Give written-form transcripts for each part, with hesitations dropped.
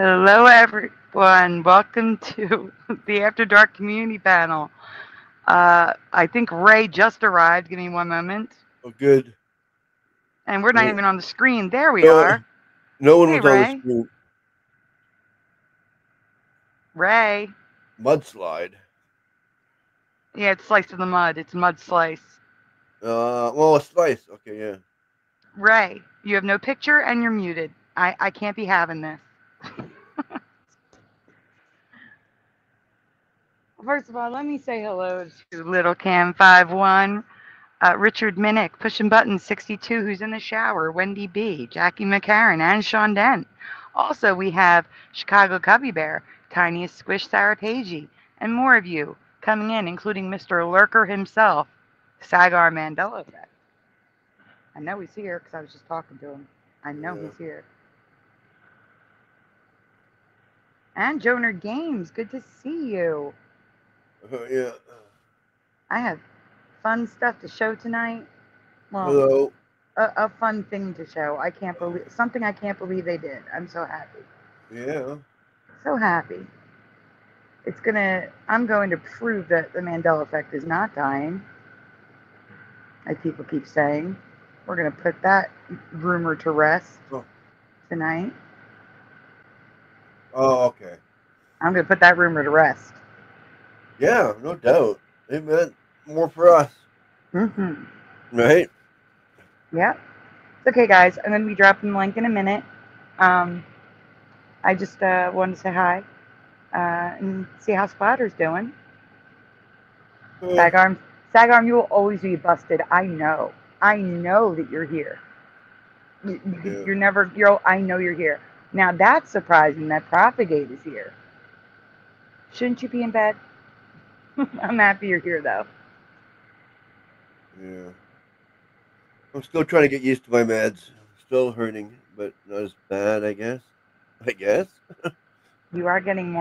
Hello, everyone. Welcome to the After Dark Community Panel. I think Ray just arrived. Give me one moment. Oh, good. And we're not No, even on the screen. There we no, are. no one Hey, was on the Ray. screen. Ray. Mudslide. Yeah, it's Slice of the Mud. It's Mud Slice. Well, a slice. Okay, yeah. Ray, you have no picture and you're muted. I can't be having this. First of all, let me say hello to Little Cam51. Richard Minnick, pushing buttons 62, who's in the shower, Wendy B, Jackie McCarran, and Sean Dent. Also, we have Chicago Cubby Bear, Tiniest Squish Sarah Pagey, and more of you coming in, including Mr. Lurker himself, Sagar Mandela Effect. I know he's here because I was just talking to him. I know Yeah. he's here. And Joner Games, good to see you. Yeah. I have fun stuff to show tonight. Well, Hello. a fun thing to show. I can't believe something. I can't believe they did. I'm so happy. Yeah. So happy. I'm going to prove that the Mandela effect is not dying, as people keep saying. We're going to put that rumor to rest tonight. Oh, okay. I'm going to put that rumor to rest. Yeah, no doubt. It meant more for us. Mm-hmm. Right? Yep. It's okay, guys. I'm going to be dropping the link in a minute. I just wanted to say hi and see how Splatter's doing. Sagarm, you will always be busted. I know. I know that you're here. Yeah. You're never. I know you're here. Now that's surprising that Propagate is here. Shouldn't you be in bed? I'm happy you're here though. Yeah. I'm still trying to get used to my meds. Still hurting, but not as bad, I guess. I guess. You are getting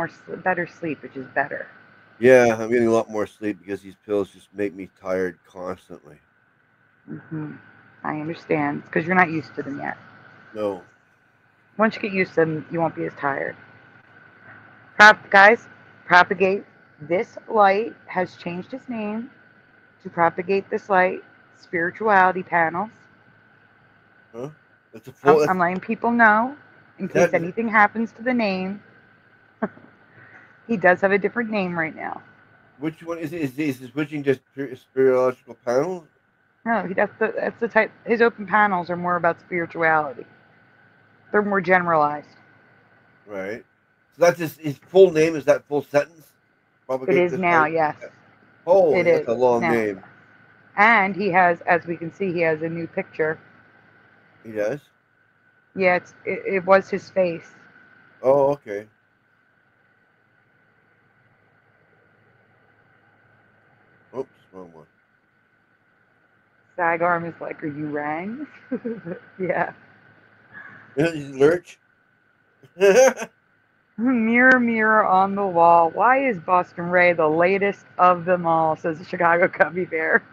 better sleep, which is better. Yeah, I'm getting a lot more sleep because these pills just make me tired constantly. Mm-hmm. I understand. It's because you're not used to them yet. No. Once you get used to them, you won't be as tired. Guys, Propagate This Light has changed its name to Propagate This Light Spirituality Panels. Huh? That's a full. I'm letting people know in case Is anything happens to the name. He does have a different name right now. which one is it? Is he switching to spiritual panel? No, that's the type. His open panels are more about spirituality. They're more generalized. Right. So that's his full name. Is that full sentence? It Propagate is this now, light. yes. It Holy, that's is a long now. name. And he has, as we can see, he has a new picture. He does. Yeah, it was his face. Oh, okay. Oops, wrong one. Sagarm is like, "Are you rang?" Yeah. Lurch. Mirror, mirror on the wall. Why is Boston Ray the latest of them all? Says the Chicago Cubby Bear.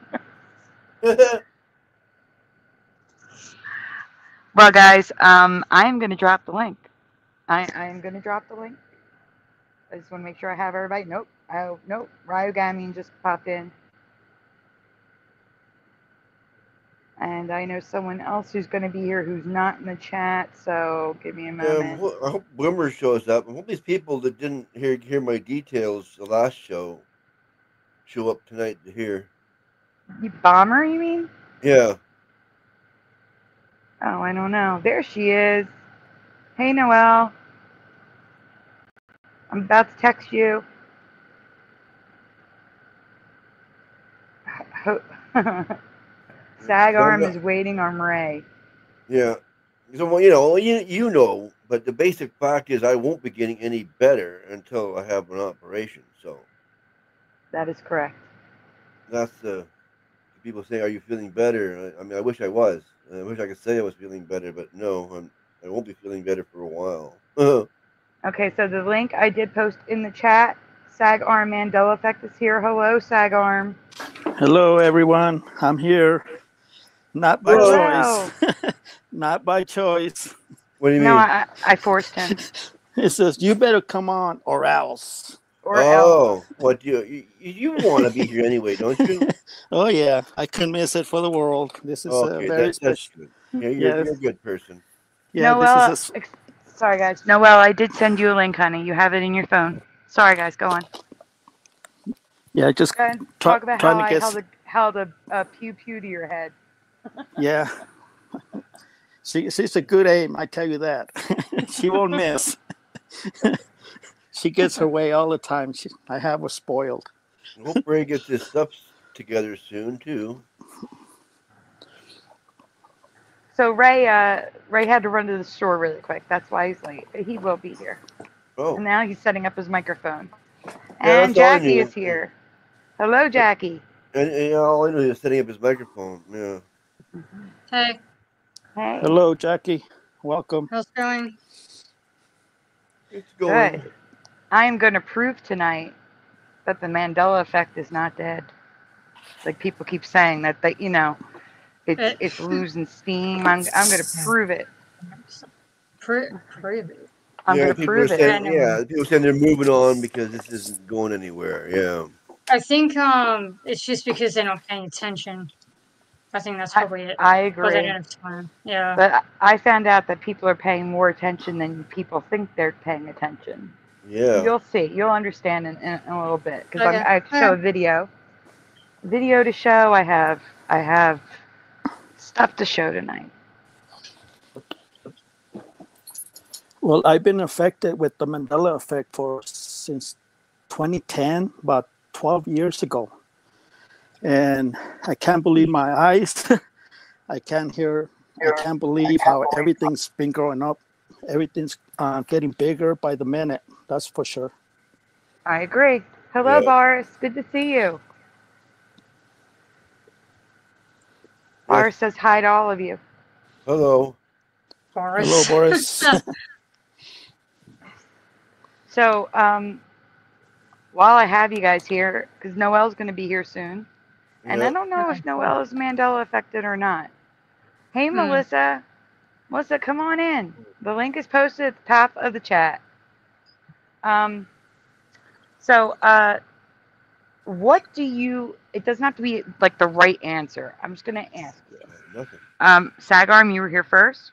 Well, guys, I am going to drop the link. I am going to drop the link. I just want to make sure I have everybody. Nope. Oh, nope. Ryogamine just popped in. And I know someone else who's going to be here who's not in the chat, so give me a moment. I hope Boomer shows up. I hope these people that didn't hear my details the last show up tonight to hear. Bomber, you mean? Yeah. Oh, I don't know. There she is. Hey, Noelle. I'm about to text you. Sagarm is waiting on Ray. Yeah. So, well, you know, but the basic fact is I won't be getting any better until I have an operation. So That is correct. that's the people say, "Are you feeling better?" I mean, I wish I was. I wish I could say I was feeling better, but no, I won't be feeling better for a while. Okay, so the link I did post in the chat. Sagarm Mandela Effect is here. Hello, Sagarm. Hello, everyone. I'm here. Not by Hello. choice. Not by choice. What do you No, mean? I forced him. It says, "You better come on, or else." Or else. Oh, what you want to be here anyway, don't you? Oh yeah, I couldn't miss it for the world. This is Okay, very that's special. good. Yeah, Yes, you're a good person. yeah. This is Noel, sorry guys. Noel, I did send you a link, honey. You have it in your phone. Sorry guys, go on. yeah. Just Go ahead and talk about trying how to I guess. held a pew pew to your head. Yeah, she's a good aim. I tell you that. She won't miss. She gets her way all the time. I have her spoiled. I hope Ray gets his stuff together soon too. So Ray had to run to the store really quick. That's why he's late. But he will be here. Oh, And now he's setting up his microphone. yeah, And that's all I Jackie knew. is here. Hello, Jackie. And all I knew is setting up his microphone. Yeah. Hey, Hey. Hello, Jackie. Welcome. how's it going? It's going. Good. I am going to prove tonight that the Mandela Effect is not dead. Like people keep saying that it's losing steam. I'm going to prove it. Prove it. I'm Yeah, going to people are prove it. saying people saying they're moving on because this isn't going anywhere. Yeah. I think it's just because they're not paying attention. I think that's probably it. I But they agree. don't have time. Yeah. But I found out that people are paying more attention than people think they're paying attention. Yeah. You'll see. You'll understand in a little bit because Okay. I show a video to show. I have stuff to show tonight. Well, I've been affected with the Mandela effect since 2010, about 12 years ago. And I can't believe my eyes. I can't believe how everything's been growing up. Everything's getting bigger by the minute. That's for sure. I agree. Hello, Yeah. Boris. Good to see you. Boris says hi to all of you. Hello. Boris. Hello, Boris. So, while I have you guys here, because Noel's going to be here soon, and I don't know if Noel is Mandela affected or not. Hey, Melissa. Melissa, come on in. The link is posted at the top of the chat. What do you, it doesn't have to be like the right answer. I'm just going to ask you. Nothing. Sagarm, you were here first.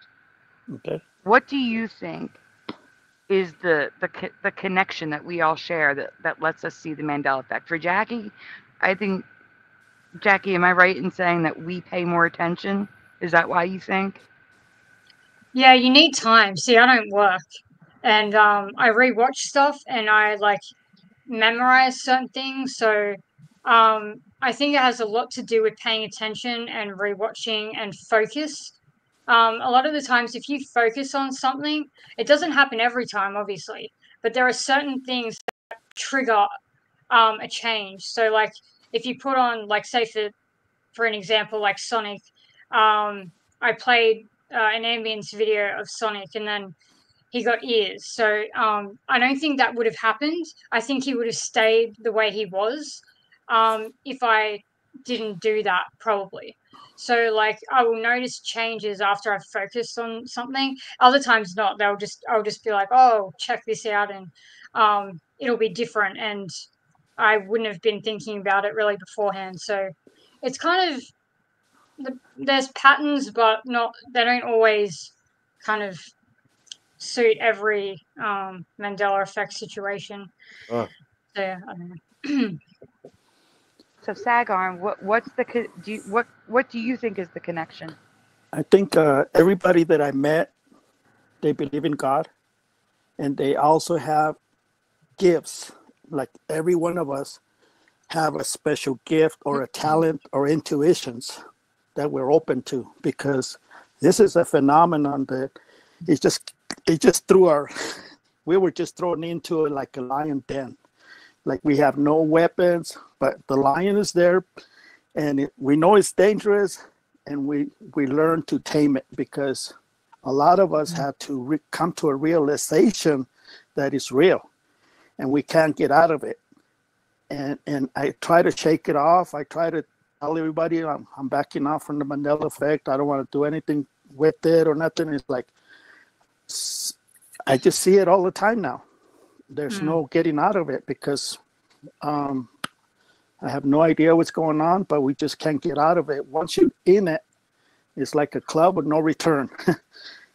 Okay. What do you think is the connection that we all share that lets us see the Mandela effect? For Jackie, I think, Jackie, am I right in saying that we pay more attention? Is that why you think? Yeah, you need time. See, I don't work. And I rewatch stuff and I memorize certain things. So I think it has a lot to do with paying attention and rewatching and focus. A lot of the times, if you focus on something, it doesn't happen every time, obviously, but there are certain things that trigger a change. So, like, if you put on, like, say for an example, like Sonic, I played an ambience video of Sonic, and then he got ears. So I don't think that would have happened. I think he would have stayed the way he was if I didn't do that, probably. So like I will notice changes after I've focused on something. Other times not. I'll just be like, oh, check this out, and it'll be different, and I wouldn't have been thinking about it really beforehand. So it's kind of there's patterns, but they don't always kind of suit every Mandela effect situation. So yeah, I don't know. So Sagarm, what do you think is the connection? I think everybody that I met, they believe in God, and they also have gifts. Like every one of us have a special gift or a talent or intuitions that we're open to, because this is a phenomenon that it just threw we were just thrown into it like a lion den. Like we have no weapons, but the lion is there, and we know it's dangerous, and we learn to tame it, because a lot of us have to come to a realization that it's real, and we can't get out of it. And I try to shake it off. I try to tell everybody I'm backing off from the Mandela effect. I don't want to do anything with it or nothing. It's like I just see it all the time now. There's Mm. no getting out of it because I have no idea what's going on, but we just can't get out of it. Once you're in it, it's like a club with no return.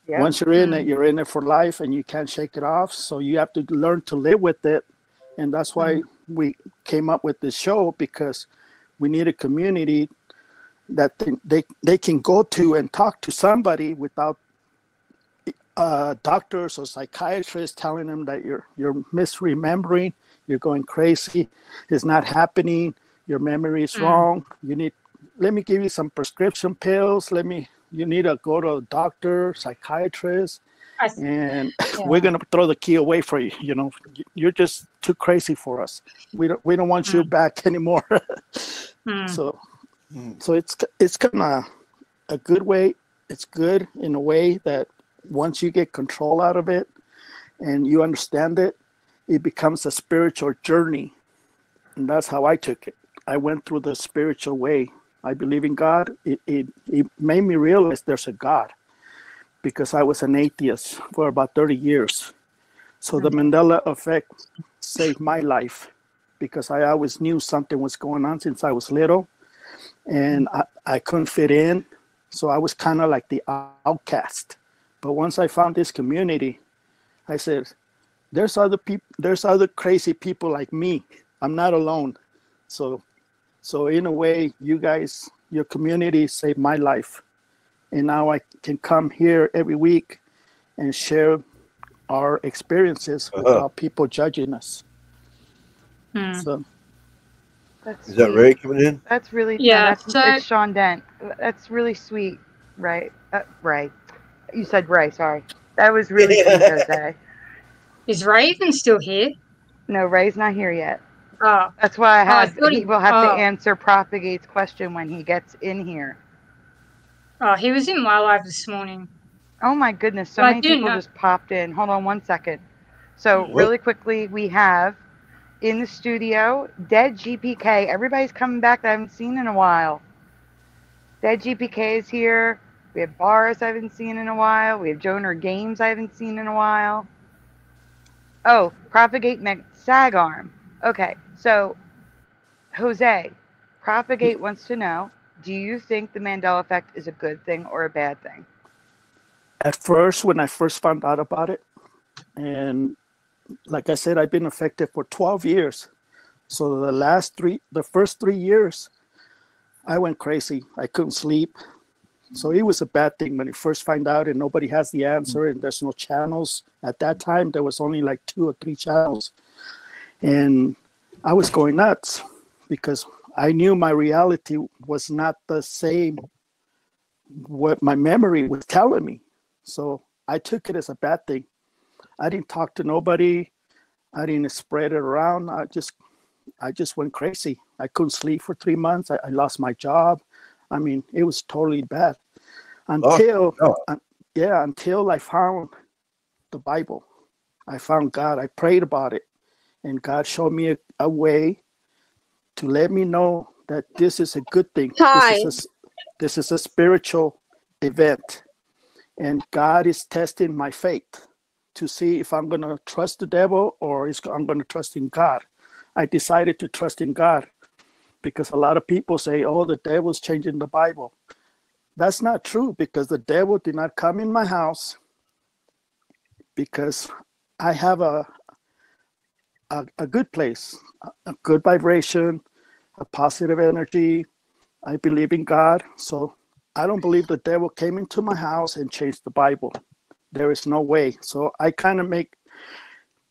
Yeah. Once you're in it, you're in it for life and you can't shake it off. So you have to learn to live with it. And that's why we came up with this show, because we need a community that they can go to and talk to somebody without doctors or psychiatrists telling them that you're misremembering, you're going crazy, it's not happening, your memory is wrong. Let me give you some prescription pills. You need to go to a doctor, psychiatrist, and we're gonna throw the key away for you. You know, you're just too crazy for us. We don't want you back anymore. So it's kind of a good way. It's good in a way that once you get control out of it and you understand it, it becomes a spiritual journey. And that's how I took it. I went through the spiritual way. I believe in God. It made me realize there's a God, because I was an atheist for about 30 years. So the Mandela Effect saved my life, because I always knew something was going on since I was little, and I couldn't fit in. So I was kind of like the outcast. But once I found this community, I said, there's other people, there's other crazy people like me. I'm not alone. So in a way, you guys, your community saved my life. And now I can come here every week and share our experiences without people judging us. So That's Is that Ray coming in? That's really it's Sean Dent. That's really sweet, Ray. Ray, you said Ray. Sorry, that was really sweet, Jose. Is Ray even still here? No, Ray's not here yet. Oh, That's why he will have to oh. answer Propagate's question when he gets in here. Oh, he was in my live this morning. Oh my goodness, so many people just popped in. Hold on one second. So really quickly, we have in the studio Dead GPK. Everybody's coming back that I haven't seen in a while. Dead GPK is here. We have Boris I haven't seen in a while. We have Joner Games I haven't seen in a while. Oh, Propagate Sagarm. Okay, so Jose, Propagate wants to know, do you think the Mandela Effect is a good thing or a bad thing? At first, when I first found out about it, and like I said, I've been affected for 12 years. So the first 3 years, I went crazy. I couldn't sleep. So it was a bad thing when you first find out and nobody has the answer and there's no channels. At that time, there was only like 2 or 3 channels. And I was going nuts because I knew my reality was not the same what my memory was telling me. So I took it as a bad thing. I didn't talk to nobody. I didn't spread it around. I just went crazy. I couldn't sleep for 3 months. I lost my job. I mean, it was totally bad until I found the Bible. I found God. I prayed about it, and God showed me a way to let me know that this is a good thing. This is a spiritual event, and God is testing my faith to see if I'm going to trust the devil or I'm going to trust in God. I decided to trust in God because a lot of people say, oh, the devil's changing the Bible. That's not true, because the devil did not come in my house, because I have a good place, a good vibration, a positive energy. I believe in God. So I don't believe the devil came into my house and changed the Bible. There is no way. So I kind of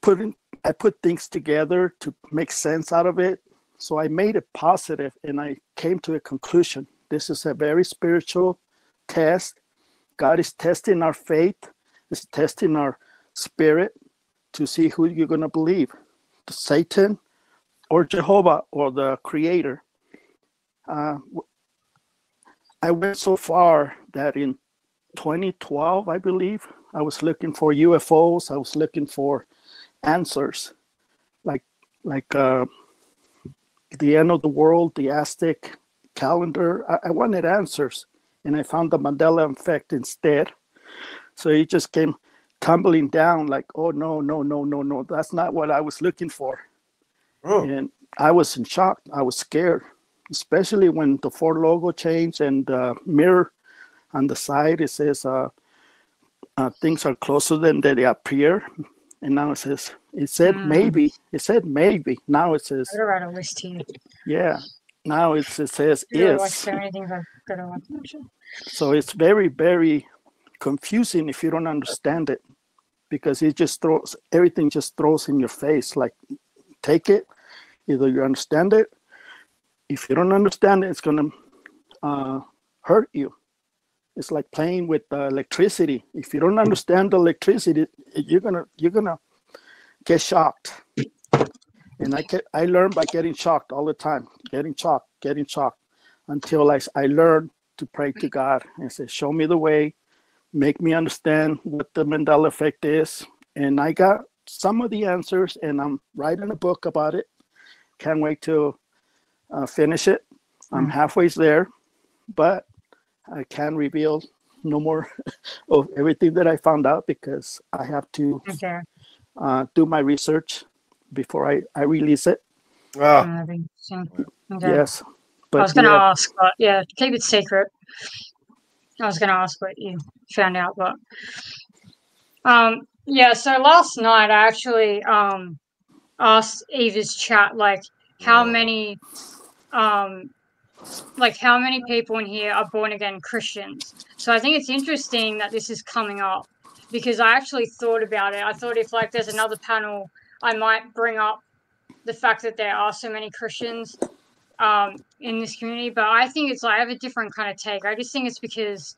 put things together to make sense out of it. So I made it positive, and I came to a conclusion. This is a very spiritual test. God is testing our faith. He's testing our spirit to see who you're going to believe, Satan or Jehovah or the Creator. I went so far that in 2012, I believe, I was looking for UFOs. I was looking for answers, like the end of the world, the Aztec calendar. I wanted answers, and I found the Mandela Effect instead. So it just came tumbling down like, oh, no, no, no, no, no. That's not what I was looking for. Oh. And I was in shock. I was scared, especially when the Ford logo changed and the mirror on the side, it says things are closer than they appear. And now it said maybe. It said maybe. Now it says. I'm gonna write a list here. Yeah. Now it says Really like is. so many things I've got to watch. So it's very, very confusing if you don't understand it, because it just throws everything just throws in your face. Like, take it, either you understand it. If you don't understand it, it's gonna hurt you. It's like playing with electricity. If you don't understand the electricity, you're gonna get shocked. And I learned by getting shocked all the time, getting shocked, until I learned to pray to God and say, show me the way, make me understand what the Mandela Effect is. And I got some of the answers, and I'm writing a book about it. Can't wait to finish it. I'm halfway there, but I can't reveal no more of everything that I found out, because I have to do my research before I release it. Okay. Yes. But I was going to ask, but yeah, keep it secret. I was going to ask what you found out, but yeah. So last night I actually asked Eva's chat like how many people in here are born again Christians. So I think it's interesting that this is coming up, because I actually thought about it. I thought if like there's another panel, I might bring up the fact that there are so many Christians in this community, but I think it's like I have a different kind of take. I just think it's because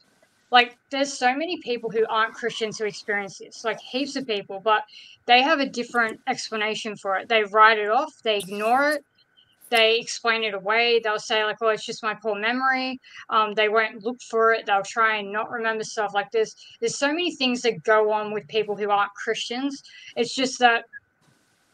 like there's so many people who aren't Christians who experience this, like heaps of people, but they have a different explanation for it. They write it off, they ignore it, they explain it away. They'll say like, oh, it's just my poor memory. They won't look for it. They'll try and not remember stuff. Like there's so many things that go on with people who aren't Christians. It's just that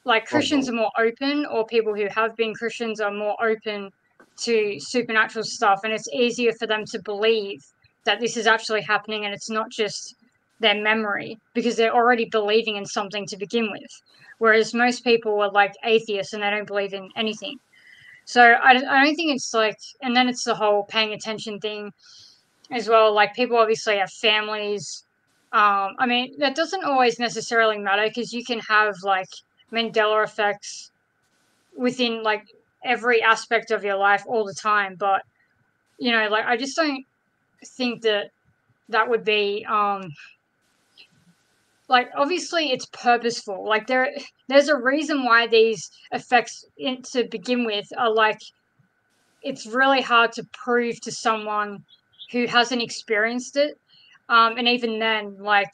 like Christians are more open, or people who have been Christians are more open to supernatural stuff, and it's easier for them to believe that this is actually happening and it's not just their memory, because they're already believing in something to begin with, whereas most people are like atheists and they don't believe in anything. So I don't think it's like, and then it's the whole paying attention thing as well. Like people obviously have families. I mean, that doesn't always necessarily matter, because you can have like Mandela effects within like every aspect of your life all the time. But, you know, like I just don't think that would be like obviously it's purposeful. Like there's a reason why these effects to begin with are like, it's really hard to prove to someone who hasn't experienced it. And even then, like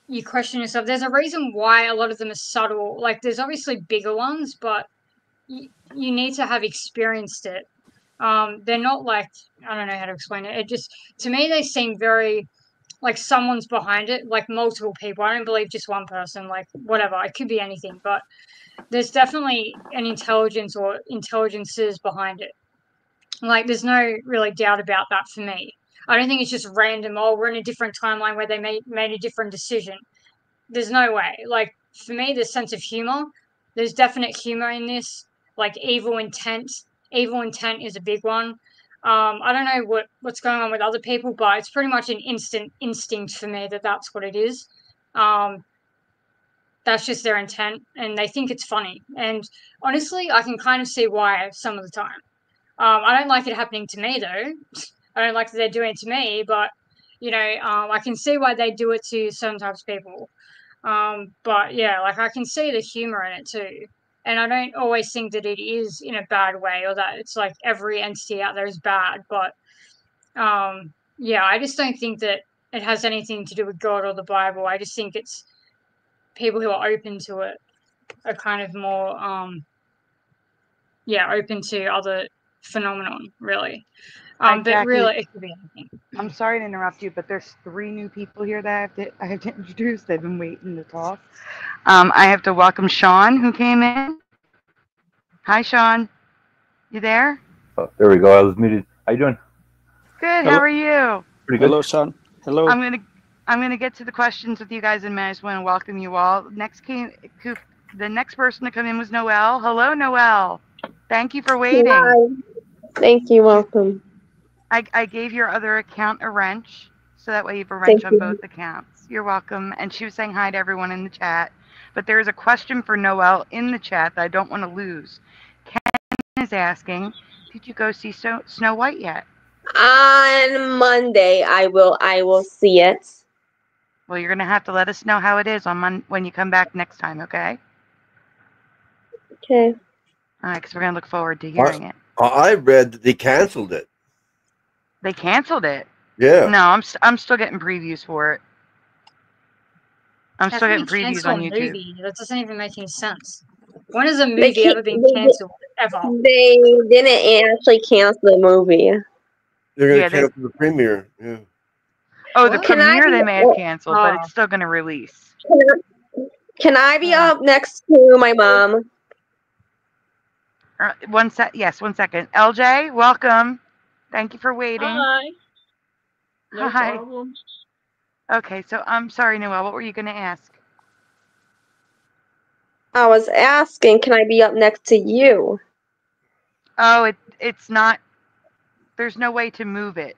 you question yourself. There's a reason why a lot of them are subtle. Like there's obviously bigger ones, but you need to have experienced it. They're not like, I don't know how to explain it. It just, to me, they seem very like someone's behind it, like multiple people. I don't believe just one person, like whatever. It could be anything, but there's definitely an intelligence or intelligences behind it. Like there's no really doubt about that for me. I don't think it's just random, oh, we're in a different timeline where they made a different decision. There's no way. Like for me, there's sense of humor. There's definite humor in this. Like evil intent. Evil intent is a big one. I don't know what's going on with other people, but it's pretty much an instant instinct for me that that's what it is. That's just their intent, and they think it's funny. And honestly, I can kind of see why some of the time. I don't like it happening to me, though. I don't like that they're doing it to me, but, you know, I can see why they do it to certain types of people. But, yeah, like, I can see the humor in it, too. And I don't always think that it is in a bad way, or that it's like every entity out there is bad. But, yeah, I just don't think that it has anything to do with God or the Bible. I just think it's people who are open to it are kind of more, open to other phenomenon, really. But Jackie, really, it could be anything. I'm sorry to interrupt you, but there's 3 new people here that I have to introduce. They've been waiting to talk. I have to welcome Sean, who came in. Hi, Sean. You there? Oh, there we go. I was muted. How you doing? Good. Hello. How are you? Pretty good. Hello, Sean. Hello. I'm I'm going to get to the questions with you guys, and I just want to welcome you all. The next person to come in was Noelle. Hello, Noelle. Thank you for waiting. Hi. Thank you. Welcome. I gave your other account a wrench, so that way you have a Thank wrench on you. both accounts. You're welcome. And she was saying hi to everyone in the chat. But there is a question for Noelle in the chat that I don't want to lose. Ken is asking, did you go see Snow White yet? On Monday, I will see it. Well, you're going to have to let us know how it is on when you come back next time, okay? Okay. All right, because we're going to look forward to hearing it. I read that they canceled it. They canceled it? Yeah. No, I'm still getting previews for it. I'm still getting previews cancel on a YouTube. movie? That doesn't even make any sense. When has a They movie keep, ever been they, cancelled? Ever? they didn't actually cancel the movie. They're going to Yeah, cancel the premiere. Yeah. Oh, the What? Can I premiere be they may have canceled, but Oh. it's still going to release. Can I be Yeah. up next to my mom? One second. LJ, welcome. Thank you for waiting. Hi. No Hi. problem. Okay, so I'm sorry, Noelle. What were you going to ask? I was asking, can I be up next to you? Oh, it's not. There's no way to move it.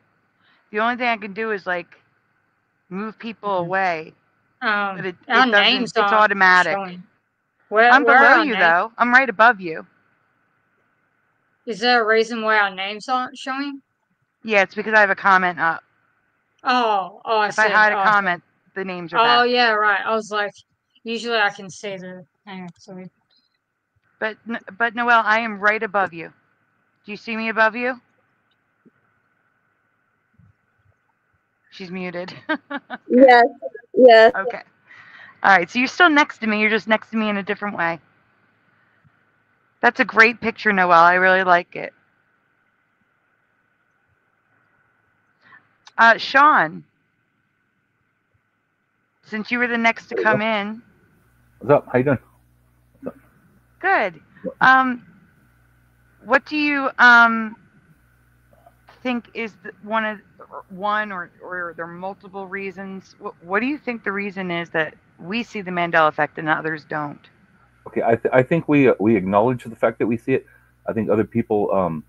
The only thing I can do is like move people away, but Our it doesn't. names It's aren't automatic. showing. Where I'm are below our you names? though. I'm right above you. Is there a reason why our names aren't showing? Yeah, it's because I have a comment up. Oh, I If see. I hide a Oh, comment, the names are oh back. yeah, right. I was like, usually I can see the. Hang on, sorry. But Noelle, I am right above you. Do you see me above you? She's muted. Yes. Yes. Okay. All right. So you're still next to me. You're just next to me in a different way. That's a great picture, Noelle. I really like it. Sean, since you were the next to come in. What's up? How you doing? Good. What do you think is one or there are multiple reasons? What do you think the reason is that we see the Mandela effect and others don't? Okay, I think we acknowledge the fact that we see it. I think other people, kind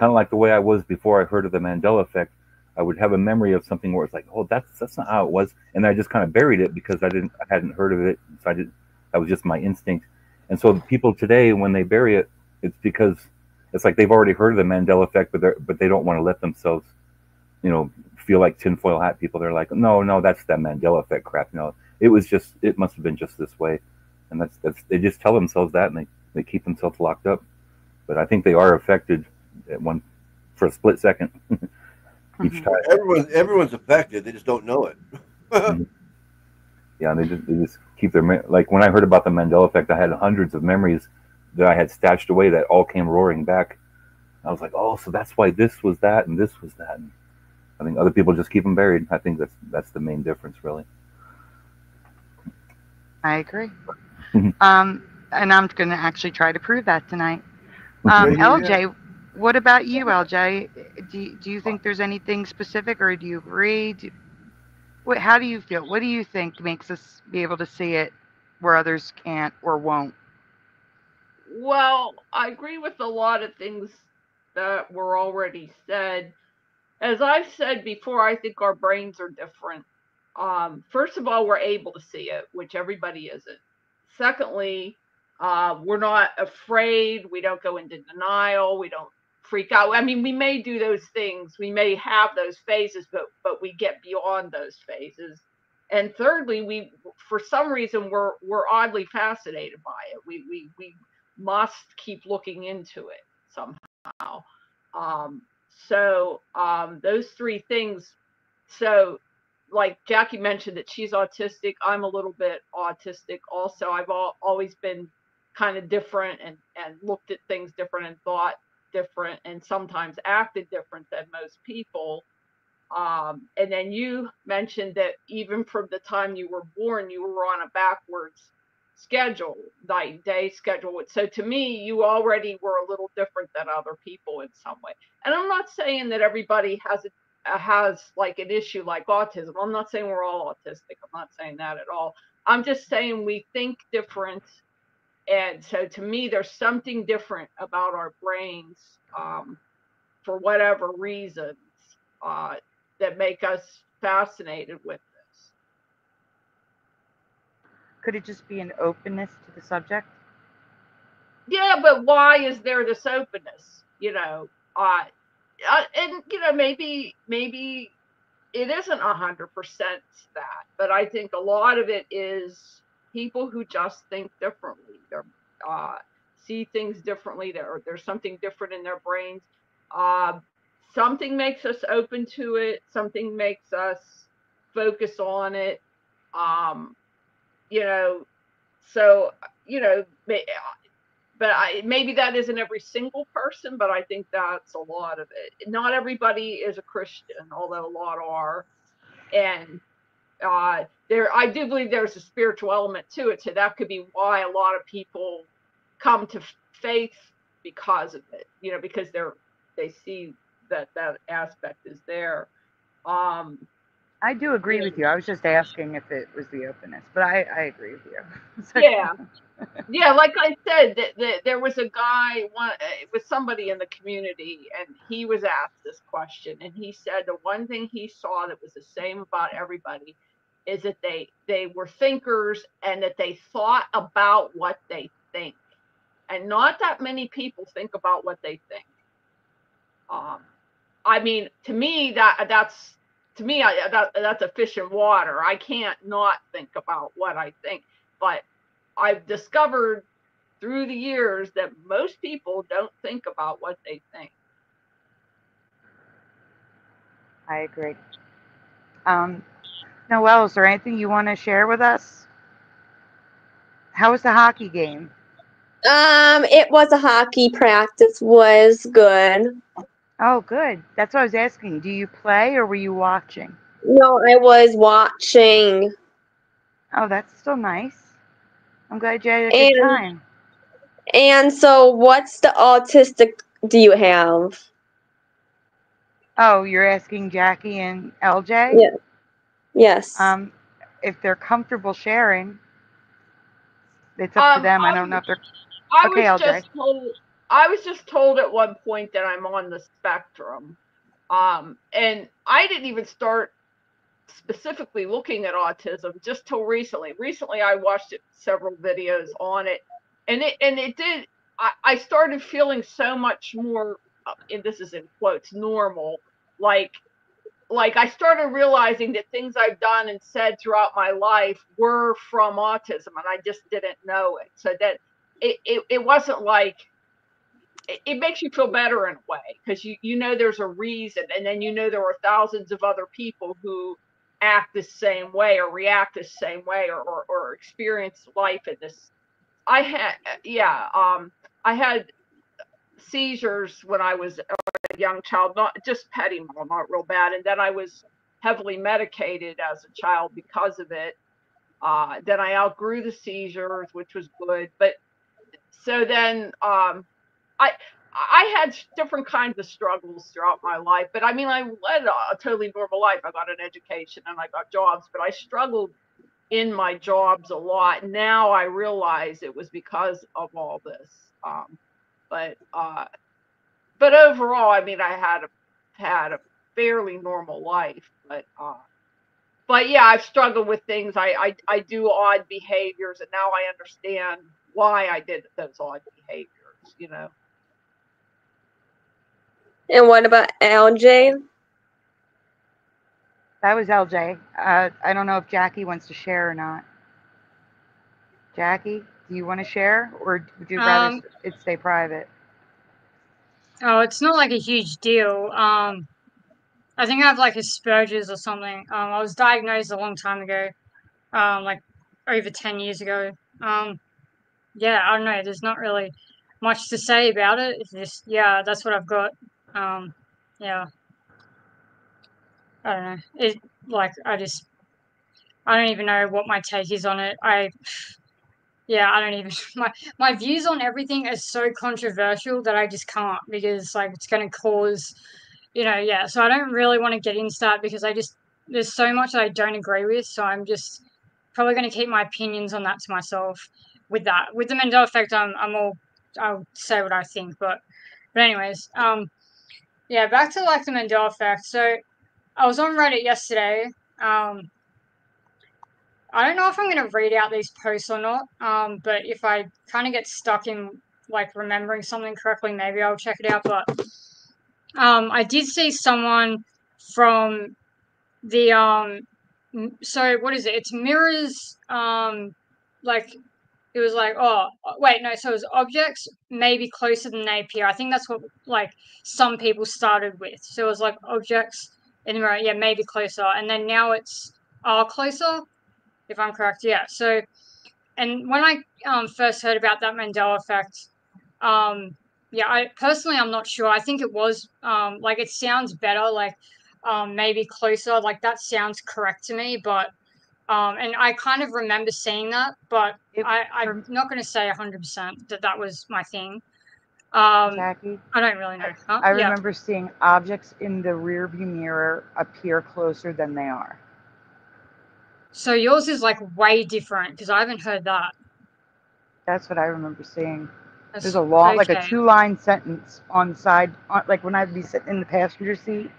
of like the way I was before I heard of the Mandela effect, I would have a memory of something where it's like, oh, that's not how it was, and I just kind of buried it because I hadn't heard of it, so that was just my instinct. And so people today, when they bury it, it's because it's like they've already heard of the Mandela effect, but they don't want to let themselves, feel like tinfoil hat people. They're like, no, that's that Mandela effect crap. No, it must have been just this way, and that's they just tell themselves that, and they keep themselves locked up. But I think they are affected for a split second each time. Everyone's affected. They just don't know it. Yeah, they just keep their, like when I heard about the Mandela effect, I had hundreds of memories that I had stashed away that all came roaring back. I was like, oh, so that's why this was that and this was that. And I think other people just keep them buried. I think that's the main difference, really. I agree. And I'm going to actually try to prove that tonight. LJ, what about you, LJ? Do you think there's anything specific, or do you agree? How do you feel? What do you think makes us be able to see it where others can't or won't? Well, I agree with a lot of things that were already said. As I've said before, I think our brains are different. First of all, we're able to see it, which everybody isn't. Secondly, we're not afraid. We don't go into denial. We don't freak out. I mean, we may do those things. We may have those phases, but we get beyond those phases. And thirdly, for some reason we're oddly fascinated by it. We must keep looking into it somehow. So those three things. So like Jackie mentioned that she's autistic. I'm a little bit autistic also. I've always been kind of different and looked at things different and thought different and sometimes acted different than most people. And then you mentioned that even from the time you were born, you were on a backwards schedule, night and day schedule. So to me, you already were a little different than other people in some way. And I'm not saying that everybody has has like an issue like autism. I'm not saying we're all autistic. I'm not saying that at all. I'm just saying we think different. And so to me, there's something different about our brains for whatever reasons that make us fascinated with this. Could it just be an openness to the subject? Yeah, but why is there this openness? And maybe it isn't 100% that, but I think a lot of it is people who just think differently. They see things differently. There's something different in their brains. Something makes us open to it. Something makes us focus on it. But maybe that isn't every single person, but I think that's a lot of it. Not everybody is a Christian, although a lot are. And I do believe there's a spiritual element to it. So that could be why a lot of people come to faith because of it, because they see that aspect is there. I do agree with you. I was just asking if it was the openness, but I agree with you. So, yeah, like I said, there was a guy, with somebody in the community, and he was asked this question, and he said the one thing he saw that was the same about everybody is that they were thinkers and that they thought about what they think, and not that many people think about what they think. I mean, to me, that's a fish in water. I can't not think about what I think, but I've discovered through the years that most people don't think about what they think. I agree. Noelle, is there anything you want to share with us? How was the hockey game? It was a hockey practice, was good. Oh, good. That's what I was asking. Do you play or were you watching? No, I was watching. Oh, that's still nice. I'm glad you had a good time. And so what's the autistic do you have? Oh, you're asking Jackie and LJ? Yeah. Yes. If they're comfortable sharing, it's up to them. I don't know if they're okay, LJ. I was just told at one point that I'm on the spectrum. And I didn't even start specifically looking at autism just till recently. Recently, I watched several videos on it, and it did. I started feeling so much more, and this is in quotes, normal. Like I started realizing that things I've done and said throughout my life were from autism, and I just didn't know it. So that it wasn't like. It makes you feel better in a way, because you know there's a reason, and then there are thousands of other people who act the same way or react the same way or experience life in this. I had seizures when I was a young child, not just petty, not real bad, and then I was heavily medicated as a child because of it. Then I outgrew the seizures, which was good, but so then I had different kinds of struggles throughout my life, but I mean, I led a totally normal life. I got an education and I got jobs, but I struggled in my jobs a lot. Now I realize it was because of all this. But overall, I mean, I had a fairly normal life, but yeah, I've struggled with things. I do odd behaviors, and now I understand why I did those odd behaviors, And what about LJ? That was LJ. I don't know if Jackie wants to share or not. Jackie, do you want to share, or would you rather it stay private? Oh, it's not like a huge deal. I think I have like Asperger's or something. I was diagnosed a long time ago, like over 10 years ago. Yeah, I don't know. There's not really much to say about it. It's just, yeah, that's what I've got. Yeah. I don't know. I don't even know what my take is on it. I don't even, my views on everything are so controversial that I just can't, because like it's going to cause yeah. So I don't really want to get into that because there's so much that I don't agree with. So I'm just probably going to keep my opinions on that to myself. With that, with the Mandela effect, I'll say what I think. But anyways, yeah, back to like the Mandela effect. So I was on Reddit yesterday. I don't know if I'm going to read out these posts or not. But if I kind of get stuck in like remembering something correctly, maybe I'll check it out. But I did see someone from the so what is it? It's mirrors. Like it was like, oh wait, no. So it was objects maybe closer than they appear. I think that's what like some people started with. So it was like objects in the mirror, yeah, maybe closer, and then now it's are closer, if I'm correct. Yeah. So, and when I first heard about that Mandela effect, yeah, I personally I'm not sure. I think it was like it sounds better, like maybe closer, like that sounds correct to me, but and I kind of remember seeing that, but I'm not going to say 100% that was my thing. Jackie, I don't really know. Huh? I Yeah. remember seeing objects in the rearview mirror appear closer than they are. So yours is like way different because I haven't heard that. That's what I remember seeing. That's, There's a long, like a okay. 2-line sentence on the side, like when I'd be sitting in the passenger seat,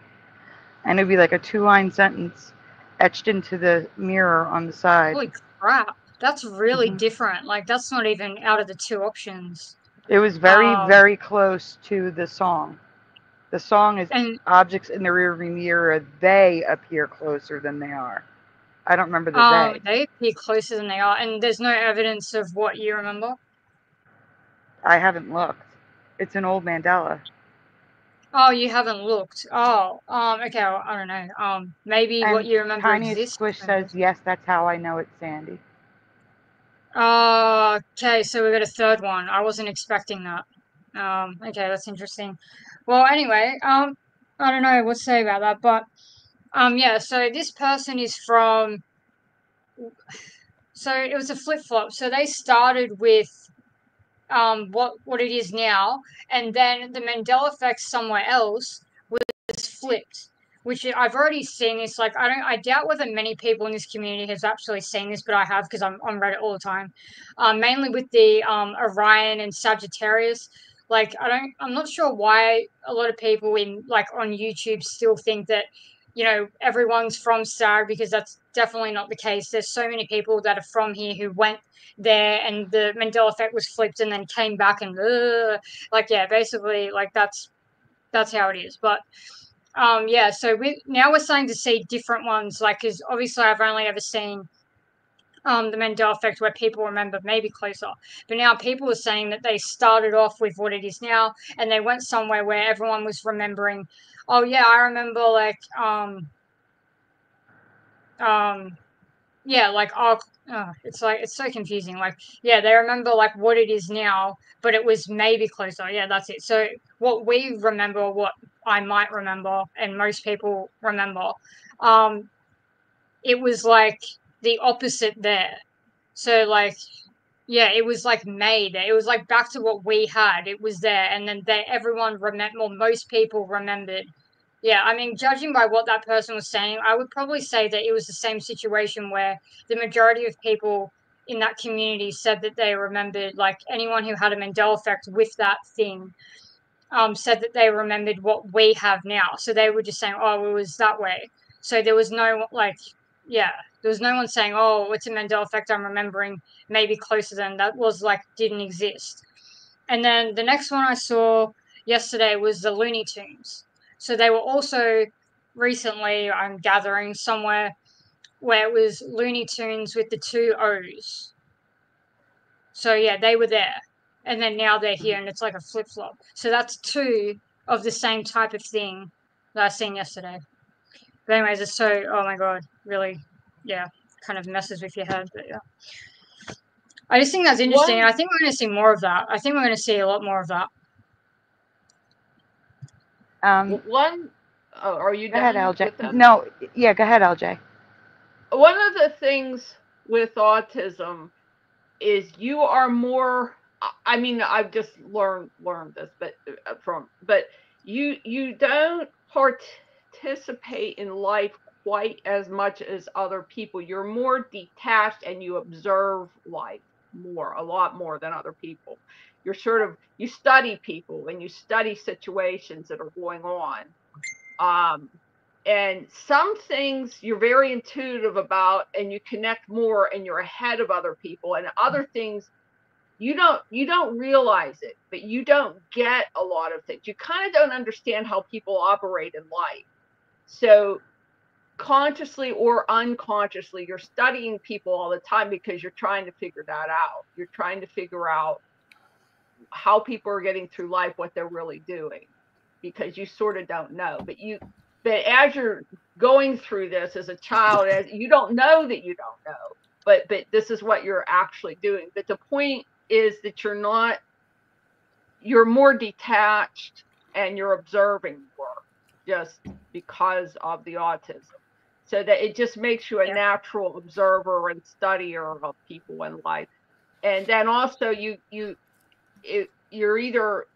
and it'd be like a 2-line sentence etched into the mirror on the side. Holy crap. That's really different. Like, that's not even out of the two options. It was very, very close to the song. The song is objects in the rearview mirror, they appear closer than they are. I don't remember the they appear closer than they are, and there's no evidence of what you remember? I haven't looked. It's an old Mandela. Oh, you haven't looked. Oh, okay, well, I don't know. Maybe and what you remember Tiniest exists. Squish says, yes, that's how I know it's Sandy. Okay, so we got a third one. I wasn't expecting that. Okay, that's interesting. Well, anyway, I don't know what to say about that, but yeah, so this person is from, so it was a flip-flop. So they started with what it is now, and then the Mandela effect somewhere else was flipped, which I've already seen this. Like, I doubt whether many people in this community has actually seen this, but I have because I'm on Reddit all the time. Mainly with the Orion and Sagittarius. Like, I'm not sure why a lot of people in like on YouTube still think that, everyone's from Sag, because that's definitely not the case. There's so many people that are from here who went there and the Mandela effect was flipped and then came back and like, yeah, basically like that's how it is. But yeah, so now we're starting to see different ones, like, because obviously I've only ever seen the Mandela effect where people remember maybe closer, but now people are saying that they started off with what it is now and they went somewhere where everyone was remembering, oh yeah, I remember like yeah, like, it's like, it's so confusing. Like, yeah, they remember like what it is now, but it was maybe closer. Yeah, that's it. So what we remember, what I might remember, and most people remember, it was like the opposite there. So like, yeah, it was like made. It was like back to what we had. It was there, and then everyone most people remembered. Yeah, I mean, judging by what that person was saying, I would probably say that it was the same situation where the majority of people in that community said that they remembered, like anyone who had a Mandela effect with that thing, said that they remembered what we have now. So they were just saying, oh, it was that way. So there was no, like, yeah, there was no one saying, oh, it's a Mandela effect, I'm remembering maybe closer than that, was like, didn't exist. And then the next one I saw yesterday was the Looney Tunes. So they were also recently, I'm gathering, somewhere where it was Looney Tunes with the 2 O's. So yeah, they were there. And then now they're here and it's like a flip-flop. So that's 2 of the same type of thing that I seen yesterday. But anyways, it's so, oh my god, really, yeah, kind of messes with your head, but yeah. I just think that's interesting. I think we're going to see more of that. I think we're going to see a lot more of that. Are you go ahead, done LJ? with that? No, yeah, go ahead, LJ. One of the things with autism is you are more, I mean, I've just learned this, but you don't participate in life quite as much as other people. You're more detached and you observe life a lot more than other people. You're you study people and you study situations that are going on. And some things you're very intuitive about and you connect more and you're ahead of other people, and other things you don't realize it, but you don't get a lot of things. You kind of don't understand how people operate in life. So consciously or unconsciously, you're studying people all the time because you're trying to figure that out. You're trying to figure out how people are getting through life, what they're really doing, because you sort of don't know. But as you're going through this as a child, as you don't know that you don't know, but this is what you're actually doing. But the point is that you're more detached and you're observing more just because of the autism. So that it just makes you a natural observer and studier of people in life. And then also you're either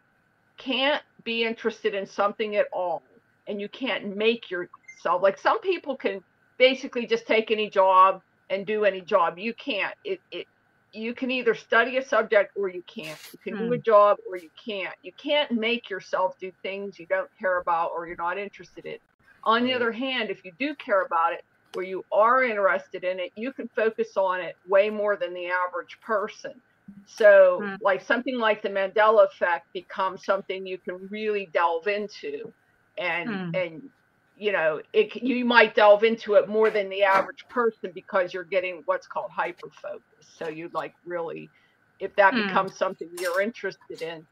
can't be interested in something at all, and you can't make yourself, like some people can basically just take any job and do any job. You can't. You can either study a subject or you can't. You can do a job or you can't. You can't make yourself do things you don't care about or you're not interested in. On the other hand, if you do care about it or you are interested in it, you can focus on it way more than the average person. So like something like the Mandela effect becomes something you can really delve into, and you know, you might delve into it more than the average person because you're getting what's called hyper focus. So you'd like really, if that becomes something you're interested in.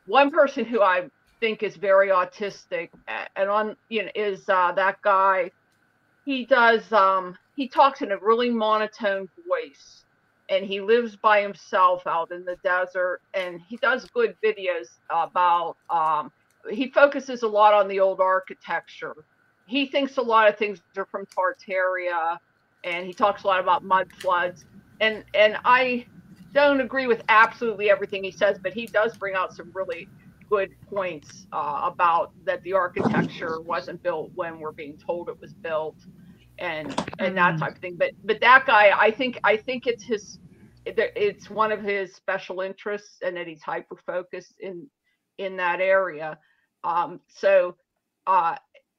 One person who I think is very autistic and is that guy. He talks in a really monotone voice, and he lives by himself out in the desert, and he does good videos about he focuses a lot on the old architecture. He thinks a lot of things are from Tartaria, and he talks a lot about mud floods. And I don't agree with absolutely everything he says, but he does bring out some really good points about that the architecture wasn't built when we're being told it was built, and that type of thing. But that guy, I think it's one of his special interests, and that he's hyper focused in that area. And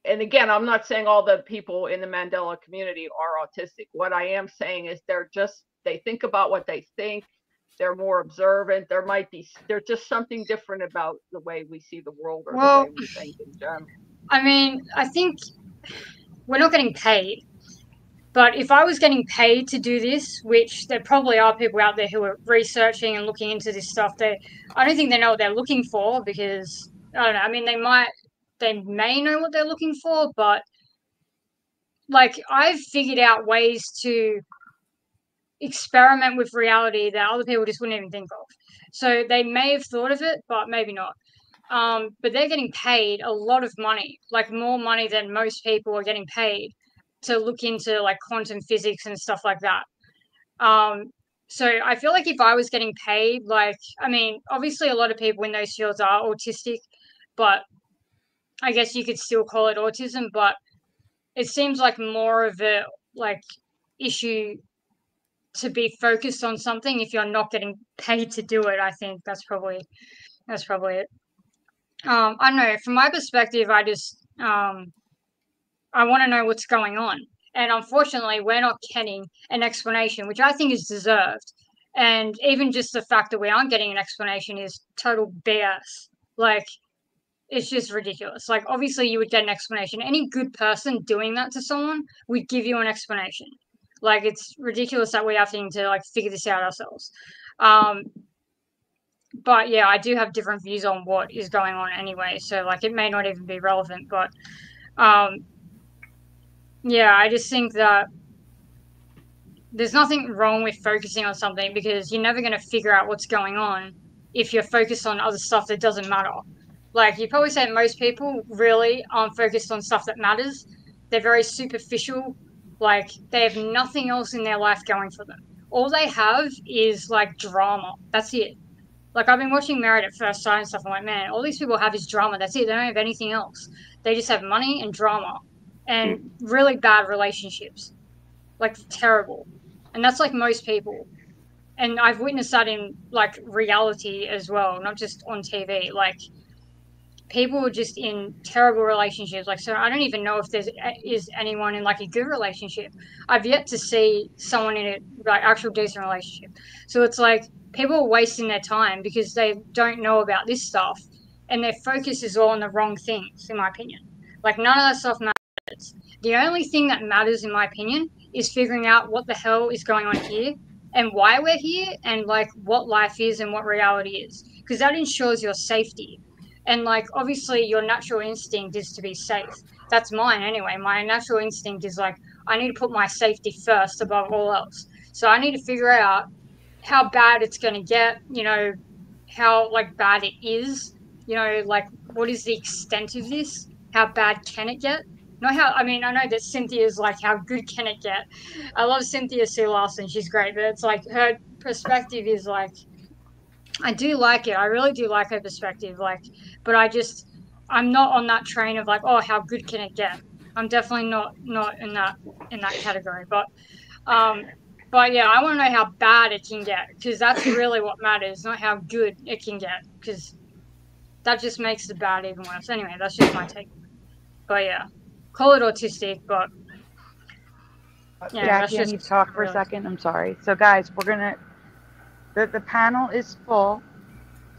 again, I'm not saying all the people in the Mandela community are autistic. What I am saying is they think about what they think. They're more observant. There's just something different about the way we see the world or the way we think in general. I mean, I think we're not getting paid. But if I was getting paid to do this, which there probably are people out there who are researching and looking into this stuff, I don't think they know what they're looking for, because I don't know. I mean, they may know what they're looking for, but like I've figured out ways to experiment with reality that other people just wouldn't even think of. So they may have thought of it, but maybe not. But they're getting paid a lot of money, like more money than most people are getting paid to look into like quantum physics and stuff like that. So I feel like if I was getting paid, like, I mean, obviously a lot of people in those fields are autistic, but I guess you could still call it autism, but it seems like more of a like issue to be focused on something if you're not getting paid to do it. I think that's probably it. I don't know, from my perspective, I just I want to know what's going on. And unfortunately, we're not getting an explanation, which I think is deserved. And even just the fact that we aren't getting an explanation is total BS. Like, it's just ridiculous. Like, obviously, you would get an explanation. Any good person doing that to someone would give you an explanation. Like, it's ridiculous that we're having to, like, figure this out ourselves. But, yeah, I do have different views on what is going on anyway. So, like, it may not even be relevant. But, yeah, I just think that there's nothing wrong with focusing on something, because you're never going to figure out what's going on if you're focused on other stuff that doesn't matter. Like, you probably say most people really aren't focused on stuff that matters. They're very superficial. Like, they have nothing else in their life going for them. All they have is, like, drama. That's it. Like, I've been watching Married at First Sight and stuff. I'm like, man, all these people have is drama. That's it. They don't have anything else. They just have money and drama and really bad relationships. Like, terrible. And that's like most people. And I've witnessed that in like reality as well, not just on TV. Like, people are just in terrible relationships. Like, so I don't even know if is anyone in like a good relationship. I've yet to see someone in a like actual decent relationship. So it's like people are wasting their time because they don't know about this stuff, and their focus is all on the wrong things, in my opinion. Like, none of that stuff matters. The only thing that matters, in my opinion, is figuring out what the hell is going on here and why we're here, and like what life is and what reality is, because that ensures your safety. And like, obviously your natural instinct is to be safe. That's mine anyway. My natural instinct is like, I need to put my safety first above all else. So I need to figure out how bad it's going to get, you know, how like bad it is, you know, like what is the extent of this? How bad can it get? Not how, I mean, I know that Cynthia's like, how good can it get? I love Cynthia Sue Larson. She's great, but it's like her perspective is like, I do like it. I really do like her perspective. Like, but I'm not on that train of like, oh, how good can it get? I'm definitely not in that category. But yeah, I want to know how bad it can get, because that's really what matters, not how good it can get, because that just makes the bad even worse. Anyway, that's just my take. But yeah, call it autistic, but yeah, Jackie, I need to talk for a second. I'm sorry. So guys, we're gonna the panel is full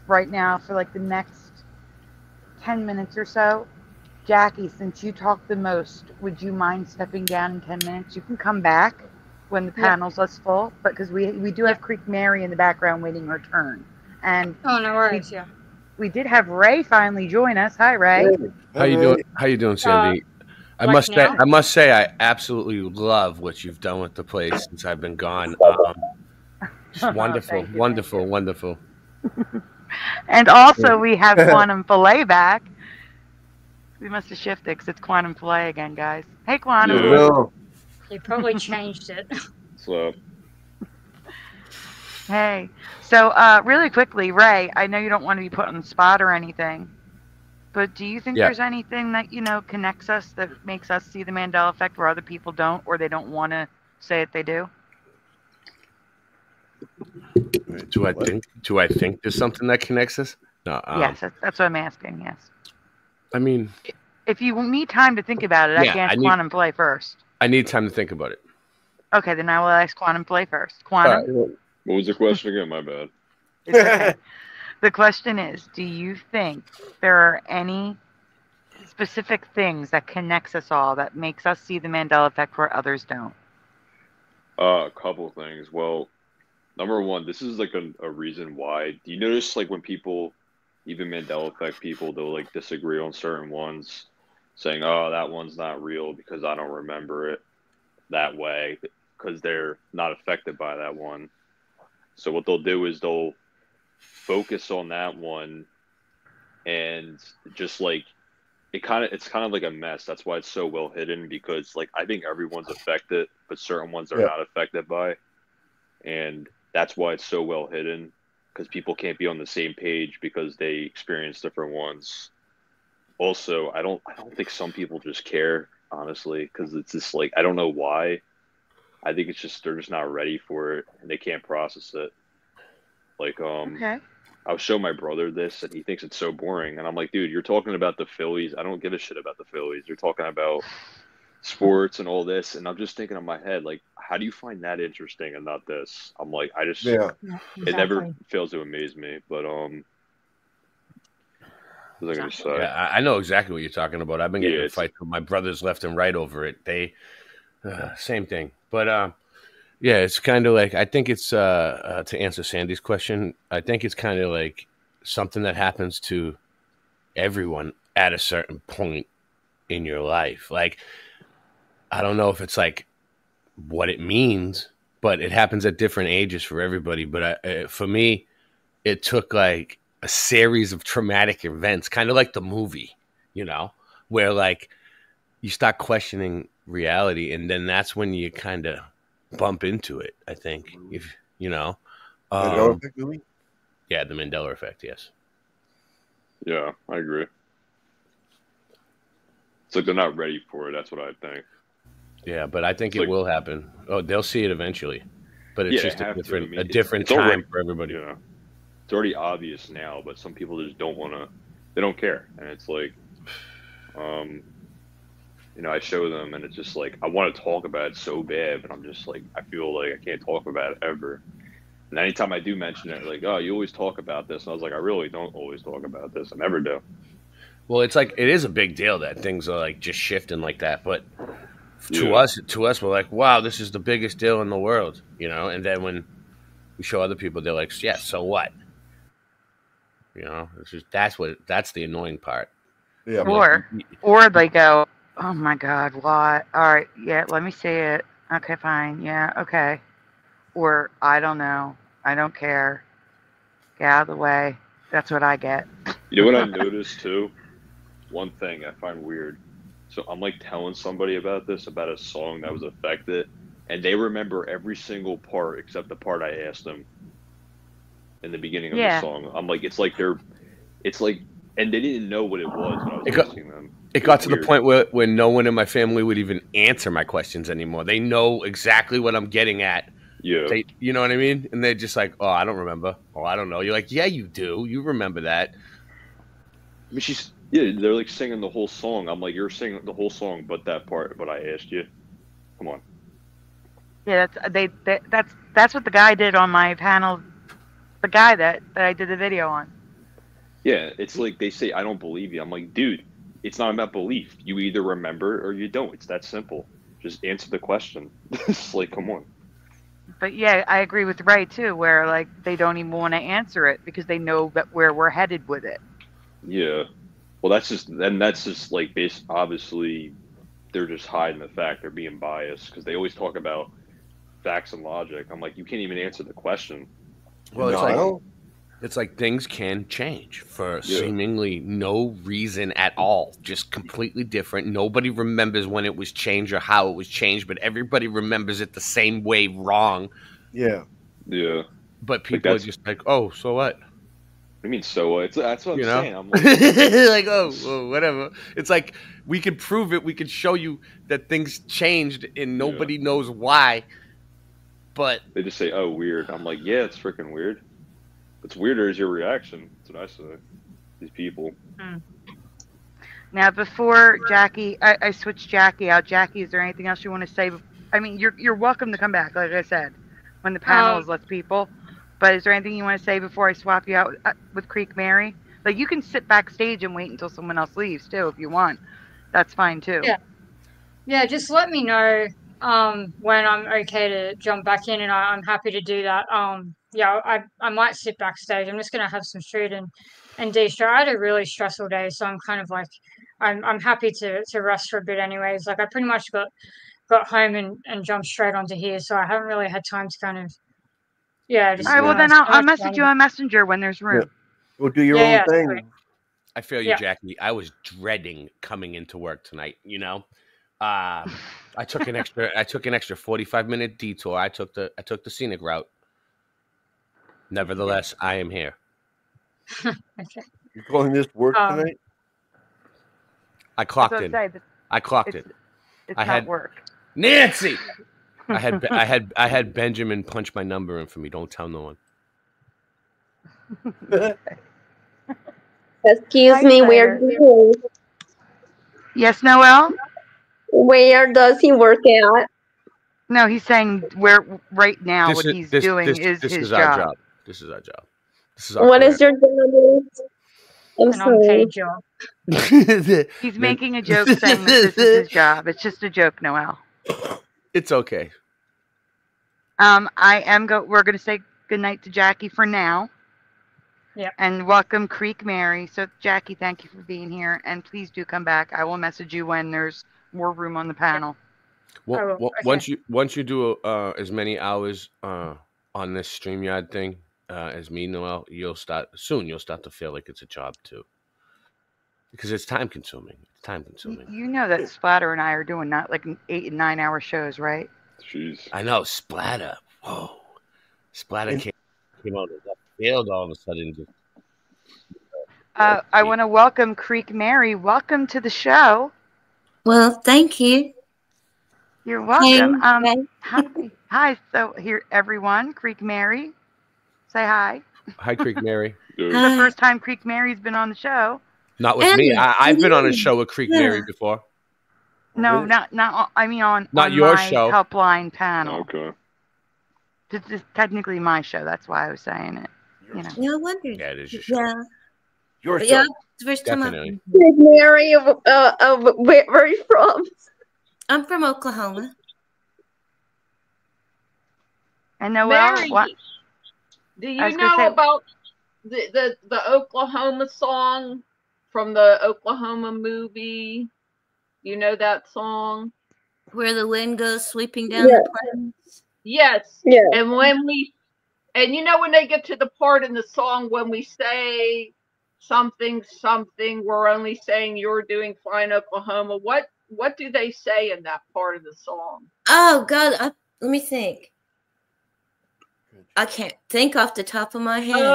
right now for like the next 10 minutes or so. Jackie, since you talk the most, would you mind stepping down in 10 minutes? You can come back when the panel's less full, but because we do have Creek Mary in the background waiting her turn. And oh, no worries. We did have Ray finally join us. Hi, Ray. Hey, How you doing? How you doing, Sandy? I must say, I absolutely love what you've done with the place since I've been gone. Wonderful, wonderful. And also, we have Quantum Filet back. We must have shifted because it's Quantum Filet again, guys. Hey, Quantum. Hello. You probably changed it. So. Hey. So, really quickly, Ray, I know you don't want to be put on the spot or anything, but do you think there's anything that, you know, connects us, that makes us see the Mandela effect where other people don't, or they don't want to say it they do? Do I think there's something that connects us? No. Yes, that's what I'm asking. Yes. I mean, if you need time to think about it, I can ask Quantum Play first. I need time to think about it. Okay, then I will ask Quantum Play first. Quantum. What was the question again? My bad. It's okay. The question is, do you think there are any specific things that connects us all that makes us see the Mandela effect where others don't? A couple things. Well, number one, this is like a reason why. Do you notice like when people, even Mandela effect people, they'll like disagree on certain ones, saying, oh, that one's not real because I don't remember it that way, because they're not affected by that one. So what they'll do is they'll focus on that one, and just like it's kind of like a mess. That's why it's so well hidden, because like I think everyone's affected, but certain ones are not affected by, and that's why it's so well hidden, because people can't be on the same page because they experience different ones. Also, I don't think some people just care, honestly, because it's just like, I don't know why. I think it's just they're just not ready for it and they can't process it. Like, I was showing my brother this and he thinks it's so boring, and I'm like, dude, you're talking about the Phillies. I don't give a shit about the Phillies. You're talking about sports and all this, and I'm just thinking in my head, like, how do you find that interesting and not this? I'm like, I just Exactly. It never fails to amaze me. But what was I gonna say? Yeah, I know exactly what you're talking about. I've been getting in fights with my brothers left and right over it. They same thing. But yeah, it's kind of like, I think it's to answer Sandy's question, I think it's kind of like something that happens to everyone at a certain point in your life. Like, I don't know if it's like what it means, but it happens at different ages for everybody. But for me, it took like a series of traumatic events, kind of like the movie, you know, where like you start questioning reality, and then that's when you kind of bump into it, I think. If you know, Mandela Effect movie? Yeah, the Mandela Effect. Yes. Yeah, I agree. It's like they're not ready for it. That's what I think. Yeah, but I think It's it like, will happen. Oh, they'll see it eventually, but it's yeah, they just a have to. I different mean, a different it's time already, for everybody. yeah, it's already obvious now, but some people just don't want to. They don't care, and it's like, you know, I show them, and it's just like I want to talk about it so bad, but I'm just like I feel like I can't talk about it ever. And anytime I do mention it, like, oh, you always talk about this, and I was like, I really don't always talk about this. I never do. Well, it's like it is a big deal that things are like just shifting like that, but to Yeah. us, we're like, wow, this is the biggest deal in the world, you know. And then when we show other people, they're like, yeah, so what? You know, it's just that's the annoying part. Yeah. Or they go, oh my God, what? All right, yeah, let me see it. Okay, fine, yeah, okay. Or I don't know, I don't care. Get out of the way. That's what I get. You know what I noticed too? One thing I find weird. So I'm like telling somebody about this, about a song that was affected, and they remember every single part except the part I asked them in the beginning of the song. I'm like, it's like, and they didn't know what it was when I was asking them. It got to the point where no one in my family would even answer my questions anymore. They know exactly what I'm getting at. Yeah. You know what I mean? And they're just like, oh, I don't remember. Oh, I don't know. You're like, yeah, you do. You remember that. I mean, they're like singing the whole song. I'm like, you're singing the whole song, but that part, but I asked you. Come on. Yeah, that's what the guy did on my panel. The guy that I did the video on. Yeah, it's like they say, I don't believe you. I'm like, dude, it's not about belief. You either remember or you don't. It's that simple. Just answer the question. It's like, come on. But yeah, I agree with Ray too, where like they don't even want to answer it because they know that where we're headed with it. Yeah. Well, that's just like obviously they're just hiding the fact they're being biased because they always talk about facts and logic. I'm like, you can't even answer the question. Well, it's like things can change for seemingly no reason at all. Just completely different. Nobody remembers when it was changed or how it was changed, but everybody remembers it the same way wrong. Yeah. Yeah. But people are just like, oh, so what? I mean, so what? That's what I'm saying. I'm like, like, oh, whatever. It's like we can prove it. We can show you that things changed and nobody knows why. But they just say, oh, weird. I'm like, yeah, it's freaking weird. What's weirder is your reaction. That's what I say. These people. Now, before Jackie, I switched Jackie out. Jackie, is there anything else you want to say? I mean, you're welcome to come back, like I said, when the panel is less people. But is there anything you want to say before I swap you out with Creek Mary? Like, you can sit backstage and wait until someone else leaves, too, if you want. That's fine, too. Yeah, just let me know when I'm okay to jump back in, and I'm happy to do that. Yeah, I might sit backstage. I'm just gonna have some food and de-stress. I had a really stressful day, so I'm kind of like I'm happy to rest for a bit anyways. Like I pretty much got home and jumped straight onto here, so I haven't really had time to kind of just all right, well then I'll message you on Messenger when there's room. Go do your own thing. Great. I feel you, Jackie. I was dreading coming into work tonight, you know. I took an extra 45-minute detour. I took the scenic route. Nevertheless, I am here. Okay. You're calling this work tonight? I clocked in. I clocked it. It's not work. Nancy! I had Benjamin punch my number in for me. Don't tell no one. Excuse me, where do you? Yes, Noel? Where does he work at? No, he's saying where right now what he's doing is his job. This is our job. This is our what is your job? An unpaid job. He's making a joke saying that this is his job. It's just a joke, Noel. It's okay. We're gonna say goodnight to Jackie for now. Yeah. And welcome Creek Mary. So Jackie, thank you for being here, and please do come back. I will message you when there's more room on the panel. Well, once you do as many hours on this StreamYard thing as me, Noel, you'll start to feel like it's a job too, because it's time consuming. You know that Splatter and I are doing not like 8 and 9 hour shows, right? Jeez. I know Splatter. Whoa, Splatter came out failed all of a sudden. I want to welcome Creek Mary. Welcome to the show. Well, thank you. You're welcome. Hey. Hi. So here, everyone. Creek Mary, say hi. Hi, Creek Mary. This is the first time Creek Mary's been on the show. Not with me. I've been on a show with Creek Mary before. No, not. I mean on your my show. Helpline panel. Okay. This is technically my show. That's why I was saying it. You know. Yeah, I wondered. Yeah, it is your show. Yeah. Your show. Yeah, it's the first Definitely. Big Mary, where are you from? I'm from Oklahoma. And Noel, Mary, what? do you know about the Oklahoma song from the Oklahoma movie? You know that song? Where the wind goes sweeping down the plains? Yes. Yeah. And you know when they get to the part in the song when we say something, we're only saying you're doing fine, Oklahoma. What do they say in that part of the song? Oh, God. Let me think. I can't think off the top of my head.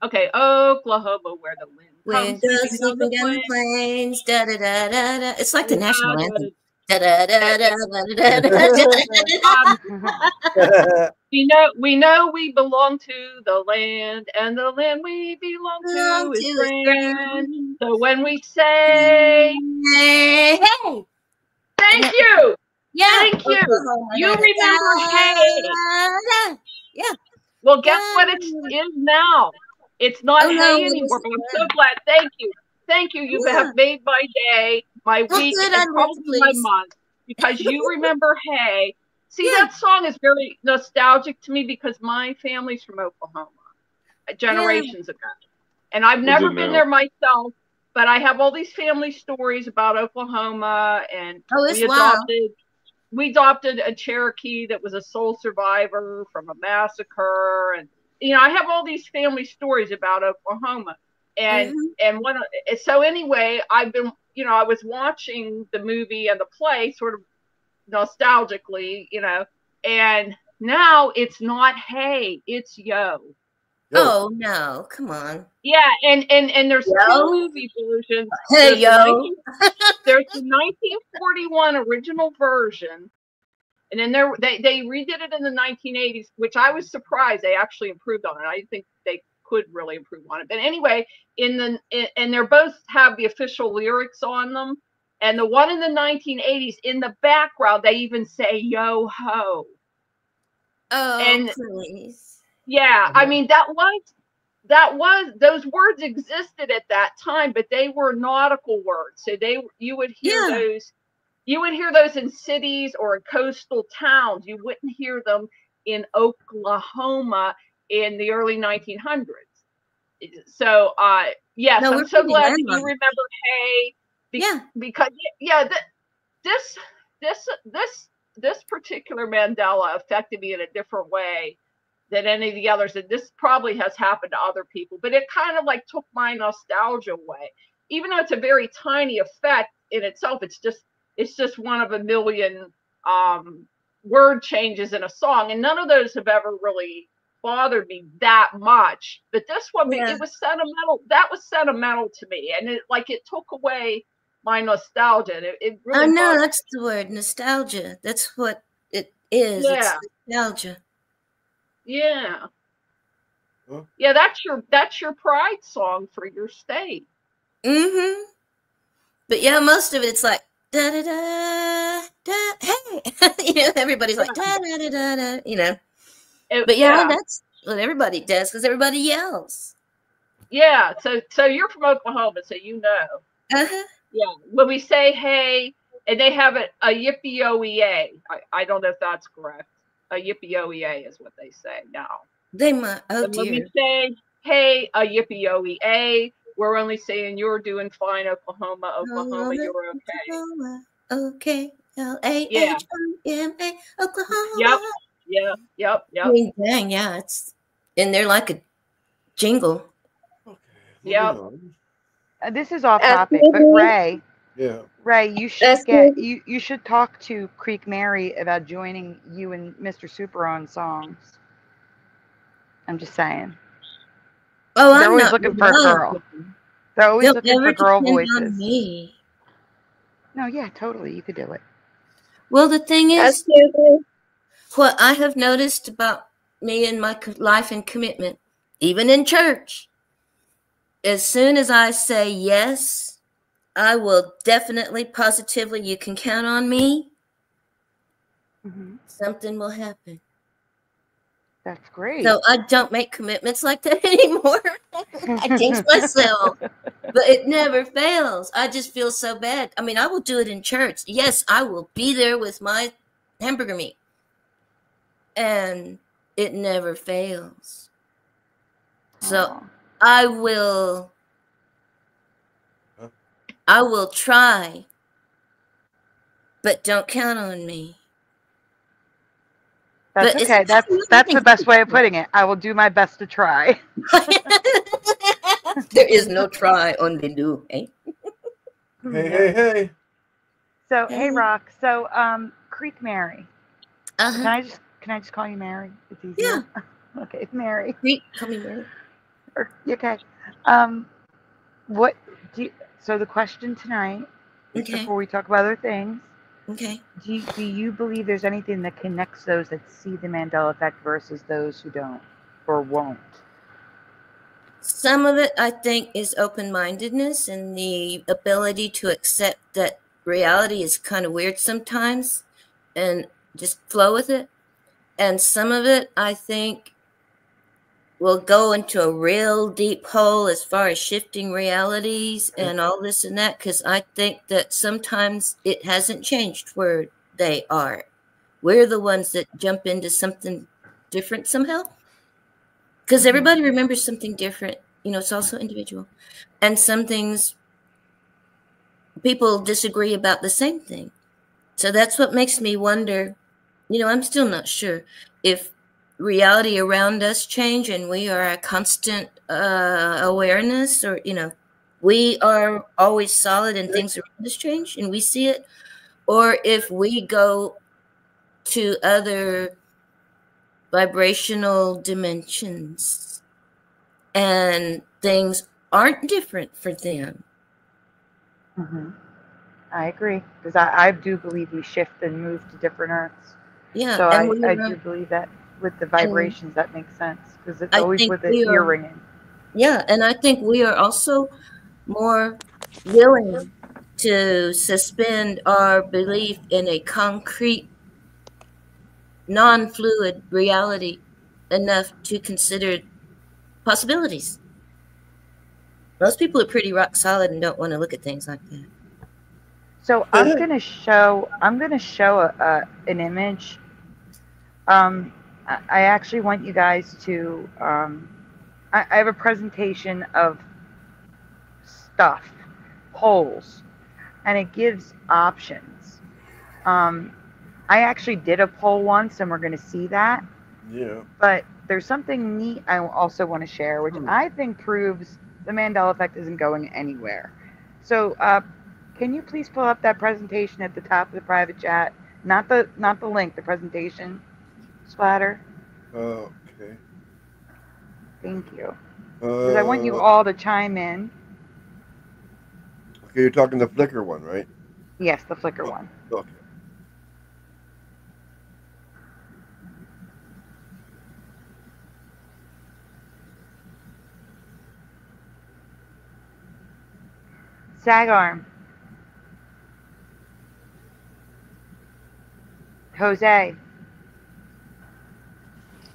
Okay. Oklahoma, where the wind goes sweeping down the plains. Da, da, da, da, da. It's like the national anthem. Da, da, da, da, da, da, we know we belong to the land, and the land we belong to is grand. So when we say, hey, thank you, yeah, thank you, you remember, hey, yeah. Well, guess what it is now? It's not hey anymore, but I'm so glad. Thank you. You have made my day, my week, and probably my month, because you remember hey. See, that song is very nostalgic to me because my family's from Oklahoma, generations ago. And I've never been there myself, but I have all these family stories about Oklahoma. And we adopted a Cherokee that was a sole survivor from a massacre. And, you know, I have all these family stories about Oklahoma. And so anyway, I was watching the movie and the play sort of nostalgically, you know, and now it's not hey, it's yo. Oh no, come on. Yeah, and there's two movie versions. Hey yo. There's the 1941 original version, and then they redid it in the 1980s, which I was surprised they actually improved on it. I didn't think they could really improve on it. But anyway, and they're both have the official lyrics on them. And the one in the 1980s, in the background, they even say "yo ho." Oh, and please. Yeah, I mean that was those words existed at that time, but they were nautical words. So you would hear those in cities or in coastal towns. You wouldn't hear them in Oklahoma in the early 1900s. So yes, No, I'm so glad that you remember hey. Because this particular Mandela affected me in a different way than any of the others, and this probably has happened to other people, but it kind of like took my nostalgia away. Even though it's a very tiny effect in itself, it's just one of a million word changes in a song, and none of those have ever really bothered me that much. But this one, it was sentimental. That was sentimental to me, and it took away my nostalgia. It really. I know that's the word, nostalgia. That's what it is. Yeah. It's nostalgia. Yeah. Huh? Yeah, that's your pride song for your state. Mm-hmm. But yeah, most of it's like da da da da. Hey, you know, everybody's like da da da da da. You know. But yeah, that's what everybody does because everybody yells. Yeah. So you're from Oklahoma, so you know. Uh-huh. Yeah, when we say hey, and they have a yippee-o-e-a. I don't know if that's correct. A yippee-o-e-a is what they say now. They might. Oh, and dear. When we say hey, a yippee-o-e-a, we're only saying you're doing fine, Oklahoma, you're okay. Okay. L-A-H-O-M-A, Oklahoma. Yep. I mean, dang, yeah, it's in there like a jingle. Okay. Yep. This is off topic, but Ray, you should you should talk to Creek Mary about joining you and Mr. Super on songs. I'm just saying. Oh, They're I'm always not looking for a girl. They're always They'll looking never for girl depend on voices. me. No, yeah, totally. You could do it. Well, the thing is, Absolutely. what I have noticed about me and my life and commitment, even in church, as soon as I say yes, I will definitely, positively, you can count on me, something will happen. That's great. So I don't make commitments like that anymore. I jinx myself. But it never fails. I just feel so bad. I mean, I will do it in church. Yes, I will be there with my hamburger meat. And it never fails. So I will try, but don't count on me. That's okay. That's the best way of putting it. I will do my best to try. There is no try, only do. Eh? Hey. So hey, Rock. So Creek Mary. Uh-huh. Can I just call you Mary? It's easier. Yeah. Okay, Mary. Creek, call me Mary. Okay. So the question tonight, before we talk about other things, do you believe there's anything that connects those that see the Mandela effect versus those who don't or won't? Some of it, I think, is open-mindedness and the ability to accept that reality is kind of weird sometimes and just flow with it. And some of it, I think, will go into a real deep hole as far as shifting realities and all this and that, because I think that sometimes it hasn't changed where they are. We're the ones that jump into something different somehow, because everybody remembers something different. You know, it's also individual. And some things people disagree about the same thing. So that's what makes me wonder, you know, I'm still not sure if reality around us change and we are a constant awareness, or, you know, we are always solid and things around us change and we see it, or if we go to other vibrational dimensions and things aren't different for them. I agree, because I do believe we shift and move to different earths. Yeah, so and I do believe that with the vibrations that makes sense, because it's always with the ear ringing. Yeah, and I think we are also more willing to suspend our belief in a concrete, non-fluid reality enough to consider possibilities. Most people are pretty rock solid and don't want to look at things like that. So I'm gonna show an image. I actually want you guys to. I have a presentation of stuff, polls, and it gives options. I actually did a poll once, and we're gonna see that. Yeah. But there's something neat I also want to share, which I think proves the Mandela effect isn't going anywhere. So. Can you please pull up that presentation at the top of the private chat? Not the link, the presentation. Splatter. Okay. Thank you. Because I want you all to chime in. Okay, you're talking the Flickr one, right? Yes, the Flickr one. Okay. Sag arm. Jose.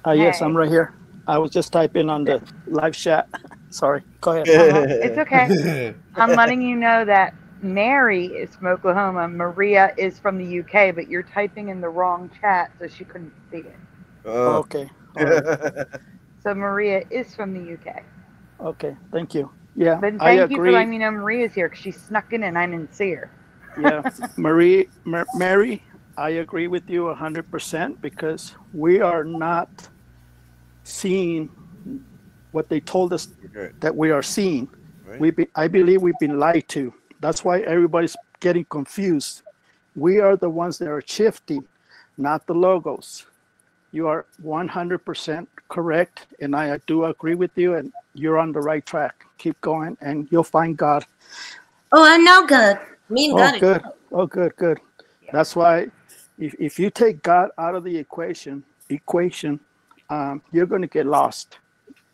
Yes, I'm right here. I was just typing on the live chat. Sorry, go ahead. It's okay. I'm letting you know that Mary is from Oklahoma. Maria is from the UK, but you're typing in the wrong chat, so she couldn't see it. Okay. Right. So Maria is from the UK. Okay, thank you. Yeah, but I thank you agree. for letting me know Maria's here, because she snuck in and I didn't see her. Yeah, Mary, I agree with you 100%, because we are not seeing what they told us that we are seeing. Right. I believe we've been lied to. That's why everybody's getting confused. We are the ones that are shifting, not the logos. You are 100% correct, and I do agree with you, and you're on the right track. Keep going, and you'll find God. Oh, I know God. Me and God. Good. Oh, good, good. Yeah. That's why if you take God out of the equation, you're going to get lost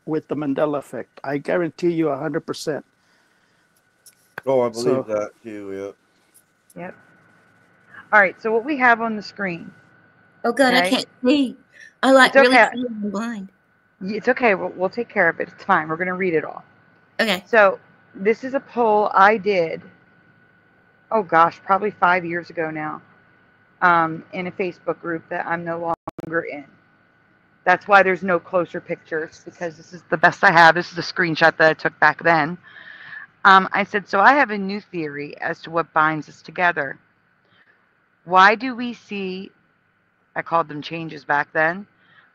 with the Mandela effect. I guarantee you 100%. Oh, I believe that too. Yeah. Yep. All right. So what we have on the screen. Oh God, Okay. I can't see. I like It's okay. really blind. It's okay. We'll take care of it. It's fine. We're going to read it all. Okay. So this is a poll I did. Oh gosh, probably 5 years ago now, in a Facebook group that I'm no longer in. That's why there's no closer pictures, because this is the best I have. This is a screenshot that I took back then. I said, so I have a new theory as to what binds us together. Why do we see, I called them changes back then,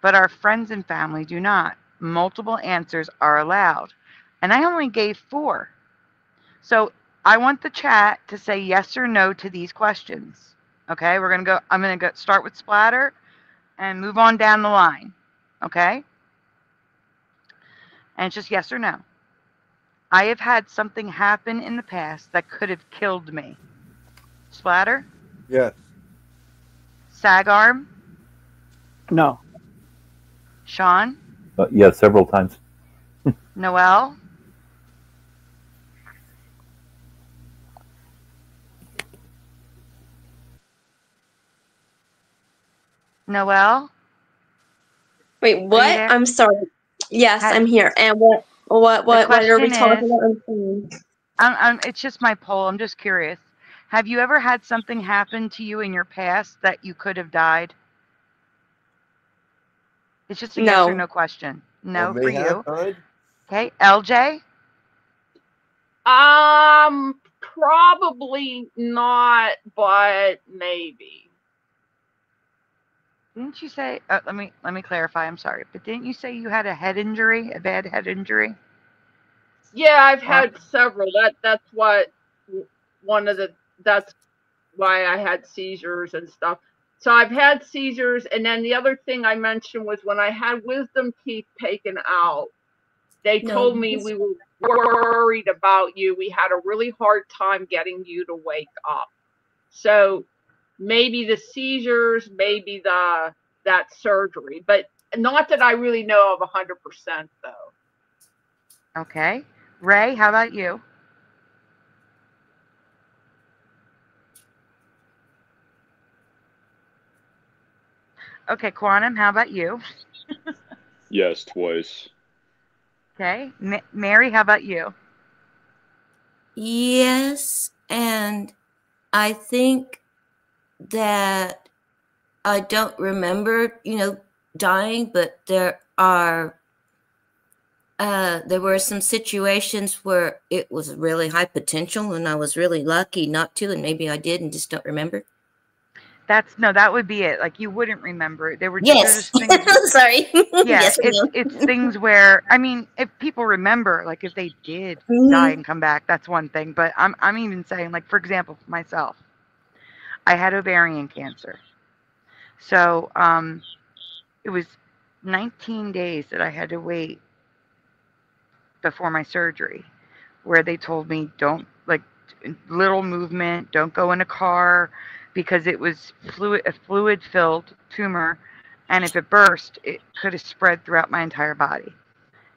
but our friends and family do not? Multiple answers are allowed. And I only gave 4. So I want the chat to say yes or no to these questions. Okay, I'm going to go start with splatter and move on down the line. Okay? And it's just yes or no. I have had something happen in the past that could have killed me. Splatter? Yes. Sag arm? No. Sean? Yes, several times. Noel? Noel? Wait, what? I'm sorry. Yes, I'm here. And what are we talking about? It's just my poll. I'm just curious. Have you ever had something happen to you in your past that you could have died? It's just a yes or no question. No for you. Okay, LJ? Probably not, but maybe. Didn't you say? Let me clarify. I'm sorry, but didn't you say you had a head injury, a bad head injury? Yeah, I've had several. That's why I had seizures and stuff. So I've had seizures, and then the other thing I mentioned was when I had wisdom teeth taken out, they told me we were worried about you. We had a really hard time getting you to wake up. So maybe the seizures, maybe that surgery, but not that I really know of 100% though. Okay. Ray, how about you? Okay, Quantum, how about you? Yes, twice. Okay. Mary, how about you? Yes, and I think that I don't remember, dying, but there were some situations where it was really high potential and I was really lucky not to, and maybe I did and just don't remember. That would be it. Like, you wouldn't remember it. There were just things. Sorry. Yeah, yes, it's things where, I mean, if people remember, like if they did die and come back, that's one thing. But I'm even saying, like, for example, for myself, I had ovarian cancer. So it was 19 days that I had to wait before my surgery, where they told me don't, like, little movement, don't go in a car, because it was a fluid filled tumor, and if it burst it could have spread throughout my entire body.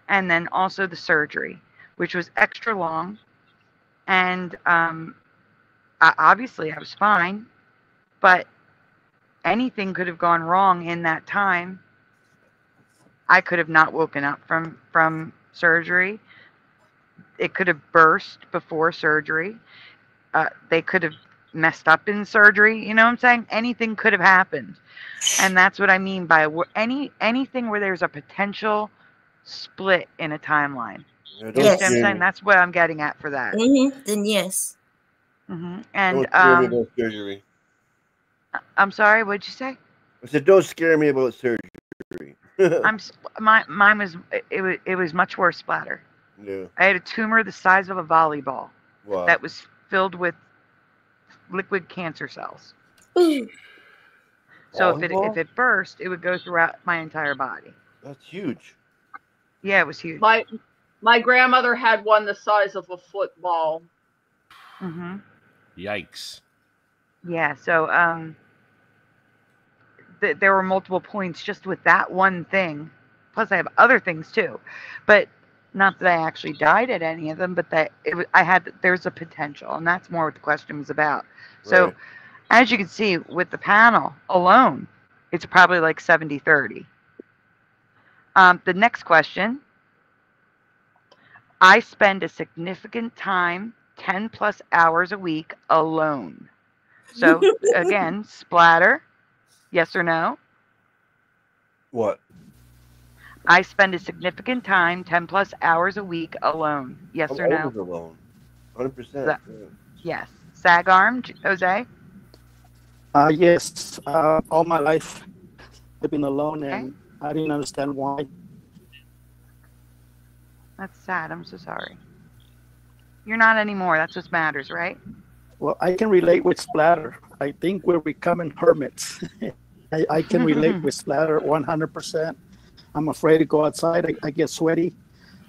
And then also the surgery, which was extra long, and obviously I was fine, but anything could have gone wrong in that time. I could have not woken up from surgery. It could have burst before surgery. They could have messed up in surgery. You know what I'm saying? Anything could have happened. And that's what I mean by anything where there's a potential split in a timeline. You know what I'm saying? That's what I'm getting at for that. Then yes. And don't scare me about surgery. I'm sorry, what'd you say? I said, don't scare me about surgery. Mine was much worse, Splatter. Yeah. I had a tumor the size of a volleyball. Wow. That was filled with liquid cancer cells. So if it burst, it would go throughout my entire body. That's huge. Yeah, it was huge. My grandmother had one the size of a football. Mm-hmm. Yikes. Yeah, so there were multiple points just with that one thing. Plus, I have other things too, but not that I actually died at any of them, but that there's a potential, and that's more what the question was about. So, Right. as you can see with the panel alone, it's probably like 70-30. The next question. I spend a significant time, 10 plus hours a week alone. So, again, splatter, yes or no? What? I spend a significant time, 10 plus hours a week alone. Yes or no? Always alone. 100%. Yes. Sag arm, Jose? Yes. All my life I've been alone, and I didn't understand why. That's sad. I'm so sorry. You're not anymore. That's what matters, right? Well, I can relate with splatter. I think we're becoming hermits. I can relate with splatter 100%. I'm afraid to go outside. I get sweaty.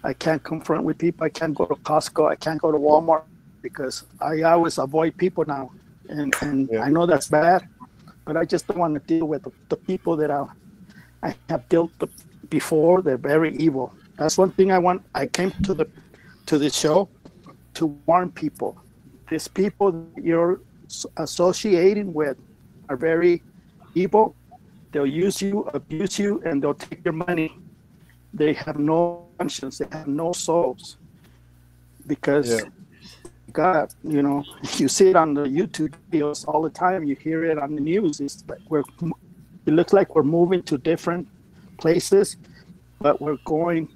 I can't confront with people. I can't go to Costco. I can't go to Walmart because I always avoid people now. And I know that's bad, but I just don't want to deal with the people that I have dealt with before. They're very evil. That's one thing I want. I came to this show to warn people. These people that you're associating with are very evil. They'll use you, abuse you, and they'll take your money. They have no conscience. They have no souls. Because God, you see it on the YouTube videos all the time. You hear it on the news. It's like it looks like we're moving to different places, but we're going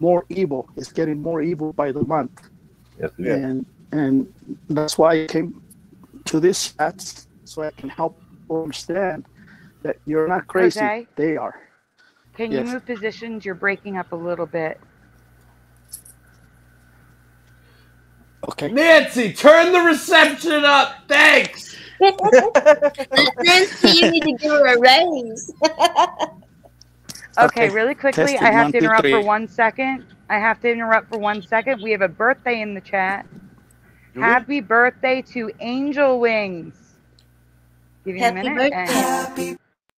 more evil. It's getting more evil by the month. Yes, and that's why I came to this chat, so I can help people understand that you're not crazy. Okay. They are. Can you move positions? You're breaking up a little bit. Okay. Nancy, turn the reception up. Thanks. Nancy, you need to give her a raise. Okay, really quickly, I have to interrupt for 1 second. We have a birthday in the chat. Happy birthday to Angel Wings. Give you a minute.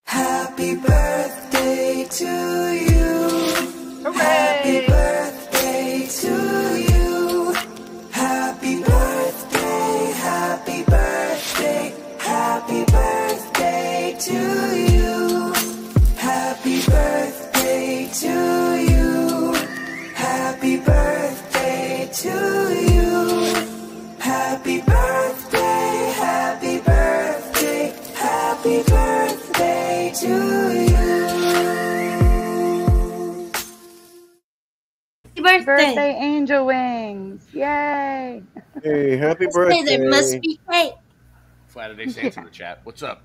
Happy birthday to you. Hooray! Happy birthday to you. Happy birthday, happy birthday, happy birthday to you. Happy birthday to you. Happy birthday to you. Happy birthday, happy birthday, happy birthday to you. Happy birthday, Angel Wings. Yay. Hey, happy birthday. There must be cake. Saturday Saints in the chat. What's up?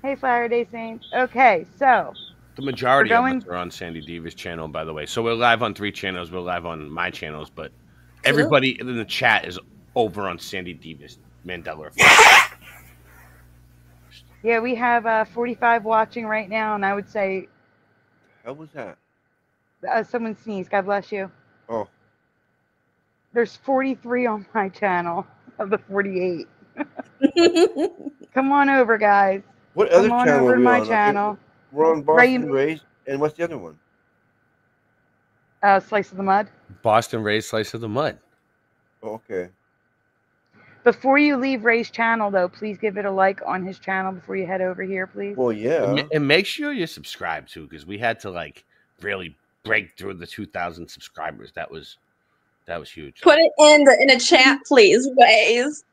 Hey, Saturday Saints. Okay, so. The majority of us are on Sandy Diva's channel, by the way. So we're live on 3 channels. We're live on my channels, but everybody in the chat is over on Sandy Diva's Mandela Effect. Yeah, we have 45 watching right now, and I would say. How was that? Someone sneezed. God bless you. Oh. There's 43 on my channel of the 48. Come on over, guys. What other Come on channel over are to we my on? channel. We're on Boston Raised, and what's the other one? Slice of the Mud. Boston Raised Slice of the Mud. Oh, okay. Before you leave Ray's channel, though, please give it a like on his channel before you head over here, please. Well, yeah. And make sure you're subscribed, too, because we had to, really break through the 2,000 subscribers. That was huge. Put it in a chat, please. Ways.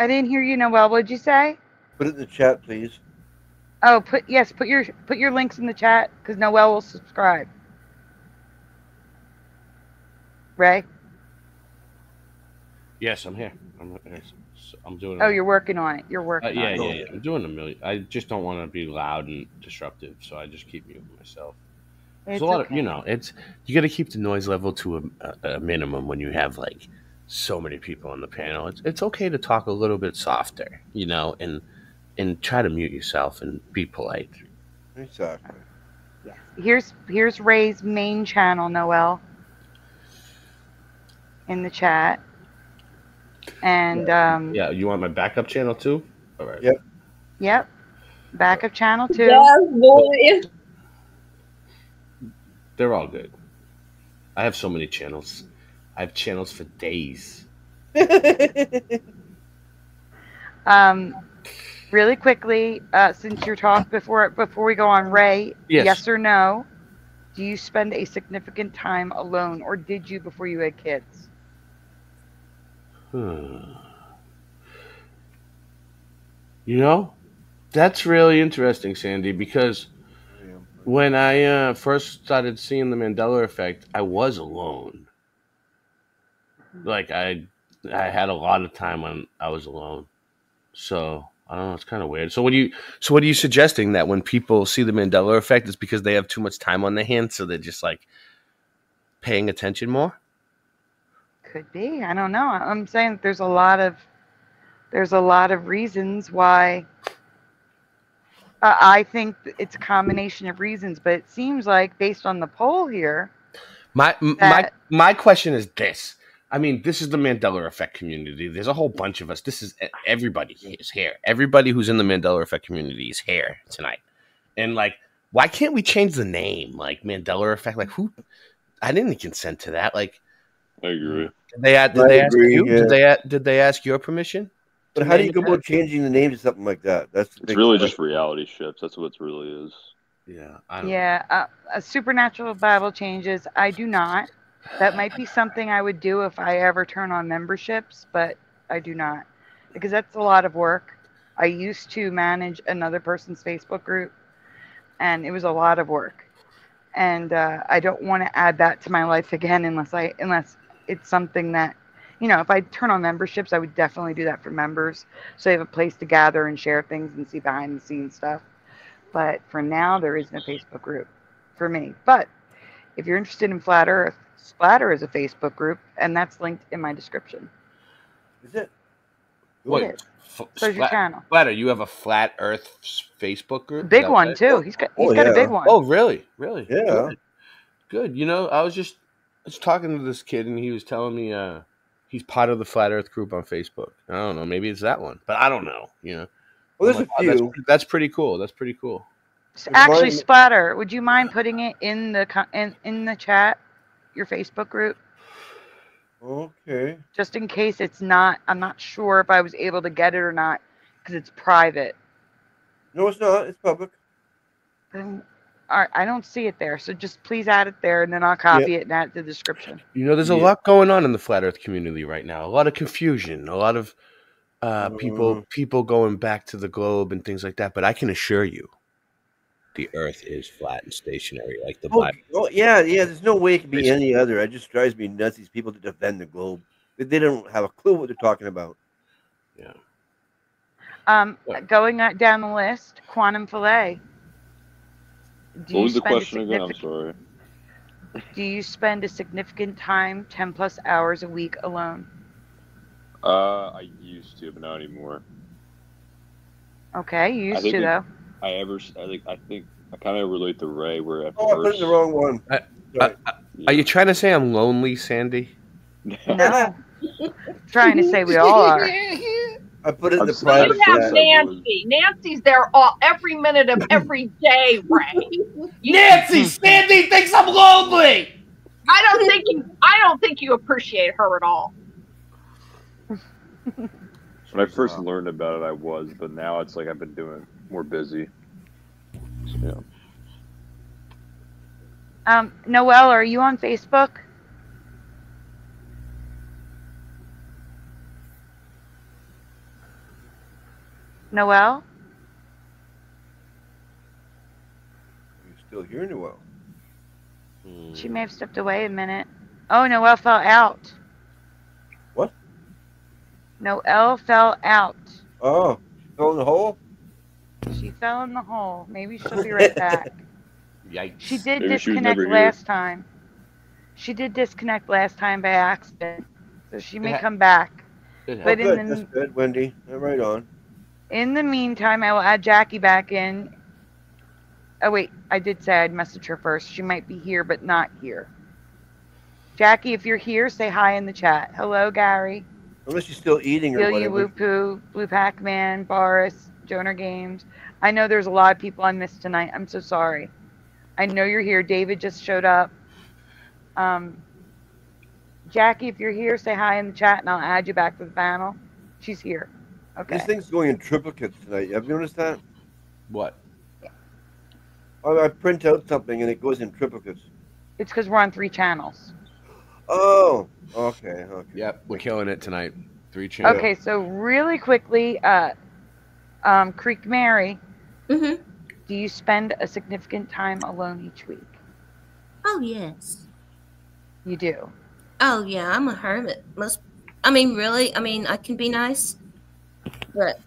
I didn't hear you, Noel. What'd you say? Put it in the chat, please. Oh, put your links in the chat because Noel will subscribe. Ray? Yes, I'm here. I'm doing it. Oh, you're working on it. You're working on it. Yeah. I'm doing a million. I just don't want to be loud and disruptive, so I just keep muting myself. There's a lot of, you got to keep the noise level to a minimum when you have so many people on the panel. It's okay to talk a little bit softer, you know, and try to mute yourself and be polite. Exactly. Yes. Here's Ray's main channel, Noel, in the chat. And yeah, you want my backup channel too? All right. Yep. Backup channel too. Yes, boy. They're all good. I have so many channels. I have channels for days. Really quickly, since you're talking before we go on, Ray, yes or no? Do you spend a significant time alone, or did you before you had kids? You know, that's really interesting, Sandy, because when I first started seeing the Mandela Effect, I was alone. Like I had a lot of time when I was alone. So I don't know. It's kind of weird. So what are you suggesting, that when people see the Mandela Effect, it's because they have too much time on their hands, so they're just like paying attention more? Could be. I don't know. I'm saying there's a lot of reasons why. I think it's a combination of reasons, but it seems like based on the poll here. My question is this. I mean, this is the Mandela Effect community. There's a whole bunch of us. This is everybody is here. Everybody who's in the Mandela Effect community is here tonight. And like, why can't we change the name? Like Mandela Effect. Like who? I didn't consent to that. Like, I agree. Did they ask you? Yeah. Did they ask your permission? But how do you go about changing the name to something like that? It's really just reality ships. That's what it really is. Yeah. A supernatural Bible changes. I do not. That might be something I would do if I ever turn on memberships, but I do not, because that's a lot of work. I used to manage another person's Facebook group, and it was a lot of work, and I don't want to add that to my life again unless it's something that, you know, if I turn on memberships, I would definitely do that for members, so they have a place to gather and share things and see behind the scenes stuff. But for now, there isn't a Facebook group for me. But if you're interested in Flat Earth, Splatter is a Facebook group, and that's linked in my description. Is it? What? So is your channel. Splatter, you have a Flat Earth Facebook group? Big one too. He's got a big one. Oh, really? Really? Yeah. Good. You know, I was talking to this kid, and he was telling me he's part of the Flat Earth group on Facebook. I don't know. Maybe it's that one, but I don't know. You know. Well, there's a few. That's pretty cool. That's pretty cool. Actually, Splatter, would you mind putting it in the chat, your Facebook group? Okay. Just in case it's not, I'm not sure if I was able to get it or not, because it's private. No, it's not. It's public. All right, I don't see it there, so just please add it there, and then I'll copy it and add it to the description. You know, there's a lot going on in the Flat Earth community right now. A lot of confusion, a lot of people going back to the globe and things like that. But I can assure you, the Earth is flat and stationary, like the Bible. Oh, yeah. There's no way it can be any other. It just drives me nuts. These people that defend the globe, they don't have a clue what they're talking about. Yeah. Going down the list, Quantum Filet. What was the question again? I'm sorry. Do you spend a significant time, 10+ hours a week alone? I used to, but not anymore. Okay, you used to though. I think I kind of relate to Ray where at I put in the wrong one. Are you trying to say I'm lonely, Sandy? No. Trying to say we all are. I put it in the private. You have Nancy. Nancy's there every minute of every day, Ray. Nancy, Sandy thinks I'm lonely. I don't think you appreciate her at all. When I first learned about it, I was, but now it's like I've been doing more busy. So, yeah. Noelle, are you on Facebook? Noelle? You're still here, Noelle. She may have stepped away a minute. Oh, Noelle fell out. What? Noelle fell out. Oh, she fell in the hole? She fell in the hole. Maybe she'll be right back. Yikes. She did disconnect last time. She did disconnect last time by accident. So she may come back. But good. That's good, Wendy. Right on. In the meantime, I will add Jackie back in. Oh, wait. I did say I'd message her first. She might be here, but not here. Jackie, if you're here, say hi in the chat. Hello, Gary. Unless she's still eating or Feel whatever. You, Woo Poo, Blue Pac-Man, Boris, Jonah Games. I know there's a lot of people I missed tonight. I'm so sorry. I know you're here. David just showed up. Jackie, if you're here, say hi in the chat, and I'll add you back to the panel. She's here. Okay. This thing's going in triplicates tonight. Have you noticed that? What? I print out something and it goes in triplicates. It's because we're on 3 channels. Oh, okay. Yep, we're killing it tonight. 3 channels. Okay, so really quickly, Creek Mary, do you spend a significant time alone each week? Oh, yes. You do? Oh, yeah, I'm a hermit. Really, I can be nice, but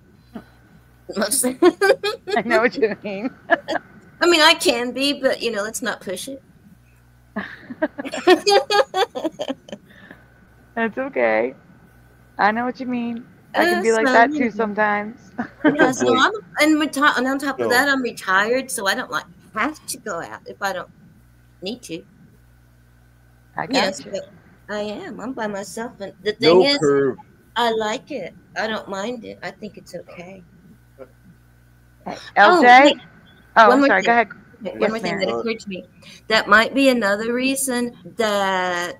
most I know what you mean. I can be, but, let's not push it. That's okay. I know what you mean. I can be like that too sometimes. Yeah, so and on top of that, I'm retired, so I don't have to go out if I don't need to. I got you. I am. I'm by myself, and the thing is, I like it. I don't mind it. I think it's okay. LJ? I'm sorry. Thing. Go ahead. One more thing that occurred to me. That might be another reason that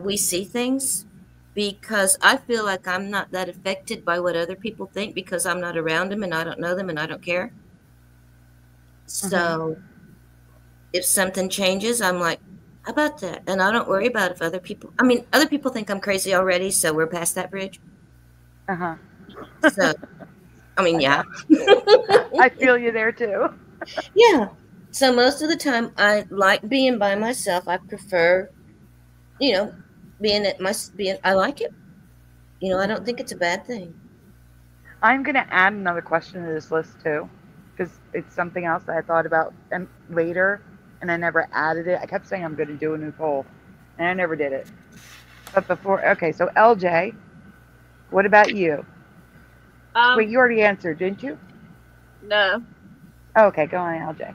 we see things, because I feel like I'm not that affected by what other people think because I'm not around them and I don't know them and I don't care. So if something changes, I'm like, how about that? And I don't worry about if other people, other people think I'm crazy already, so we're past that bridge. So, yeah. I feel you there too. Yeah. So most of the time I like being by myself. I prefer, I like it. I don't think it's a bad thing. I'm going to add another question to this list too, because it's something else that I thought about later, and I never added it. I kept saying I'm going to do a new poll, and I never did it. But okay, so LJ, what about you? Wait, you already answered, didn't you? No. Okay, go on, LJ.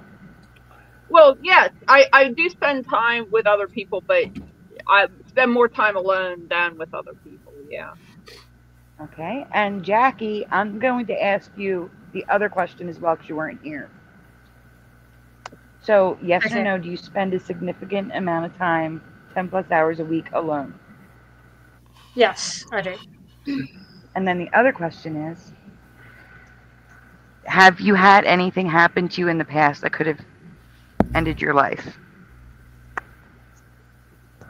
Well, yes, I do spend time with other people, but I spend more time alone than with other people, yeah. Okay, and Jackie, I'm going to ask you the other question as well because you weren't here. So, yes or no, do you spend a significant amount of time, 10 plus hours a week, alone? Yes, I do. And then the other question is, have you had anything happen to you in the past that could have ended your life?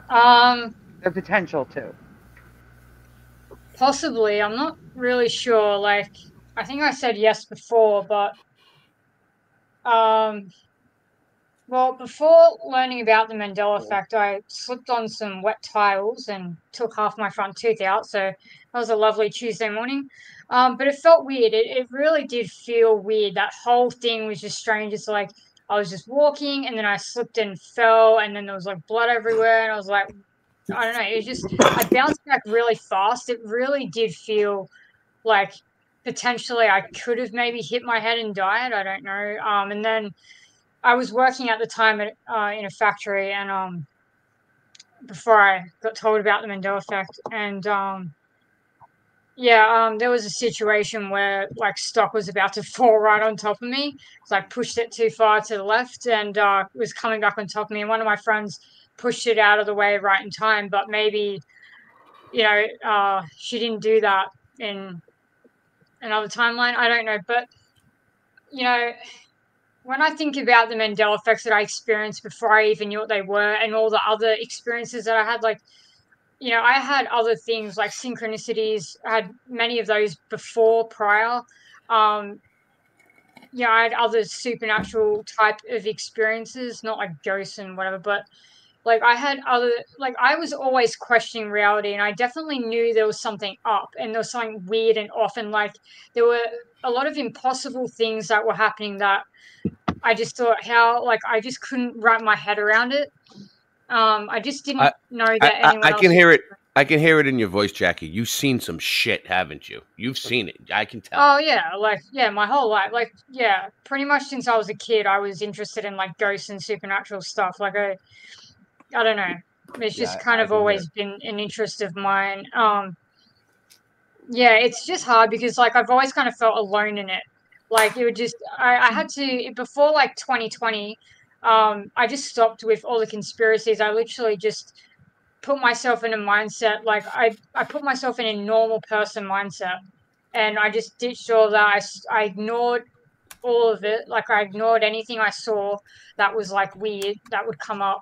The potential to. Possibly. I'm not really sure. I think I said yes before, but well, before learning about the Mandela Effect, I slipped on some wet tiles and took half my front tooth out. So that was a lovely Tuesday morning. But it felt weird. It really did feel weird. That whole thing was just strange. It's like I was just walking and then I slipped and fell and then there was blood everywhere. And I was like, I don't know. It was just, I bounced back really fast. It really did feel like potentially I could have maybe hit my head and died. I don't know. And then I was working at the time in a factory, and before I got told about the Mandela Effect, and there was a situation where stock was about to fall right on top of me. So I pushed it too far to the left, and it was coming back on top of me. And one of my friends pushed it out of the way right in time, but maybe she didn't do that in another timeline. I don't know, but when I think about the Mandela effects that I experienced before I even knew what they were and all the other experiences that I had, I had other things like synchronicities. I had many of those prior. I had other supernatural type of experiences, not like ghosts and whatever, but I had other, I was always questioning reality, and I definitely knew there was something up and there was something weird and off, and there were a lot of impossible things that were happening that I just thought I just couldn't wrap my head around it. I just didn't know that anyone else. I can hear it. I can hear it in your voice, Jackie. You've seen some shit, haven't you? You've seen it. I can tell. Oh yeah, like yeah, my whole life, like yeah, pretty much since I was a kid, I was interested in like ghosts and supernatural stuff. Like I don't know, it's just kind of always been an interest of mine. Yeah, it's just hard because like I've always kind of felt alone in it. Like it would just, I had to before like 2020. I just stopped with all the conspiracies. I literally just put myself in a mindset, like I put myself in a normal person mindset, and I just ditched all that. I ignored all of it. Like I ignored anything I saw that was like weird that would come up.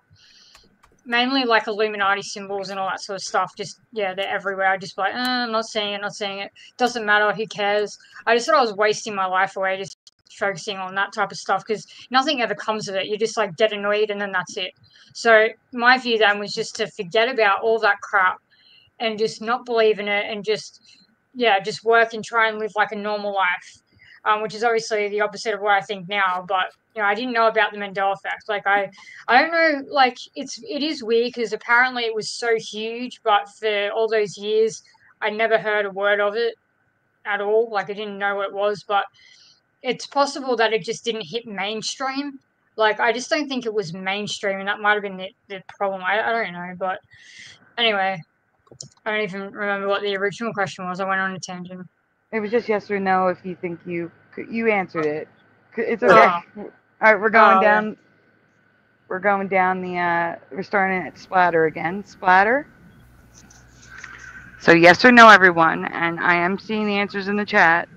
Mainly like Illuminati symbols and all that sort of stuff. Just yeah, they're everywhere. I just be like, I'm not seeing it, not seeing it. Doesn't matter. Who cares? I just thought I was wasting my life away just focusing on that type of stuff because nothing ever comes of it. You're just like dead annoyed and then that's it. So my view then was just to forget about all that crap and just not believe in it and just just work and try and live like a normal life, which is obviously the opposite of what I think now. But I didn't know about the Mandela effect. Like I don't know. Like it is weird because apparently it was so huge, but for all those years, I never heard a word of it at all. Like I didn't know what it was, but it's possible that it just didn't hit mainstream. Like I just don't think it was mainstream, and that might have been the problem. I don't know, but anyway, I don't even remember what the original question was. I went on a tangent. It was just yes or no. If you think you answered it, it's okay. All right, we're going down. Yeah. We're going down the. We're starting at splatter again. Splatter. So yes or no, everyone, and I am seeing the answers in the chat.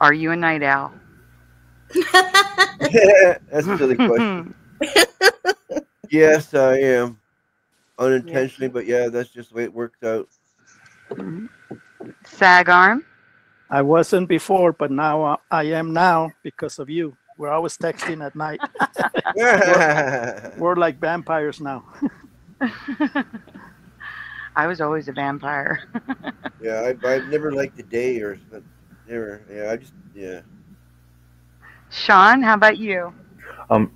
Are you a night owl? That's a silly question. Yes, I am. Unintentionally, but yeah, that's just the way it works out. Sag arm. I wasn't before, but now I am now because of you. We're always texting at night. we're like vampires now. I was always a vampire. Yeah, I've never liked the day or never. Yeah, Sean, how about you?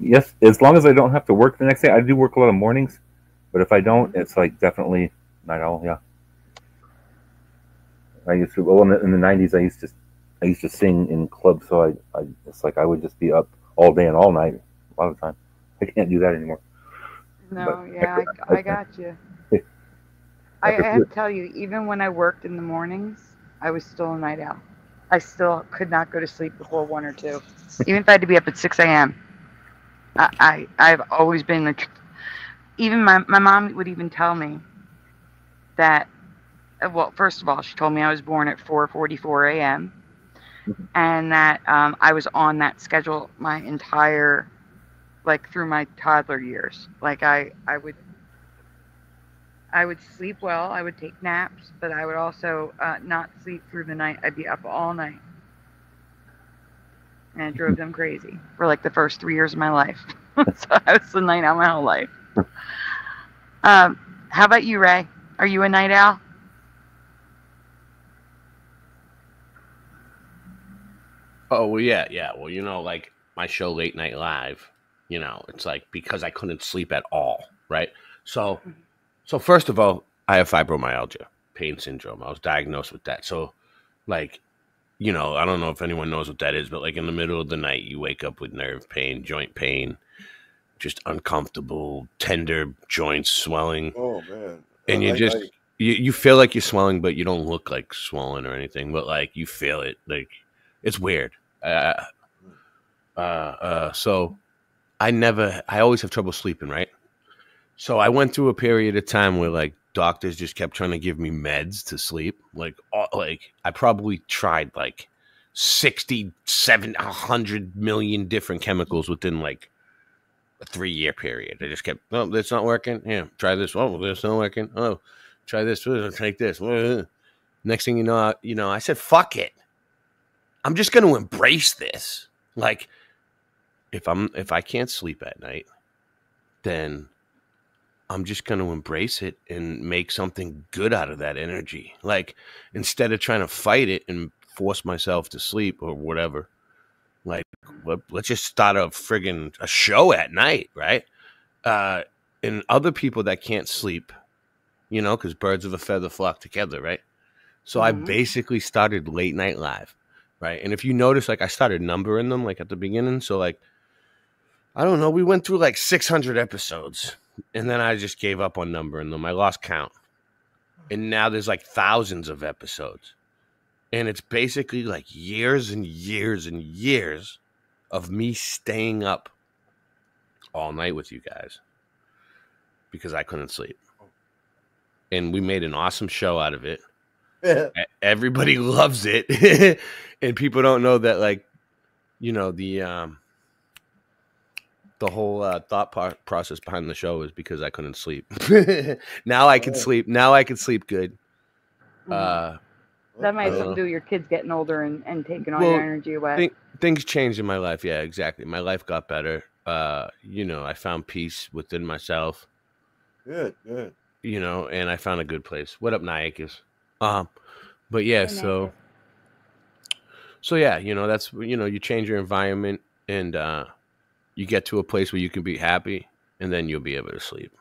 Yes, as long as I don't have to work the next day. I do work a lot of mornings, but if I don't, it's like definitely night owl. Yeah. I used to. Well, in the '90s, I used to sing in clubs, so it's like I would just be up all day and all night a lot of the time. I can't do that anymore. No, but yeah, I got you. I have to tell you, even when I worked in the mornings, I was still a night owl. I still could not go to sleep before 1 or 2, even if I had to be up at 6 a.m. I've always been like, even my mom would even tell me that. Well, first of all, she told me I was born at 4:44 a.m. and that I was on that schedule my entire, like through my toddler years. Like I would sleep well, I would take naps, but I would also not sleep through the night. I'd be up all night. And it drove them crazy for like the first 3 years of my life. So I was a night owl my whole life. How about you, Ray? Are you a night owl? Oh, well, yeah. Well, like my show Late Night Live, it's like because I couldn't sleep at all, right? So first of all, I have fibromyalgia, pain syndrome. I was diagnosed with that. So, like, I don't know if anyone knows what that is, but like in the middle of the night, you wake up with nerve pain, joint pain, just uncomfortable, tender joints swelling. Oh, man. And you feel like you're swelling, but you don't look like swollen or anything, but like you feel it. Like, it's weird. So I always have trouble sleeping, right? So I went through a period of time where like doctors just kept trying to give me meds to sleep. Like I probably tried like 100 million different chemicals within like a 3-year period. I just kept, oh, that's not working. Yeah, try this. Oh, that's not working. Oh, try this. Take this. Next thing you know, I said, fuck it. I'm just going to embrace this. Like, if I can't sleep at night, then I'm just going to embrace it and make something good out of that energy. Like, instead of trying to fight it and force myself to sleep or whatever, like, let's just start a show at night, right? and other people that can't sleep, you know, because birds of a feather flock together, right? So I basically started late night live, right? And if you notice, like I started numbering them like at the beginning. So like, I don't know, we went through like 600 episodes and then I just gave up on numbering them. I lost count. And now there's like thousands of episodes. And it's basically like years and years and years of me staying up all night with you guys because I couldn't sleep. And we made an awesome show out of it. Everybody loves it. And people don't know that, like, you know, the whole thought process behind the show is because I couldn't sleep. Now I can sleep. Now I can sleep good. That might have something to do with your kids getting older and taking all your energy away. Things changed in my life. Yeah, exactly. My life got better. You know, I found peace within myself. Good. You know, and I found a good place. What up, Nayakas? But yeah, so yeah, you know, that's, you know, you change your environment and you get to a place where you can be happy, and then you'll be able to sleep.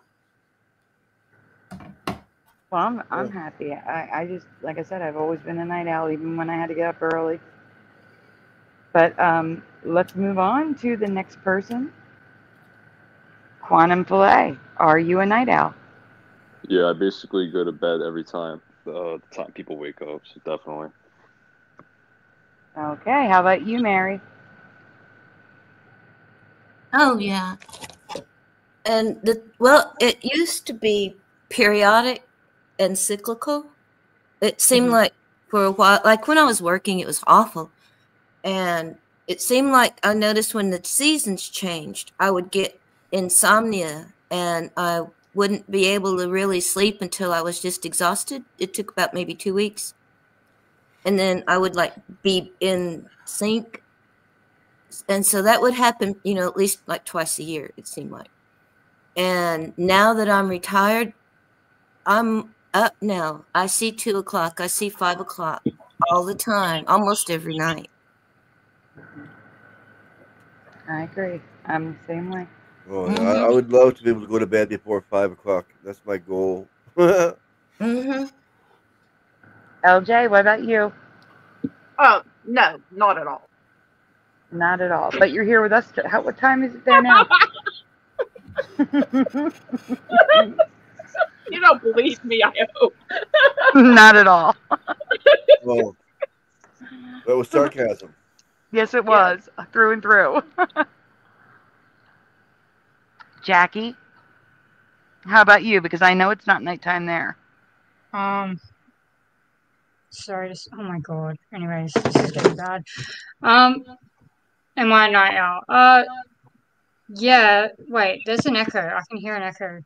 Well, I'm happy. I just, like I said, I've always been a night owl, even when I had to get up early. But let's move on to the next person. Quantum Filet, are you a night owl? Yeah, I basically go to bed every time the time people wake up, so definitely. Okay, how about you, Mary? Oh, yeah. And well, it used to be periodic and cyclical. It seemed like for a while, like when I was working, it was awful. And it seemed like I noticed when the seasons changed, I would get insomnia and I wouldn't be able to really sleep until I was just exhausted. It took about maybe 2 weeks. And then I would like be in sync. And so that would happen, you know, at least like twice a year, it seemed like. And now that I'm retired, I'm up now. I see 2 o'clock. I see 5 o'clock all the time, almost every night. I agree. I'm the same way. Oh, yeah, I would love to be able to go to bed before 5 o'clock. That's my goal. LJ, what about you? No, not at all. Not at all. But you're here with us. What time is it there now? You don't believe me, I hope. Not at all. Well, that was sarcasm. Yes, it was. Through and through. Jackie, how about you? Because I know it's not nighttime there. Sorry. Oh my God. Anyways, this is getting bad. Am I a night owl? Yeah. Wait. There's an echo. I can hear an echo.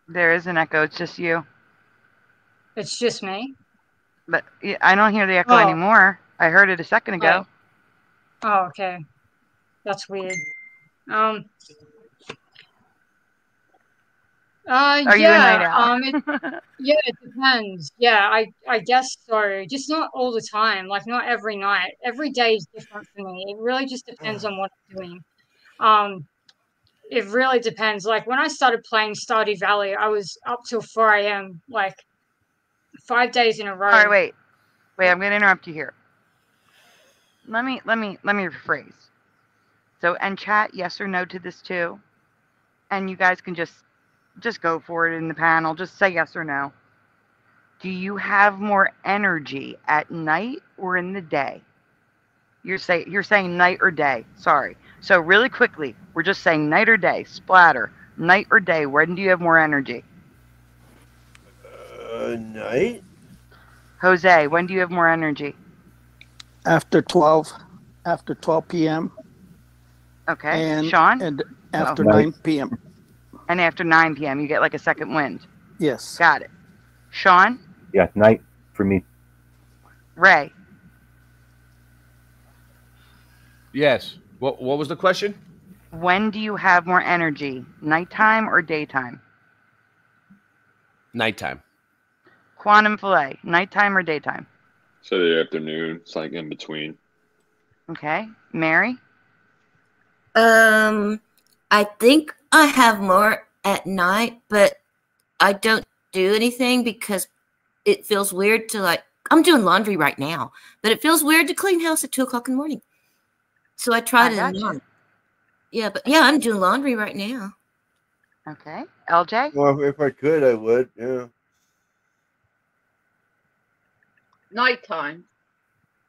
There is an echo. It's just you. It's just me. But I don't hear the echo anymore. I heard it a second ago. Oh, okay. That's weird. Are you a night owl? Yeah, it depends. Yeah, I guess so. Just not all the time. Like not every night. Every day is different for me. It really just depends on what I'm doing. It really depends. Like when I started playing Stardew Valley, I was up till 4 a.m. like 5 days in a row. All right, wait. I'm going to interrupt you here. Let me rephrase. So, and chat yes or no to this too. And you guys can just go for it in the panel. Just say yes or no. Do you have more energy at night or in the day? You're saying night or day. Sorry. So really quickly, we're just saying night or day. Splatter. Night or day. When do you have more energy? Night. Jose, when do you have more energy? After 12 p.m. Okay. And Sean? And after 9 p.m. And after 9 p.m. you get like a second wind. Yes. Got it. Sean? Yeah, night for me. Ray? Yes. What was the question? When do you have more energy? Nighttime or daytime? Nighttime. Quantum Filet, nighttime or daytime? So the afternoon. It's like in between. Okay. Mary? I think I have more at night, but I don't do anything because it feels weird to like, I'm doing laundry right now, but it feels weird to clean house at 2 o'clock in the morning. So I try to not. Yeah, but yeah, I'm doing laundry right now. Okay. LJ? Well, if I could, I would. Yeah. Nighttime.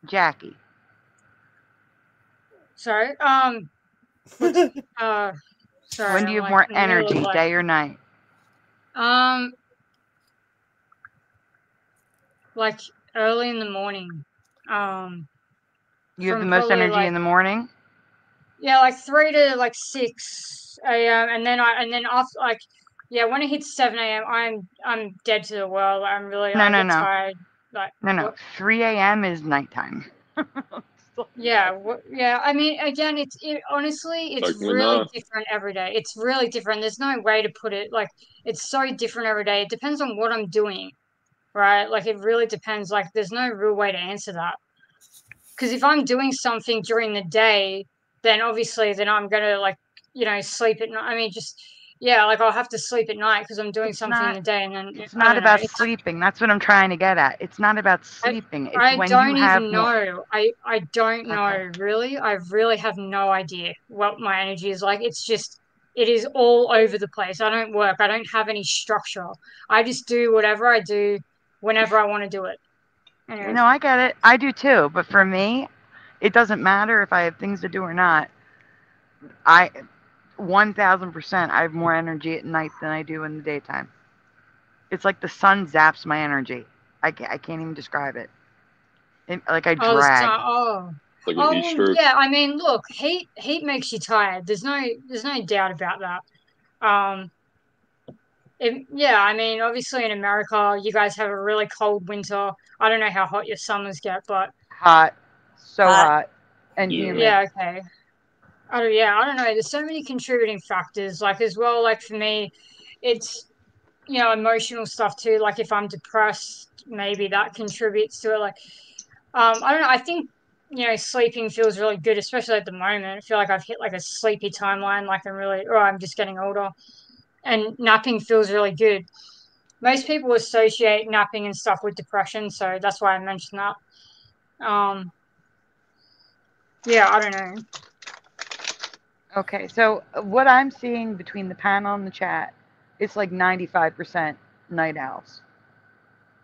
Jackie. Sorry. Sorry. When do you have more energy, day or night? Like early in the morning. You have the most energy in the morning? Yeah, like 3 to like 6 a.m. and then after like when it hits 7 a.m. I'm dead to the world. I'm really I get tired. Like no. 3 a.m. is nighttime. Yeah, I mean, again, honestly, it's really different every day. It's really different. There's no way to put it. Like, it's so different every day. It depends on what I'm doing, right? Like, it really depends. Like, there's no real way to answer that. Because if I'm doing something during the day, then obviously, then I'm gonna like, sleep at night. I mean, like I'll have to sleep at night because I'm doing something in the day, and then it's not about sleeping. That's what I'm trying to get at. It's not about sleeping. It's when you have more. I don't know, really. I really have no idea what my energy is like. It's just, it is all over the place. I don't work. I don't have any structure. I just do whatever I do whenever I want to do it. Anyways. No, I get it. I do too. But for me, it doesn't matter if I have things to do or not. 1000%, I have more energy at night than I do in the daytime. It's like the sun zaps my energy. I can't even describe it. Like I drag. Like a heat stroke. Yeah. I mean, look, heat makes you tired. There's no doubt about that. I mean, obviously in America, you guys have a really cold winter. I don't know how hot your summers get, but hot, hot, and humid. Yeah. Okay. I don't know. There's so many contributing factors. Like as well, like for me, it's emotional stuff too. Like if I'm depressed, maybe that contributes to it. Like I don't know. I think sleeping feels really good, especially at the moment. I feel like I've hit like a sleepy timeline. Like I'm just getting older, and napping feels really good. Most people associate napping and stuff with depression, so that's why I mentioned that. I don't know. Okay, so what I'm seeing between the panel and the chat, it's like 95% night owls.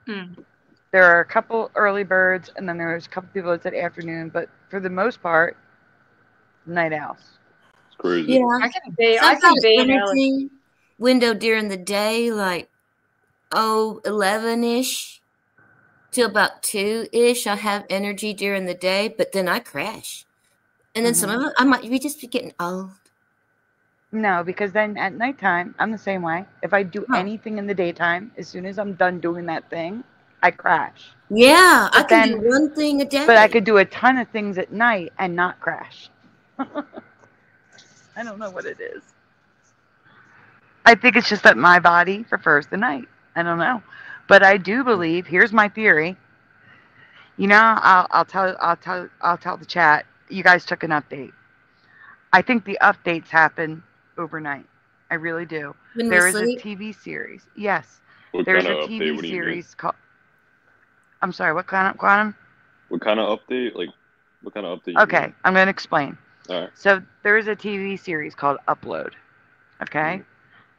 There are a couple early birds, and then there's a couple people that said afternoon, but for the most part, night owls. It's crazy. Yeah, I can be energy window during the day, like 11-ish till about 2-ish. I have energy during the day, but then I crash. And then some of it, I might just be getting old. No, because then at nighttime, I'm the same way. If I do anything in the daytime, as soon as I'm done doing that thing, I crash. Yeah, I can do one thing a day. But I could do a ton of things at night and not crash. I don't know what it is. I think it's just that my body prefers the night. I don't know. But I do believe, here's my theory. I'll tell the chat. You guys took an update. I think the updates happen overnight. I really do. There is a TV series. Yes. There's a TV series called. I'm sorry, what kind of quantum? What kind of update? Like, what kind of update? Okay, I'm going to explain. All right. So there is a TV series called Upload. Okay?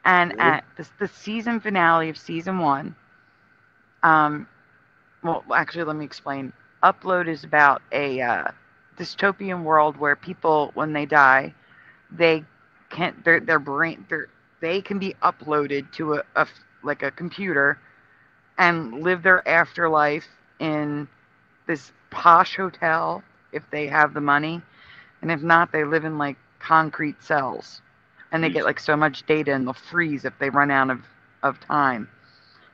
And at the season finale of season 1, well, actually, let me explain. Upload is about a dystopian world where people, when they die, they can't, their brain, they can be uploaded to a computer and live their afterlife in this posh hotel if they have the money, and if not, they live in like concrete cells, and they get like so much data and they'll freeze if they run out of time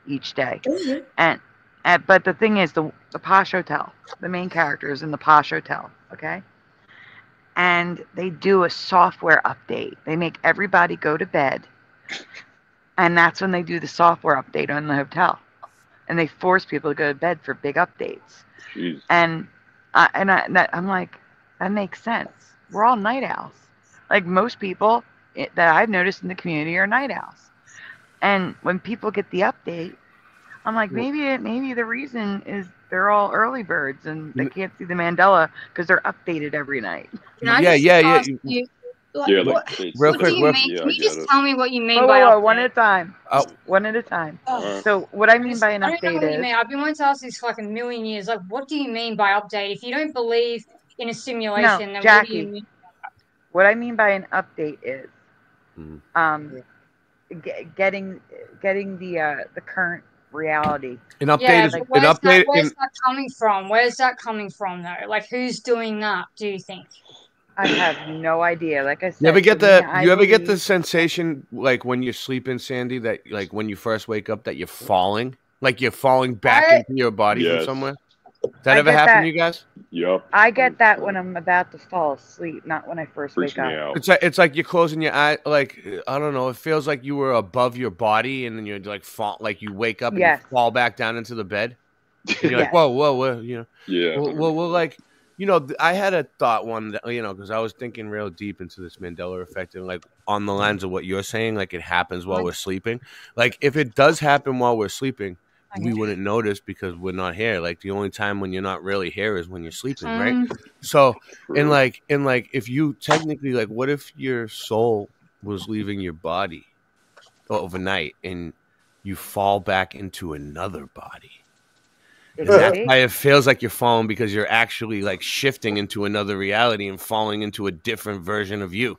each day. But the thing is, the posh hotel, the main character is in the posh hotel, okay? And they do a software update. They make everybody go to bed, and that's when they do the software update on the hotel. And they force people to go to bed for big updates. Jeez. And I'm like, that makes sense. We're all night owls. Like most people that I've noticed in the community are night owls. And when people get the update, I'm like, maybe the reason is they're all early birds and they can't see the Mandela because they're updated every night. Can I just ask you, Yeah, what, real what quick, do you mean? yeah, Can I you get just it. tell me what you mean by Whoa, update? one at a time. Oh. One at a time. Oh. So what I mean by an I don't know update what you is mean. I've been wanting to ask this for like a million years. Like, what do you mean by update? If you don't believe in a simulation, then what do you Jackie. mean? What I mean by an update is getting the current reality. An update Yeah, is but an where's update. that coming from? Where's that coming from though? Like, who's doing that? Do you think? I have no idea. Like I said, You ever get the I believe sensation like when you're sleeping, Sandy, that like when you first wake up that you're falling, like you're falling back into your body from somewhere? Does that ever happen to you guys? Yep. I get that when I'm about to fall asleep, not when I first wake up. It's like you're closing your eye. Like I don't know. It feels like you were above your body, and then you're like fall. Like you wake up and you fall back down into the bed. And you're like, whoa, you know. Yeah. Well, like, you know, I had a thought one, you know, because I was thinking real deep into this Mandela effect, and like on the lines of what you're saying, like it happens while we're sleeping. Like if it does happen while we're sleeping, we wouldn't notice because we're not here. Like the only time when you're not really here is when you're sleeping, right? So, and like if you technically, like, what if your soul was leaving your body overnight and you fall back into another body? And that's why it feels like you're falling, because you're actually like shifting into another reality and falling into a different version of you.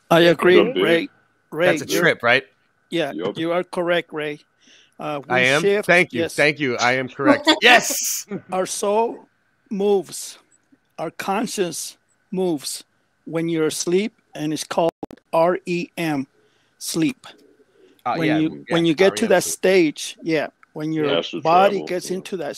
I agree, Ray. That's a trip, right? Yeah, you are correct, Ray. I am. Thank you. Thank you. I am correct. Yes. Our soul moves. Our conscience moves when you're asleep, and it's called REM, sleep. When you get to that stage, when your body gets into that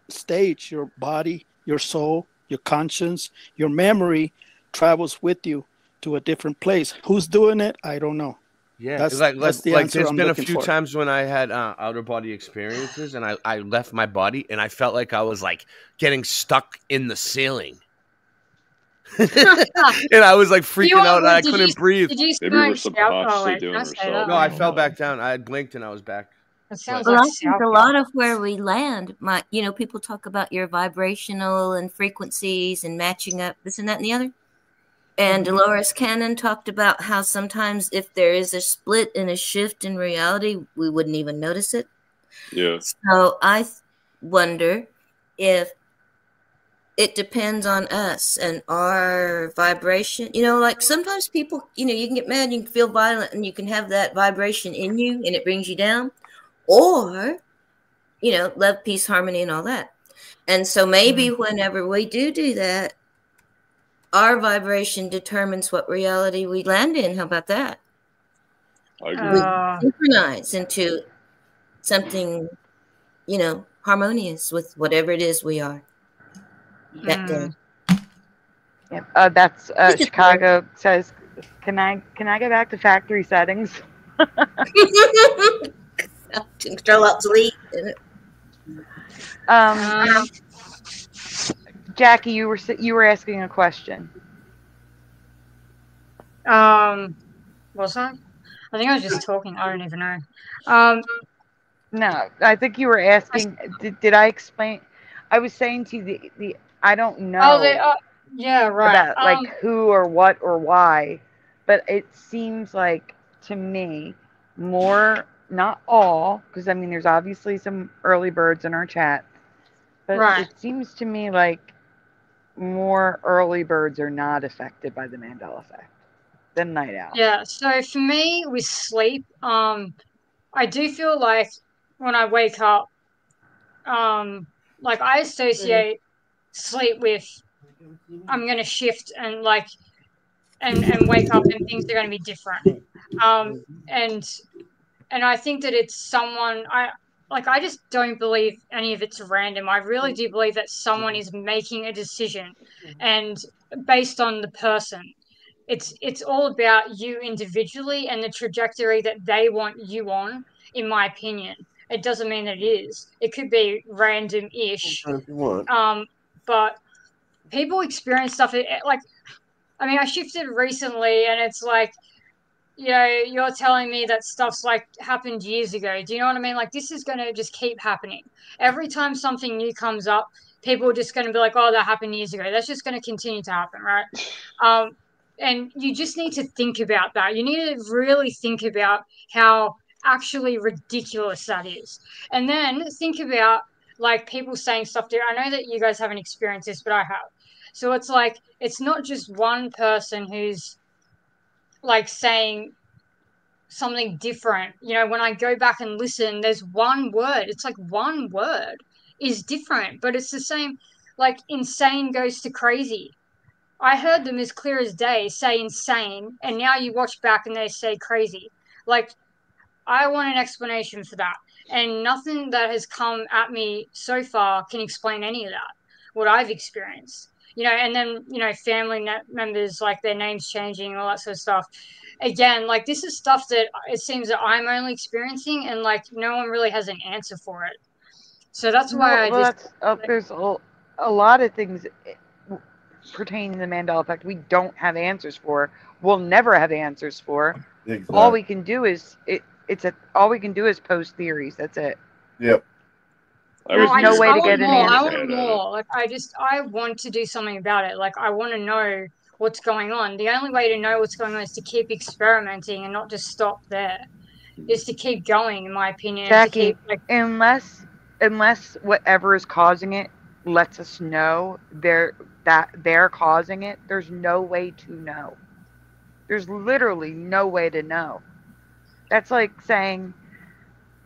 stage, your body, your soul, your conscience, your memory travels with you to a different place. Who's doing it? I don't know. Yeah, that's the like answer there's I'm been a looking few for. times when I had outer body experiences, and I left my body, and I felt like I was like getting stuck in the ceiling. And I was like freaking out, and I couldn't breathe. Did you Maybe we're subconsciously doing it ourselves. No, I fell back down. I had blinked, and I was back. Sounds well, like I think a lot of where we land, people talk about your vibrational and frequencies and matching up this and that and the other. And Dolores Cannon talked about how sometimes if there is a split and a shift in reality, we wouldn't even notice it. Yeah. So I wonder if it depends on us and our vibration. You know, like sometimes people, you can get mad, you can feel violent, and you can have that vibration in you and it brings you down. Or, love, peace, harmony, and all that. And so maybe whenever we do that, our vibration determines what reality we land in. How about that? I agree. We synchronize into something, harmonious with whatever it is we are that day. Yep. That's Chicago says, can I go back to factory settings? Control Alt Delete. Jackie, you were asking a question. Was I? I think I was just talking. I don't even know. No, I think you were asking. Did I explain? I was saying to you the I don't know. Oh, yeah, right. About like who or what or why, but it seems like to me more, not all, because I mean there's obviously some early birds in our chat, but it seems to me like more early birds are not affected by the Mandela effect than night owls. Yeah, so for me with sleep, I do feel like when I wake up, like I associate sleep with I'm gonna shift and like and wake up and things are gonna be different. And I think that it's someone I just don't believe any of it's random. I really do believe that someone is making a decision and based on the person. It's all about you individually and the trajectory that they want you on, in my opinion. It doesn't mean that it is. It could be random-ish. But people experience stuff like, I mean, I shifted recently and it's like you know, you're telling me that stuff's like happened years ago. Do you know what I mean? Like, this is going to just keep happening. Every time something new comes up, people are just going to be like, oh, that happened years ago. That's just going to continue to happen, right? And you just need to think about that. You need to really think about how actually ridiculous that is. And then think about, like, people saying stuff there. I know that you guys haven't experienced this, but I have. So it's like, it's not just one person who's like saying something different. You know, when I go back and listen, there's one word. It's like one word is different, but it's the same. Like, insane goes to crazy. I heard them as clear as day say insane, and now you watch back and they say crazy. Like, I want an explanation for that. And nothing that has come at me so far can explain any of that, what I've experienced. You know, and then, you know, family members, like their names changing, all that sort of stuff. Again, like, this is stuff that it seems that I'm only experiencing, and like no one really has an answer for it. So that's why there's a lot of things pertaining to the Mandela effect we don't have answers for. We'll never have answers for. Exactly. All we can do is all we can do is post theories. That's it. Yep. There's no way to get an answer. I want more. Like, I want to do something about it. Like, I want to know what's going on. The only way to know what's going on is to keep experimenting and not just stop there. Is to keep going, in my opinion. Jackie, to keep, like, unless whatever is causing it lets us know they're causing it, there's no way to know. There's literally no way to know. That's like saying,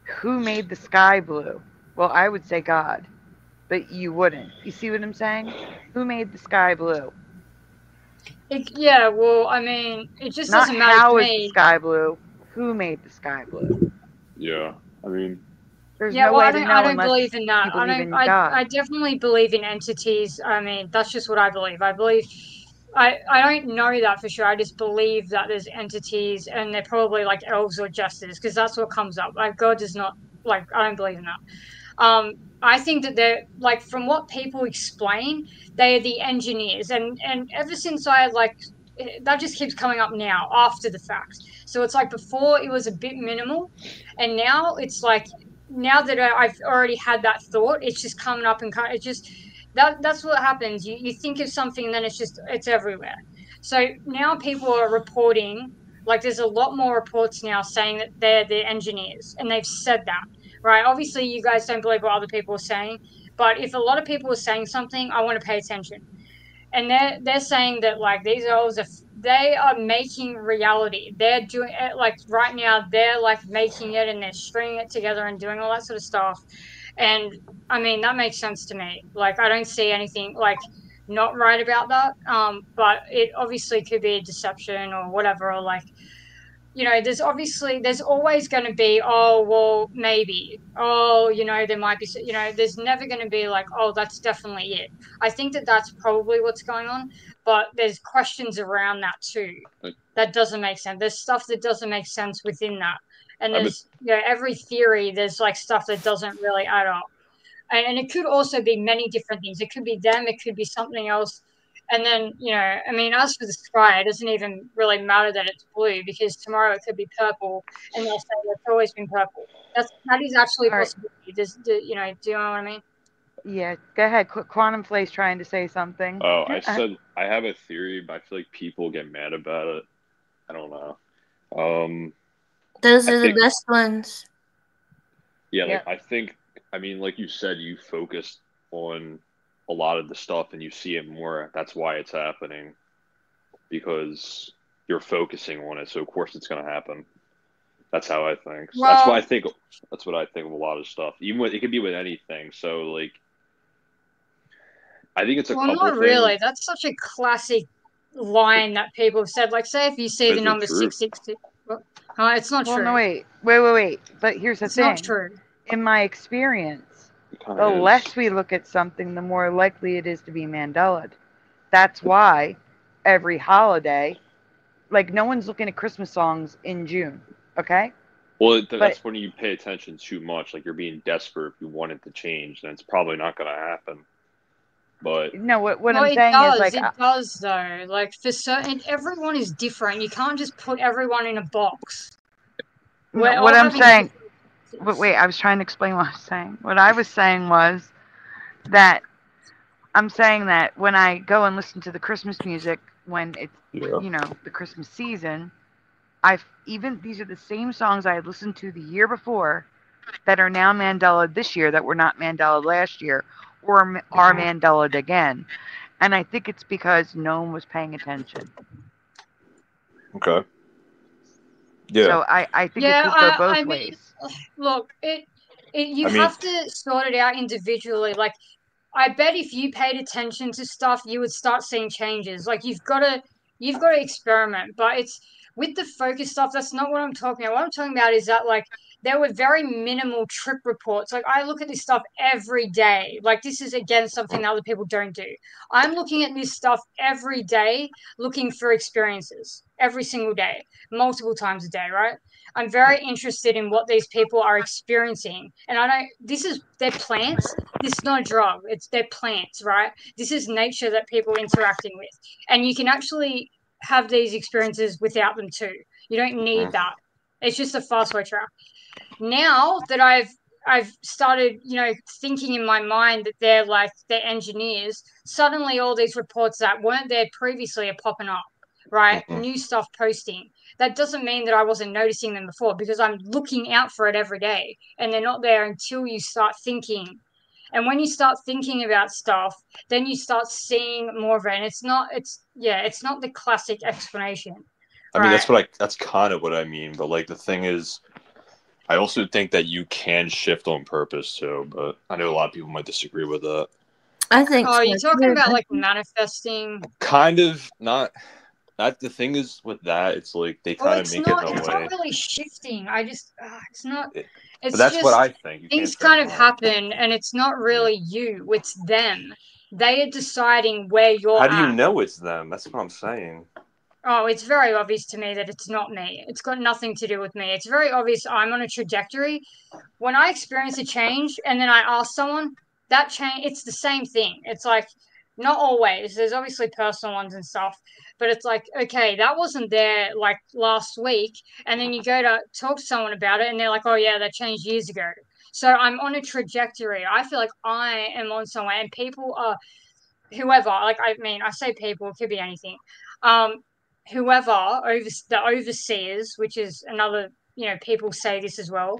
who made the sky blue? Well, I would say God, but you wouldn't. You see what I'm saying? Who made the sky blue? Yeah, well, I mean, it just Not doesn't matter how to is me. the sky blue. Who made the sky blue? Yeah, I mean, there's no way to know. I don't believe in that. I definitely believe in entities. I mean, that's just what I believe. I don't know that for sure. I just believe that there's entities, and they're probably like elves or jesters, because that's what comes up. Like, God does not, like, I don't believe in that. I think that they're, like, from what people explain, they are the engineers, and ever since I, like, that just keeps coming up now after the fact. So it's like, before it was a bit minimal, and now it's like, now that I've already had that thought, it's just coming up, and it just, that's what happens. You think of something, and then it's everywhere. So now people are reporting, like, there's a lot more reports now saying that they're the engineers, and they've said that, right? Obviously, you guys don't believe what other people are saying, but if a lot of people are saying something, I want to pay attention. And they're saying that, like, these elves they are making reality. They're doing it, like, right now. They're like making it, and they're stringing it together and doing all that sort of stuff. And I mean, that makes sense to me. Like, I don't see anything like not right about that. But it obviously could be a deception or whatever, or like, you know, there's always going to be, oh, well, maybe, oh, you know, there might be, you know, there's never going to be like, oh, that's definitely it. I think that that's probably what's going on, but there's questions around that too. That doesn't make sense. There's stuff that doesn't make sense within that. And there's, you know, every theory, there's like stuff that doesn't really add up. And it could also be many different things. It could be them, it could be something else. And then, you know, I mean, as for the sky, it doesn't even really matter that it's blue, because tomorrow it could be purple, and they'll say it's always been purple. That is actually a possibility. You know, do you know what I mean? Yeah, go ahead. Quantum Flay's trying to say something. Oh, I said I have a theory, but I feel like people get mad about it. I don't know. Those are the best ones. Yeah, like, I mean, like you said, you focused on a lot of the stuff and you see it more. That's why it's happening, because you're focusing on it. So of course it's going to happen. That's how I think. Well, that's what I think of a lot of stuff. Even it could be with anything. So like, I think it's a couple not things. Really. That's such a classic line that people have said. Like, say if you see the number 666. It's not true. No, wait. But here's the thing. It's not true. In my experience, the less we look at something, the more likely it is to be Mandela. That's why every holiday, like, no one's looking at Christmas songs in June, okay? Well, that's when you pay attention too much. Like, you're being desperate if you want it to change, then it's probably not going to happen. But no, what Well, I'm it saying is like does though. Like for certain, everyone is different. You can't just put everyone in a box. We're all what I'm having saying. different Wait, I was trying to explain what I was saying. What I was saying was that I'm saying that when I go and listen to the Christmas music when it's you know the Christmas season, these are the same songs I had listened to the year before that are now Mandela this year that were not Mandela last year or are Mandela again. And I think it's because no one was paying attention. Okay. Yeah. So I think it could go both ways. Look, you have to sort it out individually. Like, I bet if you paid attention to stuff, you would start seeing changes. Like, you've got to experiment. But it's with the focus stuff. That's not what I'm talking about. What I'm talking about is that like there were very minimal trip reports. Like, I look at this stuff every day. Like, this is again something that other people don't do. I'm looking at this stuff every day, looking for experiences every single day, multiple times a day, right? I'm very interested in what these people are experiencing. And they're plants. This is not a drug. They're plants, right? This is nature that people are interacting with. And you can actually have these experiences without them too. You don't need that. It's just a fast way track. Now that I've started, thinking in my mind that they're engineers, suddenly all these reports that weren't there previously are popping up, right? New stuff posting. That doesn't mean that I wasn't noticing them before because I'm looking out for it every day and they're not there until you start thinking. And when you start thinking about stuff, then you start seeing more of it. And it's not the classic explanation. I mean, that's kind of what I mean. But like the thing is, I also think that you can shift on purpose too. But I know a lot of people might disagree with that. I think. Oh, you're talking about like manifesting. Kind of not. The thing is with that, it's like they kind of make it in a way. It's not really shifting. It's not. It's but that's just, what I think. Things kind of happen, and it's not really you. It's them. They are deciding where you're at. How do you at. know it's them? That's what I'm saying. Oh, it's very obvious to me that it's not me. It's got nothing to do with me. It's very obvious I'm on a trajectory. When I experience a change and then I ask someone, that change, it's the same thing. It's like, not always. There's obviously personal ones and stuff, but it's like, okay, that wasn't there like last week. And then you go to talk to someone about it and they're like, oh yeah, that changed years ago. So I'm on a trajectory. I feel like I am on somewhere and people are, whoever, like, I mean, I say people, it could be anything. Whoever, the overseers, which is another, people say this as well,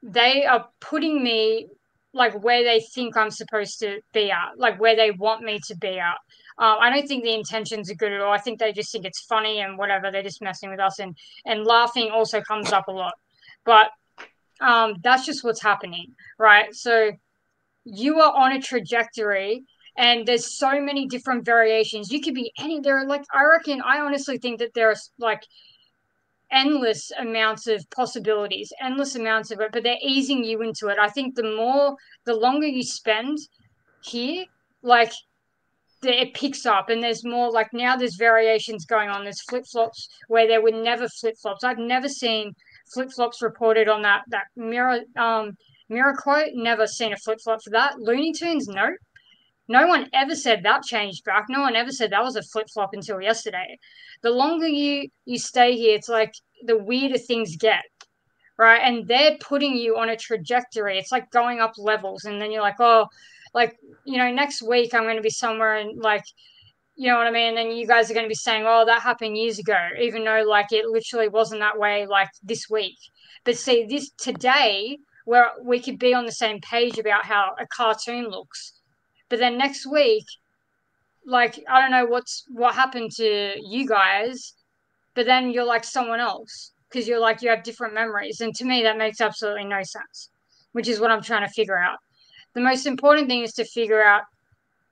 they are putting me like where they think I'm supposed to be at, like where they want me to be at. I don't think the intentions are good at all. I think they just think it's funny and whatever. They're just messing with us, and laughing also comes up a lot. But that's just what's happening, right? So you are on a trajectory, and there's so many different variations. You could be there are like, I honestly think that there's like endless amounts of possibilities, endless amounts of it, but they're easing you into it. I think the longer you spend here, like it picks up, and there's more, like now there's variations going on. There's flip-flops where there were never flip-flops. I've never seen flip-flops reported on that mirror quote. Never seen a flip-flop for that. Looney Tunes, no. No one ever said that changed back. No one ever said that was a flip-flop until yesterday. The longer you stay here, it's like the weirder things get, right? And they're putting you on a trajectory. It's like going up levels, and then you're like, oh, like, next week I'm going to be somewhere, and like, you know what I mean? And then you guys are going to be saying, oh, that happened years ago, even though like it literally wasn't that way like this week. But see, this today, where we could be on the same page about how a cartoon looks, but then next week, like, I don't know what happened to you guys, but then you're like someone else because you're like, you have different memories. And to me, that makes absolutely no sense, which is what I'm trying to figure out. The most important thing is to figure out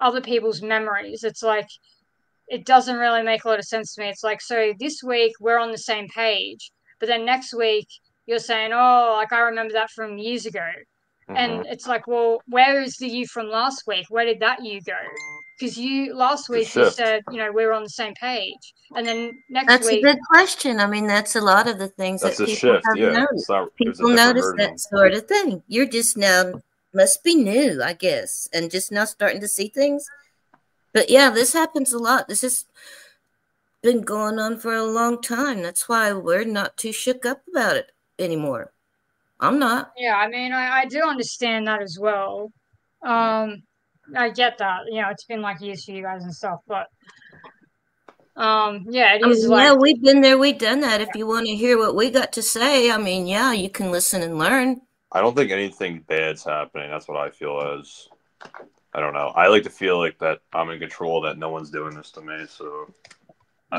other people's memories. It's like, it doesn't really make a lot of sense to me. It's like, so this week we're on the same page, but then next week you're saying, oh, like I remember that from years ago. And it's like, well, where is the you from last week? Where did that you go? Because last week you said, we were on the same page, and then next week. That's a good question. I mean, that's a lot of the things that people have noticed. People notice that sort of thing. You're just now must be new, I guess, and just now starting to see things. But yeah, this happens a lot. This has been going on for a long time. That's why we're not too shook up about it anymore. I'm not. Yeah, I mean, I do understand that as well. I get that. You know, it's been like years for you guys and stuff, but yeah, it is like, yeah, we've been there, we've done that. If you want to hear what we got to say, I mean, yeah, you can listen and learn. I don't think anything bad's happening. That's what I feel as. I don't know. I like to feel like that I'm in control, that no one's doing this to me. So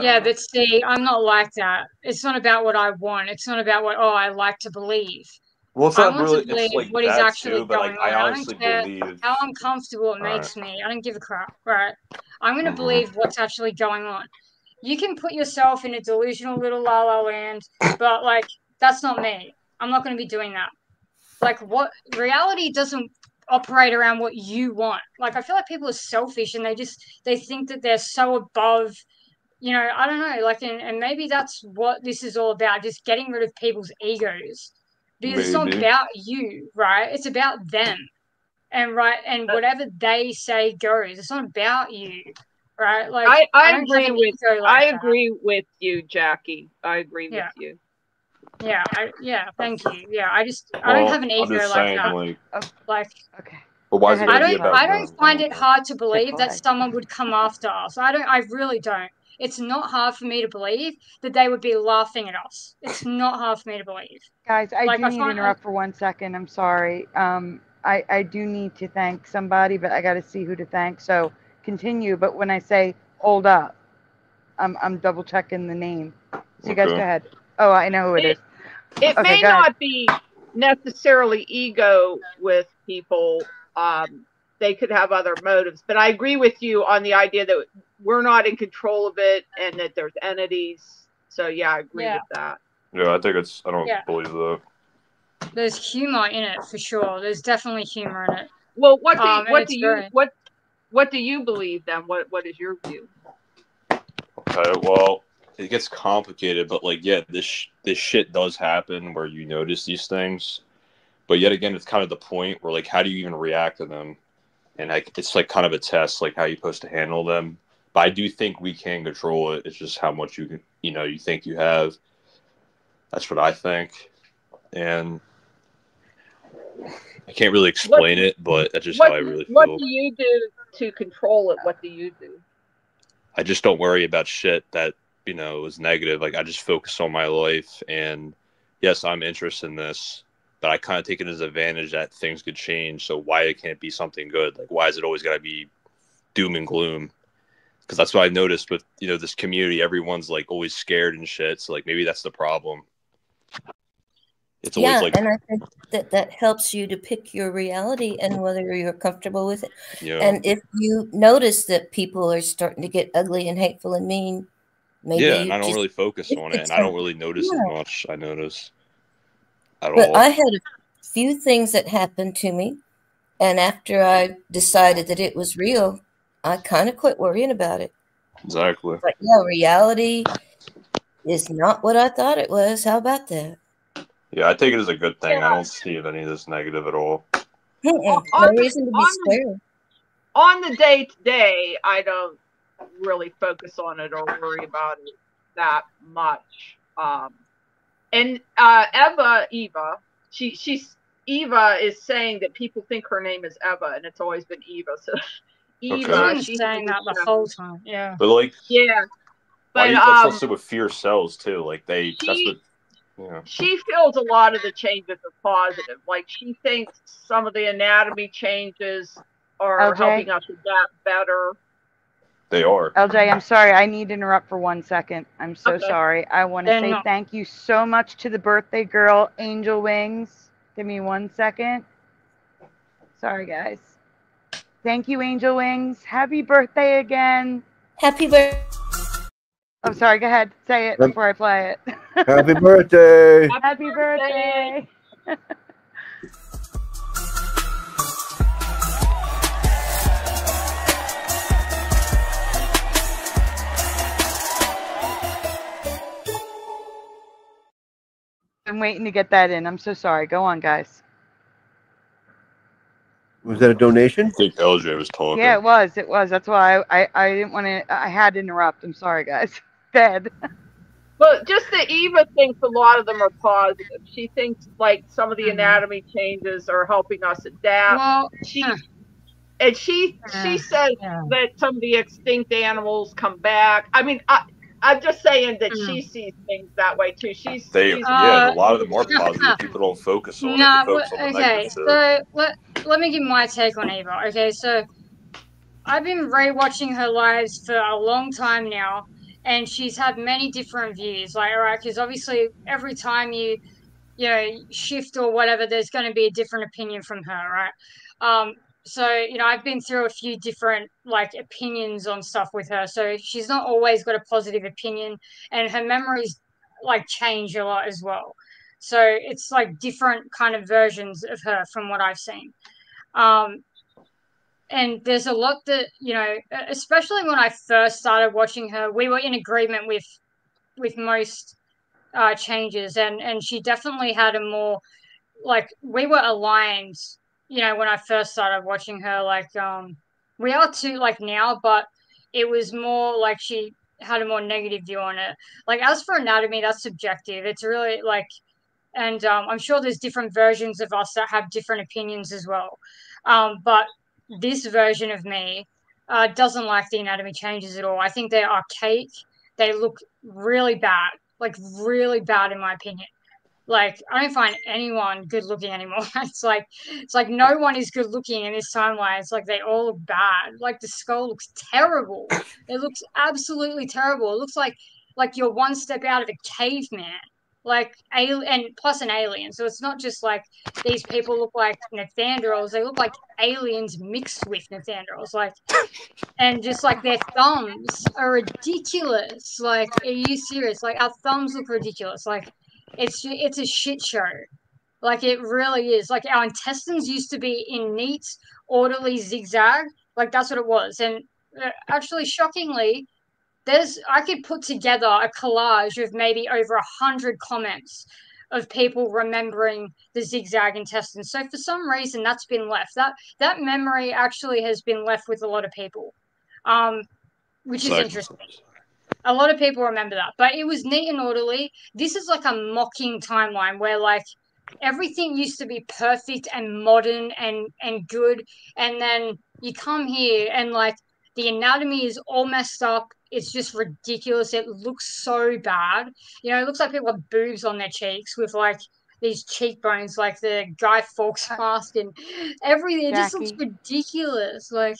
yeah, but see, I'm not like that. It's not about what I want. It's not about what I like to believe. Well, it's I not want really. to believe It's like what is that actually too, but going like on. I I honestly don't care believe how uncomfortable it makes me. I don't give a crap, right? I'm going to Mhm. believe what's actually going on. You can put yourself in a delusional little la la land, but like, that's not me. I'm not going to be doing that. Like, what reality doesn't operate around what you want. Like, I feel like people are selfish and they think that they're so above, you know, I don't know, like, and maybe that's what this is all about, just getting rid of people's egos, because it's not maybe. about you, right? It's about them, and whatever they say goes. It's not about you, right? Like, I don't have an ego like I that. agree with you, Jackie. I agree with you. Yeah, thank you. Yeah, I Well, don't have an I'm ego just like saying, that. Like, Okay. But why is it I going to be don't about I don't them? find it hard to believe Chick-fil-A. that someone would come after us. I really don't. It's not hard for me to believe that they would be laughing at us. It's not hard for me to believe. Guys, I Like, do need to interrupt for 1 second. I'm sorry. I do need to thank somebody, but I got to see who to thank. So continue. But when I say hold up, I'm double checking the name. So you guys go ahead. Oh, I know who it is. It may not be necessarily ego with people. They could have other motives, but I agree with you on the idea that we're not in control of it and that there's entities. So yeah, I agree with that. Yeah, I think I don't believe that. There's humor in it for sure. There's definitely humor in it. Well, what do you believe then? What is your view? Okay, well, it gets complicated, but like, yeah, this shit does happen where you notice these things, but yet again, it's kind of the point where like, how do you even react to them? And like, it's like kind of a test, like how you're supposed to handle them. But I do think we can control it. It's just how much you can, you think you have. That's what I think, and I can't really explain it, but that's just how I really feel. What do you do to control it? What do you do? I just don't worry about shit that is negative. Like, I just focus on my life, and yes, I'm interested in this, but I kind of take it as an advantage that things could change. So why it can't be something good? Like, why is it always got to be doom and gloom? Because that's what I noticed with this community. Everyone's like always scared and shit. So like, maybe that's the problem. It's always like, and I think that helps you to pick your reality and whether you're comfortable with it. Yeah. And if you notice that people are starting to get ugly and hateful and mean, maybe and I don't really focus on it, and I don't really notice as much. I notice at all. But I had a few things that happened to me, and after I decided that it was real, I kind of quit worrying about it. Exactly. But yeah, reality is not what I thought it was. How about that? Yeah, I take it as a good thing. I don't see any of this negative at all. No reason to be scared. On the day-to-day, I don't really focus on it or worry about it that much. And Eva, Eva is saying that people think her name is Eva, and it's always been Eva. So Eva, she's saying that the whole time. Yeah. But like, yeah, but that's also with fear cells too. Like that's what. Yeah. She feels a lot of the changes are positive. Like, she thinks some of the anatomy changes are helping us adapt better. They are. LJ, I'm sorry. I need to interrupt for 1 second. I'm so sorry. I want to say thank you so much to the birthday girl, Angel Wings. Give me 1 second. Sorry, guys. Thank you, Angel Wings. Happy birthday again. Happy birthday. I'm sorry. Go ahead. Say it before I play it. Happy birthday. Happy birthday. I'm waiting to get that in. I'm so sorry. Go on, guys. Was that a donation? I think LJ was talking. Yeah, it was. It was. That's why I didn't want to. I had to interrupt. I'm sorry, guys. Dead. Well, just that Eva thinks a lot of them are positive. She thinks like some of the anatomy changes are helping us adapt. Well, she says that some of the extinct animals come back. I mean, I'm just saying that she sees things that way too. Yeah, a lot of them are positive. People don't focus on it. They focus on the okay, negative shit. so let me give my take on Eva. Okay, so I've been rewatching her lives for a long time now, and she's had many different views. Like, all right, because obviously every time you shift or whatever, there's going to be a different opinion from her, right? So I've been through a few different like opinions on stuff with her, so she's not always got a positive opinion, and her memories like change a lot as well. So it's like different kind of versions of her from what I've seen. And there's a lot that especially when I first started watching her, we were in agreement with most changes, and she definitely had a more like we were aligned when I first started watching her. Like we are too like now, but it was more like she had a more negative view on it. Like as for anatomy, that's subjective. It's really like, and I'm sure there's different versions of us that have different opinions as well, but this version of me doesn't like the anatomy changes at all. I think they're archaic. They look really bad, like really bad in my opinion. Like I don't find anyone good looking anymore. It's like no one is good looking in this timeline. It's like they all look bad. Like the skull looks terrible. It looks absolutely terrible. It looks like you're one step out of a caveman. Like and plus an alien. So it's not just like these people look like Neanderthals. They look like aliens mixed with Neanderthals. Like and just like their thumbs are ridiculous. Like, are you serious? Like our thumbs look ridiculous. Like it's a shit show. Like it really is. Like our intestines used to be in neat, orderly zigzag. Like that's what it was. And actually, shockingly, I could put together a collage of maybe over 100 comments of people remembering the zigzag intestines. So for some reason, that's been left. That memory actually has been left with a lot of people, which is interesting. A lot of people remember that, but it was neat and orderly. This is like a mocking timeline where like everything used to be perfect and modern and good, and then you come here and like the anatomy is all messed up. It's just ridiculous. It looks so bad. It looks like people have boobs on their cheeks with like these cheekbones, like the Guy Fawkes mask and everything. It just looks ridiculous. Like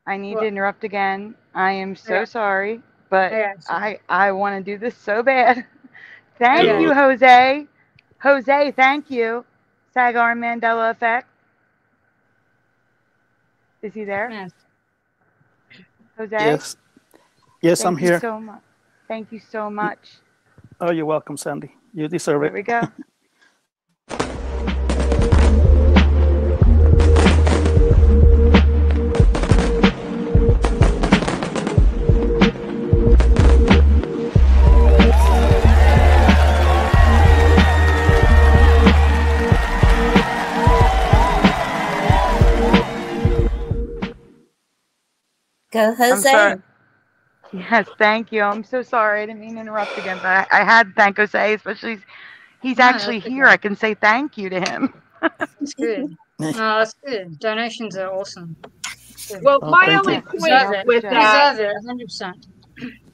I need to interrupt again. I am so sorry, but I want to do this so bad. Thank you, Jose. Jose, thank you. Sagar Mandela Effect. Is he there? Yes. Jose? Yes. Yes, I'm here. Thank you so much. Oh, you're welcome, Sandy. You deserve it. Here we go. Go, Jose. Yes, thank you. I'm so sorry. I didn't mean to interrupt again, but I had to thank Jose, especially he's actually here. I can say thank you to him. That's good. No, that's good. Donations are awesome. Good. Well, my only point with that, 100%.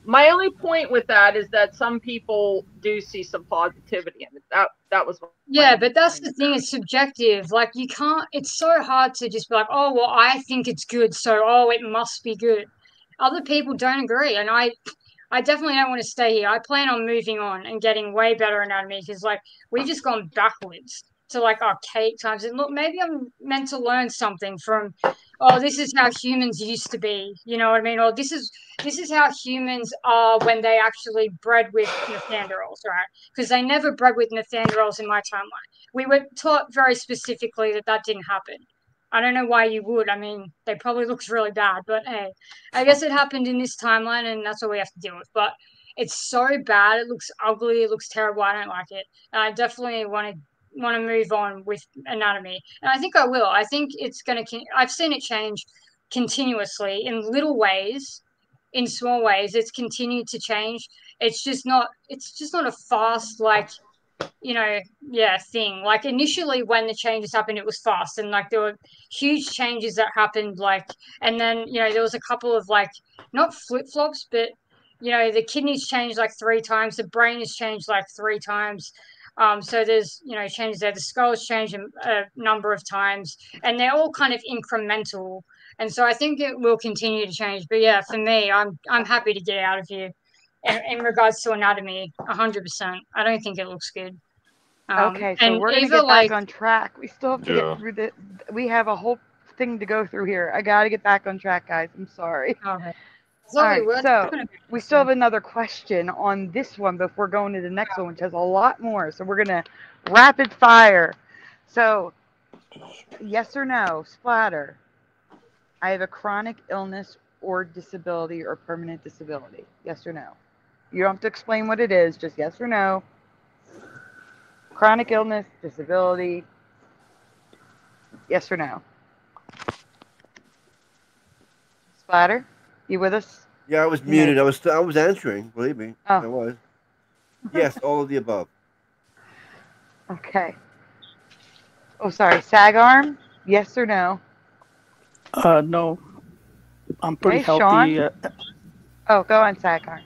My only point with that is that some people do see some positivity in it. That was but that's the thing. It's subjective. Like you can't. It's so hard to just be like, oh well, I think it's good, so it must be good. Other people don't agree, and I definitely don't want to stay here. I plan on moving on and getting way better anatomy because like we've just gone backwards to like archaic times. And look, maybe I'm meant to learn something from. Oh, this is how humans used to be. You know what I mean? Or this is how humans are when they actually bred with Neanderthals, right? Because they never bred with Neanderthals in my timeline. We were taught very specifically that didn't happen. I don't know why you would. I mean, they probably looks really bad, but hey, I guess it happened in this timeline, and that's what we have to deal with. But it's so bad. It looks ugly. It looks terrible. I don't like it. And I definitely want to want to move on with anatomy, and I think I will. I think it's going to. I've seen it change continuously in little ways, in small ways. It's continued to change. It's just not. It's just not a fast thing. Like initially when the changes happened, it was fast, and like there were huge changes that happened. Like, and then there was a couple of like not flip flops, but the kidneys changed like 3 times, the brain has changed like 3 times. So there's changes there. The skull's changed a number of times, and they're all kind of incremental. And so I think it will continue to change. But yeah, for me, I'm happy to get out of here. In regards to anatomy, 100%. I don't think it looks good. Okay, so And we're gonna Ava, get back on track. We still have to Yeah. get through the. We have a whole thing to go through here. I gotta get back on track, guys. I'm sorry. Okay. All right, so we still have another question on this one before going to the next one, which has a lot more. So we're gonna rapid fire. So, yes or no, splatter. I have a chronic illness or disability or permanent disability. Yes or no? You don't have to explain what it is. Just yes or no. Chronic illness, disability. Yes or no? Splatter, you with us? Yeah, I was muted. I was answering. Believe me, I was. Yes, all of the above. Okay. Oh, sorry. SAG arm? Yes or no? No. I'm pretty healthy. Oh, go on, SAG arm.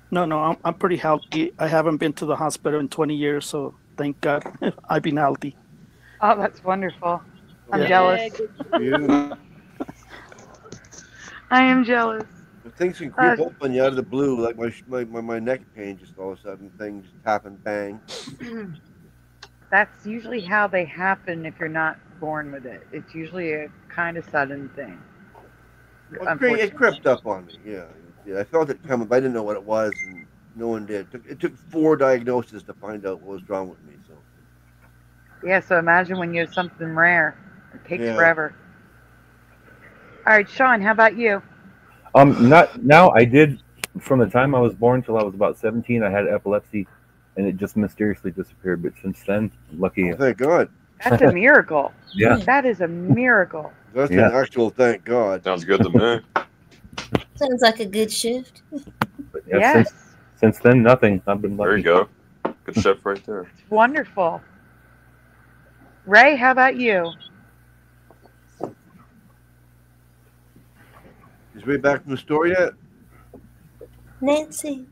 No, I'm pretty healthy. I haven't been to the hospital in 20 years, so thank God I've been healthy. Oh, that's wonderful. I'm jealous. I am jealous. Things can creep up on you out of the blue, like my neck pain. Just all of a sudden, things happen, bang. That's usually how they happen if you're not born with it. It's usually a kind of sudden thing. Well, it crept up on me. Yeah, I felt it coming, but I didn't know what it was, and no one did. It took 4 diagnoses to find out what was wrong with me. So. Yeah, so imagine when you have something rare. It takes forever. All right, Sean, how about you? Not now. I did from the time I was born till I was about 17. I had epilepsy, and it just mysteriously disappeared. But since then, lucky. Oh, thank God. That's a miracle. Yeah, that is a miracle. That's an actual thank God. Sounds good to me. Sounds like a good shift. But yeah, since then, nothing. I've been lucky. There you go. Good shift right there. It's wonderful. Ray, how about you? Is Ray back from the store yet? Nancy,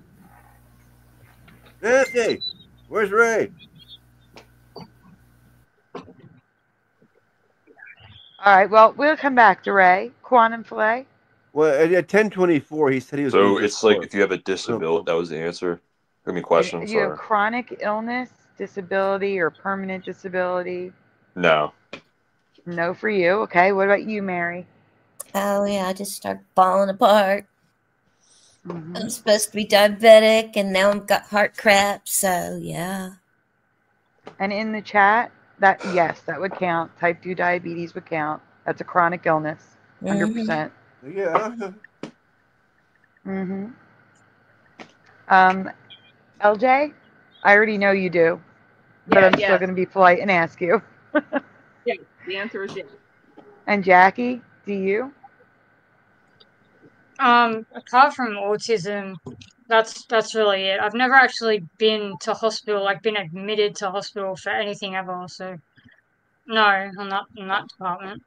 where's Ray? All right, well, we'll come back to Ray. Quantum Filet? Well, at 10:24, he said he was. So it's like if you have a disability, that was the answer. I mean, question. You have chronic illness, disability, or permanent disability? No. No for you. Okay, what about you, Mary? Oh, yeah, I just started falling apart. I'm supposed to be diabetic, and now I've got heart crap, so yeah. And in the chat, that would count. Type 2 diabetes would count. That's a chronic illness, 100%. Yeah. LJ, I already know you do, but I'm still going to be polite and ask you. Yeah, the answer is yes. And Jackie, do you? Apart from autism, that's really it. I've never actually been to hospital, like been admitted to hospital for anything ever. So no, I'm not in that department.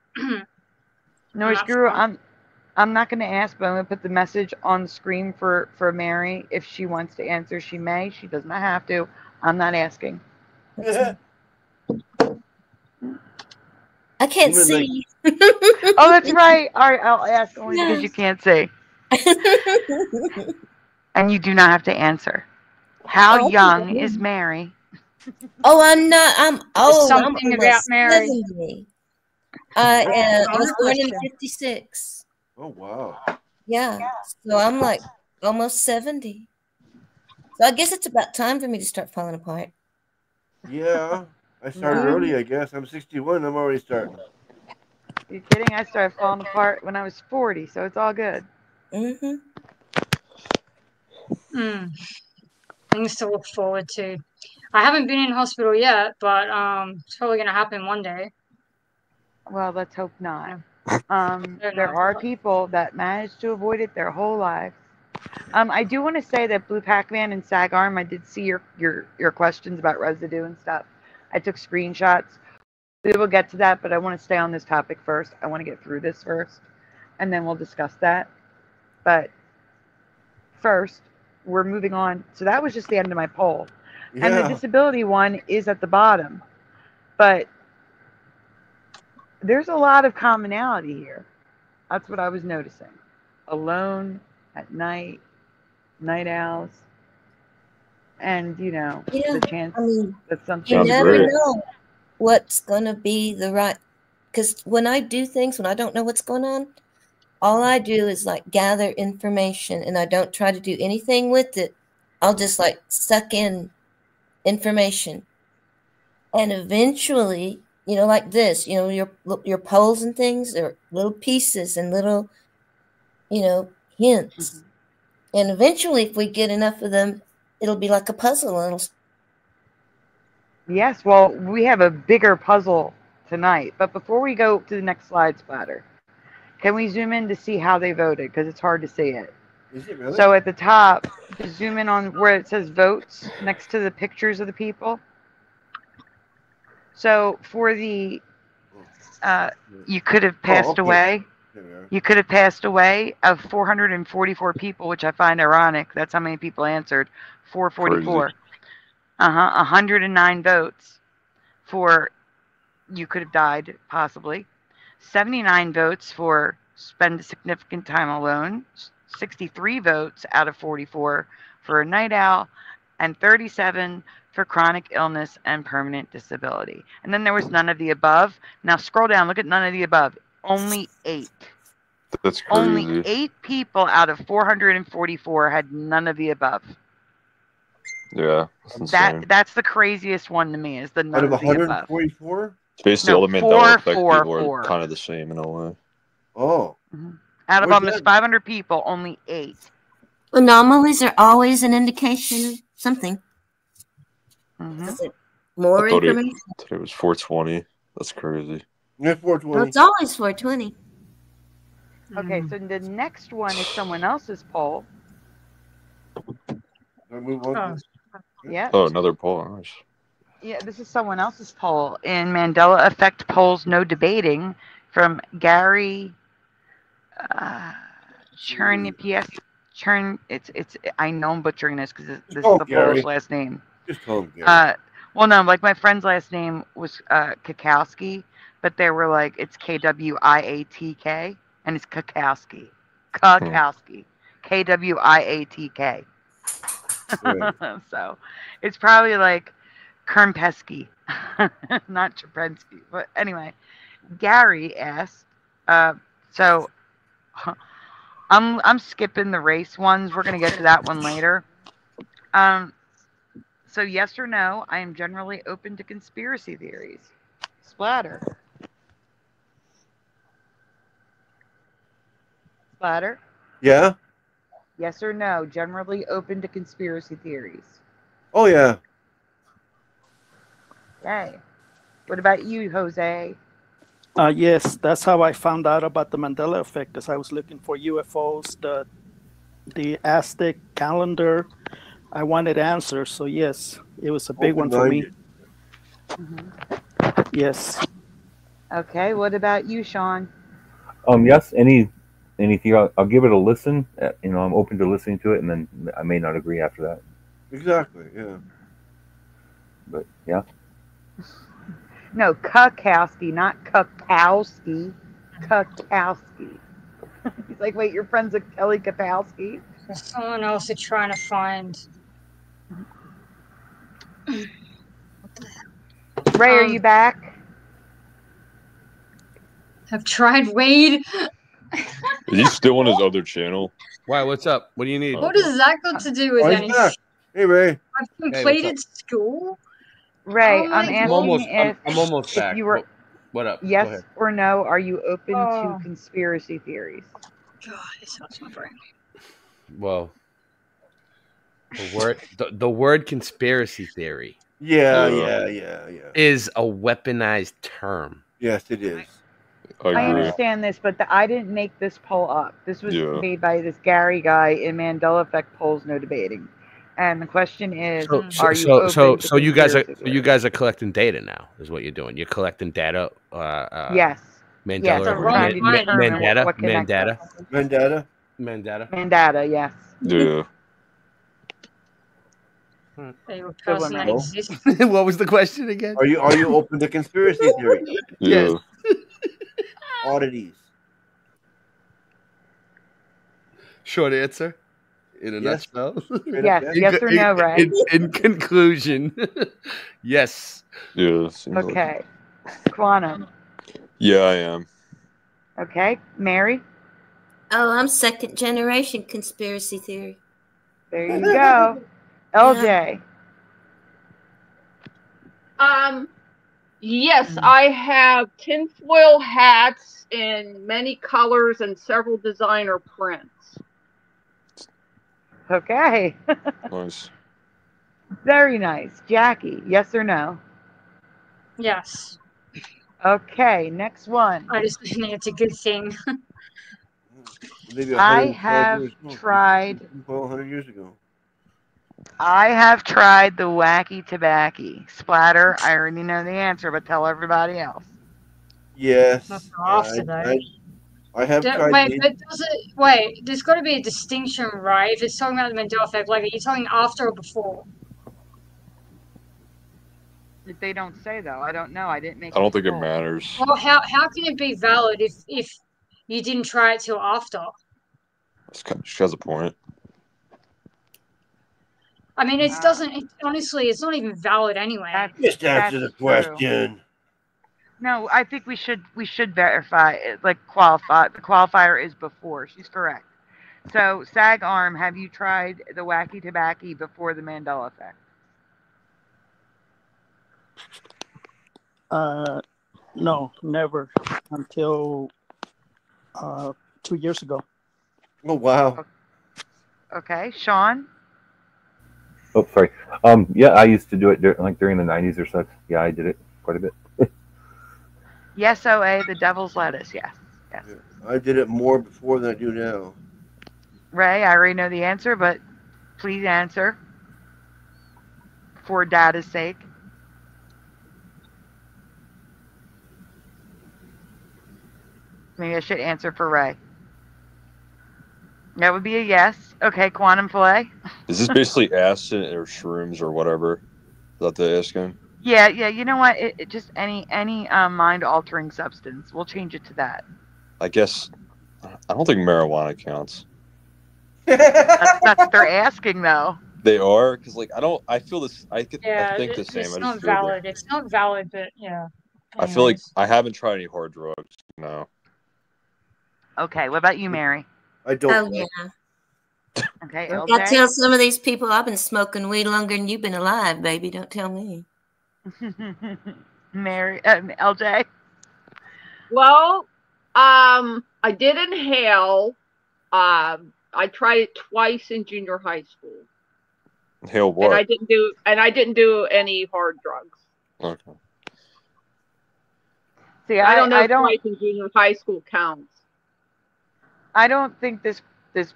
No, Guru, I'm not going to ask, but I'm going to put the message on the screen for Mary. If she wants to answer, she may. She does not have to. I'm not asking. I can't see. Oh, that's right. All right, I'll ask only because you can't see. And you do not have to answer. How young is Mary? Oh, I'm not. I'm old. Something I'm about Mary. 70. I was born in 56. Oh, wow. Yeah. So I'm like almost 70. So I guess it's about time for me to start falling apart. Yeah. I started early, I guess. I'm 61. I'm already starting. You kidding? I started falling apart when I was 40, so it's all good. Things to look forward to. I haven't been in hospital yet, but it's probably gonna happen one day. Well, let's hope not. There are people that manage to avoid it their whole lives. I do want to say that Blue Pac-Man and SAG-ARM, I did see your questions about residue and stuff. I took screenshots. We will get to that, but I want to stay on this topic first. I want to get through this first, and then we'll discuss that. But first, we're moving on. So that was just the end of my poll. Yeah. And the disability one is at the bottom. But there's a lot of commonality here. That's what I was noticing. Alone at night, night owls, and the chance that something. You never know what's gonna be the right. Because when I do things, when I don't know what's going on, all I do is like gather information, and I don't try to do anything with it. I'll just like suck in information, and eventually, like this, your polls and things are little pieces and little, hints. And eventually, if we get enough of them, it'll be like a puzzle. Yes, well, we have a bigger puzzle tonight. But before we go to the next slide, Splatter, can we zoom in to see how they voted? Because it's hard to see it. Is it really? So at the top, zoom in on where it says votes next to the pictures of the people. So for the, you could have passed away. You could have passed away of 444 people, which I find ironic. That's how many people answered. 444. 109 votes for you could have died, possibly. 79 votes for spend a significant time alone. 63 votes out of 44 for a night owl. And 37 for chronic illness and permanent disability. And then there was none of the above. Now scroll down. Look at none of the above. Only 8. That's crazy. Only 8 people out of 444 had none of the above. Yeah, that's the craziest one to me. Is the none out of of the above. 144? It's basically all the Mandela Effect people are kind of the same in a way. Oh. Out of almost 500 people, only 8. Anomalies are always an indication of something. More information. Today was 420. That's crazy. Yeah, 420. Well, it's always 420. Okay, so the next one is someone else's poll. Move on. Yeah. Oh, another poll. Nice. Yeah, this is someone else's poll in Mandela Effect Polls No Debating from Gary Churn. It's I know I'm butchering this because this is the Polish last name. Just call him Gary. Well, no, like my friend's last name was Kakowski, but they were like it's Kwiatk, and it's Kakowski. Kakowski. Kwiatk. Right. So it's probably like Kermpesky, not Chapensky. But anyway, Gary asked, so I'm skipping the race ones. We're gonna get to that one later. So yes or no, I am generally open to conspiracy theories. Splatter. Splatter? Yeah? Yes or no, generally open to conspiracy theories. Oh, yeah. Okay. What about you, Jose? Yes, that's how I found out about the Mandela Effect, as I was looking for UFOs, the Aztec calendar. I wanted answers, so yes, it was a big one for me. Yes. Okay, what about you, Sean? Yes, anything. I'll give it a listen. I'm open to listening to it, and then I may not agree after that. Exactly. Yeah. But yeah. No, Kakowski, not Kakowski. Kakowski. He's like, wait, your friend's a Kelly Kapowski? There's someone else is trying to find. Ray, are you back? I've tried Wade. Is he still on his other channel? Why? What's up? What do you need? What does that got to do with anything? Hey, Ray. I've completed school. Ray, I'm asking I'm almost back. You were, what up? Yes or no, are you open to conspiracy theories? God, this hurts my brain. Well, the word conspiracy theory. Yeah. Is a weaponized term. Yes, it is. I understand this, but I didn't make this poll up. This was made by this Gary guy in Mandela Effect polls, no debating. And the question is, are you open to you guys are collecting data now? Is what you're doing? You're collecting data. Yes. Mandela. Yes, we're trying to determine what connects us. Mandela. Yes. Yeah. What was the question again? Are you open to conspiracy theories? Yes. Oddities. Short answer. In a nutshell. Yes or no, right? In conclusion, yes. Yeah. Okay. Quantum. Yeah, I am. Okay. Mary? Oh, I'm second generation conspiracy theory. There you go. LJ? Yes, I have tinfoil hats in many colors and several designer prints. Okay. Nice. Very nice. Jackie, yes or no? Yes. Okay, next one. I just think it's a good thing. I have tried. 100 years ago. I have tried the wacky tobacco splatter. I already know the answer, but tell everybody else. Yes. I have tried. Wait, there's got to be a distinction, right? If it's talking about the Mandela Effect, like, are you talking after or before? If they don't say though, I don't know. I didn't make. I don't think it matters. Well, how can it be valid if you didn't try it till after? She has a point. I mean, honestly, it's not even valid anyway. Just answer the question. No, I think we should verify it, like qualify. The qualifier is before. She's correct. So, SAG Arm, have you tried the wacky tobacco before the Mandela Effect? No, never until 2 years ago. Oh wow. Okay, Sean. Oh, sorry. Yeah, I used to do it during the 90s or so. Yeah, I did it quite a bit. Yes, OA, the devil's lettuce. Yes. Yeah, I did it more before than I do now. Ray, I already know the answer, but please answer for data's sake. Maybe I should answer for Ray. That would be a yes. Okay, quantum fillet. Is this basically acid or shrooms or whatever? Is that the asking? Yeah. You know what? It just any mind altering substance. We'll change it to that. I guess I don't think marijuana counts. That's what they're asking, though. They are, because I feel this. I think the same. It's not valid. It's not valid, but yeah. I feel like I haven't tried any hard drugs. No. Okay. What about you, Mary? I don't. Oh yeah. Okay. I gotta tell some of these people I've been smoking weed longer than you've been alive, baby. Don't tell me. Mary, LJ. Well, I did inhale. I tried it twice in junior high school. Inhale what? And I didn't do any hard drugs. Okay. See, I don't know if twice in junior high school counts. I don't think this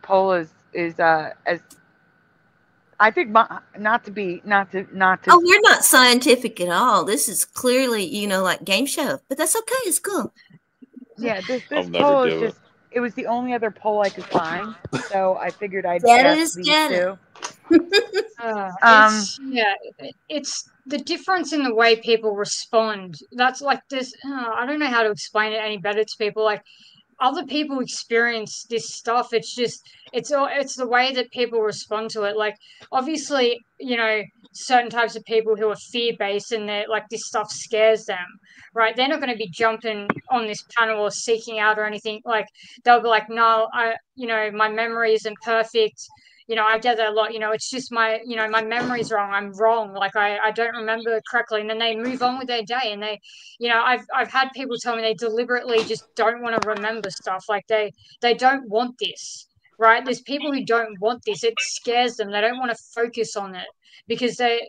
poll is as. I think not to. Oh, we're not scientific at all. This is clearly, like game show, but that's okay. It's cool. Yeah, this poll is just. It was the only other poll I could find, so I figured I'd ask these two. It's the difference in the way people respond. That's like this. I don't know how to explain it any better to people. Like, other people experience this stuff. It's just it's the way that people respond to it. Like, obviously, certain types of people who are fear-based and they're like, this stuff scares them, right? They're not going to be jumping on this panel or seeking out or anything. Like, they'll be like, no, my memory isn't perfect. I get that a lot. It's just my memory's wrong. I'm wrong. Like, I don't remember correctly. And then they move on with their day. And they, I've had people tell me they deliberately just don't want to remember stuff. Like, they don't want this. right? There's people who don't want this. It scares them. They don't want to focus on it because they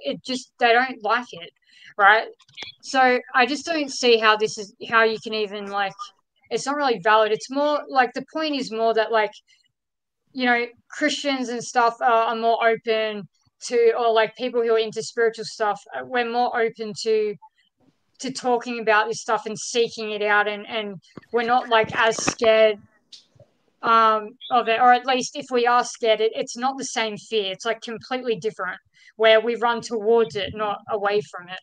don't like it, right? So I just don't see how you can even like, it's not really valid. It's more like, the point is more that, like, you know, Christians and stuff are more open to, or like people who are into spiritual stuff, we're more open to talking about this stuff and seeking it out, and we're not like as scared of it, or at least if we are scared, it's not the same fear. It's like completely different, where we run towards it, not away from it,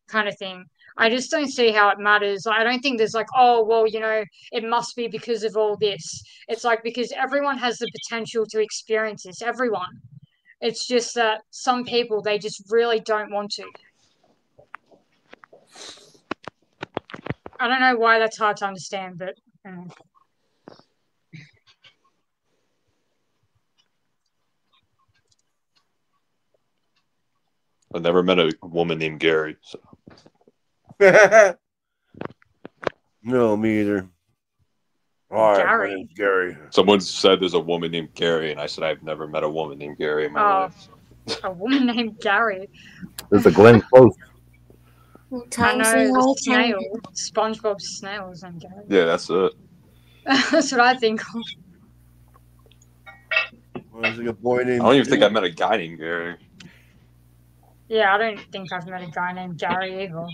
kind of thing. I just don't see how it matters. I don't think there's like, oh, well, you know, it must be because of all this. It's like, because everyone has the potential to experience this, everyone. It's just that some people, they just really don't want to. I don't know why that's hard to understand, but I've never met a woman named Gary. So. No, me either. All right, my name's Gary. Someone said there's a woman named Gary, and I said I've never met a woman named Gary in my life. A woman named Gary. There's a Glenn Close. I know, the snail. SpongeBob's snail is named Gary. Yeah, that's it. That's what I think of. Well, there's like a boy named. I don't even think I met a guy named Gary. Yeah, I don't think I've met a guy named Gary either.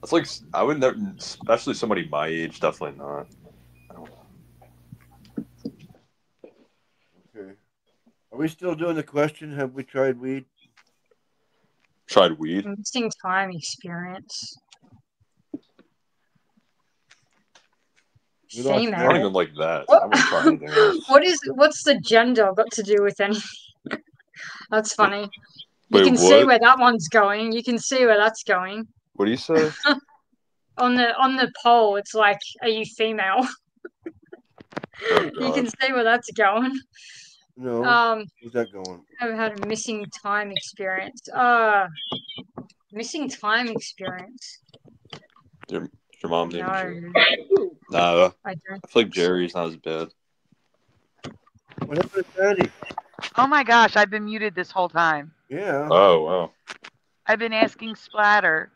It's like, I would never, especially somebody my age, definitely not. I don't know. Okay. Are we still doing the question? Have we tried weed? Tried weed? Missing time experience. Female. I don't even like that. I wouldn't try anything else. What's the gender got to do with anything? That's funny. You Wait, can what? see where that one's going. You can see where that's going. What do you say? On the poll, it's like, are you female? Oh, You can see where that's going. No. Where's that going? I've had a missing time experience. Missing time experience. Your mom named No. No. I don't. I feel like Jerry's not as bad. What happened to Sandy? Oh my gosh, I've been muted this whole time. Yeah. Oh, wow. I've been asking Splatter,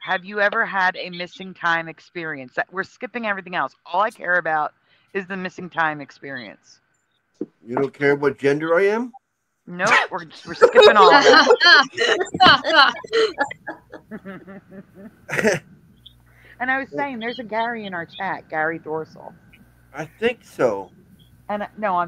have you ever had a missing time experience? We're skipping everything else. All I care about is the missing time experience. You don't care what gender I am? Nope, we're skipping all of that. And I was saying, there's a Gary in our chat, Gary Dorsal. I think so. And no,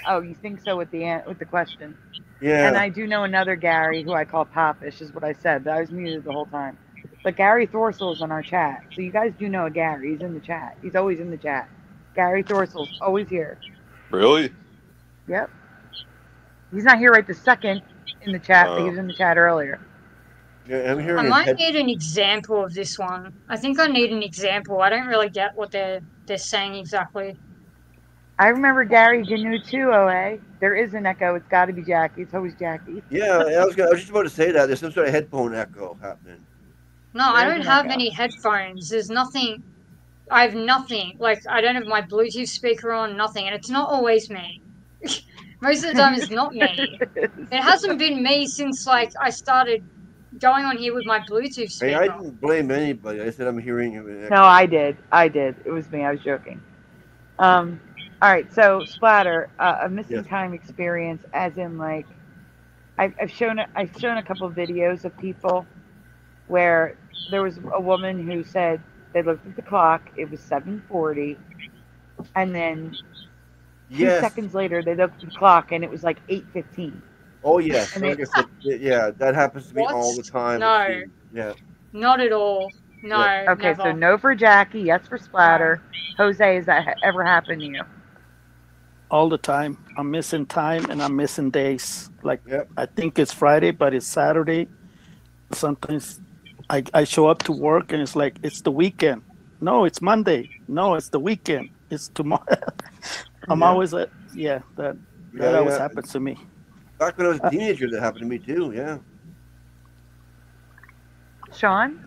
oh, you think so with the question? Yeah. And I do know another Gary who I call Popish, is what I said, but I was muted the whole time. But Gary Thorsel is in our chat. So you guys do know a Gary. He's in the chat. He's always in the chat. Gary Thorsel's always here. Really? Yep. He's not here right this second in the chat, but he was in the chat earlier. Yeah, I'm hearing I might need an example of this one. I think I need an example. I don't really get what they're saying exactly. I remember Gary Gnu too, OA. There is an echo. It's got to be Jackie. It's always Jackie. Yeah, I was just about to say that. There's some sort of headphone echo happening. No, I don't have any headphones. There's nothing. I have nothing. Like, I don't have my Bluetooth speaker on, nothing. And it's not always me. Most of the time, it's not me. It hasn't been me since, like, I started going on here with my Bluetooth speaker. Hey, I didn't blame anybody. I said I'm hearing it. No, I did. It was me. I was joking. All right, so Splatter, a missing time experience, as in like, I've shown a couple of videos of people where there was a woman who said they looked at the clock, it was 7:40, and then 2 seconds later they looked at the clock and it was like 8:15. Oh yes, like I said, yeah, that happens to me all the time. No, yeah, not at all. No. Yeah. Okay, never. so no for Jackie, yes for Splatter. Jose, has that ever happened to you? All the time. I'm missing time and I'm missing days. Like, I think it's Friday, but it's Saturday. Sometimes I show up to work and it's like, it's the weekend. No, it's Monday. No, it's the weekend. It's tomorrow. I'm always that always happens to me. Back when I was a teenager, that happened to me too, yeah. Sean?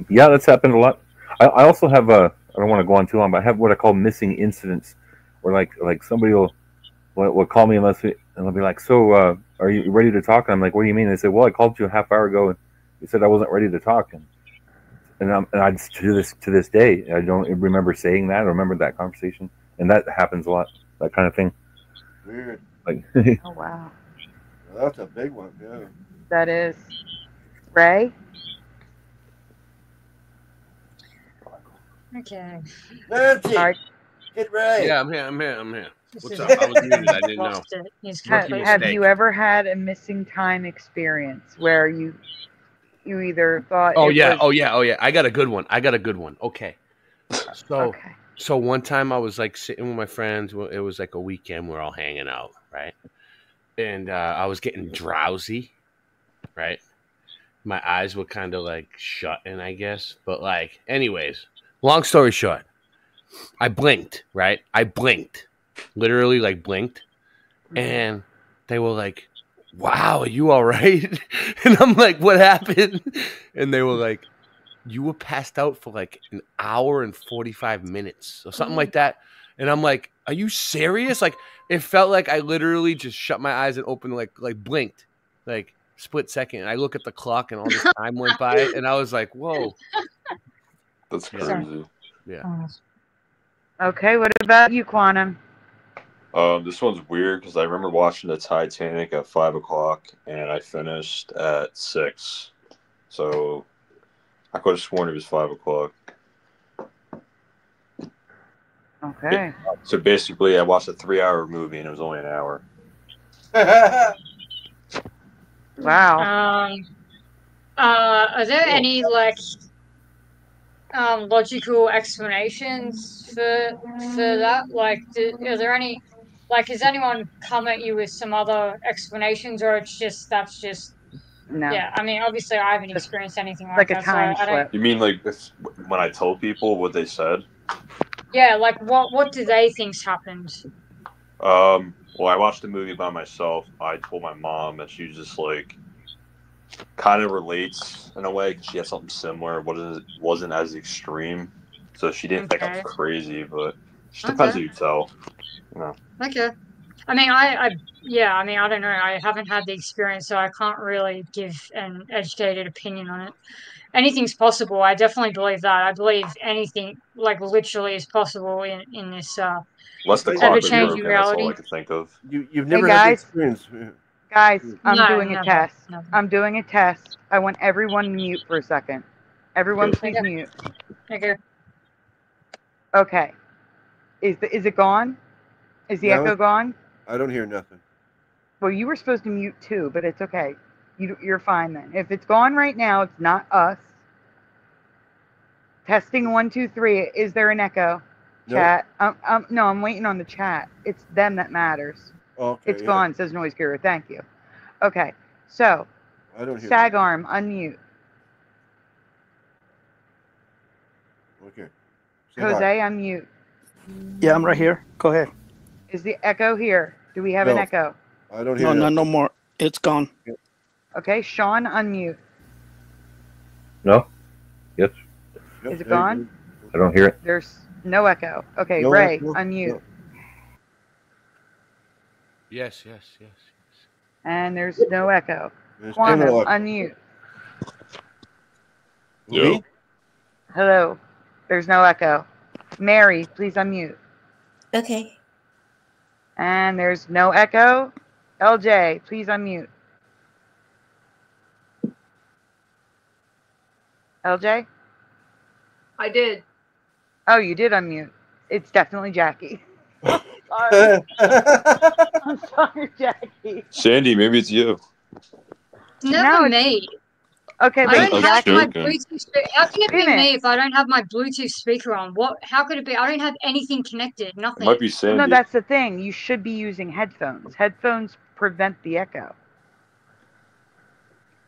Yeah, that's happened a lot. I also have I don't want to go on too long, but I have what I call missing incidents, where like somebody will will call me and they'll be like, "So, are you ready to talk?" And I'm like, "What do you mean?" They say, "Well, I called you a half hour ago, and you said I wasn't ready to talk." And I just, to this day, I don't remember saying that. I remember that conversation, and that happens a lot. That kind of thing. Weird. Oh wow. Well, that's a big one, yeah. That is. Ray? Okay. Nancy! Right. Get Ray! Yeah, I'm here. What's up? I was muted. I didn't know. Have you ever had a missing time experience where you either thought Oh yeah. I got a good one. Okay. So one time I was like sitting with my friends. It was like a weekend. We're all hanging out, right? And I was getting drowsy, right? My eyes were kind of like shutting, I guess. But like, anyways, long story short, I blinked, right? Literally like blinked. And they were like, "Wow, are you all right?" And I'm like, "What happened?" And they were like, "You were passed out for like an hour and 45 minutes or something like that." And I'm like, "Are you serious?" Like, it felt like I literally just shut my eyes and opened, like blinked, like split second. And I look at the clock and all this time went by, and I was like, "Whoa." That's crazy. Yeah. Okay, what about you, Quantum? This one's weird because I remember watching the Titanic at 5 o'clock and I finished at 6. So I could have sworn it was 5 o'clock. Okay. So basically, I watched a 3-hour movie and it was only an hour. Wow. Are there any like logical explanations for that? Like, are there any? Like, has anyone come at you with some other explanations, or that's just no? Yeah, I mean, obviously, I haven't experienced anything like a that, time so I don't. You mean like when I told people what they said? Yeah, like what do they think's happened? Well, I watched the movie by myself. I told my mom, and she was just like, kind of relates in a way because she had something similar. Wasn't as extreme, so she didn't think I was crazy. But it just depends who you tell. You know. Okay. I mean, I don't know. I haven't had the experience, so I can't really give an educated opinion on it. Anything's possible. I definitely believe that. I believe anything, like, literally is possible in this Unless the clock was ever-changing broken, reality. that's all I could think of. You've never had the experience. Guys, I'm doing a never, test. never. I'm doing a test. I want everyone to mute for a second. Everyone, please mute. Okay. Okay. Is it gone? Is the echo gone? I don't hear nothing. Well, you were supposed to mute too, but it's okay. You're fine then. If it's gone right now, it's not us. Testing 1, 2, 3. Is there an echo? Nope. Chat. No, I'm waiting on the chat. It's them that matters. Okay. It's gone, says Noise Guru. Thank you. Okay. So, I don't hear Sagarm, unmute. Okay. Jose, unmute. Yeah, I'm right here. Go ahead. Is the echo here? Do we have an echo? I don't hear no more. It's gone. Okay, Sean, unmute. No? Yes. Is it gone? I don't hear it. There's no echo. Okay, No Ray, echo. unmute. No. Yes. And there's no echo. There's Quantum, no echo. unmute. Yo. Hello. There's no echo. Mary, please unmute. Okay. And there's no echo. LJ, please unmute. LJ? I did. Oh, you did unmute. It's definitely Jackie. Sorry. I'm sorry, Jackie. Sandy, maybe it's you. Never me. Okay, I don't have my joking. Bluetooth. How can it be me if I don't have my Bluetooth speaker on? How could it be? I don't have anything connected. It Nothing. might be Sandy. No, that's the thing. You should be using headphones. Headphones prevent the echo.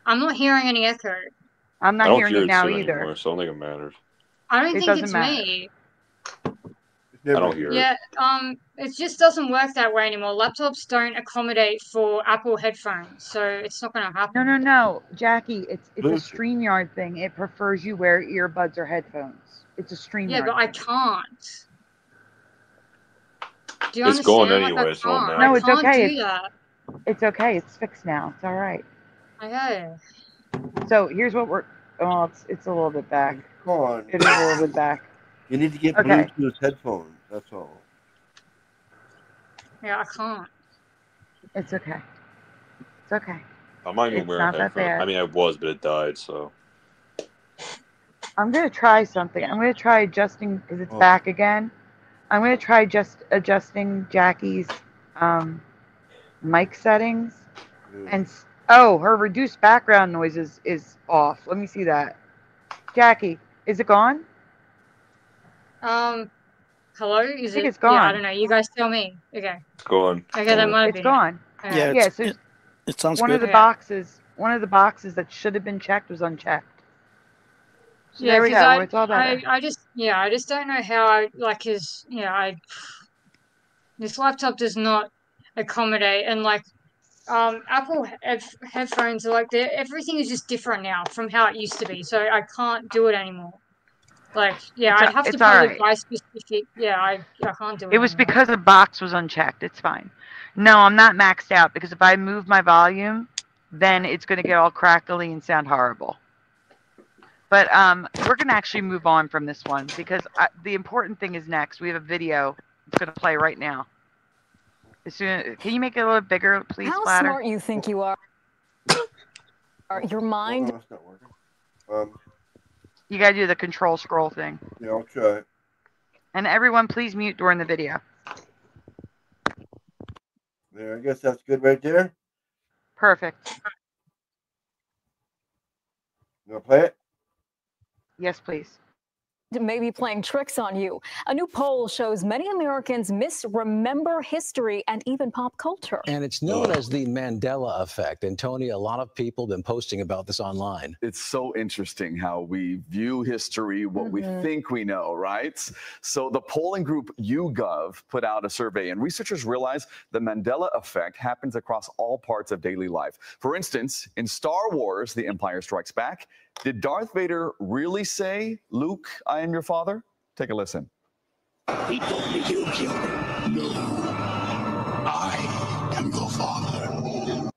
I'm not hearing any echo. I'm I not don't hearing hear it now too either. anymore, so I don't think it matters. I don't It think doesn't it's matter. me. I don't hear it. Yeah, it just doesn't work that way anymore. Laptops don't accommodate for Apple headphones, so it's not going to happen. No, Jackie. It's a Bluetooth. StreamYard thing. It prefers you wear earbuds or headphones. It's a StreamYard. Yeah, but I thing. can't. Do you It's going understand? anyway, so I No, it's can't okay. do that. It's okay. It's fixed now. It's all right. Okay. So here's what we're. Oh, it's a little bit back. Come on. It is a little bit back. You need to get Okay. Bluetooth headphones. That's all. Yeah, I can't. It's okay. It's okay. I'm not even It's wearing not that headphones. bad. I mean, I was, but it died. So I'm gonna try something. I'm gonna try adjusting because it's back again. I'm gonna try just adjusting Jackie's mic settings, and her reduced background noise is off. Let me see that. Jackie, is it gone? Hello? Is I think it? it's gone. Yeah, I don't know. You guys tell me. Okay. it's gone. Okay, that might have It's been. gone. Yeah, Yeah. So it sounds one good. of the boxes that should have been checked was unchecked. So Yeah, there we because go. It's all better. I just don't know how I like his. Yeah, this laptop does not accommodate, and like Apple headphones are like everything is just different now from how it used to be. So I can't do it anymore. Like, yeah, I'd have to It's all probably right. buy specific. Yeah, I can't do it. It was anymore. because the box was unchecked. It's fine. No, I'm not maxed out because if I move my volume, then it's going to get all crackly and sound horrible. But we're going to actually move on from this one because the important thing is next. We have a video. It's going to play right now. Can you make it a little bigger, please, How Splatter? smart you think you are? Your mind. It's not working. You got to do the control scroll thing. Yeah, I'll try. And everyone, please mute during the video. There, I guess that's good right there. Perfect. You want to play it? Yes, please. Maybe playing tricks on you. A new poll shows many Americans misremember history and even pop culture. And it's known as the Mandela Effect. And Tony, a lot of people have been posting about this online. It's so interesting how we view history, what we think we know, right? So the polling group YouGov put out a survey, and researchers realize the Mandela Effect happens across all parts of daily life. For instance, in Star Wars, The Empire Strikes Back, did Darth Vader really say, "Luke, I am your father"? Take a listen. He told me you killed him. No, I am your father.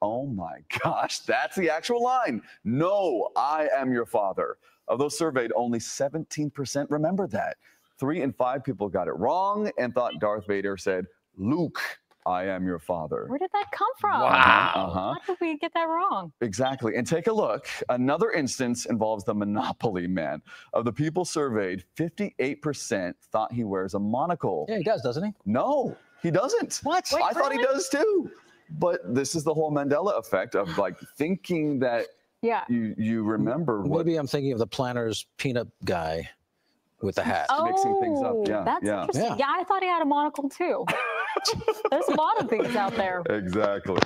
Oh my gosh, that's the actual line. No, I am your father. Of those surveyed, only 17% remembered that. 3 in 5 people got it wrong and thought Darth Vader said, "Luke, I am your father." Where did that come from? Wow. How did we get that wrong? Exactly. And take a look. Another instance involves the Monopoly Man. Of the people surveyed, 58% thought he wears a monocle. Yeah, he does, doesn't he? No, he doesn't. What? Wait, I thought he does too. But this is the whole Mandela effect of like thinking that you remember what. Maybe I'm thinking of the Planters peanut guy with the hat. Mixing things up. Yeah, That's interesting. Yeah, I thought he had a monocle too. There's a lot of things out there. Exactly.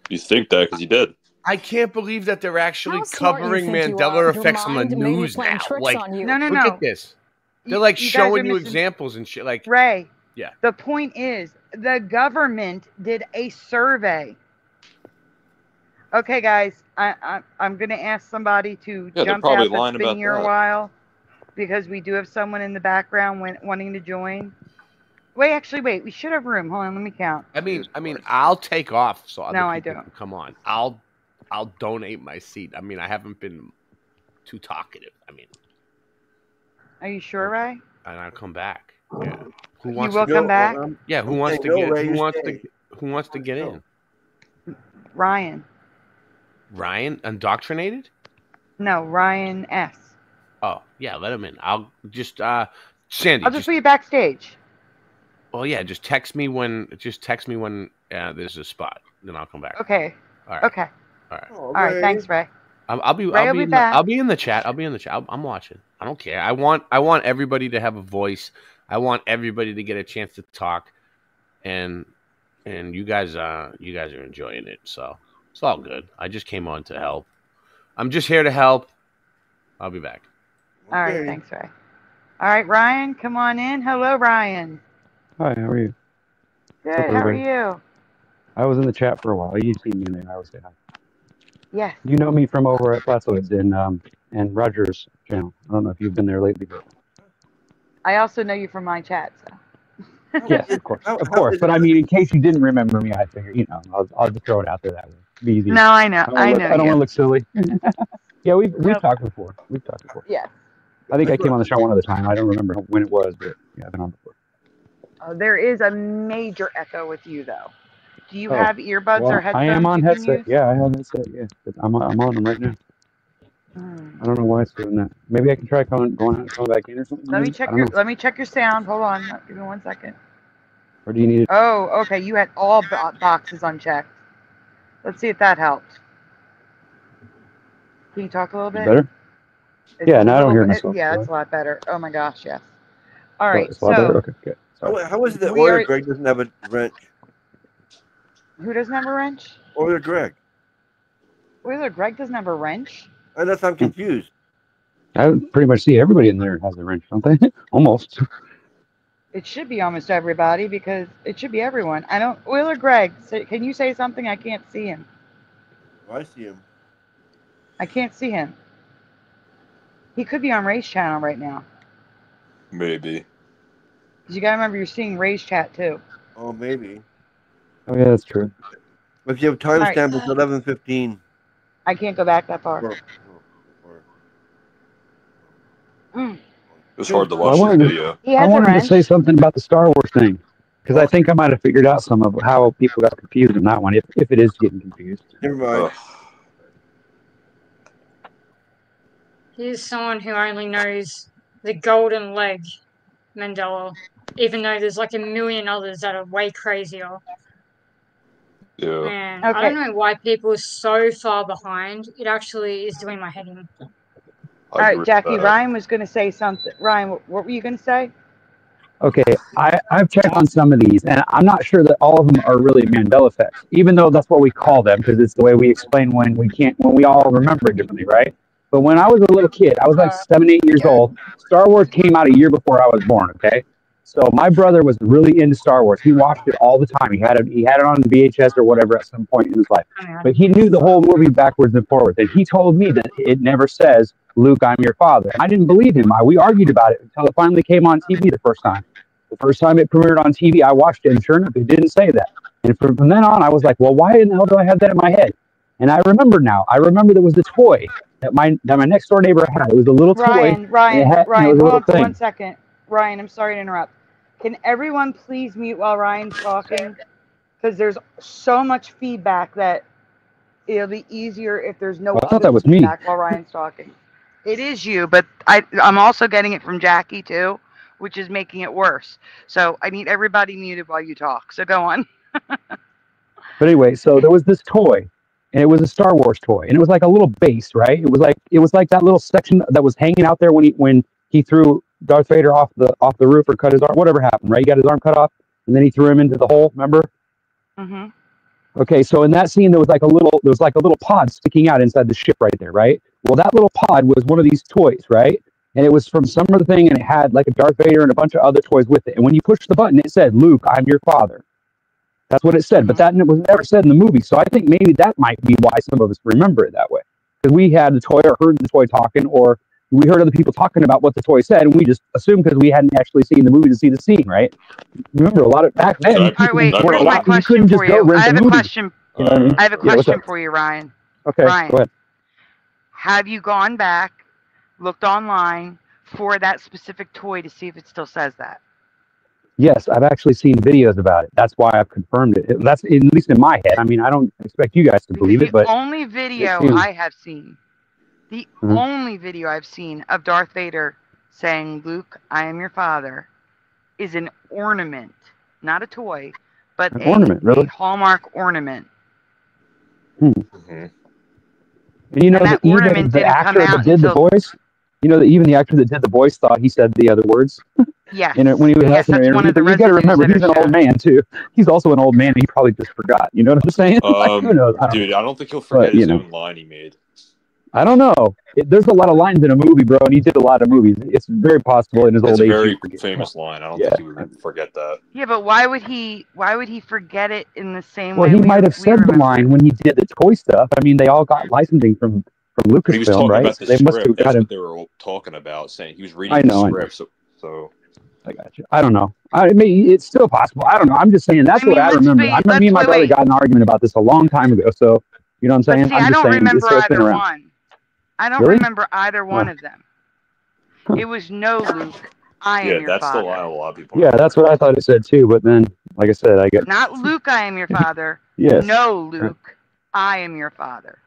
You think that because you did. I can't believe that they're actually covering Mandela effects on the news now. Like, No. look at this. They're like showing you examples and shit. Like, Ray. Yeah. The point is, the government did a survey. Okay, guys, I'm gonna ask somebody to jump out that's been here a while, because we do have someone in the background wanting to join. Wait, we should have room. Hold on, let me count. I mean, I'll take off so other No, I people don't. can come on. I'll donate my seat. I mean, I haven't been too talkative. I mean, are you sure, Ray? And I'll come back. Yeah. Who You wants will to come back? Yeah. Who wants to go, get? Ray, Who you wants stay. to? Who wants to get in? Ryan. Ryan, indoctrinated? No, Ryan S. Oh yeah, let him in. I'll just Sandy. I'll just put you backstage. Well, yeah, just text me when there's a spot, then I'll come back. Okay. All right. Okay. All right. All right. Thanks, Ray. I'll be back. I'll be in the chat. I'm watching. I don't care. I want everybody to have a voice. I want everybody to get a chance to talk, and you guys are enjoying it, so it's all good. I just came on to help. I'm just here to help. I'll be back. All right. Thanks, Ray. All right, Ryan, come on in. Hello, Ryan. Hi, how are you? Good. How are you? I was in the chat for a while. You see me in there. I always say hi. Yes. You know me from over at Flatwoods and Roger's channel. I don't know if you've been there lately, but I also know you from my chat. So. Yes, of course, But I mean, in case you didn't remember me, I figured, you know, I'll just throw it out there that way. Be easy. No, I know. I know. I don't want to look silly. Yeah, we've Nope. talked before. We've talked before. Yeah. I think I came on the show one other time. I don't remember when it was, but yeah, I've been on before. There is a major echo with you, though. Do you have earbuds or Well, headphones? I am on you can headset. use? Yeah, I have headset. Yeah, I'm on them right now. I don't know why it's doing that. Maybe I can try going back in or something. Let me maybe? check I don't your. know. Let me check your sound. Hold on. Give me 1 second. Or do you need it? Oh, okay. You had all boxes unchecked. Let's see if that helped. Can you talk a little bit? Better? It's Yeah, a now I don't hear little bit. myself. Yeah, it's a lot better. Oh my gosh, yes. All right, It's a lot better. so Okay, good. Sorry. How is it that We Oiler are- Greg doesn't have a wrench? who doesn't have a wrench? Oiler Greg. Wheeler Greg doesn't have a wrench? Unless I'm confused. I would pretty much see everybody in there has a wrench, don't they? Almost. It should be almost everybody because it should be everyone. I don't. Wheeler Greg, can you say something? I can't see him. Oh, I see him. I can't see him. He could be on Ray's channel right now. Maybe. Because you gotta remember you're seeing Ray's chat too. Oh, maybe. Oh yeah, that's true. If you have timestamp, it's 11:15. I can't go back that far. It's hard to Well, watch this video. I wanted to say something about the Star Wars thing because I think I might have figured out some of how people got confused in that one, if it is getting confused. Never mind. He's someone who only knows the golden leg Mandela, even though there's like a million others that are way crazier. Yeah. Man, I don't know why people are so far behind. It actually is doing my head in. All right, Jackie, Ryan was going to say something. Ryan, what were you going to say? Okay, I've checked on some of these, and I'm not sure that all of them are really Mandela effects, even though that's what we call them because it's the way we explain when we all remember it differently, right? But when I was a little kid, I was like 7, 8 years old. Star Wars came out a year before I was born. Okay, so my brother was really into Star Wars. He watched it all the time. He had it on VHS or whatever at some point in his life. But he knew the whole movie backwards and forwards. And he told me that it never says, "Luke, I'm your father." I didn't believe him. We argued about it until it finally came on TV the first time. The first time it premiered on TV, I watched it, and sure enough, it didn't say that. And from then on, I was like, well, why in the hell do I have that in my head? And I remember now. I remember there was the toy that my next door neighbor had. It was a little toy. Ryan, hold on 1 second. Ryan, I'm sorry to interrupt. Can everyone please mute while Ryan's talking? Because there's so much feedback that it'll be easier if there's no I thought that was me. feedback while Ryan's talking. It is you, but I'm also getting it from Jackie too, which is making it worse. So I need everybody muted while you talk. So go on. But anyway, so there was this toy, and it was a Star Wars toy, and it was like a little base, right? It was like that little section that was hanging out there when he threw Darth Vader off the roof or cut his arm, whatever happened, right? He got his arm cut off, and then he threw him into the hole. Remember? Mm-hmm. Okay, so in that scene, there was like a little pod sticking out inside the ship right there, right? Well, that little pod was one of these toys, right? And it was from some other thing, and it had like a Darth Vader and a bunch of other toys with it. And when you pushed the button, it said, "Luke, I'm your father." That's what it said, but that was never said in the movie. So I think maybe that might be why some of us remember it that way. Because we had the toy or heard the toy talking, or we heard other people talking about what the toy said, and we just assumed because we hadn't actually seen the movie to see the scene, right? Remember, a lot of back then, All right, wait, here's my question for you. I have a question. You know what I mean? I have a Yeah, what's question up? for you, Ryan. Okay, Ryan, go ahead. have you gone back, looked online for that specific toy to see if it still says that? Yes, I've actually seen videos about it. That's why I've confirmed it. That's at least in my head. I mean, I don't expect you guys to believe it, but The only video I have seen, only video I've seen of Darth Vader saying, "Luke, I am your father," is an ornament, not a toy, but An ornament, really? a Hallmark ornament. And you know And that that even ornament the didn't come actor that out did the until- voice, you know that even the actor that did the voice thought he said the other words. Yes. And when he was Yes, asking that's her one of the interview, you got to residents remember that he's are an old man too. He's also an old man, and he probably just forgot. You know what I'm saying? Like, who knows? Dude, I don't think he'll forget But, you his know. own line he made. I don't know. There's a lot of lines in a movie, bro, and he did a lot of movies. It's very possible in his It's old a age. very he'd forget. famous line. I don't Yeah. think he would forget that. Yeah, but why would he forget it in the same Well, way? he might have said the line when he did the toy stuff. I mean, they all got licensing from He was Lucasfilm, talking right? about So the they must have script. got That's him. what they were talking about, saying he was reading I know. the script. So I got you. I don't know. I mean, it's still possible. I don't know. I'm just saying that's what I remember. I remember me and my brother got in an argument about this a long time ago. So, you know what I'm saying? See, I'm I just don't saying remember so it's been either around. one. I don't Really? remember either one of them. It was no, Luke. I am your that's father. the line a lot of people. Yeah, that's what I thought it said too. But then, like I said, I get Not Luke, I am your father. Yes. No, Luke, I am your father.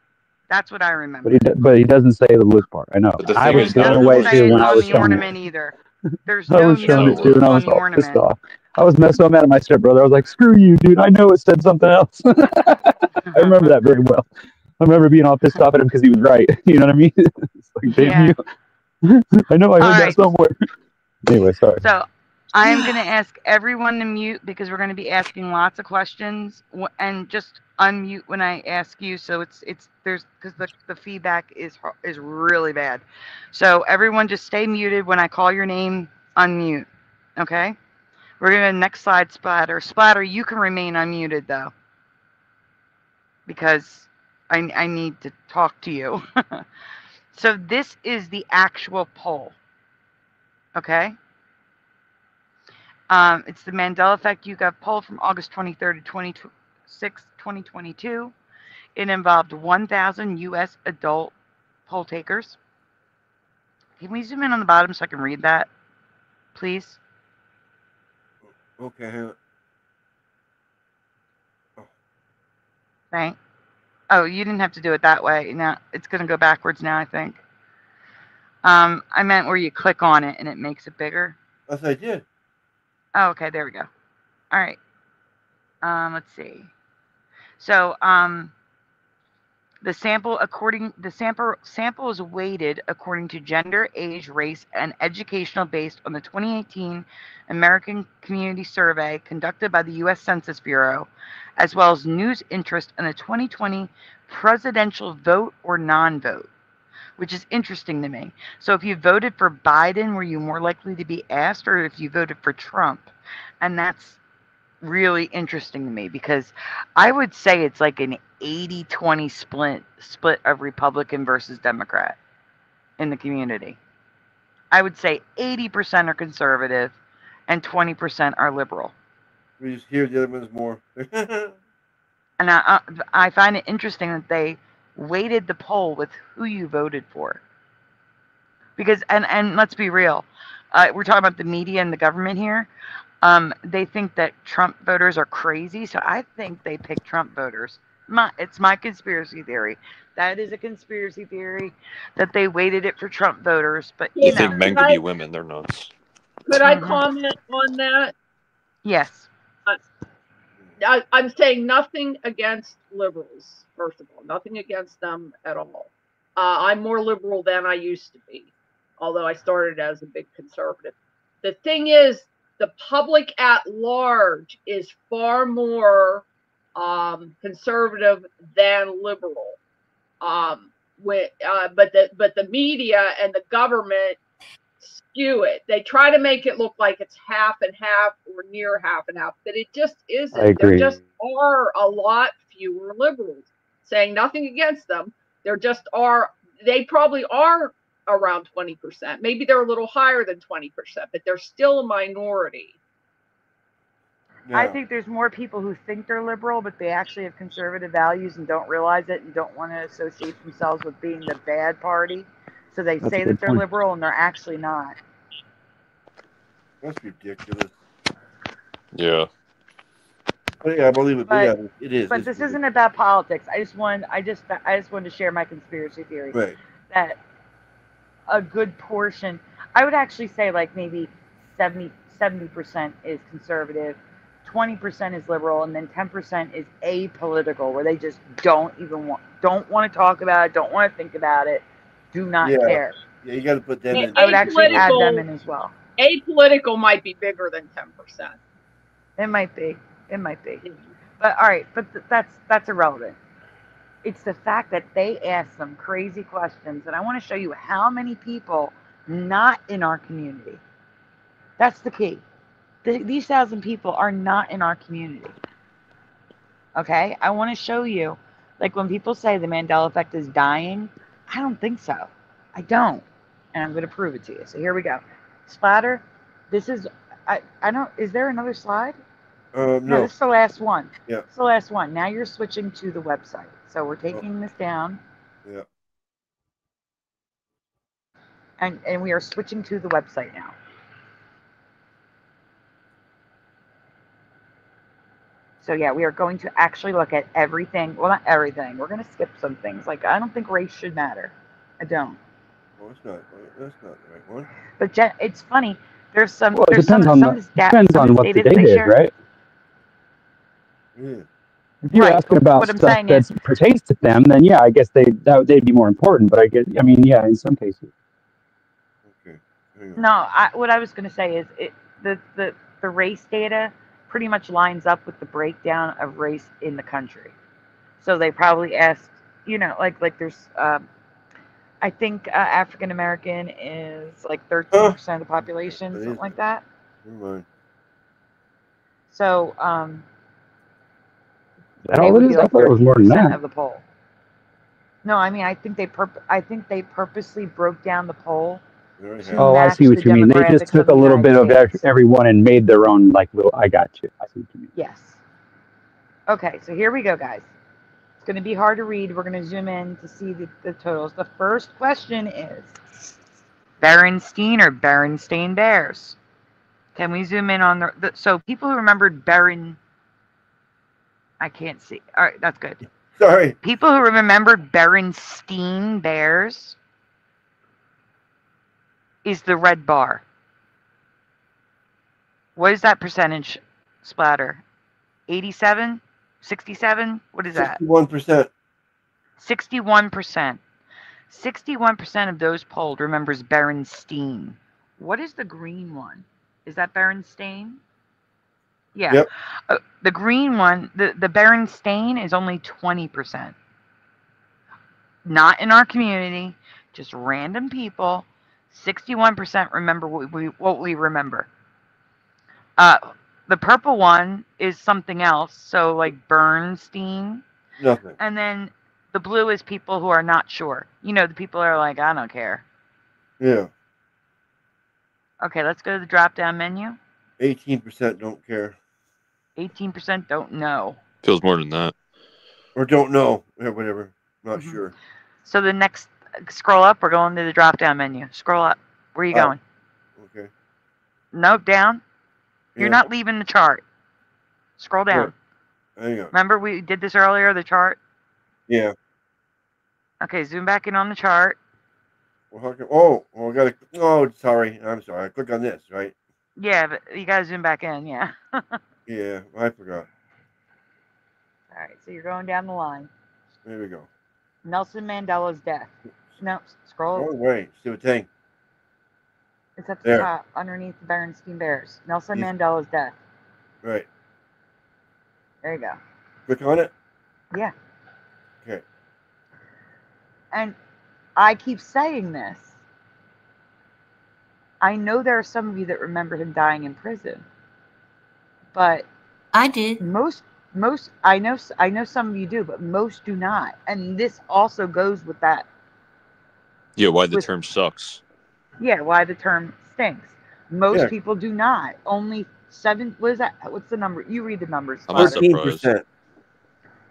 That's what I remember. But he doesn't say the Luke part. I know. I was blown away too when I was shown it. Either. There's I no was shown it too, Luke and I on was the all ornament. pissed off. I was so mad at my stepbrother. I was like, "Screw you, dude! I know it said something else." I remember that very well. I remember being all pissed off at him because he was right. You know what I mean? It's like, damn you! I know I heard that somewhere. Anyway, sorry. So I am going to ask everyone to mute because we're going to be asking lots of questions, and just unmute when I ask you. So because the feedback is really bad. So everyone just stay muted when I call your name. Unmute. Okay. We're going to next slide, Splatter. Splatter, you can remain unmuted though, because I need to talk to you. So this is the actual poll. Okay. It's the Mandela Effect YouGov poll from August 23rd to 26th, 2022. It involved 1,000 U.S. adult poll takers. Can we zoom in on the bottom so I can read that, please? Okay, hang on. Right. Oh, you didn't have to do it that way. Now it's going to go backwards now, I think. I meant where you click on it and it makes it bigger. Yes, I did. Oh, okay, there we go. All right. Let's see. So, the sample is weighted according to gender, age, race, and educational based on the 2018 American Community Survey conducted by the U.S. Census Bureau, as well as news interest in the 2020 presidential vote or non-vote, which is interesting to me. So if you voted for Biden, were you more likely to be asked, or if you voted for Trump? And that's really interesting to me because I would say it's like an 80-20 split of Republican versus Democrat in the community. I would say 80% are conservative and 20% are liberal. We just hear the other one's more. And I find it interesting that they weighted the poll with who you voted for. Because, and let's be real, we're talking about the media and the government here. They think that Trump voters are crazy, so I think they pick Trump voters. It's my conspiracy theory. That is a conspiracy theory that they weighted it for Trump voters, but You think men could be women? They're nuts. Could I comment on that? Yes. I'm saying nothing against liberals, first of all. Nothing against them at all. I'm more liberal than I used to be, although I started as a big conservative. The thing is, the public at large is far more conservative than liberal. But the media and the government skew it. They try to make it look like it's half and half or near half and half, but it just isn't. I agree. There just are a lot fewer liberals. Saying nothing against them, there just are. They probably are around 20%. Maybe they're a little higher than 20%, but they're still a minority. Yeah. I think there's more people who think they're liberal, but they actually have conservative values and don't realize it and don't want to associate themselves with being the bad party. So they say that they're liberal and they're actually not. That's ridiculous. Yeah. But yeah, I believe it. But, yeah, it is. But this isn't about politics. I just wanted to share my conspiracy theory. Right. That a good portion, I would actually say like maybe 70% is conservative, 20% is liberal, and then 10% is apolitical, where they just don't want to talk about it, don't want to think about it, do not care. Yeah, you got to put them in. I would actually add them in as well. Apolitical might be bigger than 10%. It might be. But all right, but that's irrelevant. It's the fact that they ask some crazy questions, and I want to show you how many people not in our community. That's the key. These 1,000 people are not in our community. Okay? I want to show you, like when people say the Mandela Effect is dying, I don't think so. I don't. And I'm going to prove it to you. So here we go. Splatter, this is I don't. Is there another slide? No, this is the last one. Yeah. It's the last one. Now you're switching to the website. So we're taking this down. Yeah. And we are switching to the website now. So yeah, we are going to actually look at everything. Well, not everything. We're going to skip some things. Like, I don't think race should matter. I don't. Well, that's not the right one. But it's funny. There's some. Well, it there's depends some, on depends on what the data is, right? Yeah. If you're asking about stuff that pertains to them, then yeah, I guess they'd be more important. But I mean, yeah, in some cases. Okay. No, what I was going to say is the race data pretty much lines up with the breakdown of race in the country. So they probably asked, like there's, I think African American is like 13% of the population, something like that. Never mind. So That all it is? I thought it was more than that. Of the poll. No, I mean I think they purposely broke down the poll. Oh, I see what you mean. They just took a little bit of everyone and made their own little. I got you. I see what you mean. Yes. Okay, so here we go, guys. It's going to be hard to read. We're going to zoom in to see the totals. The first question is Berenstein or Berenstain Bears? Can we zoom in on so people who remembered I can't see. All right, that's good. Sorry. People who remembered Berenstein Bears is the red bar. What is that percentage, Splatter? 87? 67? What is that? 61%. 61%. 61% of those polled remembers Berenstein. What is the green one? Is that Berenstain? Yeah. Yep. The green one, the Berenstain is only 20%. Not in our community, just random people. 61% remember what we remember. The purple one is something else, so like Bernstein. Nothing. And then the blue is people who are not sure. The people are like, I don't care. Yeah. Okay, let's go to the drop-down menu. 18% don't care. 18% don't know. Feels more than that. Or don't know. Yeah, whatever. Not sure. So the next, scroll up. We're going to the drop-down menu. Scroll up. Where are you going? Okay. Nope, down. You're not leaving the chart. Scroll down. Hang on. Remember we did this earlier, the chart? Yeah. Okay, zoom back in on the chart. Well, I got to. Oh, sorry. I'm sorry. I click on this, right? Yeah, but you got to zoom back in, yeah. Yeah, I forgot. All right, so you're going down the line. There we go. Nelson Mandela's death. No, scroll. Oh, wait. See what thing? It's at the top, underneath the Berenstein Bears. Nelson Mandela's death. Right. There you go. Click on it? Yeah. Okay. And I keep saying this. I know there are some of you that remember him dying in prison. But I did. Most I know some of you do, but most do not. And this also goes with that. Yeah, why the term sucks. Yeah, why the term stinks. Most people do not. Only 7. What is that? What's the number? You read the numbers. 13%.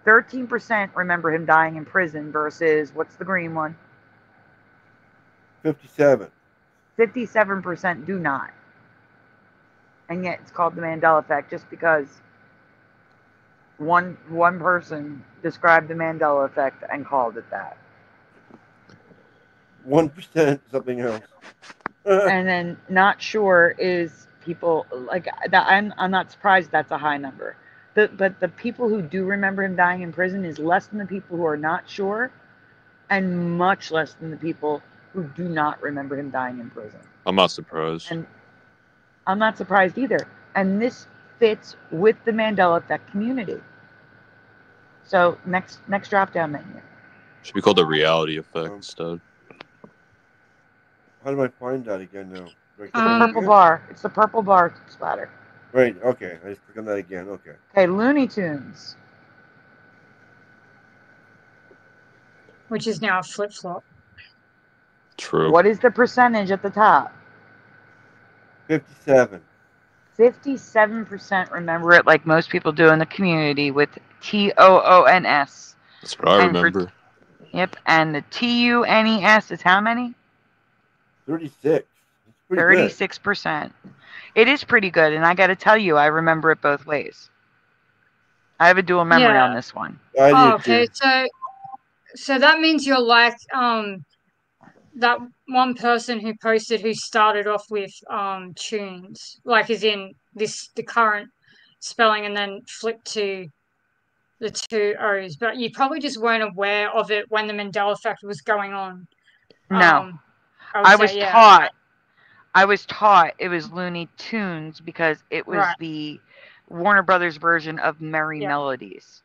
13% remember him dying in prison versus what's the green one? 57. 57% do not. And yet it's called the Mandela Effect just because one person described the Mandela Effect and called it that. 1% something else. And then not sure is people like that. I'm not surprised that's a high number. But the people who do remember him dying in prison is less than the people who are not sure, and much less than the people who do not remember him dying in prison. I'm not surprised. And I'm not surprised either. And this fits with the Mandela Effect community. So next drop down menu. Should be called the reality effect instead. How do I find that again now? It's the purple bar. It's the purple bar Splatter. Right, okay. I just click on that again. Okay. Okay, Looney Tunes. Which is now a flip-flop. True. What is the percentage at the top? 57. 57% remember it like most people do in the community with TOONS. That's what I remember. Yep, and the TUNES is how many? 36. 36%. It is pretty good, and I got to tell you, I remember it both ways. I have a dual memory on this one. Okay, so that means you're like that one person who posted who started off with tunes, like as in the current spelling, and then flipped to the two O's. But you probably just weren't aware of it when the Mandela Effect was going on. No, I was taught it was Looney Tunes because it was the Warner Brothers version of Merry Melodies.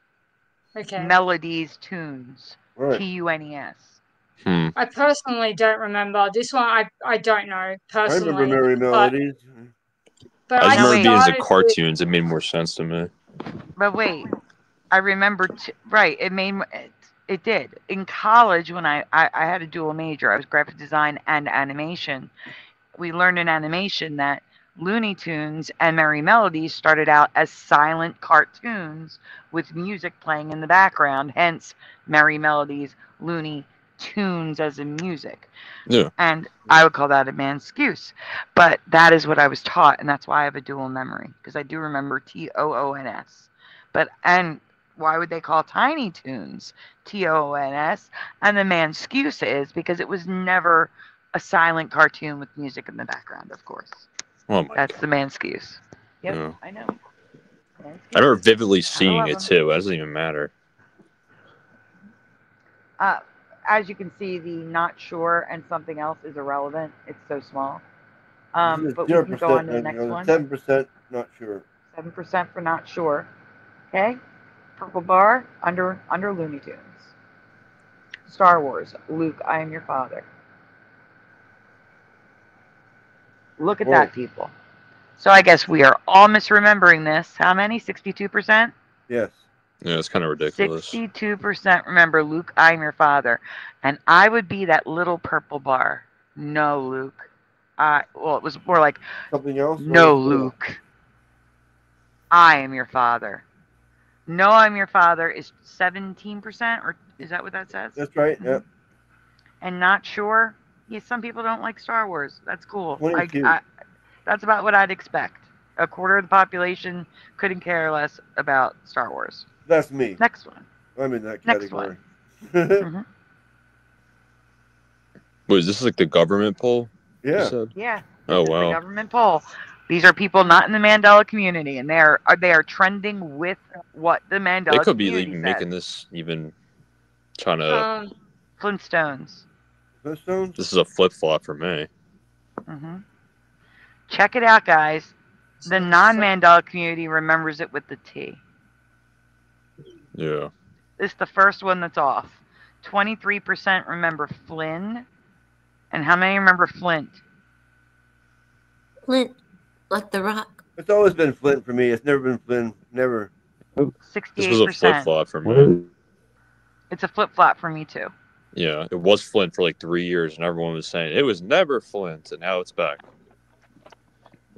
Okay. Melodies, tunes. TUNES. I personally don't remember this one. I don't know personally. I remember Merry Melodies. But I just remember being the cartoons. It made more sense to me. But wait, I remember it did. In college, when I had a dual major, I was graphic design and animation. We learned in animation that Looney Tunes and Merry Melodies started out as silent cartoons with music playing in the background, hence Merry Melodies, Looney Tunes as in music. Yeah. And I would call that a man's excuse. But that is what I was taught, and that's why I have a dual memory, because I do remember TOONS. And why would they call Tiny Toons TOONS? And the man's excuse is because it was never a silent cartoon with music in the background, of course. Oh That's the man's excuse. Yep, Yeah. I know. I remember vividly seeing it too. It doesn't even matter. As you can see, the not sure and something else is irrelevant. It's so small. But we can go on to the next one. 7% not sure. 7% for not sure. Okay. Purple bar under Looney Tunes. Star Wars. Luke, I am your father. Look at that, people. So I guess we are all misremembering this. How many? 62%? Yes. Yeah, it's kind of ridiculous. 62% remember Luke, I am your father. And I would be that little purple bar. No, Luke. Well, it was more like something else. No, Luke. I am your father. No, I'm your father is 17%, or is that what that says? That's right. Yep. And not sure. Yeah, some people don't like Star Wars. That's cool. 22. That's about what I'd expect. A quarter of the population couldn't care less about Star Wars. That's me. Next one. I'm in that Next category. one. Wait, is this like the government poll? Yeah. Yeah. Oh, This is wow. the government poll. These are people not in the Mandela community, and they are trending with what the Mandela They could be community even says. making this even trying to. Flintstones. Flintstones? This is a flip flop for me. Check it out, guys. The non-Mandela community remembers it with the T. Yeah. This is the first one that's off. 23% remember Flynn. And how many remember Flint? Flint, like the rock. It's always been Flint for me. It's never been Flynn. Never. 68%. This was a flip flop for me. It's a flip-flop for me, too. Yeah, it was Flint for like 3 years, and everyone was saying it was never Flint, and now it's back.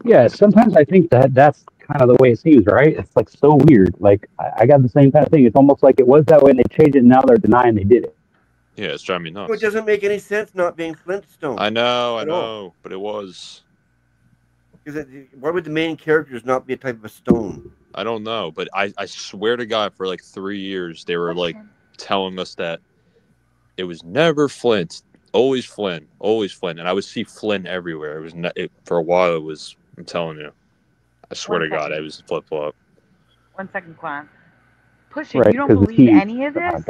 Yeah, sometimes I think that's kind of the way it seems, right? It's like so weird. Like I got the same kind of thing. It's almost like it was that way, and they changed it, and now they're denying they did it. Yeah, it's driving me nuts. It doesn't make any sense not being Flintstone. I know, but it was. Because why would the main characters not be a type of a stone? I don't know, but I swear to God, for like 3 years, they were like telling us that it was never Flint, always Flynn, and I would see Flynn everywhere. It was for a while. It was. I'm telling you, I swear to God, it was flip flop. 1 second, Quan. Push it. Right, You don't 'cause the believe T- any of this?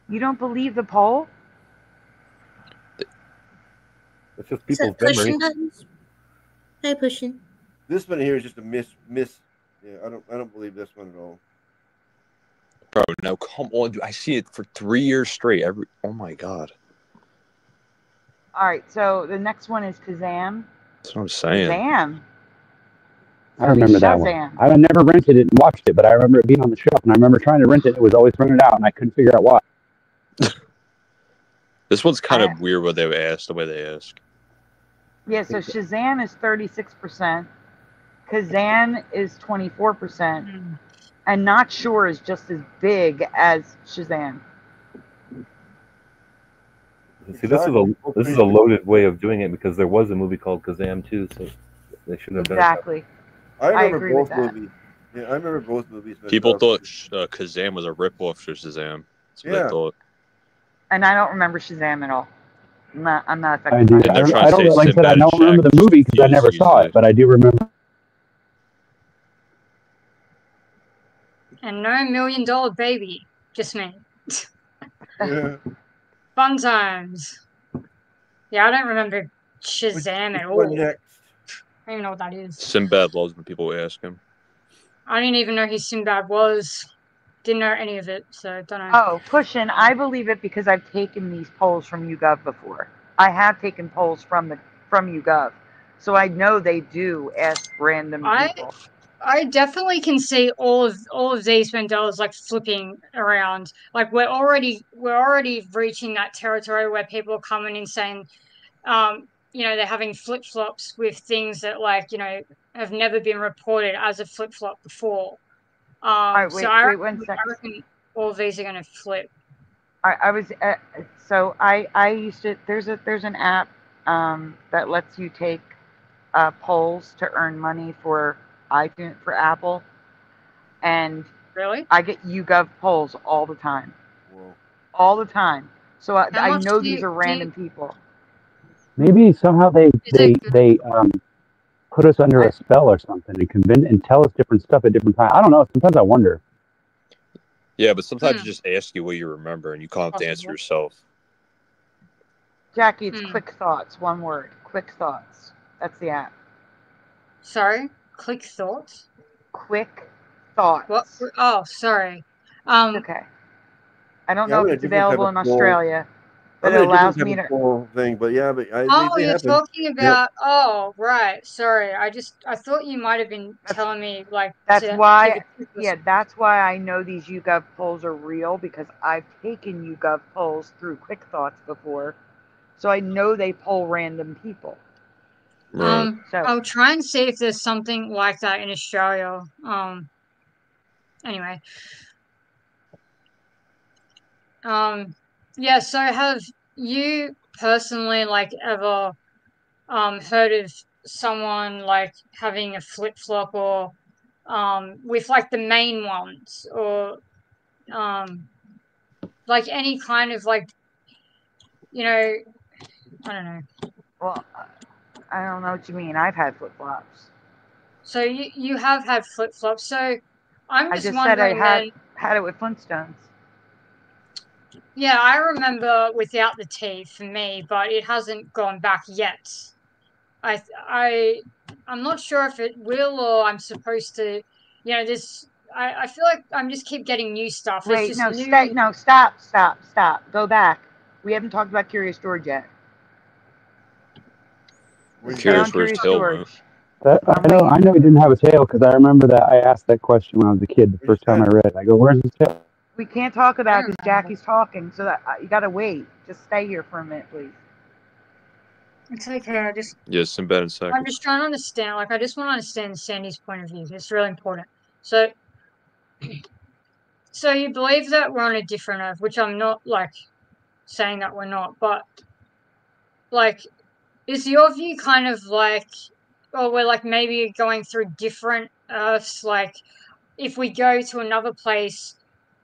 You don't believe the poll? It's just Is that pushing buttons? Hey, pushing. This one here is just a miss. Yeah, I don't believe this one at all. Bro, no, come on, dude. I see it for 3 years straight. Oh my God. All right, so the next one is Kazam. That's what I'm saying. Kazam. I remember that one. Shazam. I never rented it and watched it, but I remember it being on the shelf, and I remember trying to rent it. It was always rented out, and I couldn't figure out why. This one's kind of weird what they asked, the way they ask. Yeah, so Shazam is 36%. Kazan is 24%, and Not Sure is just as big as Shazam. See, this is a loaded way of doing it because there was a movie called Kazam too, so they should have done it. Exactly. I agree with both that. movies. Yeah, I remember both movies. People thought Kazam was a ripoff to Shazam. That's what they thought. And I don't remember Shazam at all. I'm not affected. I do. I don't. Like I said, I don't remember the movie because I never saw it, but I do remember. And no $1 million baby, just me. Fun times. Yeah, I don't remember Shazam at all. I don't even know what that is. Sinbad loves when people ask him. I didn't even know who Sinbad was. Didn't know any of it, so don't know. Oh, Cushion, I believe it because I've taken these polls from YouGov before. I have taken polls from YouGov, so I know they do ask random people. I definitely can see all of these Mandelas like flipping around. Like we're already reaching that territory where people are coming and saying, you know, they're having flip flops with things that like, you know, have never been reported as a flip flop before. Right, so wait 1 second. I reckon all of these are going to flip. I was so I used to. There's an app that lets you take polls to earn money for iTunes for Apple, and really I get YouGov polls all the time. All the time. So I know these are random people. Maybe somehow they put us under a spell or something and tell us different stuff at different times. I don't know. Sometimes I wonder. Yeah, but sometimes it just ask you what you remember, and you can't have to answer yourself. Jackie, it's Quick Thoughts. One word. Quick Thoughts. That's the app. Sorry? Quick Thoughts? Quick Thoughts. What? Oh, sorry. Okay. I don't know if it's available in Australia, but I'm it allows me to. Thing, but yeah, but You're talking about. Oh, right. Sorry. I thought you might have been telling me like. That's why. Yeah, that's why I know these YouGov polls are real because I've taken YouGov polls through Quick Thoughts before, so I know they poll random people. Right. So I'll try and see if there's something like that in Australia. Anyway. Yeah, so have you personally like ever heard of someone like having a flip-flop or with like the main ones or like any kind of like, you know, I don't know. Well, I don't know what you mean. I've had flip-flops. So you have had flip-flops. So I'm just said wondering I had it with Flintstones. Yeah, I remember without the teeth for me, but it hasn't gone back yet. I'm not sure if it will or I'm supposed to, you know, this. I feel like I'm just keep getting new stuff. Wait, it's just stop. Go back. We haven't talked about Curious George yet. Curious George. I know he didn't have a tail because I remember that I asked that question when I was a kid the first time I read it. I go, "Where's his tail?" We can't talk about it because Jackie's talking, so that you gotta wait. Just stay here for a minute, please. It's okay. Yes, in bed in seconds. I'm just trying to understand. Like, I just want to understand Sandy's point of view. It's really important. So you believe that we're on a different Earth, which I'm not like saying that we're not, but like, is your view kind of like, or we're like maybe going through different Earths? Like, if we go to another place,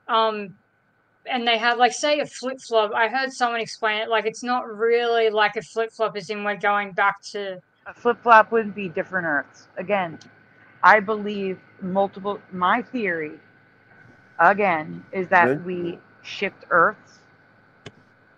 and they have like say a flip-flop. I heard someone explain it like it's not really like a flip-flop as in we're going back to a flip-flop wouldn't be different Earths. Again, I believe my theory again is that we shift Earths.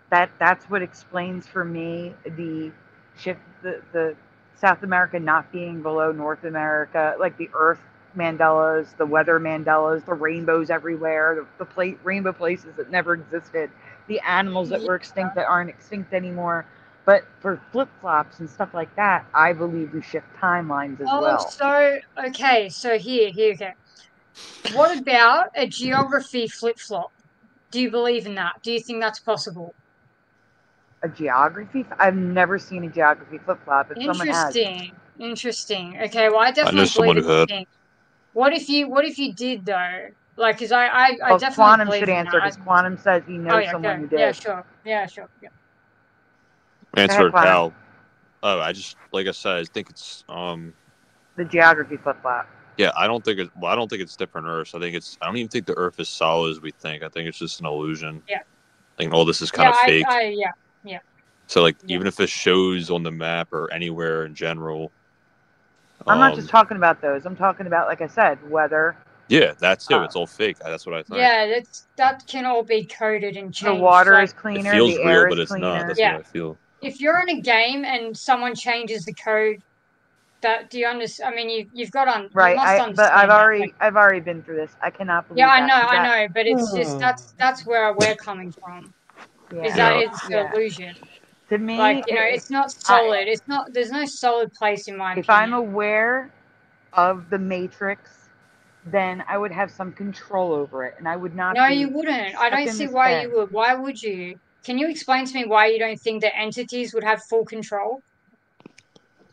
That's what explains for me the shift the South America not being below North America, like the Earth Mandelas, the weather Mandelas, the rainbows everywhere, the rainbow places that never existed, the animals that were extinct that aren't extinct anymore. But for flip-flops and stuff like that, I believe we shift timelines as well. So okay, so here, okay. What about a geography flip-flop? Do you believe in that? Do you think that's possible? A geography? I've never seen a geography flip-flop. If someone has, interesting. Interesting. Okay, well, I I know definitely someone believe who it's a had. thing. What if you did though? Like, because I Well, definitely Quantum believe should in answer that. because Quantum says he Oh knows yeah, someone go. who did. Yeah, sure. Yeah, sure. Yeah. Answer Quantum. how? Oh, I just like I said, I think it's The geography flip flop. Yeah, I don't think I don't think it's different Earths. I don't even think the Earth is solid as we think. I think it's just an illusion. Yeah. I think all this is kind of fake. Yeah. So like even if it shows on the map or anywhere in general. I'm not just talking about those. I'm talking about, like I said, weather. Yeah, that too. It's all fake. That's what I think. Yeah, that can all be coded and changed. The water like, is cleaner. It feels the real, air but is it's cleaner. not. That's Yeah. what I feel. If you're in a game and someone changes the code, do you understand? I mean, you've got on. Right. You must understand. But I've that. already been through this. I cannot believe. Yeah, I that. know, but it's just that's where we're coming from. Yeah. Is that it's the illusion? To me, like it's not solid. It's not. There's no solid place in my opinion. If I'm aware of the Matrix, then I would have some control over it, and I would not. No, you wouldn't. I don't see why you would. Why would you? Can you explain to me why you don't think that entities would have full control?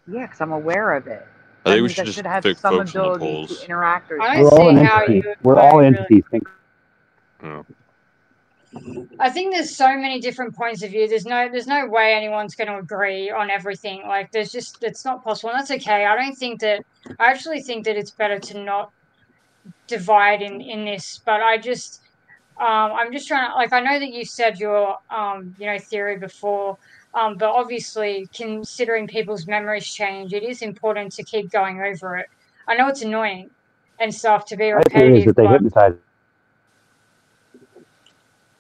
Yeah, because I'm aware of it. I think we should just have focus some on the ability polls. to interact. I We're don't all see an how entity. you. We're all entities. I think there's so many different points of view. There's no way anyone's going to agree on everything. Like it's not possible. And that's okay. I actually think that it's better to not divide in this, but I'm just trying to, like, I know that you said your theory before, but obviously considering people's memories change, it is important to keep going over it. I know it's annoying and stuff to be My theory is repetitive, that they but hypnotize.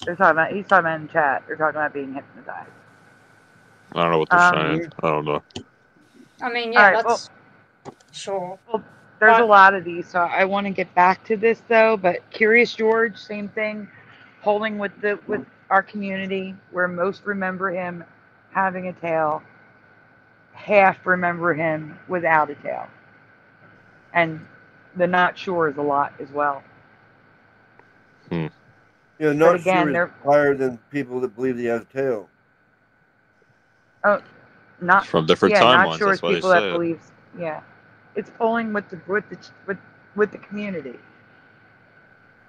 He's talking about in chat. They're talking about being hypnotized. I don't know what they're saying. I don't know. I mean, yeah, right, that's sure. Well, there's a lot of these, so I want to get back to this though. But Curious George, same thing, polling with our community, where most remember him having a tail, half remember him without a tail, and the not sure is a lot as well. Not sure is higher than people that believe he has a tail. Oh, not from different timelines. Not sure that's why people they say that it. believes. Yeah, it's polling with the community.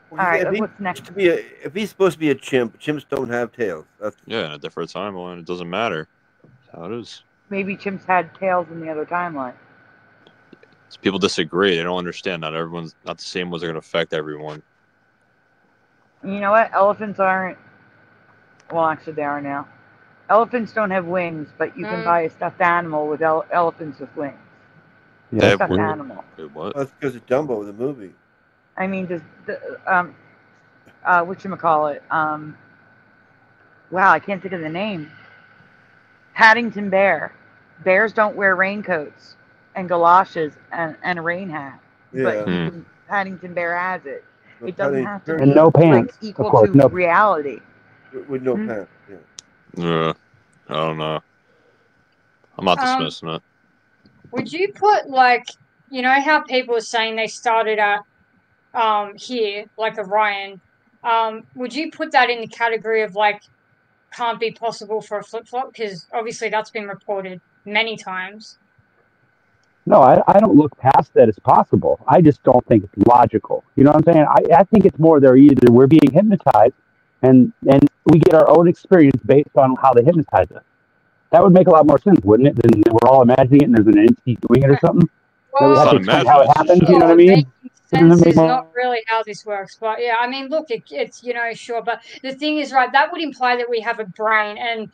Well, All right, what's next? If he's supposed to be a chimp, chimps don't have tails. Yeah, in a different timeline, it doesn't matter. That's how it is. Maybe chimps had tails in the other timeline. People disagree. They don't understand. Not the same ones are going to affect everyone. You know what? Elephants aren't. Well, actually, they are now. Elephants don't have wings, but you can buy a stuffed animal with elephants with wings. Yeah, stuffed animal. Wait, what? That's because of Dumbo, the movie. I mean, whatchamacallit? Wow, I can't think of the name. Paddington Bear. Bears don't wear raincoats and galoshes and a rain hat. But Paddington Bear has it. It doesn't have to be and no pants, equal of course, to no reality. With no pants, I don't know. I'm not dismissing it. Would you put, like, you know how people are saying they started at here, like Orion? Would you put that in the category of, like, can't be possible for a flip-flop? Because obviously that's been reported many times. No, I don't look past that as possible. I just don't think it's logical. You know what I'm saying? I think it's more we're being hypnotized and we get our own experience based on how they hypnotize us. That would make a lot more sense, wouldn't it? Than we're all imagining it and there's an entity doing it or something. That we have to explain how it happens, you know what I mean? Sense is not really how this works, but yeah, I mean, look, it's sure, but the thing is, right, that would imply that we have a brain, and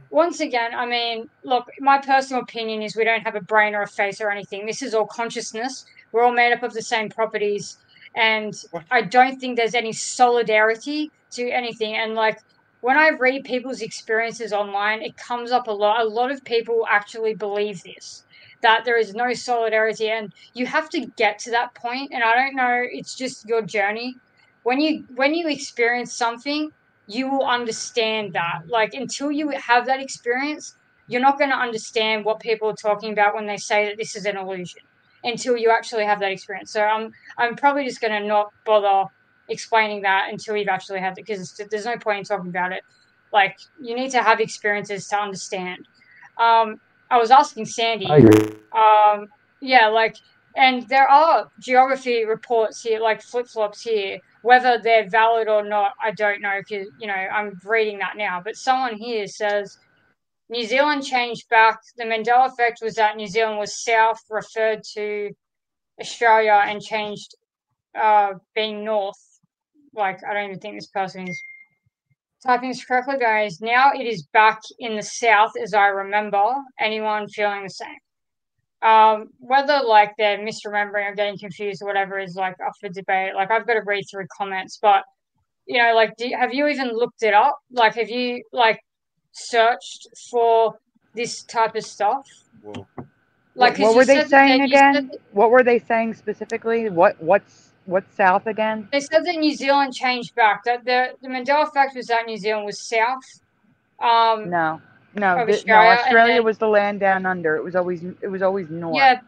once again, I mean, look, my personal opinion is we don't have a brain or a face or anything. This is all consciousness. We're all made up of the same properties, and I don't think there's any solidarity to anything. And like when I read people's experiences online, it comes up a lot. A lot of people actually believe this, that there is no solidarity, and you have to get to that point. And I don't know, it's just your journey. When you experience something, you will understand that. Like until you have that experience, you're not going to understand what people are talking about when they say that this is an illusion until you actually have that experience. So I'm probably just going to not bother explaining that until you've actually had it, because there's no point in talking about it. Like you need to have experiences to understand. I was asking Sandy. I agree. Yeah, like, and there are geography reports here, like flip-flops here. Whether they're valid or not, I don't know, because, you know, I'm reading that now. But someone here says New Zealand changed back. The Mandela effect was that New Zealand was south, referred to Australia, and changed being north. Like, I don't even think this person is typing this correctly, guys. Now it is back in the south, as I remember. Anyone feeling the same? Whether like they're misremembering or getting confused or whatever is like up for debate. Like, I've got to read through comments, but you know, like, have you even looked it up? Like, have you like searched for this type of stuff? Well, like, what were they saying again? What were they saying specifically? What's south again? They said that New Zealand changed back. That the Mandela effect was that New Zealand was south. No, of Australia, Australia then, was the land down under. It was always north.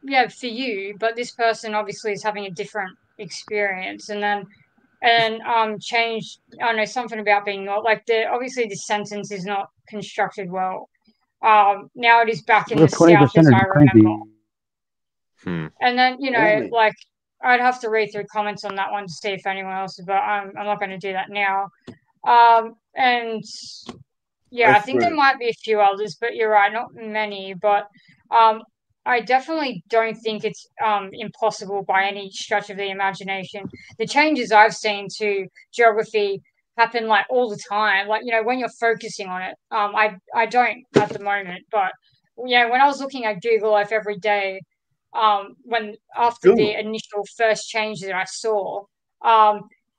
Yeah, for you, but this person obviously is having a different experience, and then changed. I don't know, something about being not like obviously this sentence is not constructed well. Now it is back in the south, as I remember. And then, you know, like, I'd have to read through comments on that one to see if anyone else is, but I'm not going to do that now. And yeah, I think there might be a few others, but you're right, not many. But I definitely don't think it's impossible by any stretch of the imagination. The changes I've seen to geography happen like all the time. Like, you know, when you're focusing on it, I don't at the moment, but you know, when I was looking at Google Earth every day, when after the initial first change that I saw,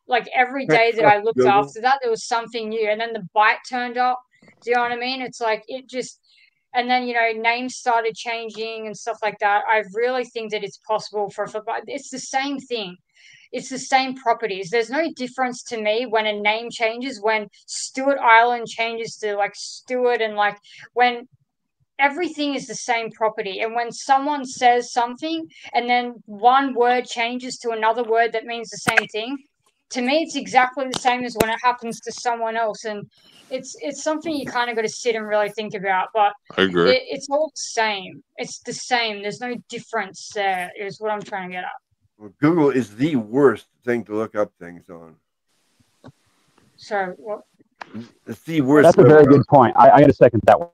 like every day that I looked after that, there was something new, and then the bite turned up. Do you know what I mean? It's like it just, and then, you know, names started changing and stuff like that. I really think that it's possible for football. It's the same thing. It's the same properties. There's no difference to me when a name changes, when Stewart Island changes to like Stewart, and like when everything is the same property. And when someone says something and then one word changes to another word that means the same thing, to me, it's exactly the same as when it happens to someone else. And it's something you kind of got to sit and really think about. But I agree. It's all the same. It's the same. There's no difference there, is what I'm trying to get at. Well, Google is the worst thing to look up things on. So what? It's the worst. That's a very good point. I got to second that one.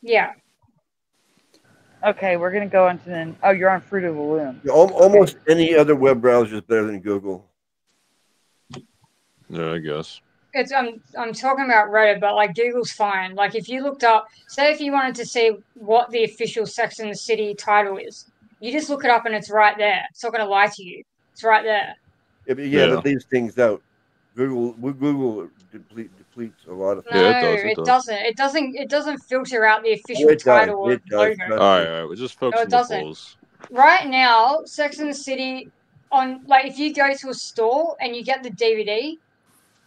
Yeah. Okay, we're gonna go on to the. Oh, you're on Fruit of the Loom. Yeah, almost any other web browser is better than Google. Yeah, I guess. I'm talking about Reddit, but like Google's fine. Like if you looked up, say if you wanted to see what the official Sex and the City title is, you just look it up and it's right there. It's not going to lie to you. It's right there. Yeah, but leaves things out. Google depletes a lot of things. No, it doesn't. It doesn't filter out the official title or logo. All right, we're just focusing No, it on the polls. Right now, Sex and the City on like if you go to a store and you get the DVD,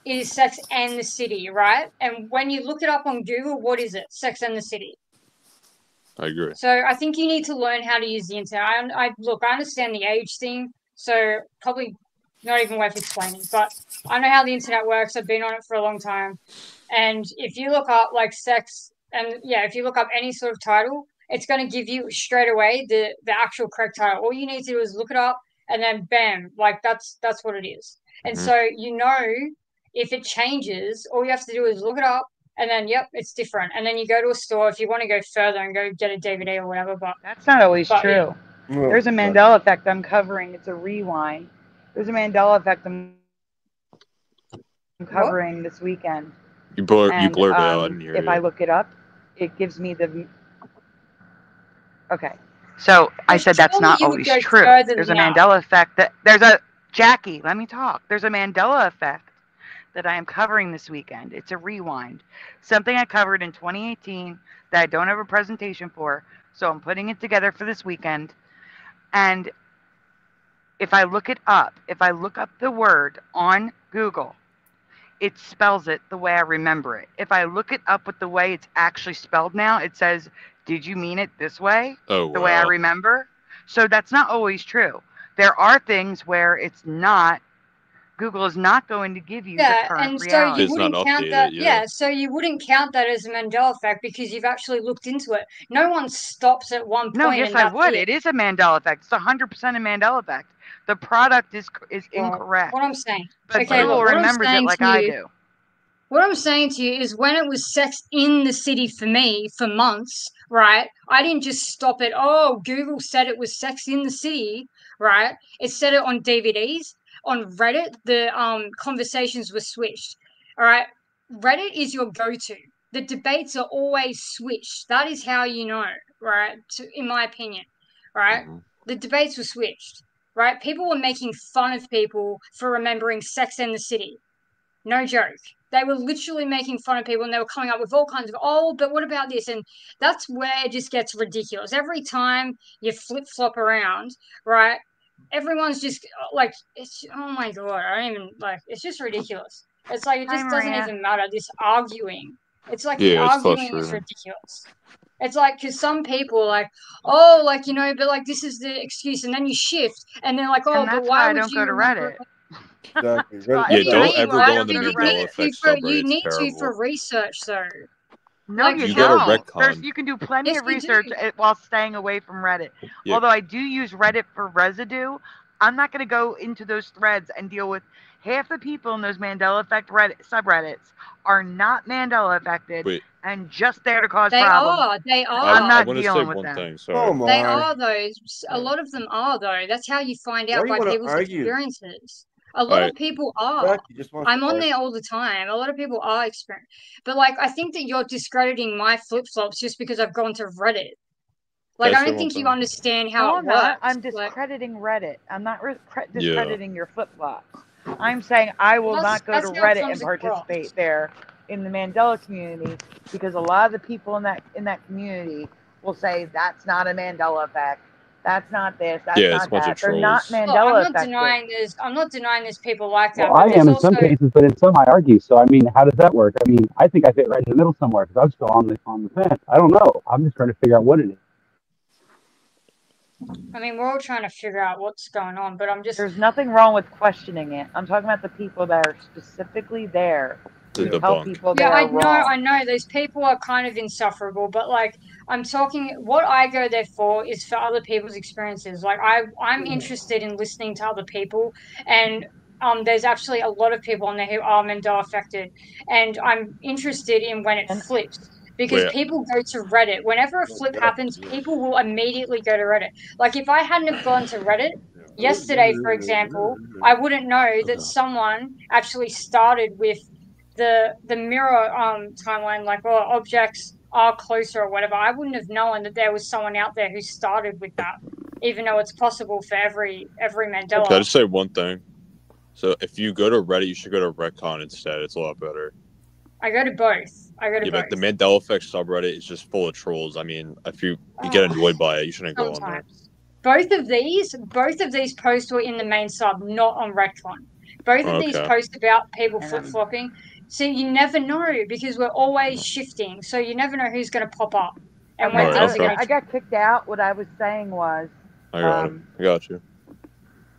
it is Sex and the City, right? And when you look it up on Google, what is it? Sex and the City. I agree. So I think you need to learn how to use the internet. I understand the age thing, so probably not even worth explaining. But I know how the internet works. I've been on it for a long time. And if you look up like sex, and yeah, if you look up any sort of title, it's going to give you straight away the actual correct title. All you need to do is look it up, and then bam, like that's what it is. And so you know, if it changes, all you have to do is look it up, and then yep, it's different. And then you go to a store if you want to go further and go get a DVD or whatever. But that's not always true. Yeah. There's a Mandela effect I'm covering. It's a rewind. There's a Mandela effect I'm covering this weekend. You blurred it out. I didn't hear if I look it up, it gives me the. Okay, so I said that's not always true. There's a Mandela effect Jackie, let me talk. There's a Mandela effect that I am covering this weekend. It's a rewind. Something I covered in 2018 that I don't have a presentation for, so I'm putting it together for this weekend. And if I look it up, if I look up the word on Google, it spells it the way I remember it. If I look it up with the way it's actually spelled now, it says, did you mean it this way? Oh, the way I remember? So that's not always true. There are things where it's not Google is not going to give you the Yeah, current and so reality. you wouldn't count that. Yeah, so you wouldn't count that as a Mandela effect because you've actually looked into it. No one stops at one No, point yes, and I that's would. it. It is a Mandela effect. It's 100% a Mandela effect. The product is incorrect. What I'm saying. But Okay, Google look, what I'm remembers it saying like to I you. do. What I'm saying to you is when it was sex in the city for me for months, right? I didn't just stop it. Oh, Google said it was sex in the city, right? It said it on DVDs. On Reddit, the conversations were switched. All right. Reddit is your go-to. The debates are always switched. That is how you know, right? In my opinion, right? The debates were switched, right? People were making fun of people for remembering Sex and the City. No joke. They were literally making fun of people and they were coming up with all kinds of, oh, but what about this? And that's where it just gets ridiculous. Every time you flip-flop around, right, everyone's just like, it's, oh my God, I don't even, like, it's just ridiculous. It's like, it just doesn't even matter, this arguing. It's like the Yeah, it's arguing is frustrating. ridiculous. It's like, because some people are like, oh, like, you know, but like, this is the excuse. And then you shift and they're like, oh, And but that's why I would don't you go to remember? Reddit. Exactly. Yeah, don't ever go on the Mandela Effect subreddit. You It's need to terrible. for research, though. No, Like, you You gotta don't. retcon. You can do plenty Yes, of you research do. while staying away from Reddit. Yeah. Although I do use Reddit for residue, I'm not going to go into those threads and deal with half the people in those Mandela Effect subreddits are not Mandela affected Wait. and just there to cause They problems. are. They are. I'm not I want to say dealing with one them. thing. Sorry. They are, though. A lot of them are, though. That's how you find Why out do you by wanna people's argue? experiences. A lot Alright. of people are. Exactly. Just wants I'm to on argue. there all the time. A lot of people are experiencing. But, like, I think that you're discrediting my flip-flops just because I've gone to Reddit. Like, I don't think you understand how No, it I'm not. works. I'm discrediting Reddit. I'm not discrediting your flip-flops. I'm saying I will not go to that's how it Reddit comes and participate there in the Mandela community because a lot of the people in that community will say that's not a Mandela effect. That's not this. That's Yeah, not it's a bunch that. of They're not trolls. Look, Mandela I'm not affected. denying I'm not denying there's people like that. Well, I but there's am in also, some cases, but in some I argue. So I mean, how does that work? I mean, I think I fit right in the middle somewhere because I'm still on the fence. I don't know. I'm just trying to figure out what it is. I mean, we're all trying to figure out what's going on, but I'm just. There's nothing wrong with questioning it. I'm talking about the people that are specifically there to tell people they Yeah, are wrong. I know. Those people are kind of insufferable, but like, I'm talking. What I go there for is for other people's experiences. Like, I'm interested in listening to other people, and there's actually a lot of people on there who are Mandela affected, and I'm interested in when it flips. Because Wait. people go to Reddit. Whenever a flip happens, people will immediately go to Reddit. Like, if I hadn't have gone to Reddit yesterday, for example, I wouldn't know that someone actually started with the mirror timeline, like, oh, objects are closer or whatever. I wouldn't have known that there was someone out there who started with that, even though it's possible for every Mandela. Can I just say one thing? So if you go to Reddit, you should go to Retcon instead. It's a lot better. I go to both. But the Mandela Effect subreddit is just full of trolls. I mean, if you get annoyed by it, you shouldn't go on there. Both of these posts were in the main sub, not on Retcon. Both of these posts about people flip-flopping. So you never know because we're always shifting. So you never know who's going to pop up. And when I got kicked out. What I was saying was, I got you.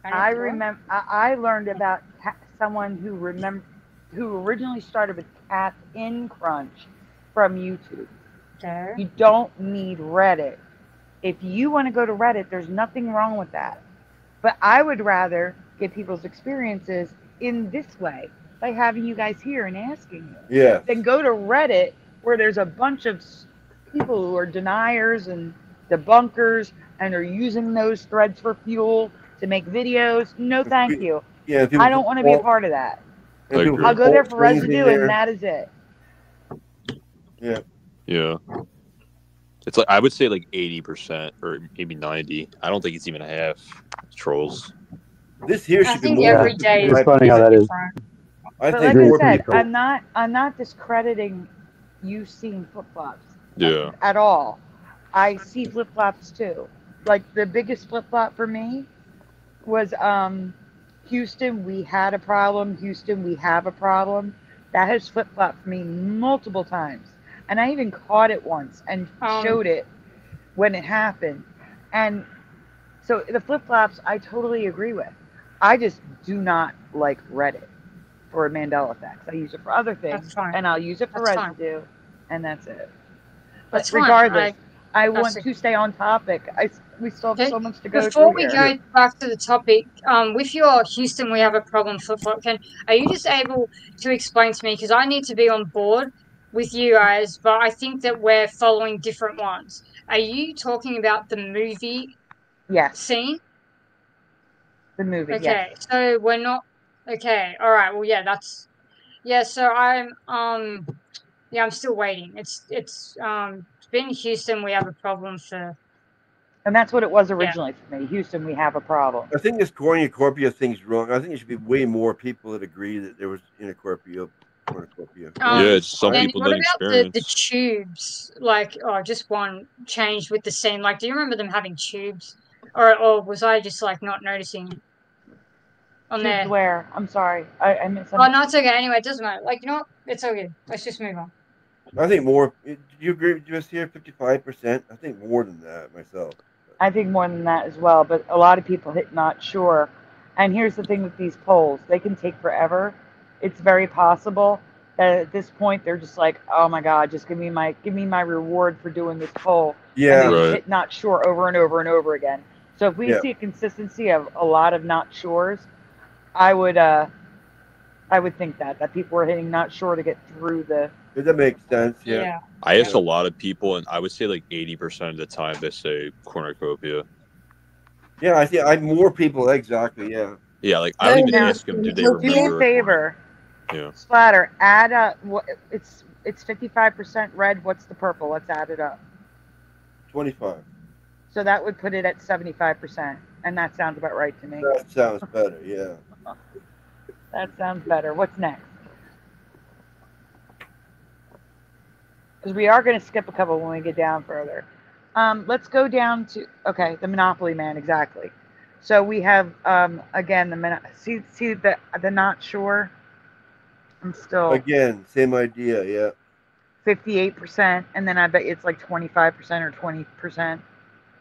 I remember. I learned about someone who originally started with Cats in Crunch from YouTube. Okay. You don't need Reddit. If you want to go to Reddit, there's nothing wrong with that. But I would rather get people's experiences in this way by having you guys here and asking you. Yeah. Then go to Reddit where there's a bunch of people who are deniers and debunkers and are using those threads for fuel to make videos. No, thank you. Yeah, I don't want to be a part of that. I'll go there for residue and that is it. Yeah. Yeah. It's like, I would say like 80% or maybe 90. I don't think it's even half trolls. This here should be more. Every day it's funny how that is. I but think like I said, I'm not discrediting you seeing flip-flops. Yeah. At all. I see flip-flops too. Like the biggest flip-flop for me was Houston, we had a problem. Houston, we have a problem. That has flip-flopped for me multiple times. And I even caught it once and showed it when it happened. And so the flip-flops, I totally agree with. I just do not like Reddit for Mandela effects. I use it for other things, That's fine. and I'll use it for That's fine. residue, and that's it. But That's fine. regardless, I that's want to stay on topic. We still have Okay. so much to go Before through we here. go back to the topic, with your Houston, we have a problem flip-flop. Are you just able to explain to me, because I need to be on board with you guys, but I think that we're following different ones. Are you talking about the movie scene? The movie, Okay, yes. so we're not, okay, all right, well, yeah, so I'm still waiting. It's been Houston, we have a problem for. And that's what it was originally for me. Houston, we have a problem. I think this cornucopia thing's wrong. I think there should be way more people that agree that there was cornucopia. Some people what didn't about the experience. tubes? Like, just one changed with the scene. Like, do you remember them having tubes, or was I just like not noticing? On Tubes there. where? I'm sorry, I missed Oh no, it's okay. Anyway, it doesn't matter. Like, you know what? It's all good. Let's just move on. I think more. Do you agree with us here? 55%. I think more than that myself. I think more than that as well, but a lot of people hit not sure. And here's the thing with these polls, they can take forever. It's very possible that at this point they're just like, oh my God, just give me my reward for doing this poll. Yeah. And they just hit not sure over and over and over again. So if we Yeah. see a consistency of a lot of not sures, I would think that people are hitting not sure to get through the. That makes sense. Yeah. I asked a lot of people, and I would say like 80% of the time they say cornucopia. Yeah, I see. More people exactly. Yeah. Yeah, like I don't even ask them. Do they remember? Do me a favor. Yeah. Splatter, add up. It's 55% red. What's the purple? Let's add it up. 25. So that would put it at 75%, and that sounds about right to me. That sounds better. Yeah. That sounds better. What's next? Because we are going to skip a couple when we get down further. Let's go down to the Monopoly Man, exactly. So we have again see the not sure. I'm still again same idea. Yeah. 58%, and then I bet it's like 25% or 20%,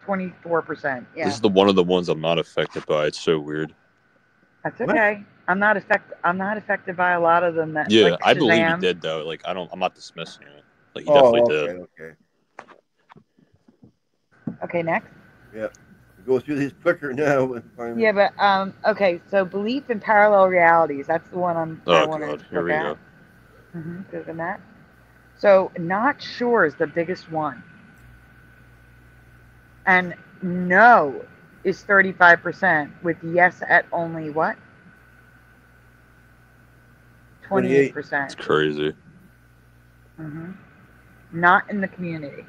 24%. Yeah. This is one of the ones I'm not affected by. It's so weird. That's okay. I'm not affected by a lot of them. That Yeah, like I believe he Shazam. did though. Like I'm not dismissing it. Like he definitely did. Okay. Okay, next. Yeah. Go through these quicker now and find. Yeah, but okay. So belief in parallel realities. That's the one I want to God, here we go. Good than that. So not sure is the biggest one, and no is 35%, with yes at only what? 28%. It's crazy. Not in the community.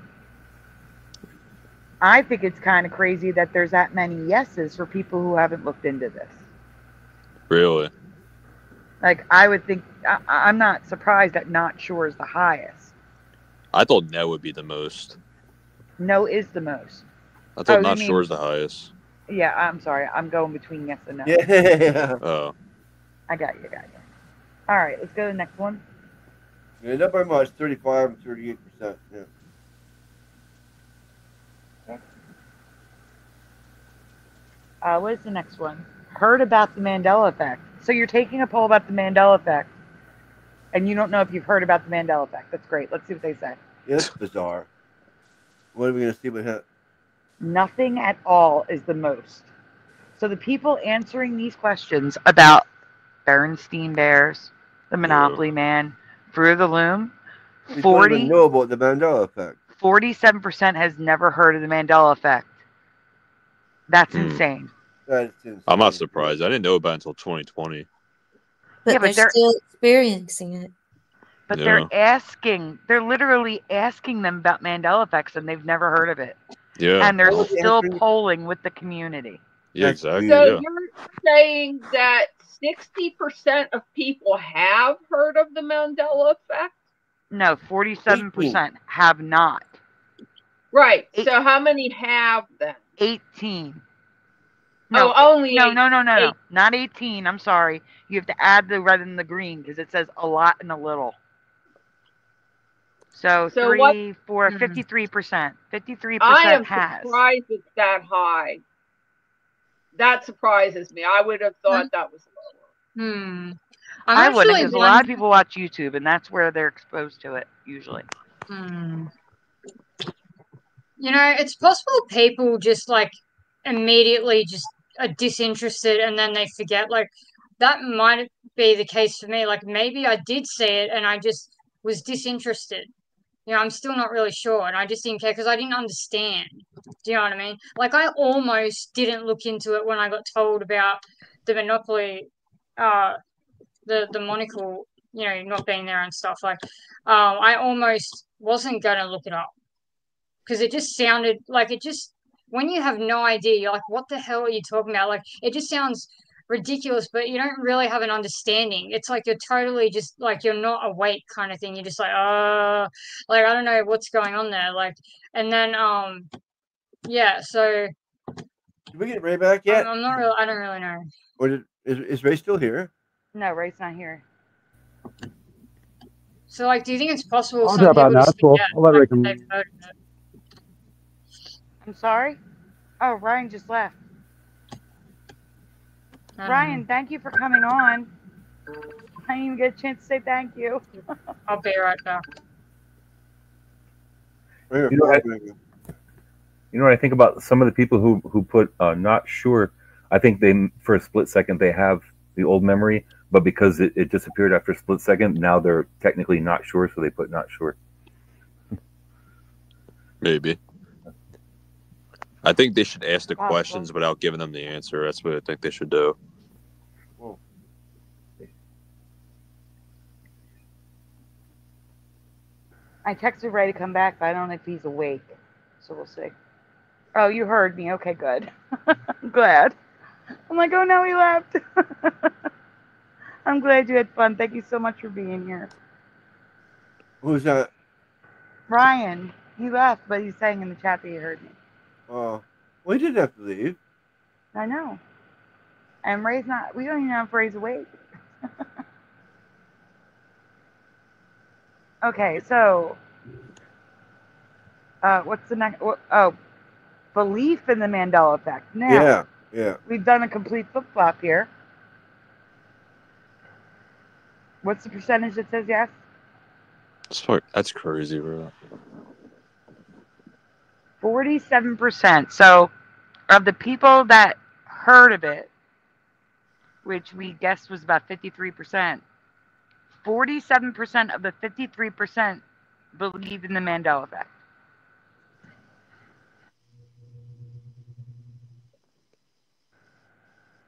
I think it's kind of crazy that there's that many yeses for people who haven't looked into this. Really? Like, I would think, I'm not surprised that not sure is the highest. I thought no would be the most. No is the most. I thought not sure is the highest. Yeah, I'm sorry. I'm going between yes and no. Yeah. Oh. I got you. All right, let's go to the next one. Yeah, not by much. 35 and 38%. Yeah. What is the next one? Heard about the Mandela Effect. So you're taking a poll about the Mandela Effect, and you don't know if you've heard about the Mandela Effect. That's great. Let's see what they say. Yeah, that's bizarre. What are we going to see? What Nothing at all is the most. So the people answering these questions about Bernstein Bears, the Monopoly Man, Through the Loom, we don't even know about the Mandela Effect. 47% has never heard of the Mandela Effect. That's insane. That's insane. I'm not surprised. I didn't know about it until 2020. But they're still experiencing it. But they're literally asking them about Mandela effects, and they've never heard of it. Yeah. And they're still polling with the community. Yeah, exactly. So you're saying that 60% of people have heard of the Mandela effect? No, 47% have not. Right. So how many have then? 18. No, only no, not 18. I'm sorry. You have to add the red and the green because it says a lot and a little. So 3, 4, 53%. 53% I am has. surprised it's that high. that surprises me. I would have thought that was lower. I wouldn't, because a lot of people watch YouTube, and that's where they're exposed to it usually. You know, it's possible people just like immediately just are disinterested and then they forget. Like that might be the case for me. Like maybe I did see it and I just was disinterested. You know, I'm still not really sure, and I just didn't care because I didn't understand. Do you know what I mean? Like I almost didn't look into it when I got told about the monopoly, the monocle, you know, not being there and stuff. Like, I almost wasn't gonna look it up. Because it just sounded like when you have no idea, you're like, what the hell are you talking about? Like, it just sounds ridiculous, but you don't really have an understanding. It's like you're totally just like, you're not awake kind of thing. You're just like, like, I don't know what's going on there. Like, and then, yeah, so. Did we get Ray back yet? I don't really know. Or is Ray still here? No, Ray's not here. So, like, do you think it's possible I'll some drop out people now. just Cool. forget, I'll let Ray like, come. they've heard of it? I'm sorry? Oh, Ryan just left. Ryan, thank you for coming on. I didn't even get a chance to say thank you. I'll be right back. You know what I think about some of the people who put not sure. I think they, for a split second, they have the old memory, but because it disappeared after a split second, now they're technically not sure, so they put not sure. Maybe. I think they should ask the questions without giving them the answer. That's what I think they should do. I texted Ray to come back, but I don't know if he's awake. So we'll see. Oh, you heard me. Okay, good. I'm glad. I'm like, oh no, he left. I'm glad you had fun. Thank you so much for being here. Who's that? Ryan. He left, but he's saying in the chat that he heard me. Oh, well, he didn't have to leave. I know. And Ray's not, we don't even know if Ray's awake. Okay, so, what's the next, belief in the Mandela effect. Now, yeah. We've done a complete flip-flop here. What's the percentage that says yes? That's crazy, bro. 47%. So, of the people that heard of it, which we guessed was about 53%, 47% of the 53% believe in the Mandela effect.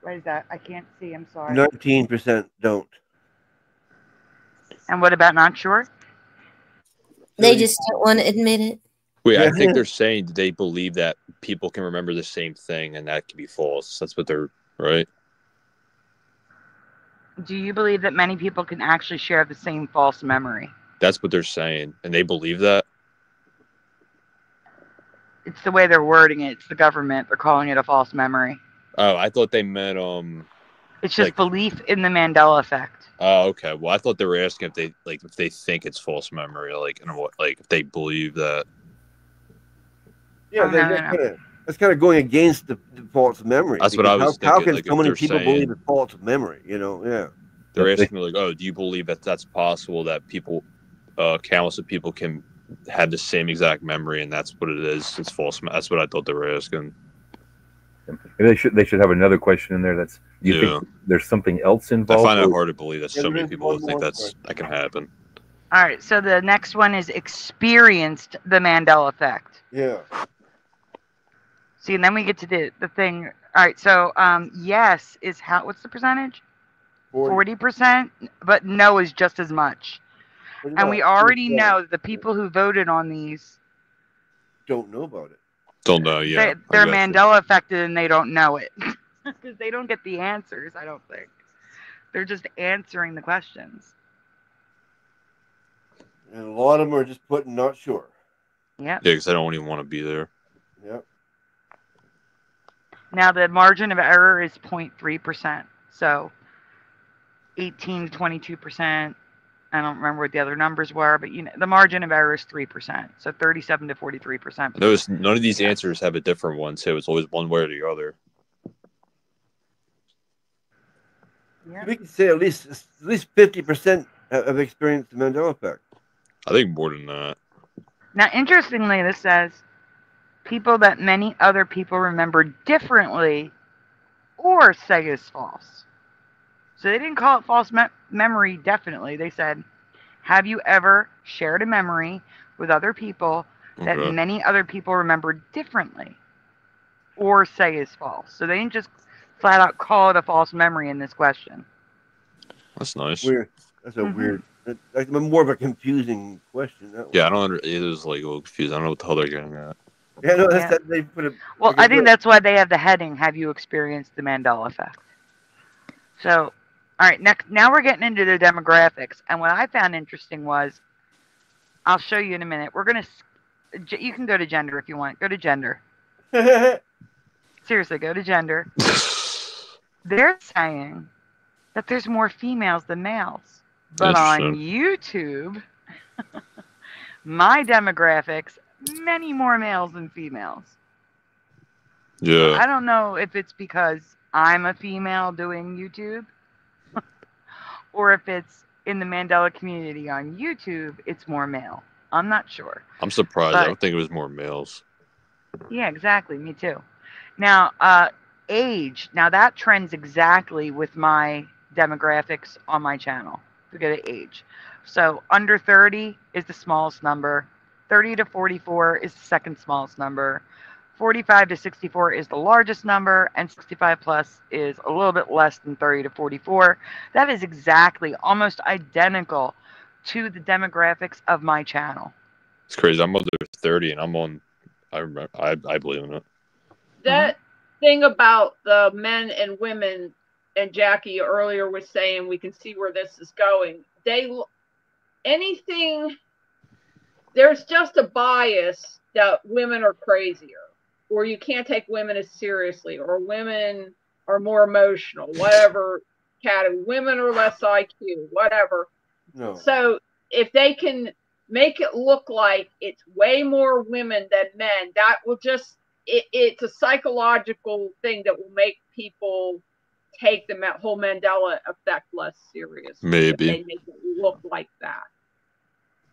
What is that? I can't see. I'm sorry. 19% don't. And what about not sure? They just don't want to admit it. Wait, I think they're saying they believe that people can remember the same thing, and that can be false. That's what they're, right? Do you believe that many people can actually share the same false memory? That's what they're saying, and they believe that? It's the way they're wording it. It's the government. They're calling it a false memory. Oh, I thought they meant It's just belief in the Mandela effect. Oh, okay. Well, I thought they were asking if they think it's false memory, if they believe that. Yeah, that's kind of going against the false memory. That's what I was thinking. How can like, so many people believe it's false memory? You know, yeah. They're asking me do you believe that that's possible that people, countless of people can have the same exact memory, and that's what it is? It's false. That's what I thought they were asking. Maybe they should have another question in there. That's do you think there's something else involved? I find it hard to believe that so many people think that can happen. All right, so the next one is experienced the Mandela effect. Yeah. See, and then we get to the thing. All right, so yes is what's the percentage? 40%, but no is just as much. And we already know that the people who voted on these don't know about it. Don't know, yeah. They're Mandela affected and they don't know it. Because they don't get the answers, I don't think. They're just answering the questions. And a lot of them are just putting not sure. Yeah. Yeah, because I don't even want to be there. Yep. Now the margin of error is 0.3%. So 18 to 22%. I don't remember what the other numbers were, but the margin of error is 3%. So 37 to 43%. Notice none of these answers have a different one, so it's always one way or the other. Yeah. We can say at least 50% have experienced the Mandela effect. I think more than that. Now, interestingly, this says people that many other people remember differently or say is false. So they didn't call it false memory, definitely. They said, have you ever shared a memory with other people that many other people remember differently or say is false? So they didn't just flat out call it a false memory in this question. That's nice. Weird. That's a weird. That's more of a confusing question. Yeah, I don't. It is like a little confused. I don't know what the hell they're getting at. Yeah, no, that's that they put it. Well, I think that's why they have the heading. Have you experienced the Mandela effect? So, all right. Now we're getting into the demographics, and what I found interesting was, I'll show you in a minute. We're gonna. You can go to gender if you want. Go to gender. Seriously, go to gender. They're saying that there's more females than males. But on YouTube, my demographics, many more males than females. Yeah. So I don't know if it's because I'm a female doing YouTube or if it's in the Mandela community on YouTube, it's more male. I'm not sure. I'm surprised. I don't think it was more males. Yeah, exactly. Me too. Now, age. Now that trends exactly with my demographics on my channel. Look at age. So under 30 is the smallest number. 30 to 44 is the second smallest number. 45 to 64 is the largest number, and 65 plus is a little bit less than 30 to 44. That is exactly, almost identical to the demographics of my channel. It's crazy. I'm under 30 and I'm on. I believe in it. That thing about the men and women, and Jackie earlier was saying we can see where this is going. There's just a bias that women are crazier, or you can't take women as seriously, or women are more emotional, whatever category. Women are less IQ, whatever. No. So if they can make it look like it's way more women than men, that will just, it's a psychological thing that will make people take the whole Mandela effect less seriously. Maybe. If they make it look like that.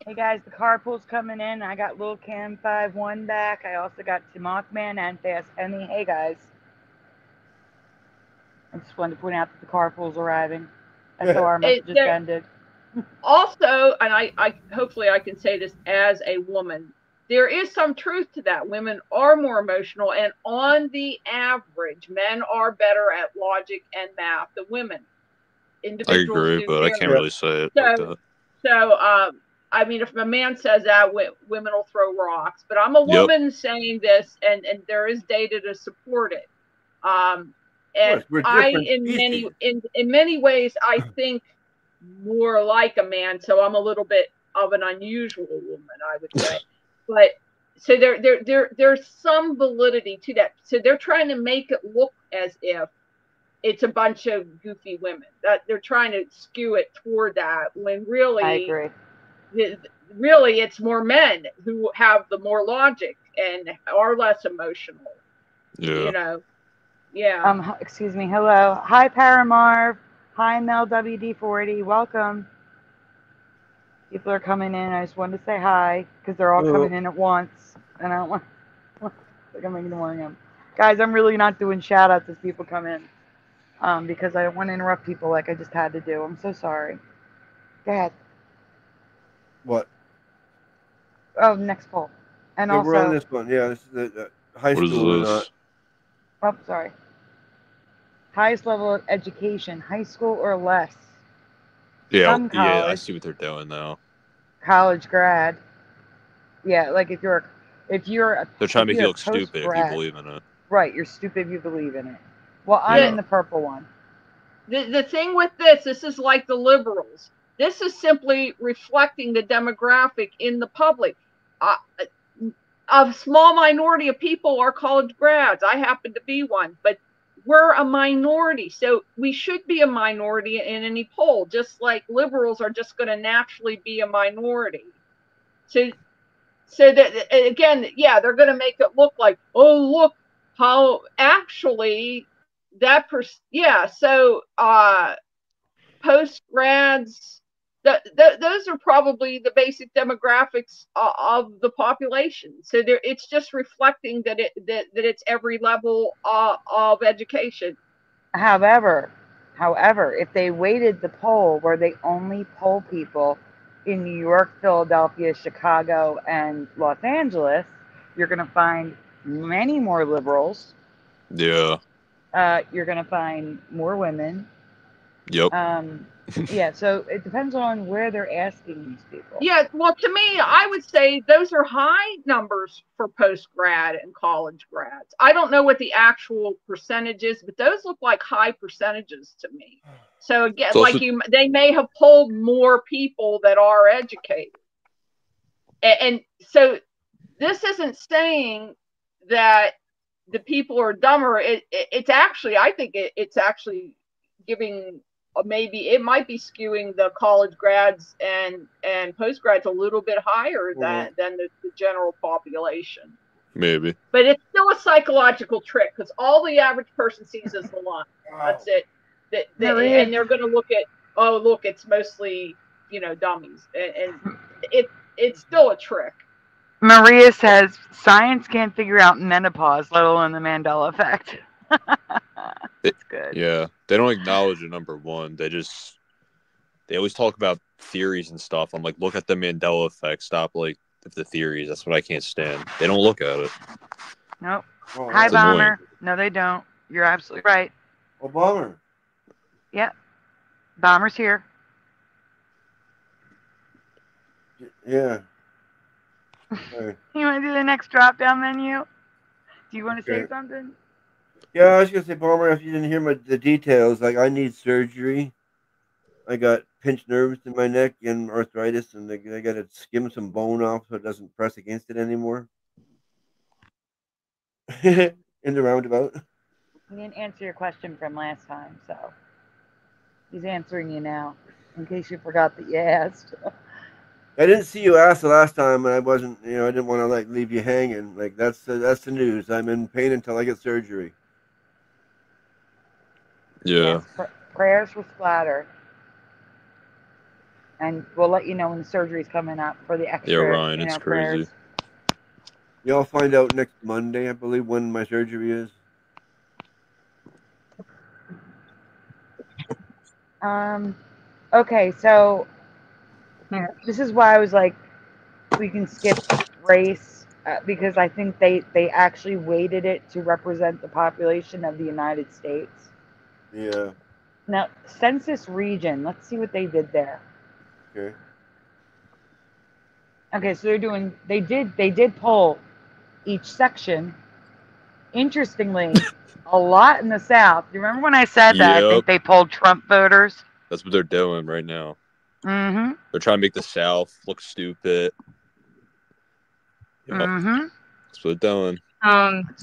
Hey guys, the carpool's coming in. I got Lil Cam 5-1 back. I also got Timokman and Fast Emmy. Hey guys. I just wanted to point out that the carpool's arriving. SOR must have just ended. Also, and I hopefully I can say this as a woman, there is some truth to that. Women are more emotional, and on the average, men are better at logic and math than women. Individuals I agree, but I can't really say it like that. So, I mean, if a man says that, women will throw rocks. But I'm a woman saying this, and there is data to support it. And in many ways, I think more like a man. So I'm a little bit of an unusual woman, I would say. But so there's some validity to that. So they're trying to make it look as if it's a bunch of goofy women. That they're trying to skew it toward that, when really, I agree. Really, it's more men who have the more logic and are less emotional. Yeah. You know. Yeah. Excuse me. Hello. Hi, Paramarv. Hi, Mel WD40. Welcome. People are coming in. I just wanted to say hi because they're all coming in at once, and I don't want like I'm ignoring them. Guys, I'm really not doing shout outs as people come in, because I don't want to interrupt people like I just had to do. I'm so sorry. Go ahead. What? Oh, next poll. And yeah, also, we're on this one. Yeah, this is the high school or not. Oh, sorry. Highest level of education, high school or less. Yeah, yeah, I see what they're doing now. College grad. Yeah, like if you're they're trying to make you look stupid if you believe in it. Right, you're stupid if you believe in it. Well, I'm in the purple one. The thing with this is like the liberals. This is simply reflecting the demographic in the public. A small minority of people are college grads. I happen to be one, but we're a minority. So we should be a minority in any poll, just like liberals are just going to naturally be a minority. So that, again, yeah, they're going to make it look like, oh, look how actually that person, yeah. So post grads, those are probably the basic demographics of the population. So it's just reflecting that it's every level of education. However, if they weighted the poll where they only poll people in New York, Philadelphia, Chicago, and Los Angeles, you're going to find many more liberals. Yeah. You're going to find more women. Yep. Yeah, so it depends on where they're asking these people. Yeah, well, to me, I would say those are high numbers for post-grad and college grads. I don't know what the actual percentage is, but those look like high percentages to me. So again, they may have polled more people that are educated. And so this isn't saying that the people are dumber. It's actually, I think it's actually giving, maybe it might be skewing the college grads and post grads a little bit higher than the general population. Maybe. But it's still a psychological trick, because all the average person sees is the line. That's it. And they're going to look at, oh, look, it's mostly, dummies. And it's still a trick. Maria says science can't figure out menopause, let alone the Mandela effect. That's good. Yeah, they don't acknowledge it. Number one, they always talk about theories and stuff. I'm like, look at the Mandela effect. Stop the theories. That's what I can't stand. They don't look at it. Nope. Hi, Bomber. Annoying. No, they don't. You're absolutely right. Oh, Bomber. Yep. Bomber's here. Yeah. You want to do the next drop-down menu? Do you want to say something? Yeah, I was going to say, Bomber, if you didn't hear the details, like I need surgery. I got pinched nerves in my neck and arthritis, and they got to skim some bone off so it doesn't press against it anymore. In the roundabout. He didn't answer your question from last time, so he's answering you now, in case you forgot that you asked. I didn't see you ask the last time, and I wasn't, I didn't want to leave you hanging. That's the news. I'm in pain until I get surgery. Yeah. Yes, prayers for Splatter. And we'll let you know when the surgery's coming up for the extra. Yeah, Ryan, it's prayers. crazy. Y'all find out next Monday, I believe, when my surgery is. Okay, so this is why I was like, we can skip race, because I think they actually weighted it to represent the population of the United States. Yeah. Now, census region, let's see what they did there. Okay. Okay, so they did poll each section. Interestingly, a lot in the South. You remember when I said that I think they polled Trump voters? That's what they're doing right now. Mm-hmm. They're trying to make the South look stupid. Yep. Mm-hmm. That's what they're doing.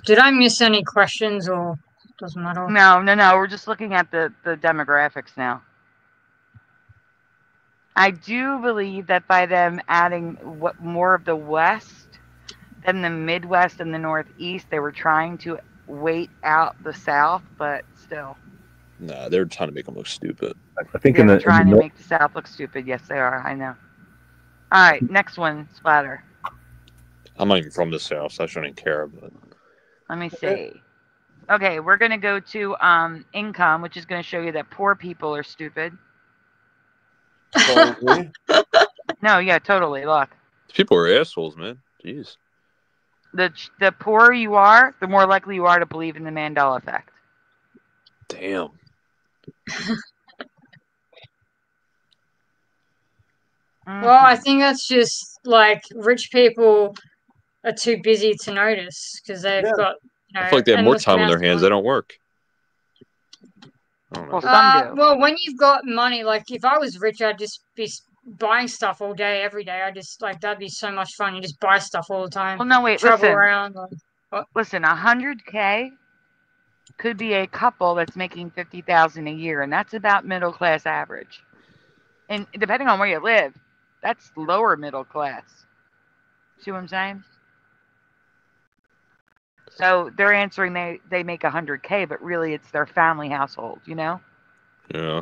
Did I miss any questions, or doesn't matter? No. We're just looking at the demographics now. I do believe that by them adding more of the West than the Midwest and the Northeast, they were trying to wait out the South, but still. Nah, they're trying to make them look stupid. I think they're trying to make the South look stupid. Yes, they are. I know. All right, next one, Splatter. I'm not even from the South, so I shouldn't care. But let me see. Okay, we're going to go to income, which is going to show you that poor people are stupid. No, yeah, totally. Look. People are assholes, man. Jeez. The poorer you are, the more likely you are to believe in the Mandela effect. Damn. Well, I think that's just like rich people are too busy to notice because they've got. I feel like they have more time on their hands. They don't work. I don't know. Well, some do. Well, when you've got money, like if I was rich, I'd just be buying stuff all day, every day. I just that'd be so much fun. You just buy stuff all the time. Well, no, wait, travel listen. around. Listen, 100K could be a couple that's making $50,000 a year, and that's about middle class average. And depending on where you live, that's lower middle class. See what I'm saying? So they're answering they make 100K, but really it's their family household, you know? Yeah.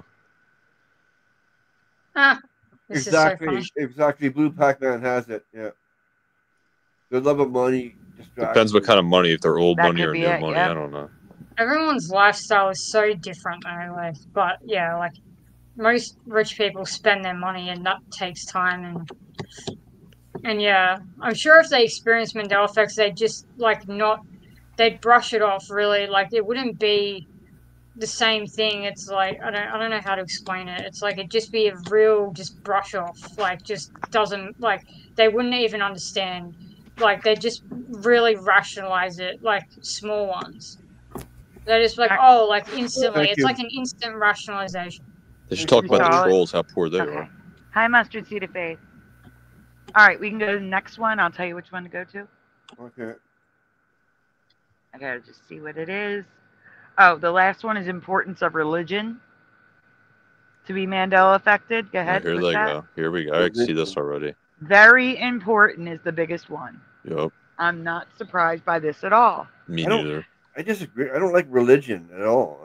This exactly, is so funny. exactly. Blue Pac-Man has it. Yeah. The love of money distracts. Depends what kind of money. If they're old That money could or be new it, money, yep. I don't know. Everyone's lifestyle is so different though, like, but yeah, like most rich people spend their money and that takes time and yeah, I'm sure if they experience Mandela effects they'd just like they'd brush it off really, like it wouldn't be the same thing. It's like I don't know how to explain it. It's like it'd just be a real just brush off, like just doesn't like they wouldn't even understand. Like they just really rationalize it, like small ones. They're just like, oh, like instantly. Thank It's you. like an instant rationalization. They should talk about the trolls, how poor they Okay. are. Hi, Mustard Seed of Faith. All right, we can go to the next one. I'll tell you which one to go to. Okay. I gotta just see what it is. Oh, the last one is importance of religion to be Mandela affected. Go ahead. Here What's they that? go. Here we go. I can see this already. Very important is the biggest one. Yep. I'm not surprised by this at all. Me neither. I disagree. I don't like religion at all.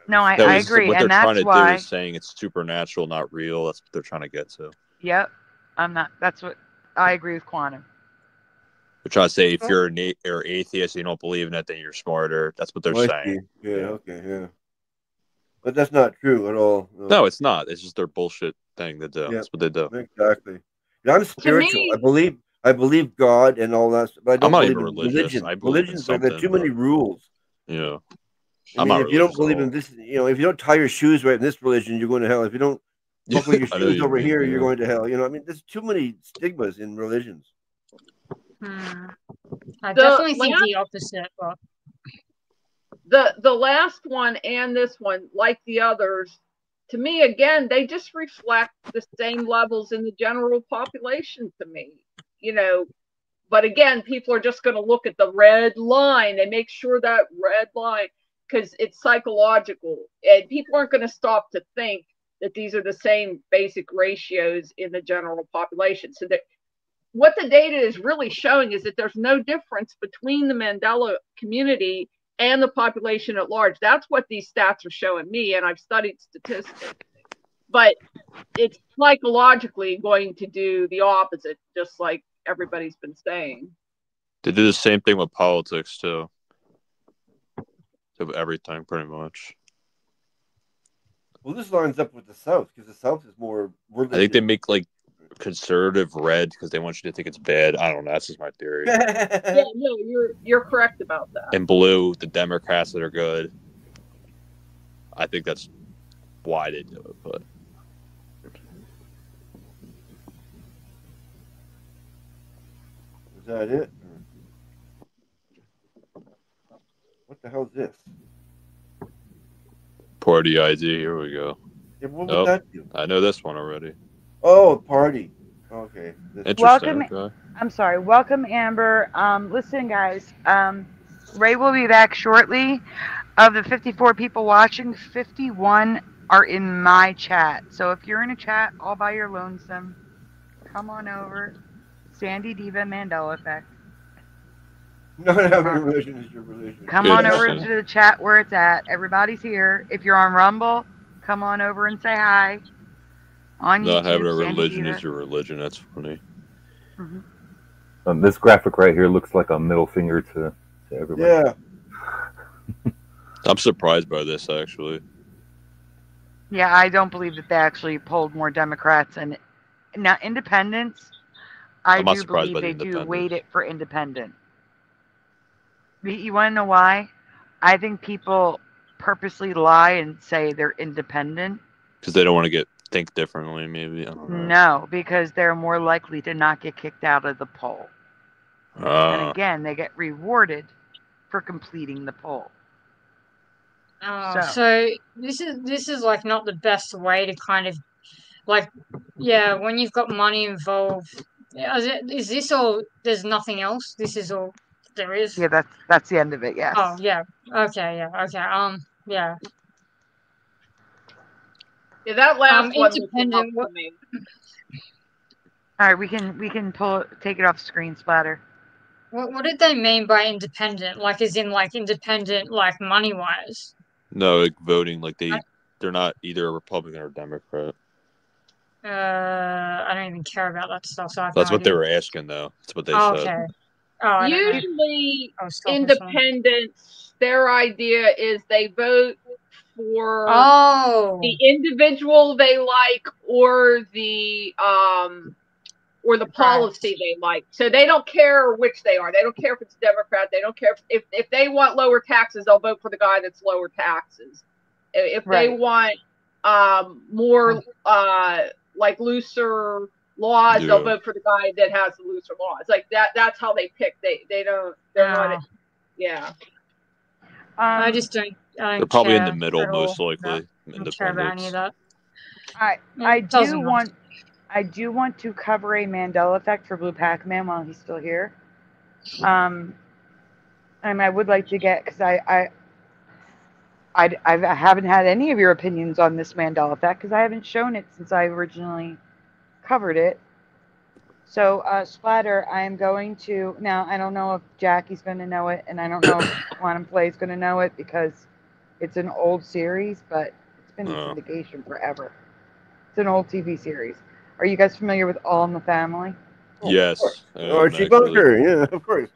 No, I That was agree, what and they're trying that's to why. do is saying it's supernatural, not real. That's what they're trying to get to. Yep, I'm not. That's what I agree with quantum. They're trying to say if you're an atheist, you don't believe in it, then you're smarter. That's what they're I saying. see. Yeah. Okay. Yeah. But that's not true at all. No, it's not. It's just their bullshit thing they do. Yeah, That's what they do. Exactly. And I'm spiritual. I believe God and all that, but I don't I'm not believe even in religious. religion. I believe in Religion's there are something, too many but- rules. Yeah. I I'm mean, not if you don't religious at believe all. in this, if you don't tie your shoes right in this religion, you're going to hell. If you don't buckle your I know what shoes you over mean, here, yeah. you're going to hell. I mean, there's too many stigmas in religions. I definitely think the opposite, but the last one and this one, like the others, to me, again, they just reflect the same levels in the general population to me, but again, people are just going to look at the red line and make sure that red line, because it's psychological, and people aren't going to stop to think that these are the same basic ratios in the general population. So that what the data is really showing is that there's no difference between the Mandela community and the population at large. That's what these stats are showing me, and I've studied statistics. But it's psychologically going to do the opposite, just like everybody's been saying. They do the same thing with politics, too. With everything, pretty much. Well, this lines up with the South, because the South is more religious. I think they make, conservative red because they want you to think it's bad. I don't know. That's just my theory. Yeah, no, you're correct about that. And blue, the Democrats that are good. I think that's why they do it, but... Is that it? What the hell is this? Party ID, here we go. Yeah, what would that do? I know this one already. Oh, party. Okay. Interesting. Welcome. I'm sorry. Welcome, Amber. Listen, guys. Ray will be back shortly. Of the 54 people watching, 51 are in my chat. So if you're in a chat all by your lonesome, come on over. Sandy Diva Mandela Effect. Not having religion is your religion. Come on over to the chat where it's at. Everybody's here. If you're on Rumble, come on over and say hi. On Not YouTube, having a Sandy religion Diva. is your religion. That's funny. This graphic right here looks like a middle finger to everyone. Yeah. I'm surprised by this, actually. Yeah, I don't believe that they actually polled more Democrats. And now independents, I I'm not do surprised believe by they the do independents. weight it for independent. You want to know why? I think people purposely lie and say they're independent. Because they don't want to think differently, maybe. I don't know. No, because they're more likely to not get kicked out of the poll. And again, they get rewarded for completing the poll. So this is like not the best way to kind of when you've got money involved. Is this all? There's nothing else. This is all there is. Yeah, that's the end of it. Yes. Oh yeah. Okay. Yeah. Okay. Yeah. Yeah, that last one independent. was enough for me. All right, we can take it off screen, Splatter. What did they mean by independent? Like, as in like independent, like money wise? No, voting, they're not either a Republican or Democrat. I don't even care about that stuff, so I have That's no what they idea. were asking, though. That's what they Oh, said. okay. Oh, I don't know. Usually, I was talking to someone. independents, their idea is they vote for Oh. the individual they like or the policy they like. So they don't care which they are. They don't care if it's Democrat. They don't care if they want lower taxes, they'll vote for the guy that's lower taxes. If they want more like looser laws, they'll vote for the guy that has the looser laws. Like that's how they pick. They're not. Yeah. I just don't. They're probably in the care middle, at all most likely. I don't care about any of that. I doesn't do want to cover a Mandela effect for Blue Pac-Man while he's still here. And I would like to get, because I haven't had any of your opinions on this Mandela effect because I haven't shown it since I originally covered it. So, Splatter, I am going to, now I don't know if Jackie's going to know it, and I don't know if Quantum Play is going to know it because it's an old series, but it's been in syndication forever. It's an old TV series. Are you guys familiar with All in the Family? Yes. Archie Bunker, yeah, of course.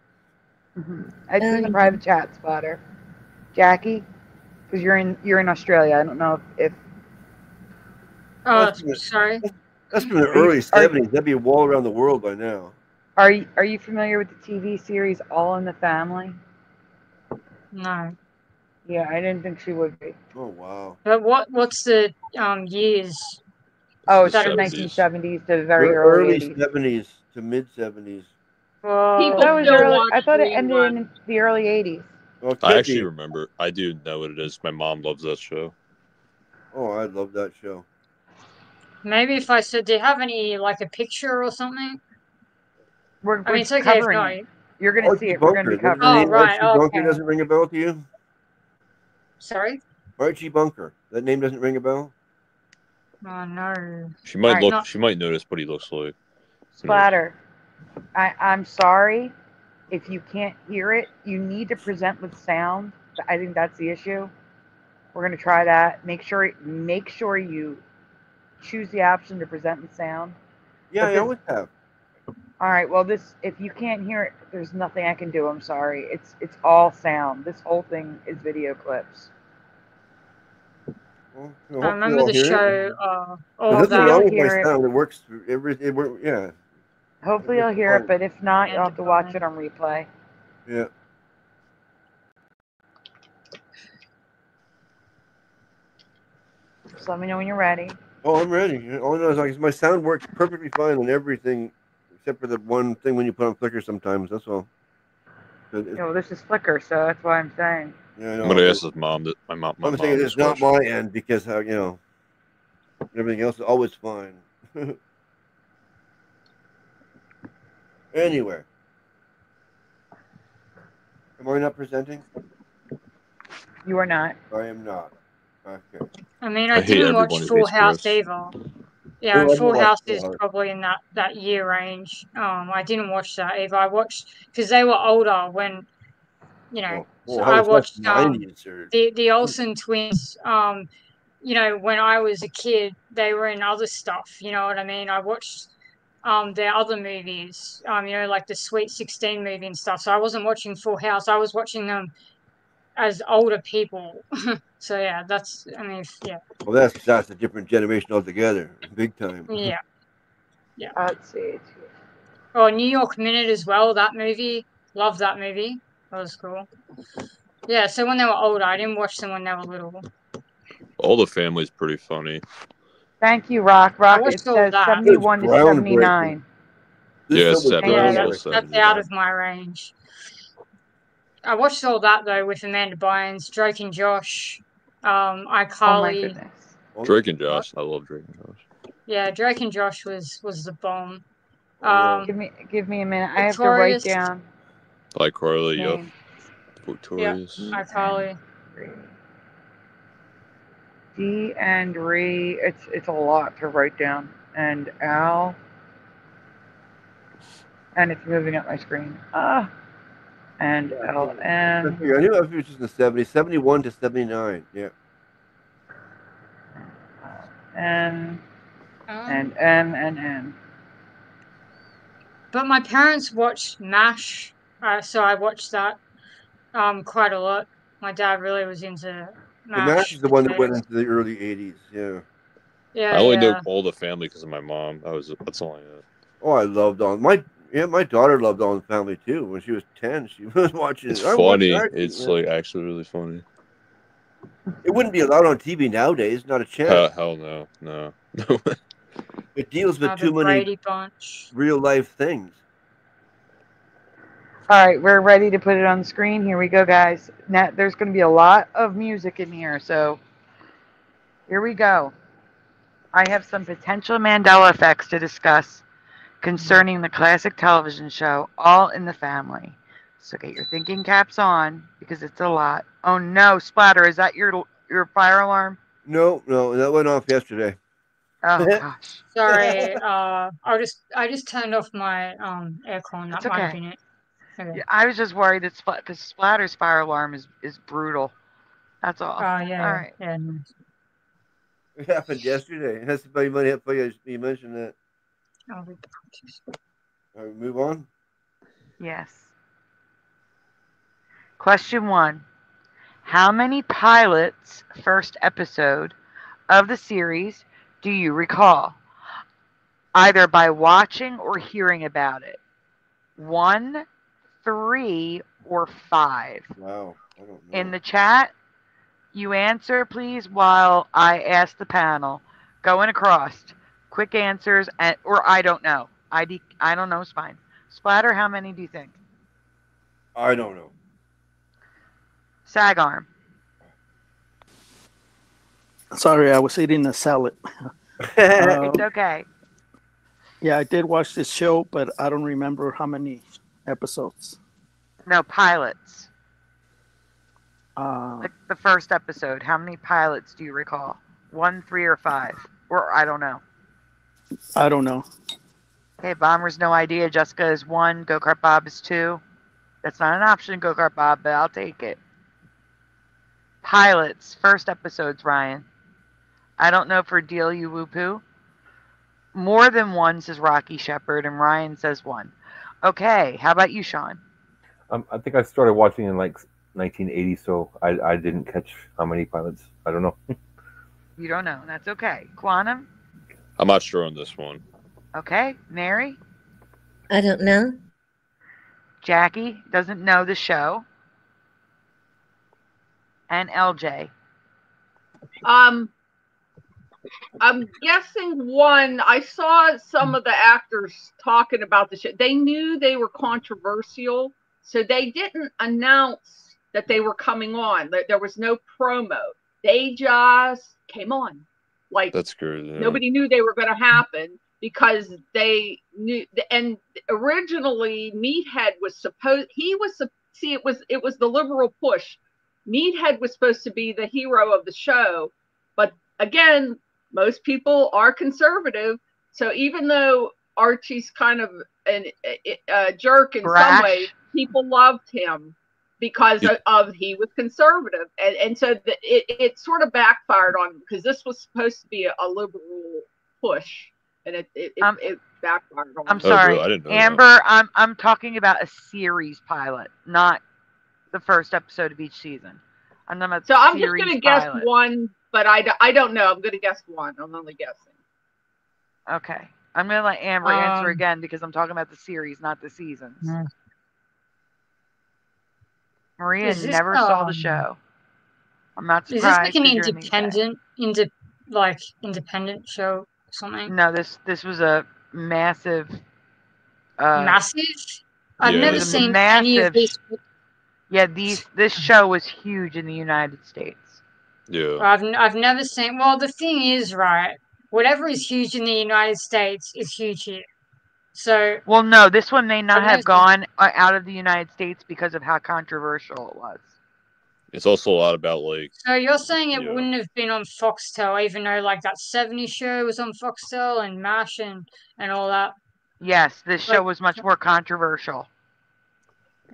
It's in the private chat, Splatter. Jackie, because you're in Australia. I don't know if sorry. That's from the early 70s. That'd be a wall around the world by now. Are you familiar with the TV series All in the Family? No. Yeah, I didn't think she would be. Oh wow. But what's the years? Oh, it's the 1970s to the very early 80s. 70s to mid 70s. I thought it ended in the early 80s. Well, I actually remember. I do know what it is. My mom loves that show. Oh, I love that show. Maybe if I said, do you have any, like a picture or something? We're I mean, it's okay if covering not. it. You're going to see it. We're going to be Bunker. covering it. right, Archie Bunker okay. doesn't ring a bell to you? Sorry? Archie Bunker. That name doesn't ring a bell? Oh, no. She might Right, look. no. She might notice what he looks like. Splatter. I'm sorry if you can't hear it. You need to present with sound. I think that's the issue. We're going to try that. Make sure you choose the option to present with sound. Yeah, I always have. All right. Well, if you can't hear it, there's nothing I can do. I'm sorry. It's all sound. This whole thing is video clips. Well, I remember the show. All There's nothing that. wrong with my sound. It works. Yeah. Hopefully you'll hear it, but if not, you'll have to watch it on replay. Yeah. Just let me know when you're ready. Oh, I'm ready. All I know is like my sound works perfectly fine on everything, except for the one thing when you put on Flickr sometimes. That's all. This is Flickr, so that's why I'm saying. Yeah, I'm gonna ask his mom. My mom. I'm saying it's not my end because everything else is always fine. Anyway, am I not presenting? You are not. I am not. Okay. I mean, I didn't watch Full House either. Yeah, Oh, Full House is Full House. probably in that year range. I didn't watch that either. I watched because they were older when, so I watched the Olsen twins. When I was a kid, they were in other stuff. You know what I mean? I watched their other movies. Like the Sweet 16 movie and stuff. So I wasn't watching Full House. I was watching them as older people. So yeah, yeah. Well, that's a different generation altogether, big time. Yeah. Yeah. Let's see. Oh, New York Minute as well. That movie, love that movie. That was cool. Yeah. So when they were older, I didn't watch them when they were little. All the Family's pretty funny. Thank you, Rock. It watched all says that. 71 to 79. Yeah, That's out of my range. I watched all that though with Amanda Bynes, Drake and Josh, iCarly. Oh my goodness. Drake and Josh. I love Drake and Josh. Yeah, Drake and Josh was the bomb. Give me a minute. I have to write down. iCarly, yep. Victorious. Yep, iCarly. D and Ree. It's a lot to write down. And Al. And it's moving up my screen. And LN. I knew it was just in the 70s, 71 to 79. Yeah. And And N. But my parents watched MASH, so I watched that quite a lot. My dad really was into The MASH MASH is the one that went potatoes. into the early '80s. Yeah. Yeah, I only know yeah. all the family because of my mom. That's all I know. Oh, I loved All my daughter loved All in the Family too. When she was 10, she was watching It's it. I watched funny. Archie, It's man. like actually really funny. It wouldn't be allowed on TV nowadays. Not a chance. Hell no, no. It deals with The too many Brady Bunch. real life things. All right, we're ready to put it on the screen. Here we go, guys. Now, there's going to be a lot of music in here, so here we go. I have some potential Mandela effects to discuss concerning the classic television show All in the Family. So get your thinking caps on because it's a lot. Oh no, Splatter, is that your fire alarm? No, that went off yesterday. Oh gosh. Sorry, I just turned off my aircon. That It's might have okay. been it. Okay. Yeah, I was just worried that because Splatter's fire alarm is brutal. That's all. Yeah, All yeah, right. yeah. It happened yesterday. That's funny. You mentioned that. I'll All right, move on. Yes. Question 1. How many pilots first episode of the series do you recall? Either by watching or hearing about it. 1, 3, or 5. Wow. I don't know. In the chat, you answer, please, while I ask the panel. Going across. Quick answers, or I don't know. I don't know is fine. Splatter, how many do you think? I don't know. Sag arm. Sorry, I was eating a salad. It's okay. Yeah, I did watch this show, but I don't remember how many episodes. No, pilots. Uh, Like the first episode. How many pilots do you recall? 1, 3, or 5? Or I don't know. I don't know. Okay, Bomber's no idea. Jessica is 1. Go-Kart Bob is 2. That's not an option, Go-Kart Bob, but I'll take it. Pilots. First episodes, Ryan. I don't know for Deal You Woo Poo. More than 1 says Rocky Shepherd, and Ryan says 1. Okay, how about you, Sean? I think I started watching in like 1980, so I didn't catch how many pilots. I don't know. You don't know. That's okay. Quantum? I'm not sure on this one. Okay. Mary? I don't know. Jackie doesn't know the show. And LJ? I'm guessing 1. I saw some of the actors talking about the show. They knew they were controversial, so they didn't announce that they were coming on. There was no promo. They just came on. Like, that's good. Yeah. Nobody knew they were going to happen because they knew. And originally, Meathead was supposed. It was the liberal push. Meathead was supposed to be the hero of the show, but again, most people are conservative. So even though Archie's kind of a jerk in some way, people loved him because he was conservative, and so it sort of backfired on him because this was supposed to be a liberal push, and it backfired on him. I'm sorry, I didn't know Amber. I'm talking about a series pilot, not the first episode of each season. I'm just going to guess 1, but I don't know. I'm going to guess 1. I'm only guessing. Okay. I'm going to let Amber answer again because I'm talking about the series, not the seasons. Maria never saw the show. I'm not surprised. Is this like an independent show or something? No, this was a massive. Massive? I've never seen any of these. Yeah, this show was huge in the United States. Yeah. I've never seen. Well, the thing is, right? Whatever is huge in the United States is huge here. So. Well, no, this one may not have gone out of the United States because of how controversial it was. It's also a lot about like. So you're saying it wouldn't have been on Foxtel, even though like that '70s show was on Foxtel and MASH and all that. Yes, this show was much more controversial.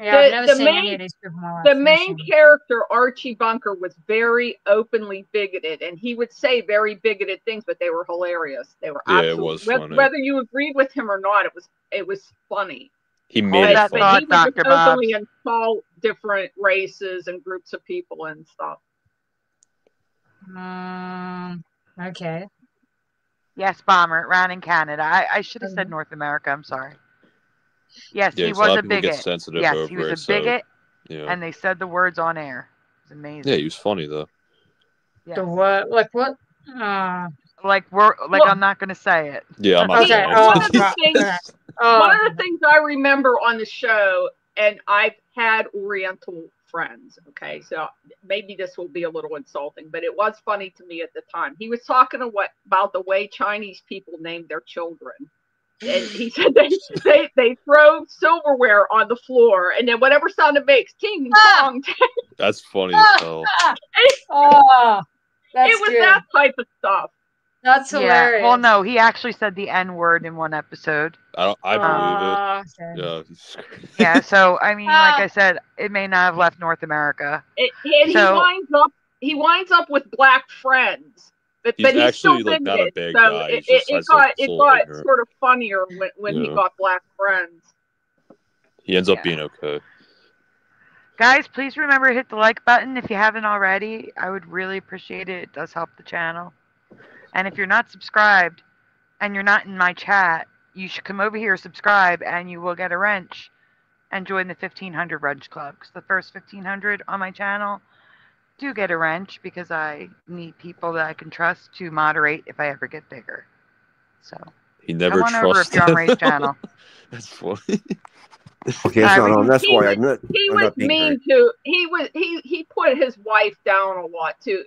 Yeah, I've never seen any of these people in my life. The main character, Archie Bunker, was very openly bigoted, and he would say very bigoted things, but they were hilarious. They were it was funny. Whether you agreed with him or not, it was funny. He made it funny. But he would just openly insult different races and groups of people and stuff. Okay. Yes, Bomber, ran in Canada. I should have said North America. I'm sorry. Yes, Yeah, he 'cause a lot was of a people get bigot. sensitive Yes, over he was it, a so, bigot, yeah. and they said the words on air. It was amazing. Yeah, he was funny though. Yes. The what? Like what? I'm not going to say it. Yeah, I'm not Okay. saying One of the things I remember on the show, and I've had Oriental friends, okay, so maybe this will be a little insulting, but it was funny to me at the time. He was talking about the way Chinese people name their children. And he said they throw silverware on the floor, and then whatever sound it makes, ting, tong, ting. That's funny as hell. That's it was good. that type of stuff. That's hilarious. Well, no, he actually said the N word in one episode. I believe it. Okay. Yeah. Yeah, so I mean, like I said, it may not have left North America. He winds up with black friends, but he's actually still like not a bigoted. bad So guy. it got sort of funnier when he got black friends. He ends up being okay. Guys, please remember to hit the like button if you haven't already. I would really appreciate it. It does help the channel. And if you're not subscribed and you're not in my chat, you should come over here, subscribe, and you will get a wrench and join the 1500 wrench club. Because the first 1500 on my channel do get a wrench because I need people that I can trust to moderate if I ever get bigger. So he never come on over if you're on Ray's channel. That's funny. Okay, it's not on. That's why I'm not. He was mean to. He put his wife down a lot too.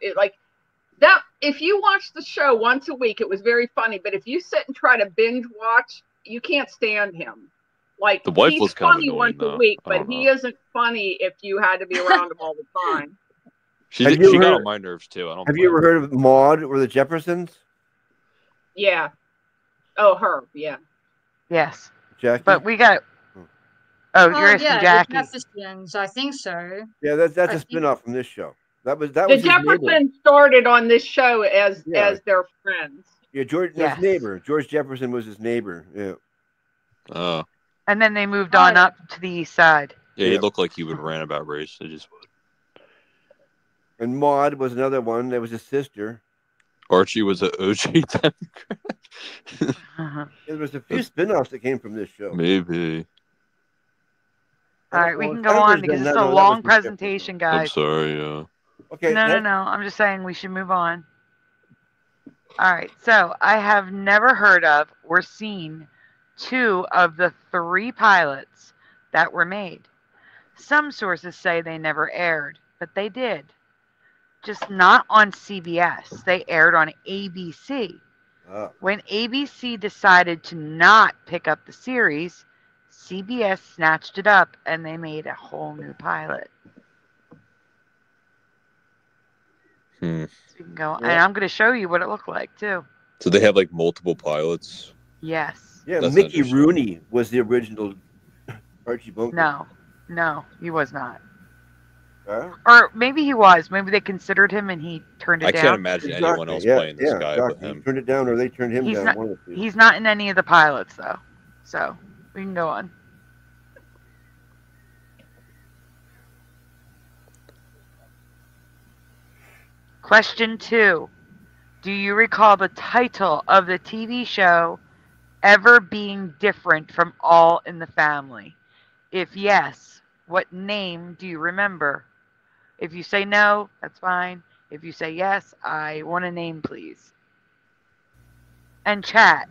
That if you watch the show once a week, it was very funny. But if you sit and try to binge watch, you can't stand him. Like the wife he's was kind of funny annoying, once a week, but he isn't funny if you had to be around him all the time. She got on my nerves too. Have you ever heard of Maude or the Jeffersons? Yeah. Oh, her. Yeah. Yes. Jackie. But we got. Oh, you're asking Jackie. The Jeffersons, I think so. Yeah, that's a spin-off from this show. That was the Jeffersons started on this show as their friends. Yeah, his neighbor. George Jefferson was his neighbor. Yeah. Oh. And then they moved on up to the east side. Yeah, he looked like he would rant about race. They just would. And Maude was another one. That was his sister. Archie was an OG Democrat. There was a few spin-offs that came from this show. Maybe. All right, we can go on because it's a long presentation, guys. I'm sorry, Okay. No. I'm just saying we should move on. All right, so I have never heard of or seen 2 of the 3 pilots that were made. Some sources say they never aired, but they did. Just not on CBS. They aired on ABC. When ABC decided to not pick up the series, CBS snatched it up and they made a whole new pilot. So you can go, and I'm going to show you what it looked like too. So they have like multiple pilots. Yes. Yeah, Mickey Rooney was the original Archie Bunker. No, he was not. Huh? Or maybe he was. Maybe they considered him and he turned it down. I can't imagine anyone else playing this guy with him. He turned it down, or they turned him down. Not, he's not in any of the pilots though, so we can go on. Question 2. Do you recall the title of the TV show ever being different from All in the Family? If yes, what name do you remember? If you say no, that's fine. If you say yes, I want a name, please. And chat.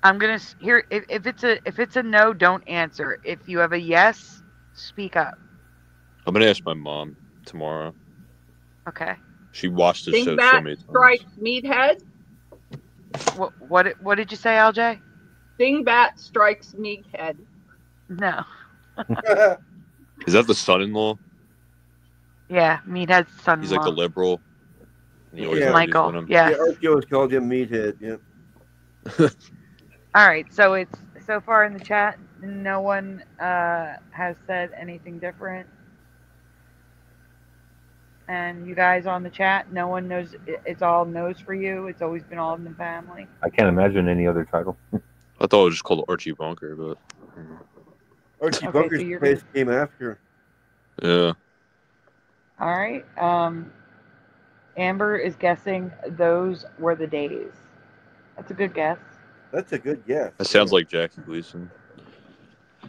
I'm gonna hear if it's a no, don't answer. If you have a yes, speak up. I'm gonna ask my mom tomorrow. Okay. She watched the show so many times. Strikes Meathead. What did you say, LJ? Dingbat strikes Meathead. No. Is that the son-in-law? Yeah, Meathead's son-in-law. He's like a liberal. Michael. Yeah. Archie always called him Meathead. Yeah. All right, so it's so far in the chat, no one has said anything different. And you guys on the chat, no one knows. It's all no's for you. It's always been All in the Family. I can't imagine any other title. I thought it was just called Archie Bunker, but Archie Bunker's place came after. Yeah. All right. Amber is guessing those were the days. That's a good guess. That's a good guess. That sounds like Jackie Gleason.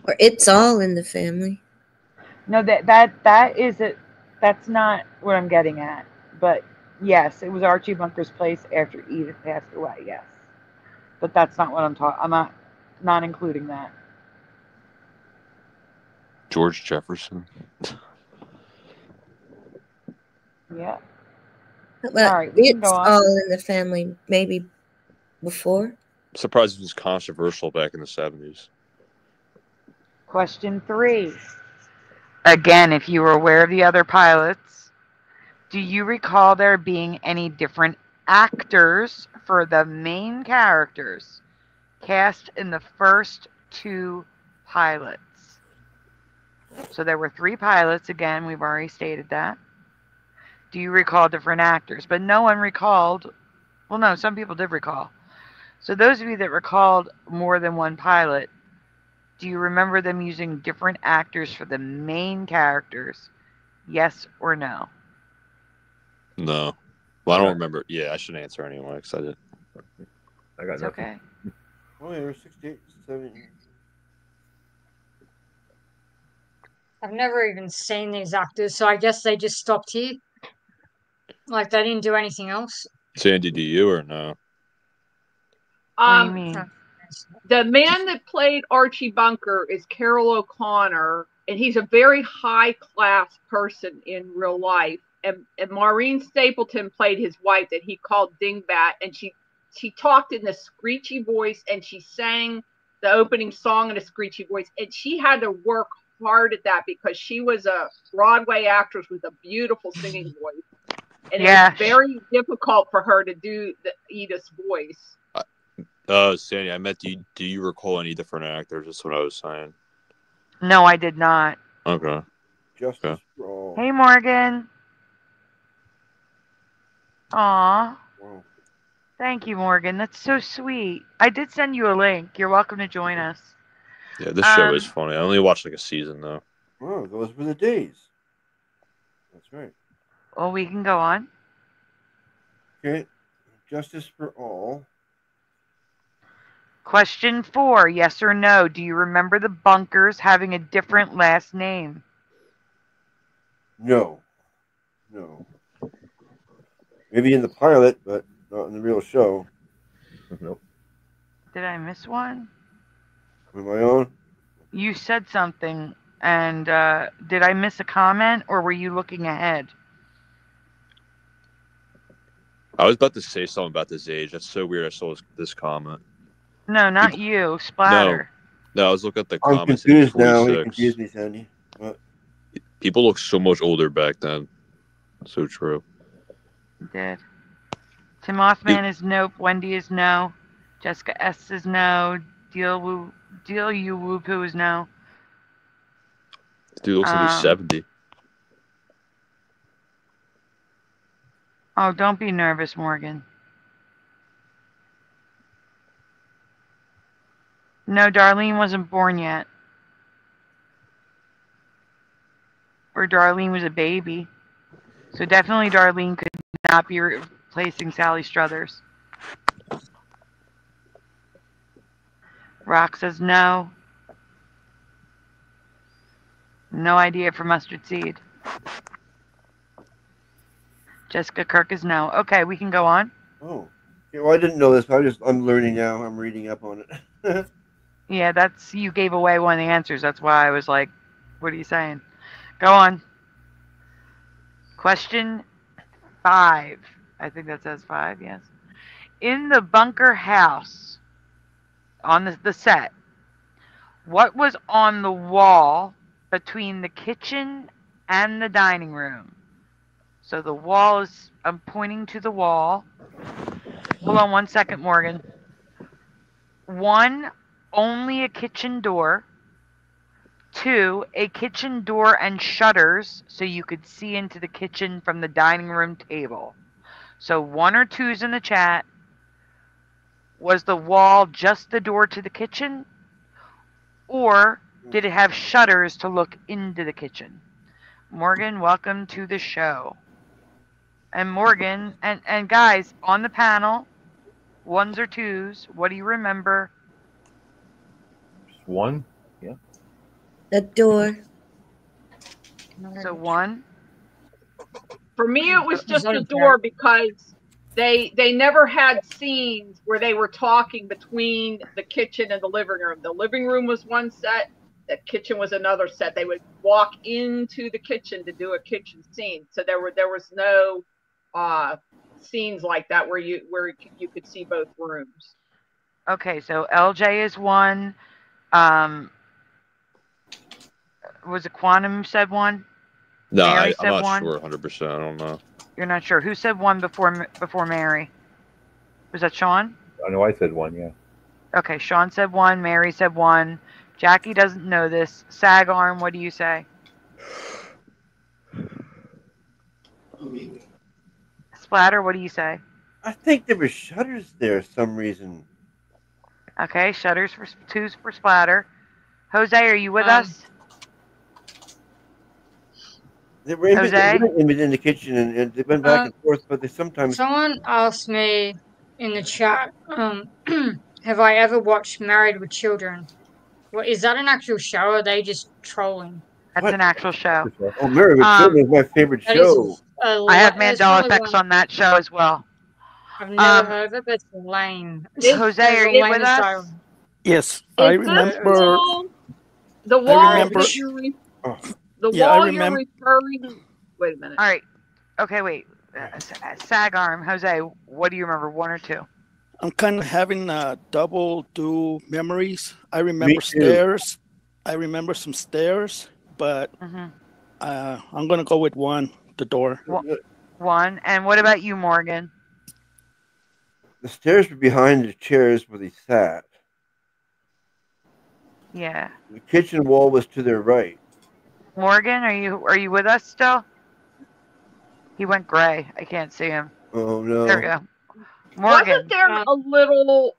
Or It's All in the Family. No, that is it. That's not what I'm getting at. But yes, it was Archie Bunker's place after Edith passed away. Yes, but that's not what I'm talking. I'm not including that. George Jefferson. Yeah. Well, all right, we can It's go on. All in the Family, maybe before. I'm surprised it was controversial back in the 70s. Question 3. Again, if you were aware of the other pilots, do you recall there being any different actors for the main characters cast in the first 2 pilots? So there were 3 pilots. Again, we've already stated that. Do you recall different actors? But no one recalled. Well, no, some people did recall. So those of you that recalled more than one pilot, do you remember them using different actors for the main characters? Yes or no? No. Well, I don't remember. Yeah, I should answer anyway because I did. I got It's nothing. okay. Oh, yeah, 68, 70. I've never even seen these actors, so I guess they just stopped here. Like they didn't do anything else. Sandy, do you or no? What do you mean? The man that played Archie Bunker is Carroll O'Connor, and he's a very high-class person in real life. And Maureen Stapleton played his wife that he called Dingbat, and she talked in this screechy voice, and she sang the opening song in a screechy voice, and she had to work hard at that because she was a Broadway actress with a beautiful singing voice. And it was very difficult for her to do Edith's voice. Sandy, I meant, do you recall any different actors? That's what I was saying. No, I did not. Okay. Justice for all. Hey, Morgan. Aw. Wow. Thank you, Morgan. That's so sweet. I did send you a link. You're welcome to join us. Yeah, this show is funny. I only watched like a season, though. Oh, those were the days. That's right. Well, we can go on. Okay. Justice for all. Question 4, yes or no? Do you remember the bunkers having a different last name? No. No. Maybe in the pilot, but not in the real show. Nope. Did I miss one? Am I on? You said something, and did I miss a comment, or were you looking ahead? I was about to say something about this age. That's so weird. I saw this comment. No, not you. Splatter. No, I was looking at the I'm comments. confused now. You confused me, Sandy. What? People look so much older back then. So true. You did. Tim Othman is nope. Wendy is no. Jessica S is no. Deal you woo poo is no. This dude looks like he's 70. Oh, don't be nervous, Morgan. No, Darlene wasn't born yet. Or Darlene was a baby. So definitely Darlene could not be replacing Sally Struthers. Rock says no. No idea for Mustard Seed. Jessica Kirk is no. Okay, we can go on. Oh. Okay, well, I didn't know this. I'm learning now. I'm reading up on it. Yeah, you gave away one of the answers. That's why I was like, what are you saying? Go on. Question 5. I think that says 5, yes. In the bunker house, on the set, what was on the wall between the kitchen and the dining room? So the wall is, I'm pointing to the wall. Hold on one second, Morgan. 1 only a kitchen door. 2, a kitchen door and shutters so you could see into the kitchen from the dining room table. So 1 or 2's in the chat. Was the wall just the door to the kitchen? Or did it have shutters to look into the kitchen? Morgan, welcome to the show. And Morgan, and guys, on the panel, 1's or 2's, what do you remember? Just 1? Yeah. The door. So 1. For me, it was just the door because they never had scenes where they were talking between the kitchen and the living room. The living room was one set, the kitchen was another set. They would walk into the kitchen to do a kitchen scene. So there was no scenes like that where you could see both rooms. Okay, so LJ is 1. Was it Quantum said 1? No, Mary I'm said not 1? sure 100%. I don't know. You're not sure. Who said 1 before Mary? Was that Sean? I know I said 1, yeah. Okay, Sean said 1. Mary said 1. Jackie doesn't know this. Sag Arm, what do you say? Splatter, what do you say? I think there were shutters there for some reason. Okay, shutters for 2's for Splatter. Jose, are you with us? They were in the kitchen and they went back and forth, but they sometimes. Someone asked me in the chat, have I ever watched Married with Children? Well, is that an actual show or are they just trolling? That's an actual show. Oh, Married with Children is my favorite show. I have Mandela Effects on that show as well. I've never heard of it, but it's lame. Jose, are you with us? Yes, I remember. The wall you're referring. Wait a minute. All right. Okay, wait. Sag Arm, Jose, what do you remember, 1 or 2? I'm kind of having double do memories. I remember stairs. I remember some stairs, but I'm gonna go with 1, the door. 1. And what about you, Morgan? The stairs were behind the chairs where they sat. Yeah. The kitchen wall was to their right. Morgan, are you with us still? He went gray. I can't see him. Oh no. There we go. Morgan. Wasn't there a little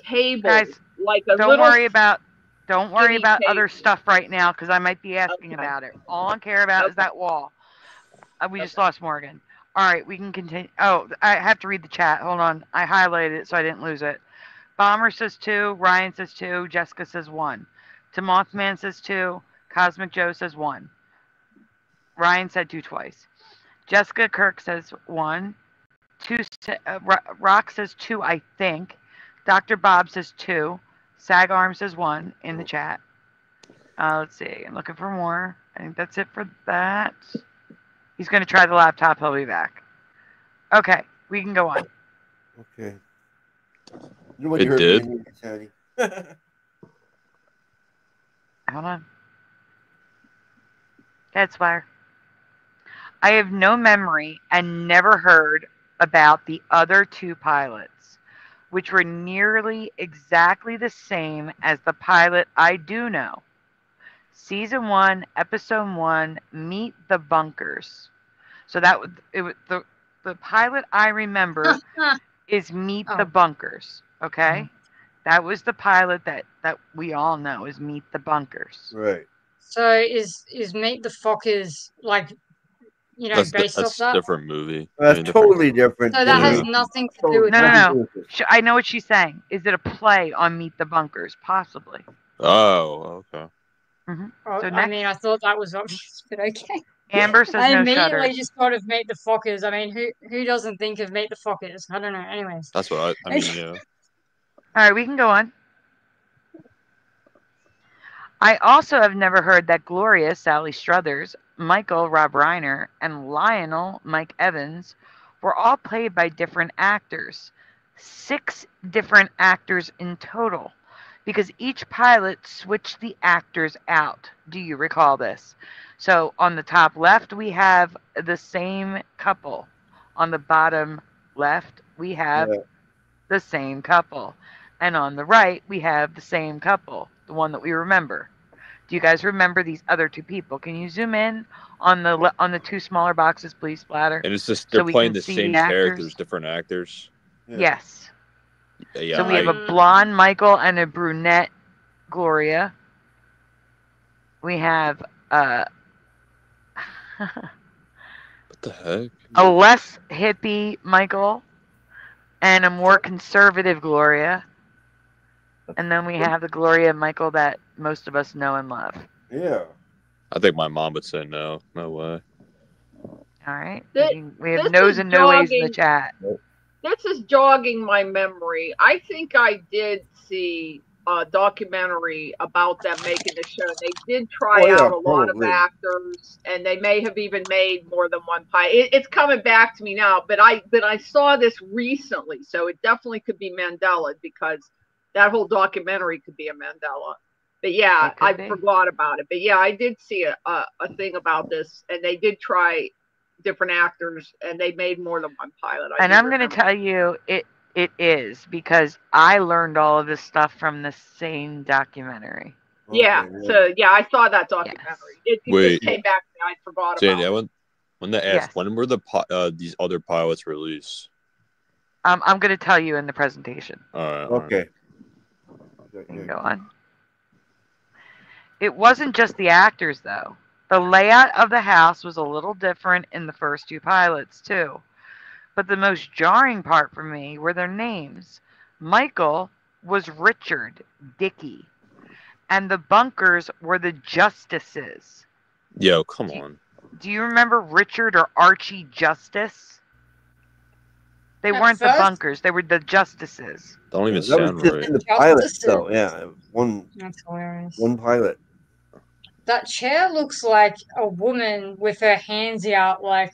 table? Guys, like a don't little worry about other table. stuff right now because I might be asking about it. All I care about is that wall. We just lost Morgan. All right, we can continue. Oh, I have to read the chat. Hold on. I highlighted it so I didn't lose it. Bomber says 2. Ryan says 2. Jessica says 1. Mothman says 2. Cosmic Joe says 1. Ryan said 2 twice. Jessica Kirk says 1. 2. Rock says 2, I think. Dr. Bob says 2. Sag Arm says 1 in the chat. Let's see. I'm looking for more. I think that's it for that. He's going to try the laptop. He'll be back. Okay, we can go on. Okay. It did. Hold on. That's fire. I have no memory and never heard about the other 2 pilots, which were nearly exactly the same as the pilot I do know. Season 1, Episode 1, Meet the Bunkers. So that was the pilot I remember is Meet the Bunkers. Okay, that was the pilot that we all know is Meet the Bunkers. Right. So is Meet the Fockers like based off that's that? a different movie. That's totally different. So that has nothing to do with No. I know what she's saying. Is it a play on Meet the Bunkers? Possibly. Oh, okay. So I thought that was obvious, but okay. Amber says I no immediately shutters. just thought of Meet the Fockers. I mean, who doesn't think of Meet the Fockers? I don't know. Anyways. That's what I mean, yeah. All right, we can go on. I also have never heard that Gloria, Sally Struthers, Michael, Rob Reiner, and Lionel, Mike Evans, were all played by different actors. 6 different actors in total, because each pilot switched the actors out. Do you recall this? So on the top left, we have the same couple. On the bottom left, we have the same couple. And on the right, we have the same couple, the one that we remember. Do you guys remember these other two people? Can you zoom in on the two smaller boxes, please, Splatter? And it's just they're so we playing can the see same the characters, actors? different actors. Yes. Yeah, So we have a blonde Michael and a brunette Gloria. We have what the heck? a less hippie Michael and a more conservative Gloria. And then we have the Gloria and Michael that most of us know and love. Yeah. I think my mom would say no. No way. All right. This, we have no's and no ways in the chat. This is jogging my memory. I think I did see a documentary about them making the show. They did try out a lot of actors, and they may have even made more than one pilot. It's coming back to me now, but I saw this recently, so it definitely could be Mandela, because that whole documentary could be a Mandela. But yeah, I forgot about it. But yeah, I did see a thing about this, and they did try different actors, and they made more than one pilot. And I'm going to tell you, it is, because I learned all of this stuff from the same documentary. Yeah. So yeah, I saw that documentary. It just came back to me. I forgot about it. When they asked, when were these other pilots released? I'm going to tell you in the presentation. All right. Okay. You can go on. It wasn't just the actors, though. The layout of the house was a little different in the first two pilots, too. But the most jarring part for me were their names. Michael was Richard Dickey, and the bunkers were the Justices. Yo, come on. Do you remember Richard or Archie Justice? They weren't the bunkers. They were the Justices. Don't even sound right. In the pilot, though. Yeah, That's hilarious. one pilot. That chair looks like a woman with her hands out, like,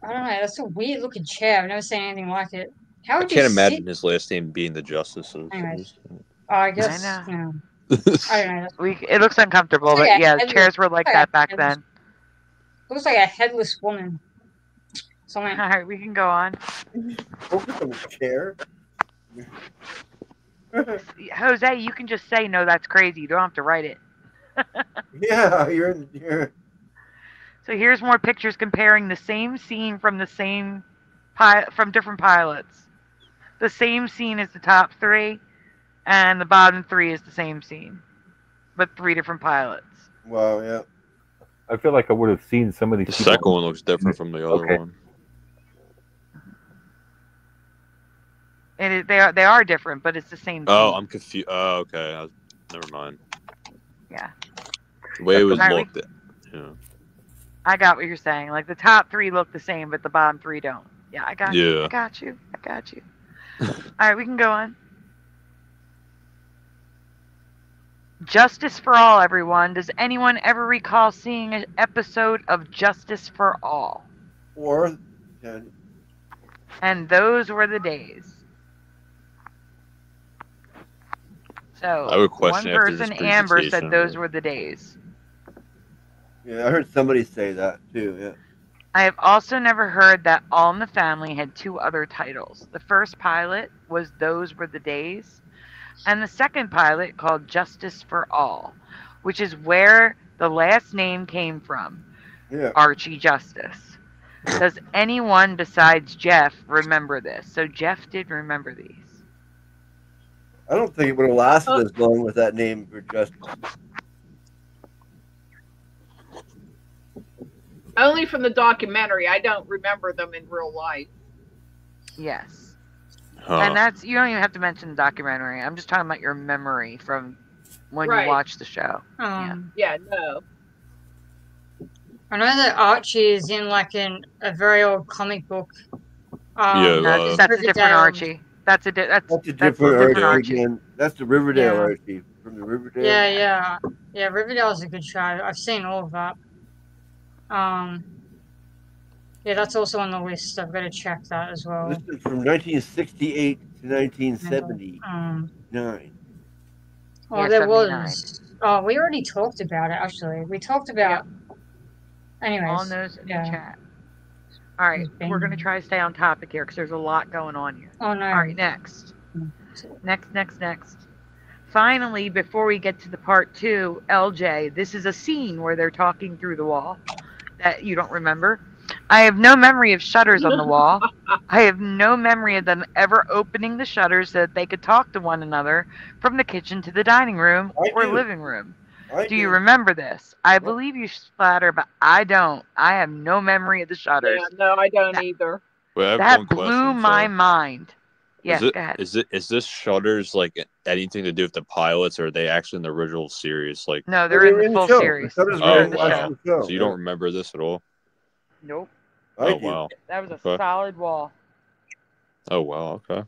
I don't know. That's a weird looking chair. I've never seen anything like it. How I would you can't imagine sit? his last name being the Justices. Anyways. I guess. I know. I don't know. It looks uncomfortable, Looks but like a yeah, headless- chairs were like looks that a back headless- then. Looks like a headless woman. Something. All right, we can go on. Focus on the chair. Jose, you can just say, no, that's crazy. You don't have to write it. Yeah, you're. So here's more pictures comparing the same scene from the same from different pilots. The same scene is the top three, and the bottom three is the same scene, but three different pilots. Wow, yeah. I feel like I would have seen some of these. The second one looks different from the other one. And they are different, but it's the same scene. Oh, I'm confused. Oh, okay. Never mind. Yeah. The way it was looked at. Yeah. I got what you're saying. Like the top three look the same, but the bottom three don't. Yeah, I got you. I got you. All right, we can go on. Justice for All, everyone. Does anyone ever recall seeing an episode of Justice for All? And those were the days. So, I would question one after this person, Amber, said presentation. those were the days. Yeah, I heard somebody say that too. Yeah. I have also never heard that All in the Family had two other titles. The first pilot was Those Were the Days, and the second pilot called Justice for All, which is where the last name came from. Yeah. Archie Justice. Does anyone besides Jeff remember this? So Jeff did remember these. I don't think it would have lasted as long with that name for Justice. Only from the documentary. I don't remember them in real life. Yes. Huh. And that's, you don't even have to mention the documentary. I'm just talking about your memory from when you watched the show. Yeah, no. I know that Archie is in like a very old comic book. That's a different Archie. That's a different Archie. Again. That's the Riverdale Yeah. Archie from the Riverdale. Yeah. Riverdale's a good show. I've seen all of that. Yeah, that's also on the list. I've got to check that as well. This is from 1968 to 1979. Oh, Yeah, there 79. was. Oh, we already talked about it. Actually, we talked about. Anyways, All those in the chat. All right, we're going to try to stay on topic here because there's a lot going on here. Oh, no. All right, next. Next. Finally, before we get to the part 2, LJ, this is a scene where they're talking through the wall that you don't remember. I have no memory of shutters on the wall. I have no memory of them ever opening the shutters so that they could talk to one another from the kitchen to the dining room or living room. Do you remember this? I believe you, Splatter, but I don't. I have no memory of the shutters. Yeah, no, I don't either. Wait, I have That one blew question, my mind. Yes, go ahead. Is this Shutters like anything to do with the pilots, or are they actually in the original series? Like, no, they're in the full series. The Shutters oh were in the wow! show. So you don't remember this at all? Nope. I Oh do. wow! That was a Okay. solid wall. Oh wow! Okay.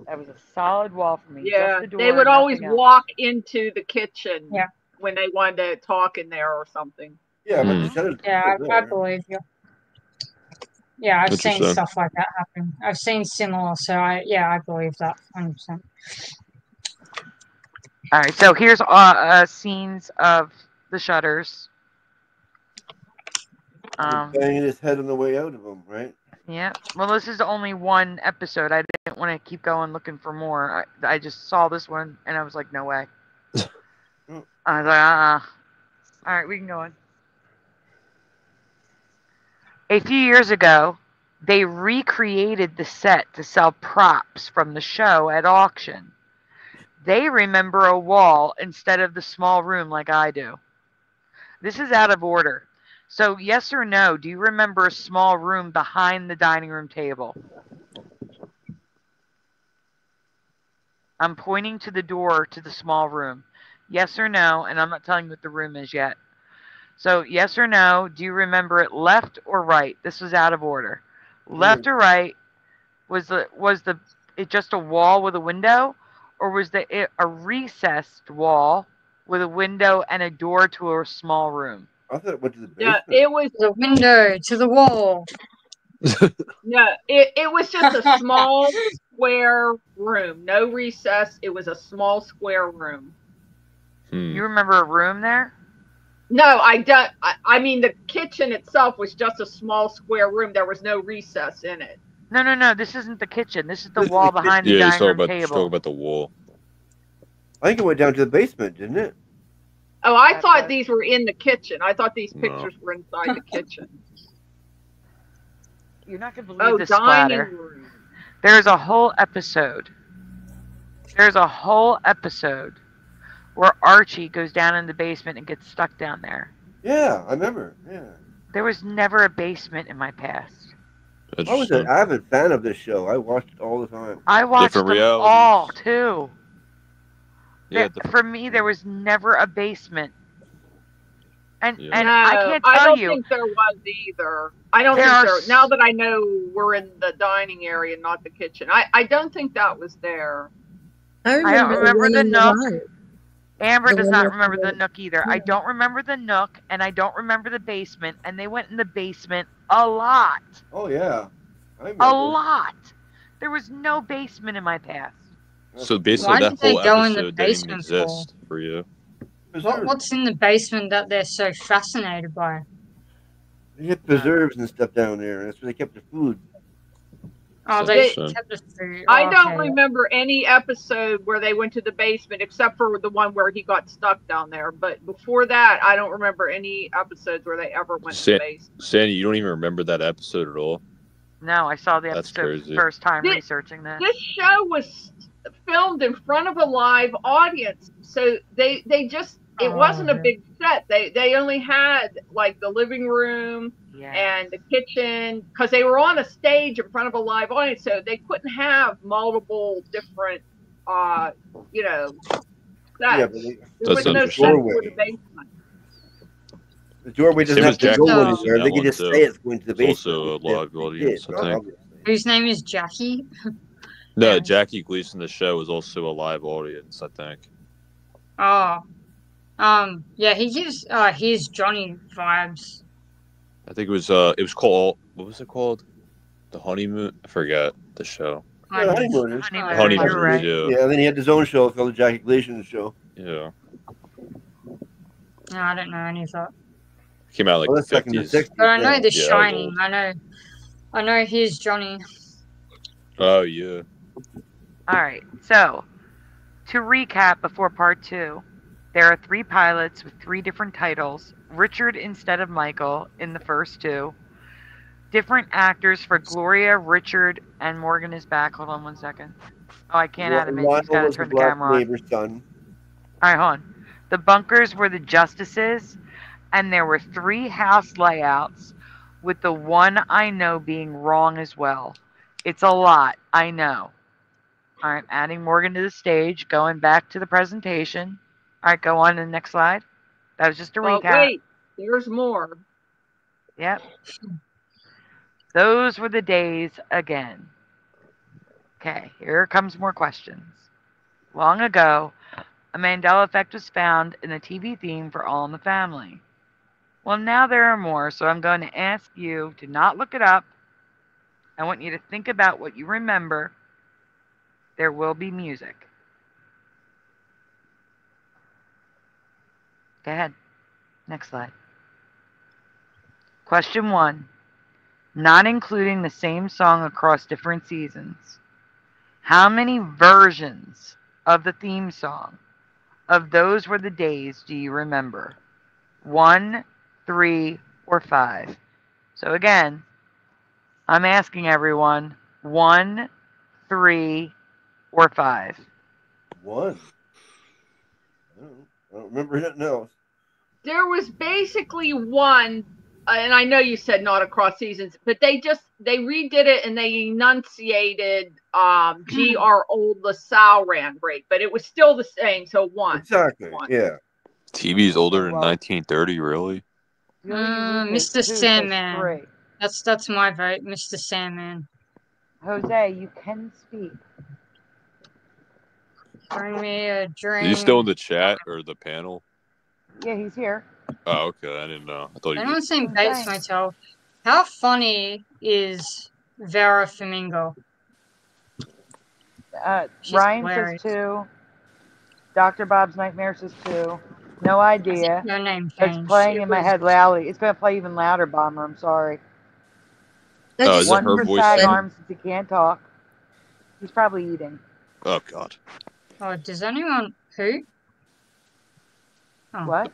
That was a solid wall for me. Yeah, Just the door, they would always nothing else. walk into the kitchen when they wanted to talk in there or something. Yeah, but the Shutters. Yeah, I believe you. Yeah, I've seen Interesting. stuff like that happen. I've seen similar, so I believe that 100%. All right, so here's scenes of the Shutters. Banging his head on the way out of them, right? Yeah. Well, this is only one episode. I didn't want to keep going looking for more. I just saw this one and I was like, no way. I was like, All right, we can go on. A few years ago, they recreated the set to sell props from the show at auction. They remember a wall instead of the small room like I do. This is out of order. So, yes or no, do you remember a small room behind the dining room table? I'm pointing to the door to the small room. Yes or no, and I'm not telling you what the room is yet. So, yes or no, do you remember it left or right? This was out of order. Left or right, was it just a wall with a window? Or was it a recessed wall with a window and a door to a small room? I thought it went to the basement. Yeah, it was the window to the wall. Yeah, it was just a small square room, no recess. It was a small square room. You remember a room there? No, I don't. I mean, the kitchen itself was just a small square room. There was no recess in it. No. This isn't the kitchen. This is the wall behind the Yeah, dining room he's talking table. about the wall. I think it went down to the basement, didn't it? Oh, I thought these were in the kitchen. I thought these pictures were inside the kitchen. You're not going to believe this, dining Splatter. room. There's a whole episode. Where Archie goes down in the basement and gets stuck down there. Yeah, I remember. Yeah. There was never a basement in my past. I was an avid fan of this show. I watched it all the time. I watched them all, too. Yeah, for me, there was never a basement. And No, I can't I tell don't you. think there was either. I don't There think are there. Now that I know we're in the dining area, not the kitchen, I don't think that was there. I don't remember the Nook. Amber The does one not with remember the- the Nook either. I don't remember the Nook, and I don't remember the basement. And they went in the basement a lot. Oh, yeah. I remember. A lot. There was no basement in my past. So basically, Why that did they whole go in the episode didn't even basement for? exist for you. What's in the basement that they're so fascinated by? They had preserves and stuff down there. That's where they kept the food. Oh, they kept the food. I don't okay. remember any episode where they went to the basement except for the one where he got stuck down there. But before that, I don't remember any episodes where they ever went to the basement. Sandy, you don't even remember that episode at all? No, I saw the That's episode for the crazy. first time researching that. This show was filmed in front of a live audience, so they just it wasn't a big set. They only had like the living room and the kitchen because they were on a stage in front of a live audience, so they couldn't have multiple different sets. Yeah, but There was no set for the basement. The doorway doesn't Same have as to Jackie go Gleason, anywhere. that They can one, just too. say it's going to the It's basement. also a live audience, I think. Whose name is Jackie? No, Jackie Gleason, the show, is also a live audience, I think. Oh. Yeah, he gives his Johnny vibes. I think it was called, what was it called? The Honeymoon? I forget the show. Yeah, Honeymooners. Honeymooners, yeah. Yeah, and then he had his own show called the Jackie Gleason Show. Yeah. No, I don't know any of that. Came out like Well, that's the back in the 50s. 60s. But I know Yeah. The Yeah, Shining. I know he's Johnny. Oh, yeah. All right. So, to recap before part 2, there are 3 pilots with 3 different titles. Richard instead of Michael in the first 2. Different actors for Gloria, Richard, and Morgan is back. Hold on one second. Oh, I can't add him in. He's got to was the turn the black camera on. neighbor's son. All right, hold on. The bunkers were the justices, and there were 3 house layouts, with the one I know being wrong as well. It's a lot, I know. All right, adding Morgan to the stage, going back to the presentation. All right, go on to the next slide. That was just a recap. Wait, there's more. Yep. Those were the days again. Okay, here comes more questions. Long ago, a Mandela effect was found in the TV theme for All in the Family. Well, now there are more, so I'm going to ask you to not look it up. I want you to think about what you remember. There will be music. Go ahead. Next slide. Question 1. Not including the same song across different seasons. How many versions of the theme song of Those Were the Days do you remember? 1, 3, or 5? So again, I'm asking everyone, 1, 3, or 5? 1. I don't remember nothing else. There was basically one, and I know you said not across seasons, but they redid it and they enunciated G.R. Old LaSalle ran break, but it was still the same. So 1. Exactly. 1. Yeah. TV's older than 1930, really? Mr. Sandman. That's my vote, Mr. Sandman. Jose, you can speak. Bring me a drink. Is he still in the chat or the panel? Yeah, he's here. Oh, okay. I didn't know. I thought he Anyone was. seen Bates Motel? How funny is Vera Flamingo? Ryan hilarious. says 2. Dr. Bob's Nightmare says 2. No idea. Your name It's changed. playing in my head loudly. It's going to play even louder, Bomber. I'm sorry. Is it 1 her for voice Sag too? Arm since he can't talk. He's probably eating. Oh, God. Oh, does anyone who? Oh. What?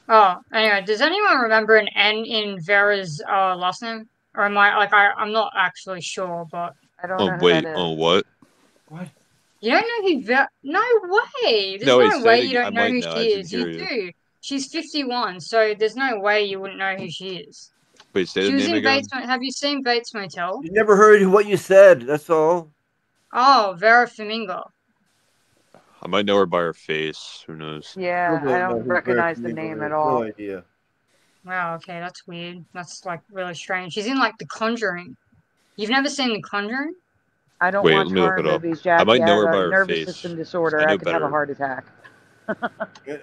Oh, anyway, does anyone remember an N in Vera's last name? Or am I I'm not actually sure, but I don't Oh, know who wait. that is. Oh, what? What? You don't know who Vera? No way! There's No, wait, no say way it you again. don't I know might who know. I she didn't is. hear You you. do. She's 51, so there's no way you wouldn't know who she is. Wait, say She the was name in again? Bates. Have you seen Bates Motel? You never heard what you said. That's all. Oh, Vera Flamingo. I might know her by her face. Who knows? Yeah, I don't recognize the name at all. No idea. Wow, okay, that's weird. That's like really strange. She's in like The Conjuring. You've never seen The Conjuring? I don't Wait, watch let me look horror it up. movies, I Jackie. might know I her have by a her nervous face. system disorder. I know I could have a better. heart attack.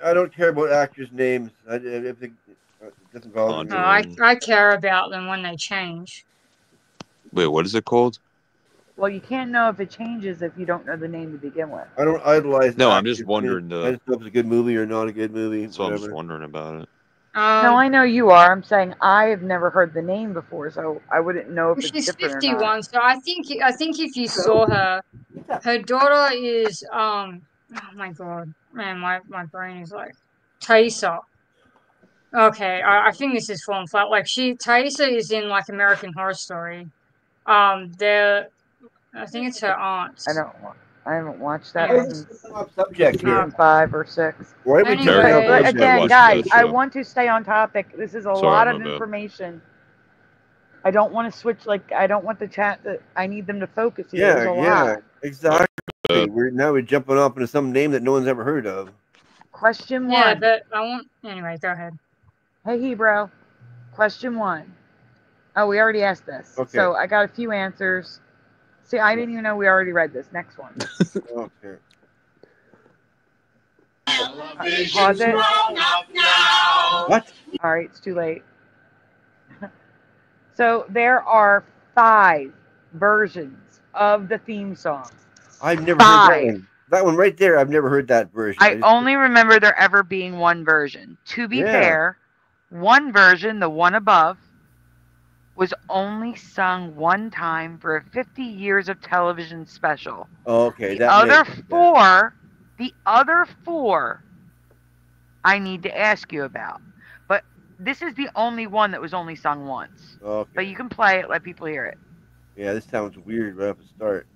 I don't care about actors' names. It doesn't bother me. No, I care about them when they change. Wait, what is it called? Well, you can't know if it changes if you don't know the name to begin with. I don't idolize. No, I'm actors. just wondering. I just know if it's a good movie or not a good movie. So I'm Whatever. just wondering about it. No, I know you are. I'm saying I have never heard the name before, so I wouldn't know if it's She's different 51, or not. so I think if you saw her daughter is oh my god, man, my brain is like Thaisa. Okay, I think this is falling flat. Like Thaisa is in like American Horror Story. I think it's her aunt. I haven't watched that Yeah. since subject here. season 5 or 6. Why we But again, watch guys, that I show. want to stay on topic. This is a Sorry, lot my of bad. information. I don't want to switch. I don't want the chat that I need them to focus here. There's a lot. Exactly. We're jumping off into some name that no one's ever heard of. Question 1. Yeah, but I want anyway. Go ahead. Hey, Hebrew. Question 1. Oh, we already asked this. Okay. So I got a few answers. See, I didn't even know we already read this. Next one. Okay. Pause it. What? All right, it's too late. So there are 5 versions of the theme song. I've never heard that one. That one right there, I've never heard that version. I only remember there ever being one version. To be fair, one version, the one above, was only sung one time for a 50 years of television special. Okay, The other four, I need to ask you about. But this is the only one that was only sung once. Okay. But you can play it, let people hear it. Yeah, this sounds weird right off the start.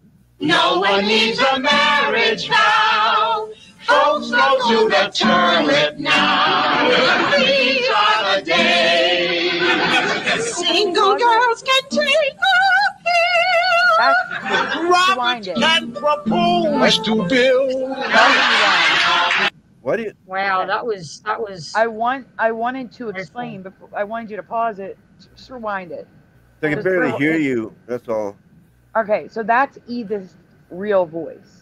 No one needs a marriage vow. Folks go to the toilet now. These are the days. Single girls can take a pill. Robert can propose to Bill. What do you? Wow, that was. I wanted to explain, but I wanted you to pause it. Just rewind it. I can barely hear you. That's all. Okay, so that's Edith's real voice.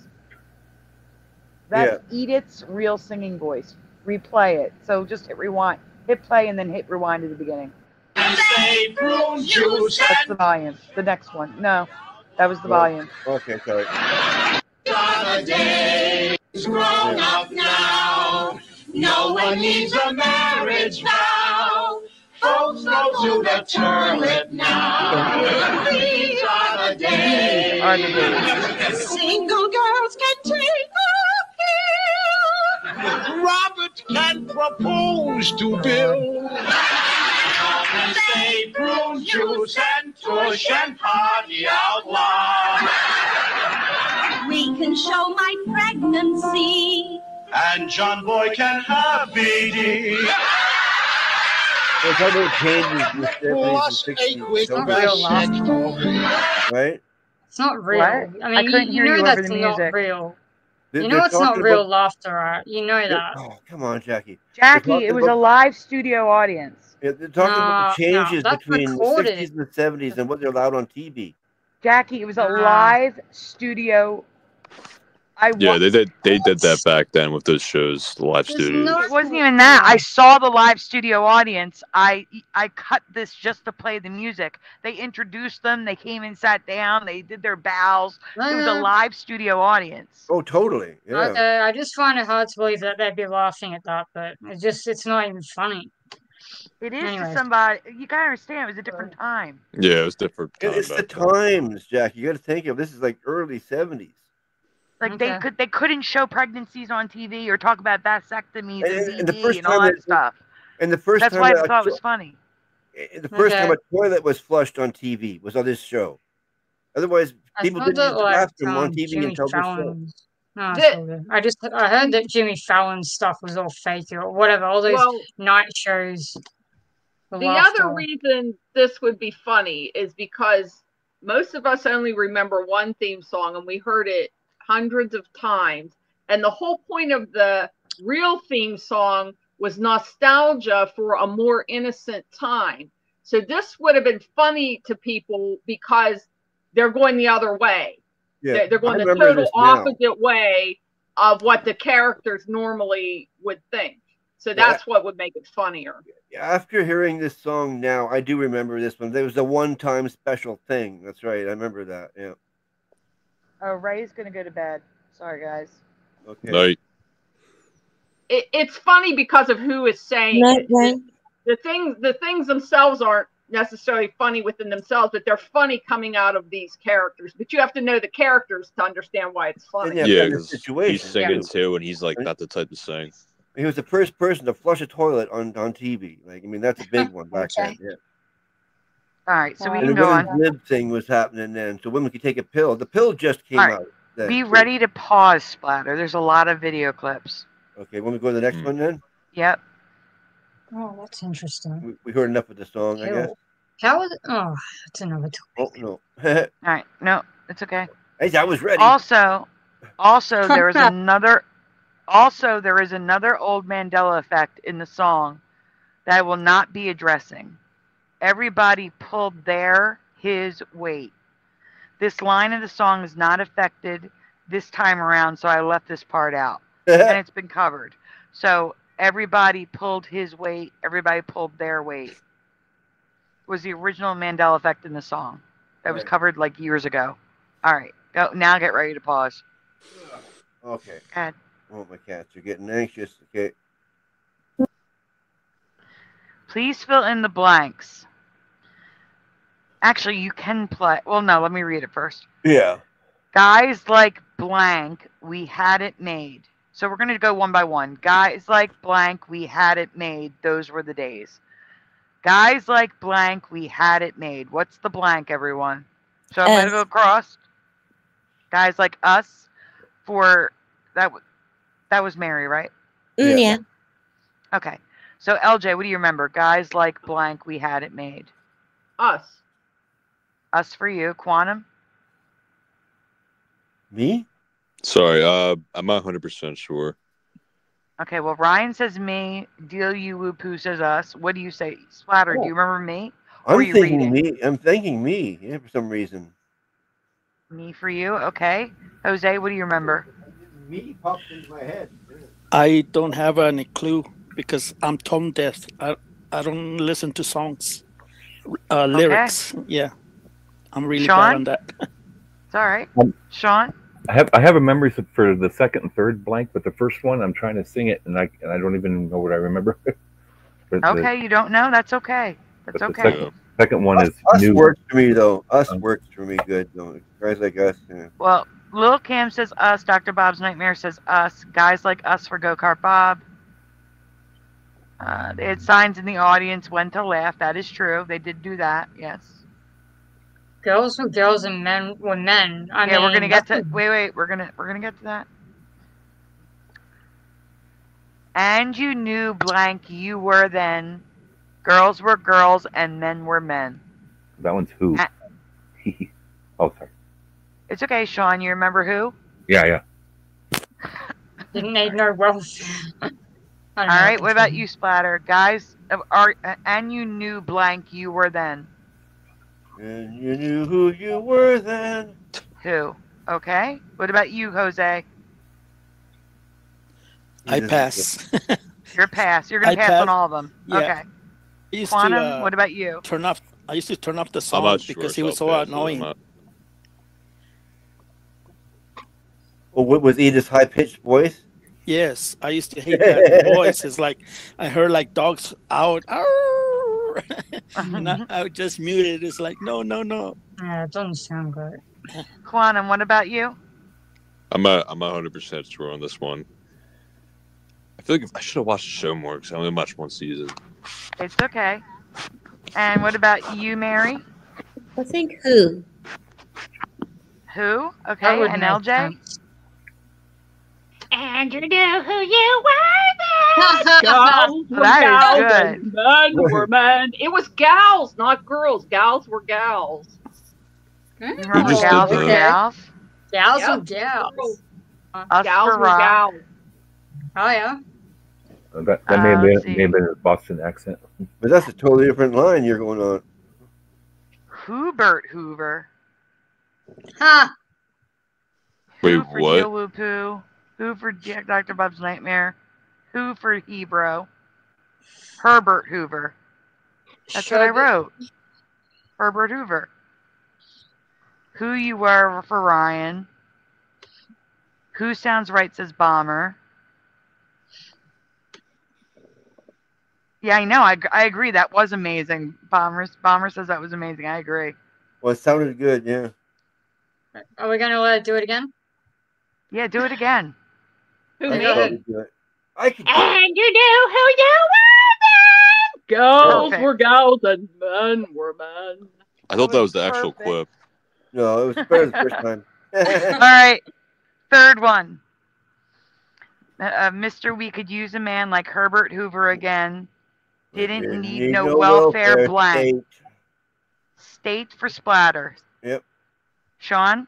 That's Edith's real singing voice. Replay it. So just hit rewind, hit play, and then hit rewind at the beginning. That's the volume. The next one. No, that was the volume. Okay, sorry. Grown up now. No one needs a marriage vow. Folks go to the toilet now. These are the days. Single girls can take a pill. Robert can propose to Bill. Say prune juice and tush and party out loud. We can show my pregnancy. And John Boy can have BD. It's other changes in the 70s and 60s. Right? It's not real. What? I I mean, couldn't you hear know you over that's the not music. real. They're You know it's not talking real about- laughter, right? You know that. Oh, come on, Jackie. Jackie, it was a live studio audience. Yeah, they're talking about the changes that's between the recorded. 60s and the 70s and what they're allowed on TV. Jackie, it was a live studio. Yeah, they did that back then with those shows, the live studios. It wasn't even that. I saw the live studio audience. I cut this just to play the music. They introduced them. They came and sat down. They did their bows. It was a live studio audience. Oh, totally. Yeah. Okay, I just find it hard to believe that they'd be laughing at that, but it's not even funny. It is to Anyways. somebody. You gotta understand. It was a different time. Yeah, it was different. It's the times, Jackie. You got to think of this is like early 70s. Like they couldn't show pregnancies on TV or talk about vasectomies and the DD first and all time that stuff. And the first That's time why I that thought it was funny. The first time a toilet was flushed on TV was on this show. Otherwise, people didn't use the bathroom on TV Jimmy until this show. Fallon's. No, it's all good. I heard that Jimmy Fallon's stuff was all fake or whatever. All those night shows. The other reason this would be funny is because most of us only remember one theme song and we heard it hundreds of times. And the whole point of the real theme song was nostalgia for a more innocent time. So this would have been funny to people because they're going the other way. Yeah, they're going the total opposite way of what the characters normally would think. So that's what would make it funnier. After hearing this song now, I do remember this one. There was a one-time special thing. That's right. I remember that. Yeah. Oh, Ray's gonna go to bed. Sorry, guys. Okay. Night. It's funny because of who is saying it. The things themselves aren't necessarily funny within themselves, but they're funny coming out of these characters. But you have to know the characters to understand why it's funny. Yeah, because he's singing too, and he's like not the type to sing. He was the first person to flush a toilet on TV. Like, I mean, that's a big one back then. Yeah. All right, so we And can the go women's on. lib thing was happening then, so women could take a pill. The pill just came All right. out. Then, Be too. ready to pause, Splatter. There's a lot of video clips. Okay, when we go to the next one then? Yep. Oh, that's interesting. We heard enough of the song, I guess. How is it? Oh, that's another topic. Oh, no. All right. No, it's okay. Hey, I was ready. Also, there is another. Also, there is another old Mandela effect in the song that I will not be addressing. Everybody pulled his weight. This line of the song is not affected this time around, so I left this part out. And it's been covered. So everybody pulled his weight. Everybody pulled their weight. It was the original Mandela effect in the song. That was covered like years ago. All right. Go, now get ready to pause. Okay. Go ahead. Oh, my cats are getting anxious. Okay. Please fill in the blanks. Actually, you can play. Well, no, let me read it first. Yeah. Guys like blank, we had it made. So we're going to go one by one. Guys like blank, we had it made. Those were the days. Guys like blank, we had it made. What's the blank, everyone? So I'm going to go across. Guys like us for that was Mary, right? Yeah. Okay. So LJ, what do you remember? Guys like blank, we had it made. Us. Us for you. Quantum? Me? Sorry, I'm not 100% sure. Okay, well, Ryan says me. Deal you woo poo says us. What do you say? Splatter, do you remember me? Or are I'm you thinking reading? me. I'm thinking me. Yeah, for some reason. Me for you. Okay. Jose, what do you remember? Me popped into my head. I don't have any clue because I'm tone deaf. I don't listen to songs, lyrics. Yeah, I'm really bad on Sean? that. It's all right. Sean? I have a memory for the second and third blank, but the first one I'm trying to sing it and I don't even know what I remember. Okay, you don't know? That's okay. That's okay. The second one is Us new. works for me though. Us works for me good. Though. Guys like us. Yeah. Well, Lil Cam says us. Dr. Bob's Nightmare says us. Guys like us for Go Kart Bob. They had signs in the audience when to laugh. That is true. They did do that. Yes. Girls were girls and men were men. I mean, we're gonna get to. that's- Wait. We're gonna get to that. And you knew blank you were then. Girls were girls and men were men. That one's who? Oh, sorry. It's okay, Sean. You remember who? Yeah. Didn't need no wealth. All right. What about you, Splatter? Guys, and you knew blank you were then. And you knew who you were then. Who? Okay. What about you, Jose? I pass. You're pass. You're gonna pass on all of them. Yeah. Okay. I used Quantum, to, what about you? I used to turn off the I'm song not sure, because he so was so I'll pass, but I'm annoying. not- Well, what was Edith's high pitched voice? Yes, I used to hate that voice. It's like I heard like dogs out. And I would just mute it. It's like no. Yeah, it doesn't sound good. Quantum, what about you? I'm not 100% sure on this one. I feel like I should have watched the show more because I only watched one season. It's okay. And what about you, Mary? I think who? Who? That Okay. would And make LJ? sense. And you knew who you were then. Gals were That gals is and men were men. It was gals, not girls. Gals were gals. You remember just gals did were that? gals? Gals Yep. and gals. Us Gals for were rock. gals. Oh yeah. That may have let's been a Boston accent. But that's a totally different line you're going on. Hubert Hoover. Huh. Wait, Who for what? Deal Woo Poo? Who for Dr. Bob's Nightmare? Who for Hebrew? Herbert Hoover. That's what I wrote. Herbert Hoover. Who you were for Ryan. Who sounds right says Bomber. Yeah, I know. I agree. That was amazing. Bomber says that was amazing. I agree. Well, it sounded good, yeah. Are we gonna do it again? Yeah, do it again. Who Yeah, me? go ahead. I could do it. And you knew who you were then. Gals Perfect. were gals and men were men. I thought that was the actual clip. No, it was better the first time. All right. Third one. Mr. We could use a man like Herbert Hoover again. Didn't need no welfare blank. State for splatter. Yep. Sean?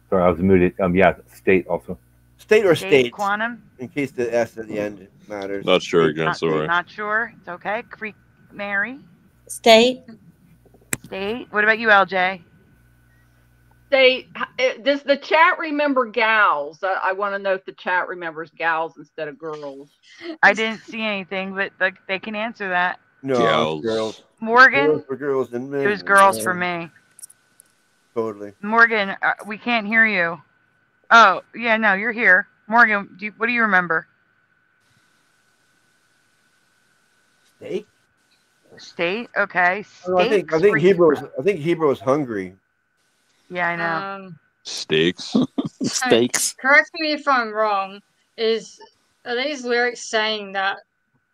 Sorry, I was muted. Yeah, state also. State or state? Quantum? In case the S at the end matters. Not sure again, Not, sorry. not sure. It's okay. Creek Mary? State. State. What about you, LJ? Does the chat remember gals? I want to know if the chat remembers gals instead of girls. I didn't see anything, but they can answer that. No, Gals. girls. Morgan? Girls for girls and men. It was girls for me. Totally. Morgan, we can't hear you. Oh, yeah, no, you're here. Morgan, what do you remember? Steak? State, okay. Oh, I think Hebrew was hungry. Yeah, I know. Steaks. Steaks. Correct me if I'm wrong. Are these lyrics saying that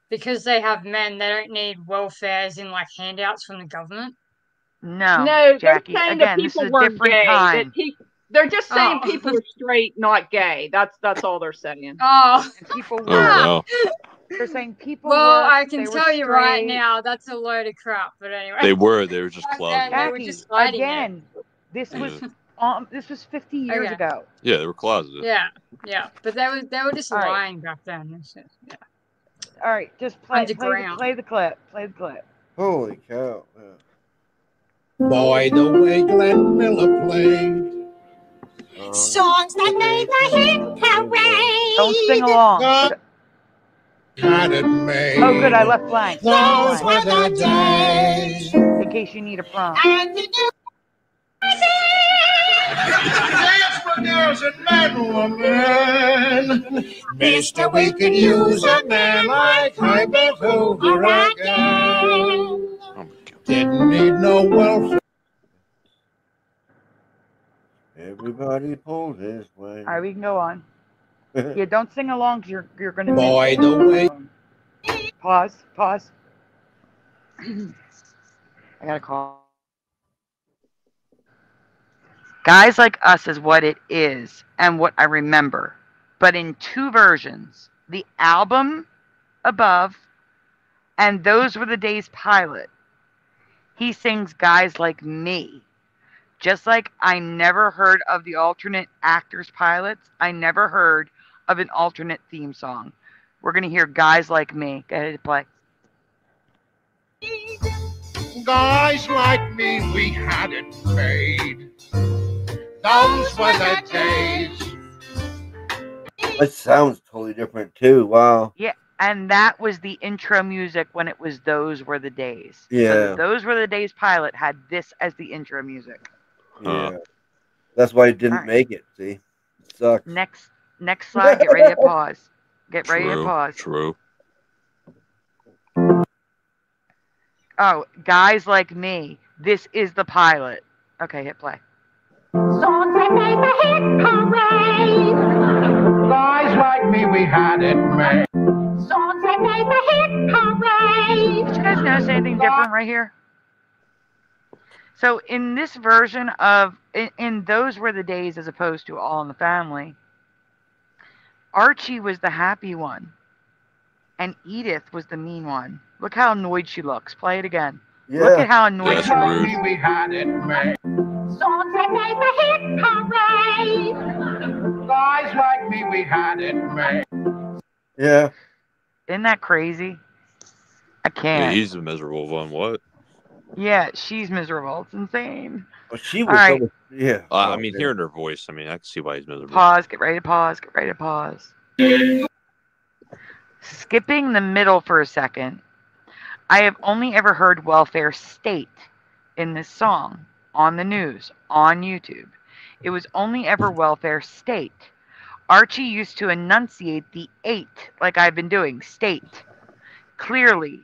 because they have men, they don't need welfare as in like handouts from the government? No, Jackie. They're saying Again, that this people is a weren't different gay. time. They're just saying Oh. people are straight, not gay. That's all they're saying. Oh. And people Oh wow. They're saying people Well, work, I can they were tell you right straight. now, that's a load of crap. But anyway. They were just Back closeted. then, they were Jackie, just fighting again, this was 50 years Okay. ago. Yeah, they were closeted. Yeah, but they were just All right. lying back then. It's just, yeah. All right, just play the Underground. clip. Play the clip. Holy cow! Boy, the way Glenn Miller played. Songs that made the hit parade. Don't sing along. Had it made. Oh, good, I left blank. Those were the days. In case you need a prompt. Dance for girls and men were men. Mister, we could use a man like Herbert Hoover again. Didn't need no welfare. Everybody pulled his way. All right, we can go on. Yeah, don't sing along because you're going to Boy, the way. Pause. I got a call. Guys Like Us is what it is and what I remember. But in two versions. The album above and Those Were the Days pilot. He sings Guys Like Me. Just like I never heard of the alternate actors pilots, I never heard of an alternate theme song. We're going to hear Guys Like Me. Go ahead and play. Guys like me, we had it made. Those were the days. That sounds totally different too. Wow. Yeah, and that was the intro music when it was Those Were the Days. Yeah. So Those Were the Days pilot had this as the intro music. Yeah. That's why it didn't make it. See, it sucks. Next slide. Get ready to pause. Get ready to pause. True. Oh, Guys Like Me. This is the pilot. Okay, hit play. Songs that made the hit parade. Guys like me, we had it made. Songs that made the hit parade. Did you guys notice anything different right here? So in this version of, in Those Were the Days as opposed to All in the Family, Archie was the happy one. And Edith was the mean one. Look how annoyed she looks. Play it again. Yeah. Look at how annoyed she Like looks. me, we had it made. Songs that made the hit parade. Guys like me, we had it made. Yeah. Isn't that crazy? I Yeah, can't. he's a miserable one. What? Yeah, she's miserable. It's insane. Well, she was. All right. Yeah. I mean, hearing her voice, I mean, I can see why he's miserable. Pause. Get ready to pause. Get ready to pause. Skipping the middle for a second. I have only ever heard welfare state in this song on the news, on YouTube. It was only ever welfare state. Archie used to enunciate the 8 like I've been doing, state. Clearly.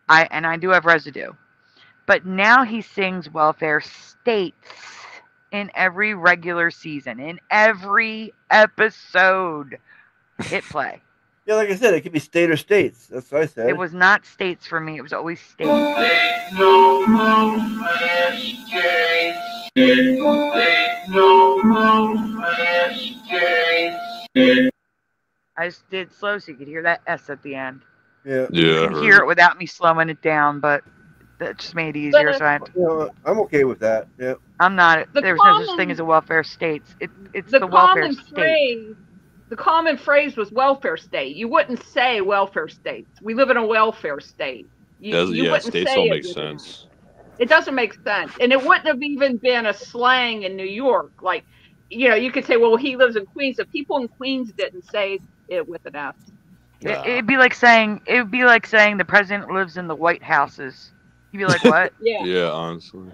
I do have residue. But now he sings welfare states in every regular season, in every episode. Hit play. Yeah, like I said, it could be state or states. That's what I said. It was not states for me. It was always states. No welfare states. No welfare states. I just did slow so you could hear that S at the end. Yeah. You can hear it without me slowing it down, but that just made it easier. So I have to, You know, I'm okay with that. Yeah. I'm not. There's no such thing as a welfare states. It's the welfare state. The common phrase was welfare state. You wouldn't say welfare states. We live in a welfare state. You wouldn't states say don't it make with sense. It doesn't make sense. And it wouldn't have even been a slang in New York. Like, you know, you could say, well, he lives in Queens. The people in Queens didn't say it with an F. It'd be like saying the president lives in the White Houses. You'd be like, what? Yeah, honestly.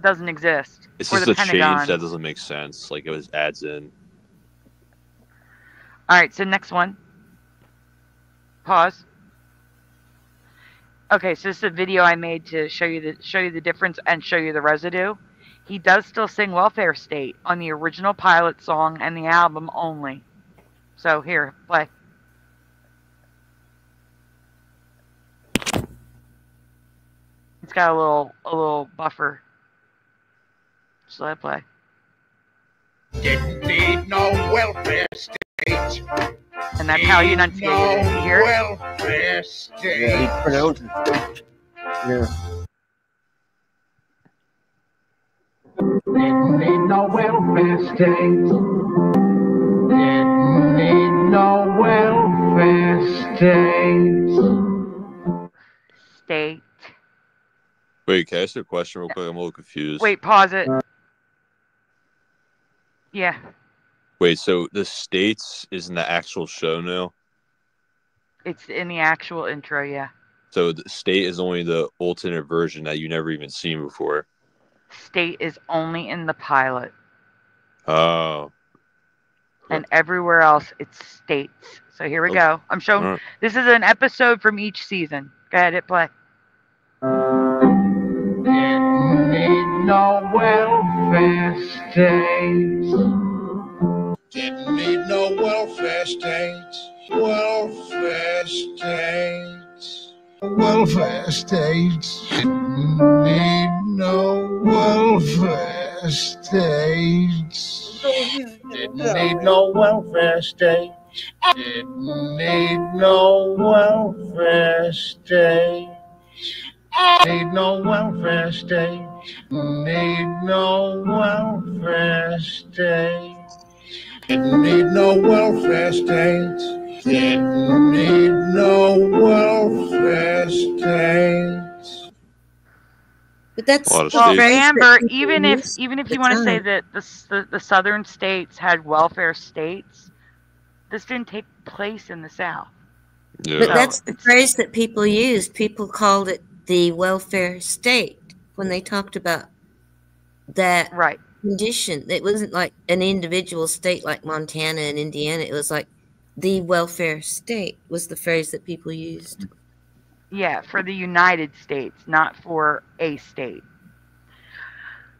Doesn't exist. It's Or just the a Pentagon. change that doesn't make sense. Like, it was adds in. All right, so next one. Pause. Okay, so this is a video I made to show you the difference and show you the residue. He does still sing Welfare State on the original pilot song and the album only. So here, play. It's got a little buffer. Just let it play. Didn't need no welfare state. And that's how you enunciate it. You hear it? Welfare state. Yeah, he pronounces it. Yeah. Didn't need no welfare state. Didn't need no welfare state. State. Wait, can I ask you a question real quick? I'm a little confused. Wait, pause it. Yeah. Wait, so the states is in the actual show now? It's in the actual intro, yeah. So the state is only the alternate version that you never even seen before. State is only in the pilot. Oh. And everywhere else, it's states. So here we go. I'm showing. Right. This is an episode from each season. Go ahead, hit play. Didn't need no welfare state. Didn't need no welfare state. Welfare state. Welfare state. Didn't need no welfare state. Didn't need no welfare state. Didn't need no welfare state. Need no welfare state. Need no welfare state. Didn't need no welfare state. Didn't need no welfare state. But that's A lot of Well, states. Amber, even if you want to say that the southern states had welfare states, this didn't take place in the South. Yeah. But that's the phrase that people used. People called it the welfare state when they talked about that condition. It wasn't like an individual state like Montana and Indiana. It was like the welfare state was the phrase that people used. Yeah, for the United States, not for a state.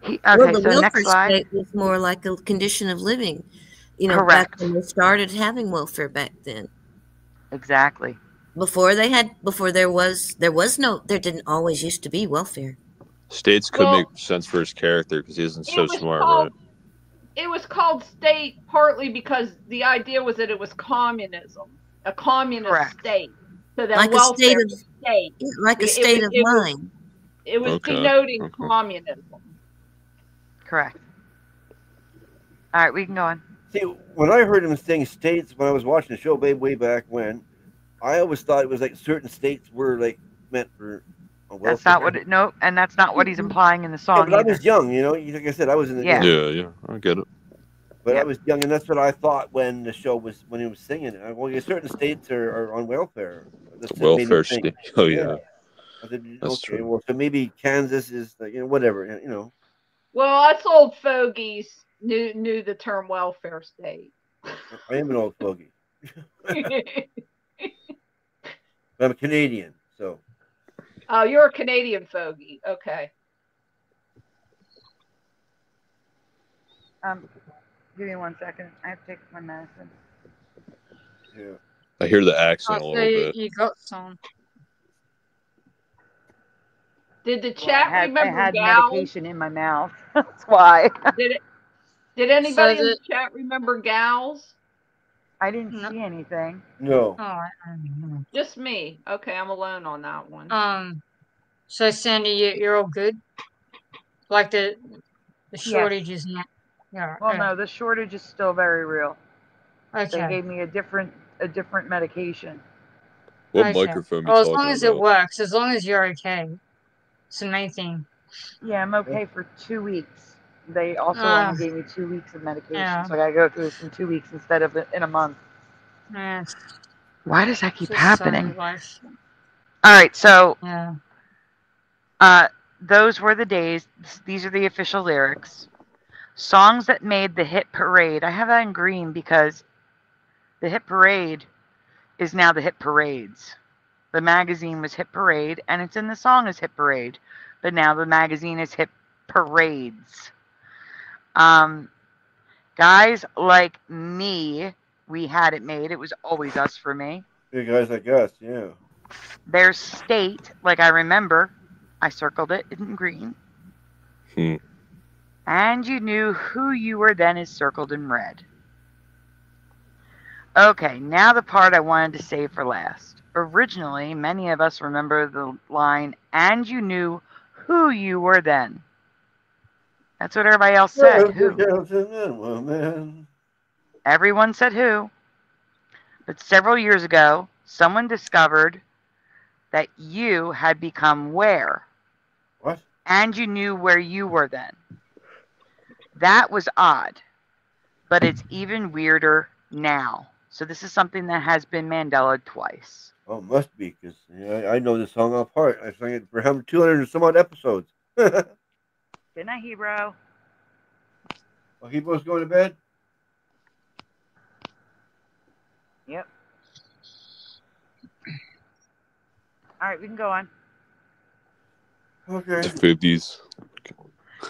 Okay, Well, the so next welfare slide. state was more like a condition of living. You know, Correct. back when they started having welfare back then. Exactly. There didn't always used to be welfare. States could make sense for his character because he isn't so smart, right? It was called state partly because the idea was that it was communism, a communist state. So that Like a welfare state like a state of mind. It was denoting communism. Correct. All right, we can go on. See, when I heard him saying states when I was watching the show way back when, I always thought it was like certain states were like meant for a welfare. That's not what it. No, and that's not what he's implying in the song. Yeah, but I was young, you know. Like I said, I was in the Yeah, I get it. But I was young, and that's what I thought when the show was when he was singing it. Well, certain states are on welfare. Welfare state. Oh yeah. I said, That's okay, true. well, so maybe Kansas is whatever, you know. Well, us old fogies knew the term welfare state. I am an old fogey. I'm a Canadian, so. Oh, you're a Canadian fogey. Okay. Give me 1 second. I have to take my medicine. Yeah. I hear the accent a little bit. You got some. Did the chat remember I had gals? medication in my mouth. That's why. Did anybody in the chat remember gals? I didn't see anything. No. Oh, I don't know. Just me. Okay, I'm alone on that one. So Sandy, you're all good? Like the shortage is not. Yeah. Well, no, the shortage is still very real. Okay. They gave me a different medication. What microphone Well, you as talking long as about? it works, as long as you're okay. It's the main thing. Yeah, I'm okay for 2 weeks. They also only gave me 2 weeks of medication, Yeah. so I gotta go through this in 2 weeks instead of in a month. Yeah. Why does that keep Just happening? life. All right, so Yeah. those were the days. These are the official lyrics. Songs that made the hit parade. I have that in green because the hit parade is now the hit parades. The magazine was Hit Parade, and it's in the song as Hit Parade. But now the magazine is Hit Parades. Guys like me, we had it made. It was always us for me. Yeah, guys like us, yeah. There's state, like I remember. I circled it in green. And you knew who you were then is circled in red. Okay, now the part I wanted to save for last. Originally, many of us remember the line, and you knew who you were then. That's what everybody else said. Who? Everyone said who. But several years ago, someone discovered that you had become where. What? And you knew where you were then. That was odd. But it's even weirder now. So this is something that has been Mandela twice. Oh, it must be, because I know this song off heart. I sang it for him 200 and some odd episodes. Good night, Hebrew. Oh, Hebrew's going to bed? Yep. All right, we can go on. Okay. The 50s.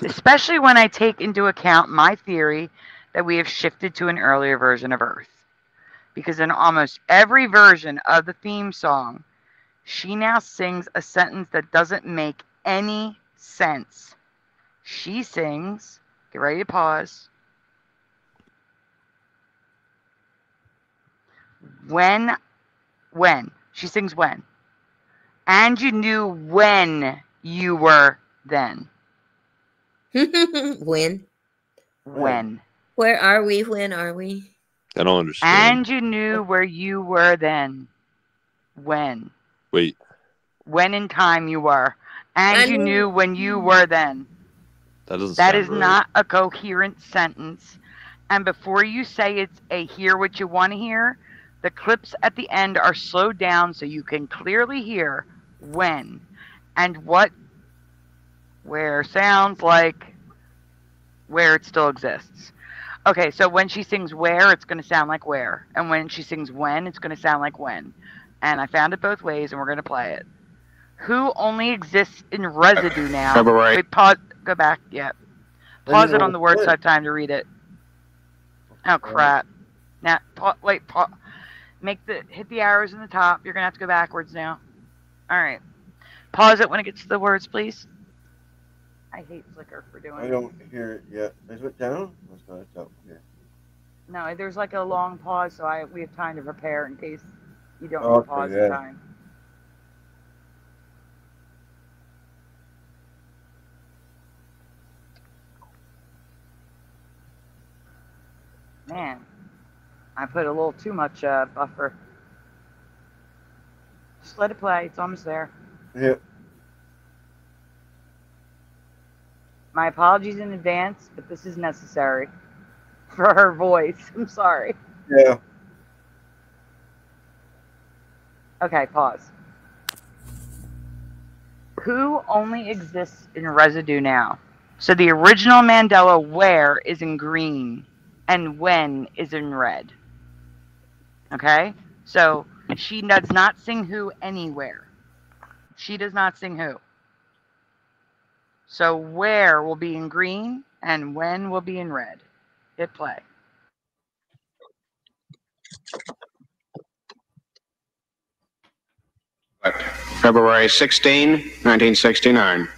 Especially when I take into account my theory that we have shifted to an earlier version of Earth. Because in almost every version of the theme song, she now sings a sentence that doesn't make any sense. She sings, get ready to pause. When. She sings when. And you knew when you were then. When? When. Where are we? When are we? I don't understand. And you knew where you were then. When. Wait. When in time you were. And you knew when you were then. That is right. not a coherent sentence. And before you say it's a hear what you want to hear, the clips at the end are slowed down so you can clearly hear when and what where sounds like where it still exists. Okay, so when she sings where, it's going to sound like where. And when she sings when, it's going to sound like when. And I found it both ways, and we're going to play it. Who only exists in residue now? February. Wait, pause. Go back. Yeah. Pause it on the word so I have time to read it. Oh, crap. Now, hit the arrows in the top. You're going to have to go backwards now. All right. Pause it when it gets to the words, please. I hate Flickr for doing it. I don't hear it yet. Is it down? It's not. It's up here. No, there's like a long pause, so we have time to prepare in case you don't need to pause in time. Man, I put a little too much buffer. Just let it play. It's almost there. Yep. My apologies in advance, but this is necessary for her voice. I'm sorry. Yeah. Okay, pause. Who only exists in residue now? So the original Mandela where is in green and when is in red. Okay? So she does not sing who anywhere. She does not sing who. So where will be in green and when will be in red. Hit play. February 16, 1969.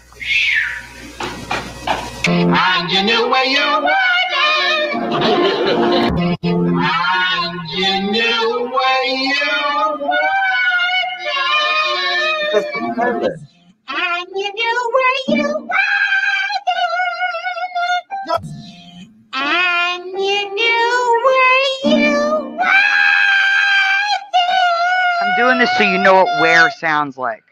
And you knew where you were then. And you knew where you were then. And you knew where you were then. And you knew where you were then. I'm doing this so you know what where sounds like.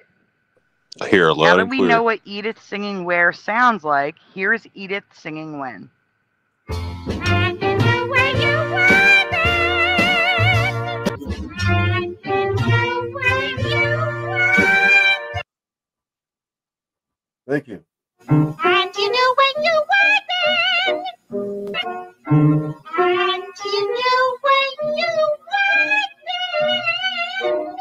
I hear a Now loud that and we clear. know what Edith singing where sounds like, here's Edith singing when. And you knew where you were then. And you knew where you were. Thank you. And you knew when you were then. And you knew when you were then.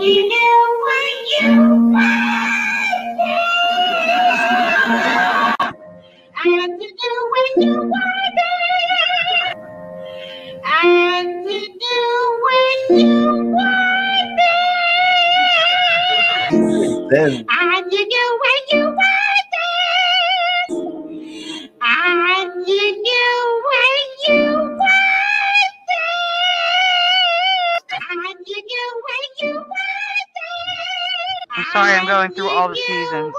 you knew what you wanted. And you knew when you wanted. And you knew when you wanted. Then And you knew when you wanted. And you knew when you wanted. And you knew when you wanted. I'm sorry, I'm going through all the seasons.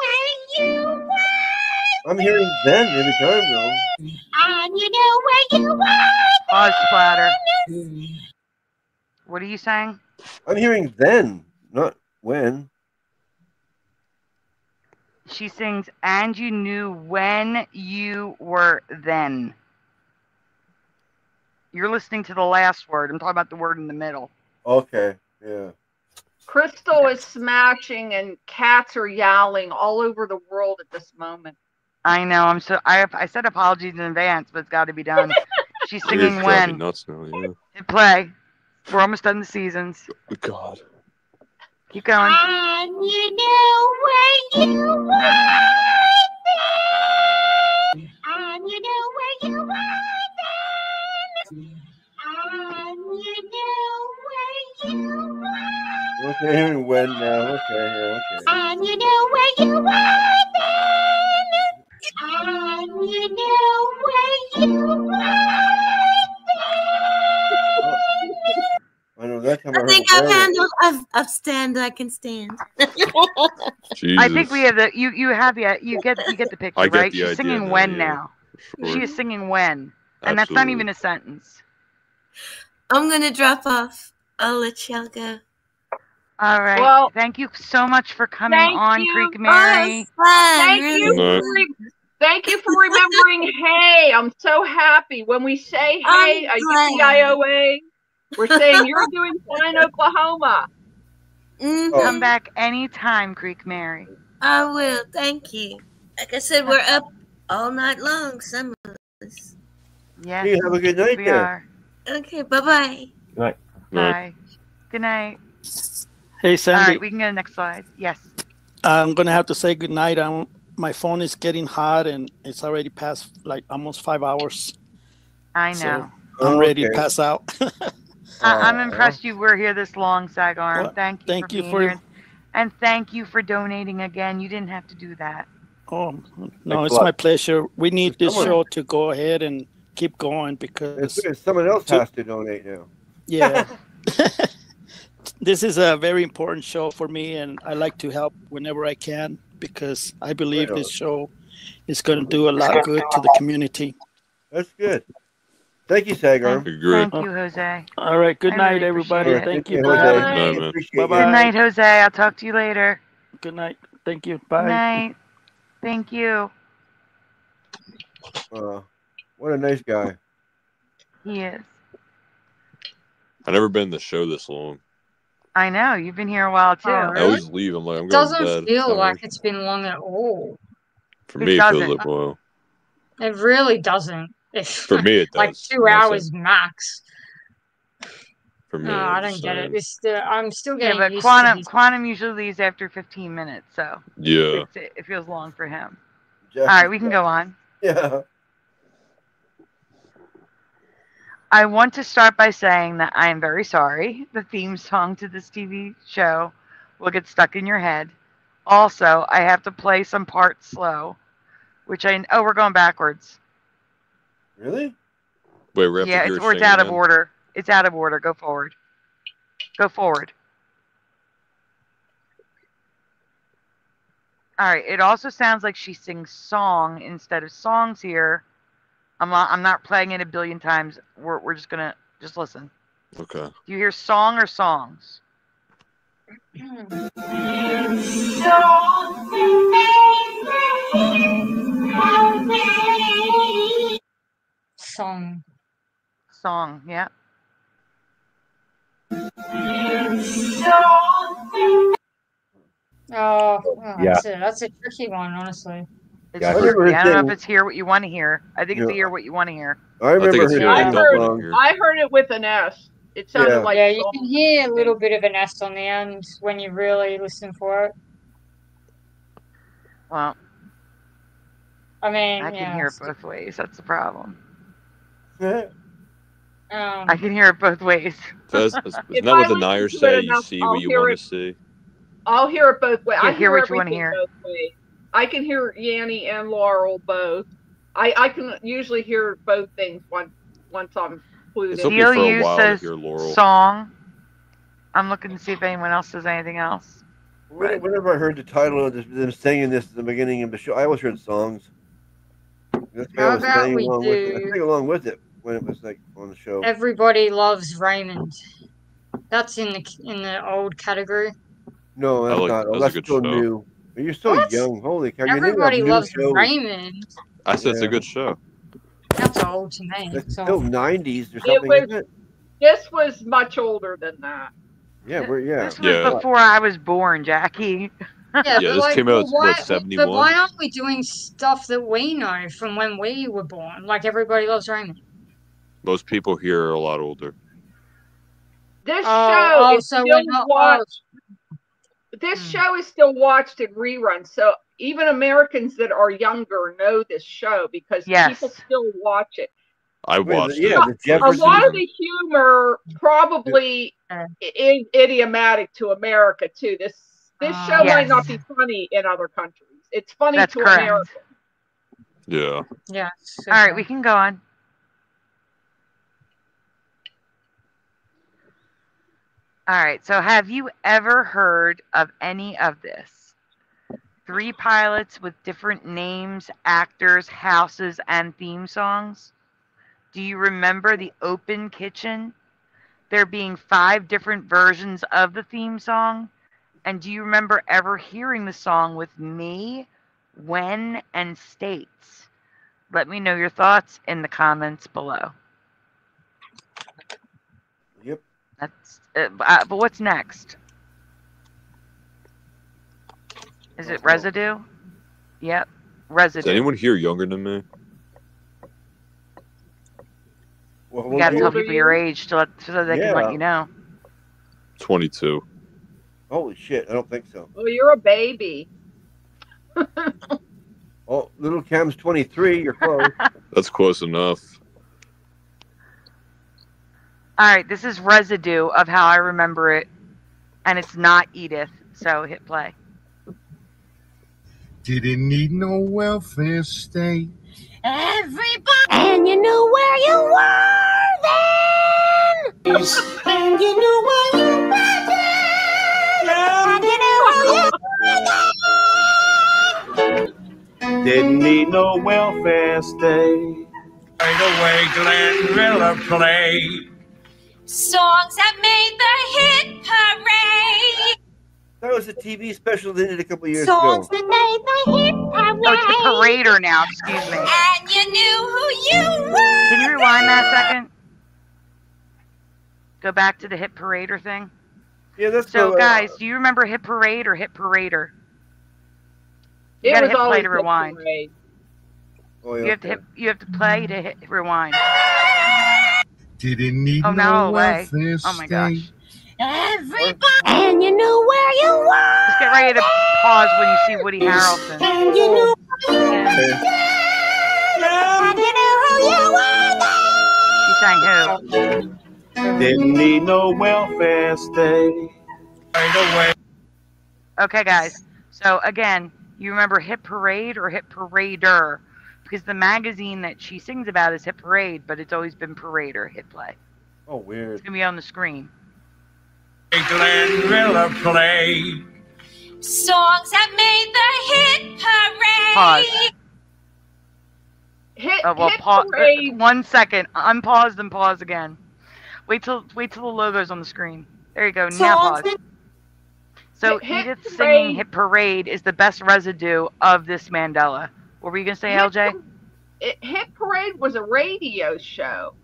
I'm hearing then every time though. And you knew when you wanted. Pause splatter. What are you saying? I'm hearing then, not when. She sings, and you knew when you were then. You're listening to the last word. I'm talking about the word in the middle. Okay, yeah. Crystal is smashing and cats are yowling all over the world at this moment. I know. I said apologies in advance, but it's got to be done. She's singing It's when. nuts now, yeah. Hit play. We're almost done the seasons. God. Keep going. And you knew when you wanted. And you knew when you wanted. And you knew when you wanted. Okay, hearing when now. Okay, yeah, okay. And you knew when you wanted. And you knew when you wanted. I know that time I think I've handled. I've stand. I can stand. I think we have the you have you get the picture, I get right? the She's idea singing now, when yeah, now. for sure. She is singing when, and that's not even a sentence. I'm gonna drop off. I'll let y'all go. All right. Well, thank you so much for coming thank on, you. Creek Mary. Thank you for remembering. Hey, I'm so happy when we say hey, UPIOA. We're saying you're doing fine, Oklahoma. Come back anytime, Creek Mary. I will. Thank you. Like I said, we're up all night long. Some of us. Yes. You have a good night we there. are. Okay. Bye-bye. Right. Bye. Good night. Hey, Sandy. All right, we can go to the next slide. Yes. I'm going to have to say goodnight. My phone is getting hot, and it's already past like almost 5 hours. I So know. I'm ready to pass out. I'm impressed you were here this long, Sagarm. Well, Thank you thank for you being for- here. And thank you for donating again. You didn't have to do that. Oh, no, Thanks it's a lot. my pleasure. We need this Someone- show to go ahead and keep going because Someone else has to donate now. yeah. This is a very important show for me, and I like to help whenever I can because I believe this show is going to do a lot good to the community. That's good. Thank you, Sagar. Thank you, Jose. All right. Good I night, really everybody. appreciate it. Thank you. Jose. Bye-bye. Good night, Jose. I'll talk to you later. Good night. Thank you. Good Bye. night. Thank you. What a nice guy. He is. I've never been in the show this long. I know. You've been here a while, too. I always leave. I'm like, I'm It going to doesn't bed. feel like it's been long at all. For me, it feels like a while. It really doesn't. For me, it does. Like 2 hours max. For me, No, I don't get it. It's still, I'm still getting Yeah, but used to these. Quantum usually leaves after 15 minutes, so Yeah. it feels long for him. Jeff, All right, we can go on. Yeah. I want to start by saying that I am very sorry. The theme song to this TV show will get stuck in your head. Also, I have to play some parts slow, which we're going backwards. Really? Wait, we're Yeah, it's out of order. It's out of order. Go forward. Go forward. All right. It also sounds like she sings song instead of songs here. I'm not playing it a billion times. We're just gonna listen. Okay. Do you hear song or songs? Song. Song, yeah. Yeah. That's a tricky one, honestly. It's Yeah, tricky. I don't know if it's hear what you want to hear. I think it's hear what you want to hear. I remember it's her hear what singing you don't that wanna song. hear. I heard it with an S. It sounded Yeah. like Yeah, you song. can hear a little bit of an S on the end when you really listen for it. Well, I mean, I can yeah. hear it both ways. That's the problem. Um, I can hear it both ways. Isn't If that I what the listen Nyers to it say? You enough, see I'll what you hear want it. to see. I'll hear it both ways. Yeah, I hear hear what you wanna everything hear. both ways. I can hear Yanni and Laurel both. I can usually hear both things once I'm clued It in. took me for a DLU while to says hear Laurel. song. I'm looking to see if anyone else says anything else. Whenever I heard the title of them singing this at the beginning of the show, I always heard songs. That's why I How was about singing we along with it. I do sang along with it when it was like on the show. Everybody Loves Raymond? That's in the old category. No, that's not. Oh, that's a that's good still show. new. You're so What? young. Holy cow! You're naming off Everybody new Loves shows. Raymond. I said it's a Yeah. good show. That's old to me. That's So still 90s or It something, was. isn't it? This was much older than that. Yeah, yeah. This was before I was born, Jackie. yeah, Yeah, but this like, came out, what, but 71? why aren't we doing stuff that we know from when we were born? Like Everybody Loves Raymond. Most people here are a lot older. This show is so still we're not. watched. This show is still watched in reruns. So even Americans that are younger know this show because people still watch it. I watched yeah, it. the A Jeffersons. lot of the humor probably is idiomatic to America too. This show might not be funny in other countries. It's funny That's to correct. America. Yeah. Yeah. All right, we can go on. All right, so have you ever heard of any of this? 3 pilots with different names, actors, houses, and theme songs? Do you remember the open kitchen? There being 5 different versions of the theme song? And do you remember ever hearing the song with me, when, and states? Let me know your thoughts in the comments below. Yep. That's but what's next? Is it residue? Yep, residue. Is anyone here younger than me? Well, You gotta tell people your age so they can let Yeah. you know. 22. Holy shit! I don't think so. Oh, you're a baby. Oh, little Cam's 23. You're close. That's close enough. All right, this is residue of how I remember it, and it's not Edith. So hit play. Didn't need no welfare state. Everybody, and you knew where you were then. And you knew where you were then. And you knew who you were then. Didn't need no welfare state. Right away, Glenn Miller played. Songs that made the hit parade. That was a TV special they did a couple years Songs ago. that made the hit parade. Oh, it's the Parader now. Excuse me. And you knew who you were. Can you rewind that a second? Go back to the Hit Parader thing. Yeah, that's so. the, Guys, do you remember Hit Parade or Hit Parader? You It gotta was hit play always to Hit rewind. Parade. Oh, yeah, You have to hit. You have to play to hit rewind. Didn't need Oh, no now away. welfare Oh my gosh. state. Everybody, and you knew where you were. Just get ready to pause when you see Woody Harrelson. And you knew where you were. And you knew who you were then. You sang who? Didn't need no welfare state. Right away. Okay, guys. So again, you remember Hit Parade or Hit Parader? Because the magazine that she sings about is Hit Parade, but it's always been Parader. Hit play. Oh, weird. It's gonna be on the screen. Glenn Miller played. Songs that made the hit parade. Pause. Hit Hit Parade. 1 second. Unpause and pause again. Wait till the logo's on the screen. There you go. Now pause. So Hit Edith Parade. singing Hit Parade is the best residue of this Mandela. What were you gonna say, LJ? Hit Parade was a radio show.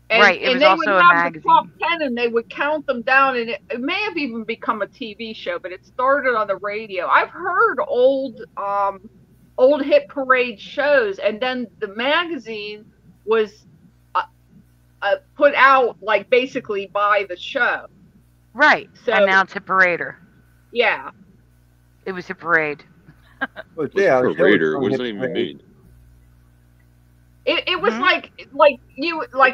And, Right, it and was they also would a have magazine. the top 10 and they would count them down, and it may have even become a TV show, but it started on the radio. I've heard old Hit Parade shows, and then the magazine was put out like basically by the show. Right. So, and now it's a parader. Yeah. It was a parade. What's parader? What does that even mean? It was like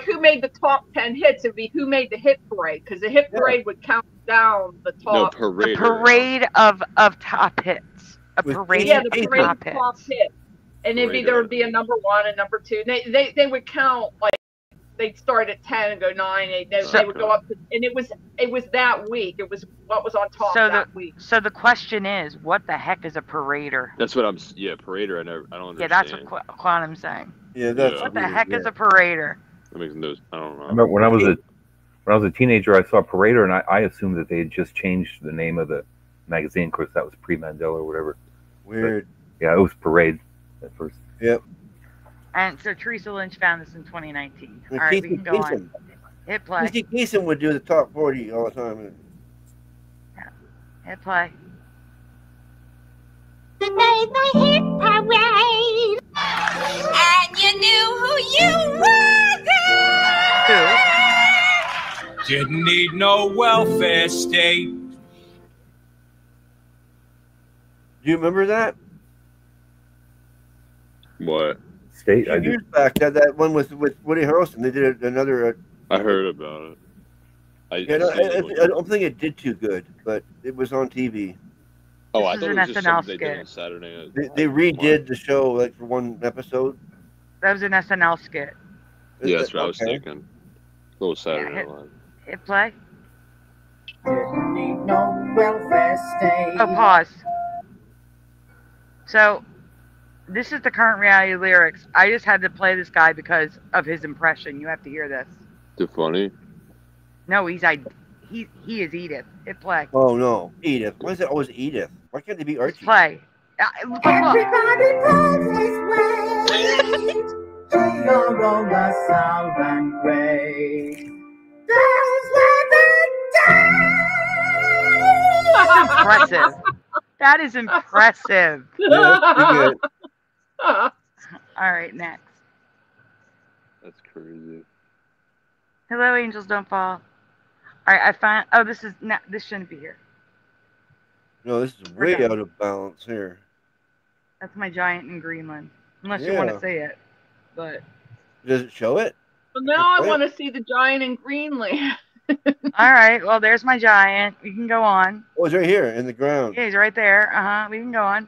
who made the top 10 hits? It'd be who made the hit parade, because the hit parade would count down the top. The parade of top hits. A parade the of parade top of top hits. And it'd be, there would be a number 1 and number 2. They would count, like, they'd start at 10 and go 9. They would go up to, and it was that week. It was what was on top that week. So the question is, what the heck is a parader? That's what parader. I don't understand. Yeah, that's what Quantum's saying. Yeah, that's what the heck is a parader? That makes no. I don't know. I remember when I was a teenager, I saw Parader, and I assumed that they had just changed the name of the magazine. Of course, that was pre-Mandela or whatever. Weird. But, yeah, it was Parade at first. Yep. And so Teresa Lynch found this in 2019. All right, we can go on. Hit play. Casey Kasem would do the top 40 all the time. Yeah. Hit play. Today's my hit parade, and you knew who you were then. Didn't need no welfare state. Do you remember that? What? State? A few years back, that one was with Woody Harrelson. They did another. I heard about it. I don't think it did too good, but it was on TV. Oh, I thought it was just something they did on Saturday. They redid the show like for one episode. That was an SNL skit. Yeah, that's what I was thinking. A little Saturday Night Live. Hit play. Didn't need no welfare state. Oh, pause. So, this is the current reality lyrics. I just had to play this guy because of his impression. You have to hear this. Is it funny? No, he is Edith. Hit play. Oh no, Edith. Why is it always Edith? Why can't they be Archie? Play. Everybody goes his way. You're on the southern way. Impressive. That is impressive. Yeah, pretty good. All right, next. That's crazy. Hello, angels don't fall. All right, I find. Oh, this shouldn't be here. No, this is way out of balance here. That's my giant in Greenland. Unless you want to see it, but. Does it show it? Well, now I want to see the giant in Greenland. All right. Well, there's my giant. We can go on. Oh, it's right here in the ground. Yeah, he's right there. We can go on.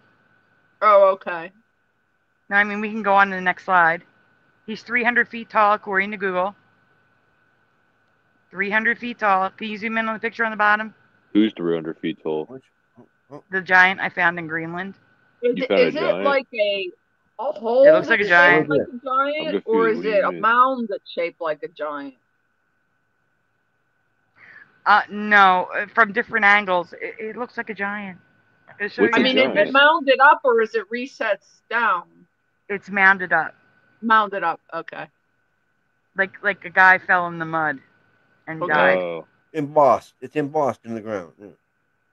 Oh, okay. No, I mean, we can go on to the next slide. He's 300 feet tall, according to Google. 300 feet tall. Can you zoom in on the picture on the bottom? Who's 300 feet tall? The giant I found in Greenland. Is it like a hole? It looks like a giant. Like a giant, or is it a mound that's shaped like a giant? No, from different angles, it looks like a giant. I mean, is it mounded up or is it resets down? It's mounded up. Mounded up, okay. Like a guy fell in the mud and died. Embossed. It's embossed in the ground. Yeah.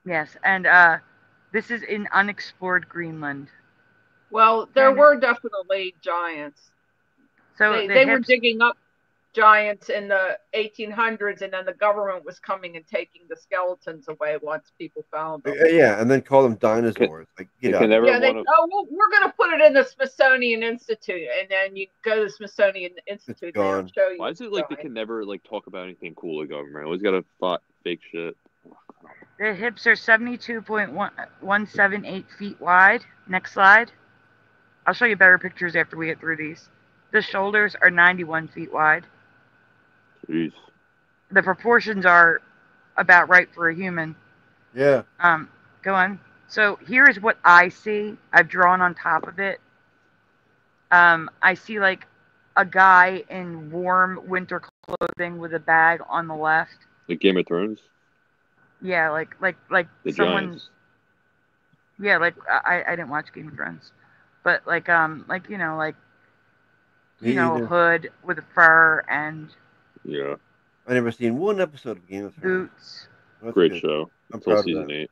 Yes, and this is in unexplored Greenland. Well, there were definitely giants. So they were digging up giants in the 1800s, and then the government was coming and taking the skeletons away once people found them. Yeah, and then call them dinosaurs. Like, get out. Well, we're going to put it in the Smithsonian Institute, and then you go to the Smithsonian Institute, and they'll show you. Why is it like they can never like talk about anything cool in government? Always got to fake shit. The hips are 72.178 feet wide. Next slide. I'll show you better pictures after we get through these. The shoulders are 91 feet wide. Jeez. The proportions are about right for a human. Yeah. Go on. So here is what I see. I've drawn on top of it. I see like a guy in warm winter clothing with a bag on the left. Like Game of Thrones? Yeah, like the someone. Giants. Yeah, like I didn't watch Game of Thrones, but like hood with a fur and. Yeah. I never seen one episode of Game of Thrones. Boots. Great show. I'm Until proud of season that. 8.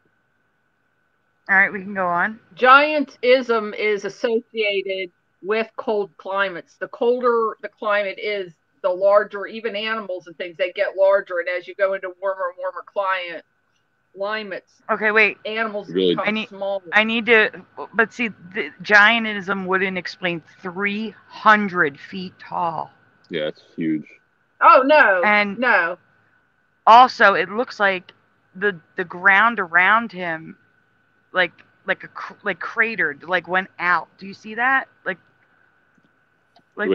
All right, we can go on. Giantism is associated with cold climates. The colder the climate is, the larger, even animals and things, they get larger, and as you go into warmer and warmer climates, okay, wait, animals become smaller. I need to, but see, the giantism wouldn't explain 300 feet tall. Yeah, it's huge. Oh no, and no. Also, it looks like the ground around him, like cratered, like went out. Do you see that? Like Wait,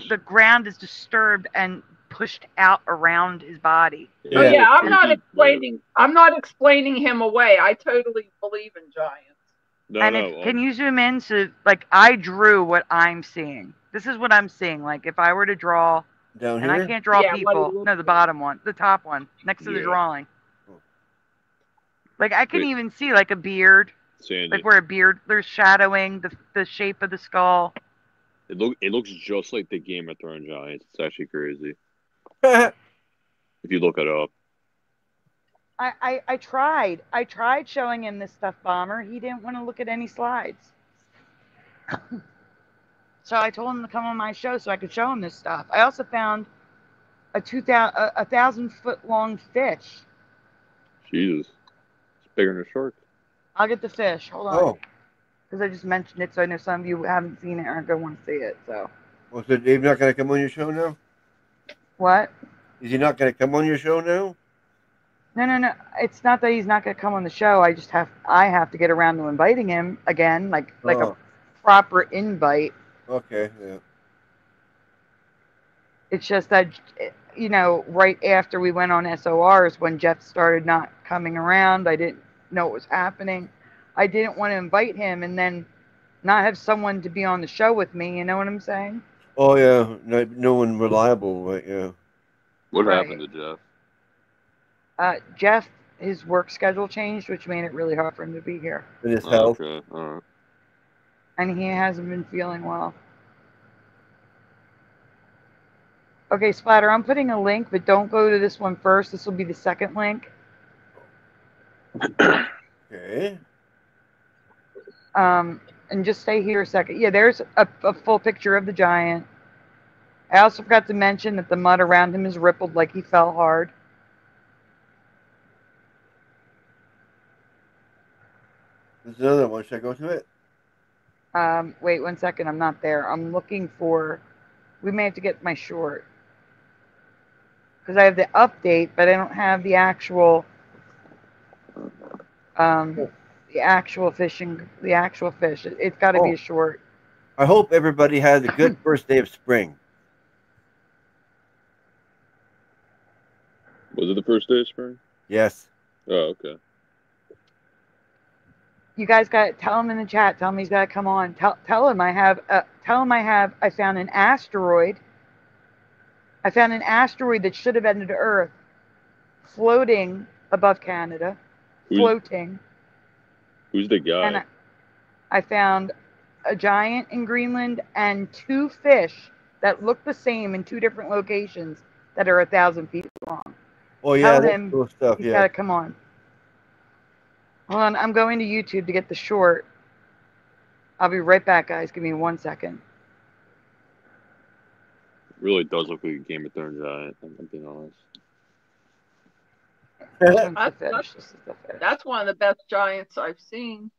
the ground is disturbed and pushed out around his body. Yeah. Oh yeah, I'm not explaining him away. I totally believe in giants. Can you zoom in? So, like, I drew what I'm seeing. This is what I'm seeing. Like, if I were to draw, down and here? I can't draw people. No, the bottom one, the top one, next to the drawing. Like, I can even see like a beard. Sandy. Like where a beard, there's shadowing the shape of the skull. It looks just like the Game of Thrones giants. It's actually crazy. If you look it up. I tried showing him this stuff, Bomber. He didn't want to look at any slides. So I told him to come on my show so I could show him this stuff. I also found a 1,000-foot long fish. Jesus, it's bigger than a shark. I'll get the fish. Hold on. Because I just mentioned it, so I know some of you haven't seen it or aren't going to want to see it. So. Well, so Dave's not going to come on your show now? What? Is he not going to come on your show now? No. It's not that he's not going to come on the show. I have to get around to inviting him again, like a proper invite. Okay, yeah. It's just that, you know, right after we went on SORs, when Jeff started not coming around, I didn't know what was happening. I didn't want to invite him and then not have someone to be on the show with me. You know what I'm saying? Oh, yeah. No one reliable, right? Yeah. What happened to Jeff? Jeff, his work schedule changed, which made it really hard for him to be here. And his health. Okay. All right. And he hasn't been feeling well. Okay, Splatter, I'm putting a link, but don't go to this one first. This will be the second link. Okay. And just stay here a second. Yeah, there's a full picture of the giant. I also forgot to mention that the mud around him is rippled like he fell hard. There's another one. Should I go to it? Wait 1 second. I'm not there. I'm looking for... We may have to get my short. Because I have the update, but I don't have the actual... the actual fish. It's got to be a short. I hope everybody has a good first day of spring. Was it the first day of spring? Yes. Oh, okay. You guys got to tell him in the chat. Tell him he's got to come on. Tell him I found an asteroid. I found an asteroid that should have ended Earth, floating above Canada. Floating. Who's the guy? And I found a giant in Greenland and 2 fish that look the same in 2 different locations that are 1,000 feet long. Oh yeah, Tell that's him cool stuff. he's Yeah. got to come on. Hold on, I'm going to YouTube to get the short. I'll be right back, guys. Give me 1 second. It really does look like a Game of Thrones giant. I'm being honest. That's one of the best giants I've seen.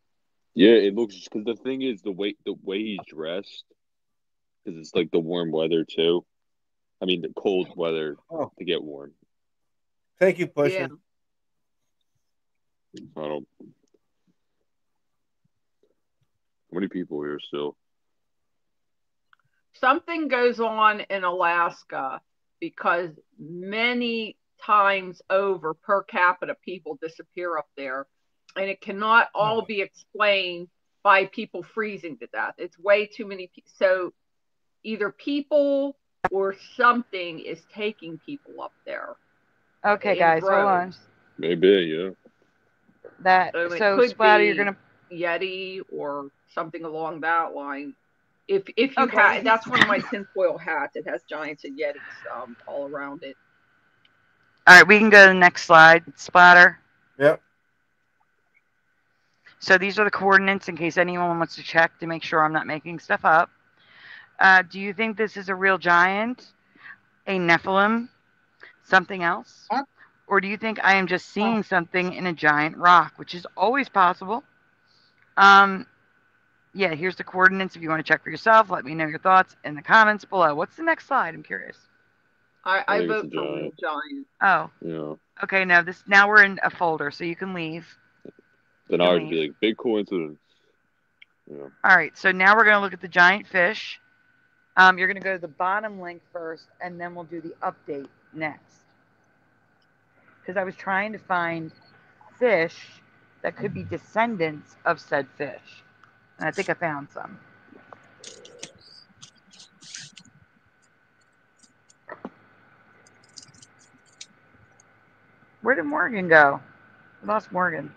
Yeah, it looks, because the thing is the way he's dressed, because it's like the warm weather too. I mean the cold weather to get warm. Thank you, Push. Yeah. I don't. How many people here still? Something goes on in Alaska because many times over per capita people disappear up there, and it cannot all be explained by people freezing to death. It's way too many people. So either people or something is taking people up there. Okay, guys, hold on. Maybe, yeah. So Splatter, you're gonna Yeti or something along that line. If you Okay. that's one of my tinfoil hats. It has giants and Yetis all around it. All right, we can go to the next slide, Splatter. Yep. So these are the coordinates in case anyone wants to check to make sure I'm not making stuff up. Do you think this is a real giant? a Nephilim, something else? Or do you think I am just seeing something in a giant rock, which is always possible? Yeah, here's the coordinates if you want to check for yourself. Let me know your thoughts in the comments below. What's the next slide? I'm curious. I vote for giant. Oh. Yeah. Okay, now we're in a folder, so you can leave. Then I would be like, big coincidence. Yeah. All right, so now we're going to look at the giant fish. You're going to go to the bottom link first, and then we'll do the update next. Because I was trying to find fish that could be descendants of said fish. And I think I found some. Where did Morgan go? I lost Morgan.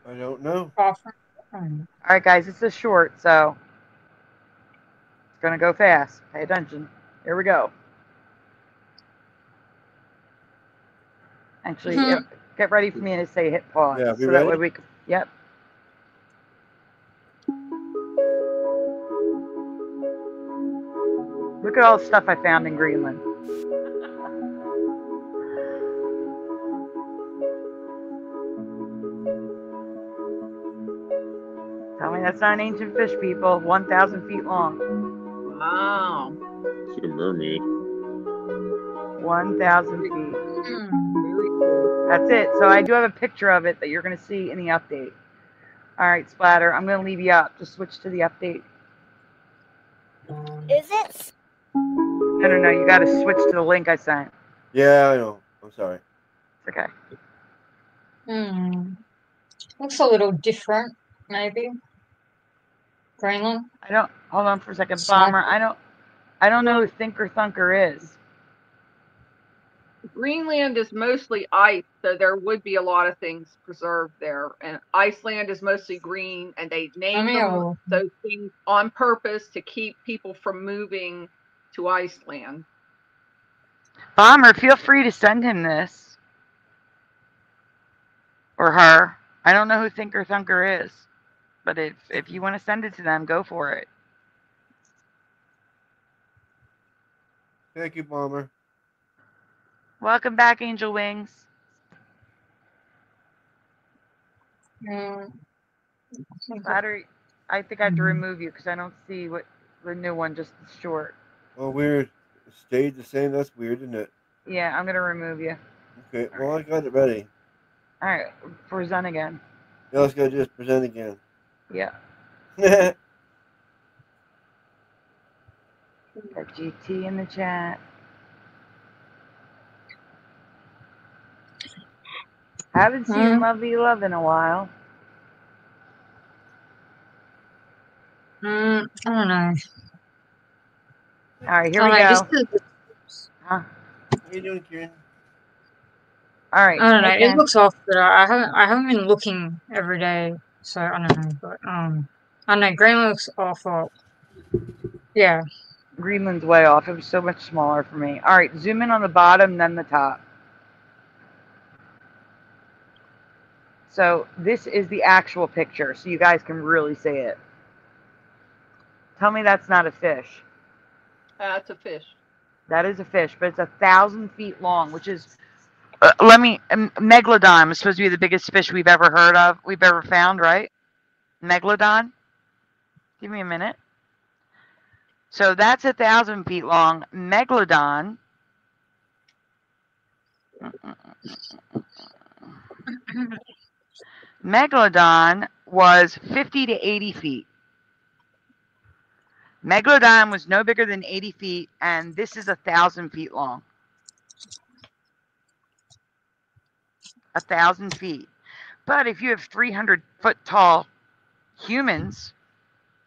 I don't know. All right, guys, it's a short, so it's going to go fast. Pay attention. Here we go. Actually, get ready for me to say hit pause. Yeah, so that way we can, yep. Look at all the stuff I found in Greenland. Tell me that's not an ancient fish, people. 1,000 feet long. Wow. It's like a mermaid. 1,000 feet. That's it. So I do have a picture of it that you're going to see in the update. All right, Splatter, I'm going to leave you up. Just switch to the update. Is it? No. You got to switch to the link I sent. Yeah, I know. I'm sorry. It's okay. Looks a little different, maybe. Greenland. I don't. Hold on for a second, Bomber. I don't know who Thinker Thunker is. Greenland is mostly ice, so there would be a lot of things preserved there. And Iceland is mostly green, and they named those things on purpose to keep people from moving to Iceland. Bomber, feel free to send him this. Or her. I don't know who Thinker Thunker is. But if you want to send it to them, go for it. Thank you, Bomber. Welcome back, Angel Wings. Battery, I think I have to remove you because I don't see what the new one, just short. Oh, weird. It stayed the same. That's weird, isn't it? Yeah, I'm going to remove you. Okay, well, I got it ready. All right, present again. Now let's go just present again. Yeah. Got GT in the chat. Haven't seen Lovey Love in a while. I don't know. All right, here we go. How you doing, Kieran? All right. I don't know. It looks off, but I haven't been looking every day, so I don't know. But I don't know. Greenland looks awful. Yeah. Greenland's way off. It was so much smaller for me. All right, zoom in on the bottom, then the top. So this is the actual picture, so you guys can really see it. Tell me that's not a fish. That's a fish. That is a fish, but it's 1,000 feet long, which is, Megalodon was supposed to be the biggest fish we've ever found, right? Megalodon? Give me a minute. So that's 1,000 feet long. Megalodon. Megalodon was 50 to 80 feet. Megalodon was no bigger than 80 feet, and this is 1,000 feet long. 1,000 feet. But if you have 300-foot tall humans,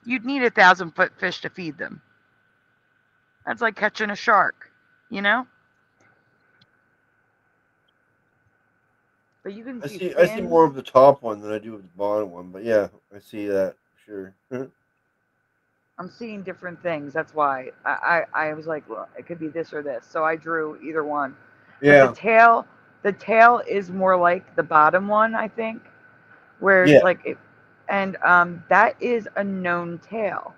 you'd need 1,000-foot fish to feed them. That's like catching a shark, you know? But you can see I see more of the top one than I do of the bottom one, but yeah, I see that, sure. I'm seeing different things. That's why I was like, well, it could be this or this. So I drew either one. Yeah. But the tail is more like the bottom one, I think, where Yeah. like And that is a known tail.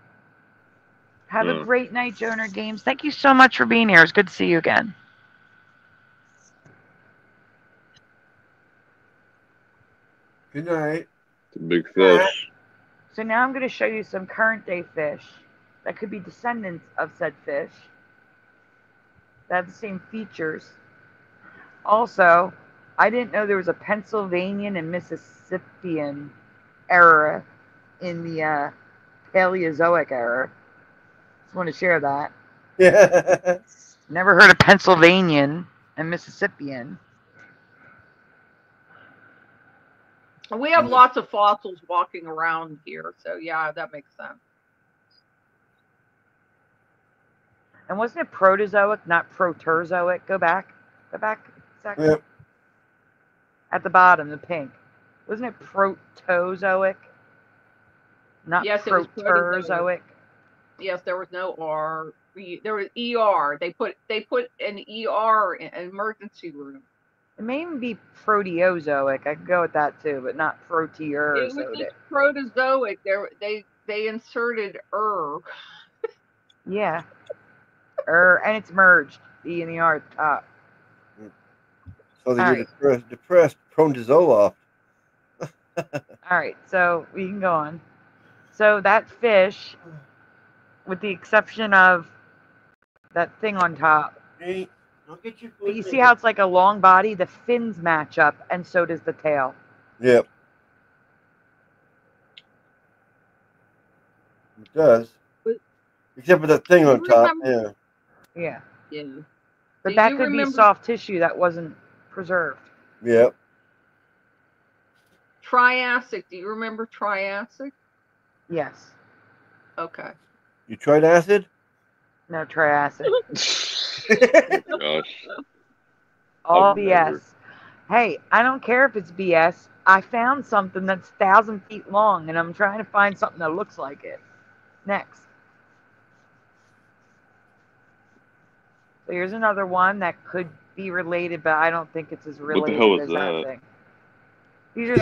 Have a great night, Joner Games. Thank you so much for being here. It's good to see you again. Good night. The big fish. So now I'm going to show you some current day fish that could be descendants of said fish that have the same features. Also, I didn't know there was a Pennsylvanian and Mississippian era in the Paleozoic era. Just want to share that. Yeah. Never heard of Pennsylvanian and Mississippian. We have lots of fossils walking around here, so yeah, that makes sense. And wasn't it Proterozoic, not Proterozoic? Go back a second. Yep. At the bottom, the pink. Wasn't it Protozoic? Not Yes, it was Proterozoic. Yes, there was no R. There was ER. They put an ER in an emergency room. It may even be Proteozoic. I could go with that too, but not Proterozoic. It was just Protozoic. They inserted Yeah. And it's merged. E and the R at the top. So that you're depressed, prone to Zoloft. All right, so we can go on. So that fish, with the exception of that thing on top, Hey, I'll get you. but you see how it's like a long body? The fins match up, and so does the tail. Yep. It does. Except for that thing on top. remember- Yeah. Yeah. But Do that you could be remember- soft tissue that wasn't preserved. Yep. Triassic. Do you remember Triassic? Yes. Okay. You tried acid? No, Triassic. Gosh. All I've BS. never- Hey, I don't care if it's BS. I found something that's 1,000 feet long, and I'm trying to find something that looks like it. Next. So here's another one that could be related, but I don't think it's as What the related hell is as that that? thing. These are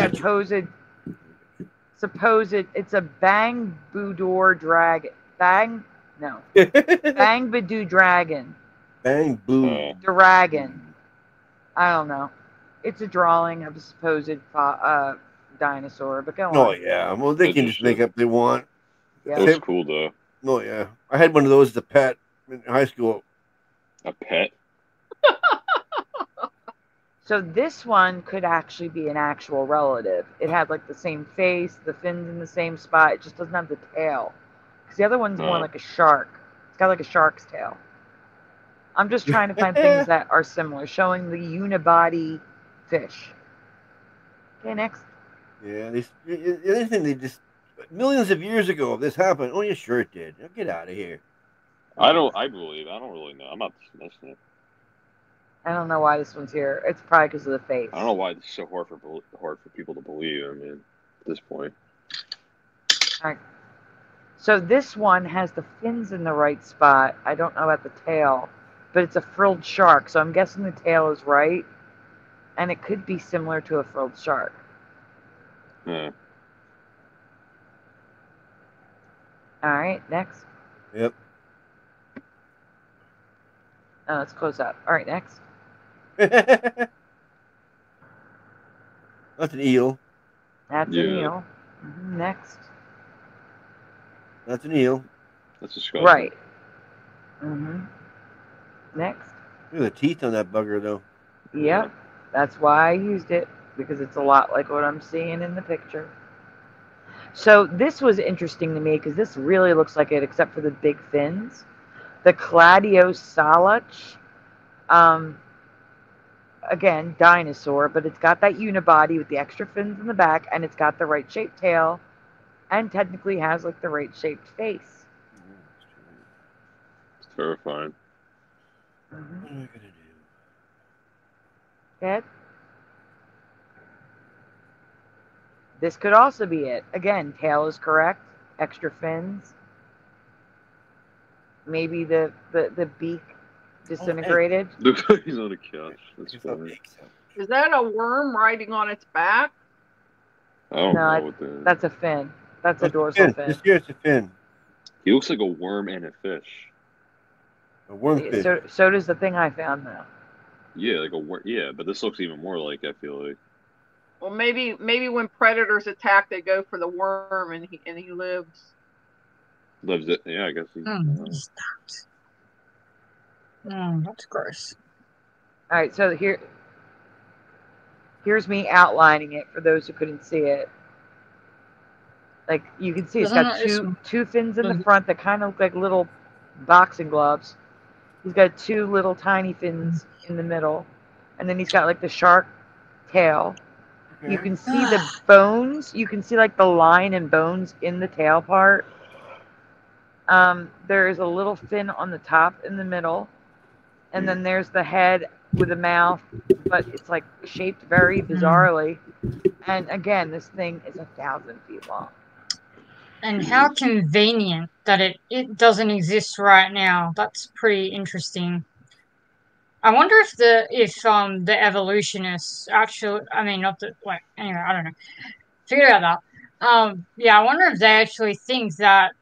supposed, it's a Bang Budor dragon. Bang Badoo dragon. Bang boo. Dragon. I don't know. It's a drawing of a supposed dinosaur, but go on. Oh yeah. Well, they can just make up they want. Yeah. That's cool though. Oh yeah. I had one of those as a pet in high school. A pet? So this one could actually be an actual relative. It had like the same face, the fins in the same spot. It just doesn't have the tail. Because the other one's more like a shark. It's got like a shark's tail. I'm just trying to find things that are similar, showing the unibody fish. Okay, next. Yeah, the other thing they just millions of years ago this happened. Oh, yeah, sure it did. Now get out of here. I don't really know. I'm not dismissing it. I don't know why this one's here. It's probably because of the face. I don't know why it's so hard for people to believe. I mean, at this point. All right. So this one has the fins in the right spot. I don't know about the tail, but it's a frilled shark. So I'm guessing the tail is right, and it could be similar to a frilled shark. Yeah. All right, next. Yep. Oh, let's close up. All right, next. That's an eel. That's an eel. Next. That's an eel. That's a skull. Right. Next. Look at the teeth on that bugger, though. Yep. That's why I used it, because it's a lot like what I'm seeing in the picture. So this was interesting to me because this really looks like it, except for the big fins. The Cladiosalach, again, dinosaur, but it's got that unibody with the extra fins in the back, and it's got the right shaped tail, and technically has like the right shaped face. It's terrifying. What am I gonna do? Good. This could also be it. Again, tail is correct. Extra fins. Maybe the beak disintegrated. Looks like he's on a couch. That's funny. Is that a worm riding on its back? I don't No, know what that is. that's a fin. That's a It's dorsal fin. fin. This here, it's a fin. He looks like a worm and a fish. A wormfish. So does the thing I found, though. Yeah, like a worm. Yeah, but this looks even more like, I feel like. Well, maybe when predators attack, they go for the worm, and he lives. Lives it. Yeah, I guess he. That's gross. All right, so here's me outlining it for those who couldn't see it. Like you can see, it's got two fins in the front that kind of look like little boxing gloves. He's got two little tiny fins in the middle, and then he's got like the shark tail. You can see the bones. You can see like the line and bones in the tail part. There is a little fin on the top in the middle, and then there's the head with a mouth, but it's like shaped very bizarrely. And again, this thing is 1,000 feet long. And how convenient that it doesn't exist right now. That's pretty interesting. I wonder if the evolutionists actually, I mean, not the, like, anyway, I don't know. Figure out that. Yeah, I wonder if they actually think that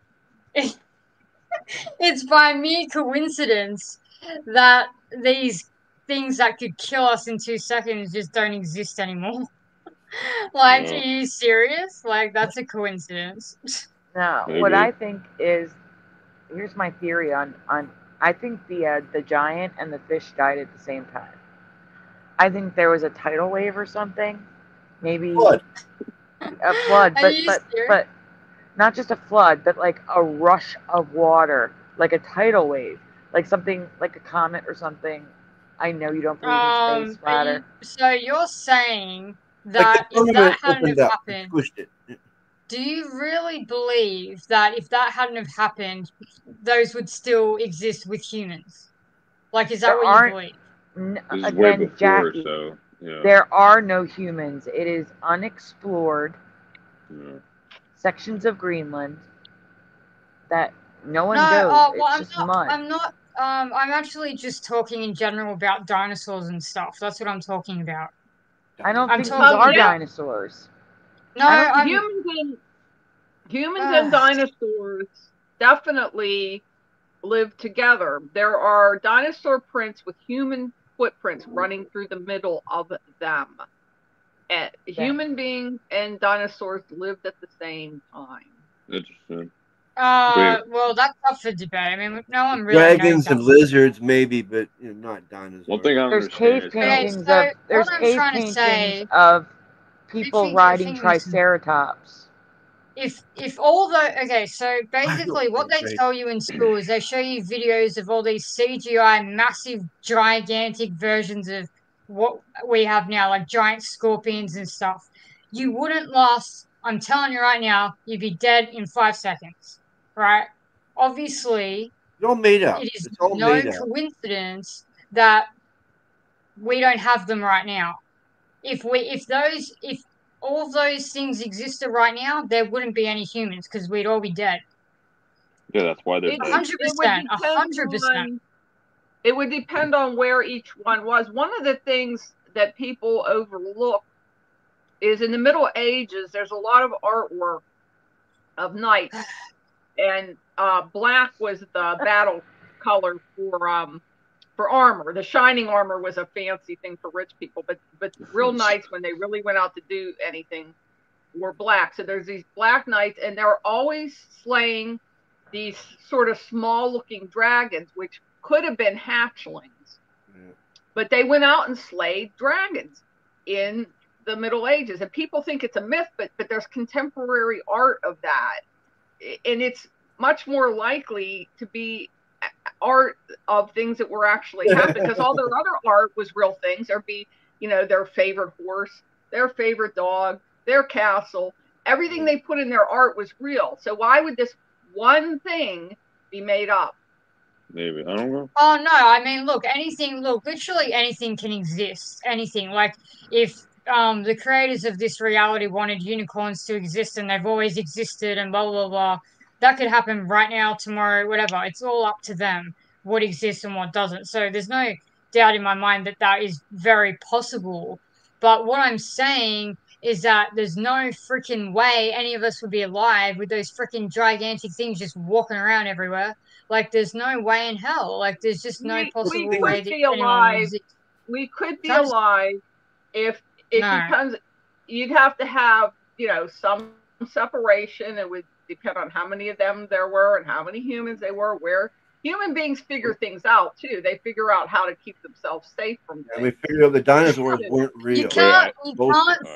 it's by mere coincidence that these things that could kill us in 2 seconds just don't exist anymore. Like, are you serious? Like, that's a coincidence. No, what I think is, here's my theory on I think the giant and the fish died at the same time. I think there was a tidal wave or something, maybe a flood, but not just a flood, but like a rush of water, like a tidal wave, like something like a comet or something. I know you don't believe in space, Flatter. So you're saying that if that hadn't have happened, do you really believe that if that hadn't have happened, those would still exist with humans? Like, is that what you believe? This is way before, Jackie, so yeah. There are no humans. It is unexplored sections of Greenland that no one goes. Well, it's just mud. I'm actually just talking in general about dinosaurs and stuff. That's what I'm talking about. I don't think these are dinosaurs. No, humans and dinosaurs definitely live together. There are dinosaur prints with human footprints running through the middle of them. And human beings and dinosaurs lived at the same time. Interesting. Well, that's up for debate. I mean, no one really Dragons knows and lizards, maybe, but not dinosaurs. One thing I there's cave paintings of people riding triceratops. If all the so basically what they tell you in school is they show you videos of all these CGI massive gigantic versions of what we have now, like giant scorpions and stuff. You wouldn't last, I'm telling you right now, you'd be dead in 5 seconds, right? Obviously, it's all made up. It is no coincidence that we don't have them right now. If all of those things existed right now, there wouldn't be any humans because we'd all be dead. Yeah, that's why they're 100%. 100%. It would depend on where each one was. One of the things that people overlook is in the Middle Ages, there's a lot of artwork of knights, and black was the battle color for armor. The shining armor was a fancy thing for rich people, but real knights, when they really went out to do anything, were black. So there's these black knights, and they're always slaying these sort of small-looking dragons, which could have been hatchlings. But they went out and slayed dragons in the Middle Ages. And people think it's a myth, but there's contemporary art of that. And it's much more likely to be art of things that were actually happening, because all their other art was real things. There'd be, their favorite horse, their favorite dog, their castle. Everything they put in their art was real. So why would this one thing be made up? Maybe. I don't know. Oh, no. I mean, literally anything can exist. Anything. Like, if the creators of this reality wanted unicorns to exist and they've always existed and blah, blah, blah, that could happen right now, tomorrow, whatever. It's all up to them what exists and what doesn't. So there's no doubt in my mind that is very possible. But what I'm saying is that there's no freaking way any of us would be alive with those freaking gigantic things just walking around everywhere. Like, there's no way in hell. Like, there's just no possible way that anyone would exist. We could be alive if it depends. You'd have to have, you know, some separation. It would depend on how many of them there were and how many humans they were. Where human beings figure things out too. They figure out how to keep themselves safe from things. And we figured out the dinosaurs weren't real. You can't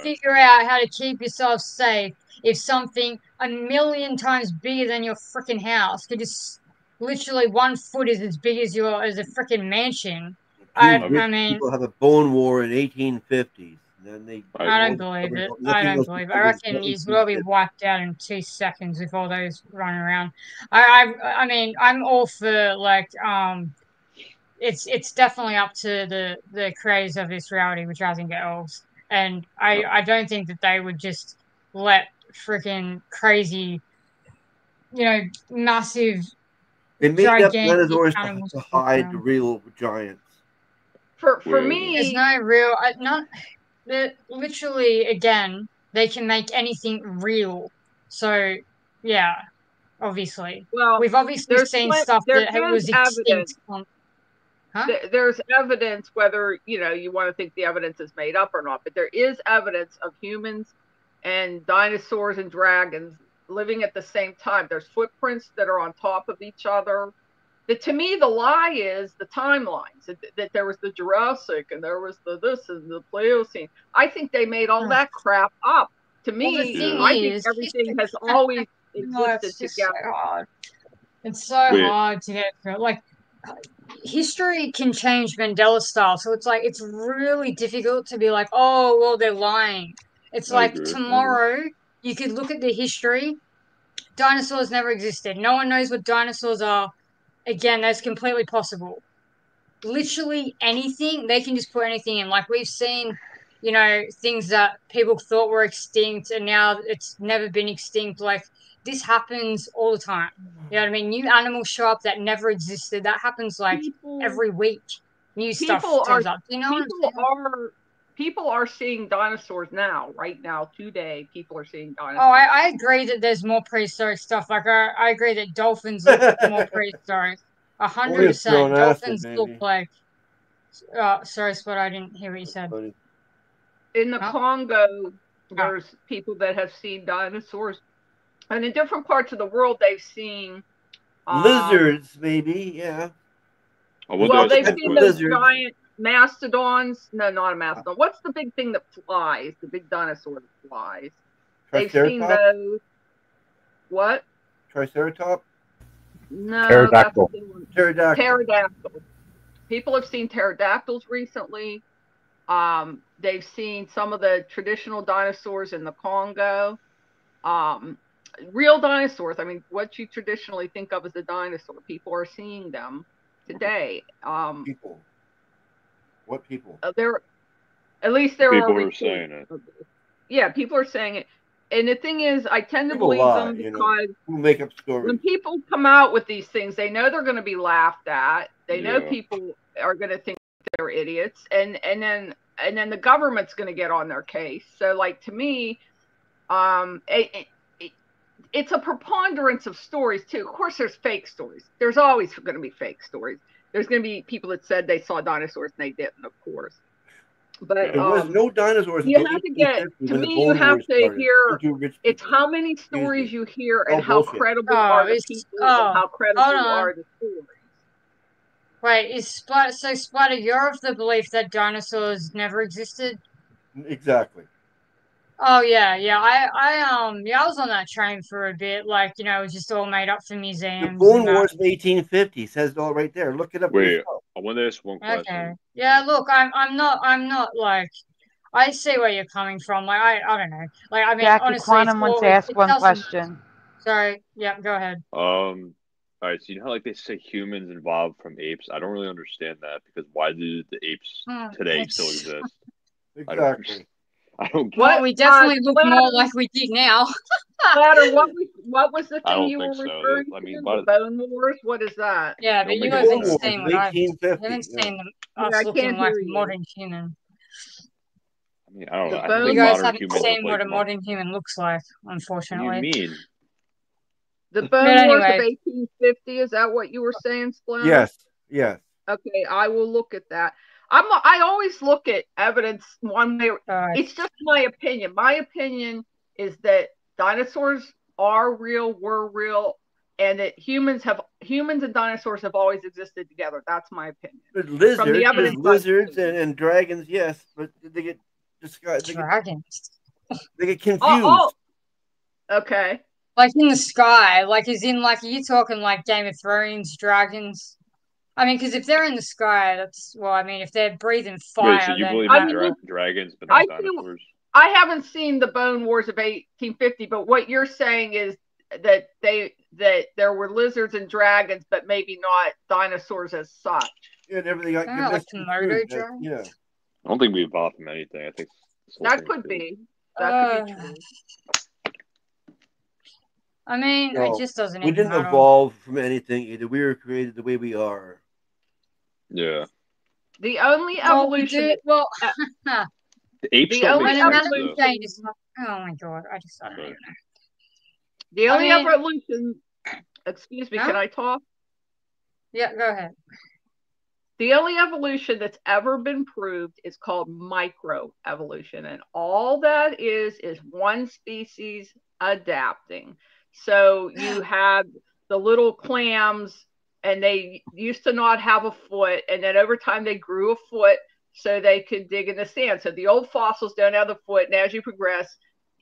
figure out how to keep yourself safe if something 1,000,000 times bigger than your freaking house could just literally 1 foot is as big as a freaking mansion. I mean, people have a bone war in 1850s. Then they. I don't believe it. I don't believe it. I reckon you will be wiped out in 2 seconds with all those running around. I mean, I'm all for like it's definitely up to the creators of this reality, which I think are elves, and I don't think that they would just let freaking crazy, you know, massive. They made up dinosaurs to hide the real giants. For me, there's no real not. Literally, again, they can make anything real. So, yeah, obviously. Well, we've obviously seen stuff that was extinct. There's evidence, whether you want to think the evidence is made up or not, but there is evidence of humans and dinosaurs and dragons living at the same time. There's footprints that are on top of each other. To me, the lie is the timelines, that there was the Jurassic and there was the this and the Pliocene. I think they made all that crap up. To me, I think everything has always existed together. It's so hard to get through. Like, history can change Mandela style. So it's like, it's really difficult to be like, oh, well, they're lying. It's like tomorrow you could look at the history. Dinosaurs never existed. No one knows what dinosaurs are. Again, that's completely possible. Literally anything, they can just put anything in. Like, we've seen, things that people thought were extinct and now it's never been extinct. Like, this happens all the time. You know what I mean? New animals show up that never existed. That happens like every week. New stuff turns up. You know what I'm saying? People are seeing dinosaurs now, right now, today. People are seeing dinosaurs. Oh, I agree that there's more prehistoric stuff. Like, I agree that dolphins look more prehistoric. 100%. Dolphins look like. Sorry, Spot, I didn't hear what you said. In the Congo, there's people that have seen dinosaurs. And in different parts of the world, they've seen lizards, maybe, yeah. Well, they've seen those giant mastodons. No, not a mastodon. What's the big thing that flies? The big dinosaur that flies. They've seen those. What? Triceratops? No, pterodactyl. Pterodactyl. People have seen pterodactyls recently. They've seen some of the traditional dinosaurs in the Congo. Real dinosaurs. I mean, what you traditionally think of as a dinosaur. People are seeing them today. People. What people? At least there people are are saying it. Yeah, people are saying it. And the thing is, I tend to believe them because make up stories. When people come out with these things, they know they're going to be laughed at. They know people are going to think they're idiots, and then the government's going to get on their case. So, like, to me, it's a preponderance of stories too. Of course, there's fake stories. There's always going to be fake stories. There's going to be people that said they saw dinosaurs and they didn't, of course. But there was no dinosaurs. You have to get, to me, you have to hear, it's how many stories you hear and how credible are the people and how credible are the stories. Wait, so Spider, you're of the belief that dinosaurs never existed? Exactly. Oh yeah. I was on that train for a bit. Like, it was just all made up for museums. The Bone Wars of 1850 says it all right there. Look it up. Wait, I want to ask one question. Okay. Yeah, look, I'm not like, I see where you're coming from. Like, I don't know. Like, I mean, Jackie honestly, Quantum wants to ask one question. Sorry. Yeah, go ahead. All right, so you know how like they say humans evolved from apes? I don't really understand that because why do the apes today still exist? Exactly. I don't. Well, we definitely look more like we did now. Ladder, what was the thing you were referring to? The Bone Wars? What is that? Yeah, but you haven't seen what I've seen them us looking like modern human. I mean, I don't know. I bone- think You guys modern haven't humans seen look what like a modern human looks like, What do unfortunately. you mean? The But Bone Wars of anyway, 1850, is that what you were saying, Splinter? Yes. Yes. Okay, I will look at that. I always look at evidence one way. It's just my opinion. My opinion is that dinosaurs are real, were real, and that humans and dinosaurs have always existed together. That's my opinion. There's lizards, From the evidence and dragons, yes, but they get dragons. They get confused. Okay. Like in the sky, like as in like, are you talking like Game of Thrones dragons? I mean, because if they're in the sky, that's, well, I mean, if they're breathing fire, Wait, so you then believe I in mean, dragons, but I not feel- dinosaurs? I haven't seen the Bone Wars of 1850, but what you're saying is that there were lizards and dragons, but maybe not dinosaurs as such. Yeah, and everything got like Komodo dragons. Yeah. I don't think we evolved from anything. I think this whole That thing's could fake. be. That could be true. I mean, No, it just doesn't we even didn't matter. evolve from anything either. We were created the way we are. Yeah. The only Well, we evolution. do, well, The apes The don't only make sense, evolution. though. change is not, oh my god, I don't even know. The I only mean- evolution. Excuse me. Huh? Can I talk? Yeah, go ahead. The only evolution that's ever been proved is called microevolution, and all that is one species adapting. So you have the little clams, and they used to not have a foot, and then over time they grew a foot so they could dig in the sand. So the old fossils don't have the foot, and as you progress,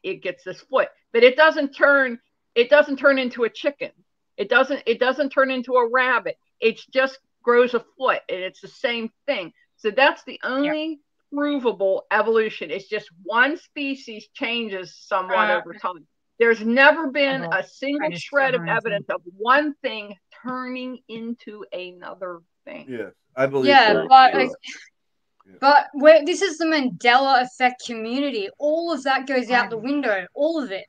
it gets this foot. But it doesn't turn into a chicken. It doesn't turn into a rabbit. It just grows a foot, and it's the same thing. So that's the only provable evolution. It's just one species changes somewhat over time. There's never been a single shred of evidence of one thing turning into another thing. Yes, I believe. Yeah, so. but this is the Mandela Effect community. All of that goes out the window. All of it.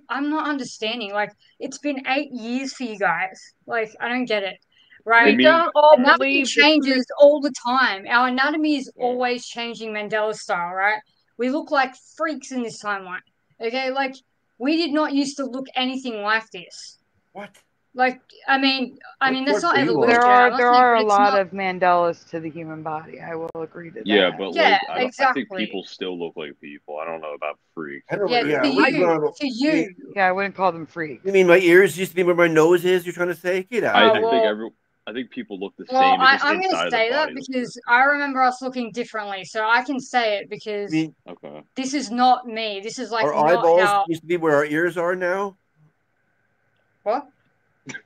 I'm not understanding. Like, it's been 8 years for you guys. Like, I don't get it. Right? We don't all Anatomy believe changes all the time. Our anatomy is always changing Mandela style, right? We look like freaks in this timeline. Okay, like we did not used to look anything like this. What? Like, I mean that's not There evolution. are honestly, but a it's lot not- of Mandelas to the human body. I will agree to that. Yeah, but Yeah, like, I think exactly. people still look like people. I don't know about freaks. I don't Yeah, know. Yeah, to we you, don't- to you. Yeah, I wouldn't call them freaks. You mean my ears used to be where my nose is? You're trying to say? Get out. I think people look the Well, same. It's just I'm going inside to of the say that body. because I remember us looking differently, so I can say it because Okay. this is not me. This is like Our not eyeballs how. used to be where our ears are now. What?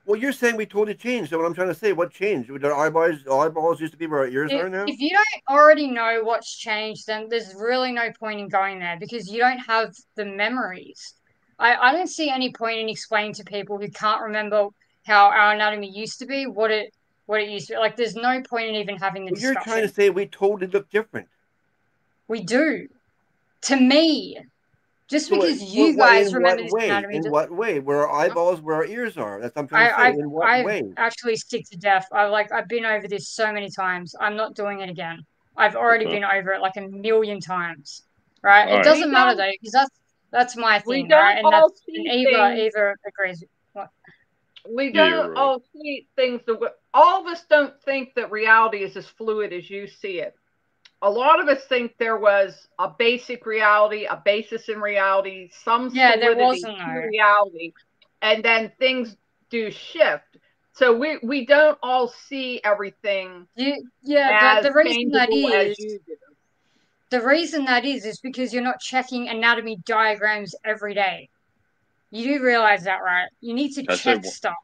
Well, you're saying we totally changed. So what I'm trying to say, what changed? Our eyeballs used to be where our ears are now. If you don't already know what's changed, then there's really no point in going there because you don't have the memories. I don't see any point in explaining to people who can't remember how our anatomy used to be, what it used to be. Like, there's no point in even having the Well, you're discussion. trying to say we totally look different. We do. To me. Just So because you guys remember this way? anatomy. In what way? Where our eyeballs, where our ears are. That's what I'm trying to say. In what I way? actually stick to death. I've been over this so many times. I'm not doing it again. I've already been over it like a million times. Right? All It right. doesn't matter though, because that's my thing, don't right? And all that's see and things- Eva agrees. What? We Yeah, don't right. all see things all of us don't think that reality is as fluid as you see it. A lot of us think there was a basic reality, a basis in reality, some Yeah, there solidity wasn't, to though. reality, and then things do shift. So we don't all see everything Yeah, as the reason that changeable as is you do. the reason that is because you're not checking anatomy diagrams every day. You do realize that, right? You need to That's check it. stuff.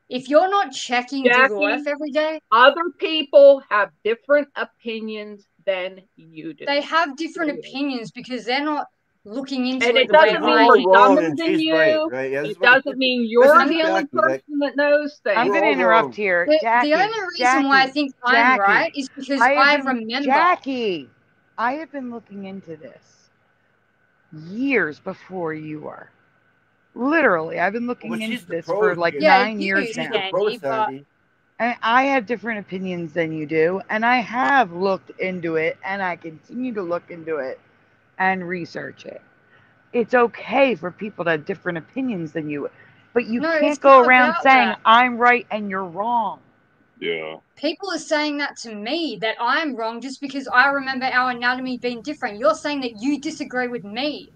If you're not checking Google Jackie, Earth every day, other people have different opinions than you do. they have different opinions because they're not looking into And it it the way doesn't I mean we're do. dumber than you. right? Yeah, It doesn't mean you're the only person that knows things. I'm going to interrupt here. Jackie, The only reason why I think I'm Jackie, right is because I remember. Jackie, I have been looking into this years before you are. Literally, I've been looking into this for like 9 years now. And I have different opinions than you do, and I have looked into it, and I continue to look into it and research it. It's okay for people to have different opinions than you, but you No, can't it's go not around about saying that. I'm right and you're wrong. Yeah. People are saying that to me, that I'm wrong just because I remember our anatomy being different. You're saying that you disagree with me.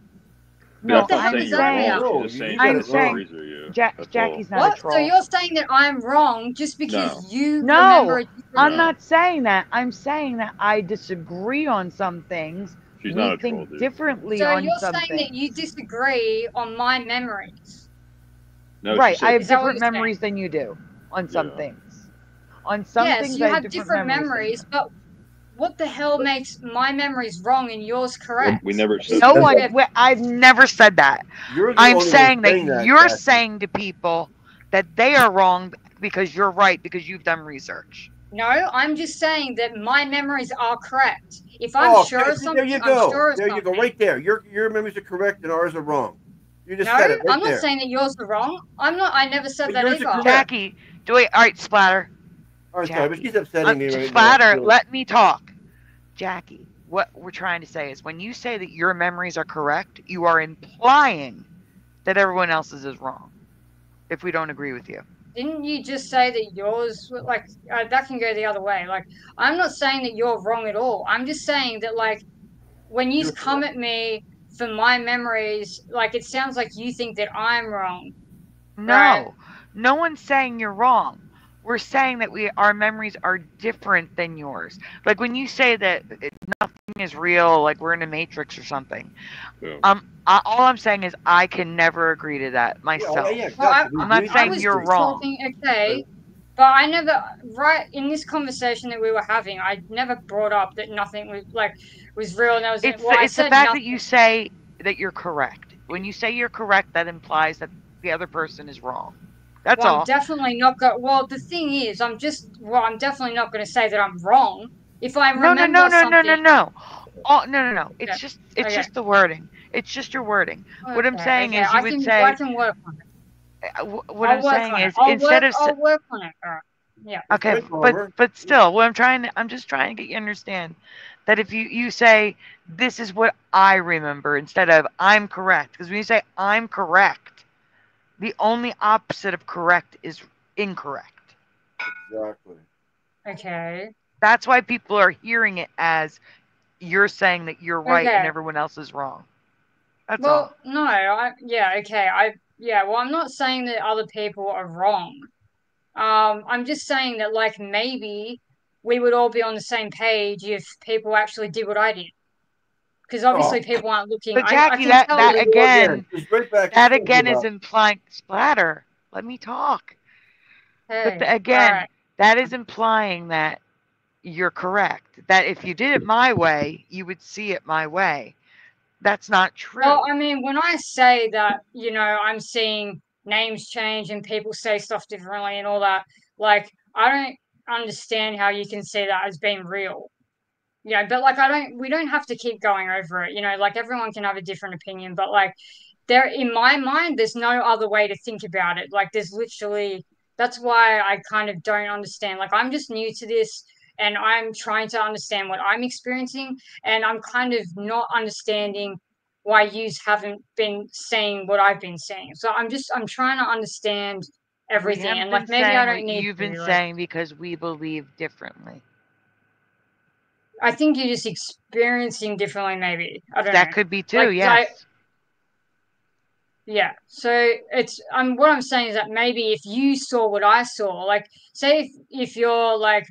But No, What the hell I'm is that saying, about? She's just saying she doesn't freezer you. That's all. Jackie's not a What? So troll. you're saying that I'm wrong just because No. you No, remember a different I'm not saying that. I'm saying that I disagree on some things. She's We not a think troll, dude. differently So on you're some saying that things. you disagree on my memories. No, Right, she I said have Is that what different you're saying? memories than you do on some Yeah. things. On some Yes, things, you I have have different memories than memories, but what the hell makes my memories wrong and yours correct? We never said No that. one. I've never said that. You're the I'm only saying one that saying that, you're Jackie. saying to people that they are wrong because you're right because you've done research. No, I'm just saying that my memories are correct. If I'm Oh, sure of see, something, there you I'm go. sure of There you something. go, right there. Your memories are correct and ours are wrong. You just No, said it right I'm not there. saying that yours are wrong. I'm not. I never said But that yours are either. correct. Jackie, do it. All right, Splatter. I'm sorry, but she's upsetting me right Splatter, now. let me talk. Jackie, what we're trying to say is when you say that your memories are correct, you are implying that everyone else's is wrong if we don't agree with you. Didn't you just say that yours, like, that can go the other way? Like, I'm not saying that you're wrong at all. I'm just saying that, like, when you come at me for my memories, like, it sounds like you think that I'm wrong. Right? No, no one's saying you're wrong. We're saying that our memories are different than yours. Like when you say that nothing is real, like we're in a matrix or something. Yeah. All I'm saying is I can never agree to that myself. Well, I'm not I saying was you're just wrong. talking, okay, but I never, right, in this conversation that we were having, I never brought up that nothing was, like, was real and there was, well, I It's the said fact that nothing. you say that you're correct. When you say you're correct, that implies that the other person is wrong. That's Well, I'm all. definitely not going. Well, the thing is, I'm definitely not going to say that I'm wrong. If I No, remember something, no. Oh, no. okay, It's okay, just the wording. It's just your wording. What I'm saying okay, is you would I say can work on it. what I'll I'm work saying on it. is instead of I'll work on it. All right. Yeah. okay, but still, what I'm just trying to get you to understand that if you say this is what I remember instead of I'm correct, because when you say I'm correct, the only opposite of correct is incorrect. Exactly. Okay. That's why people are hearing it as you're saying that you're right and Okay. everyone else is wrong. That's all. Well, no, yeah, well, I'm not saying that other people are wrong. I'm just saying that, like, maybe we would all be on the same page if people actually did what I did. Because obviously people aren't looking. But I Jackie, can tell that that again, right that again is implying Splatter. Let me talk. Hey, But again, that is implying that you're correct. That if you did it my way, you would see it my way. That's not true. Well, I mean, when I say that, I'm seeing names change and people say stuff differently and all that, like, I don't understand how you can see that as being real. Yeah, but like we don't have to keep going over it, like everyone can have a different opinion, but like in my mind, there's no other way to think about it. Like that's why I kind of don't understand. Like I'm just new to this and I'm trying to understand what I'm experiencing, and I'm kind of not understanding why yous haven't been saying what I've been saying. So I'm trying to understand We everything, haven't and been like maybe I saying don't what need you've to been like. saying because we believe differently. I think you're just experiencing differently, maybe. I don't know. That could be too, Like, yes. yeah. So what I'm saying is that maybe if you saw what I saw, like, say if you're like,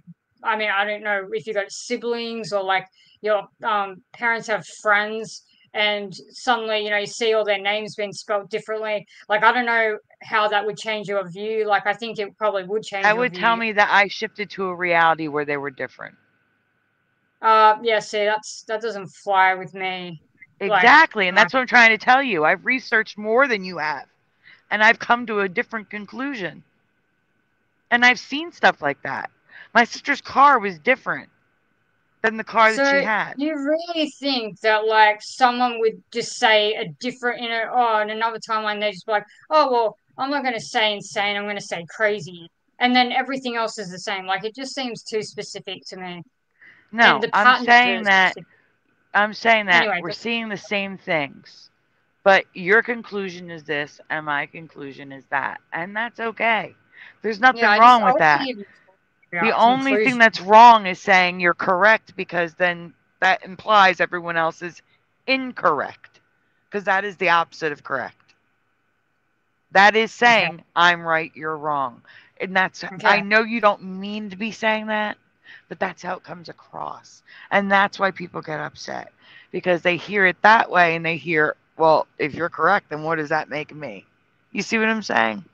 I mean, I don't know if you got siblings or like your parents have friends and suddenly, you see all their names being spelled differently. Like, I don't know how that would change your view. Like, I think it probably would change That your would tell view. me that I shifted to a reality where they were different. Yeah, see, that doesn't fly with me. Exactly, and that's what I'm trying to tell you. I've researched more than you have, and I've come to a different conclusion. And I've seen stuff like that. My sister's car was different than the car that she had. You really think that like someone would just say a different, in another timeline they just be like, oh well, I'm not going to say insane, I'm going to say crazy, and then everything else is the same. Like it just seems too specific to me. No, And the I'm patterns are saying very that specific. I'm saying that Anyway, we're seeing the same things, but your conclusion is this, and my conclusion is that, and that's okay. There's nothing I wrong with wasn't that. even talking The about only thing conclusion. that's wrong is saying you're correct, because then that implies everyone else is incorrect, because that is the opposite of correct. That is saying I'm right, you're wrong. And that's, I know you don't mean to be saying that, but that's how it comes across. And that's why people get upset, because they hear it that way and they hear, well, if you're correct, then what does that make me? You see what I'm saying?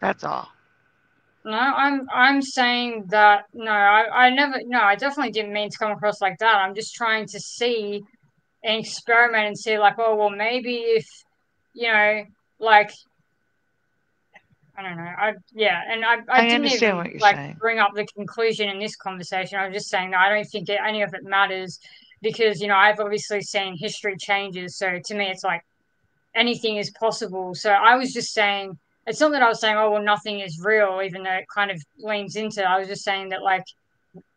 That's all. No, I'm saying that I definitely didn't mean to come across like that. I'm just trying to see and experiment and see, like, oh well, maybe if like, I don't know. I didn't understand even what you're like saying. bring up the conclusion in this conversation. I was just saying that I don't think any of it matters, because I've obviously seen history changes. So to me, it's like anything is possible. So I was just saying, it's not that I was saying, oh well, nothing is real, even though it kind of leans into it. I was just saying that, like,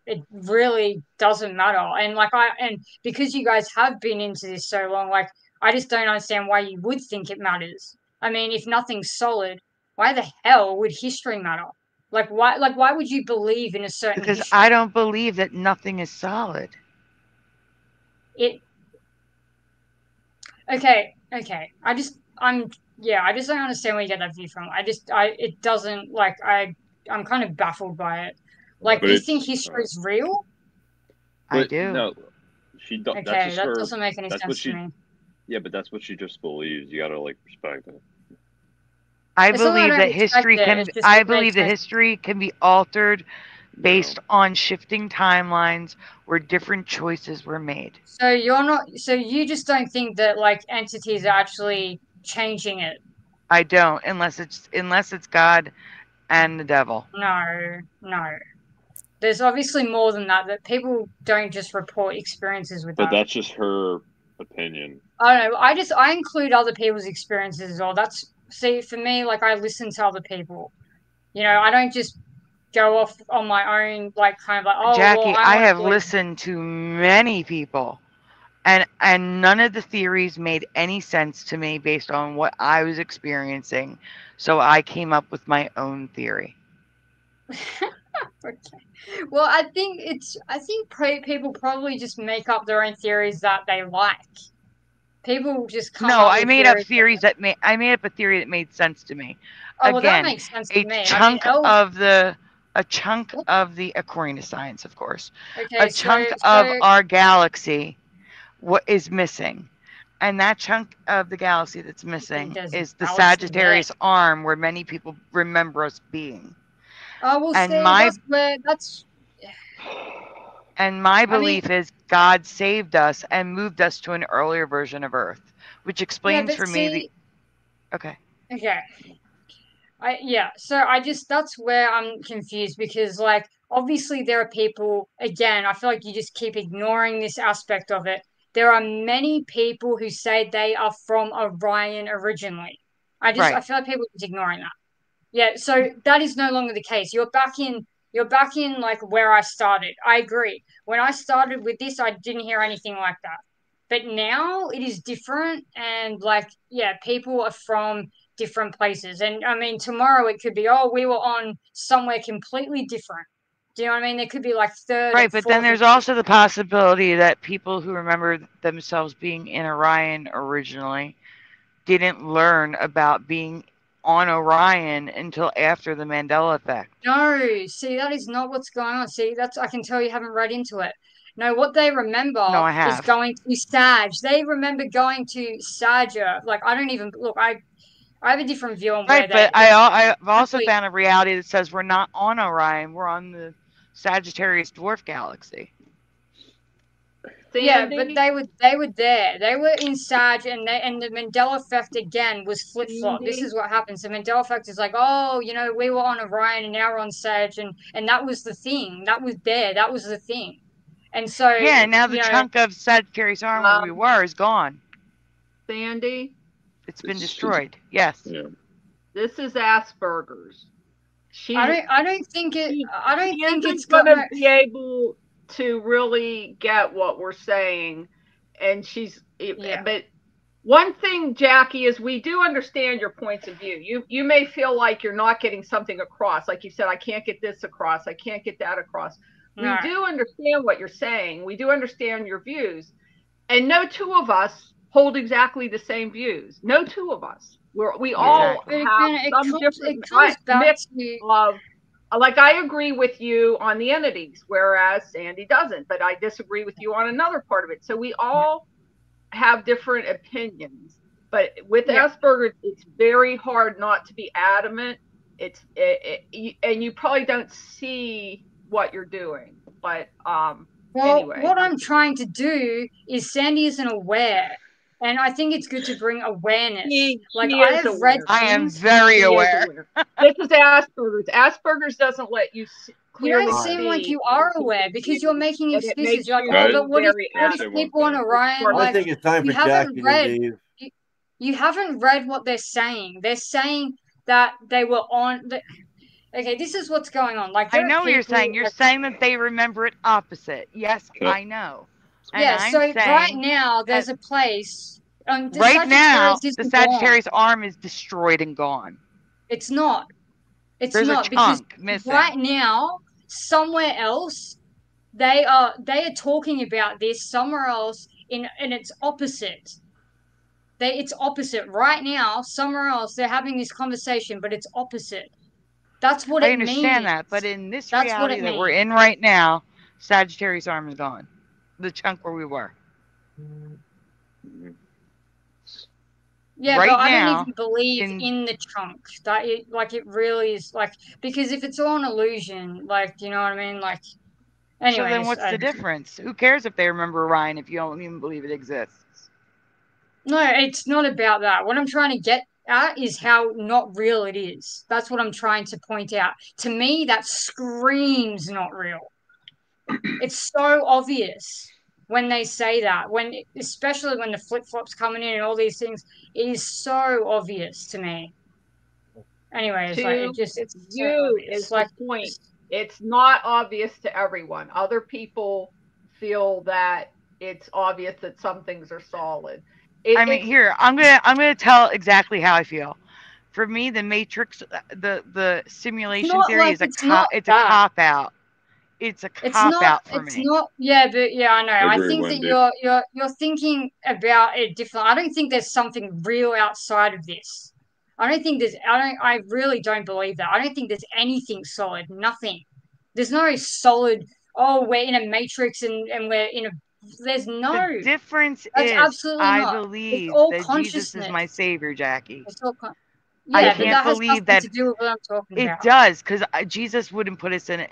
it really doesn't matter. And like, and because you guys have been into this so long, like, I just don't understand why you would think it matters. I mean, if nothing's solid, why the hell would history matter? Like, why would you believe in a certain Because history? I don't believe that nothing is solid. Okay. I just don't understand where you get that view from. It doesn't, like, I'm kind of baffled by it. Like, But you it's, think history is real? I do. No, that's Okay, just that her. doesn't make any That's what sense to she. me. Yeah, but that's what she just believes. You gotta like respect it. I It's not that I believe don't that respect history it, can. it just I doesn't make believe that sense. history can be altered based on shifting timelines where different choices were made. So you just don't think that, like, entities are actually changing it? I don't, unless it's God and the devil. No. There's obviously more than that. That people don't just report experiences with But that. that's just her opinion. I don't know. I include other people's experiences as well. See, for me, like, I listen to other people. I don't just go off on my own, like, kind of like, oh well, Jackie, I I want to have believe. listened to many people, and none of the theories made any sense to me based on what I was experiencing. So I came up with my own theory. Okay. Well, I think people probably just make up their own theories that they like. People just come No, up I with made up theories. I made up a theory that made sense to me. Oh well, that Again, makes sense a to me. I mean, chunk of the according to science, of course, a okay, chunk of our galaxy what is missing. And that chunk of the galaxy that's missing there's a is the galaxy Sagittarius arm, where many people remember us being. Oh, well, And see, my belief is God saved us and moved us to an earlier version of Earth, which explains for me the. Okay. Okay. So that's where I'm confused, because, like, obviously there are people, again, I feel like you just keep ignoring this aspect of it. There are many people who say they are from Orion originally. I feel like people are just ignoring that. Yeah, so that is no longer the case. You're back in like where I started. I agree. When I started with this, I didn't hear anything like that. But now it is different, and, like, yeah, people are from different places. And I mean, tomorrow it could be, oh, we were on somewhere completely different. Do you know what I mean? There could be, like, third Right, and but then fourth. there's also the possibility that people who remember themselves being in Orion originally didn't learn about being on Orion until after the Mandela effect. No, see, that is not what's going on. See, I can tell you haven't read into it. No, what they remember No, I is have. going to Sag. They remember going to Sagia. Like, I don't even look. I have a different view on where Right, but they. I've also found a reality that says we're not on Orion. We're on the Sagittarius dwarf galaxy. Yeah, but they were there. They were in Sag, and the Mandela effect again was flip flop. This is what happens. The Mandela effect is like, oh, we were on Orion and now we're on Sag, and that was the thing. That was there. That was the thing. And so yeah, now the chunk of Sagittarius arm where we were is gone. Sandy, it's been destroyed. Yes. Yeah. This is Asperger's. I don't think it's gonna be able to really get what we're saying. and she's, but one thing, Jackie, is we do understand your points of view. You may feel like you're not getting something across. Like you said, I can't get this across. I can't get that across. We do understand what you're saying. We do understand your views. And no two of us hold exactly the same views. No two of us. We all have some different mix of, like, I agree with you on the entities, whereas Sandy doesn't, but I disagree with you on another part of it. So we all have different opinions. But with Asperger's, it's very hard not to be adamant. And you probably don't see what you're doing. But anyway. What I'm trying to do is Sandy isn't aware. And I think it's good to bring awareness. I have read things. I am very aware. This is Asperger's. Asperger's doesn't let you clearly You don't seem like you are aware because you're making excuses. You're like, but what if people on Orion, I think it's time for Jackie to leave. You haven't read what they're saying. They're saying that they were on. Okay, this is what's going on. Like, I know what you're saying. You're saying that they remember it opposite. Yes, I know. And so right now there's a place. Right now, the Sagittarius arm is destroyed and gone. It's not. There's a chunk missing. Right now, somewhere else, they are talking about this somewhere else and it's opposite. It's opposite. Right now, somewhere else, they're having this conversation, but it's opposite. That's what it means. I understand that, but in this reality that we're in right now, Sagittarius arm is gone. The chunk where we were. Yeah, right, but I don't even believe in the chunk. That it really is because if it's all an illusion, you know what I mean? Anyways, so then what's the difference? Who cares if they remember Orion if you don't even believe it exists? No, it's not about that. What I'm trying to get at is how not real it is. That's what I'm trying to point out. To me, that screams not real. It's so obvious when they say that, especially when the flip-flops coming in and all these things, it is so obvious to me. Anyways, it's you is the point. It's not obvious to everyone. Other people feel that it's obvious that some things are solid. I'm gonna tell exactly how I feel. For me, the Matrix, the simulation theory is a cop out. It's a cop out for me. It's not. Yeah, but I know. I think that you're thinking about it differently. I don't think there's something real outside of this. I don't think there's. I really don't believe that. I don't think there's anything solid. Nothing. There's no solid. Oh, we're in a matrix and we're in a. There's no. The difference is absolutely I not. believe that Jesus is my savior, Jackie. I can't believe that. To do with what I'm talking about. It does, because Jesus wouldn't put us in.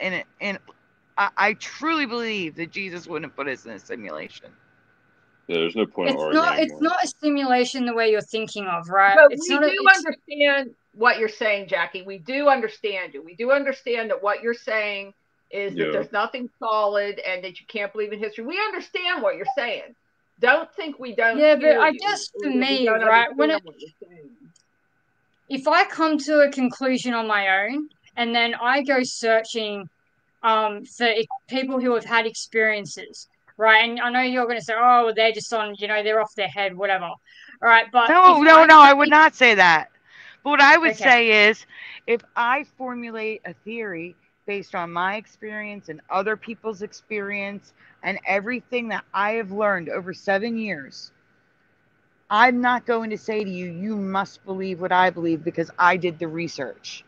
I truly believe that Jesus wouldn't put us in a simulation. Yeah, there's no point. It's not a simulation the way you're thinking of, right? But we do understand what you're saying, Jackie. We do understand you. We do understand that what you're saying is that there's nothing solid and that you can't believe in history. We understand what you're saying. Don't think we don't. Yeah, but I guess for me, right, if I come to a conclusion on my own and then I go searching for people who have had experiences, right? And I know you're going to say, oh, well, they're just on, they're off their head, whatever. All right, but no, I would not say that. But what I would say is, if I formulate a theory based on my experience and other people's experience and everything that I have learned over 7 years, I'm not going to say to you, you must believe what I believe because I did the research.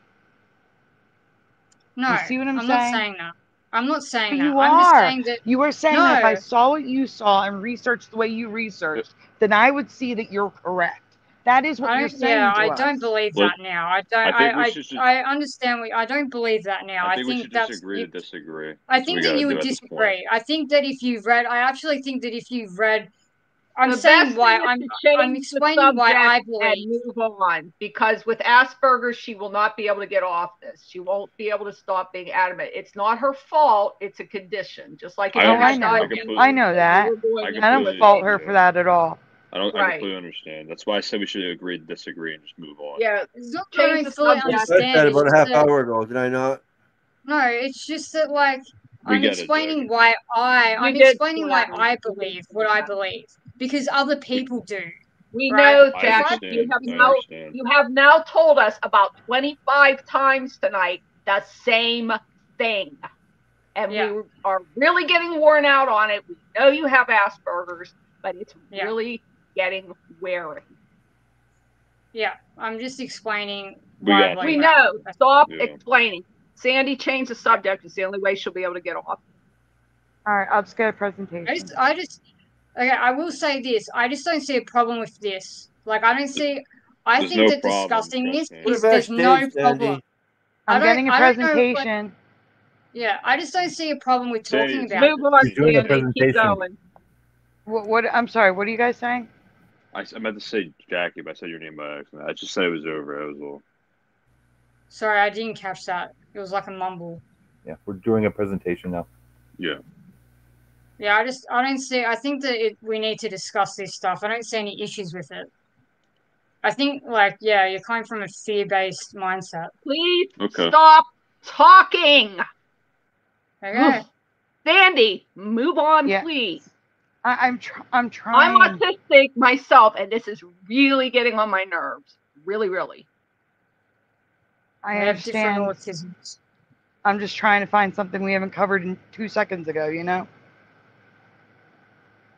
No, you see what I'm saying? Not saying that. I'm not saying that. You I'm just saying that you were saying that if I saw what you saw and researched the way you researched, then I would see that you're correct. That is what you're saying. Yeah, I don't believe that now. I understand. I don't believe that now. I think we should disagree to disagree. I think that you would disagree. I think that if you've read, I actually think that if you've read. I'm saying why I'm explaining why I believe. And move on, because with Asperger's, she will not be able to get off this. She won't be able to stop being adamant. It's not her fault. It's a condition, just like I know that. I don't fault her for that at all. I completely understand. That's why I said we should agree to disagree and just move on. Yeah, it's not that I fully understand. I said about a half hour ago, did I not? No, it's just that I'm explaining why I believe what I believe. because other people do. We right? know, I Jackie. understand. You have now told us about 25 times tonight the same thing. And we are really getting worn out on it. We know you have Asperger's, but it's really getting wearing. Yeah, I'm just explaining. We know. Stop explaining. Sandy, change the subject. It's the only way she'll be able to get off. All right, I'll just get a presentation. Okay, I will say this. I just don't see a problem with this. Like, I don't see. I think that discussing this is there's no problem. I'm getting a I don't know, presentation. yeah, I just don't see a problem with talking about Move on, He's doing a Sandy. Keep presentation. going. What? I'm sorry. What are you guys saying? I meant to say Jackie, but I said your name by accident. I just said it was over. That was all. Sorry, I didn't catch that. It was like a mumble. Yeah, we're doing a presentation now. Yeah. Yeah, I don't see. I think that we need to discuss this stuff. I don't see any issues with it. I think, like, yeah, you're coming from a fear-based mindset. Please stop talking. Okay. Sandy, move on, please. I'm trying. I'm autistic myself, and this is really getting on my nerves. Really, really. I understand. I'm just trying to find something we haven't covered in 2 seconds ago, you know?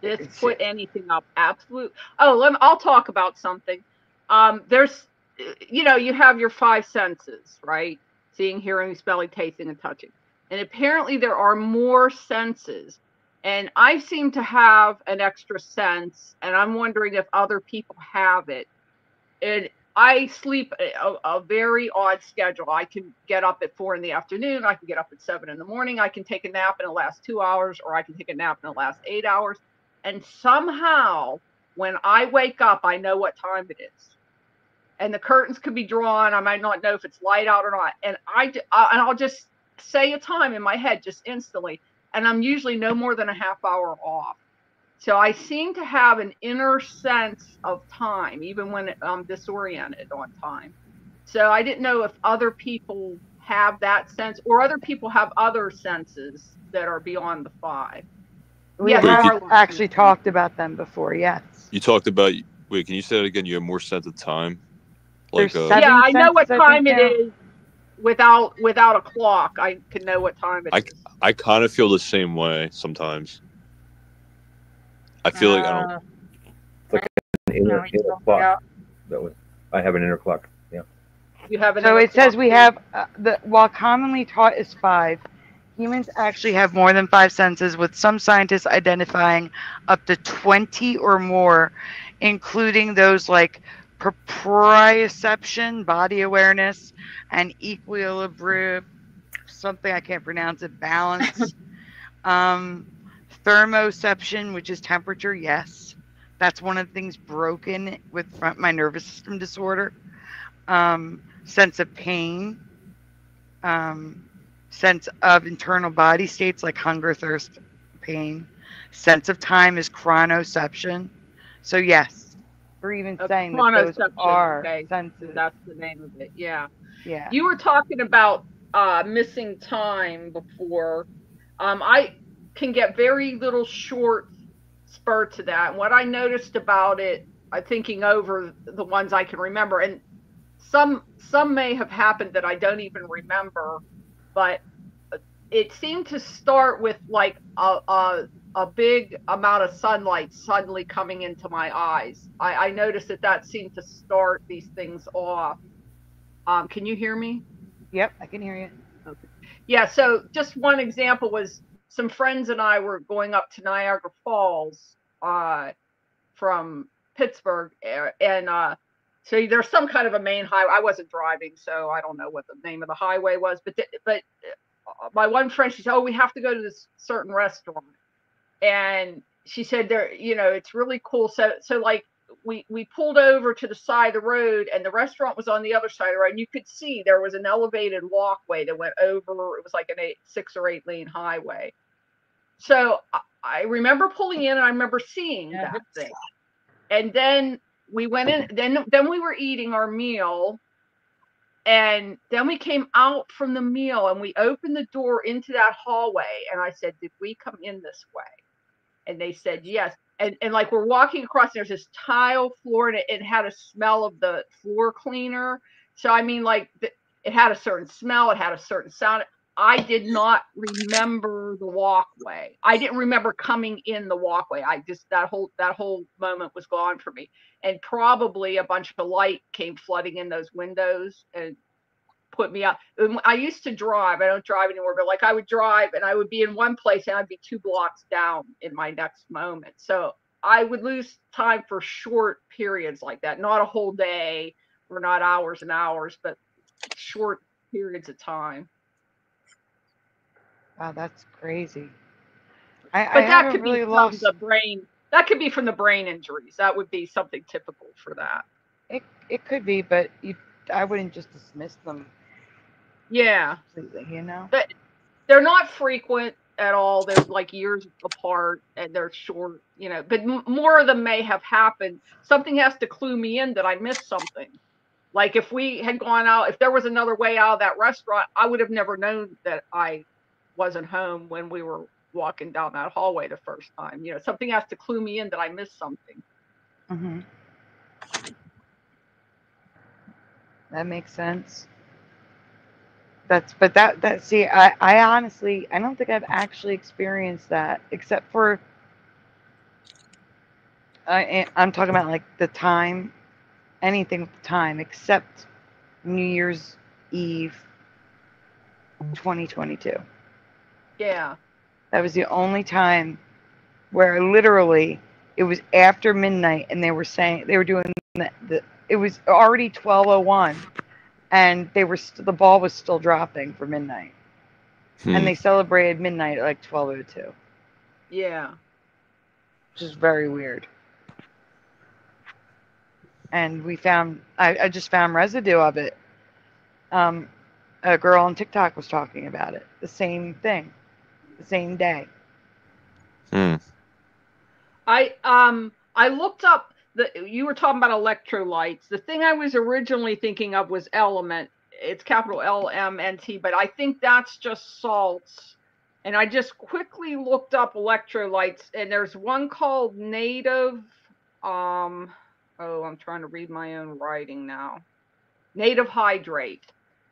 Just put anything up. Absolute. Oh, I'll talk about something. There's, you have your 5 senses, right? Seeing, hearing, smelling, tasting, and touching. And apparently there are more senses. And I seem to have an extra sense, and I'm wondering if other people have it. And I sleep a very odd schedule. I can get up at 4 in the afternoon. I can get up at 7 in the morning. I can take a nap in the last 2 hours, or I can take a nap in the last 8 hours. And somehow, when I wake up, I know what time it is. And the curtains could be drawn. I might not know if it's light out or not. And I'll just say a time in my head just instantly. And I'm usually no more than a half hour off. So I seem to have an inner sense of time, even when I'm disoriented on time. So I didn't know if other people have that sense, or other people have other senses that are beyond the 5. We've actually talked about them before, yes. You talked about, wait, can you say that again? You have more sense of time? Like, yeah, I know what time it is without a clock. I can know what time it is. I kind of feel the same way sometimes. I feel like I don't. It's like an inner clock. I have an inner clock. Yeah. You have an so it says we have while commonly taught is 5, humans actually have more than 5 senses, with some scientists identifying up to 20 or more, including those like proprioception, body awareness, and equilibrium, something I can't pronounce it, balance. Thermoception, which is temperature, yes. That's one of the things broken with my nervous system disorder. Sense of pain. Sense of internal body states like hunger, thirst, pain. Sense of time is chronoception. So yes, we're even saying that those are senses. That's the name of it. Yeah. Yeah. You were talking about missing time before. I can get very little short spurts of that. And what I noticed about it, I'm thinking over the ones I can remember, and some may have happened that I don't even remember, but it seemed to start with like a big amount of sunlight suddenly coming into my eyes. I noticed that seemed to start these things off. Can you hear me? Yep, I can hear you. Okay. Yeah, so just one example was some friends and I were going up to Niagara Falls from Pittsburgh, and so there's some kind of a main highway. I wasn't driving, so I don't know what the name of the highway was, but my one friend, she said, "Oh, we have to go to this certain restaurant," and she said, "There, it's really cool." So like we pulled over to the side of the road, and the restaurant was on the other side of the road, and you could see there was an elevated walkway that went over. It was like a 6 or 8 lane highway. So I remember pulling in, and I remember seeing that thing. And then we went in. Then we were eating our meal, and then we came out from the meal, and we opened the door into that hallway. And I said, "Did we come in this way?" And they said, "Yes." and like we're walking across, there's this tile floor, and it had a smell of the floor cleaner. So I mean, like it had a certain smell, it had a certain sound. I did not remember the walkway. I didn't remember coming in the walkway. I just, that whole moment was gone for me. And probably a bunch of light came flooding in those windows and put me out. I used to drive. I don't drive anymore, but like I would drive and I would be in one place and I'd be 2 blocks down in my next moment. So I would lose time for short periods like that, not a whole day or not hours and hours, but short periods of time. Wow, that's crazy. But that could be from the brain. That could be from the brain injuries. That would be something typical for that. It could be, but I wouldn't just dismiss them. Yeah. Completely, you know? But they're not frequent at all. They're like years apart and they're short, you know, but more of them may have happened. Something has to clue me in that I missed something. Like if we had gone out, if there was another way out of that restaurant, I would have never known that I wasn't home when we were walking down that hallway the first time. You know, something has to clue me in that I missed something. Mm-hmm. That makes sense. See, I honestly, I don't think I've actually experienced that, except for, I'm talking about like the time, anything with the time, except New Year's Eve 2022. Yeah. That was the only time where literally it was after midnight and they were doing it was already 12:01 and the ball was still dropping for midnight. And they celebrated midnight at like 12:02. Yeah. Which is very weird. And I just found residue of it. A girl on TikTok was talking about it. The same thing. The same day. I looked up you were talking about electrolytes. The thing I was originally thinking of was element. It's capital LMNT, but I think that's just salts. And I just quickly looked up electrolytes, and there's one called Native. I'm trying to read my own writing now. Native Hydrate.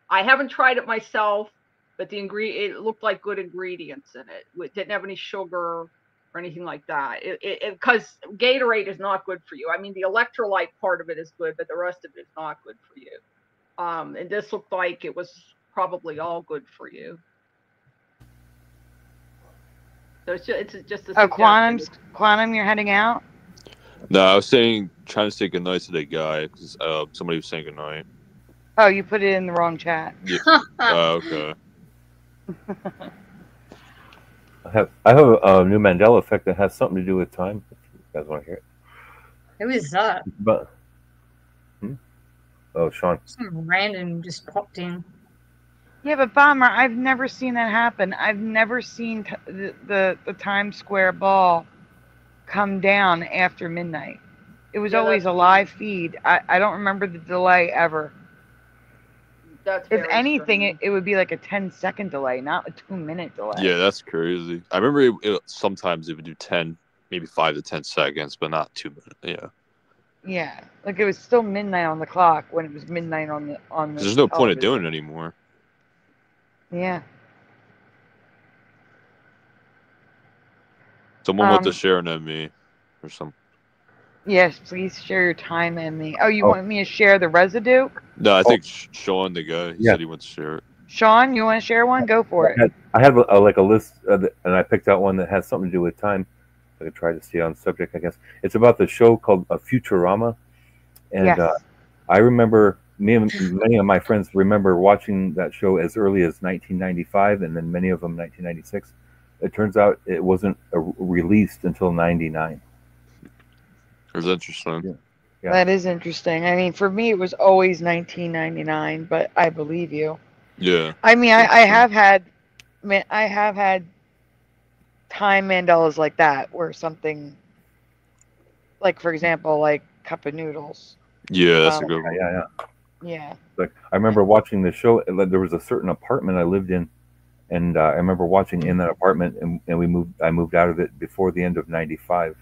I haven't tried it myself, but it looked like good ingredients in it. It didn't have any sugar or anything like that. Because Gatorade is not good for you. I mean, the electrolyte part of it is good, but the rest of it is not good for you. And this looked like it was probably all good for you. So it's just a Quantum, you're heading out? No, I was trying to say goodnight to the guy because somebody was saying goodnight. Oh, you put it in the wrong chat. Yeah. Okay. I have a new Mandela effect that has something to do with time. If you guys want to hear it. Who is that? But oh, Sean. Some random just popped in. Yeah, but Bomber, I've never seen that happen. I've never seen the Times Square ball come down after midnight. It was always a live feed. I don't remember the delay ever. If anything, it would be like a 10-second delay, not a 2-minute delay. Yeah, that's crazy. I remember sometimes it would do 10, maybe 5 to 10 seconds, but not 2 minutes. Yeah. Yeah, like it was still midnight on the clock when it was midnight on the. There's no point of doing it anymore. Yeah. Someone want to share an ME or something. Yes, please share your time and me. Oh, you want me to share the residue? No, I think Sean, the guy, he said he wants to share it. Sean, you want to share one? Go for it. I have like a list, and I picked out one that has something to do with time. I could try to stay on subject, I guess. It's about the show called Futurama. And I remember, many of my friends remember watching that show as early as 1995, and then many of them 1996. It turns out it wasn't released until 99. That's interesting. Yeah. That is interesting. I mean, for me, it was always 1999, but I believe you. Yeah. I mean, I have had time Mandelas like that, where something, like for example, like Cup of Noodles. Yeah, that's a good one. Yeah. Like I remember watching the show. There was a certain apartment I lived in, and I remember watching in that apartment, and I moved out of it before the end of 95.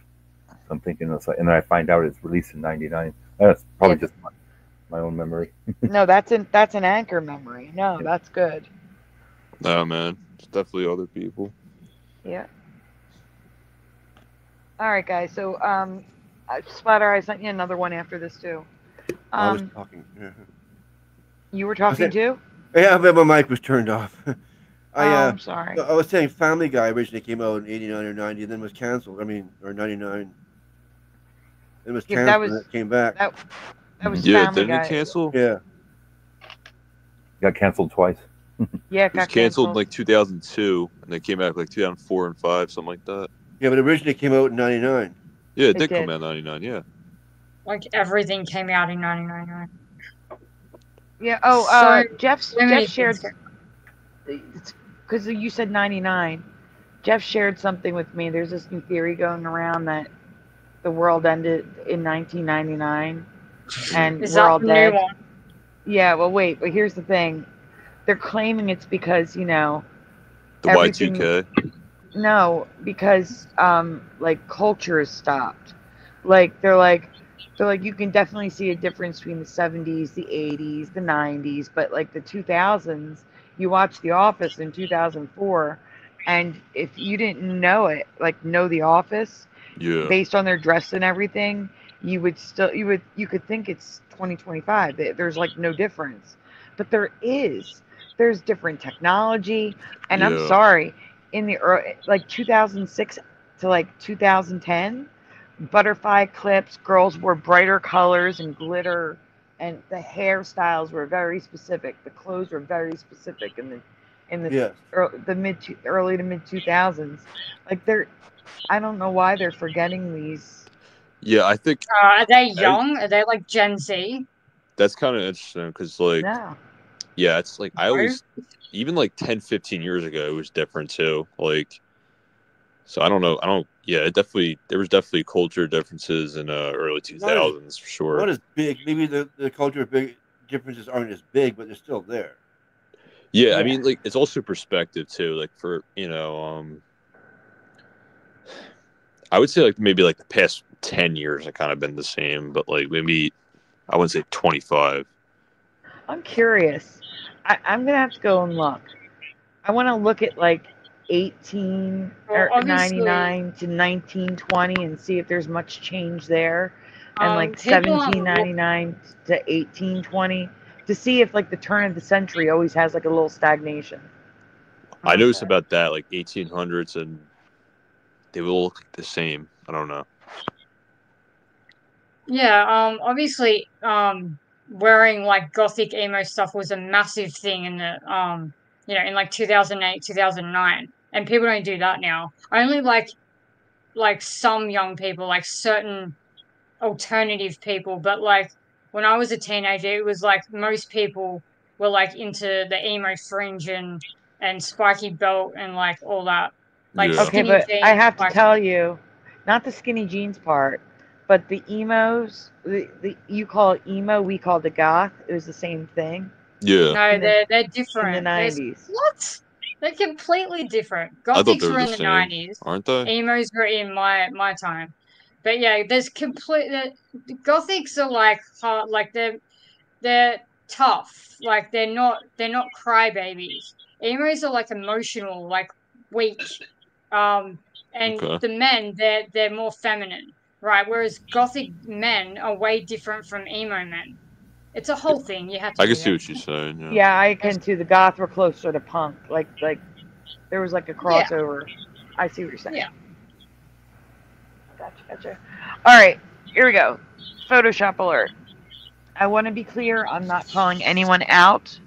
I'm thinking, and then I find out it's released in '99. That's probably just my own memory. No, that's an anchor memory. No, that's good. No, man, it's definitely other people. Yeah. All right, guys. So, Splatter, I sent you another one after this too. I was talking. You were talking too? Yeah, but my mic was turned off. I'm sorry. I was saying Family Guy originally came out in '89 or '90, and then was canceled. I mean, or '99. It was canceled and it came back. That was Yeah, Family didn't Guy. it cancel? Yeah. Got canceled twice. Yeah, it was canceled in like 2002, and then came out like 2004 and 5, something like that. Yeah, but originally came out in '99. Yeah, It it did come did. out in ’99. Yeah. Like everything came out in 1999. Yeah. Oh, So Jeff many shared, things. because you said '99. Jeff shared something with me. There's this new theory going around that the world ended in 1999, and Is we're that all the dead. new one? Yeah. Well, wait. But here's the thing. They're claiming it's because The everything. Y2K. No, because like culture has stopped. They're like you can definitely see a difference between the 70s, the 80s, the 90s, but like the 2000s, you watch The Office in 2004, and if you didn't know it, like know The Office, Yeah. based on their dress and everything, you could think it's 2025. There's like no difference, but there's different technology, and I'm Yeah. sorry, in the like 2006 to like 2010, butterfly clips, girls wore brighter colors and glitter, and the hairstyles were very specific. The clothes were very specific in the Yes. early to mid 2000s. Like I don't know why they're forgetting these. Yeah, I think Are they young? Are they like Gen Z? that's kind of interesting because, like, No. yeah, it's like I always, even like 10, 15 years ago, it was different too. Like, so I don't know. Yeah, there was definitely culture differences in early 2000s for sure. Not as big. Maybe the culture big differences aren't as big, but they're still there. Yeah, I mean, like, it's also perspective too. Like, for I would say like maybe like the past 10 years have kind of been the same, but like maybe I wouldn't say 25. I'm curious. I'm gonna have to go and look. I want to look at like 1899 to 1920 and see if there's much change there, and like people aren't 1799 to 1820 to see if like the turn of the century always has like a little stagnation. I noticed about that, like 1800s, and they will look the same. I don't know. Yeah, obviously, wearing like gothic emo stuff was a massive thing in the in like 2008, 2009, and people don't do that now. Only like some young people, like certain alternative people, but like when I was a teenager, it was like most people were like into the emo fringe and spiky belt and like all that, like Yeah. Okay, skinny but I jeans. have to Like, tell you, not the skinny jeans part, but the emos. You call it emo, we called it goth. It was the same thing. Yeah. no, they're in different. the There's 90s. what? They're completely different. I thought they Gothics were were the in the same, 90s. aren't they? Emos were in my time. But yeah, there's the Gothics are like hard, like they're tough. Like they're not crybabies. Emos are like emotional, like weak. And Okay. the men they're more feminine, right? Whereas Gothic men are way different from emo men. It's a whole thing. You have to I do can see that. what you're saying. Yeah. Yeah, I can too. The goth were closer to punk. Like there was like a crossover. I see what you're saying. Yeah. Gotcha. All right, here we go. Photoshop alert. I want to be clear. I'm not calling anyone out.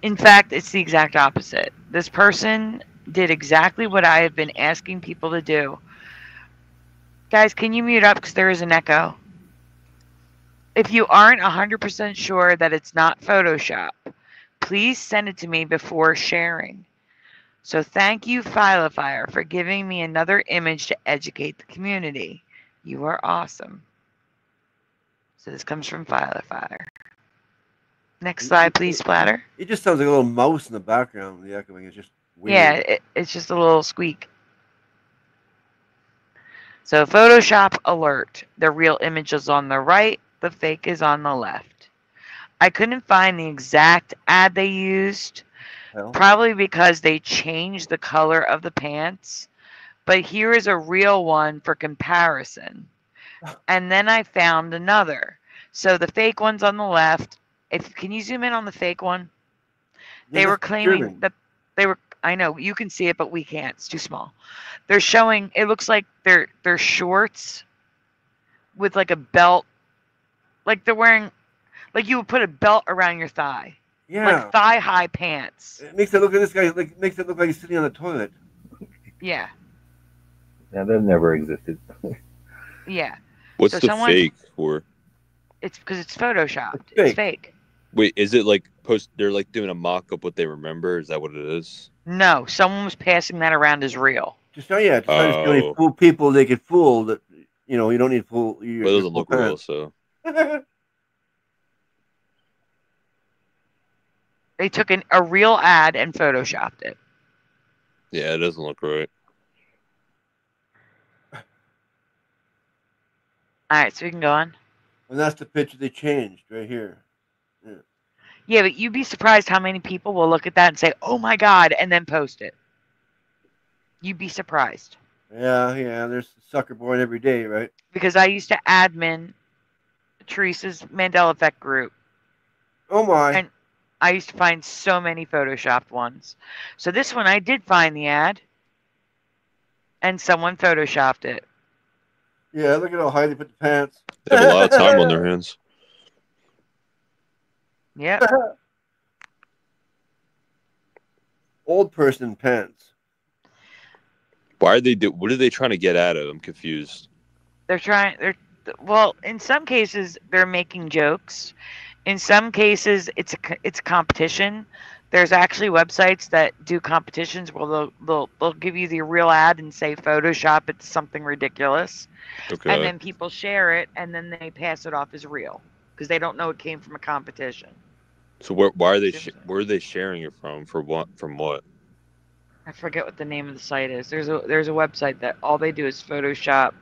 In fact, it's the exact opposite. This person did exactly what I have been asking people to do. Guys, can you mute up because there is an echo? If you aren't 100% sure that it's not Photoshop, please send it to me before sharing. So thank you, Filefire, for giving me another image to educate the community. You are awesome. So this comes from Filefire. Next slide, please, Splatter. It just sounds like a little mouse in the background. The echoing is just weird. Yeah, it's just a little squeak. So Photoshop alert. The real image is on the right, the fake is on the left. I couldn't find the exact ad they used, probably because they changed the color of the pants. But here is a real one for comparison. And then I found another. So the fake one's on the left. Can you zoom in on the fake one? They were claiming that they were. I know you can see it, but we can't. It's too small. They're showing. It looks like they're shorts with like a belt, like they're wearing, like you would put a belt around your thigh. Yeah. Like thigh high pants. It makes it look at this guy. Like makes it look like he's sitting on the toilet. Yeah. Yeah, that never existed. Yeah. What's the fake for? It's because it's photoshopped. It's fake. Wait, is it like they're like doing a mock up what they remember? Is that what it is? No, someone was passing that around as real. Just try to fool people. They get fooled. That you don't need fool. Well, it doesn't look real, so. They took a real ad and photoshopped it. Yeah, it doesn't look right. All right, so we can go on. And that's the picture they changed right here. Yeah. Yeah, but you'd be surprised how many people will look at that and say, "Oh my God," and then post it. You'd be surprised. Yeah. There's a sucker born every day, right? Because I used to admin Teresa's Mandela Effect group. Oh my. And I used to find so many photoshopped ones. So this one I did find the ad. And someone photoshopped it. Yeah, look at how high they put the pants. They have a lot of time on their hands. Yep. Old person pants. Why are they what are they trying to get at it? I'm confused. Well, in some cases they're making jokes. In some cases it's a competition. There's actually websites that do competitions where they'll give you the real ad and say Photoshop it's something ridiculous. Okay. And then people share it and then they pass it off as real because they don't know it came from a competition. So where are they sharing it from? From what? I forget what the name of the site is. There's a website that all they do is Photoshop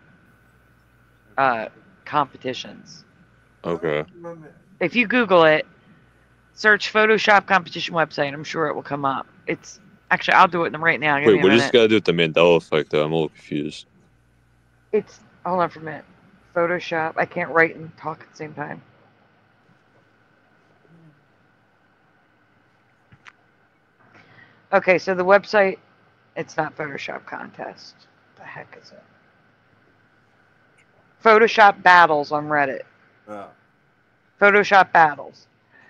competitions. Okay. If you Google it, search Photoshop competition website, I'm sure it will come up. It's actually I'll do it right now. Wait, what does this got to do with the Mandela effect though? I'm a little confused. It's hold on for a minute. Photoshop. I can't write and talk at the same time. Okay, so the website, it's not Photoshop contest. What the heck is it? Photoshop battles on Reddit. Oh. Photoshop battles.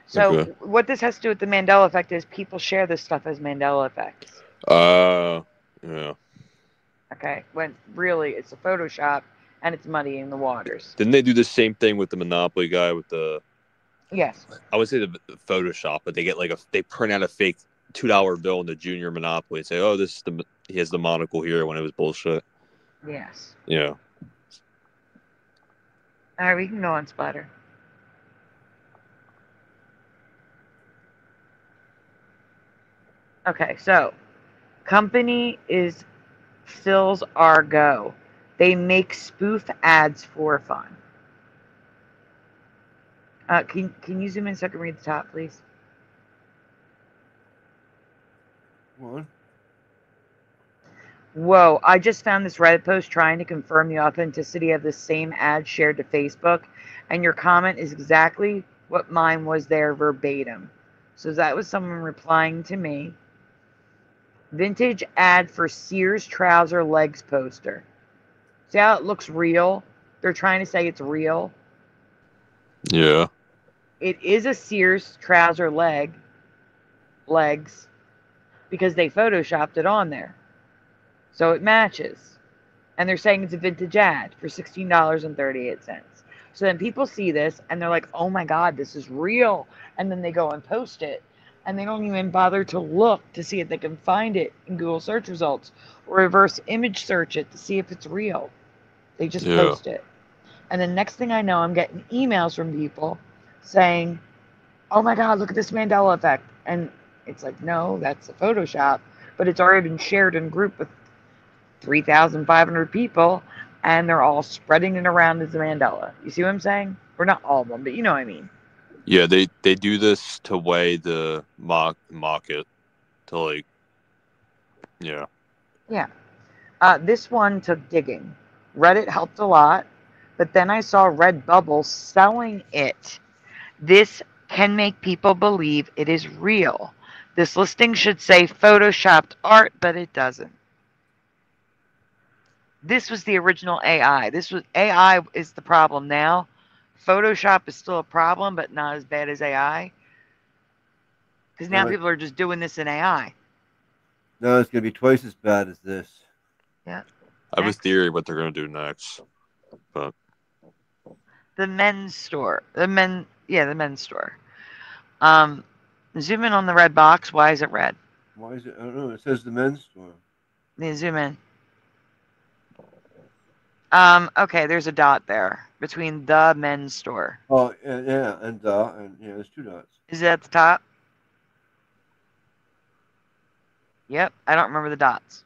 So Okay. what this has to do with the Mandela effect is people share this stuff as Mandela effects. Yeah. Okay, when really it's a Photoshop and it's muddying the waters. Didn't they do the same thing with the Monopoly guy with the? Yes. I would say the Photoshop, but they get they print out a fake $2 bill in the Junior Monopoly and say, "Oh, this is he has the monocle here," when it was bullshit. Yes. Yeah. All right, we can go on Splatter. Okay, so company is Phil's Argo. They make spoof ads for fun. Can you zoom in so I can read the top, please? What? Whoa, I just found this Reddit post trying to confirm the authenticity of the same ad shared to Facebook, and your comment is exactly what mine was there verbatim. So that was someone replying to me. Vintage ad for Sears trouser legs poster. See how it looks real? They're trying to say it's real. Yeah. It is a Sears trouser legs because they photoshopped it on there. So it matches. And they're saying it's a vintage ad for $16.38. So then people see this and they're like, "Oh my God, this is real." And then they go and post it. And they don't even bother to look to see if they can find it in Google search results or reverse image search it to see if it's real. They just post it. And the next thing I know, I'm getting emails from people saying, "Oh my God, look at this Mandela effect." And it's like, no, that's a Photoshop, but it's already been shared in a group with 3,500 people. and they're all spreading it around as a Mandela. You see what I'm saying? Or not all of them, but you know what I mean. Yeah, they do this to weigh the mock it to like, yeah. Yeah. This one took digging. Reddit helped a lot, but then I saw Redbubble selling it. This can make people believe it is real. This listing should say photoshopped art, but it doesn't. This was the original AI. AI is the problem now. Photoshop is still a problem, but not as bad as AI. Because now people are just doing this in AI. No, it's going to be twice as bad as this. Yeah. I have a theory what they're going to do next, but the men's store. The men's store. Zoom in on the red box. Why is it red? Why is it? I don't know. It says the men's store. Zoom in. Okay, there's a dot there between the men's store. Oh, and there's two dots. Is it at the top? Yep, I don't remember the dots.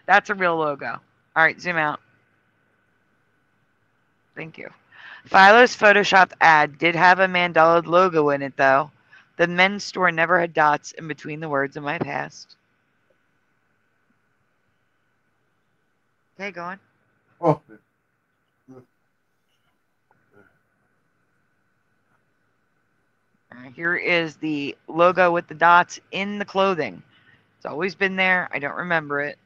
That's a real logo. All right, zoom out. Thank you. Philo's photoshopped ad did have a Mandela logo in it, though. The men's store never had dots in between the words in my past. Okay, go on. Oh. Here is the logo with the dots in the clothing. It's always been there. I don't remember it.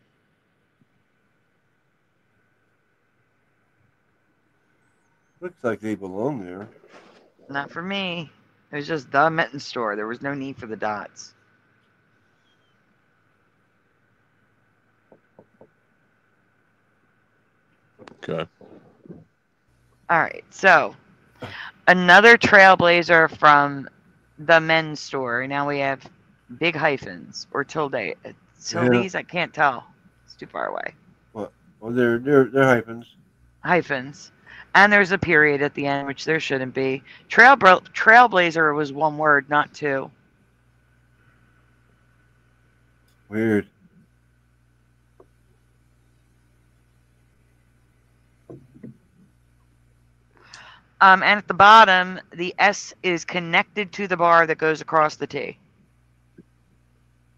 Looks like they belong there. Not for me. It was just the mitten store. There was no need for the dots. Okay. All right. So, another trailblazer from the men's store. Now we have big hyphens or tilde. Tildes, I can't tell. It's too far away. What? Oh, they're hyphens. Hyphens. And there's a period at the end, which there shouldn't be. Trailblazer was one word, not two. Weird. And at the bottom, the S is connected to the bar that goes across the T.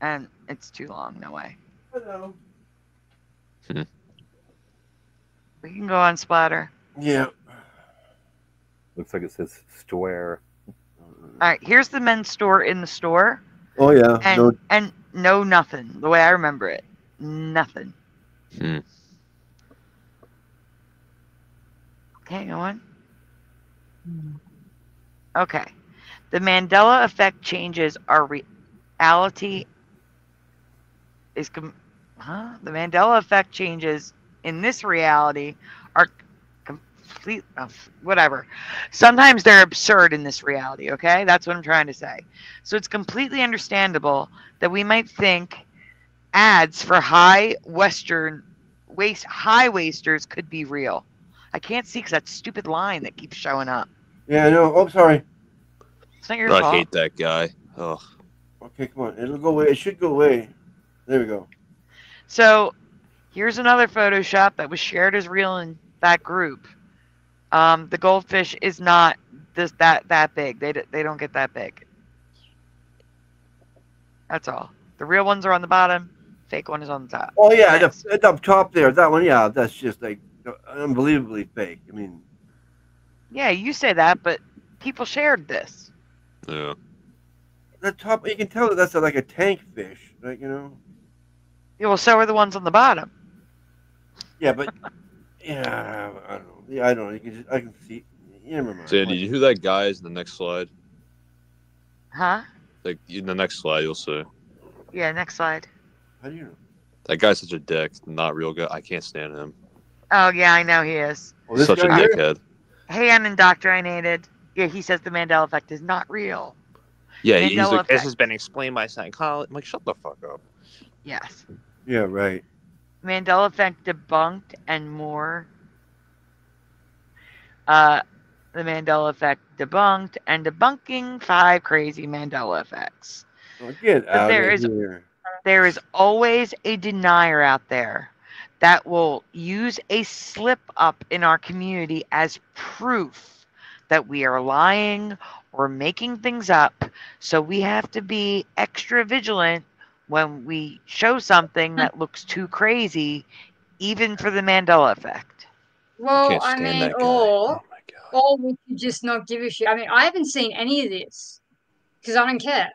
And it's too long, no way. Hello. We can go on Splatter. Yeah. Looks like it says store. All right, here's the men's store in the store. Oh, yeah. And no nothing, the way I remember it. Nothing. Okay, go on. Okay. The Mandela Effect changes our reality is... The Mandela Effect changes in this reality are complete... whatever. Sometimes they're absurd in this reality, okay? That's what I'm trying to say. So it's completely understandable that we might think ads for high waisters could be real. I can't see because that stupid line that keeps showing up. Yeah, I know. Oh, sorry. It's not your fault. I hate that guy. Ugh. Okay, come on. It'll go away. It should go away. There we go. So here's another Photoshop that was shared as real in that group. The goldfish is not that big. They don't get that big. That's all. The real ones are on the bottom. Fake one is on the top. Oh yeah, the up top there. That one, yeah, that's just like unbelievably fake. I mean, yeah, you say that, but people shared this. Yeah. The top, you can tell that that's like a tank fish, like Yeah, well, so are the ones on the bottom. Yeah, but yeah, I don't know. Yeah, I don't know. I can see. Yeah, never mind. Sandy, you know who that guy is in the next slide? Huh? Like in the next slide, you'll see. Yeah, next slide. How do you know? That guy's such a dick. Not real good. I can't stand him. Oh yeah, I know he is. Such a dickhead. Hey, unindoctrinated. Yeah, he says the Mandela Effect is not real. Yeah, he's like, Effect. this has been explained by psychology. I'm like, shut the fuck up. Yes. Yeah, right. Mandela Effect debunked and more. The Mandela Effect debunked and debunking 5 crazy Mandela effects. Oh, get out of here. There is always a denier out there that will use a slip up in our community as proof that we are lying or making things up. So we have to be extra vigilant when we show something that looks too crazy, even for the Mandela effect. Well, I mean, or we could just not give a shit. I mean, I haven't seen any of this because I don't care.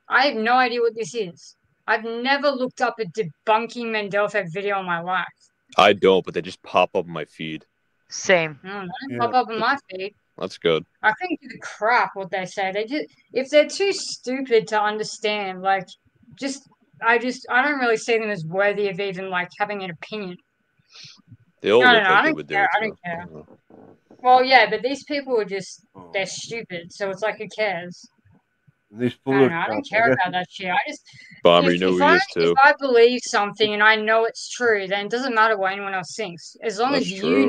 I have no idea what this is. I've never looked up a debunking Mandela effect video in my life. I don't, but they just pop up in my feed. Same. They don't pop up in my feed. That's good. I couldn't give a crap what they say. They just, if they're too stupid to understand, like, I don't really see them as worthy of even like having an opinion. They all I look don't know. like I they don't would care. do I it don't care. too. Well, yeah, but these people are just, they're stupid. So it's like, who cares? These I don't know. I don't care about that shit. I just, Bomber, you know who he is if too. I believe something and I know it's true, then it doesn't matter what anyone else thinks. As long That's as you true.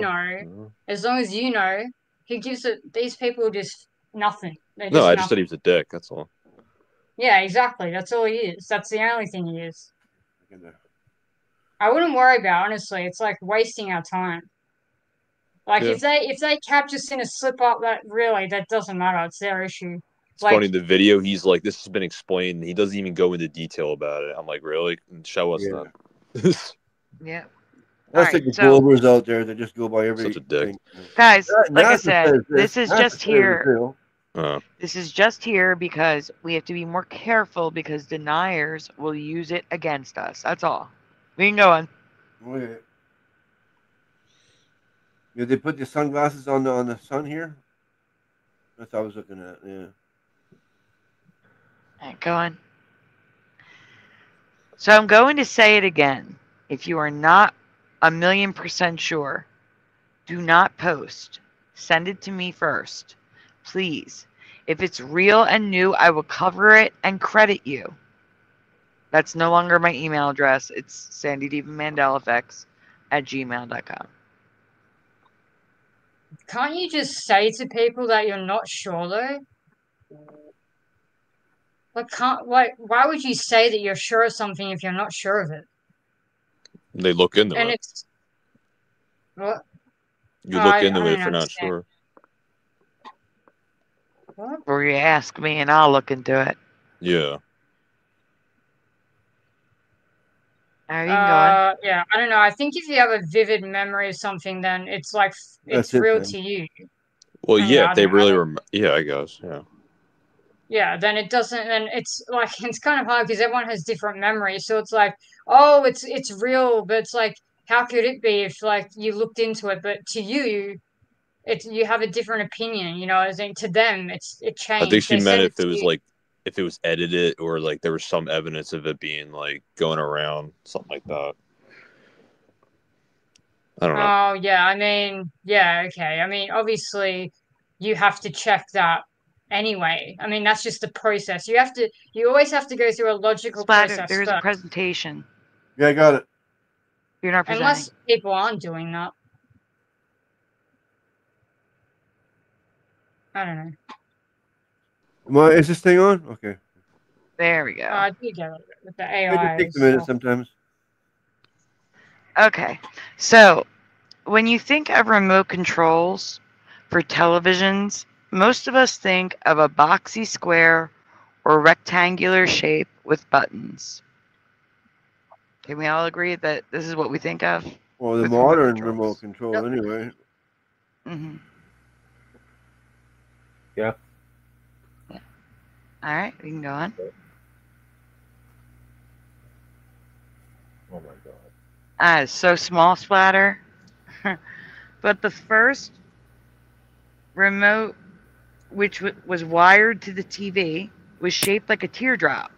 know, who gives it, these people are just nothing. They're No, just I just said he nothing. was a dick. That's all. Yeah, exactly. That's all he is. That's the only thing he is. I wouldn't worry about, honestly. It's like wasting our time. Like Yeah. if they catch us in a slip up, that doesn't matter. It's their issue. It's funny, the video, he's like, this has been explained. He doesn't even go into detail about it. I'm like, really? Show us then. Yeah. That's like the Golders out there that just go by every Such a dick. Guys, like I NASA said, says this is NASA just says here. it. This is just here because we have to be more careful because deniers will use it against us. That's all. We can go on. Okay. Yeah, they put the sunglasses on the sun here. That's what I was looking at. Yeah. All right, go on. So I'm going to say it again. If you are not 1,000,000% sure, do not post. Send it to me first. Please. If it's real and new, I will cover it and credit you. That's no longer my email address. It's sandydevenmandelaeffects@gmail.com. Can't you just say to people that you're not sure though? Why would you say that you're sure of something if you're not sure of it? They look into And it. it's what? You look I into it don't if you're not understand. sure. What? Or you ask me and I'll look into it. Yeah. Are you going? Yeah, I don't know. I think if you have a vivid memory of something, then it's like it's That's it, real then. to you. Well, I mean, yeah, I if they don't- I really don't- remember. Yeah, I guess. Yeah. Yeah, then it doesn't. Then it's like it's kind of hard because everyone has different memories. So it's like, oh, it's real, but it's like, how could it be if like you looked into it? But to you, you have a different opinion. You know, as in to them, it I think changed. she They meant said if it it to was you. like, if it was edited or like there was some evidence of it being like going around, something like that. I don't know. Oh yeah, I mean, yeah, okay. I mean, obviously, you have to check that anyway. I mean, that's just the process. You always have to go through a logical Splatter, process there is a first. presentation. Yeah, I got it. You're not presenting. Unless people aren't doing that. I don't know. Is this thing on? Okay. There we go. I do get it with the It AI. just takes a minute stuff. sometimes. Okay. So, when you think of remote controls for televisions, most of us think of a boxy square or rectangular shape with buttons. Can we all agree that this is what we think of? Well, the with modern remote control, anyway. Mm-hmm. Yeah. All right, we can go on. Oh my god. It's so small, Splatter. But the first remote, which was wired to the TV, was shaped like a teardrop.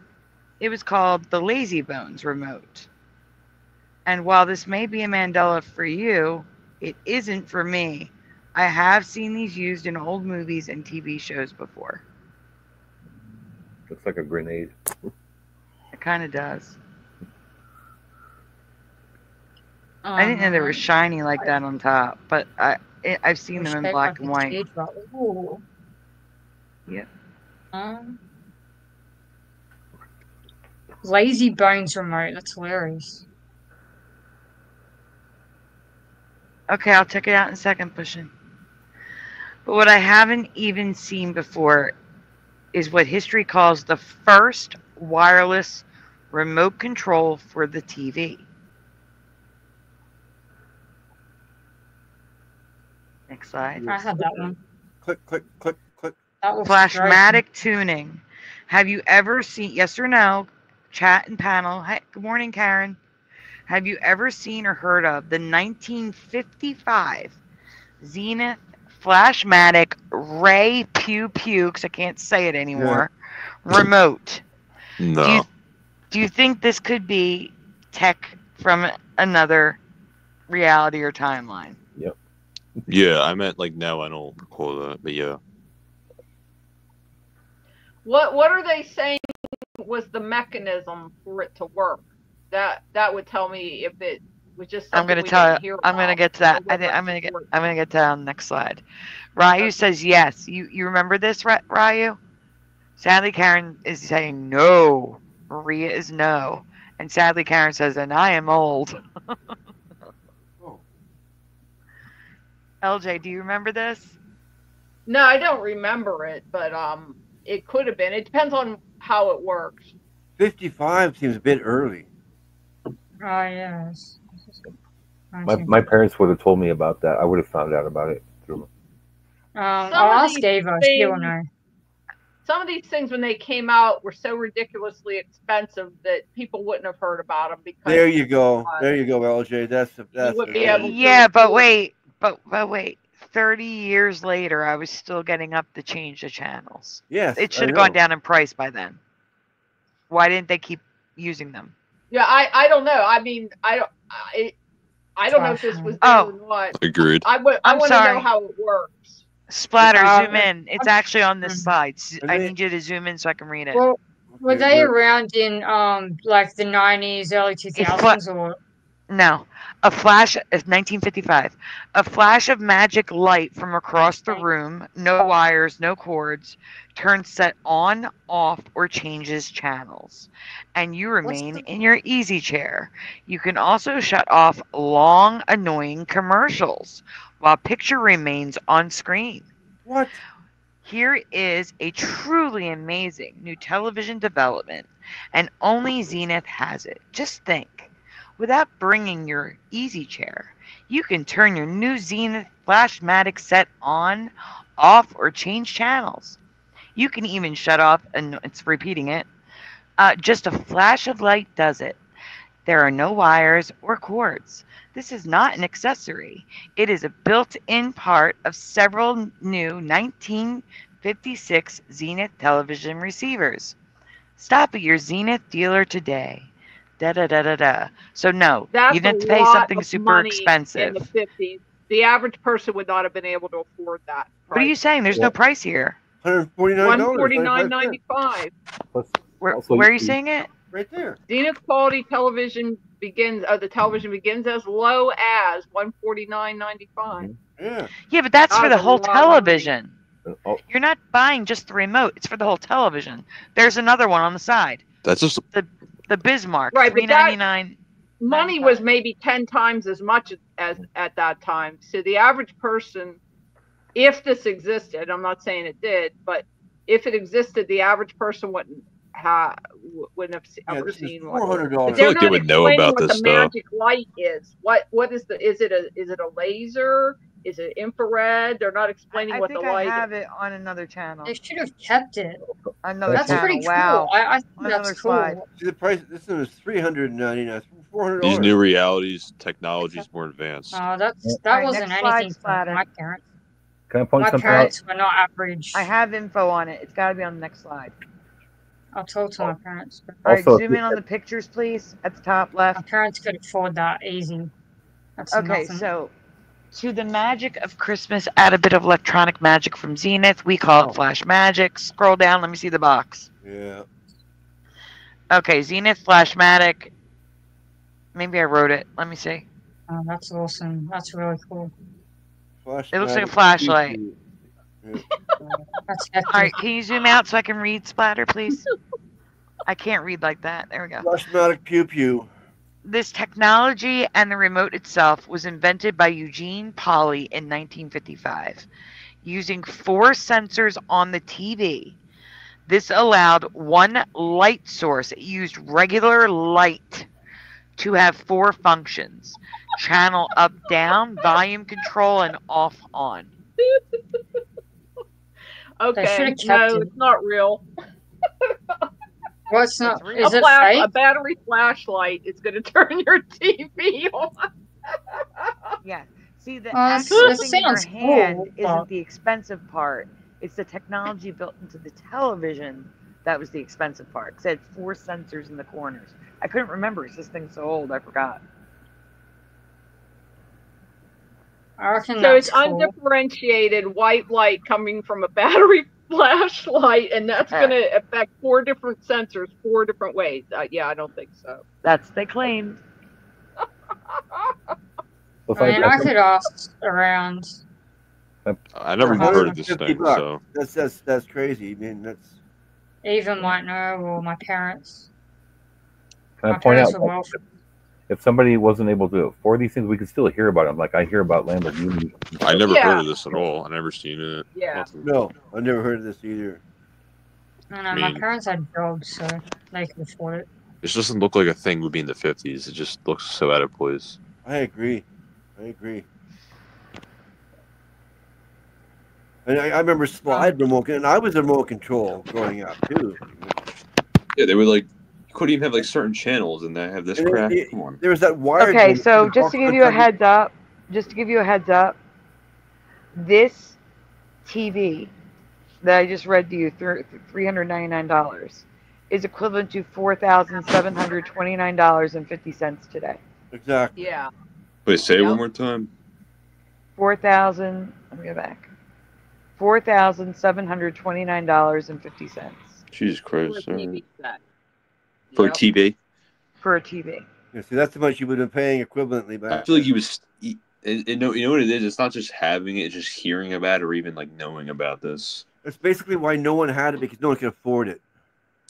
It was called the Lazy Bones remote. And while this may be a Mandela for you, it isn't for me. I have seen these used in old movies and TV shows before. Looks like a grenade. It kind of does. I didn't know they were shiny like that on top, but I've seen them in black and white. Ooh. Yep. Lazy Bones remote. That's hilarious. Okay, I'll check it out in a second, Pushing. But what I haven't even seen before is what history calls the first wireless remote control for the TV. Next slide. I had that one. Click, click, click, click. That was Flashmatic tuning. Have you ever seen, yes or no, chat and panel. Hey, good morning, Karen. Have you ever seen or heard of the 1955 Zenith Flashmatic Ray Pew Pew, because I can't say it anymore, remote? No. Do you think this could be tech from another reality or timeline? Yep. Yeah, I meant like no, I don't recall that, but yeah. What are they saying was the mechanism for it to work? That would tell me if it was just I'm something gonna we tell didn't you. hear I'm gonna about, get to that. or I think what I'm gonna get. work. I'm gonna get to that on the next slide. Ryu says yes. You remember this, Ryu? Sadly, Karen is saying no. Maria is no, and sadly, Karen says, "And I am old." LJ, do you remember this? No, I don't remember it, but it could have been. It depends on how it works. 55 seems a bit early. Oh, yes. My parents would have told me about that. I would have found out about it through. I'll ask Ava. She will know. Some of these things, when they came out, were so ridiculously expensive that people wouldn't have heard about them because. There you go. There you go, LJ. That's would be able to Yeah, but wait. But wait. 30 years later, I was still getting up to change the channels. Yes, It should I have gone know. down in price by then. Why didn't they keep using them? Yeah, I don't know. I mean, I don't know if this was there or not. Agreed. I want to know how it works. Splatter, zoom in. It's actually on this slide. I need you to zoom in so I can read it. Well, were they around in like the 90s, early 2000s, or? No, a flash is 1955. A flash of magic light from across the room, no wires, no cords, turns set on, off, or changes channels. And you remain in your easy chair. You can also shut off long, annoying commercials while picture remains on screen. What? Here is a truly amazing new television development, and only Zenith has it. Just think. Without bringing your easy chair, you can turn your new Zenith Flashmatic set on, off, or change channels. You can even shut off, and it's repeating it. Just a flash of light does it. There are no wires or cords. This is not an accessory. It is a built-in part of several new 1956 Zenith television receivers. Stop at your Zenith dealer today. Da-da-da-da-da. So no, That's you didn't a pay lot something of super money expensive. in the 50s. The average person would not have been able to afford that. What are you saying? There's no price here. $149.95. Where are you seeing it? Right there. Zenith quality television begins. The television begins as low as $149.95. Yeah. Yeah, but that's for the That's a whole lot of television. You're not buying just the remote. It's for the whole television. There's another one on the side. That's just the Bismarck, Right, but that $399. money was maybe 10 times as much as at that time. So the average person, if this existed, I'm not saying it did, but if it existed, the average person wouldn't have ever seen one. $400. I feel like they would know about this what the stuff. magic light is. What is it a laser? Is it infrared? They're not explaining what the light I have it on another channel. They should have kept it. Another That's channel. pretty cool. Wow. I think Another that's cool. slide. See the price. This one is $399. $400. These new realities, technology is more advanced. That Alright, wasn't next slide, anything for Splatter. my parents. Can I point My something parents out? were not average. I have info on it. It's got to be on the next slide. I'll talk to my parents. All right, Also, zoom in on the pictures, please, at the top left. My parents could afford that easy. That's Okay, nothing. so to the magic of Christmas, add a bit of electronic magic from Zenith. We call it Flash Magic. Scroll down. Let me see the box. Yeah. Okay, Zenith Flashmatic. Maybe I wrote it. Let me see. Oh, that's awesome. That's really cool. It looks like a flashlight. That's hefty. All right, can you zoom out so I can read, Splatter, please? I can't read like that. There we go. Flashmatic Pew Pew. This technology and the remote itself was invented by Eugene Pauly in 1955. Using 4 sensors on the TV, this allowed one light source. It used regular light to have 4 functions: channel up, down, volume control, and off, on. Okay, no, it's not real. What's not? real? Is it fake? A battery flashlight is going to turn your TV on. Yeah. See, the That actual thing in your sounds hand cool. isn't the expensive part. It's the technology built into the television that was the expensive part. Because it had 4 sensors in the corners. I couldn't remember. This thing's so old, I forgot. I reckon So that's it's cool. undifferentiated white light coming from a battery flashlight, and that's going to affect 4 different sensors 4 different ways. Yeah, I don't think so. That's they claimed. I mean, I could ask around. I never even heard of this thing. So That's crazy. I mean, that's Eva might know, or my parents. Can I point out, if somebody wasn't able to afford these things, we could still hear about them. Like I hear about Lamborghini. I never heard of this at all. I never seen it. Yeah. No, I never heard of this either. I don't know, my parents had jobs, so they could afford it. This doesn't look like a thing would be in the 50s. It just looks so out of place. I agree. And I remember slide remote, and I was a remote control growing up too. Yeah, they were like, you couldn't even have like certain channels, and they have this crap. Come on. There was that wire. Okay, so just to give you a heads up, this TV that I just read to you, $399, is equivalent to $4,729.50 today. Exactly. Yeah. Wait, say it one more time. 4,000. Let me go back. $4,729.50. Jesus Christ! For a TV set. For a TV. For a TV. Yeah, see, that's how much you would have been paying equivalently back. I feel like you know what it is. It's not just having it; it's just hearing about it or even like knowing about this. That's basically why no one had it, because no one could afford it.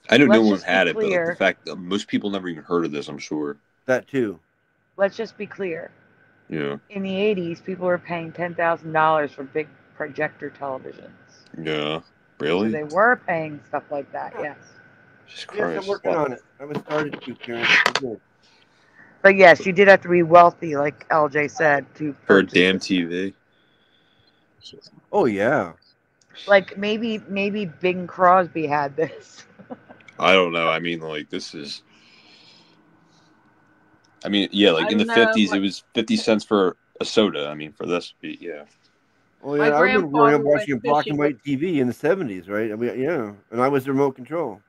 I know no one had it, but like, the fact that most people never even heard of this, I'm sure. That too. Let's just be clear. Yeah. In the 80s, people were paying $10,000 for big projector televisions. Yeah. Really? So they were paying stuff like that, yes. Jesus Yes, Christ. I'm working on it. I haven't started to, Karen. But yes, you did have to be wealthy, like LJ said, to for a damn TV. Oh yeah. Like maybe Bing Crosby had this. I don't know. I mean, like this is. I mean, yeah, like in the 50s, it was 50 cents for a soda. I mean, for this, yeah. Oh yeah, I remember growing up watching black and white TV in the 70s, right? I mean, yeah, and I was the remote control.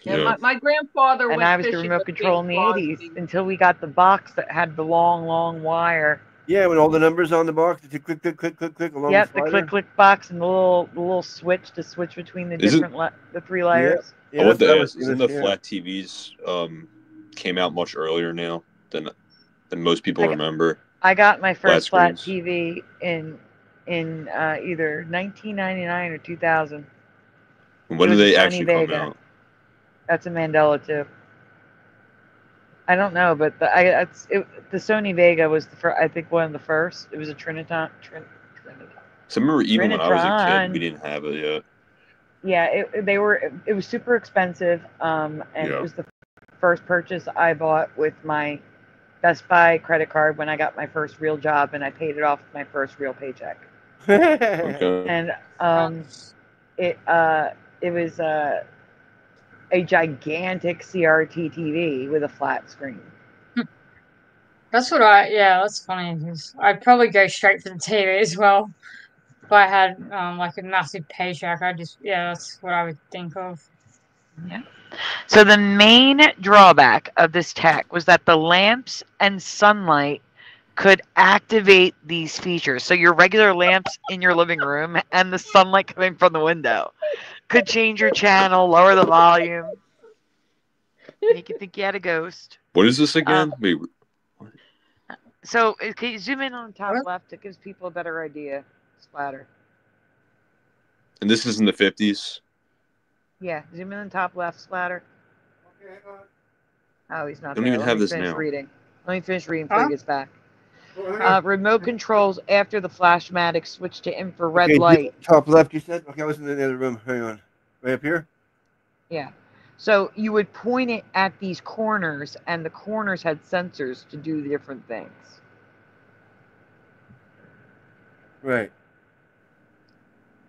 Yeah, my grandfather and went I was the fishing remote with control in Bing the 80s until we got the box that had the long wire. Yeah, with all the numbers on the box, the click, click, click, click, click along Yep, the slider. the click box and the little switch to switch between the different the 3 layers. Yeah, I want to ask, isn't the flat TVs came out much earlier now than most people remember? I got my first flat TV in either 1999 or 2000. And when did they actually come out? That's a Mandela too. I don't know, but the Sony Vega was I think one of the first. It was a Triniton. So I remember even when I was a kid, we didn't have it yet. Yeah, it was super expensive, and it was the first purchase I bought with my Best Buy credit card when I got my first real job, and I paid it off with my first real paycheck. Okay. And it was a gigantic CRT TV with a flat screen. That's what that's funny, because I'd probably go straight for the TV as well. If I had like a massive paycheck, that's what I would think of. Yeah. So the main drawback of this tech was that the lamps and sunlight could activate these features. So your regular lamps in your living room and the sunlight coming from the window could change your channel, lower the volume, make you think you had a ghost. What is this again? Wait. So can you zoom in on the top left? It gives people a better idea. Splatter. And this is in the 50s? Yeah, zoom in on the top left, Splatter. Oh, he's not I don't there. even Let have me this finish now. reading. Let me finish reading before he gets back. Okay. Remote controls after the Flashmatic switch to infrared Okay, light. top left, you said? Okay, I was in the other room. Hang on. Right up here? Yeah. So you would point it at these corners, and the corners had sensors to do different things. Right.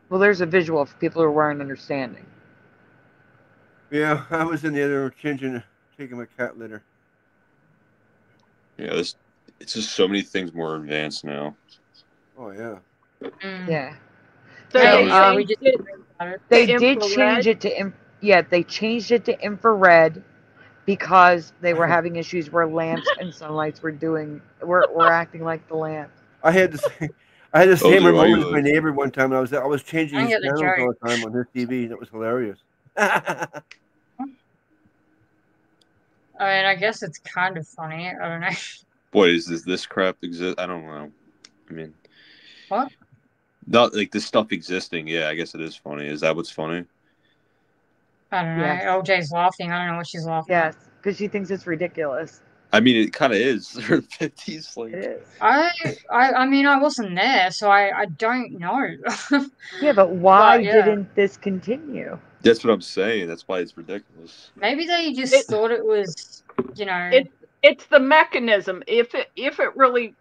Well, there's a visual for people who weren't understanding. Yeah, I was in the other room taking my cat litter. Yeah, it's just so many things more advanced now. Oh, yeah. Yeah. So they did change it to they changed it to infrared because they were having issues where lamps and sunlights were acting like the lamp. I had the same OJ, why remote you as my neighbor one time. And I was changing I his get the channels all joke. the time on his TV, and it was hilarious. I mean, I guess it's kind of funny. I don't know. Boy, is this crap exist? I don't know. I mean, What? not like this stuff existing. Yeah, I guess it is funny. Is that what's funny? I don't know. Yes. OJ's laughing. I don't know what she's laughing Yes, because she thinks it's ridiculous. I mean, it kind of is. They're 50s, like. It is. I mean, I wasn't there, so I don't know. Yeah, but why But, yeah. didn't this continue? That's what I'm saying. That's why it's ridiculous. Maybe they just thought it was, you know. It's the mechanism. If it really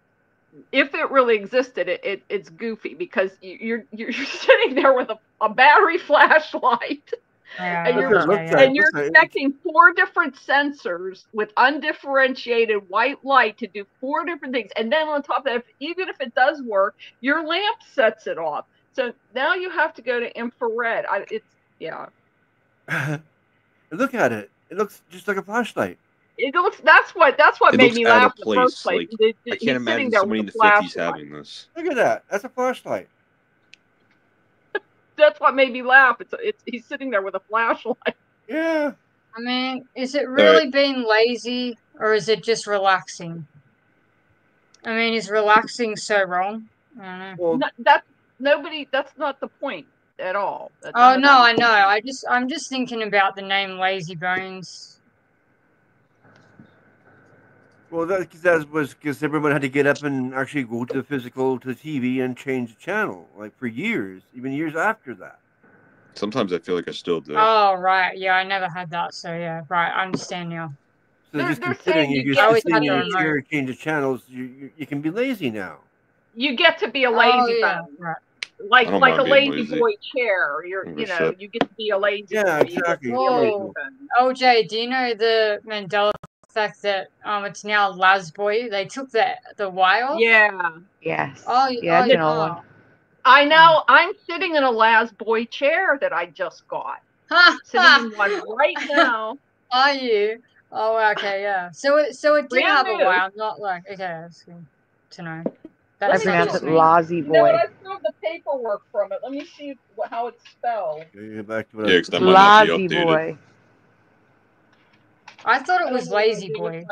existed, it's goofy because you're sitting there with a battery flashlight. And you're expecting 4 different sensors with undifferentiated white light to do 4 different things. And then on top of that, even if it does work, your lamp sets it off. So now you have to go to infrared. Look at it. It looks just like a flashlight. That's what It made looks me out laugh of in the first place. place. Like, I can't imagine somebody in the 50s having this. Look at that. That's a flashlight. That's what made me laugh. He's sitting there with a flashlight. Yeah. I mean, is it really being lazy or is it just relaxing? I mean, is relaxing so wrong? I don't know. That's not the point at all. Oh no, I know. I'm just thinking about the name Lazy Bones. Well, that was because everyone had to get up and actually go to the TV and change the channel, like for years, even years after that. Sometimes I feel like I still do. Oh right, yeah, I never had that, so yeah, right, I understand now. So just considering you I always sitting had in to your remote. chair and change the channels, you can be lazy now. You get to be a lazy bone. Right. Like I don't a mind being lazy lazy. boy chair. You get to be a lazy Yeah, boy. exactly. Whoa. OJ, do you know the Mandela Effect that it's now Lasboy? They took the Y off? Yeah. Yes. Oh, Yeah, it's an old one. I know. I'm sitting in a Las Boy chair that I just got. Sitting in one right now. Are you? Oh, okay, yeah. So it did Brand have a new. Y. I'm not like, okay, that's good to know. I pronounce it interesting. Lazy You know what? Boy. I still have the paperwork from it. Let me see how it's spelled. Back to Yeah, because that might not be Lazy updated. Boy. I thought it was Lazy Boy.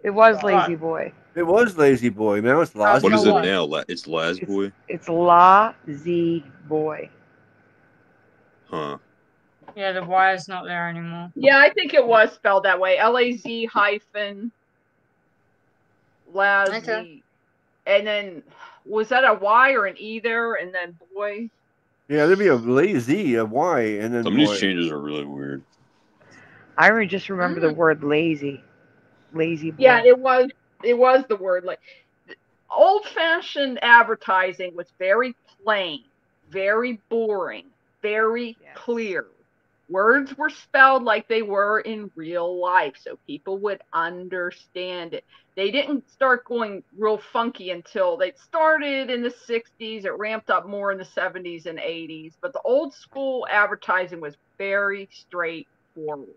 It was Lazy Boy. It was Lazy Boy. Now it's Lazy What is Boy. it now? It's Laz Boy? It's Lazy Boy. Huh. Yeah, the Y is not there anymore. Yeah, I think it was spelled that way. LAZ hyphen Lazy. Okay. And then was that a Y or an E there? And then boy. Yeah, there'd be a lazy, a Y, and then Some of boy. these changes are really weird. I just remember the word lazy. Lazy Boy. Yeah, it was the word. Like old-fashioned advertising was very plain, very boring, very clear. Words were spelled like they were in real life, so people would understand it. They didn't start going real funky until they started in the 60s. It ramped up more in the 70s and 80s. But the old school advertising was very straightforward.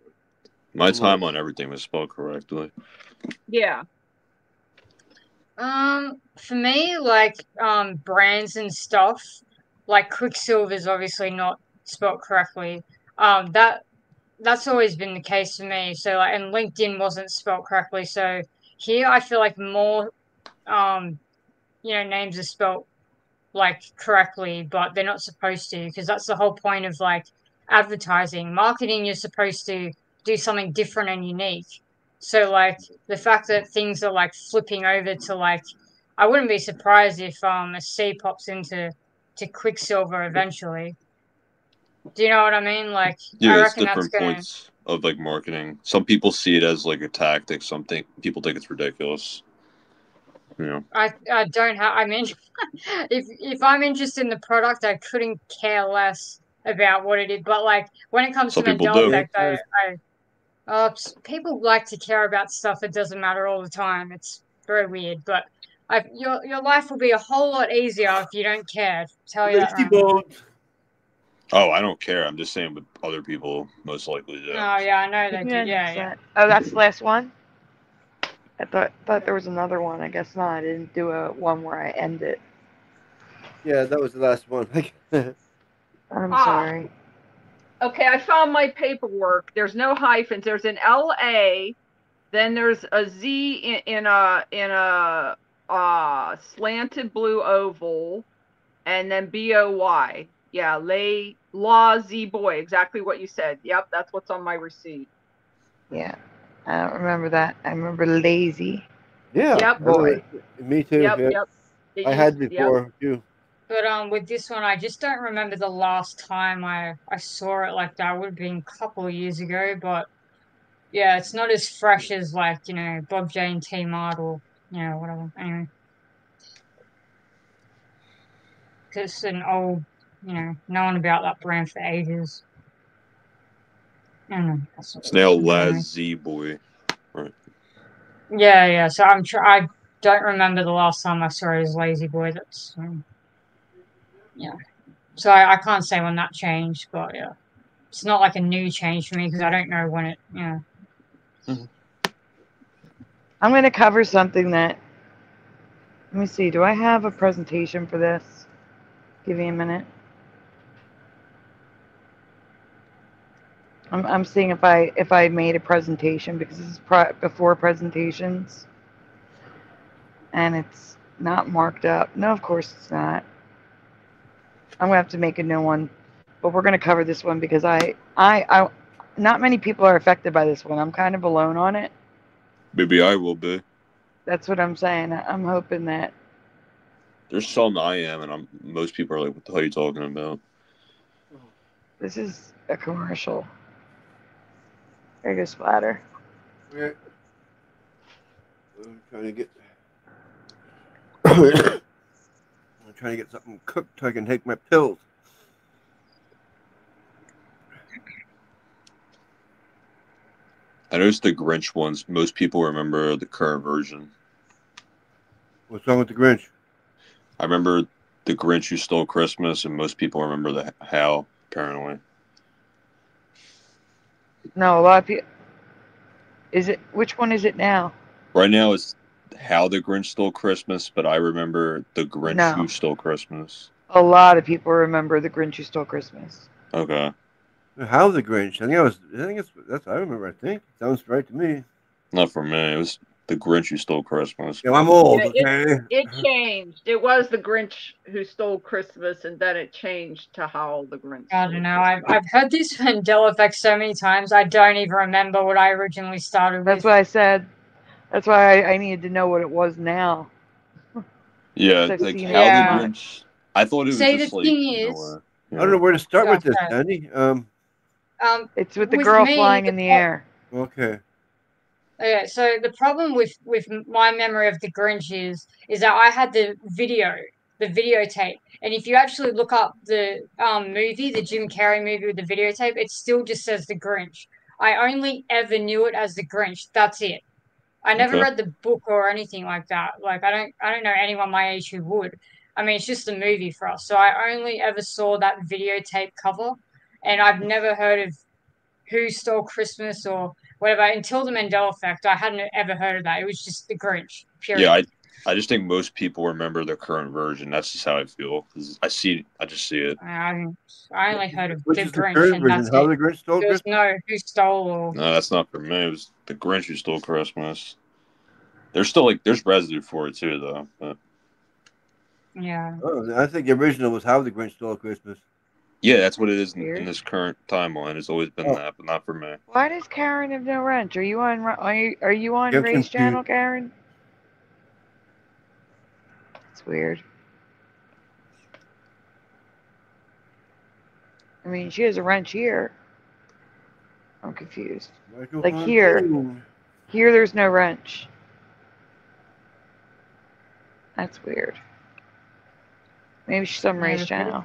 My time on everything was spelled correctly. Yeah. For me, like brands and stuff, like Quicksilver is obviously not spelled correctly. That's always been the case for me. So like, and LinkedIn wasn't spelled correctly. So here, I feel like more, names are spelled like correctly, but they're not supposed to, because that's the whole point of like advertising, marketing. You're supposed to do something different and unique. So like the fact that things are like flipping over to like, I wouldn't be surprised if a C pops into Quicksilver eventually. Do you know what I mean? Like, Yeah, I it's reckon that's different gonna. points of like marketing. Some people see it as like a tactic. People think it's ridiculous. You know. I don't have. I mean, if I'm interested in the product, I couldn't care less about what it is. But like when it comes Some to people Mandela do. Effect, people like to care about stuff that doesn't matter all the time. It's very weird, but your life will be a whole lot easier if you don't care. Tell you that right now. Oh, I don't care. I'm just saying, but other people most likely do. Oh yeah, I know they do. Yeah. Oh, that's the last one? I thought there was another one. I guess not. I didn't do a one where I end it. Yeah, that was the last one. I'm sorry. Okay, I found my paperwork. There's no hyphens. There's an LA, then there's a Z in a slanted blue oval, and then BOY. Yeah, La Z boy. Exactly what you said. Yep, that's what's on my receipt. Yeah, I don't remember that. I remember lazy. Yeah. Yep. Boy. Me too. Yep. Yeah. Yep. I had before too. But with this one, I just don't remember the last time I saw it like that. It would have been a couple of years ago, but yeah, it's not as fresh as like, you know, Bob J and T Mart or, you know, whatever. Anyway. Because it's an old, you know, known about that brand for ages. I don't know. It's now La Z boy. Right. Yeah. So I don't remember the last time I saw it as Lazy Boy. That's, yeah. So I can't say when that changed, but yeah. It's not like a new change for me because I don't know when it, yeah. I'm going to cover something that, let me see, do I have a presentation for this? Give me a minute. I'm seeing if I made a presentation because this is before presentations. And it's not marked up. No, of course it's not. I'm going to have to make a new one. But we're going to cover this one because I not many people are affected by this one. I'm kind of alone on it. Maybe I will be. That's what I'm saying. I'm hoping that. There's some I am, and most people are like, "What the hell are you talking about?" This is a commercial. There you go, Splatter. Okay. I'm trying to get something cooked so I can take my pills. I noticed the Grinch ones. Most people remember the current version. What's wrong with the Grinch? I remember the Grinch Who Stole Christmas, and most people remember the How, apparently. No, a lot of people. Which one is it now? Right now it's How the Grinch Stole Christmas, but I remember the Grinch Who Stole Christmas. A lot of people remember the Grinch Who Stole Christmas. Okay. How the Grinch? That's what I remember. I think sounds right to me. Not for me. It was the Grinch Who Stole Christmas. Yeah, I'm old. Yeah, Okay. it changed. It was the Grinch Who Stole Christmas, and then it changed to How the Grinch. I don't know. I've heard this Mandela Effect so many times. I don't even remember what I originally started with. That's what I said. That's why I needed to know what it was now. Yeah, like How the Grinch. I thought it was just like. I don't know where to start with this, Andy. It's with the girl flying in the air. Okay. Okay, so the problem with my memory of the Grinch is that I had the videotape, and if you actually look up the movie, the Jim Carrey movie with the videotape, it still just says the Grinch. I only ever knew it as the Grinch. That's it. I never read the book or anything like that. Like I don't know anyone my age who would. I mean, it's just a movie for us. So I only ever saw that videotape cover, and I've never heard of Who Stole Christmas or whatever until the Mandela Effect. I hadn't ever heard of that. It was just the Grinch. Period. Yeah, I just think most people remember the current version. That's just how I feel because I just see it. I only heard of Which the is the Grinch, current and version? that's How it. the Grinch Stole There's Christmas? no Who Stole or. No, that's not for me. It was the Grinch Who Stole Christmas. There's still there's residue for it too, though. But... Yeah. Oh, I think the original was How the Grinch Stole Christmas. Yeah, that's what it is in this current timeline. It's always been that, but not for me. Why does Karen have no wrench? Are you on Ray's channel, Karen? It's weird. I mean, she has a wrench here. I'm confused. Like here. Here there's no wrench. That's weird. Maybe she's on Ray's channel.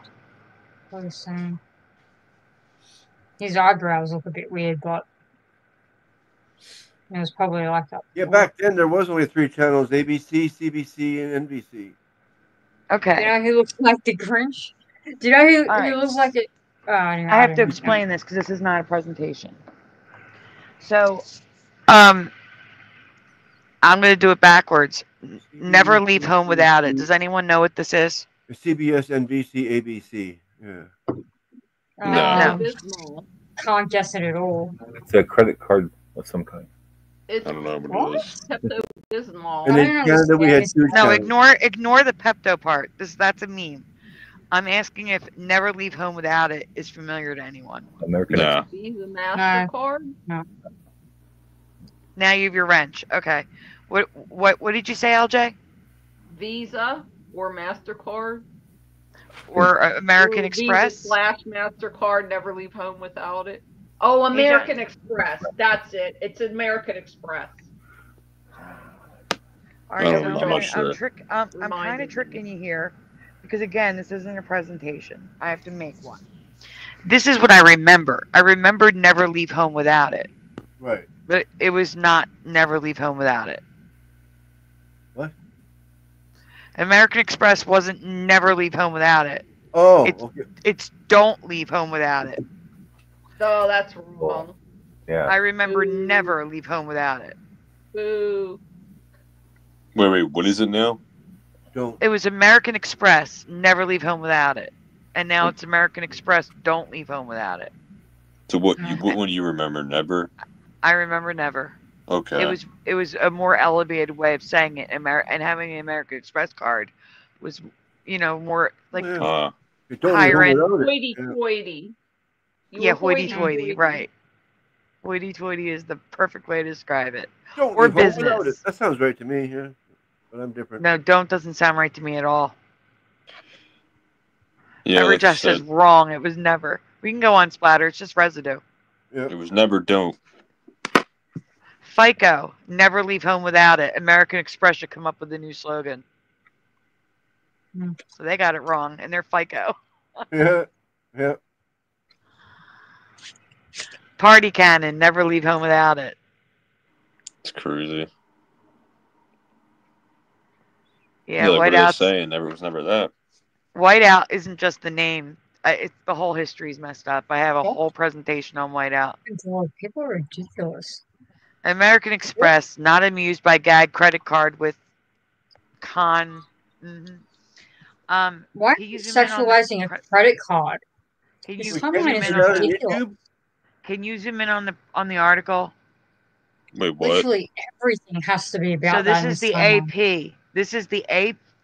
His eyebrows look a bit weird, but it was probably like that. Yeah, back then there was only 3 channels: ABC, CBC, and NBC. Okay. Do you know who looks like the Grinch? Do you know who looks like it? Anyway, I have to explain this because this is not a presentation. So, I'm going to do it backwards. Never leave home without it. Does anyone know what this is? CBS, NBC, ABC. Yeah. No. Can't guess it at all. It's a credit card of some kind. It's I don't know what it is. Pepto-Bismol. And in Canada we had 2 No, channels. ignore the Pepto part. That's a meme. I'm asking if never leave home without it is familiar to anyone. American Visa, MasterCard? No. Now you have your wrench. Okay. What did you say, LJ? Visa or MasterCard? Or American Express? Visa / MasterCard, never leave home without it. Oh, American Express. That's it. It's American Express. All right, I'm kind of tricking you here because, again, this isn't a presentation. I have to make one. This is what I remember. I remembered never leave home without it. Right. But it was not never leave home without it. What? American Express wasn't never leave home without it. Oh, okay. It's don't leave home without it. No, that's wrong. Yeah. I remember never leave home without it. Boo. Wait, what is it now? It was American Express, never leave home without it. And now it's American Express, don't leave home without it. So what one do you remember? Never? I remember never. Okay. It was a more elevated way of saying it. And having an American Express card was, more like higher end. Hoity-toity. Yeah, hoity-toity, right. Hoity-toity is the perfect way to describe it. Don't or leave home without business. it. That sounds right to me, yeah. But I'm different. No, don't doesn't sound right to me at all. Yeah, like just says wrong. It was never. We can go on Splatter. It's just residue. Yeah. It was never don't. FICO, never leave home without it. American Express should come up with a new slogan. So they got it wrong, and they're FICO. Yeah. Party Cannon, never leave home without it. It's crazy. Yeah, like what Whiteout. saying never was never that. Whiteout isn't just the name. It's the whole history's messed up. I have a whole presentation on Whiteout. People are ridiculous. American Express, not amused by gag credit card with con. Why are you sexualizing a credit card? Can you zoom in on the article? Wait, what? Literally everything has to be about. So this is the AP. This is the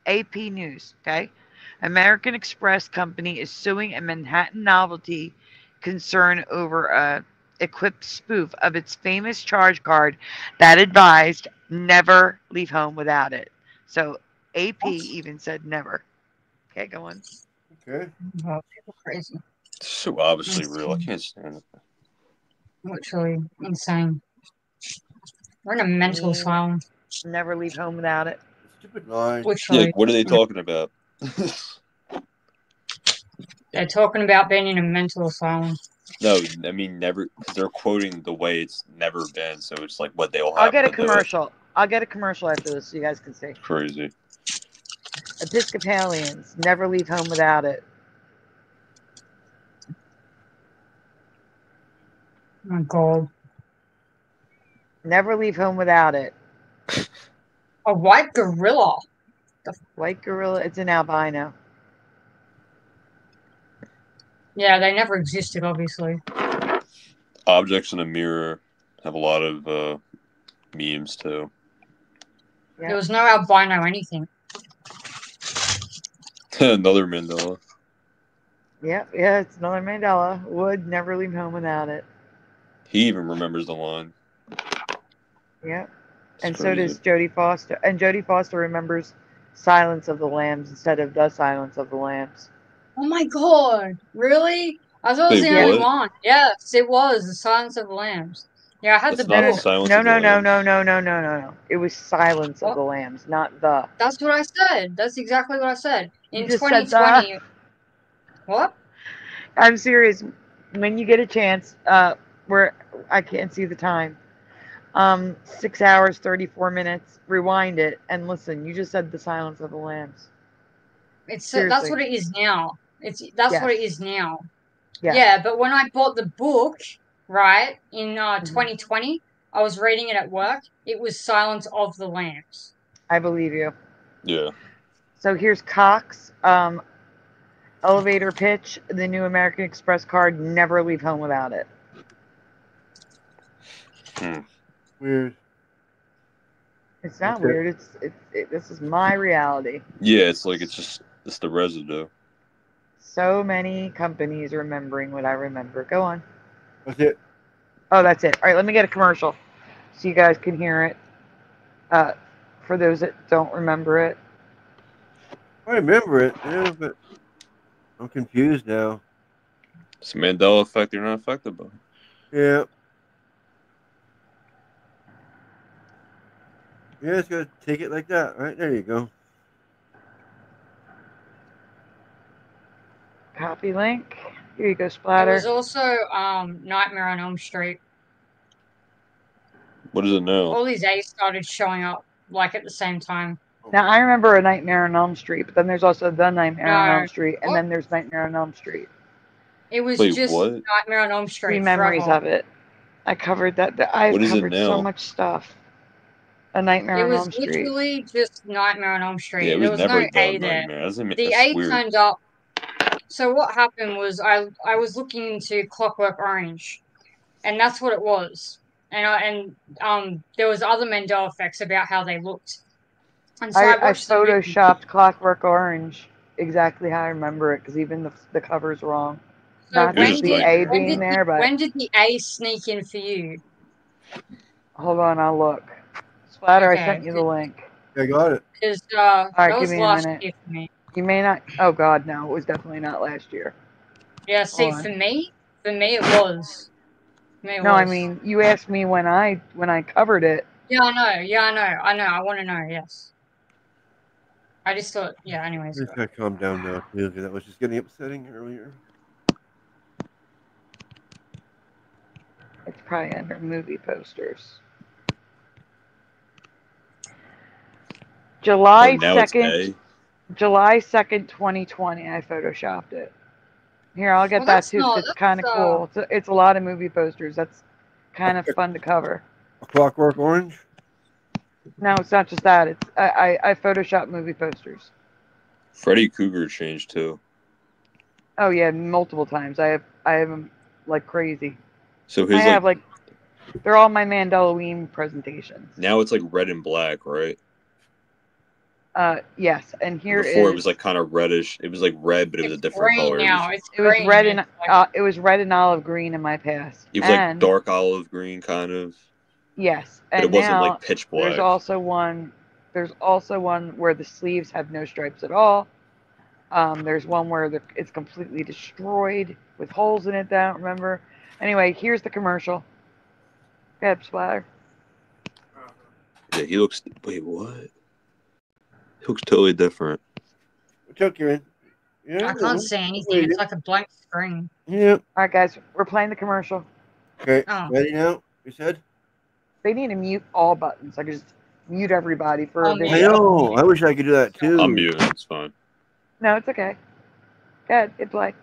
AP news. Okay, American Express company is suing a Manhattan novelty concern over a equipped spoof of its famous charge card that advised never leave home without it. So AP even said never. Okay, go on. Okay. Oh, people crazy. It's so obviously real. I can't stand it. Literally insane. We're in a mental asylum. Never leave home without it. Stupid line. Yeah, what are they talking about? They're talking about being in a mental asylum. No, I mean never. Because they're quoting the way it's never been, so it's like what they all have. I'll get a commercial. I'll get a commercial after this so you guys can see. Crazy. Episcopalians, never leave home without it. Oh, God. Never leave home without it. A white gorilla. White gorilla, it's an albino. Yeah, they never existed, obviously. Objects in a mirror have a lot of memes, too. There was no albino anything. Another Mandela. Yep, yeah, it's another Mandela. Would never leave home without it. He even remembers the line. Yep. It's And crazy. so does Jodie Foster. And Jodie Foster remembers Silence of the Lambs instead of The Silence of the Lambs. Oh my god, really? I thought it was Wait, the only what? one. Yes, it was The Silence of the Lambs. Yeah, I had That's the not The book. Silence No, of the no, no, Lambs. no, no, no, no, no, no. It was Silence of What? the Lambs, not The. That's what I said. That's exactly what I said. You In just said 2020. What? I'm serious. When you get a chance, where I can't see the time. 6 hours, 34 minutes. Rewind it and listen. You just said The Silence of the Lambs. That's Seriously. what it is now. That's what it is now. Yes. Yeah, but when I bought the book, right, in Mm-hmm. 2020, I was reading it at work. It was Silence of the Lambs. I believe you. Yeah. So here's Cox. Elevator pitch. The new American Express card. Never leave home without it. Weird. It's not weird. This is my reality. Yeah, it's the residue. So many companies remembering what I remember. Go on. That's it. Oh, that's it. All right, let me get a commercial so you guys can hear it. For those that don't remember it. I remember it, yeah, but I'm confused now. It's a Mandela effect. You're not affected by it. Yeah. Yeah, it's gonna take it like that. Right there you go. Copy link. Here you go, There Splatter. was also Nightmare on Elm Street. What is it now? All these A's started showing up like at the same time. Now, I remember A Nightmare on Elm Street, but then there's also The Nightmare on No. Elm Street, and then there's Nightmare on Elm Street. It was Wait, just what? Nightmare on Elm Street. Three memories forever. of it. I covered that. I've What is it covered so now? much stuff. A Nightmare It on was Elm Street. literally just Nightmare on Elm Street. Yeah, it There was was never no The A there. Nightmare. That's The A weird. turned up. So what happened was I was looking into Clockwork Orange, and that's what it was. And there was other Mandela effects about how they looked. And so I I watched the movie. photoshopped Clockwork Orange exactly how I remember it, because even the cover's wrong. So Not just the A being there, but when did the A sneak in for you? hold on, I'll look. Splatter, Okay. I sent you the link. I got it. Because All right, that give was me a last minute. year for me. You may not. Oh God, no, it was definitely not last year. Yeah, see, Hold on. for me it was. No, I mean, you asked me when I covered it. Yeah, I know. I want to know. Yes. I just thought. Yeah. Anyways. I just gotta calm down now too, because that was just getting upsetting earlier. It's probably under movie posters. July now it's 2nd. July 2nd, 2020. I photoshopped it. Here, I'll get Well, that that's too. 'Cause not- it's kind of that's, cool. It's a lot of movie posters. That's kind of fun to cover. A Clockwork Orange? No, it's not just that. It's I photoshopped movie posters. Freddy Krueger changed too. Oh yeah, multiple times. I have them like crazy. So his I have like they're all my Mandela presentations. now it's like red and black, right? Yes, and here Before it was like kind of reddish. It was like red, but it was a different green color. now. it was red and it was red and olive green in my past. It was like dark olive green, kind of. Yes, But and it wasn't now like pitch black. There's also one where the sleeves have no stripes at all. There's one where it's completely destroyed with holes in it that I don't remember. Anyway, here's the commercial. Go ahead, Splatter. Yeah, he looks. Wait, what? He looks totally different. What took you in? Yeah, I can't see anything. It's like a blank screen. Yeah. All right, guys, we're playing the commercial. Okay, Oh. ready now? You said? They need to mute all buttons. I could just mute everybody for a I video. know. I wish I could do that too. I'm muting. It's fine. No, it's okay. Go ahead, hit play.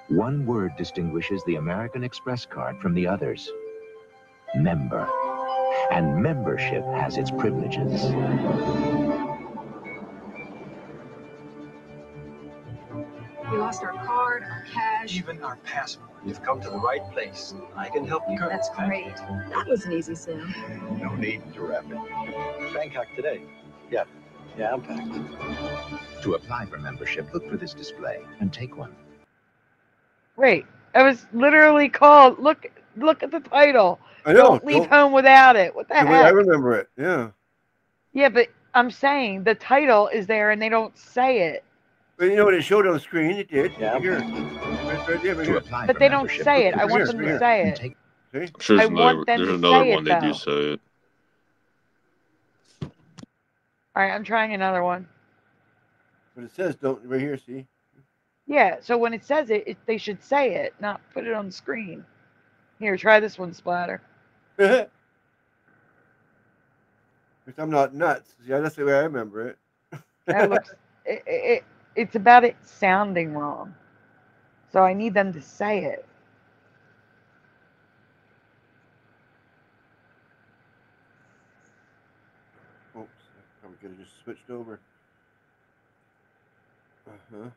One word distinguishes the American Express card from the others. Member. And membership has its privileges. We lost our card, our cash. Even our passport. You've come to the right place. I can help you. That's great. That was an easy sale. No need to wrap it. Bangkok today. Yeah. Yeah, I'm packed. To apply for membership, look for this display and take one. Wait, it was literally called. Look at the title. I know. Don't leave home without it. What the The way I heck? remember it. Yeah. Yeah, but I'm saying the title is there and they don't say it. But you know what it showed on the screen? It did. Yeah. Here. Right there, right To here. apply But for they don't membership, say look it. for I this want them display to say and it. take. See? I'm sure I there's want them there's to another say one it, they do though. say it. All right, I'm trying another one. But it says don't right here. See? Yeah, so when it says it, they should say it, not put it on the screen. Here, try this one, Splatter. Because I'm not nuts. Yeah, that's the way I remember it. That looks. It's about it sounding wrong. So I need them to say it. Oops, I probably could have just switched over. Uh-huh.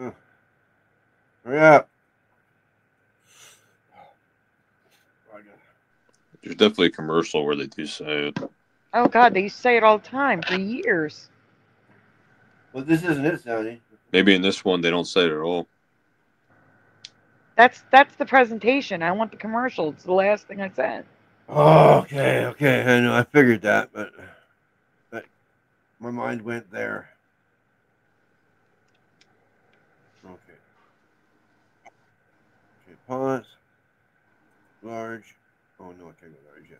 Oh. Hurry up. There's definitely a commercial where they do say it. Oh God, they used to say it all the time for years. Well, this isn't it, Sonny. Maybe in this one they don't say it at all. That's the presentation. I want the commercial. It's the last thing I said. Oh, okay. I know. I figured that, but my mind went there. Okay. Okay, pause. Large. Oh, no, I can't go large yet.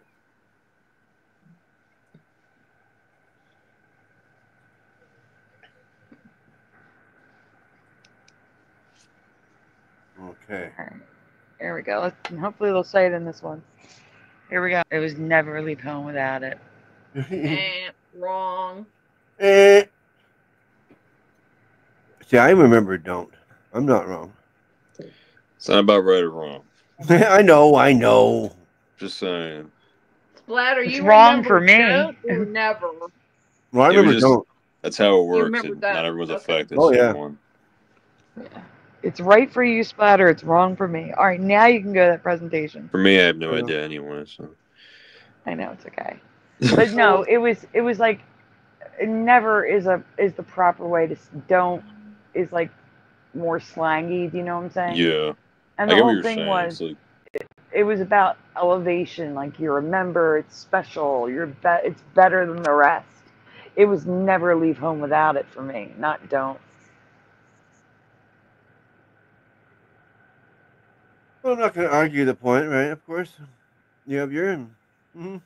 Okay. All right. There we go. Hopefully they'll say it in this one. Here we go. It was never leave home without it. Wrong. See, I remember don't. I'm not wrong. It's not about right or wrong. I know. Just saying. Splatter, it's you wrong for me. Don't or never. Well, I remember don't. That's how it works. remember And that. not everyone's Okay. affected. Oh, yeah. One. It's right for you, Splatter. It's wrong for me. All right, now you can go to that presentation. For me, I have no idea anyway. So. I know it's okay, but no, it was like never is the proper way to don't is like more slangy. Do you know what I'm saying? Yeah. And I the get what whole you're thing saying. was It's like, it was about elevation. Like you're a member, it's special. It's better than the rest. It was never leave home without it for me. Not don't. Well, I'm not going to argue the point, right? Of course. You have your. Mm-hmm.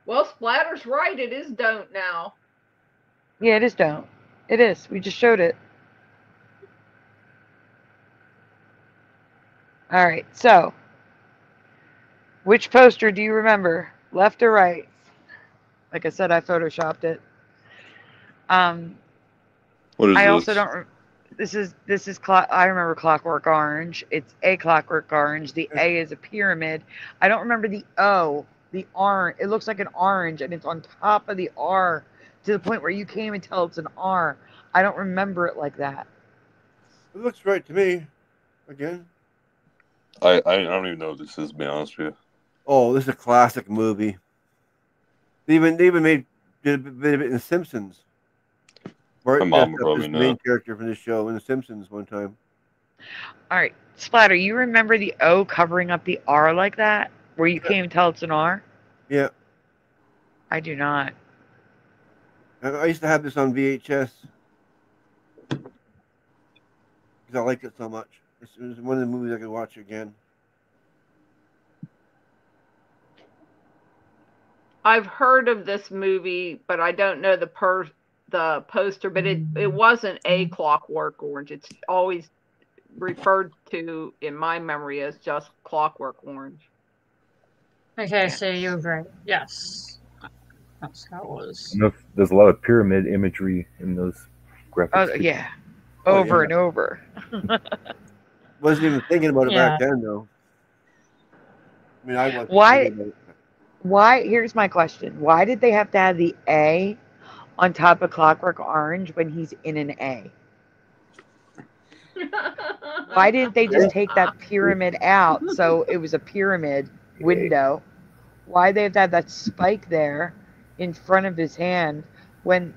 Well, Splatter's right. It is don't now. Yeah, it is don't. It is. We just showed it. All right. So, which poster do you remember? Left or right? Like I said, I photoshopped it. what is I this? also don't. This is I remember Clockwork Orange. It's a Clockwork Orange. The A is a pyramid. I don't remember the O. The R. It looks like an orange, and it's on top of the R to the point where you can't even tell it's an R. I don't remember it like that. It looks right to me. Again. I don't even know what this is, to be honest with you. Oh, this is a classic movie. They even did a bit of it in The Simpsons. Bart My mom dressed up probably as the know. main character from the show in The Simpsons one time. All right, Splatter, you remember the O covering up the R like that, where you can't even tell it's an R? Yeah. I do not. I used to have this on VHS because I liked it so much. It was one of the movies I could watch again. I've heard of this movie, but I don't know the poster. But it wasn't a Clockwork Orange. It's always referred to in my memory as just Clockwork Orange. Okay, so you agree. Yes. That's how it was. There's a lot of pyramid imagery in those graphics. Oh, yeah. Over and over. Wasn't even thinking about it back then, though. I mean, I wasn't. Why? Here's my question. Why did they have to have the A on top of Clockwork Orange when he's in an A? Why didn't they just take that pyramid out so it was a pyramid window, why they have to have that spike there in front of his hand when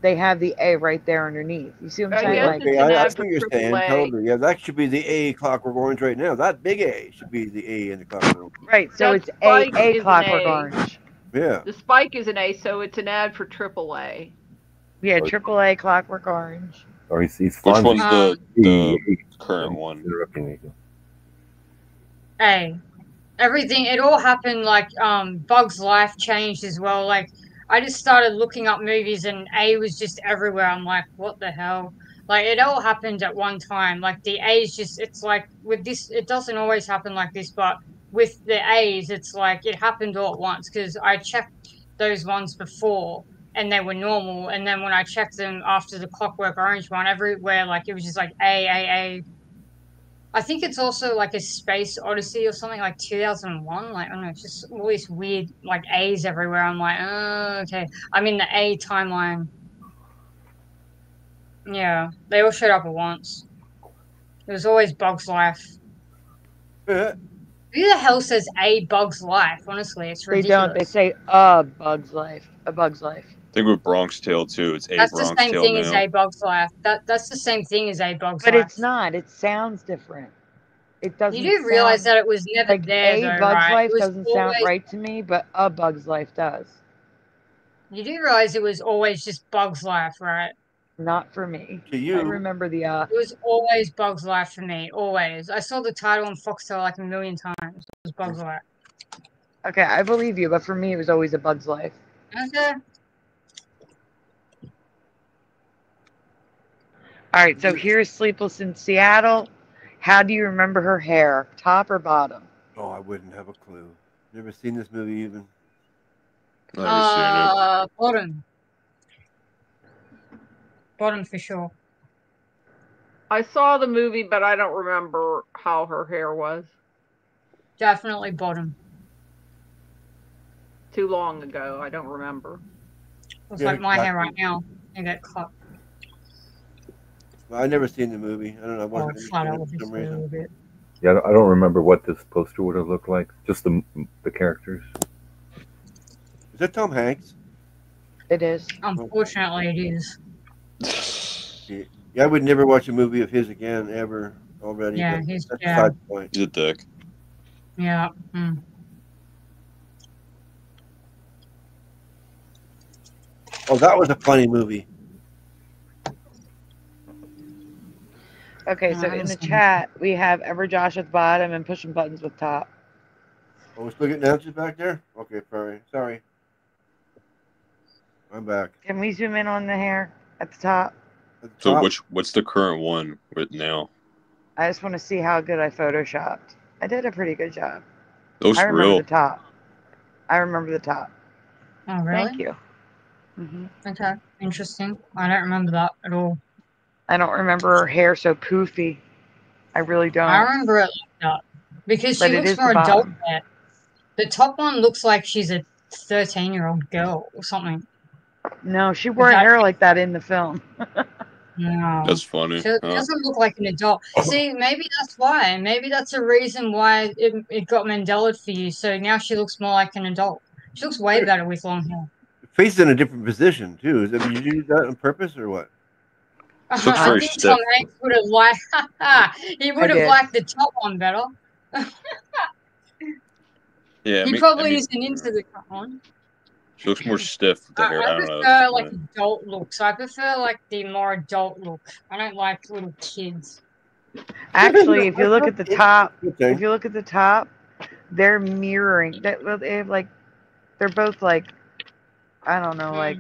they have the A right there underneath. You see what I'm saying? Yes, Like, it's an I ad see for what you're saying. AAA. Totally. Yeah, that should be the A Clockwork Orange right now. That big A should be the A in the Clockwork Orange. right, so That it's spike A is an Clockwork A. Orange. Yeah. The spike is an A, so it's an ad for AAA. Yeah, AAA Clockwork Orange. Or he's Which Fonzie. one's the current one? Interrupting me. A. Everything, it all happened like Bug's life changed as well. Like I just started looking up movies and A was just everywhere. I'm like, what the hell? Like it all happened at one time. Like the A's just, it's like with this, it doesn't always happen like this, but with the A's, it's like it happened all at once because I checked those ones before and they were normal. And then when I checked them after the Clockwork Orange one, everywhere, like it was just like A. I think it's also like a Space Odyssey or something like 2001. Like, I don't know, it's just all these weird like A's everywhere. I'm like, oh, okay. I'm in the A timeline. Yeah, they all showed up at once. It was always Bug's life. Who the hell says A Bug's life? Honestly, it's They ridiculous. don't. They say a Bug's life. A Bug's life. I think with Bronx Tale too, it's A That's Bronx the same Tale thing now. as A Bug's life. That's the same thing as A Bug's But life. it's not. It sounds different. It doesn't. You do realize sound, that it was never like there, A though, Bug's right? life It was doesn't sound always, right to me, but a Bug's life does. you do realize it was always just Bug's life, right? Not for me. To you. I remember the It was always Bug's Life for me, always. I saw the title on Foxtel like a million times. It was Bug's Life. Okay, I believe you, but for me it was always a Bug's life. Okay. All right, so here's Sleepless in Seattle. How do you remember her hair? Top or bottom? Oh, I wouldn't have a clue. Never seen this movie even. Never seen it. Bottom. Bottom for sure. I saw the movie, but I don't remember how her hair was. Definitely bottom. Too long ago. I don't remember. Looks like my hair right now. I get cut. Well, I never seen the movie. I don't know. I wasn't flat out for some reason. Yeah, I don't remember what this poster would have looked like. Just the characters. Is that Tom Hanks? It is. Unfortunately, it is. Yeah, I would never watch a movie of his again, ever, already. Yeah, but he's that's yeah. beside the point. He's a dick. Yeah. Mm. Oh, that was a funny movie. Okay, so in the chat we have Everjosh at the bottom and pushing buttons with top. Oh, we're still getting answers back there? Okay, sorry. I'm back. Can we zoom in on the hair at the top? So what's the current one with now? I just want to see how good I photoshopped. I did a pretty good job. It looks I remember real. the top. I remember the top. Oh, really? Thank you. Mm-hmm. Okay, interesting. I don't remember that at all. I don't remember her hair so poofy. I really don't. I remember it like that because she But it looks is more the adult bottom. there. The top one looks like she's a 13-year-old girl or something. No, she wore hair like that in the film. No. That's funny. She doesn't look like an adult. See, maybe that's why. Maybe that's a reason why it got Mandela for you. So now she looks more like an adult. She looks way better with long hair. Face in a different position, too. Did you do that on purpose or what? I think Tom Hanks would have liked. He would have liked the top one better. Yeah, He probably isn't into the top one. She looks more stiff with the hair. I I don't know. prefer like adult looks. I prefer like the more adult look. I don't like little kids. Actually, if you look at the top, they're mirroring. They have like, they're both like, I don't know, like,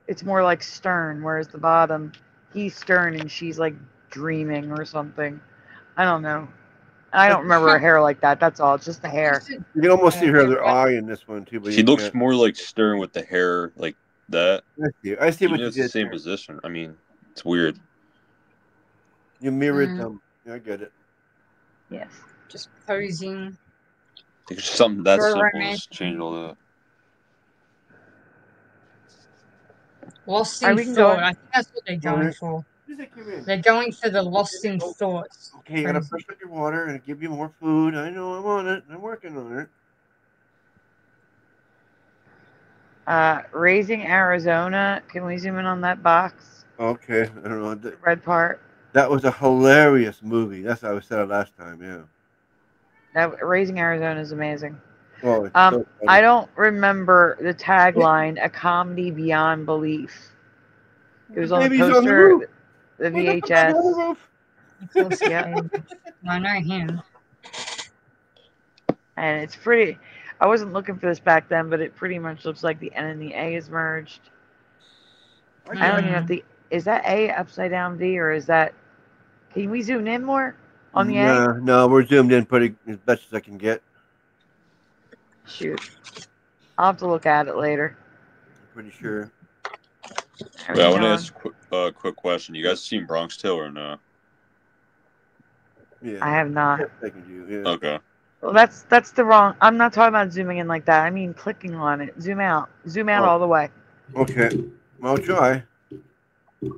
it's more like stern, whereas the bottom, he's stern and she's like dreaming or something. I don't know. I don't remember her hair like that. That's all. It's just the hair. You can almost see her other eye in this one, too. But She looks more like Stern with the hair like that. I see what you it's did the same there. position. I mean, it's weird. You mirrored them. Yeah, I get it. Yes. Just posing. I think it's something that For simple. romance. Just change all that. Lost Are in we thought. going? I think that's what they're going for. They're going for the lost in thoughts. Okay, you gotta push up your water and give you more food. I know, I'm on it. I'm working on it. Raising Arizona. Can we zoom in on that box? Okay, I don't know. The red part. That was a hilarious movie. That's what I said last time. Yeah. That Raising Arizona is amazing. Oh, it's so funny. I don't remember the tagline. A comedy beyond belief. It was on the poster. The VHS. Yeah. I know him. And it's pretty. I wasn't looking for this back then, but it pretty much looks like the N and the A is merged. I don't even know if the is that A upside down V or is that? Can we zoom in more on the A? No, we're zoomed in pretty as best as I can get. Shoot, I'll have to look at it later. I'm pretty sure. Wait, I want to ask a quick question. You guys seen Bronx Tale or no? Yeah. I have not. Yeah. Okay. Well, that's the wrong. I'm not talking about zooming in like that. I mean clicking on it. Zoom out. Zoom out all the way. Okay, I'll try. All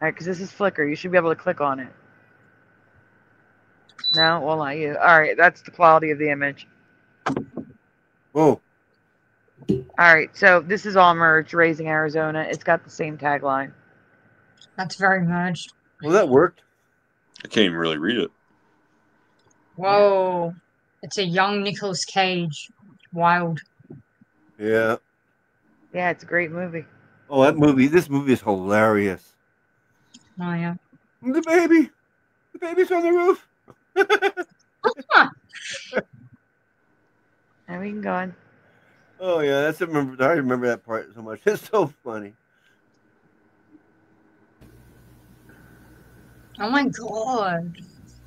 right, because this is Flickr. You should be able to click on it. No, well, not you. All right, that's the quality of the image. Whoa. All right, so this is all merged. Raising Arizona. It's got the same tagline. That's very merged. Well, that worked. I can't even really read it. Whoa. It's a young Nicolas Cage. Wild. Yeah. Yeah, it's a great movie. Oh, this movie is hilarious. Oh, yeah. The baby's on the roof. And we can go on. Oh yeah, I remember that part so much. It's so funny. Oh my god.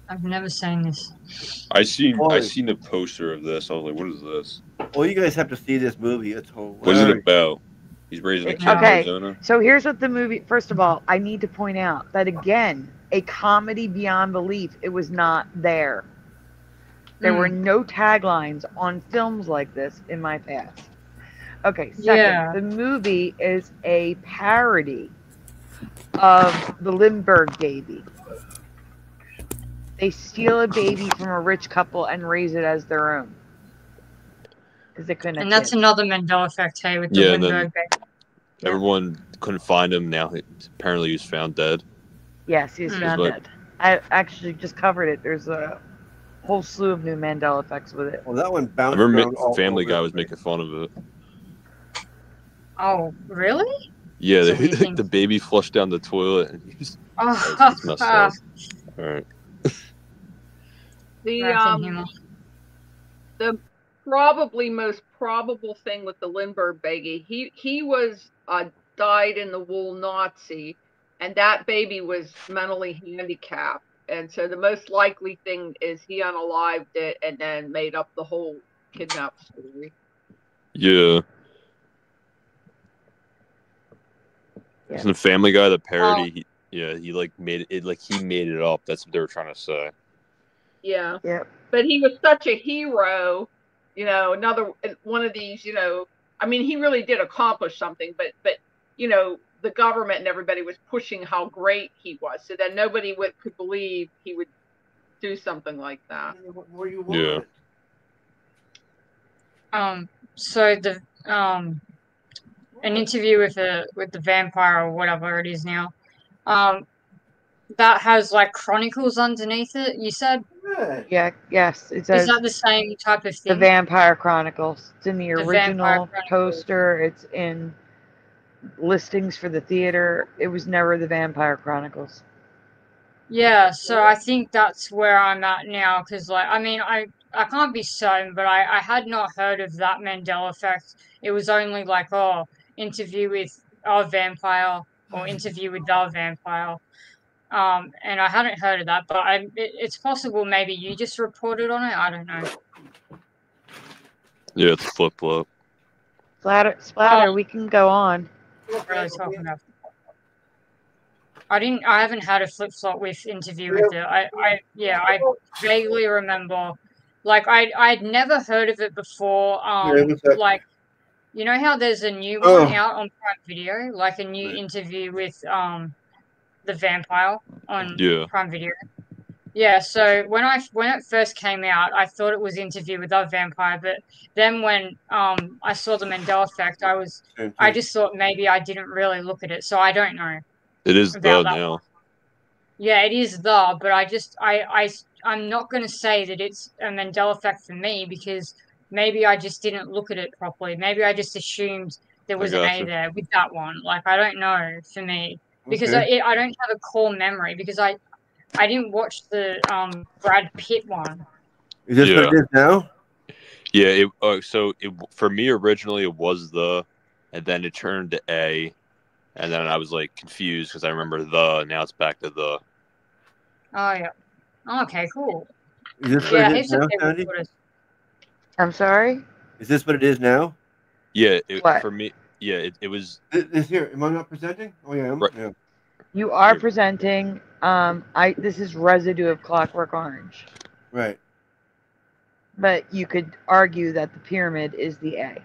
I've never seen this. I seen the poster of this. I was like, what is this? Well, you guys have to see this movie. It's hilarious. What is it about? He's raising a kid in Arizona. So here's what the movie. First of all, I need to point out that again, a comedy beyond belief. It was not there. There were no taglines on films like this in my past. Okay, second, the movie is a parody of the Lindbergh baby. They steal a baby from a rich couple and raise it as their own. Because they couldn't. And that's another Mandela effect, hey, with the Lindbergh baby. Everyone couldn't find him. Now apparently he was found dead. Yes, he was found dead. I actually just covered it. There's a whole slew of new Mandela effects with it. Well, that one bounced. I remember Family Guy was making fun of it. Oh, really? Yeah, the baby flushed down the toilet. And he's messed up. All right. The probably most probable thing with the Lindbergh baby, he was died in the wool Nazi, and that baby was mentally handicapped, and so the most likely thing is he unalived it and then made up the whole kidnap story. Yeah. Isn't the Family Guy the parody? He like made it like he made it up. That's what they were trying to say. Yeah. But he was such a hero, another one of these, I mean, he really did accomplish something, but the government and everybody was pushing how great he was, so that nobody could believe he would do something like that. Yeah. So the an interview with the vampire or whatever it is now, that has like chronicles underneath it. You said. Yeah. Yes. It says. Is that the same type of thing? The Vampire Chronicles. It's in the original poster. It's in listings for the theater. It was never the Vampire Chronicles. Yeah, so I think that's where I'm at now, because like, I mean, I can't be certain, but I had not heard of that Mandela effect. It was only like, interview with our vampire or interview with the vampire. And I hadn't heard of that, but it's possible maybe you just reported on it. I don't know. Yeah, it's flip-flop. Splatter, we can go on. Really talking about. I haven't had a flip-flop with interview with it. I vaguely remember, like I'd never heard of it before. Like You know how there's a new one out on Prime Video, like a new interview with the vampire on Prime Video. Yeah, so when it first came out, I thought it was Interview with a Vampire, but then when I saw the Mandela Effect, I just thought maybe I didn't really look at it, so I don't know. It is about the that now. one. Yeah, it is but I'm not going to say that it's a Mandela Effect for me because maybe I just didn't look at it properly. Maybe I just assumed there was an A there with that one. Like, I don't know for me because I don't have a core memory because I didn't watch the Brad Pitt one. Is this what it is now? Yeah. For me originally it was and then it turned to A, and then I was like confused because I remember now it's back to the. Oh yeah. Okay. Cool. Is this what it is now, Sandy? I'm sorry. Is this what it is now? Yeah. For me. Yeah. It was. This here. Am I not presenting? Oh yeah. Right. Yeah. You are presenting. This is residue of Clockwork Orange. Right. But you could argue that the pyramid is the A.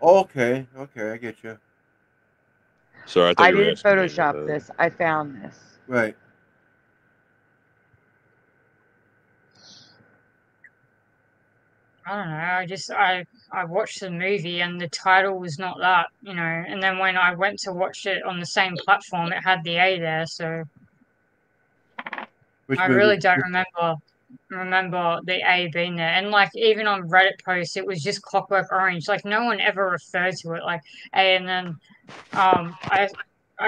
Okay. Okay, I get you. Sorry, I didn't Photoshop this. I found this. Right. I don't know. I watched the movie and the title was not that, and then when I went to watch it on the same platform, it had the A there. So I really don't remember the A being there. And like even on Reddit posts, it was just Clockwork Orange. Like no one ever referred to it like A. And then I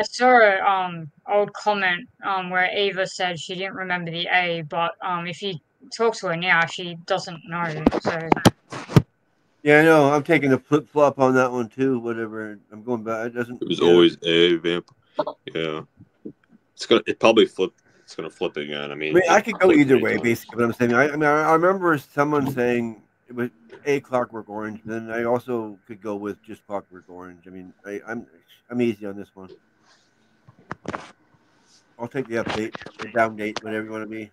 saw a old comment where Eva said she didn't remember the A, but if you talk to her now, she doesn't know. So yeah, I know. I'm taking a flip flop on that one too. Whatever. I'm going back. It was always A vamp. Yeah. It probably flip. It's gonna flip again. I mean I could go either way. Basically, what I'm saying. I remember someone saying it was A Clockwork Orange. Then I also could go with just Clockwork Orange. I mean, I'm easy on this one. I'll take the update, the down date, whatever you want to be.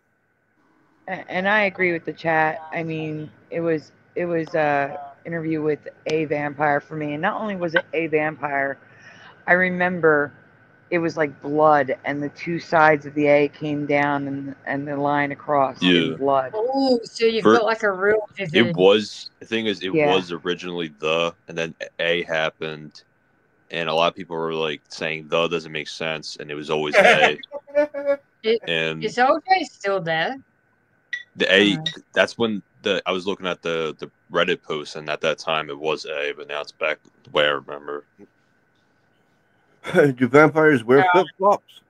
And I agree with the chat. I mean, it was interview with a vampire for me, and not only was it a vampire, I remember it was like blood, and the two sides of the A came down, and the line across in blood. Oh, so you've got like a real vivid. It was the thing is was originally and then A happened, and a lot of people were like saying doesn't make sense, and it was always A. And is OJ still there? The A, that's when I was looking at the Reddit post, and at that time it was A, but now it's back the way I remember. Do vampires wear flip flops?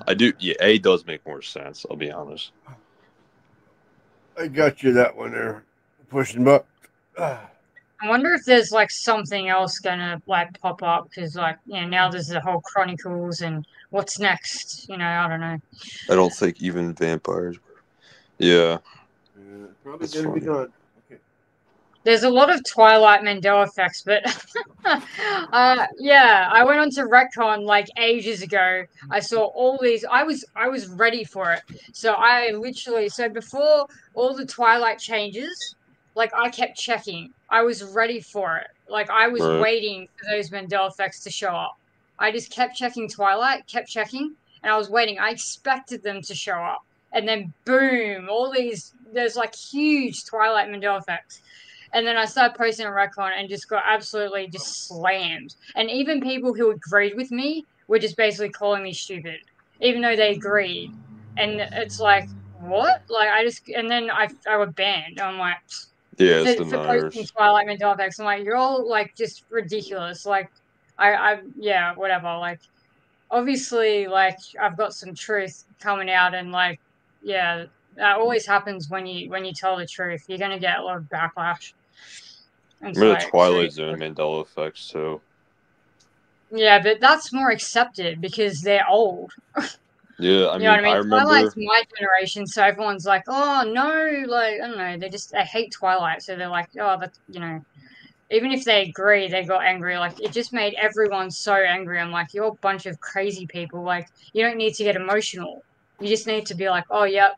I do. Yeah, A does make more sense. I'll be honest. I got you that one there, pushing buck. I wonder if there's like something else gonna like pop up because now there's the whole Chronicles and what's next. I don't know. I don't think even vampires. Yeah. Probably gonna be gone. Okay. There's a lot of Twilight Mandela effects, but I went on to Retcon like ages ago. I saw all these. I was ready for it. So before all the Twilight changes, like I kept checking. I was ready for it. Like I was waiting for those Mandela effects to show up. I just kept checking Twilight, kept checking, and I was waiting. I expected them to show up. And then boom, there's like huge Twilight Mandela effects. And then I started posting on Retcon and just got absolutely just slammed. And even people who agreed with me were just basically calling me stupid, even though they agreed. And it's like, what? Like and then I was banned. I'm like, for posting Twilight Mandela effects. I'm like, you're all like just ridiculous. Like, whatever. Like, obviously, like I've got some truth coming out, and like, that always happens when you tell the truth. You're gonna get a lot of backlash. Remember the Twilight Zone Mandela effects too. Yeah, but that's more accepted because they're old. Yeah, I mean, I remember Twilight's my generation, so everyone's like, "Oh no!" Like I don't know, they hate Twilight, so they're like, "Oh, that's Even if they agree, they got angry. Like it just made everyone so angry. I'm like, you're a bunch of crazy people. Like you don't need to get emotional. You just need to be like, "Oh, yep,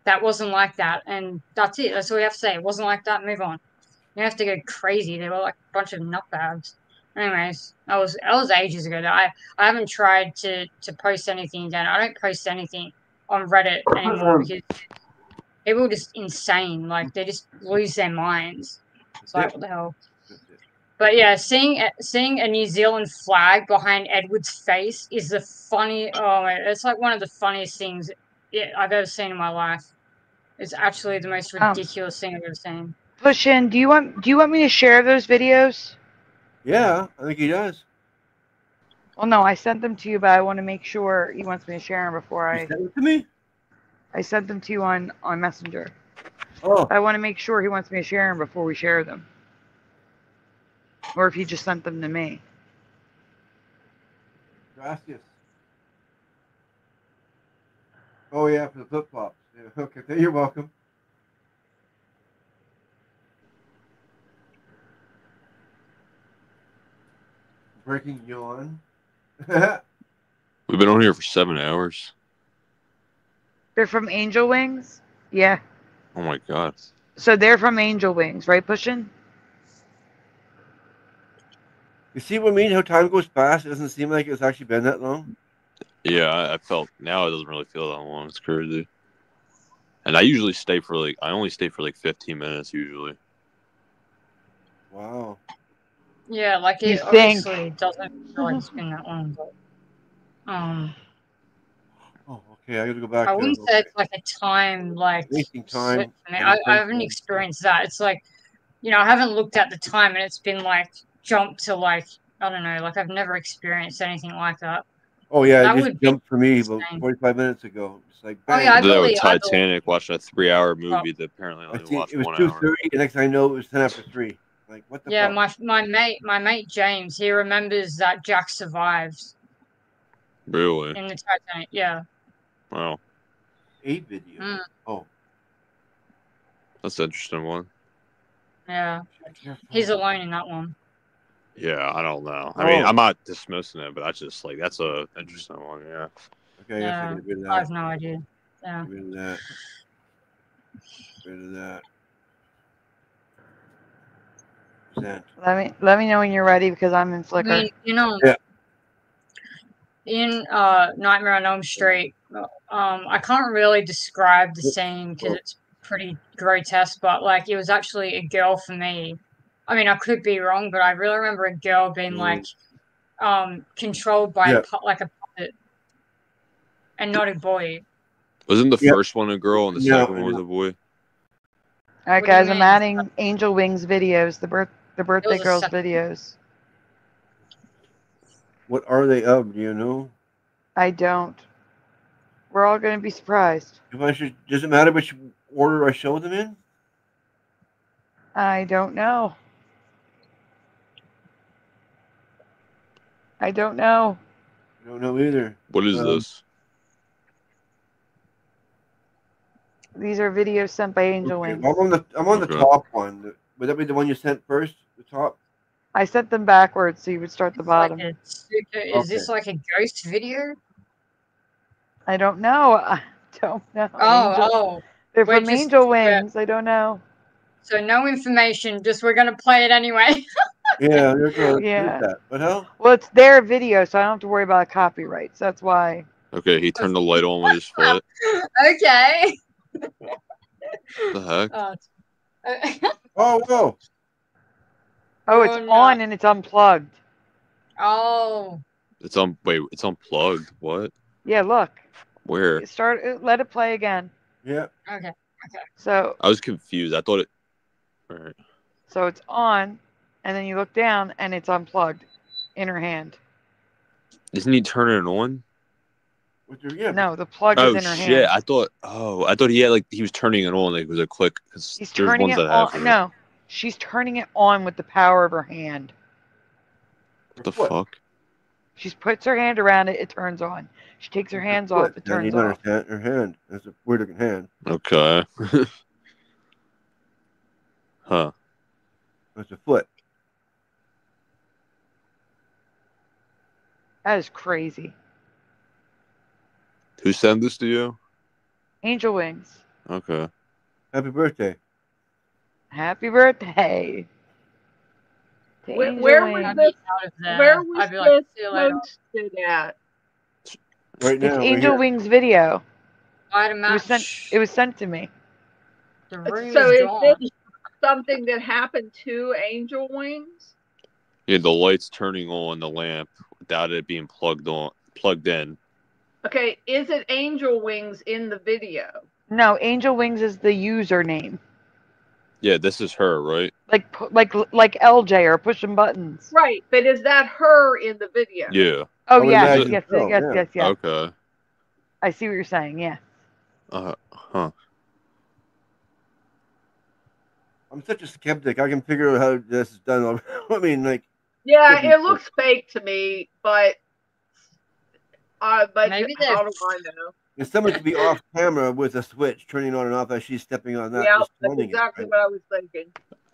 that wasn't like that," and that's it. That's all you have to say. It wasn't like that. Move on. You have to go crazy. They were like a bunch of nutbags. Anyways, that was ages ago. I haven't tried to post anything again. I don't post anything on Reddit anymore because people are just insane. Like they just lose their minds. It's like what the hell. But yeah, seeing a New Zealand flag behind Edward's face is the funny. Oh, it's like one of the funniest things I've ever seen in my life. It's actually the most ridiculous thing I've ever seen. Pushin, do you want me to share those videos? Yeah, I think he does. Well, no, I sent them to you, but I want to make sure he wants me to share them before You sent them to me? I sent them to you on Messenger. Oh. I want to make sure he wants me to share them before we share them. Or if he just sent them to me. Gracias. Oh, yeah, for the flip-flops. Yeah, okay, you're welcome. Breaking yawn. We've been on here for 7 hours. They're from Angel Wings? Yeah. Oh my god. So they're from Angel Wings, right, Pushin? You see what I mean? How time goes fast? It doesn't seem like it's actually been that long. Yeah, I felt now it doesn't really feel that long. It's crazy. And I usually stay for I only stay for 15 minutes usually. Wow. Yeah, like You it think. obviously doesn't feel like it's been that long, but Oh, okay. I got to go back I to. wouldn't say it's like a time wasting slip time. for me. I haven't experienced that. It's like, I haven't looked at the time and it's been jumped to I don't know, I've never experienced anything like that. Oh yeah, That it just would be jumped for me about insane. 45 minutes ago. It's like Oh bang. yeah, I Did that with believe Titanic, watching a 3-hour movie that apparently I only see, watched it was 1 hour. 2:30, and next thing I know, it was 10 after 3. Like what the Yeah, fuck? my mate James, he remembers that Jack survives Really? in the Titanic. Yeah. Wow. A video. Oh. That's an interesting one. Yeah. He's alone in that one. Yeah, I don't know. I mean, I'm not dismissing it, but that's just that's a interesting one. Yeah. Okay, I guess I get rid of that. I have no idea. Yeah. Get rid of that. Get rid of that. Present. Let me know when you're ready because I'm in Flickr. Yeah. In Nightmare on Elm Street, I can't really describe the scene because it's pretty grotesque, but it was actually a girl for me. I mean, I could be wrong, but I really remember a girl being controlled by a puppet, and not a boy. Wasn't the first one a girl and the second one was a boy? All right, guys, I'm adding Angel Wings videos, the birthday girls videos. What are they of? Do you know? I don't. We're all going to be surprised. Does it matter which order I show them in? I don't know. I don't know. I don't know either. What is this? These are videos sent by Angel Wings. I'm on the top one. Would that be the one you sent first? The top? I sent them backwards, so you would start the bottom. Is this like a ghost video? I don't know. I don't know. Oh. They're from Angel Wings. I don't know. So no information. Just we're gonna play it anyway. Yeah, they're going to Yeah. that. What hell? Well, it's their video, so I don't have to worry about copyrights. That's why. Okay, he turned the light on with his foot. Okay. What the heck? Oh, whoa. Oh, it's on and it's unplugged. Oh. It's on. Wait, it's unplugged. What? Yeah, look. Where? Let it play again. Yeah. Okay. So. I was confused. I thought it. All right. So it's on, and then you look down, and it's unplugged in her hand. Isn't he turning it on? No, the plug is in her hand. I thought he had he was turning it on. Like it was a click. He's turning it on. No, she's turning it on with the power of her hand. What the fuck? She puts her hand around it. It turns on. She takes her hands off. It turns off. Her hand. That's a weird looking hand. Okay. Huh. That's a foot. That is crazy. Who sent this to you? Angel Wings. Okay. Happy birthday. Happy birthday. Where Angel was Wings. this? Where was I'd be like, this see you later. posted at? Right It's now, we're Angel here. Wings video. Item It was sent. It was sent to me. The room So is is gone. this something that happened to Angel Wings? Yeah, the light's turning on the lamp without it being plugged in. Okay, is it Angel Wings in the video? No, Angel Wings is the username. Yeah, this is her, right? Like LJ or pushing buttons. Right, but is that her in the video? Yeah. Oh yes, yes. Okay. I see what you're saying. Yeah. Huh. I'm such a skeptic. I can figure out how this is done. I mean, like. Yeah, it looks fake to me, but maybe how do I know? If someone could be off camera with a switch turning on and off as she's stepping on that. Yeah, just that's running exactly it, right? what I was thinking.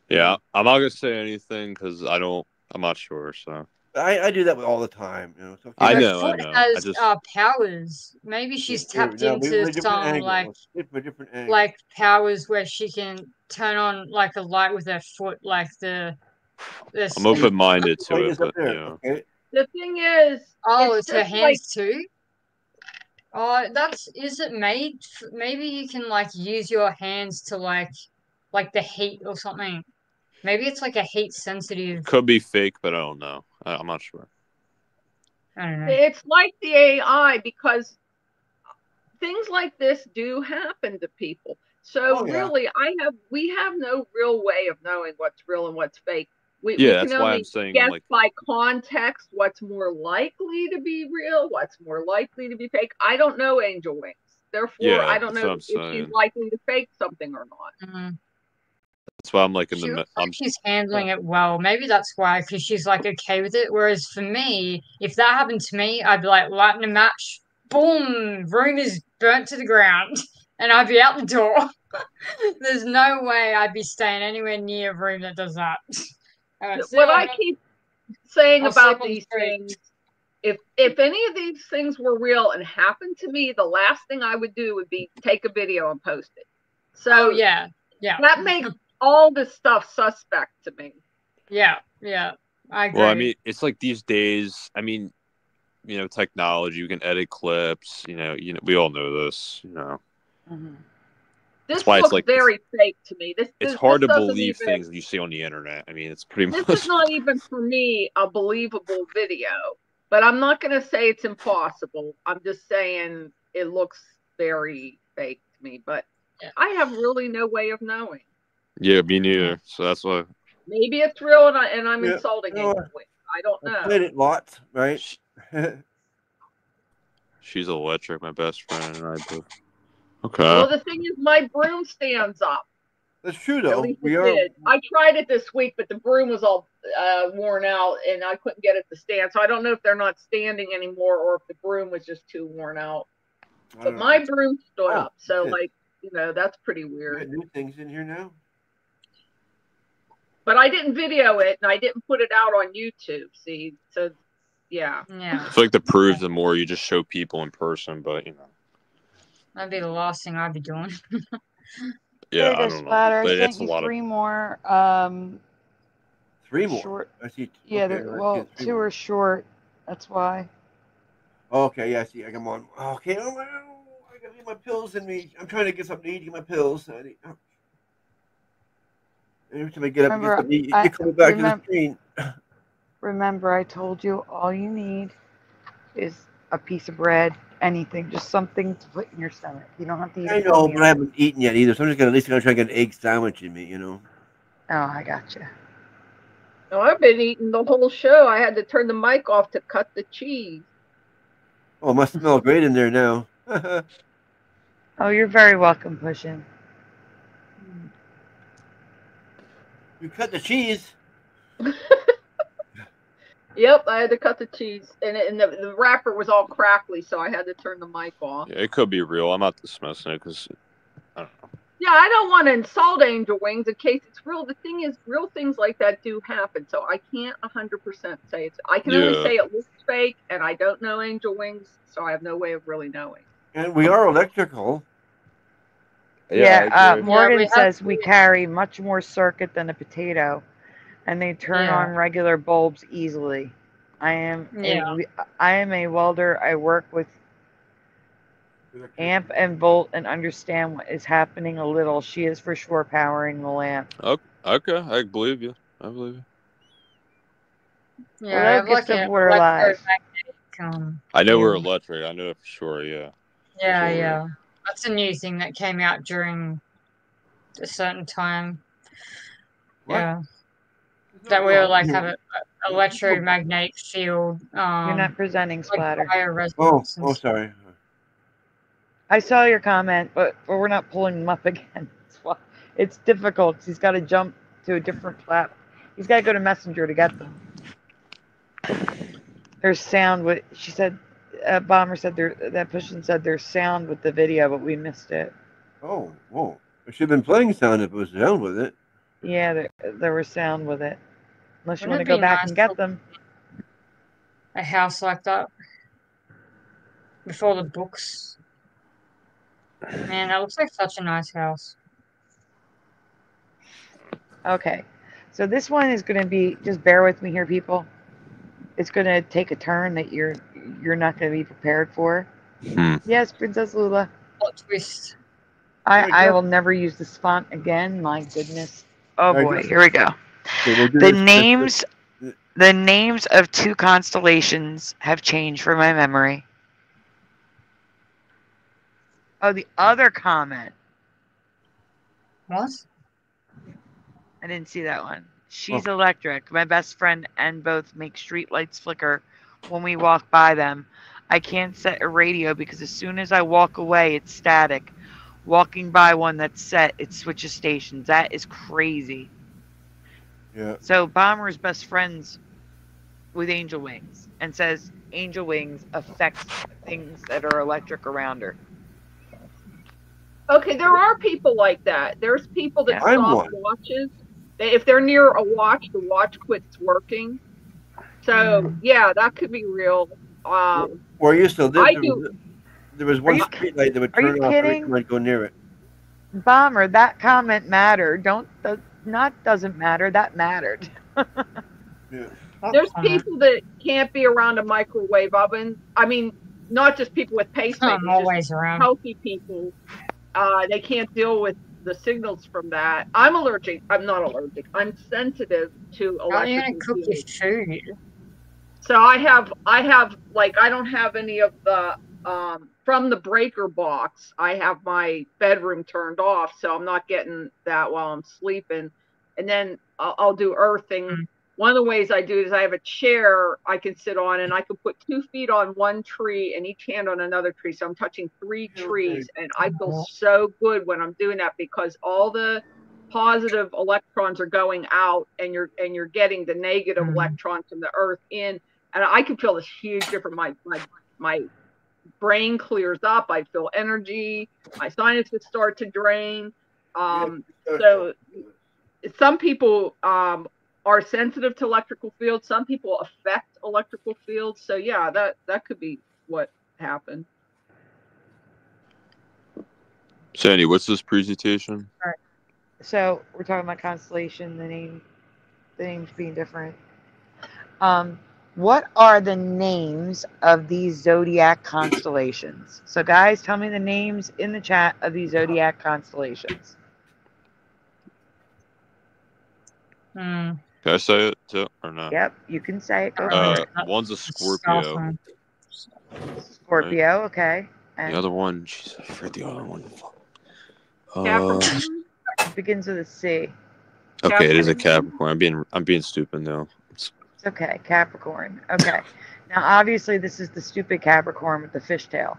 Yeah, I'm not gonna say anything because I'm not sure. So I do that all the time. You know, it's okay. I Her know. foot has powers. Maybe she's tapped into some like powers where she can turn on like a light with her foot, like the. I'm open-minded to it, but Okay. The thing is, oh, it's it's her just hands too. Oh, is it made? Maybe you can like use your hands to like the heat or something. Maybe it's like a heat sensitive. could be fake, but I don't know. I'm not sure. I don't know. It's like the AI because things like this do happen to people. So really, we have no real way of knowing what's real and what's fake. We that's can why only I'm saying guess by context what's more likely to be real, what's more likely to be fake. I don't know Angel Wings. Therefore, I don't know if she's likely to fake something or not. Mm-hmm. That's why I'm like She looks like she's handling it well. Maybe that's why, because she's like okay with it. Whereas for me, if that happened to me, I'd be like lighting a match, boom, room is burnt to the ground, and I'd be out the door. There's no way I'd be staying anywhere near a room that does that. What I keep saying about these things, if any of these things were real and happened to me, the last thing I would do would be take a video and post it. So yeah, that makes all this stuff suspect to me. Yeah, I agree. Well, I mean, it's like these days. I mean, technology. You can edit clips. We all know this. Mm-hmm. This why looks it's like very fake to me. It's hard to believe things you see on the internet. I mean, it's pretty much. This is not even for me a believable video, but I'm not going to say it's impossible. I'm just saying it looks very fake to me, but I have really no way of knowing. Yeah, me neither. So that's why. Maybe it's real, and I'm insulting it. I don't know. I played it lots, right? She's electric, my best friend, and I both. Okay. Well, the thing is, my broom stands up. That's true, though. At least it did. I tried it this week, but the broom was all worn out, and I couldn't get it to stand. So I don't know if they're not standing anymore, or if the broom was just too worn out. But my broom stood up, so that's pretty weird. New things in here now. But I didn't video it, and I didn't put it out on YouTube. See, so yeah. I feel like to prove the more you just show people in person, but that'd be the last thing I'd be doing. Yeah, I don't know. But it's a lot of 3 more. 3 more. Short. I see. Yeah, okay, 2 are short. That's why. Okay, yeah, I see. I come on. Okay, I gotta get my pills in me. I'm trying to get something to eat. Get my pills. Every time I get up, you come back to the screen. Remember, I told you all you need is a piece of bread, anything, just something to put in your stomach. You don't have to eat. I know, but I haven't eaten yet either. So I'm just at least gonna try to get an egg sandwich in me, Oh, I gotcha. No, I've been eating the whole show. I had to turn the mic off to cut the cheese. Oh, it must smell great in there now. Oh, you're very welcome, Pushin. You cut the cheese. Yep, I had to cut the cheese, and the wrapper was all crackly, so I had to turn the mic off. Yeah, it could be real. I'm not dismissing it because I don't know. Yeah, I don't want to insult Angel Wings in case it's real. The thing is, real things like that do happen, so I can't 100% say it's. I can only say it looks fake, and I don't know Angel Wings, so I have no way of really knowing. And we are electrical. Morgan says we carry much more circuit than a potato, and they turn on regular bulbs easily. I am a welder. I work with amp and volt and understand what is happening a little. She is for sure powering the lamp. Okay, I believe you. I believe you. Yeah, I have like an electromagnetic. I know we're electric. I know that for sure. Yeah. Yeah. That's a new thing that came out during a certain time. What? Yeah. That we like have an electromagnetic field. You're not presenting, Splatter. Oh, sorry. I saw your comment, but we're not pulling him up again. It's difficult. He's got to jump to a different platform. He's got to go to Messenger to get them. There's sound with. She said, Bomber said that Pushin said there's sound with the video, but we missed it. Oh, it should have been playing sound if it was sound with it. Yeah, there was sound with it. Unless you want to go back and get them. A house like that. Before the books. Man, that looks like such a nice house. Okay. So this one is going to be, just bear with me here, people. It's going to take a turn that you're not going to be prepared for. Yes, Princess Lula. What twist? I will never use this font again. My goodness. Oh boy, here we go. The names of 2 constellations have changed from my memory. Oh, the other comment. What? I didn't see that one. She's electric. My best friend and both make street lights flicker when we walk by them. I can't set a radio because as soon as I walk away, it's static. Walking by one that's set, it switches stations. That is crazy. Yeah. So Bomber's best friends with Angel Wings and says Angel Wings affects things that are electric around her. Okay, there are people like that. There's people that stop watches. If they're near a watch, the watch quits working. So yeah, that could be real. Where you still live, I do. There was one street light that would turn off every time I'd go near it. Bomber, that comment mattered. Doesn't matter. That mattered. Yeah. There's people that can't be around a microwave oven. I mean, not just people with pacemakers. I'm always around. Healthy people. They can't deal with the signals from that. I'm allergic. I'm not allergic. I'm sensitive to electrical. How are you gonna cook your food? So I have like I don't have any of the from the breaker box. I have my bedroom turned off, so I'm not getting that while I'm sleeping. And then I'll do earthing. One of the ways I do it is I have a chair I can sit on, and I can put 2 feet on one tree and each hand on another tree. So I'm touching 3 trees, and I feel so good when I'm doing that because all the positive electrons are going out, and you're getting the negative electrons from the earth in, and I can feel this huge difference. My brain clears up. I feel energy. My sinuses start to drain. So some people are sensitive to electrical fields. Some people affect electrical fields. So yeah, that could be what happened. Sandy, what's this presentation? All right. So we're talking about constellation, the names being different. What are the names of these zodiac constellations? So guys, tell me the names in the chat of these zodiac constellations. Can I say it too, or not? Yep, you can say it. Go for it. One's a Scorpio. Scorpio, right. Okay. And the other one, jeez, I forget the other one. It begins with a C. Okay, it is a Capricorn. I'm being stupid now. It's okay, Capricorn. Okay. Now, obviously, this is the stupid Capricorn with the fishtail.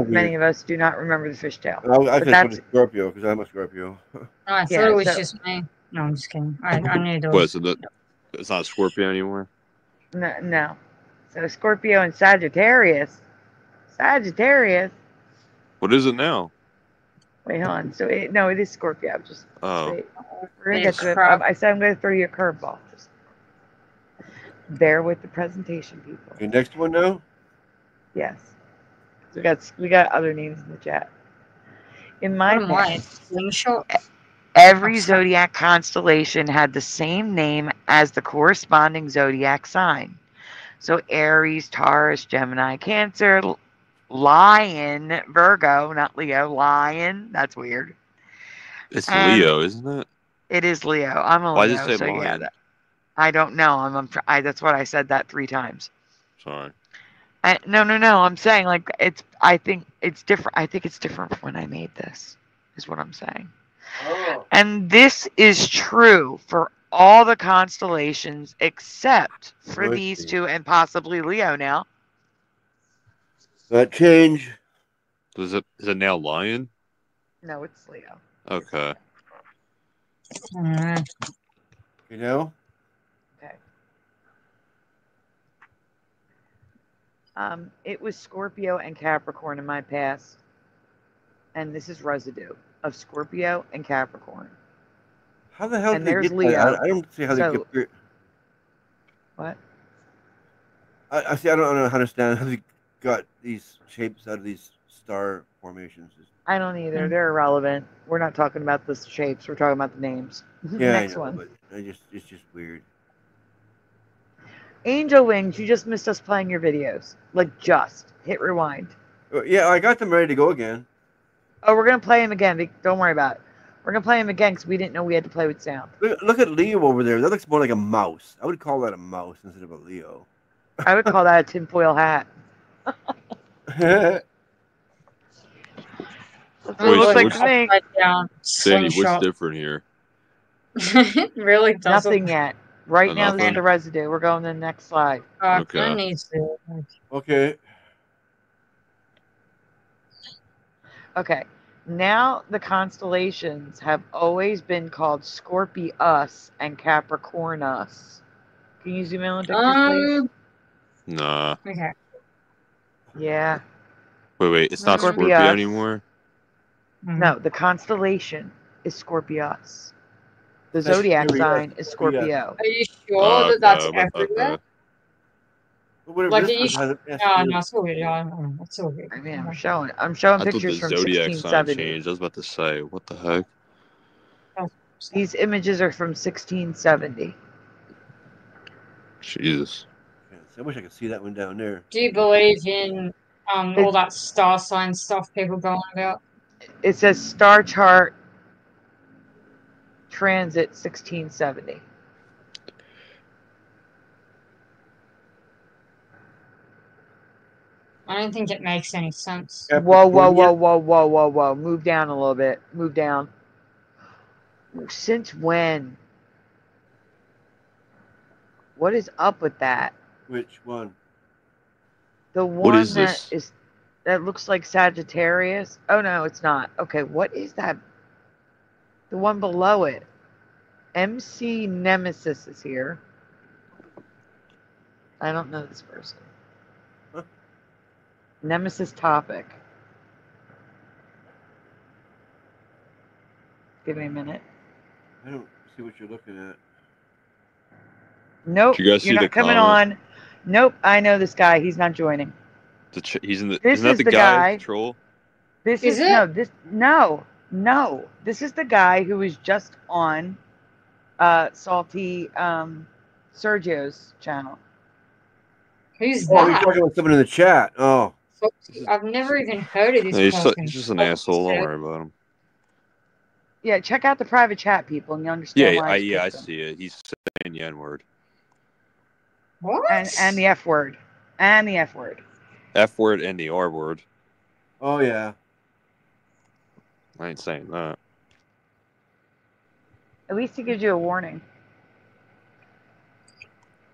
Many of us do not remember the fishtail. I think it's Scorpio because I'm a Scorpio. I thought it was just me. No, I'm just kidding. I knew those. What, so it's not Scorpio anymore? No. So Scorpio and Sagittarius. What is it now? Wait, hold on. So it is Scorpio. Just wait. We're gonna get to it. I said I'm gonna throw you a curveball. Just bear with the presentation, people. Okay, next one now. Yes. We got other names in the chat. In my What am I? opinion, Slingshot? every zodiac constellation had the same name as the corresponding zodiac sign. So Aries, Taurus, Gemini, Cancer, Lion, Virgo, not Leo, Lion. That's weird. It's And Leo, isn't it? it is Leo. I'm a Why Leo, did it say so yeah. lion? I don't know. That's what I said that 3 times. Sorry. No. I'm saying like I think it's different. I think it's different from when I made this. Is what I'm saying. Oh. And this is true for all the constellations except for these 2 and possibly Leo now. That change. Is it now lion? No, it's Leo. Okay. You know? Okay. It was Scorpio and Capricorn in my past. And this is residue of Scorpio and Capricorn. How the hell and did they there's get Leo. that? I don't see how they get. What? I see. I don't understand how they got these shapes out of these star formations. I don't either. They're irrelevant. We're not talking about the shapes. We're talking about the names. Yeah, Next I know, one. but it's just weird. Angel Wings, you just missed us playing your videos. Like, just. Hit rewind. Yeah, I got them ready to go again. Oh, we're going to play them again. Don't worry about it. We're going to play them again because we didn't know we had to play with sound. Look at Leo over there. That looks more like a mouse. I would call that a mouse instead of a Leo. I would call that a tinfoil hat. Wait, looks like what's, to me. Sandy, what's different here? Really doesn't. Nothing yet. Right now, nothing? this is the residue. We're going to the next slide. Okay. Okay. Okay. Now the constellations have always been called Scorpius and Capricornus. Can you zoom in on the pictures, please? Nah. Okay. Yeah. Wait, it's not Scorpius. Scorpio anymore? No, the constellation is Scorpius. The zodiac sign is Scorpio. Are you sure that that's everywhere? Okay. Like, are you no, it's all good. It's all good. I mean, I'm showing I pictures thought from the zodiac sign 1670. changed. I was about to say, what the heck? These images are from 1670. Jesus. I wish I could see that one down there. Do you believe in all that star sign stuff people go on about? It says star chart transit 1670. I don't think it makes any sense. Whoa. Move down a little bit. Move down. Since when? What is up with that? Which one? The one is that this? that looks like Sagittarius. Oh no, it's not. Okay, what is that? The one below it. MC Nemesis is here. I don't know this person. Huh? Nemesis topic. Give me a minute. I don't see what you're looking at. Nope, Did you guys see you're the not coming comment? on. Nope, I know this guy. He's not joining. He's in the. This Isn't that is the the guy? guy. Troll. This Is is it? no. This is the guy who was just on Salty Sergio's channel. Who's Oh, you're that? talking about someone in the chat. Oh. I've never even heard of this No, person. he's just an asshole. Don't worry about him. Yeah, check out the private chat, people, and you understand Yeah, why I he's pissed him. see it. He's saying the N word. What? And the F word. And the F word. F word and the R word. Oh yeah. I ain't saying that. At least he gives you a warning.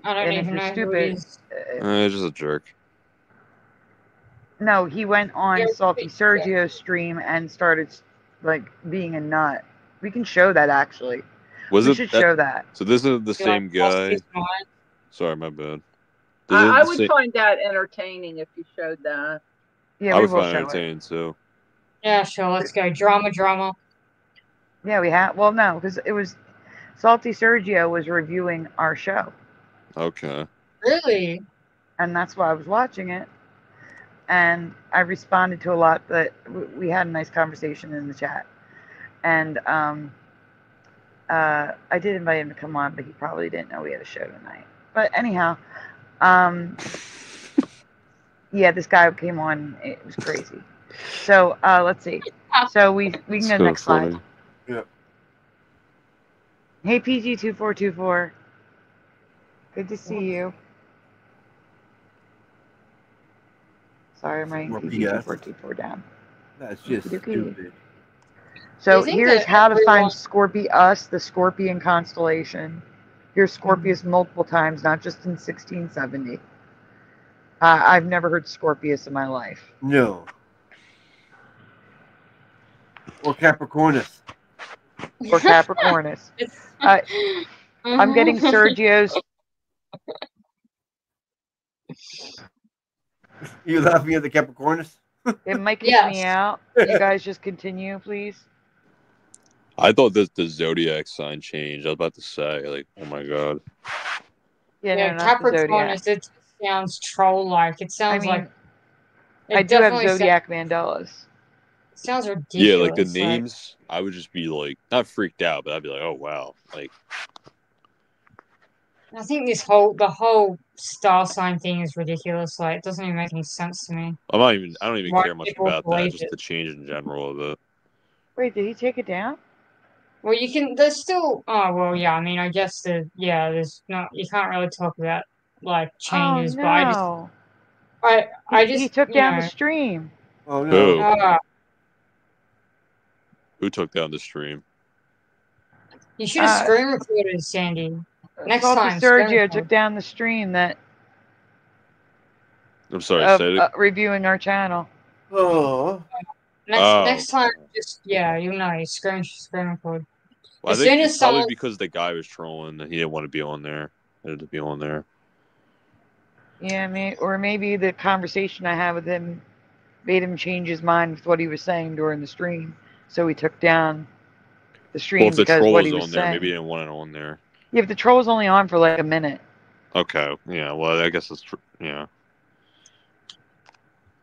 I don't And if even you're know who it stupid, is. Just a jerk. no, he went on You're Salty Sergio's stream and started like being a nut. We can show that actually. Was we it should that, show that. So this is the You same like lost guy. his mind? Sorry, my bad. I would find that entertaining if you showed that. Yeah, I we would will find it show it. entertaining too. Yeah, sure. Let's go. Drama. Yeah, we have. Well, no, because it was Salty Sergio was reviewing our show, Okay. Really? and that's why I was watching it. and I responded to a lot that we had a nice conversation in the chat. And I did invite him to come on, but he probably didn't know we had a show tonight. But anyhow, yeah, this guy came on. It was crazy. So let's see. So we can go to the next slide. Yeah. Hey, PG2424. Good to see you. Sorry, I'm writing PG2424 down. That's just stupid. So here's how to find Scorpius, the Scorpion constellation. Here's Scorpius multiple times, not just in 1670. I've never heard Scorpius in my life. No. Or Capricornus. Or Capricornus. I'm getting Sergio's. You laughing at the Capricornus? It might kick me out. You guys just continue, please. I thought that the zodiac sign changed. I was about to say, like, oh my god. Yeah, no, Capricornus. It sounds troll-like. It sounds like. I do have zodiac Mandelas. It sounds ridiculous. Yeah, like the names, I would just be like, not freaked out, but I'd be like, oh wow, like. I think the whole star sign thing is ridiculous. Like, it doesn't even make any sense to me. I don't even care much about that. Just the change in general of it. Wait, did he take it down? Well, there's still. Oh well, yeah. I mean, I guess there's not. You can't really talk about like changes, oh, no. but I just. He took down the stream. Oh no. Who took down the stream? You should have screen recorded, Sandy. Next time, Sergio took down the stream that. I'm sorry, say it. Reviewing our channel. Oh. Next time, just you screen record. Well, I think it's probably because the guy was trolling and he didn't want to be on there. He had to be on there. Yeah, or maybe the conversation I had with him made him change his mind with what he was saying during the stream, so he took down the stream if the because troll what he was was on there, saying. maybe he didn't want it on there. Yeah, but the troll was only on for like a minute. Okay. Yeah. Well, I guess that's true. Yeah.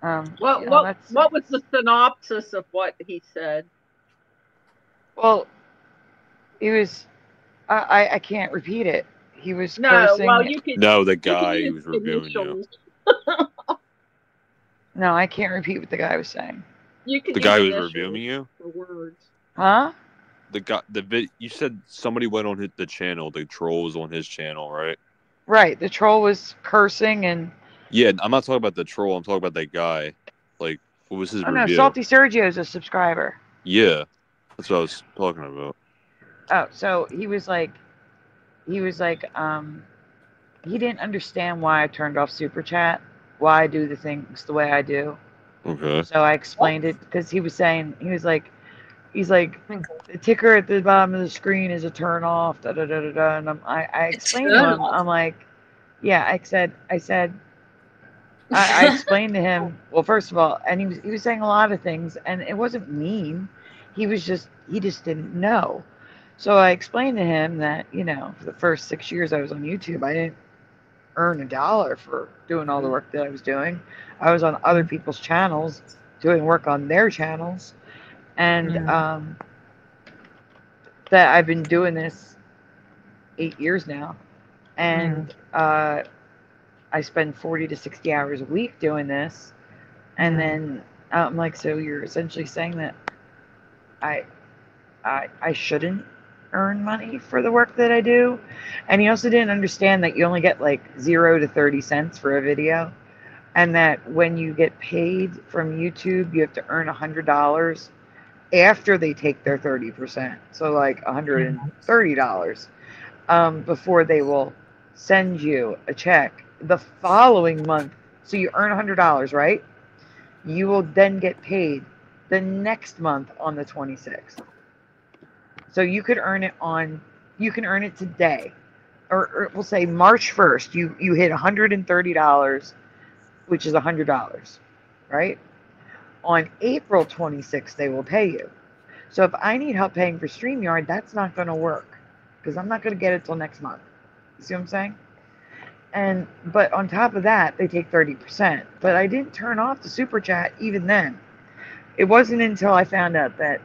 What was the synopsis of what he said? Well, he was. I can't repeat it. He was cursing. Well, you can. No, the guy who was reviewing you. No, I can't repeat what the guy was saying. You can. The guy who was reviewing you. For words. Huh? The guy, you said somebody went on the channel. The troll was on his channel, right? Right. The troll was cursing and. Yeah, I'm not talking about the troll. I'm talking about that guy. Like, what was his review? No, Salty Sergio is a subscriber. Yeah, that's what I was talking about. Oh, so he was like, he didn't understand why I turned off Super Chat, why I do the things the way I do. Okay. So I explained it because he was saying, he's like, the ticker at the bottom of the screen is a turn off, da da da da da. And I explained to him, I'm like, yeah, I said, I explained to him, well, first of all, and he was saying a lot of things, and it wasn't mean. He just didn't know. So I explained to him that, for the first 6 years I was on YouTube, I didn't earn $1 for doing all the work that I was doing. I was on other people's channels, doing work on their channels, and that I've been doing this 8 years now, and I spend 40 to 60 hours a week doing this, and then I'm like, so you're essentially saying that I shouldn't earn money for the work that I do? And he also didn't understand that you only get like 0 to 30 cents for a video, and that when you get paid from YouTube, you have to earn $100 after they take their 30%, so like $130 before they will send you a check the following month. So you earn $100, right? You will then get paid the next month on the 26th. So you could earn it today, or we'll say March 1st, you hit $130, which is $100, right? On April 26th, they will pay you. So if I need help paying for StreamYard, that's not going to work because I'm not going to get it till next month. You see what I'm saying? But on top of that, they take 30%. But I didn't turn off the super chat even then. It wasn't until I found out that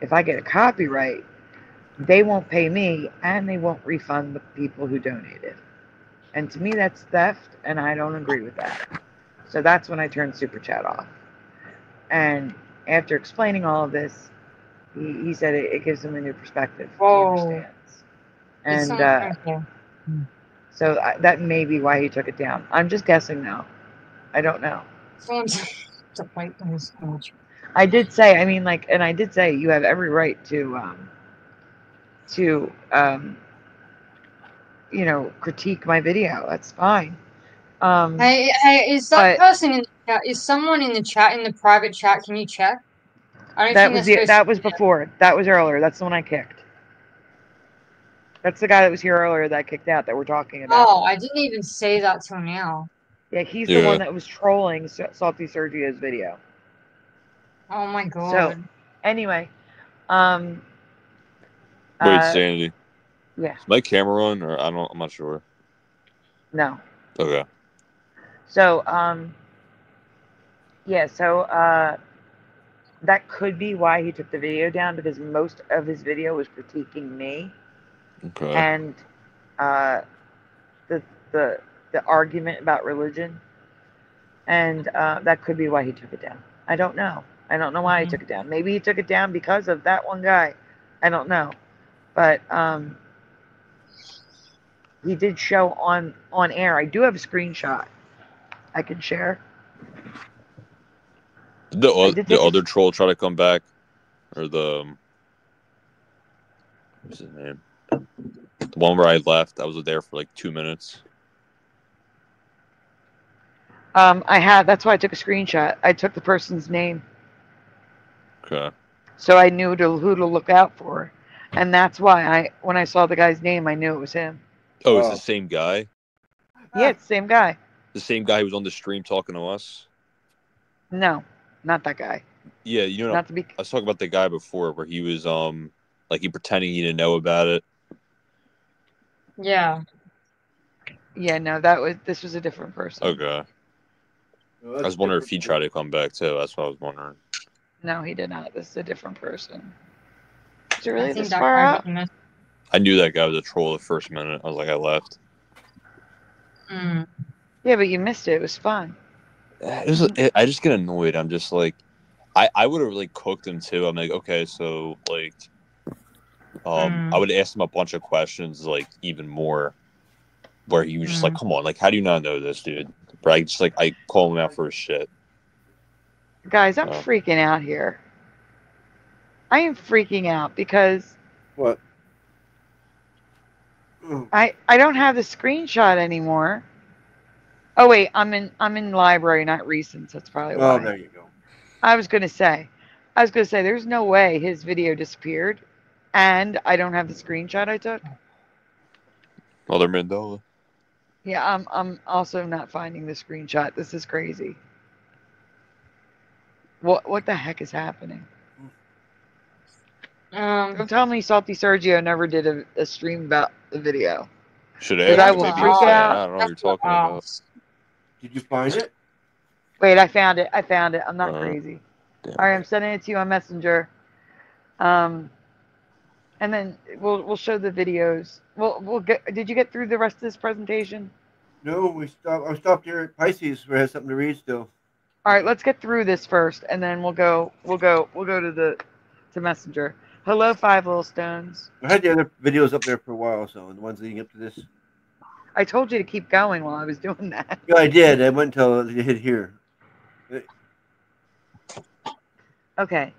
if I get a copyright, they won't pay me and they won't refund the people who donated. And to me, that's theft, and I don't agree with that. So that's when I turned super chat off. And after explaining all of this, he said it gives him a new perspective. He understands. And so that may be why he took it down. I'm just guessing now. I don't know. I did say, I mean, like, and I did say you have every right to you know, critique my video. That's fine. Hey, is that person in the chat? Is someone in the chat, in the private chat? Can you check? I don't think that was before. That was earlier. That's the one I kicked. That's the guy that was here earlier that I kicked out that we're talking about. Oh, I didn't even say that till now. Yeah, he's the one that was trolling Salty Sergio's video. Oh my god. So, anyway, Wait, Sandy. Yeah. Is my camera on, or I'm not sure. No. Okay. So, yeah, so, that could be why he took the video down, because most of his video was critiquing me. Okay. And, the argument about religion. And, that could be why he took it down. I don't know. I don't know why he took it down. Maybe he took it down because of that one guy. I don't know. But, he did show on air. I do have a screenshot I can share. Did the other troll try to come back, or what's his name? The one where I left. I was there for like 2 minutes. That's why I took a screenshot. I took the person's name. Okay. So I knew who to look out for. And that's why when I saw the guy's name, I knew it was him. Oh, it's the same guy? Yeah, it's the same guy. The same guy who was on the stream talking to us? No, not that guy. Yeah, you know, I was talking about the guy before where he was like he pretending he didn't know about it. Yeah. Yeah, no, this was a different person. Okay. I was wondering if he tried to come back too. That's what I was wondering. No, he did not. This is a different person. Is it really this far out? I knew that guy was a troll the first minute. I was like, I left. Yeah, but you missed it. It was fun. I just get annoyed. I'm just like, I would have really cooked him too. I'm like, okay, so like, I would ask him a bunch of questions, like even more, where he was just like, come on, like, how do you not know this, dude? But I call him out for his shit. Guys, I'm freaking out here. I am freaking out because what? I don't have the screenshot anymore. Oh wait, I'm in library, not recent. That's probably why. Oh, there you go. I was gonna say, there's no way his video disappeared, and I don't have the screenshot I took. Mother Mandela. Yeah, I'm also not finding the screenshot. This is crazy. What the heck is happening? Don't tell me Salty Sergio never did a stream about the video. Should have. I will freak out. I don't know what you're talking about. Did you find it? Wait, I found it. I'm not crazy. All right, I'm sending it to you on Messenger. And then we'll show the videos. Did you get through the rest of this presentation? No, I stopped here at Pisces where I had something to read still. All right, let's get through this first, and then we'll go to Messenger. Hello, Five Little Stones. I had the other videos up there for a while, so the ones leading up to this. I told you to keep going while I was doing that. Yeah, I did. I went until it hit here. Okay.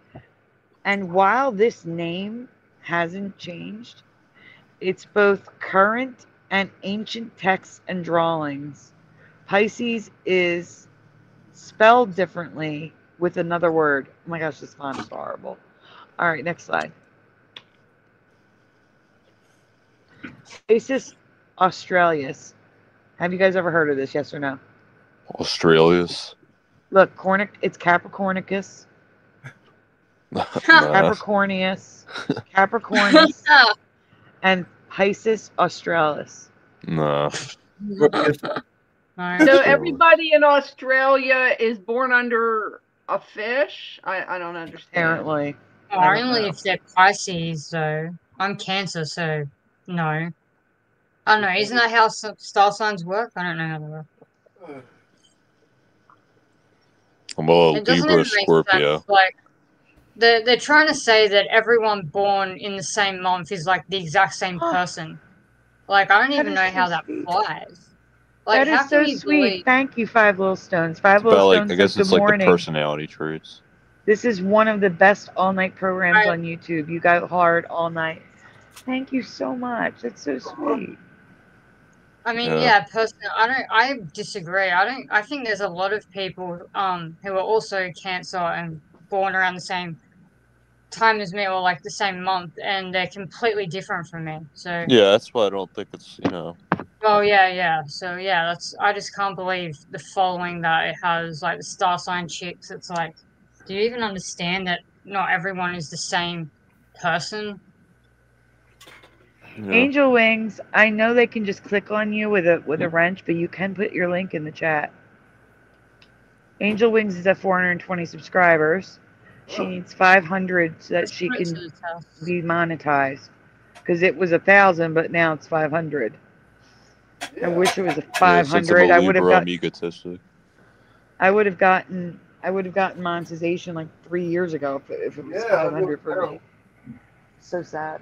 And while this name hasn't changed, it's both current and ancient texts and drawings. Pisces is spelled differently with another word. Oh my gosh, this font is horrible. All right, next slide. Pisces australis. Have you guys ever heard of this? Yes or no? Australis. Look, it's Capricornicus. Capricornius. Capricornus. And Pisces australis. No. So everybody in Australia is born under a fish? I don't understand. Apparently. Only if they're Pisces, though. I'm Cancer, so no. I don't know. Isn't that how star signs work? I don't know how they work. I'm a It doesn't Libra even make Scorpio. sense. Like, they're trying to say that everyone born in the same month is like the exact same person. Like, I don't even know how that applies. Like, That how is so can you sweet. believe? Thank you, Five Little Stones. Five It's Little about, like, Stones I guess says, it's good like the morning. personality traits. This is one of the best all-night programs on YouTube. You got hard all night. Thank you so much. That's so sweet. I mean, Yeah. yeah, personally, I disagree. I think there's a lot of people who are also Cancer and born around the same time as me or like the same month, and they're completely different from me. So Yeah, that's why I don't think it's, well, yeah. So yeah, I just can't believe the following that it has, like the star sign chicks. It's like, do you even understand that not everyone is the same person? Angel Wings, I know they can just click on you with a wrench, but you can put your link in the chat. Angel Wings is at 420 subscribers. She needs 500 so that she can be monetized. Because it was 1,000, but now it's 500. I wish it was a 500. Since I'm a Libra, I'm egotistic. I would have gotten monetization like 3 years ago if it was 500 for me. So sad.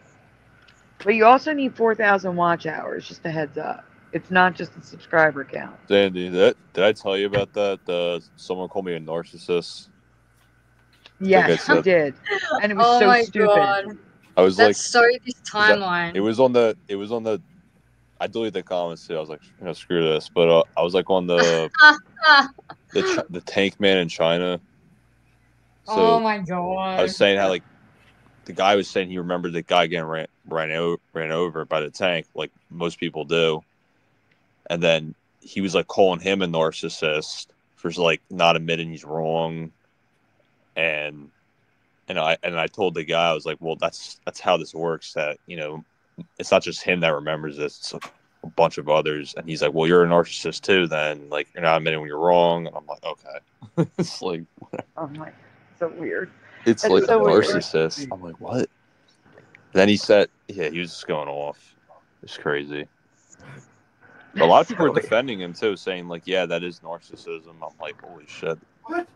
But you also need 4,000 watch hours, just a heads up. It's not just the subscriber count. Sandy, did I tell you about that? Someone called me a narcissist. Yes, you did. And it was Oh so my stupid. God. I was That's like, so this timeline. it was on the. I deleted the comments too. I was like, screw this. But I was like on the tank man in China. So oh my God. I was saying how like the guy was saying he remembered the guy getting ran over by the tank, like most people do, and then he was like calling him a narcissist for like not admitting he's wrong, and I told the guy, I was like, well, that's how this works. That it's not just him that remembers this; it's a bunch of others. And he's like, well, you're a narcissist too. Then like you're not admitting when you're wrong. And I'm like, okay, it's like, oh my, so weird. It's That's like so a weird. narcissist. I'm like, what? Then he said, yeah, he was just going off. It's crazy. But a lot of people are defending him too, saying like, yeah, that is narcissism. I'm like, holy shit. What?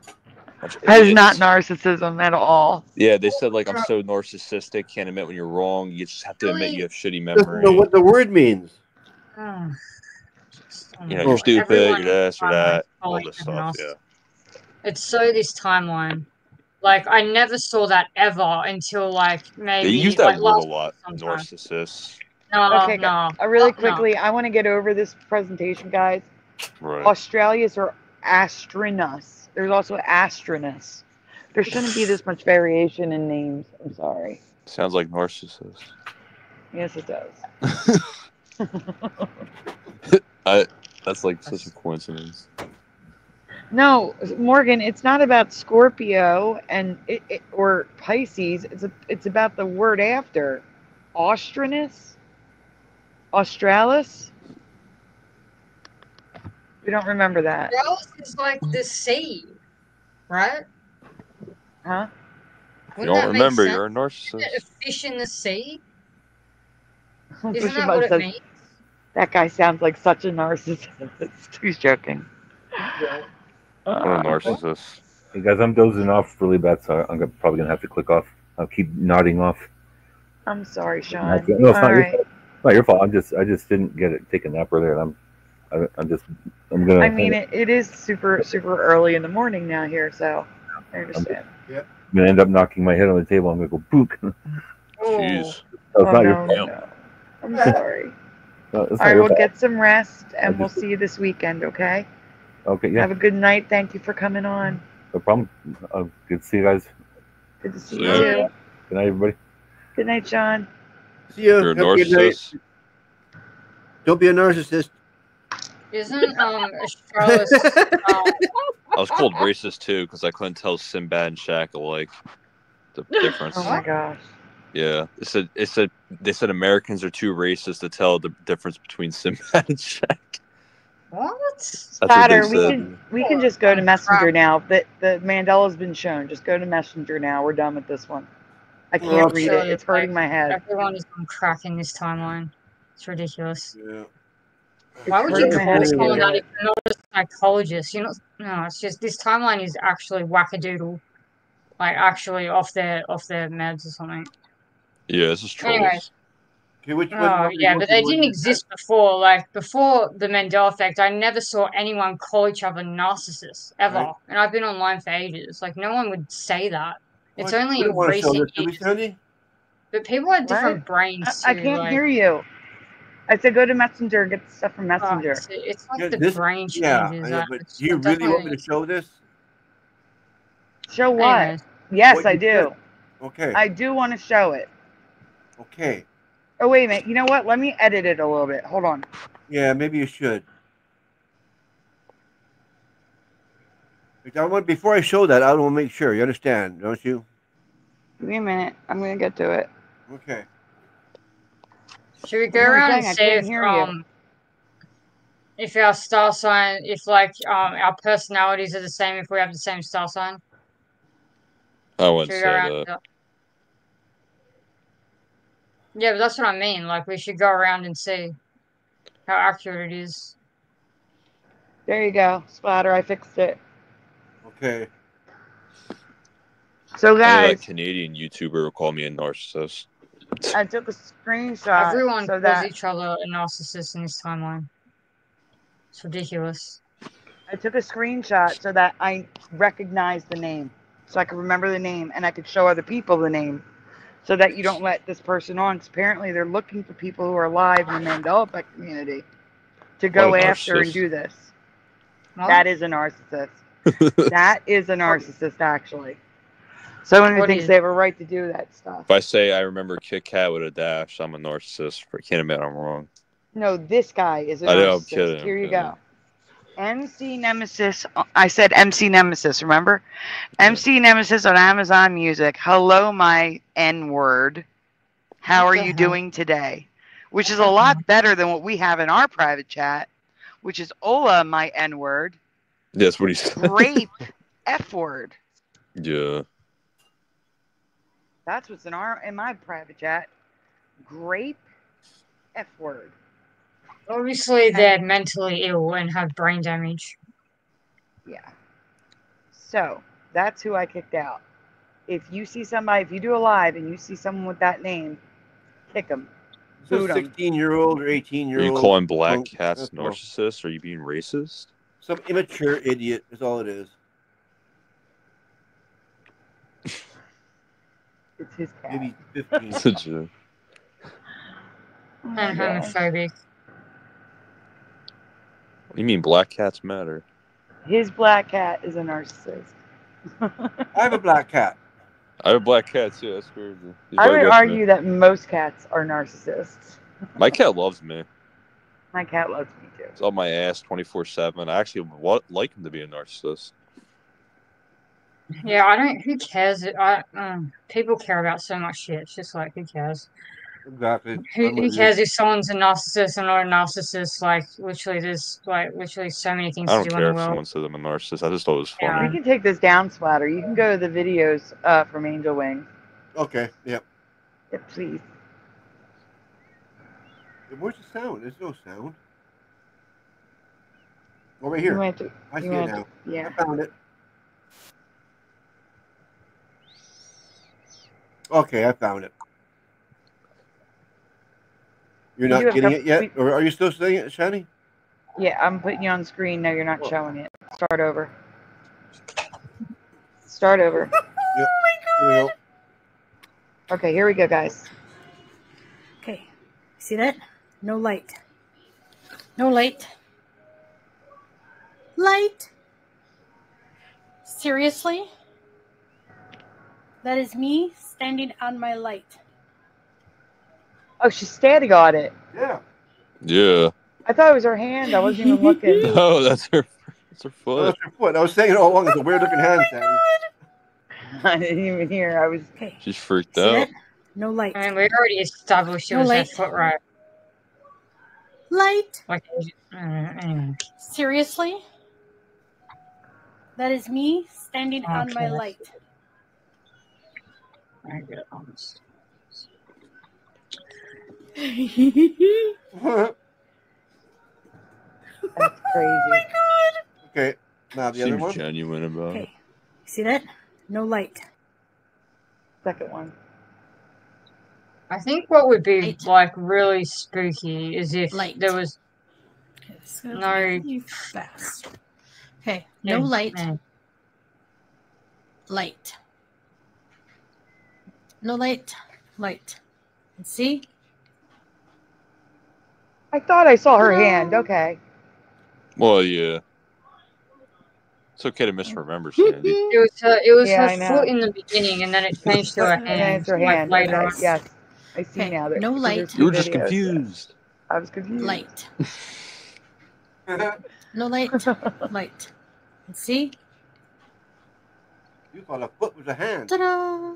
That is not narcissism at all. Yeah, they said like, I'm so narcissistic, can't admit when you're wrong. You just have to admit you have shitty Doesn't memory. know what the word means. You're stupid, you're this or that, all this stuff. Yeah. It's so this timeline. Like, I never saw that ever until like maybe They use that like word a last lot, sometime. narcissist. Okay, No. Really quickly, I want to get over this presentation, guys. Right. Australians are astronus. There's also astronus. There shouldn't be this much variation in names. I'm sorry. Sounds like narcissist. Yes, it does. That's like such a coincidence. No, Morgan, it's not about Scorpio and or Pisces. It's about the word after. Austrinus? Australis? We don't remember that. Australis is like the sea, right? Huh? You don't remember, you're a narcissist. Isn't it a fish in the sea? Isn't Isn't that what it means? That guy sounds like such a narcissist. He's joking. What a narcissist. Hey guys, I'm dozing off really bad, so I'm probably gonna have to click off. I'll keep nodding off. I'm sorry, Sean. No, it's not your fault. Not your fault. I just didn't take a nap earlier, and I'm gonna. I mean, it is super early in the morning now here, so I understand. I'm gonna end up knocking my head on the table. I'm gonna go book. Jeez. Oh, it's not your fault. No. I'm sorry. No, All right, we'll get some rest, and we'll see you this weekend, okay? Okay, yeah. Have a good night. Thank you for coming on. No problem. Good to see you guys. Good to see you too. Good night, everybody. Good night, Sean. See you. You're a narcissist. Don't be a narcissist. Isn't Australis? I was called racist too because I couldn't tell Sinbad and Shaq alike. The difference. Oh my gosh. Yeah, they said Americans are too racist to tell the difference between Sinbad and Shaq. What? Spatter, we can just go to Messenger now. The Mandela's been shown. Just go to Messenger now. We're done with this one. I can't read it. It's hurting my head. Everyone is on crack in this timeline. It's ridiculous. Yeah. Why would you call someone that if you're not a psychologist? You're not. No, it's just this timeline is actually wackadoodle. Like actually off their meds or something. Yeah, this is trolls. Anyways. Okay, yeah, but they didn't exist before. Like before the Mandela Effect, I never saw anyone call each other narcissists ever. Right. And I've been online for ages. Like no one would say that. It's Well, only we don't in want to show recent this, do we, years. Sandy? But people have different brains too. I can't like, hear you. I said go to Messenger and get the stuff from Messenger. It's like the brain changes. Yeah, but do you really want me to show this? Show what? Anyways. Yes, What I you do. said. Okay. I do want to show it. Okay. Oh, wait a minute. You know what? Let me edit it a little bit. Hold on. Yeah, maybe you should. Before I show that, I want to make sure. You understand, don't you? Give me a minute. I'm going to get to it. Okay. Should we go around and see if our star sign, if like our personalities are the same, if we have the same star sign? I wouldn't Should we say go around that. Yeah, but that's what I mean. Like we should go around and see how accurate it is. There you go. Splatter, I fixed it. Okay. So I know guys, that Canadian YouTuber will call me a narcissist. I took a screenshot. Everyone so calls that each other a narcissist in this timeline. It's ridiculous. I took a screenshot so that I recognized the name, so I could remember the name and I could show other people the name, so that you don't let this person on. Because apparently they're looking for people who are alive in the Mandela Effect community to go after and do this. What? That is a narcissist. That is a narcissist, actually. Someone who thinks they have a right to do that stuff. If I say I remember Kit Kat with a dash, I'm a narcissist. I can't admit I'm wrong. No, this guy is a narcissist. I know, I'm kidding. Here you go. MC Nemesis. I said MC Nemesis, remember? MC Nemesis on Amazon Music. Hello, my N-word. How are you doing today? Which is a lot better than what we have in our private chat, which is Ola, my N-word. That's what he said. Rape, F-word. Yeah. That's what's in my private chat. Grape, F-word. Obviously, they're mentally ill and have brain damage. Yeah. So, that's who I kicked out. If you see somebody, if you do a live and you see someone with that name, kick them. So 16-year-old or 18-year-old. Are you calling black cats narcissists? Are you being racist? Some immature idiot is all it is. It's his cat. Maybe 15. It's a joke. And homophobic. What do you mean black cats matter? His black cat is a narcissist. I have a black cat. I have a black cat too. That's crazy. I would argue that most cats are narcissists. My cat loves me. My cat loves me too. It's on my ass 24/7. I actually like him to be a narcissist. Yeah, I don't. Who cares? People care about so much shit. It's just like, who cares? Exactly. Who cares if someone's a narcissist or not a narcissist? Like, literally, there's literally so many things I to don't do care in if the someone world. says I'm a narcissist. I just thought it was funny. We can take this down, Splatter. You can go to the videos from Angel Wing. Okay, yep. Yeah, please. Where's the sound? There's no sound. Oh, right here. I see it now. Yeah. I found it. Okay, I found it. You're not getting it yet? Or are you still saying it, Shani? Yeah, I'm putting you on screen. No, you're not showing it. Start over. Start over. Yep. Here we go. Okay, here we go, guys. Okay. See that? No light. No light. Light. Seriously? That is me standing on my light. Oh, she's standing on it. Yeah. Yeah. I thought it was her hand. I wasn't even looking. No, that's her. That's her foot. Oh, that's her foot. I was saying it all along. It's a weird looking hand, Sandy. I didn't even hear. I was. She's freaked out. No light. I mean, we already established it was her foot, right? Light. Like, anyway. Seriously? That is me standing on my Okay. light. I get honest. That's crazy. Okay. Now the other Seems one. genuine about it. Okay. See that? No light. Second one. I think what would be like really spooky is if there was no really fast. Okay. No light. Light. No light. Light. See? I thought I saw her hand. Okay. Well, yeah. It's okay to misremember, Sandy. It was Yeah, her I know. foot in the beginning, and then it changed to her And then hand. it's her Like hand. later Okay. on. Yes. I see now. That, no light. You were just videos, confused. Yeah. I was confused. Light. No light. Light. See? You thought a foot was a hand. Ta-da!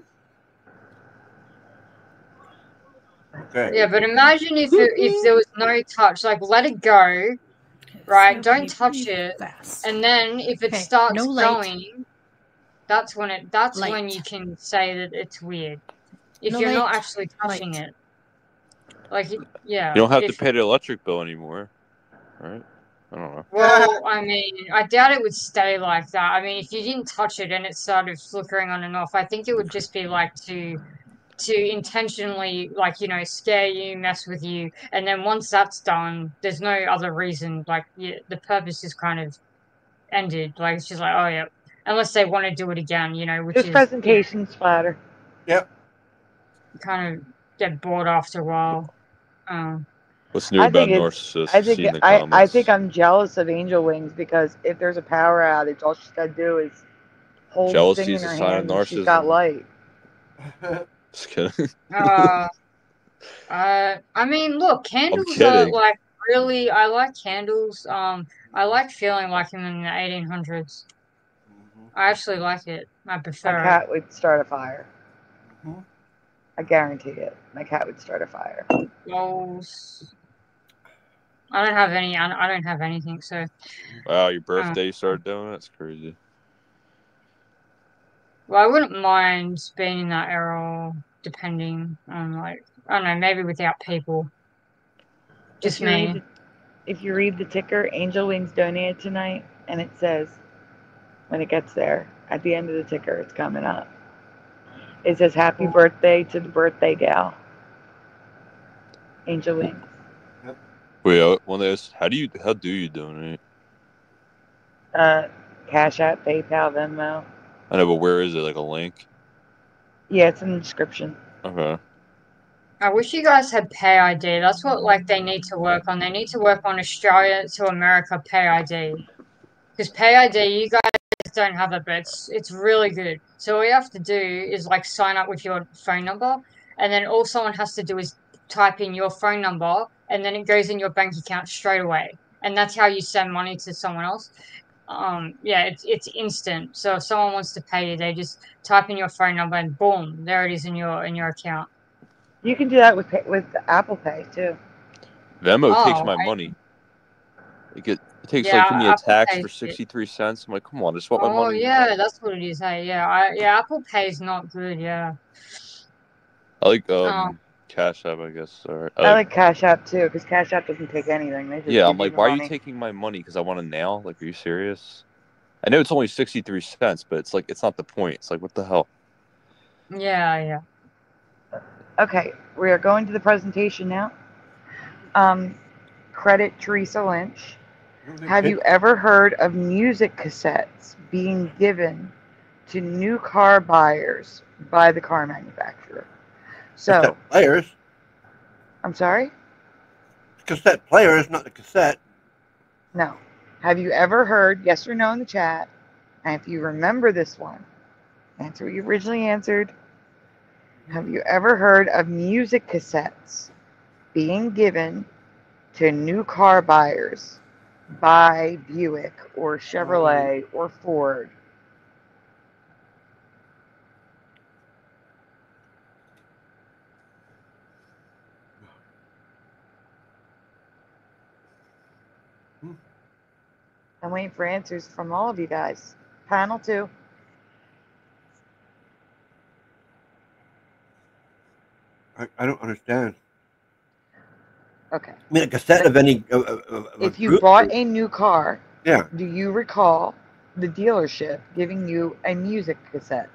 Okay. Yeah, but imagine if there was no touch. Like, let it go, right? Don't touch it, and then if it starts no light. going, that's when you can say that it's weird. If No you're not light. actually touching it, like, yeah. You don't have to if- pay the electric bill anymore, right? I don't know. Well, I mean, I doubt it would stay like that. I mean, if you didn't touch it and it started flickering on and off, I think it would just be like to intentionally, like, you know, scare you, mess with you, and then once that's done, there's no other reason. Like, yeah, the purpose is kind of ended. Like, it's just like, oh yeah, unless they want to do it again, you know, which Just is presentation splatter. Yep. kind of get bored after a while. What's new I about think narcissists? I think See in the I comments. think I'm jealous of Angel Wings because if there's a power outage, all she's got to do is hold the Jealousy thing in is a her sign of hand and she's got narcissism. light. Just kidding. I mean, look, candles are kidding. like really. I like candles. I like feeling like I'm in the 1800s. I actually like it. I My prefer it. cat would start a fire. I guarantee it. My cat would start a fire. Goals. I don't have any. I don't have anything. So. Wow, your birthday you started doing it? That's crazy. Well, I wouldn't mind being in that era, depending on, like, I don't know, maybe without people. Just me. If you read the ticker, Angel Wings donated tonight, and it says, when it gets there, at the end of the ticker, it's coming up. It says, happy birthday to the birthday gal. Angel Wings. Wait, one of those. How do you donate? Cash App, PayPal, Venmo. I know, but where is it? Like a link? Yeah, it's in the description. Okay. I wish you guys had Pay ID. That's what, like, they need to work on. They need to work on Australia to America Pay ID. Because Pay ID, you guys don't have it, but it's really good. So all you have to do is, like, sign up with your phone number, and then all someone has to do is type in your phone number, and then it goes in your bank account straight away. And that's how you send money to someone else. Yeah, it's instant. So if someone wants to pay you, they just type in your phone number, and boom, there it is in your account. You can do that with Apple Pay, too. Venmo takes my money. It takes Yeah, like, give me a Apple tax Pay for is it. 63 cents. I'm like, come on, just want my Oh money. yeah, that's what it is. Hey, yeah, Apple Pay is not good. Yeah. I like Cash App, I guess. Or I like Cash App, too, because Cash App doesn't take anything. They just yeah, give I'm you like, the why are you money. taking my money? Because I want to nail. Like, are you serious? I know it's only 63 cents, but it's like, it's not the point. It's like, what the hell? Yeah. Okay, we are going to the presentation now. Credit Teresa Lynch. Have you ever heard of music cassettes being given to new car buyers by the car manufacturer? So, players. I'm sorry? Cassette players, not the cassette. No. Have you ever heard, yes or no in the chat, and if you remember this one, answer what you originally answered. Have you ever heard of music cassettes being given to new car buyers by Buick or Chevrolet or Ford? I'm waiting for answers from all of you guys. Panel 2. I don't understand. Okay. I mean, a cassette of any. If you bought a new car, yeah. Do you recall the dealership giving you a music cassette?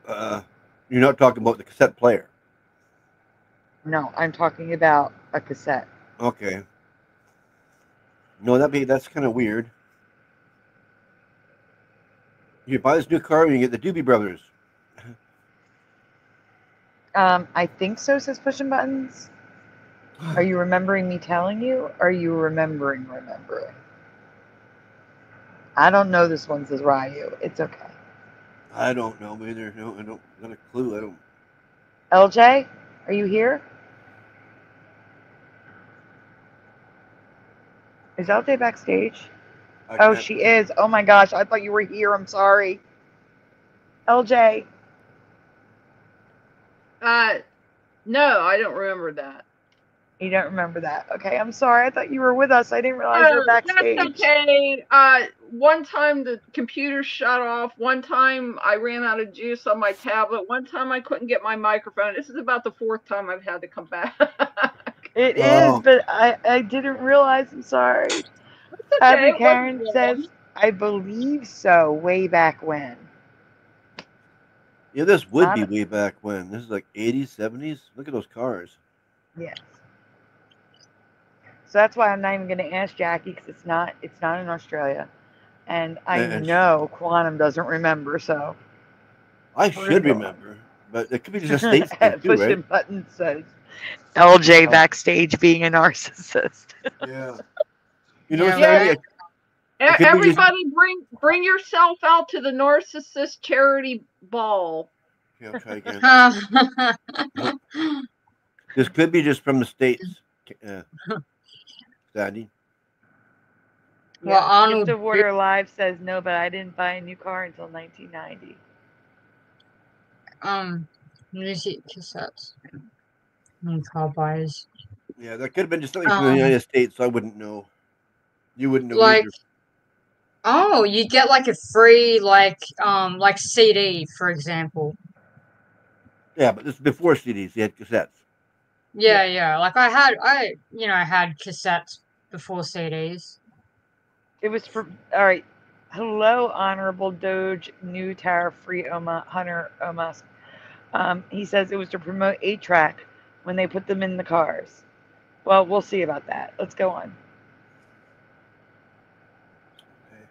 You're not talking about the cassette player. No, I'm talking about a cassette. Okay. No, that's kind of weird. You buy this new car and you get the Doobie Brothers. I think so, says Pushing Buttons. Are you remembering me telling you? Or are you remembering? I don't know this one, says Ryu. It's okay. I don't know either. No, I don't got a clue. I don't. LJ, are you here? Is LJ backstage? Oh, she is. Oh my gosh, I thought you were here. I'm sorry. LJ. No, I don't remember that. You don't remember that? Okay, I'm sorry. I thought you were with us. I didn't realize you were backstage. That's okay. One time the computer shut off. One time I ran out of juice on my tablet. One time I couldn't get my microphone. This is about the 4th time I've had to come back. It is, but I didn't realize. I'm sorry. Okay, Karen says, I believe so, way back when. Yeah, this would be way back when. This is like 80s, 70s. Look at those cars. Yes. So that's why I'm not even going to ask Jackie, because it's not in Australia, and I know Quantum doesn't remember. So I should remember, but it could be just a state thing too, Pushing right? Buttons says LJ backstage being a narcissist. Yeah. You know, Sandy, everybody bring yourself out to the narcissist charity ball. Okay, I'll try again. This could be just from the States. Sandy. Well, Gift of Water Live says no, but I didn't buy a new car until 1990. Music cassettes. Car buyers. Yeah, that could have been just something from the United States, so I wouldn't know. You wouldn't know like, either. Oh, you get like a free like CD, for example. Yeah, but this is before CDs. You had cassettes. Yeah. Like I had cassettes before CDs. It was for all right. Hello, Honorable Doge, new tariff-free Hunter Omas. He says it was to promote 8-track when they put them in the cars. Well, we'll see about that. Let's go on. Okay.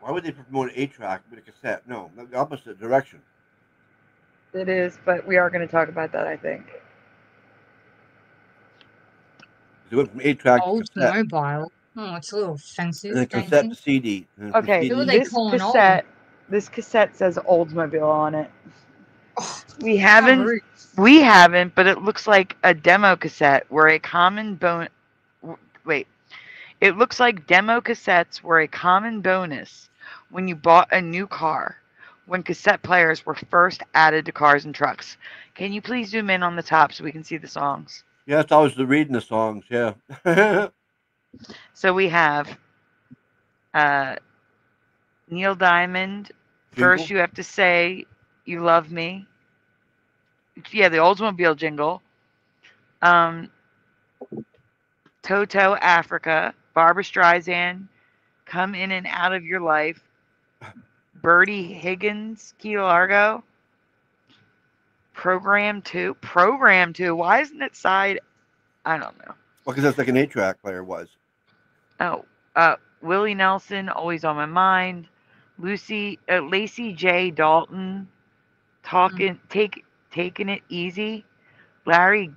Why would they promote an 8-track with a cassette? No, the opposite direction. It is, but we are going to talk about that, I think. It went from 8-track to cassette. Mobile. Oh, it's a little offensive. And then cassette to CD. Okay, this cassette says Oldsmobile on it. We haven't, but it looks like a demo cassette where a common It looks like demo cassettes were a common bonus when you bought a new car, when cassette players were first added to cars and trucks. Can you please zoom in on the top so we can see the songs? Yes, I was reading the songs, yeah. So we have Neil Diamond, First You Have to Say You Love Me. Yeah, the Oldsmobile jingle. Toto, Africa. Barbra Streisand, Come In and Out of Your Life. Bertie Higgins, Key Largo. Program 2. Why isn't it side? I don't know. Well, because that's like an 8-track player was. Oh, Willie Nelson, Always on My Mind. Lacey J. Dalton, Taking It Easy. Larry,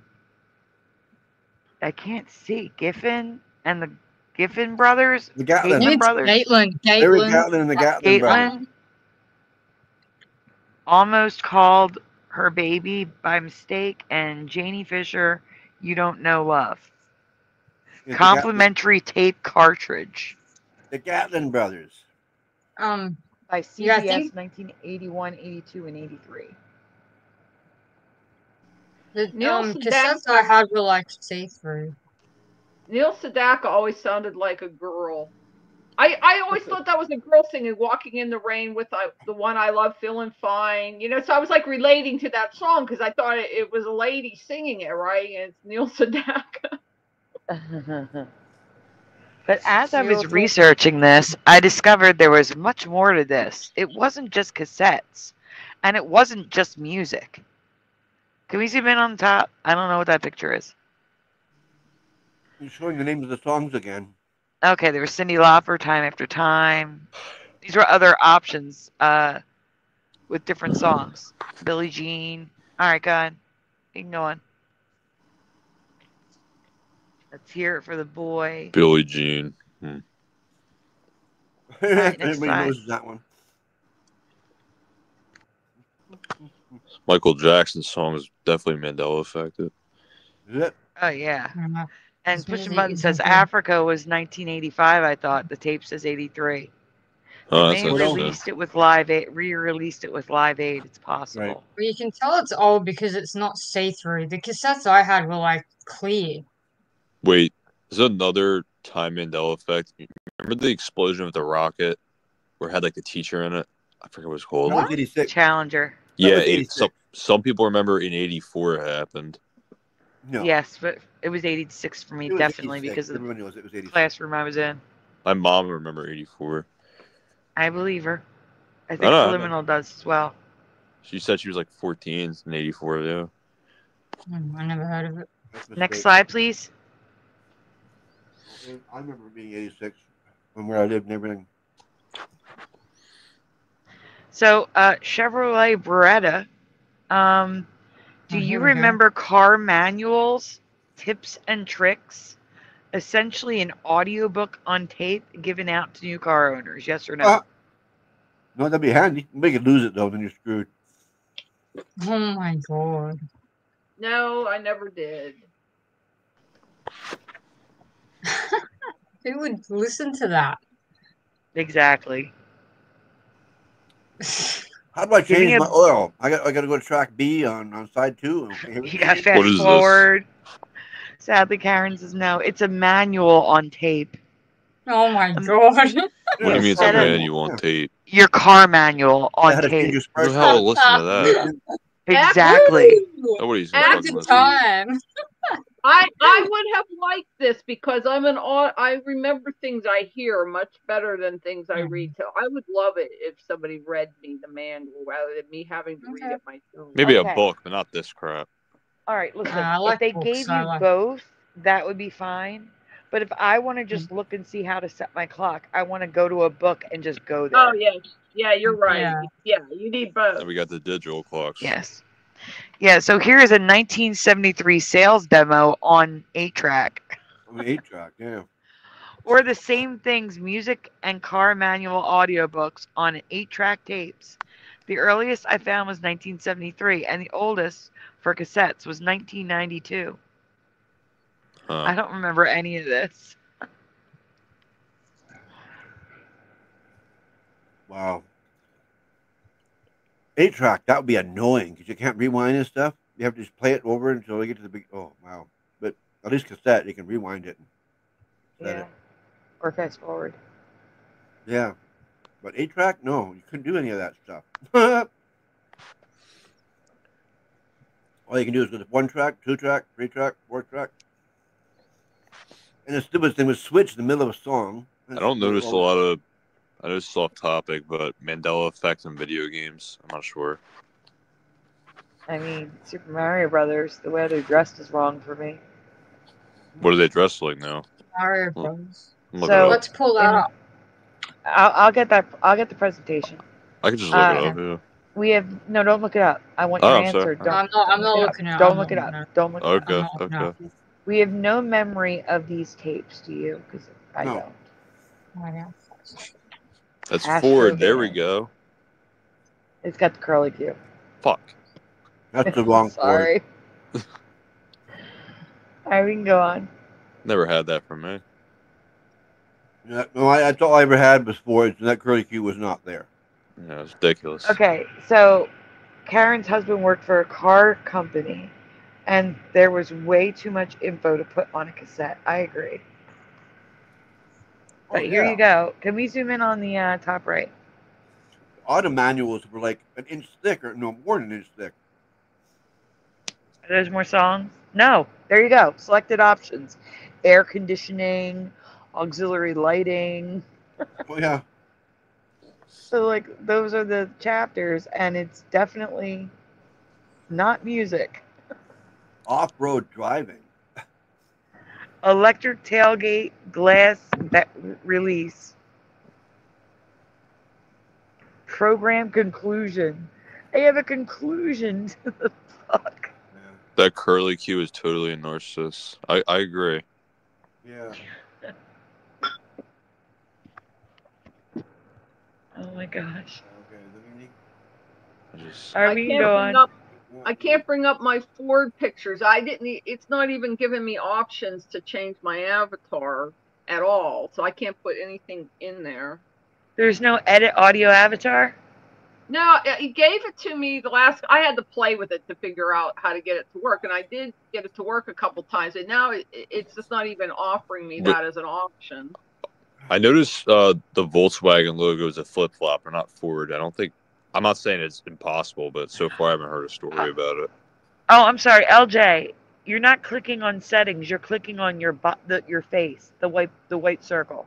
I can't see. Giffen and the Giffen brothers. The Gatlin brothers. Larry Gatlin and the Gatlin brothers. Almost Called Her Baby by Mistake, and Janie Fisher, You Don't Know Love. Complimentary tape cartridge. The Gatlin brothers. By CBS, 1981, 82, and 83. The cassettes I had were like see-through. Neil Sedaka always sounded like a girl. I always thought that was a girl singing "Walking in the Rain" with the one I love, "Feeling Fine." You know, so I was like relating to that song because I thought it was a lady singing it, right? And it's Neil Sedaka. But as I was researching this, I discovered there was much more to this. It wasn't just cassettes, and it wasn't just music. Can we zoom in on the top? I don't know what that picture is. You're showing the names of the songs again. Okay, there was Cyndi Lauper, Time After Time. These were other options with different songs. Billie Jean. All right, go on. Keep going. Let's hear it for the boy. Billie Jean. All right, next Everybody slide. knows that one. Michael Jackson's song is definitely Mandela affected. Is it? Oh, yeah. And His Pushing music Button is says okay. Africa was 1985, I thought. The tape says 83. Oh, They that's may have interesting. released it with Live Aid, re-released it with Live Aid. It's possible. Right. Well, you can tell it's old because it's not see-through. The cassettes I had were like clear. Wait, is there another time Mandela effect? Remember the explosion with the rocket where it had like the teacher in it? I forget what it was called. That was 86. Challenger. Yeah, was 86. some people remember in 84 it happened. No. Yes, but it was 86 for me, It was definitely, 86. because of Everybody knows it was the 86. classroom I was in. My mom remember 84. I believe her. I think know. Subliminal does as well. She said she was like 14 in 84, yeah. I never heard of it. Next slide, please. I remember being 86 from where I lived and everything. So, Chevrolet Beretta. Do you here we go. remember car manuals, tips and tricks? Essentially an audiobook on tape given out to new car owners, yes or no? No, that'd be handy. You could lose it though, then you're screwed. Oh my god. No, I never did. Who would listen to that? Exactly. How do I Giving change a- my oil? I got to go to track B on side 2. Okay, You got fast forward. Sadly, Karen says no. It's a manual on tape. Oh my god. What do you mean it's a manual on tape? Your car manual on how to change tape. your Who the hell will listen to that? Exactly. Nobody's At fucking the listening. time. I would have liked this because I remember things I hear much better than things I read. So I would love it if somebody read me the manual rather than me having to read it myself. Maybe Okay. a book, but not this crap. All right, listen. I like if they books, gave I you like- both, that would be fine. But if I want to just look and see how to set my clock, I want to go to a book and just go there. Oh yes, yeah, you're right. Yeah, you need both. And we got the digital clocks. Yes. Yeah, so here is a 1973 sales demo on 8-track. On the 8-track, yeah. Or the same things, music and car manual audiobooks on 8-track tapes. The earliest I found was 1973, and the oldest for cassettes was 1992. I don't remember any of this. Wow. 8-track, that would be annoying because you can't rewind and stuff. You have to just play it over until you get to the big. Oh, wow. But at least cassette, you can rewind it. And set it. Or fast forward. Yeah. But 8-track, no, you couldn't do any of that stuff. All you can do is go to 1-track, 2-track, 3-track, 4-track. And the stupid thing was switch in the middle of a song. I don't notice a lot of. I know it's off topic, but Mandela effect in video games. I'm not sure. I mean, Super Mario Brothers, the way they're dressed is wrong for me. What do they dress like now? Mario Bros. So Let's pull that up. I'll get that. I'll get the presentation. I can just look it up. Yeah. We have no. Don't look it up. I want your Oh, I'm answer. sorry. Don't, I'm not look looking it up. Don't I'm look it not up. looking it up. Don't look it up. Okay. Okay. We have no memory of these tapes. Do you? Because I No. don't. I know. That's Astro Ford. There we Gamer. go. It's got the curly Q. Fuck. That's the wrong Sorry. All right, we can go on. Never had that from me. Yeah, no, that's all I ever had was Ford, and that curly Q was not there. Yeah, it's ridiculous. Okay, so Karen's husband worked for a car company, And there was way too much info to put on a cassette. I agree. But here you go. Can we zoom in on the top right? Auto manuals were like an inch thick, or no more than an inch thick. There's more songs? No. There you go. Selected options. Air conditioning, auxiliary lighting. Oh, yeah. So, like, those are the chapters, and it's definitely not music. Off-road driving. Electric tailgate glass release. Program conclusion. I have a conclusion to the fuck. That curly Q is totally a narcissist. I agree. Yeah. Oh my gosh. I can't bring up my Ford pictures. It's not even giving me options to change my avatar at all. So I can't put anything in there. There's no edit audio avatar? No, he gave it to me I had to play with it to figure out how to get it to work. And I did get it to work a couple times. And now it's just not even offering me that as an option. I noticed the Volkswagen logo is a flip-flop, or not Ford. I'm not saying it's impossible, but so far I haven't heard a story about it. Oh, I'm sorry, LJ. You're not clicking on settings. You're clicking on your face, the white circle.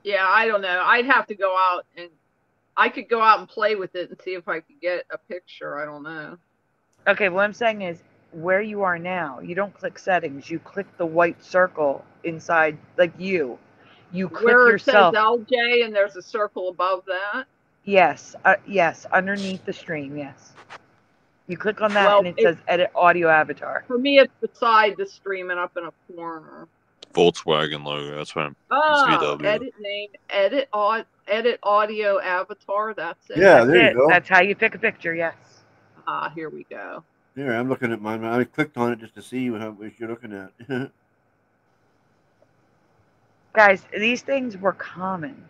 Yeah, I don't know. I'd have to go out and I could go out and play with it and see if I could get a picture. I don't know. Okay, what I'm saying is where you are now, you don't click settings. You click the white circle inside, like you. You click where yourself. It says LJ and there's a circle above that? Yes, yes, underneath the stream, yes. You click on that and it says edit audio avatar. For me, it's beside the stream and up in a corner. Volkswagen logo, that's what VW. Edit name, edit audio avatar, that's it. Yeah, there you go. That's how you pick a picture, yes. Here we go. Here, I'm looking at mine. I clicked on it just to see what you're looking at. Guys, these things were common.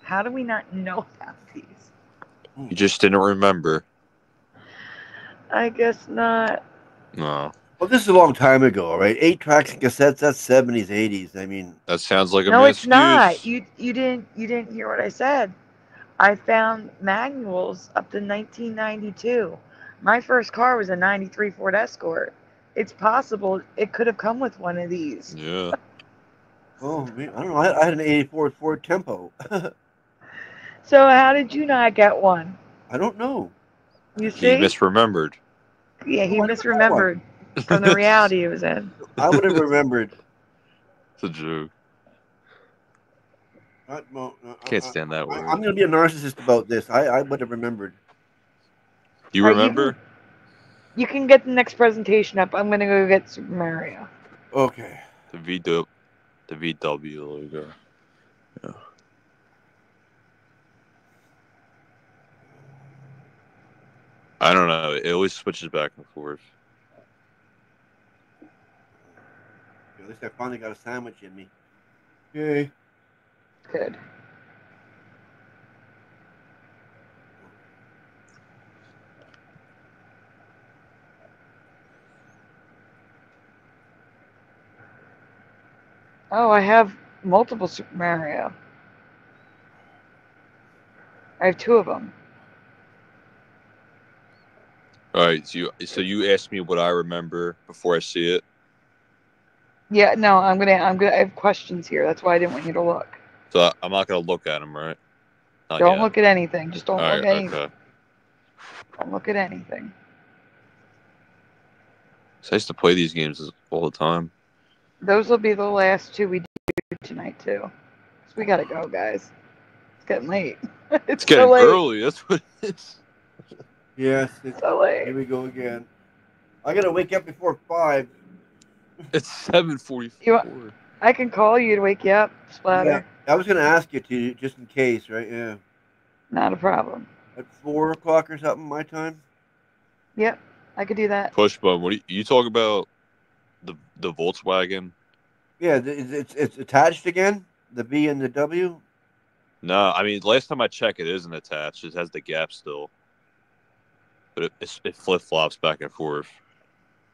How do we not know about these? You just didn't remember. I guess not. No. Well, this is a long time ago, right? 8 tracks and cassettes, that's 70s, 80s. I mean, that sounds like a no, it's not. You didn't hear what I said. I found manuals up to 1992. My first car was a 93 Ford Escort. It's possible it could have come with one of these. Yeah. Oh, I don't know. I had an 84 Ford Tempo. So how did you not get one? I don't know. You see? He misremembered. Yeah, he misremembered from the reality he was in. I would have remembered. It's a joke. Can't stand that word. I'm going to be a narcissist about this. I would have remembered. You remember? You can get the next presentation up. I'm going to go get Super Mario. Okay. The VW logo. Yeah. I don't know. It always switches back and forth. At least I finally got a sandwich in me. Yay. Good. Oh, I have multiple Super Mario. I have 2 of them. All right, so you asked me what I remember before I see it. Yeah, no, I'm gonna. I have questions here. That's why I didn't want you to look. So I'm not gonna look at them, right? Don't look at anything. Just don't All look right, at anything. Okay. Don't look at anything. So I used to play these games all the time. Those will be the last 2 we do tonight too. So we gotta go, guys. It's getting late. It's getting so late. early. That's what it is. Yes. So late. Here we go again. I gotta wake up before 5. It's 7:44. I can call you to wake you up, Splatter. Yeah, I was gonna ask you to, just in case, right? Yeah. Not a problem. At 4 o'clock or something, my time. Yep, I could do that. Push button. What do you talk about? The Volkswagen? Yeah, it's attached again. The V and the W. No, I mean last time I checked, it isn't attached. It has the gap still. but it flip flops back and forth.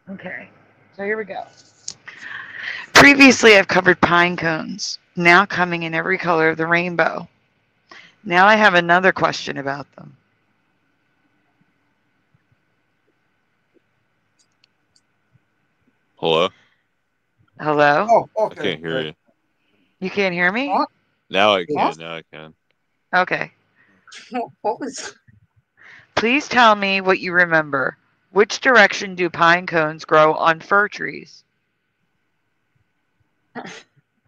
Okay, so here we go. Previously, I've covered pine cones, now coming in every color of the rainbow. Now I have another question about them. Hello? Hello? Oh, okay. I can't hear you. You can't hear me? What? Now I can. What? Now I can. Okay. What was? Please tell me what you remember. Which direction do pine cones grow on fir trees?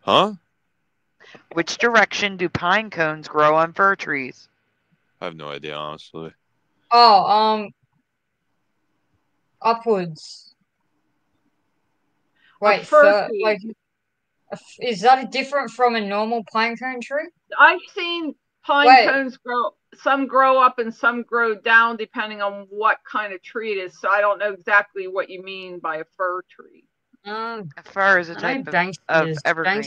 Huh? Which direction do pine cones grow on fir trees? I have no idea, honestly. Oh, upwards. Wait, fir tree. like, is that different from a normal pine cone tree? I've seen pine cones grow. Some grow up and some grow down, depending on what kind of tree it is. So I don't know exactly what you mean by a fir tree. A fir is a type of evergreen.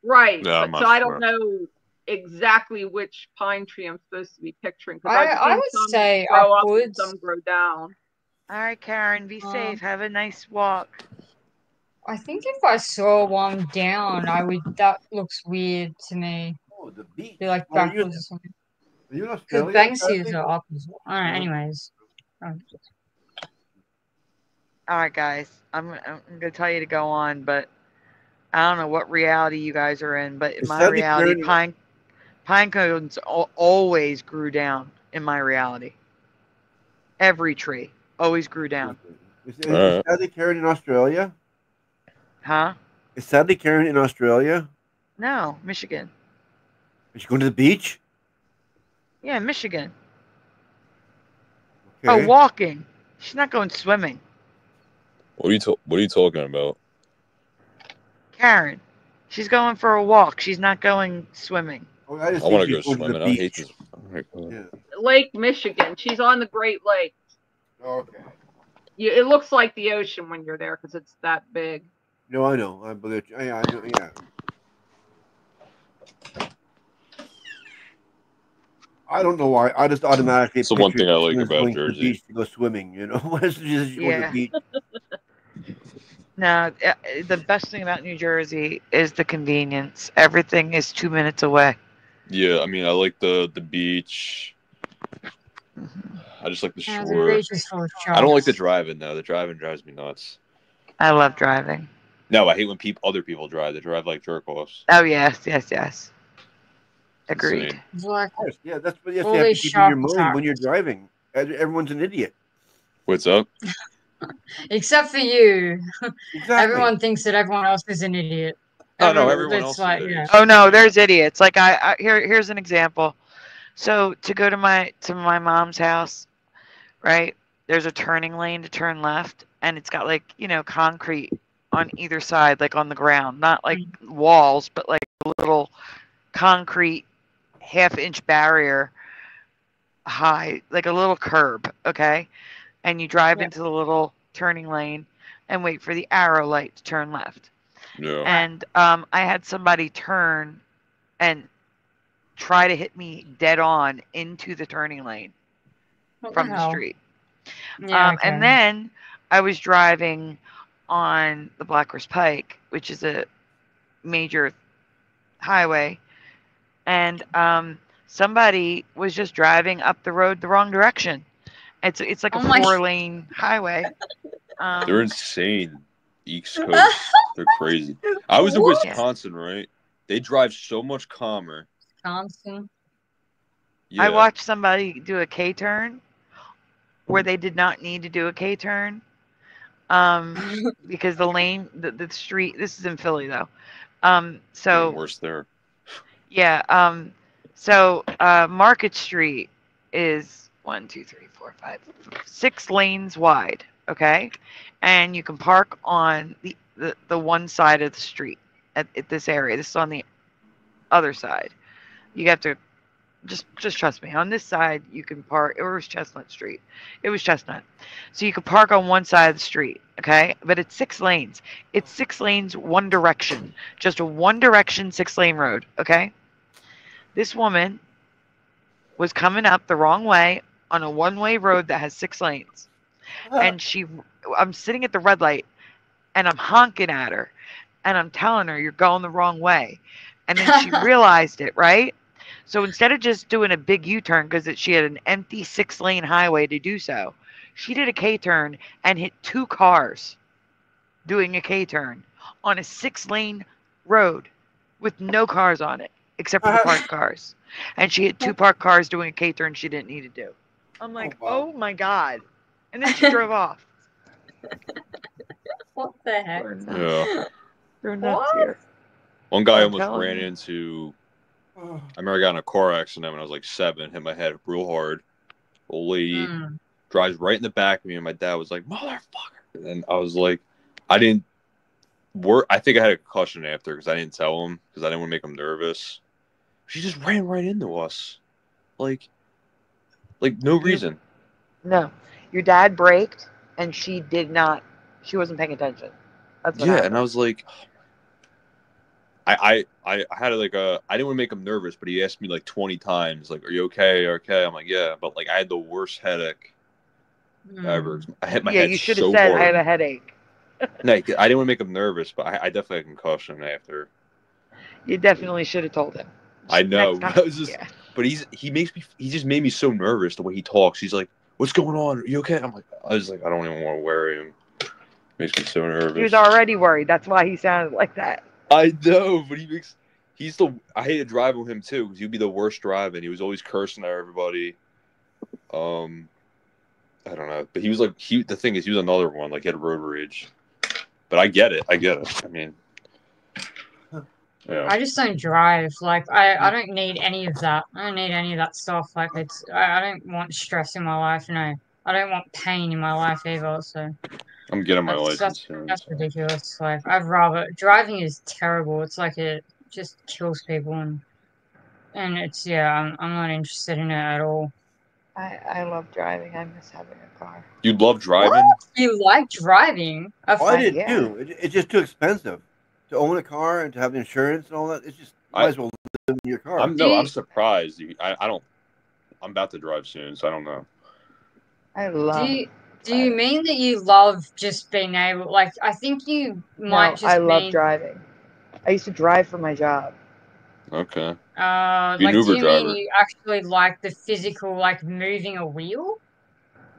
Right, Yeah, I'm but not so I sure. don't know exactly which pine tree I'm supposed to be picturing. I would say grow up and upwards. some grow down. All right, Karen, be safe. Have a nice walk. I think if I saw one down, that looks weird to me. Oh, the beach. They're like Are you backwards or something. in Because Australia? Banksias are up as well. Alright, anyways. All right, guys. I'm going to tell you to go on, but I don't know what reality you guys are in, but in Is my that the reality, current- pine cones always grew down in my reality. Every tree always grew down. Is Sadie Karen in Australia? Huh? Is Sadie Karen in Australia? No, Michigan. Is she going to the beach? Yeah, Michigan. Okay. Oh, walking. She's not going swimming. What are you talking about? Karen. She's going for a walk. She's not going swimming. Oh, I want to go swimming. I hate this. Yeah. Lake Michigan. She's on the Great Lake. Okay. It looks like the ocean when you're there because it's that big. No, I know. I believe you. Yeah, I know. Yeah. I don't know why. I just automatically. It's the one pictured thing I like students about going to the Jersey. beach to go swimming. You know, going to the beach. No, the best thing about New Jersey is the convenience. Everything is 2 minutes away. Yeah, I mean, I like the beach. I just like the Yeah, the shore. beach is full of I don't like the sharks. driving though. The driving drives me nuts. I love driving. No, I hate when other people drive. They drive like jerk offs. Oh, yes. Agreed. Yeah, that's what you All have to these keep in your sharp mind when you're driving. Everyone's an idiot. What's up? Except for you. Exactly. Everyone thinks that everyone else is an idiot. Oh, no, everyone it's else like, is. yeah. Oh no, there's idiots. Like here's an example. So to go to my mom's house, right? There's a turning lane to turn left, and it's got concrete on either side, like on the ground, not like walls, but like a little concrete half-inch barrier high, like a little curb, okay? And you drive into the little turning lane and wait for the arrow light to turn left. Yeah. And I had somebody turn and try to hit me dead on into the turning lane from the street. Yeah, okay. And then I was driving on the Blackhorse Pike, which is a major highway, and somebody was just driving up the road the wrong direction. It's like a 4-lane highway. They're insane. East Coast. They're crazy. I was in Wisconsin, right? They drive so much calmer. Wisconsin. Yeah. I watched somebody do a K-turn where they did not need to do a K-turn because the lane, the street, this is in Philly though. So worse there. Yeah. So Market Street is 6 lanes wide. Okay. And you can park on the one side of the street at this area. This is on the other side. You have to just trust me. On this side, you can park. It was Chestnut Street. It was Chestnut. So you can park on one side of the street, okay? But it's 6 lanes. It's 6 lanes, one direction. Just a one direction 6-lane road, okay? This woman was coming up the wrong way on a one-way road that has 6 lanes. And I'm sitting at the red light and I'm honking at her and I'm telling her, you're going the wrong way. And then she realized it, right? So instead of just doing a big U-turn because she had an empty 6-lane highway to do so, she did a K-turn and hit 2 cars doing a K-turn on a 6-lane road with no cars on it except for the parked cars. And she hit 2 parked cars doing a K-turn she didn't need to do. I'm like, oh my God. And then she drove off. What the heck? Yeah. They're nuts here. One guy I'm almost telling ran you. into. I remember I got in a car accident when I was like 7, hit my head real hard. Old lady drives right in the back of me, and my dad was like, "Motherfucker!" And I was like, I didn't work. I think I had a concussion after because I didn't tell him because I didn't want to make him nervous. She just ran right into us, like no reason. No, your dad braked, and she did not. She wasn't paying attention. That's what happened. And I was like, I had like I didn't want to make him nervous, but he asked me like 20 times, like, "Are you okay? Okay." I'm like, "Yeah," but like I had the worst headache ever. I hit my head you should so have said hard. I had a headache. No, I didn't want to make him nervous, but I definitely had a concussion after. You definitely should have told him. I know. Next time. I was just, but he just made me so nervous the way he talks. He's like, "What's going on? Are you okay?" I was like, I don't even want to worry him. Makes me so nervous. He was already worried. That's why he sounded like that. I know, but I hated driving with him too because he'd be the worst driving. He was always cursing at everybody. I don't know, but he was like the thing is he was another one like he had road rage. But I get it. I mean, yeah. I just don't drive. Like I don't need any of that. I don't need any of that stuff. Like I don't want stress in my life. No, I don't want pain in my life either. So I'm getting my license soon. That's ridiculous. Like driving is terrible. It's like it just kills people and it's I'm not interested in it at all. I love driving. I miss having a car. You love driving? What? You like driving? I did too. It's just too expensive to own a car and to have insurance and all that. It's just might as well live in your car. I'm surprised. I don't. I'm about to drive soon, so I don't know. I love. Do you mean that you love just being able? Like I think you might just. I love driving. I used to drive for my job. Okay. Like, do you mean you actually like the physical, like moving a wheel?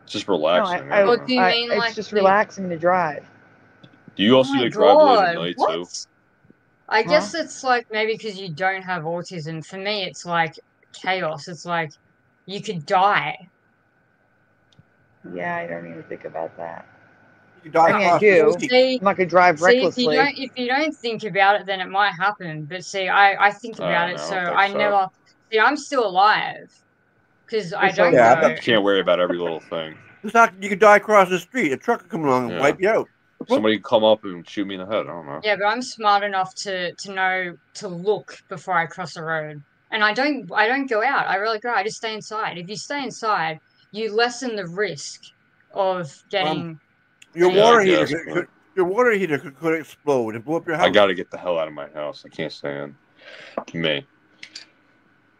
It's just relaxing. Or do you mean it's like just relaxing to drive? Do you also like drive late at night too? I guess it's like maybe because you don't have autism. For me, it's like chaos. It's like you could die. Yeah, I don't even think about that. You die. I mean, I do. I'm not gonna drive recklessly. If you don't think about it, then it might happen. But see, I think about it, so I never. See, I'm still alive because I don't know. You can't worry about every little thing. You could die across the street. A truck could come along and wipe you out. Somebody could come up and shoot me in the head. I don't know. Yeah, but I'm smart enough to know to look before I cross the road, and I don't go out. I really go. I just stay inside. If you stay inside, you lessen the risk of getting. Your water heater could explode and blow up your house. I got to get the hell out of my house. I can't stand me.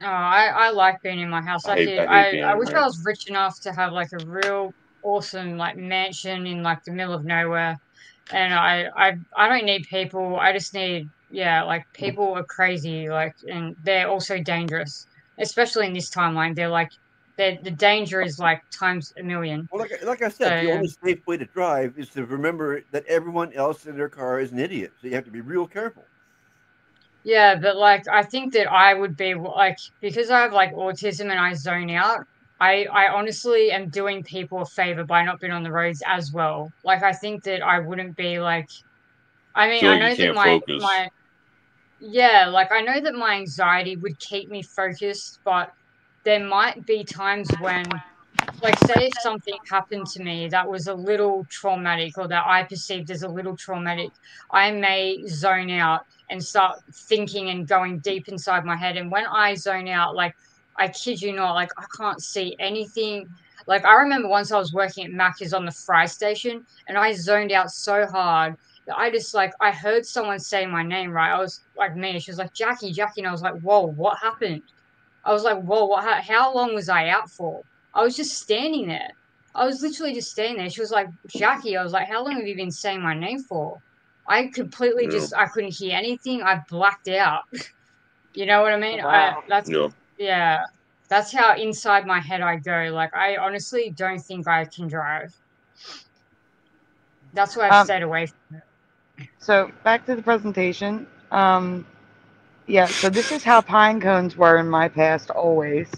Oh, I like being in my house. I wish I was rich enough to have like a real awesome like mansion in like the middle of nowhere. And I don't need people. I just need like people are crazy, like, and they're also dangerous, especially in this timeline. They're like the danger is like times a million. Well, like I said, the only safe way to drive is to remember that everyone else in their car is an idiot. So you have to be real careful. Yeah, but like I think that I would be like, because I have like autism and I zone out. I honestly am doing people a favor by not being on the roads as well. Like I think that I wouldn't be like. I mean, I know that my like I know that my anxiety would keep me focused, but there might be times when, like, say if something happened to me that was a little traumatic or that I perceived as a little traumatic, I may zone out and start thinking and going deep inside my head. And when I zone out, like, I kid you not, like, I can't see anything. Like, I remember once I was working at Macca's on the fry station and I zoned out so hard that I just, like, I heard someone say my name, right? I was like, me. She was like, Jackie. And I was like, whoa, what happened? I was like, whoa, how long was I out for? I was just standing there. I was literally just standing there. She was like, Jackie, I was like, how long have you been saying my name for? I completely I couldn't hear anything. I blacked out. You know what I mean? Wow. Yeah. That's how inside my head I go. Like, I honestly don't think I can drive. That's why I've stayed away from it. So back to the presentation. Yeah, so this is how pine cones were in my past always.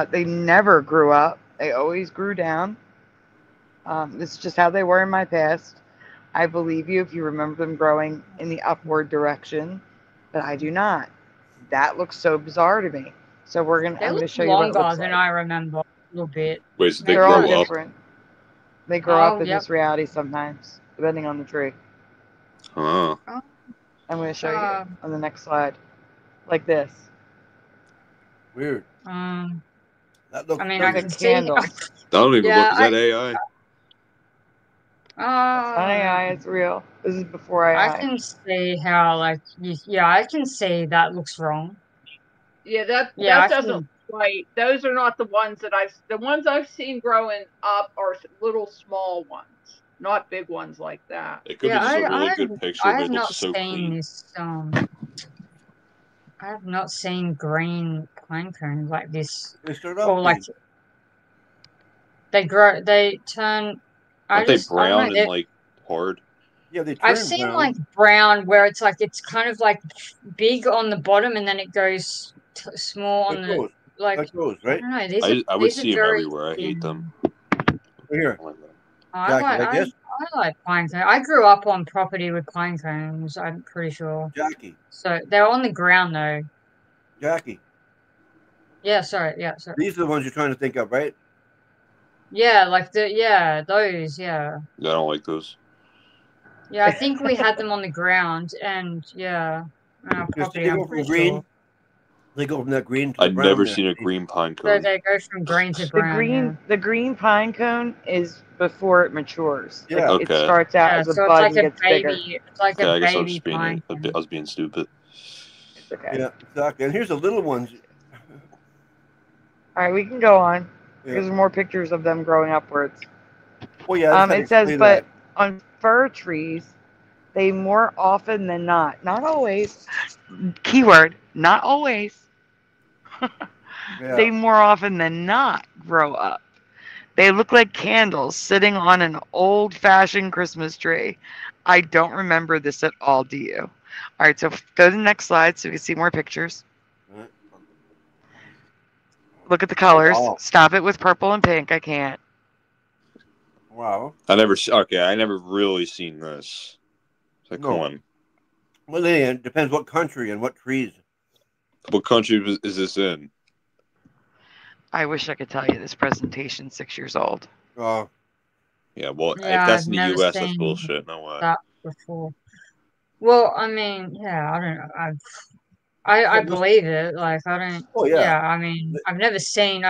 They never grew up. They always grew down. This is just how they were in my past. I believe you if you remember them growing in the upward direction, but I do not. That looks so bizarre to me. So I'm going to show you what it Longer looks than like. I remember a little bit. Wait, so They're all different. They grow up in this reality sometimes, depending on the tree. Huh. I'm going to show you on the next slide. Like this. Weird. That looks I like can candles. see. I don't even look. Is that AI? It's not AI, it's real. This is before AI. I can see how, like, yeah, I can see that looks wrong. Yeah, that doesn't right. Those are not the ones that the ones I've seen growing up are little small ones, not big ones like that. It could be just a really good picture, but it looks so clean. I have not seen green pine cones like this. They start Or like they turn. Aren't they brown and like hard? Yeah, they turn I've seen brown. like brown where it's like it's kind of like big on the bottom and then it goes small on the like. Like those, right? I don't know. I would see them everywhere. I hate them. Here. I like pine cones. I grew up on property with pine cones, I'm pretty sure. Jackie. So they're on the ground though. Jackie. Yeah, sorry. These are the ones you're trying to think of, right? Yeah, like those, yeah. I don't like those. Yeah, I think we had them on the ground and yeah. Property, I'm pretty sure. They go from that green to I've brown. never seen a green pine cone. So they go from green to brown. The green pine cone is before it matures. Yeah. Like, it starts out as a bud and gets bigger. It's like I a guess baby pine. I was being stupid. It's okay. Yeah, exactly. And here's the little ones. All right, we can go on. There's more pictures of them growing upwards. Well, yeah. It says, but on fir trees, they more often than not always, keyword, not always, they more often than not grow up. They look like candles sitting on an old-fashioned Christmas tree. I don't remember this at all, do you? All right, so go to the next slide so we can see more pictures. Look at the colors. Wow. Stop it with purple and pink. I can't. Wow. I never really seen this. Like, come on. Well, it depends what country and what trees. What country is this in? I wish I could tell you this presentation's 6 years old. Oh. Yeah, well, if that's in the U.S., that's bullshit. No way. That before. Well, I mean, yeah, I don't know. I believe it. Like, I don't. Oh yeah. Yeah, I mean, I've never seen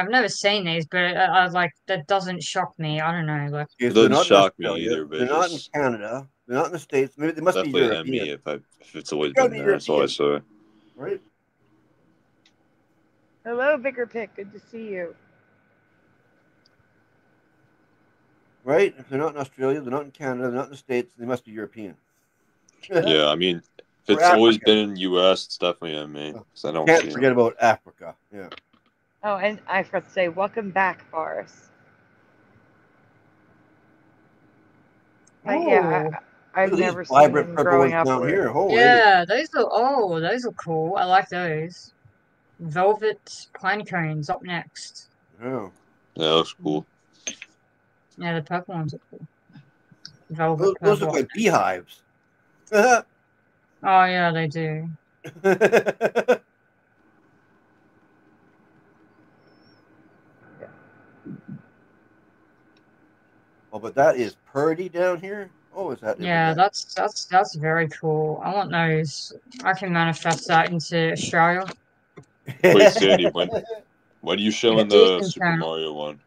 these, but I like that doesn't shock me. I don't know. Like, it doesn't shock me either. But they're not in Canada. They're not in the States. Maybe they must be European. Me if it's always been there. That's all I say. Right. Hello, Bigger Pick. Good to see you. Right? If they're not in Australia, they're not in Canada, they're not in the States, they must be European. Yeah, I mean, if it's always been in the U.S., it's definitely in me. I don't Can't forget about Africa. Yeah. Oh, and I forgot to say, welcome back, Boris. Yeah, I've never seen them growing up down here. Holy. Yeah, those are cool. I like those. Velvet pine cones up next. Yeah. Yeah, that looks cool. Yeah, the purple ones are cool. Velvet those look like beehives. Oh yeah, they do. Oh, but that is pretty down here. Oh, is that? Yeah, that's very cool. I want those. I can manifest that into Australia. Wait, Sandy, when are you showing the Super Mario one?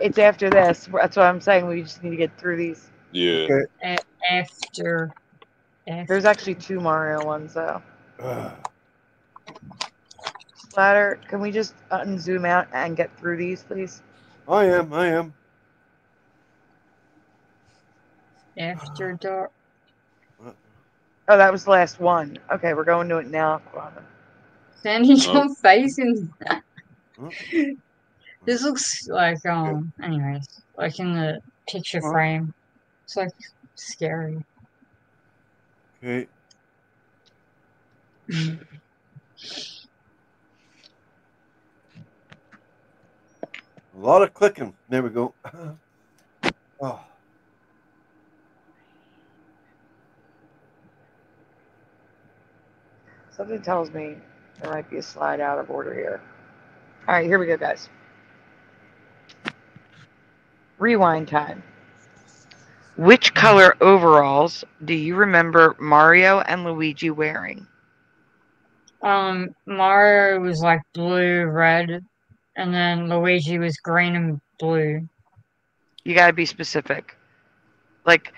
It's after this. That's what I'm saying. We just need to get through these. Yeah. Okay. After. There's actually 2 Mario ones though. Splatter, can we just unzoom out and get through these, please? I am. After dark. Oh, that was the last one. Okay, we're going to it now. Sandy, your face in this looks like anyways, like in the picture frame. It's like scary. Okay. A lot of clicking. There we go. Oh. Something tells me there might be a slide out of order here. All right, here we go, guys. Rewind time. Which color overalls do you remember Mario and Luigi wearing? Mario was like blue, red, and then Luigi was green and blue. You gotta be specific. Like,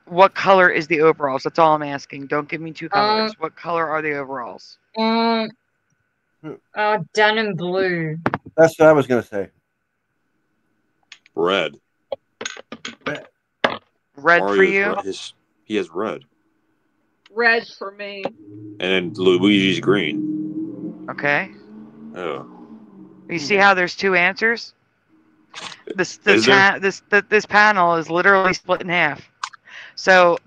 what color is the overalls? That's all I'm asking. Don't give me two colors. What color are the overalls? Denim blue. That's what I was gonna say. Red. Red Mario's for you? He has red. Red for me. And Luigi's green. Okay. Oh. You see how there's two answers? This panel is literally split in half. So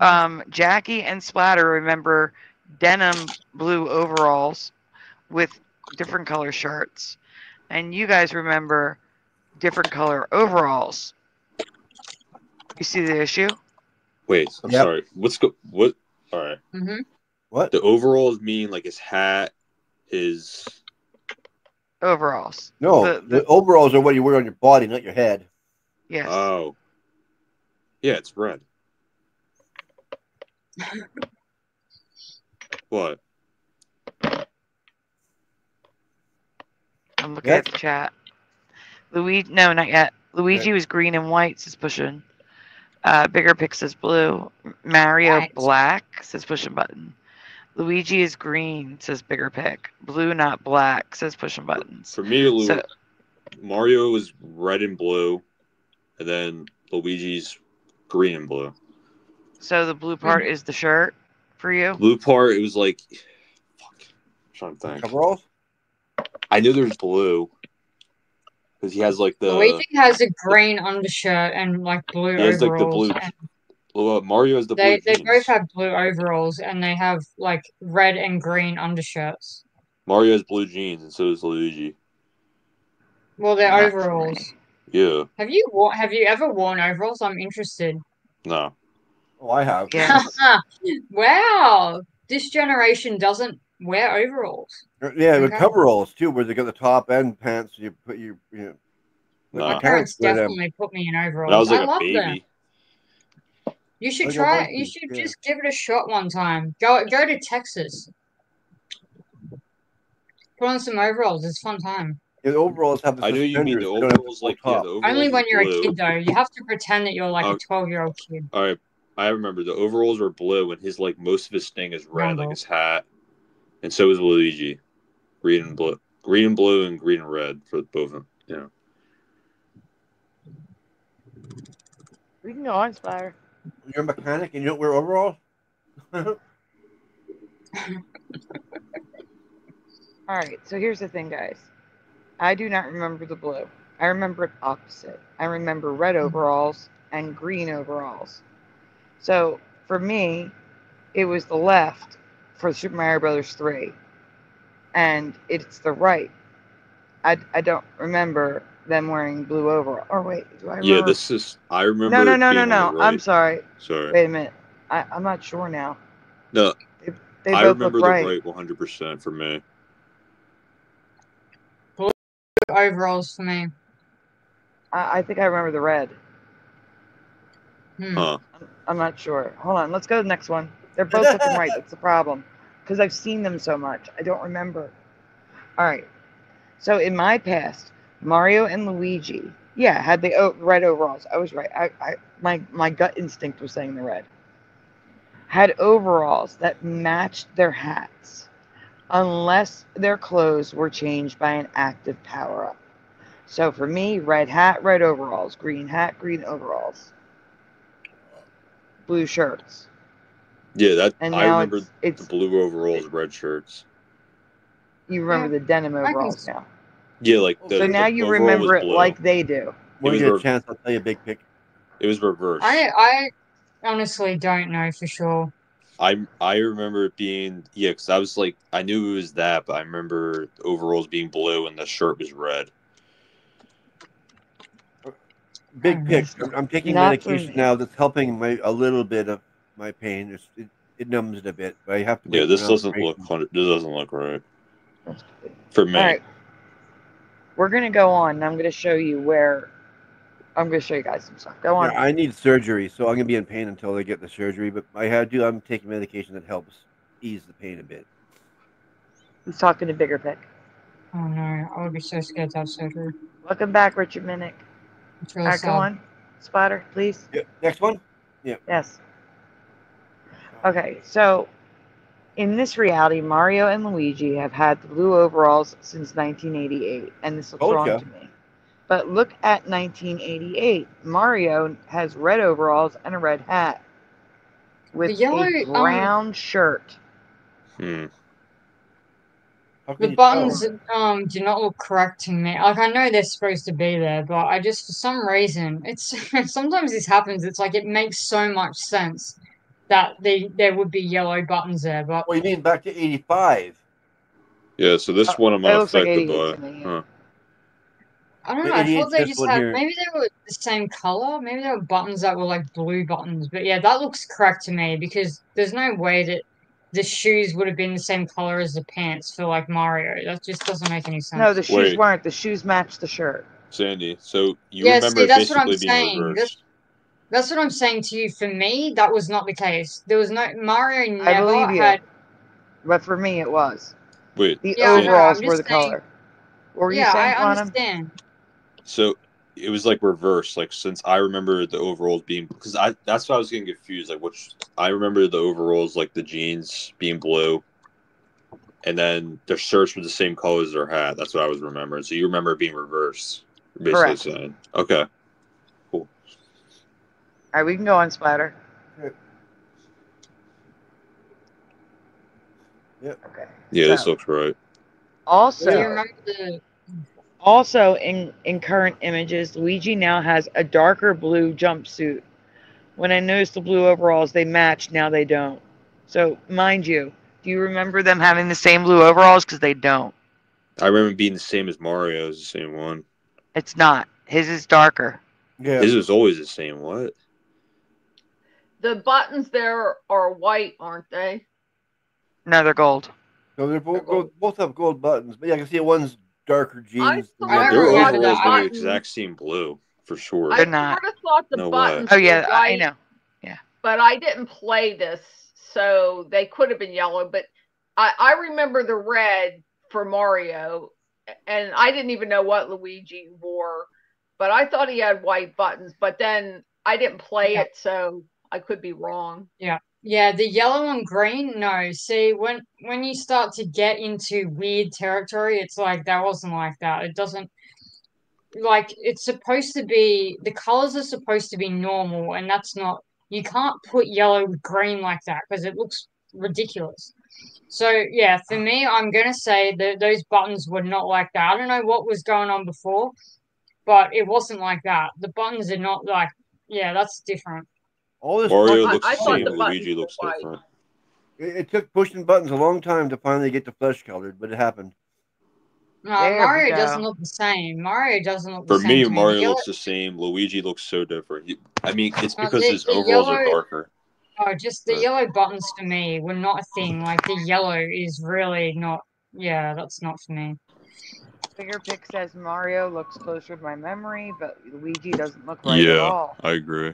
Jackie and Splatter remember denim blue overalls with different color shirts, and you guys remember different color overalls. You see the issue? Wait, I'm sorry. What? All right. What? The overalls mean like his hat, his overalls. No, the overalls are what you wear on your body, not your head. Yes. Oh. Yeah, it's red. What? I'm looking at the chat. Luigi, no, not yet. Luigi was green and white, says pushing. Bigger Pick says blue. Mario black, says pushing button. Luigi is green, says Bigger Pick. Blue, not black, says pushing buttons. For me, Mario was red and blue, and then Luigi's green and blue. So the blue part is the shirt for you? Blue part, it was like, fuck, I'm trying to think. Overalls? I knew there's blue. Because he has like the. Luigi has a green undershirt and like blue overalls. He has like the blue. Mario has the blue. They both have blue overalls and they have like red and green undershirts. Mario has blue jeans and so does Luigi. Well, they're overalls. Yeah. Have you ever worn overalls? I'm interested. No. Oh, I have. Yes. Wow. This generation doesn't wear overalls. Yeah, with coveralls too, where they got the top and pants. You put My parents definitely put me in overalls. I was like I love baby. them. You should try it. You should just give it a shot one time. Go to Texas. Put on some overalls. It's a fun time. Yeah, the overalls have the I know you mean the overalls like the overalls only when you're blue. a kid though. You have to pretend that you're like a 12-year-old kid. All right, I remember the overalls were blue and his like most of his thing is red, like his hat, and so is Luigi, green and blue, and green and red for both of them. Yeah. We can go on, Spire. You're a mechanic and you don't wear overalls? All right, so here's the thing, guys. I do not remember the blue. I remember it opposite. I remember red overalls and green overalls. So for me, it was the left for Super Mario Brothers 3, and it's the right. I don't remember them wearing blue overalls. Or wait, do I remember? Yeah, I remember. No. Right. I'm sorry. Sorry. Wait a minute. I'm not sure now. No. They I both remember look the right. 100% for me. Blue overalls for me. I think I remember the red. Huh. I'm not sure. Hold on. Let's go to the next one. They're both looking right. That's the problem. Because I've seen them so much. I don't remember. All right. So in my past, Mario and Luigi, had the red overalls. I was right. My gut instinct was saying the red. Had overalls that matched their hats, unless their clothes were changed by an active power-up. So for me, red hat, red overalls, green hat, green overalls, blue shirts. Yeah, that And I now remember it's the blue overalls, red shirts. you remember the denim I can overalls now. Yeah, like So now the you overall was remember it blue. like they do. When you get a chance, I'll tell you a big pick. It was reversed. I honestly don't know for sure. I remember it being because I was like I knew it was that, but I remember the overalls being blue and the shirt was red. Big pick. I'm taking Not for medication me. now that's helping a little bit of my pain. It numbs it a bit, but I have to wait. Yeah, for this an doesn't operation. look right for me. All right. We're going to go on, and I'm going to show you where I'm going to show you guys some stuff. Go on. Yeah, I need surgery, so I'm gonna be in pain until they get the surgery. But I'm taking medication that helps ease the pain a bit. He's talking to Bigger Pick. Oh no, I would be so scared to have surgery. Welcome back, Richard Minnick. It's really All right, sad. go on. Spotter, please. Yeah, next one. Yeah. Yes. Okay, so in this reality, Mario and Luigi have had the blue overalls since 1988, and this looks wrong to me. But look at 1988. Mario has red overalls and a red hat with a brown shirt. The buttons do not look correct to me. Like I know they're supposed to be there, but I just for some reason it's sometimes this happens. It's like it makes so much sense that there would be yellow buttons there. But Well, you mean back to 85? Yeah, so this one I'm it looks like unaffected 88 by. to me, Huh. I don't know. I thought they just had maybe they were the same color. Maybe there were buttons that were like blue buttons. But yeah, that looks correct to me because there's no way that the shoes would have been the same color as the pants for like Mario. That just doesn't make any sense. No, the shoes weren't. The shoes matched the shirt. Sandy, so you Yeah, remember see, it that's what I'm basically being saying. reversed. That's what I'm saying to you. For me, that was not the case. There was no Mario I believe never you. had. But for me, it was. Wait, The Yeah, I know, overalls I'm were just the saying- color. What were you Yeah, saying, I Quantum? understand. So it was like reverse. Like since I remember the overalls being because that's why I was getting confused. Like which I remember the overalls like the jeans being blue, and then their shirts were the same color as their hat. That's what I was remembering. So you remember it being reversed. Basically Correct. saying okay. All right, we can go on, Splatter. Yep. Okay. Yeah, this looks right. Also, Do you remember the? Also, in current images, Luigi now has a darker blue jumpsuit. When I noticed the blue overalls, they match. Now they don't. So, mind you, do you remember them having the same blue overalls? Because they don't. I remember being the same as Mario's, the same one. It's not. His is darker. Yeah. His was always the same. What? The buttons there are white, aren't they? No, they're gold. So they're both have gold buttons, but yeah, I can see one's darker jeans. Their overalls were the exact same blue for sure. I sort of thought the No buttons way. Oh, yeah, were I white, know. Yeah. but I didn't play this, so they could have been yellow. But I remember the red for Mario, and I didn't even know what Luigi wore, but I thought he had white buttons. But then I didn't play it, so I could be wrong. Yeah, the yellow and green. No, see, when you start to get into weird territory, it's like that wasn't like that. It doesn't. Like it's supposed to be the colors are supposed to be normal, and that's not. You can't put yellow with green like that because it looks ridiculous. So yeah, for me, I'm gonna say that those buttons were not like that. I don't know what was going on before, but it wasn't like that. The buttons are not like. Yeah, that's different. All this Mario I looks the thought same. the Luigi buttons looks were white. different. It took pushing buttons a long time to finally get the flesh colored, but it happened. No, There we Mario go. doesn't look the same. Mario doesn't look the For same me, to me. The Mario yellow- looks the same. Luigi looks so different. I mean, it's No, because the- his the overalls are yellow- darker. Oh, just the yellow buttons for me were not a thing. Like the yellow is really not. Yeah, that's not for me. Bigger Pick says Mario looks closer to my memory, but Luigi doesn't look right at Yeah, all. I agree.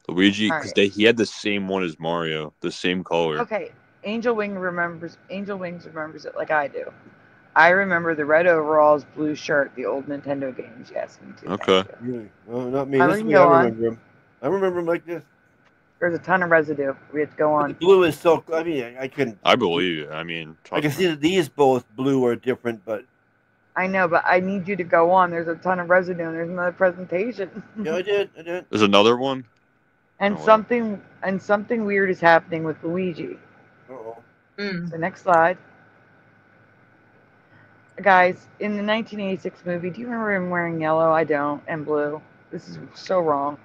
Luigi, because Alright. he had the same one as Mario, the same color. Okay, Angel Wings remembers it like I do. I remember the red overalls, blue shirt, the old Nintendo games. Yes, me too. Okay. Really? No, not me. We This is can the way go I on. remember him. I remember him like this. There's a ton of residue. We have to go But on. the blue is so. I mean, I couldn't. I believe it. I mean, I can see that these both blue are different, but I know, but I need you to go on. There's a ton of residue, and there's another presentation. Yeah, I did. There's another one. And something weird is happening with Luigi. Uh-oh. So next slide. Guys, in the 1986 movie, do you remember him wearing yellow? I don't, and blue. This is so wrong.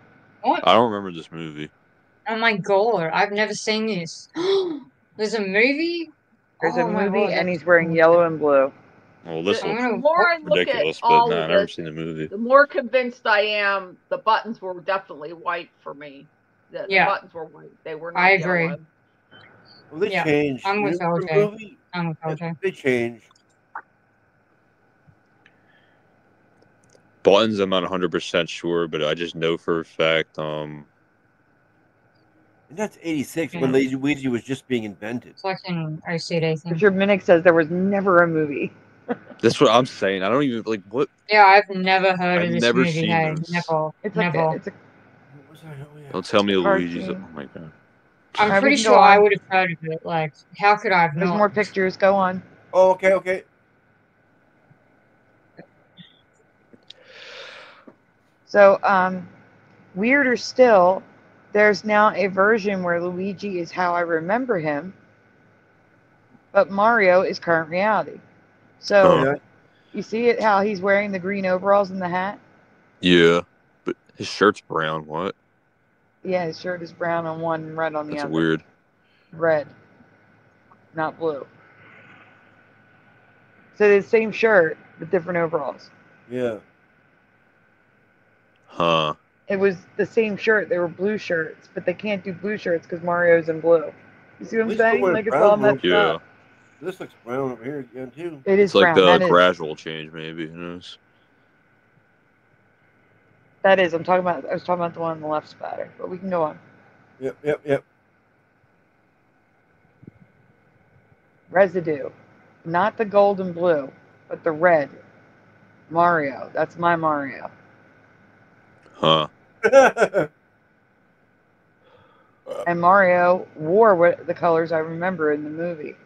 What? I don't remember this movie. Oh my god, I've never seen this. There's a movie? There's oh a my movie, god, and that's he's wearing yellow and blue. Well, this The looks more I look at ridiculous, but all nah, of I've never this, seen the movie. the more convinced I am the buttons were definitely white for me. The buttons were white. They were not I agree. yellow. Well, they changed. I'm with The LJ. movie, I'm with LJ. they changed. Buttons, I'm not 100% sure, but I just know for a fact. And that's 86 when Luigi was just being invented. It's like an OCD thing. Richard Minnick says there was never a movie. That's what I'm saying. I don't even like what. Yeah, I've never heard I've of this never movie. seen Hey, this. never. It's never. It's a. Don't tell me Luigi's. cartoon. Oh my god. I'm Alright, we pretty can sure go I on. would have heard of it. Like, how could I have There's not? more pictures. Go on. Oh, okay. So, weirder still, there's now a version where Luigi is how I remember him, but Mario is current reality. So, you see it how he's wearing the green overalls and the hat? Yeah, but his shirt's brown. What? Yeah, his shirt is brown on one and red on the That's other. weird. Red, not blue. So the same shirt, but different overalls. Yeah. Huh. It was the same shirt. They were blue shirts, but they can't do blue shirts because Mario's in blue. You see what I'm saying? Like it's all messed up. This looks brown over here again too. It is It's like brown. a gradual change, maybe. Who knows? That is. I was talking about the one on the left spatter, but we can go on. Yep. Residue, not the gold and blue, but the red. Mario. That's my Mario. Huh. And Mario wore what the colors I remember in the movie,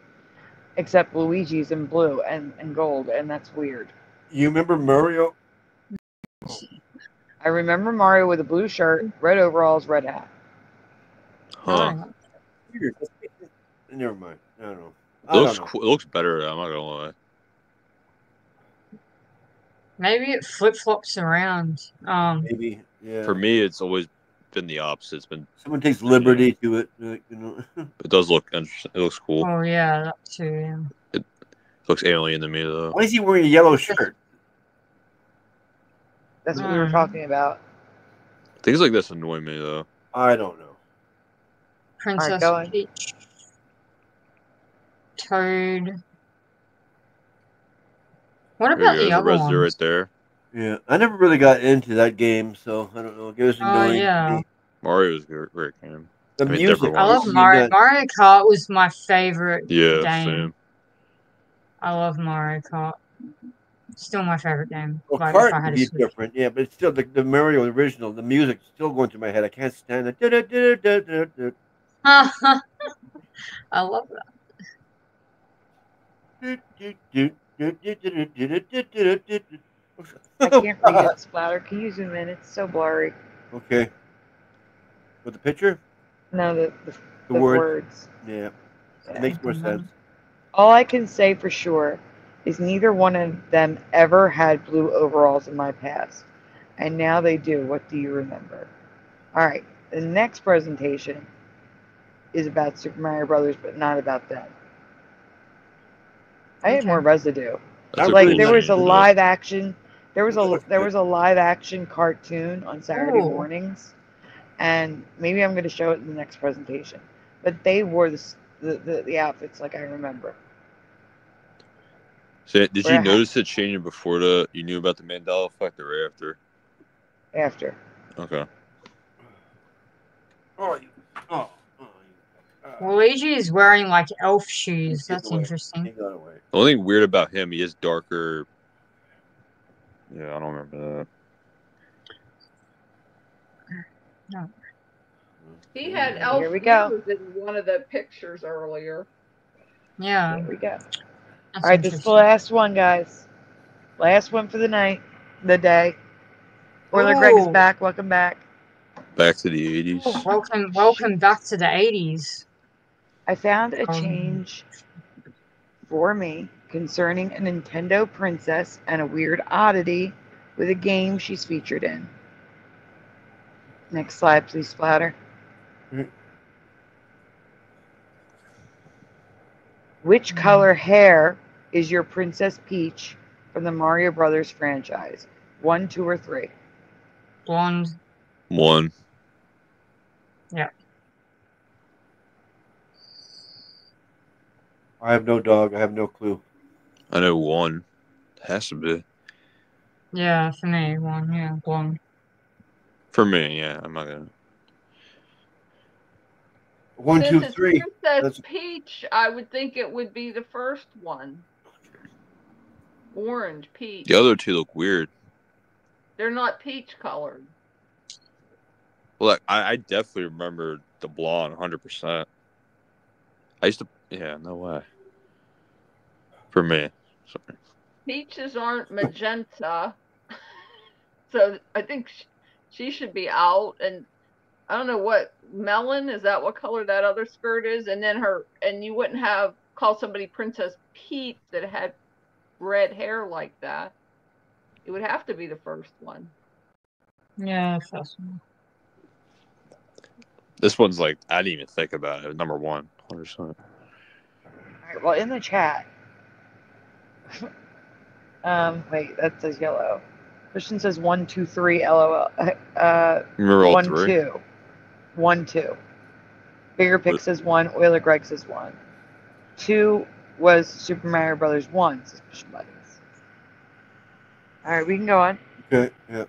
except Luigi's in blue and gold, and that's weird. You remember Mario? I remember Mario with a blue shirt, red overalls, red hat. Huh. Weird. Never mind. I don't know. It looks better. I'm not gonna lie. Maybe it flip flops around. Maybe. Yeah. For me, it's always been the opposite. It's been someone takes liberty to it. You know. It does look interesting. It looks cool. Oh yeah, that too. Yeah. It looks alien to me though. Why is he wearing a yellow shirt? That's what we were talking about. Things like this annoy me though. I don't know. Princess Peach. Toad. What about the other ones? right there. Yeah, I never really got into that game, so I don't know. It was annoying. Yeah. Mario's a great game. The music. I love Mario. Mario Kart was my favorite game. Same. I love Mario Kart. Still my favorite game. Well, like, Kart would be different, yeah, but it's still the Mario original. The music's still going through my head. I can't stand it. I love that. I can't read it, Splatter. Can you zoom in? It's so blurry. Okay. With the picture? No, the words. Yeah. It makes more sense. All I can say for sure is neither one of them ever had blue overalls in my past. And now they do. What do you remember? All right. The next presentation is about Super Mario Brothers, but not about them. I had more residue. Like there was a live action. There was a live action cartoon on Saturday mornings, and maybe I'm going to show it in the next presentation. But they wore the outfits like I remember. So did you notice it changing before you knew about the Mandela Effect or after? After. Okay. Luigi is wearing like elf shoes. That's interesting. The only thing weird about him, he is darker. Yeah, I don't remember that. No. He had elf shoes in one of the pictures earlier. Yeah. Here we go. All right, this is the last one, guys. Last one for the day. Oiler Greg is Ooh. back. Welcome back. Back to the 80s. Welcome back to the 80s. I found a change for me concerning a Nintendo princess and a weird oddity with a game she's featured in. Next slide, please, Splatter. Which color hair is your Princess Peach from the Mario Brothers franchise? 1, 2, or 3? Blonde. 1. Yeah. I have no dog. I have no clue. I know 1. Has to be. Yeah, for me, 1. Yeah, blonde. For me, yeah. I'm not gonna. 1, 2, 3. Princess Peach, I would think it would be the first one. Orange, peach. The other two look weird. They're not peach colored. Well, I definitely remember the blonde 100%. I used to. Yeah, no way. For me. Sorry. Peaches aren't magenta. So I think she should be out. And I don't know what melon is, that what color that other skirt is? And then and you wouldn't call somebody Princess Peach that had red hair like that. It would have to be the first one. Yeah, first one. This one's like, I didn't even think about it. Number 1, 100%. All right, well, in the chat. Wait, that says yellow. Christian says 1, 2, 3, LOL. Remember all 1, 3? 2. 1, 2. Bigger Pick says 1. Oiler Greg says 1. 2 was Super Mario Brothers 1. Says pushing buttons. All right, we can go on. Okay, yeah.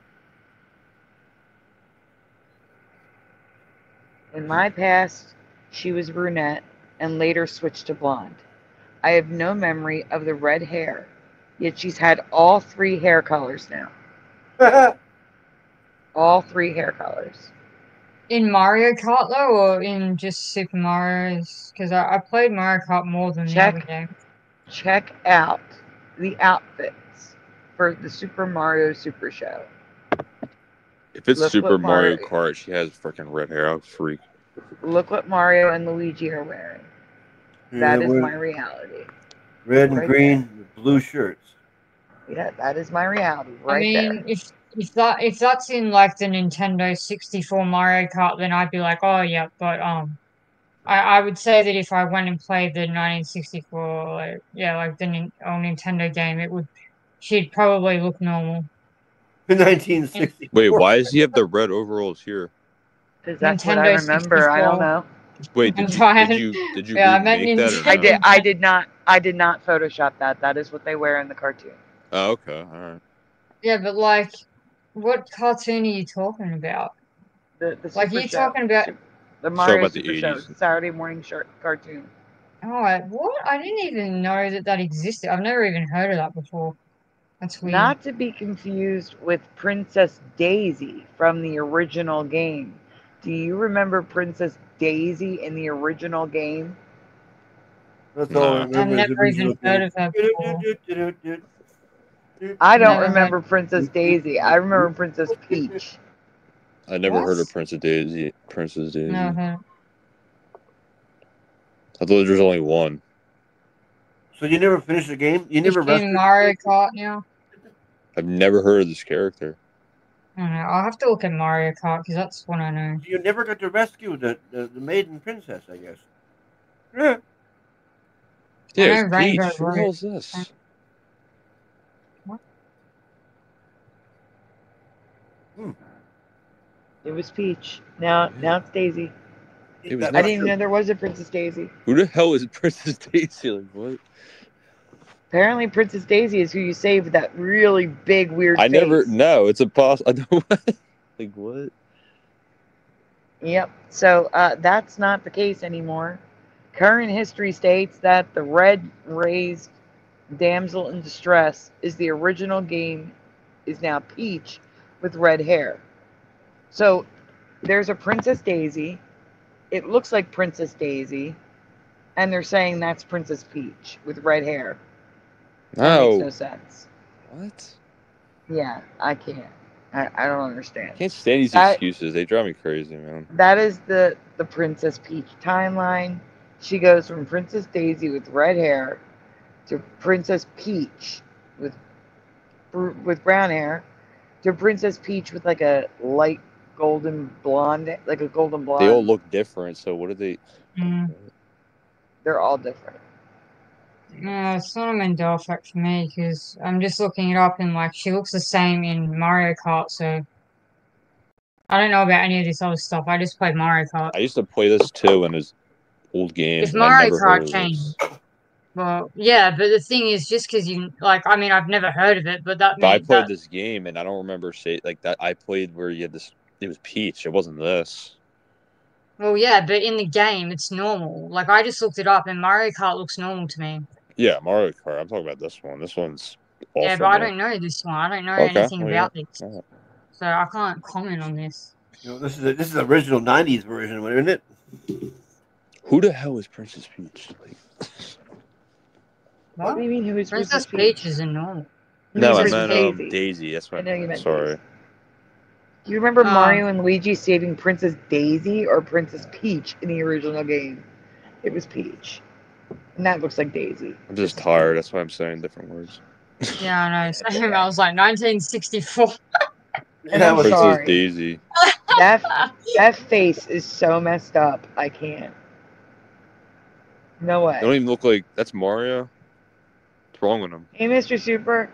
In my past, she was brunette and later switched to blonde. I have no memory of the red hair, yet she's had all 3 hair colors now. All 3 hair colors. In Mario Kart, though, or in just Super Mario's? Because I played Mario Kart more than the other games. Check out the outfits for the Super Mario Super Show. If it's Super Mario Kart, she has freaking red hair. I'll freak. Look what Mario and Luigi are wearing. Yeah, that is my reality. Red and green with blue shirts. Yeah, that is my reality right there. I mean, if that's in like the Nintendo 64 Mario Kart, then I'd be like, oh yeah, but I would say that if I went and played the 1964, like the old Nintendo game, she'd probably look normal. 1964. Wait, why does he have the red overalls here? Because that's what I remember. 64. I don't know. Wait, did you remake that or no? I did not Photoshop that. That is what they wear in the cartoon. Oh, okay, all right. Yeah, but like, what cartoon are you talking about? The like, Super you Show. talking about the Mario about Super the Show, Saturday morning cartoon. Oh, what? I didn't even know that existed. I've never even heard of that before. That's weird. Not to be confused with Princess Daisy from the original game. Do you remember Princess Daisy in the original game? That's all I remember. I've never even heard of her before. I don't remember Princess Daisy. I remember Princess Peach. I never heard of Princess Daisy. No. I thought there was only 1. So you never finished the game? You never rescued Mario Kart now? I've never heard of this character. I don't know. I'll have to look at Mario Kart because that's what I know. You never got to rescue the maiden princess, I guess. Yeah. Yeah, it's Peach. Who the hell is this? What? It was Peach. Now it's Daisy. I didn't even know there was a Princess Daisy. Who the hell is Princess Daisy? Like, what? Apparently, Princess Daisy is who you save with that really big, weird face. never. No, it's impossible. I know. Like, what? Yep. So that's not the case anymore. Current history states that the red-raised damsel in distress is the original game, is now Peach with red hair. So there's a Princess Daisy. It looks like Princess Daisy, and they're saying that's Princess Peach with red hair. That makes no sense. What? Yeah, I can't. I don't understand. I can't stand these excuses. They drive me crazy, man. That is the Princess Peach timeline. She goes from Princess Daisy with red hair to Princess Peach with brown hair to Princess Peach with like a light golden blonde, like a golden blonde. They all look different. So what are they? They're all different. No, it's not a Mandela effect for me because I'm just looking it up and like she looks the same in Mario Kart, so I don't know about any of this other stuff. I just played Mario Kart. I used to play this too in his old games, If and I Mario never heard Kart of came, this. well, yeah, but the thing is, just because you like, I mean, I've never heard of it, but that But I means played that. this game, and I don't remember like that. I played where you had this. It was Peach. It wasn't this. Well, yeah, but in the game, it's normal. Like I just looked it up, and Mario Kart looks normal to me. Yeah, Mario Kart. I'm talking about this one. This one's awful. Yeah, but I don't know this one. I don't know anything about this, so I can't comment on this. You know, this is the original '90s version, isn't it? Who the hell is Princess Peach? What do you mean? Who is Princess Peach? Is a normal. No, I meant Daisy. That's what I know you meant Sorry. Do you remember Mario and Luigi saving Princess Daisy or Princess Peach in the original game? It was Peach. And that looks like Daisy. I'm just tired. That's why I'm saying different words. Yeah, I know. Same. I was like 1964. And I'm Princess sorry. Daisy. That face is so messed up. I can't. No way. They don't even look like that's Mario. What's wrong with him? Hey, Mr. Super.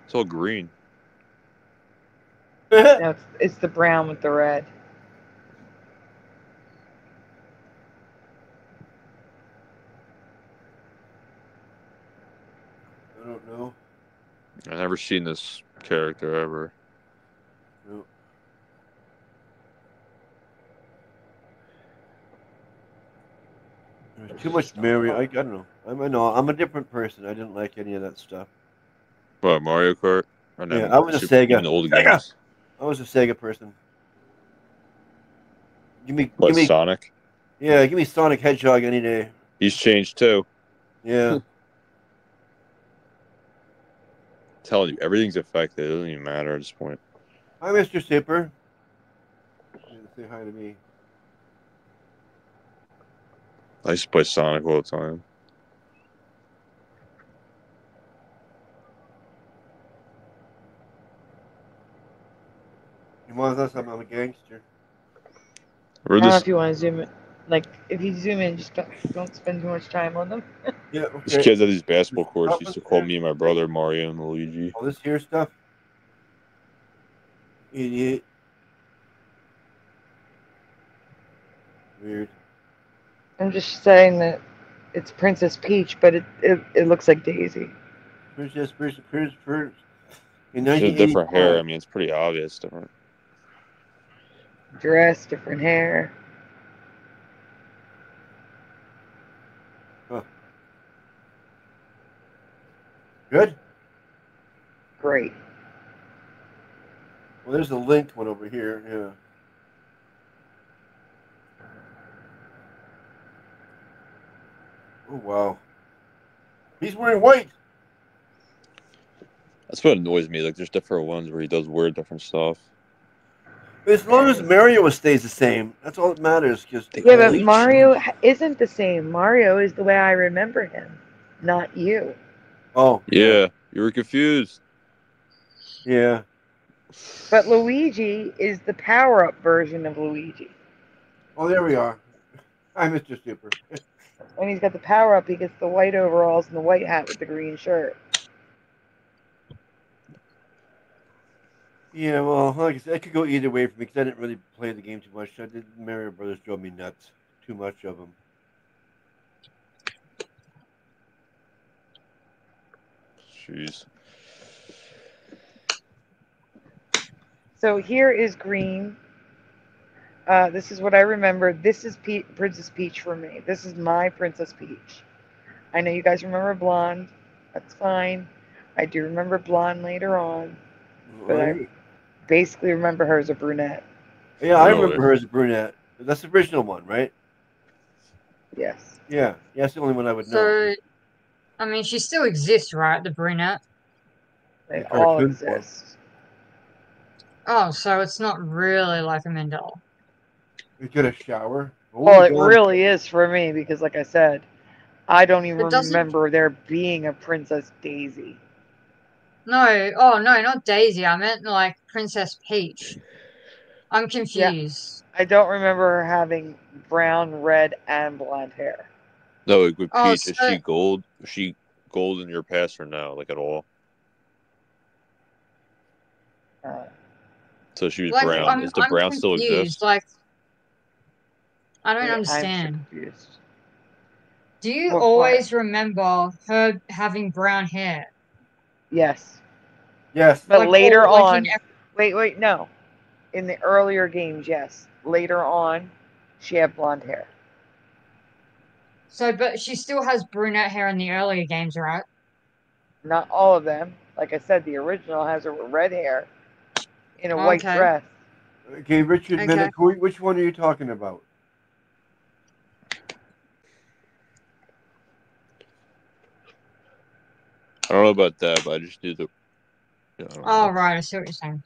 It's all green. No, it's the brown with the red. I don't know. I've never seen this character ever. No. There's too much Mario. I don't know. I'm a different person. I didn't like any of that stuff. What, Mario Kart? Yeah, I was a Sega. Even the old games. I was a Sega person. Give me Sonic? Yeah, give me Sonic Hedgehog any day. He's changed too. Yeah. I'm telling you, everything's affected. It doesn't even matter at this point. Hi, Mr. Super. Say hi to me. I used to play Sonic all the time. You want us? I'm a gangster. I don't know if you want to zoom in. Like, if you zoom in, just don't spend too much time on them. Yeah, okay. These kids at these basketball courts used to call me and my brother Mario and Luigi. All this here stuff? Idiot. Weird. I'm just saying that it's Princess Peach, but it looks like Daisy. Princess. In She has different hair. I mean, it's pretty obvious different. Dress, different hair. Huh. Good? Great. Well, there's a linked one over here. Yeah. Oh, wow. He's wearing white. That's what annoys me. Like, there's different ones where he does weird different stuff. As long as Mario stays the same, that's all that matters. Yeah, but Mario isn't the same. Mario is the way I remember him, not you. Oh. Yeah, you were confused. Yeah. But Luigi is the power-up version of Luigi. Oh, there we are. Hi, Mr. Super. When he's got the power-up, he gets the white overalls and the white hat with the green shirt. Yeah, well, like I said, it could go either way for me because I didn't really play the game too much. Mario Brothers drove me nuts. Too much of them. Jeez. So here is green. This is what I remember. This is Princess Peach for me. This is my Princess Peach. I know you guys remember blonde. That's fine. I do remember blonde later on. But I basically remember her as a brunette. Yeah, I remember her as a brunette. That's the original one, right? Yes. Yeah. Yeah, that's the only one I would know. So, I mean, she still exists, right? The brunette? They all exist. Oh, so it's not really like a Mandela. You get a shower. Well, it really is for me because, like I said, I don't even remember there being a Princess Daisy. No, oh no, not Daisy. I meant like Princess Peach. I'm confused. Yeah, I don't remember her having brown, red, and blonde hair. No, like with Oh, Peach, is she gold? Is she gold in your past or no? Like at all? So she was like, brown. Is the I'm brown still confused. exist? Like, I don't Yeah, understand. I'm confused. Do you What always remember her having brown hair? Yes. Yes. But Like, later like on, wait, no. In the earlier games, yes. Later on, she had blonde hair. So, but she still has brunette hair in the earlier games, right? Not all of them. Like I said, the original has her with red hair in a white dress. Okay, Richard Minnick, which one are you talking about? I don't know about that, but I just do the. Yeah, Oh, right. I see what you're saying.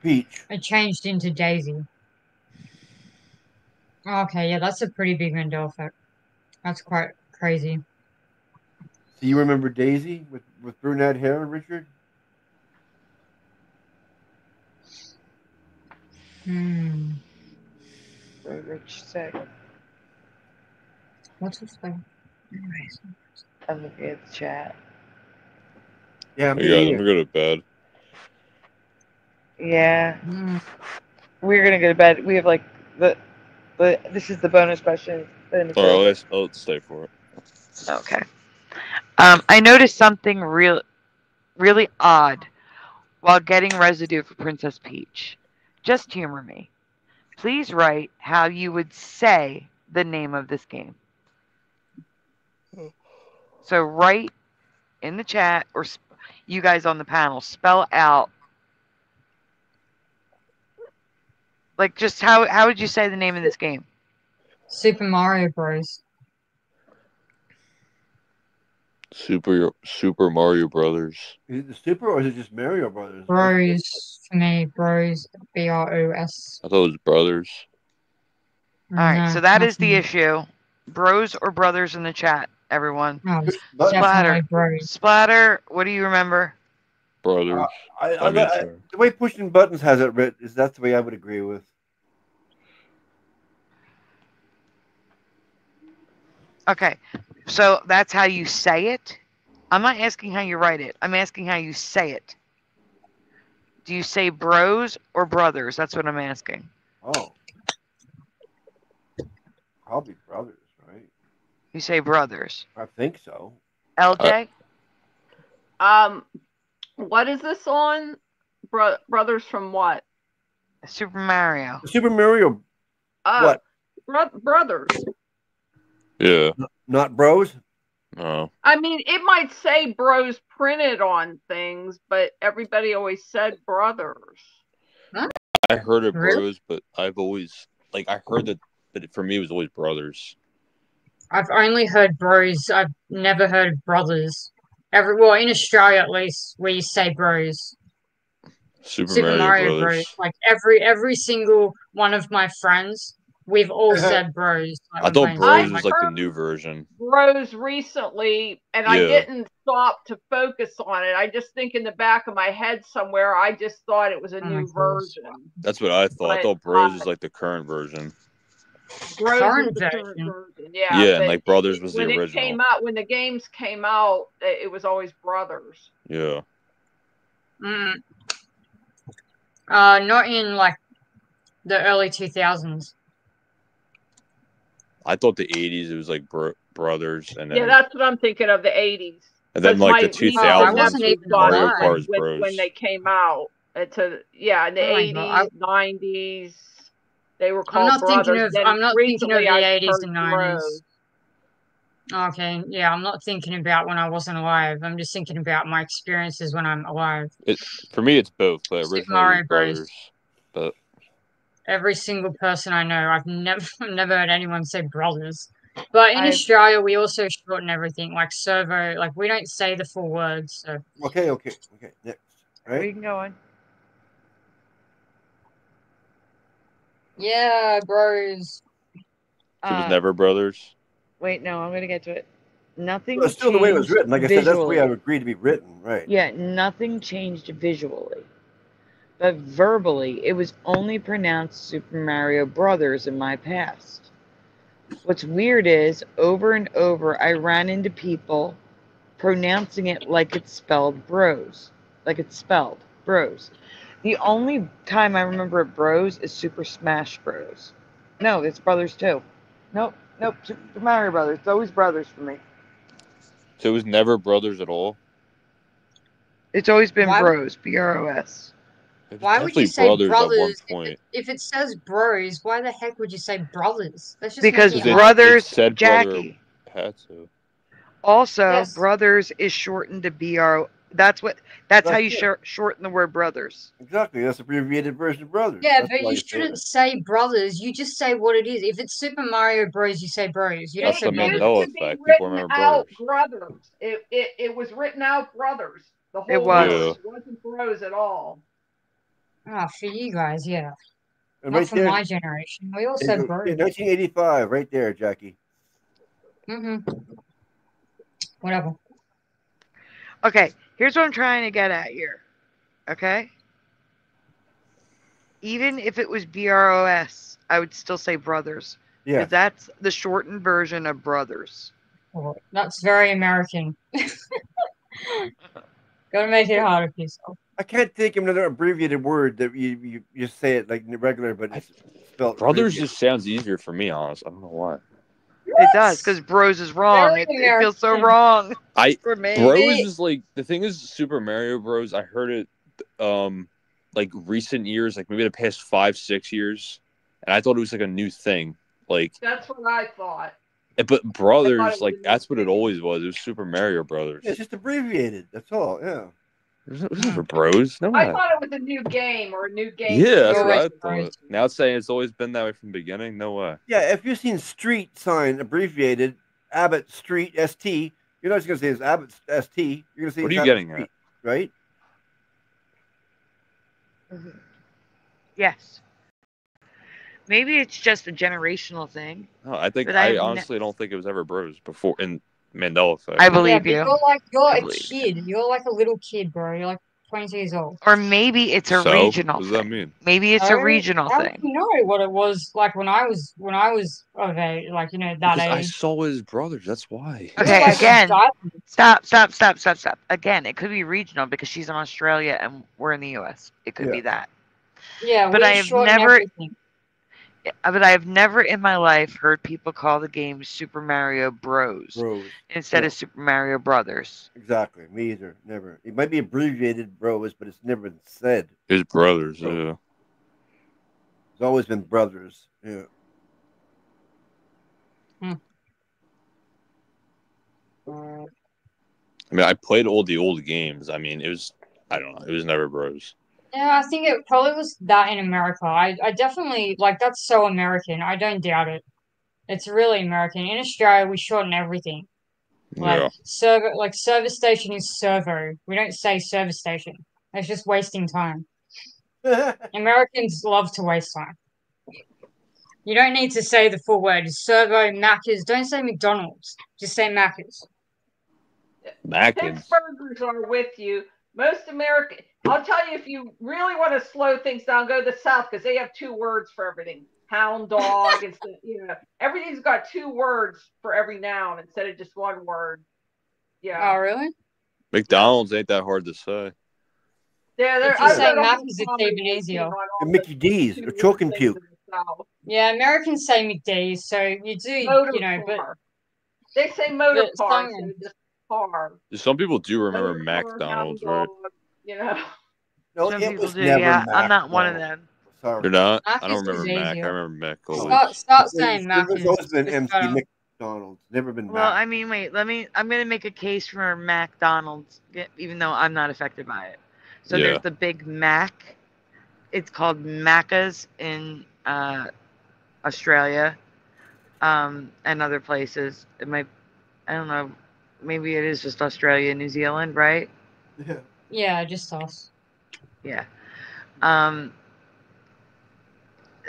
Peach. It changed into Daisy. Okay, yeah, that's a pretty big Mandela effect. That's quite crazy. So you remember Daisy with brunette hair, Richard? Hmm. What Rich said. What's this thing? I'm looking at the chat. Yeah, me guys, I'm gonna go to bed. Yeah. We're gonna go to bed. We have like this is the bonus question. All right, I'll stay for it. Okay. I noticed something really odd while getting residue for Princess Peach. Just humor me. Please write how you would say the name of this game. So write in the chat, or you guys on the panel, spell out. Like, just how would you say the name of this game? Super Mario Bros. Super Mario Brothers. Is it the Super or is it just Mario Brothers? Bros for me, Bros, BROS. I thought it was Brothers. All right, No, so that is the nothing. issue. Bros or brothers in the chat, everyone. No, Splatter. Bros. Splatter, what do you remember? Brothers. The way Pushing Buttons has it written is that's the way I would agree with. Okay, so that's how you say it? I'm not asking how you write it. I'm asking how you say it. Do you say bros or brothers? That's what I'm asking. Oh. Probably brothers, right? You say brothers. I think so. LJ? What is this on? Brothers from what? Super Mario. Super Mario. What? Brothers. Yeah. Not Bros? No. I mean, it might say Bros printed on things, but everybody always said Brothers. Huh? I heard of Bros, but I've always I heard that, but for me it was always Brothers. I've only heard Bros. I've never heard of Brothers. Well, in Australia at least, where you say Bros. Super Mario Brothers. Like every single one of my friends, we've all said Bros. I thought Bros was like the new version. Bros recently, and I didn't stop to focus on it. I just think in the back of my head somewhere, I just thought it was a new version. That's what I thought. I thought Bros was like the current version. Bros is the current version. Yeah. Yeah, and like Brothers was the original. When it came out, when the games came out, it was always Brothers. Yeah. Not in like the early 2000s. I thought the 80s it was like Brothers, and then that's what I'm thinking of, the 80s. And then like the 2000s, Mario Kart Bros. When they came out, in the 80s, 90s, they were called Brothers. I'm not thinking of the 80s and 90s. Bros. Okay, yeah, I'm not thinking about when I wasn't alive. I'm just thinking about my experiences when I'm alive. For me, it's both. But Super originally Mario it was Brothers. But every single person I know, I've never heard anyone say Brothers. But in Australia, we also shorten everything, like servo. Like we don't say the full words. So. Okay. Next, right? We can go on. Yeah, bros. It was never brothers. Wait, no, I'm gonna get to it. Nothing. Well, it's still the way it was written. Like I said, that's the way I visually. would agree to be written, right? Yeah, nothing changed visually. But verbally, it was only pronounced Super Mario Brothers in my past. What's weird is, over and over, I ran into people pronouncing it like it's spelled bros. Like it's spelled bros. The only time I remember it bros is Super Smash Bros. No, it's brothers too. Nope, Super Mario Brothers. It's always brothers for me. So it was never brothers at all? It's always been bros, B-R-O-S. Why would you say brothers at one point. if it says bros? Why the heck would you say brothers? That's just because making brothers, it said Jackie. Brother had to. Also, brothers is shortened to BR. That's how you shorten the word brothers. Exactly. That's abbreviated version of brothers. Yeah, That's but why you shouldn't say brothers. You just say what it is. If it's Super Mario Bros, you say bros. You don't say brothers. Mandela effect. People remember brothers. It was written out brothers. The whole it was. It wasn't bros at all. Ah, for you guys, yeah. And Not right for there, my generation. We all said bros. 1985, right there, Jackie. Whatever. Okay, here's what I'm trying to get at here. Okay? Even if it was BROS, I would still say brothers. Yeah. Because that's the shortened version of brothers. Oh, that's very American. Gotta make it harder for yourself. I can't think of another abbreviated word that you just say it like regular, but it's spelled. Brothers just sounds easier for me, honest. I don't know why. It does, because bros is wrong. It feels so wrong for me. Bros is like, the thing is, Super Mario Bros, I heard it like recent years, like maybe the past 5-6 years, and I thought it was like a new thing. Like that's what I thought. But brothers, like that's what it always was. It was Super Mario Brothers. Yeah, it's just abbreviated. That's all. Yeah. It was never bros. No way. I thought it was a new game or a new game. Yeah, that's what I thought. Now it's saying it's always been that way from the beginning. No way. Yeah, if you've seen street sign abbreviated, Abbott Street ST, you're not just gonna say it's Abbott ST. You're gonna say. What it's are you getting Street, at? Right. Yes. Maybe it's just a generational thing. No, I honestly don't think it was ever bros before in Mandela Effect. I believe you. You're a kid. You're like a little kid, bro. You're like 20 years old. Or maybe it's a regional what does thing. that mean? Maybe it's a regional How thing. do you know what it was like when I was of age, like, you know, that Because age? I saw his brothers. That's why. Okay, again, stop. Again, it could be regional because she's in Australia and we're in the U.S. It could be that. Yeah, but we I have shorten never. everything. But I have never in my life heard people call the game Super Mario Bros. Instead of Super Mario Brothers. Exactly. Me either. Never. It might be abbreviated bros, but it's never been said. His brothers, yeah. It's always been brothers. Yeah. I mean, I played all the old games. I mean, it was, I don't know, it was never bros. Yeah, I think it probably was that in America. I definitely, like, that's so American. I don't doubt it. It's really American. In Australia, we shorten everything. Like, service station is servo. We don't say service station. It's just wasting time. Americans love to waste time. You don't need to say the full word. Servo, Macca's. Don't say McDonald's. Just say Macca's. Pittsburghers are with you. Most American, I'll tell you, if you really want to slow things down, go to the South because they have 2 words for everything. Hound dog, and everything's got 2 words for every noun instead of just 1 word. Yeah. Oh, really? McDonald's ain't that hard to say. Yeah, if you say Macca's, it's even easier. And Mickey D's or Choke and Puke. Yeah, Americans say McD's, so you do, but they say motor car, so just car. Some people do remember McDonald's, right? No, Some it people was do, never yeah. Mac, I'm not one of no. them. Sorry. You're not? Mac I don't is remember just Mac. I easier. remember Mac always. Start saying Macca's. There's always been MC McDonald's. Never been Well, Mac. I mean, wait. I'm going to make a case for McDonald's, even though I'm not affected by it. So there's the Big Mac. It's called Macca's in Australia. and other places. It might, I don't know, maybe it is just Australia, New Zealand, right? Yeah. Yeah, just us. Yeah.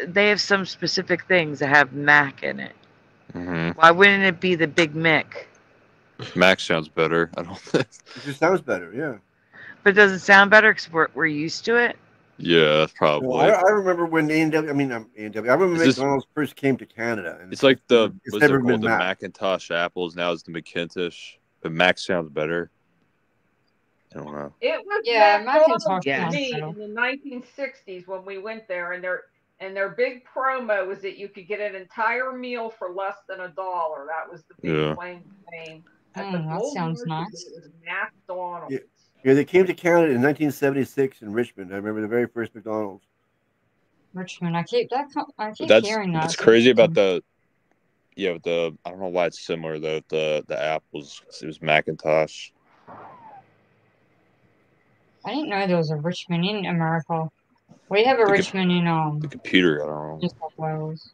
They have some specific things that have Mac in it. Mm-hmm. Why wouldn't it be the Big Mick? Mac sounds better. I don't think. It just sounds better, yeah. But does it sound better because we're used to it? Yeah, probably. No, I remember when A&W. I mean, A&W. I remember McDonald's first came to Canada. And It's like the it's what's never it been called? The Mac. Macintosh apples. Now it's the McKintosh. But Mac sounds better. I don't know. It was Macintosh McDonald's to sounds me better. in the 1960s when we went there, and their big promo was that you could get an entire meal for less than $1. That was the big Yeah. claim to fame. At the That sounds Gold nice. Rush, it was McDonald's. Yeah, they came to Canada in 1976 in Richmond. I remember the very first McDonald's. Richmond. I keep That's hearing that. it's crazy about the I don't know why it's similar though. The apples. It was Macintosh. I didn't know there was a Richmond in America. We have a Richmond in the computer. I don't know. New South Wales.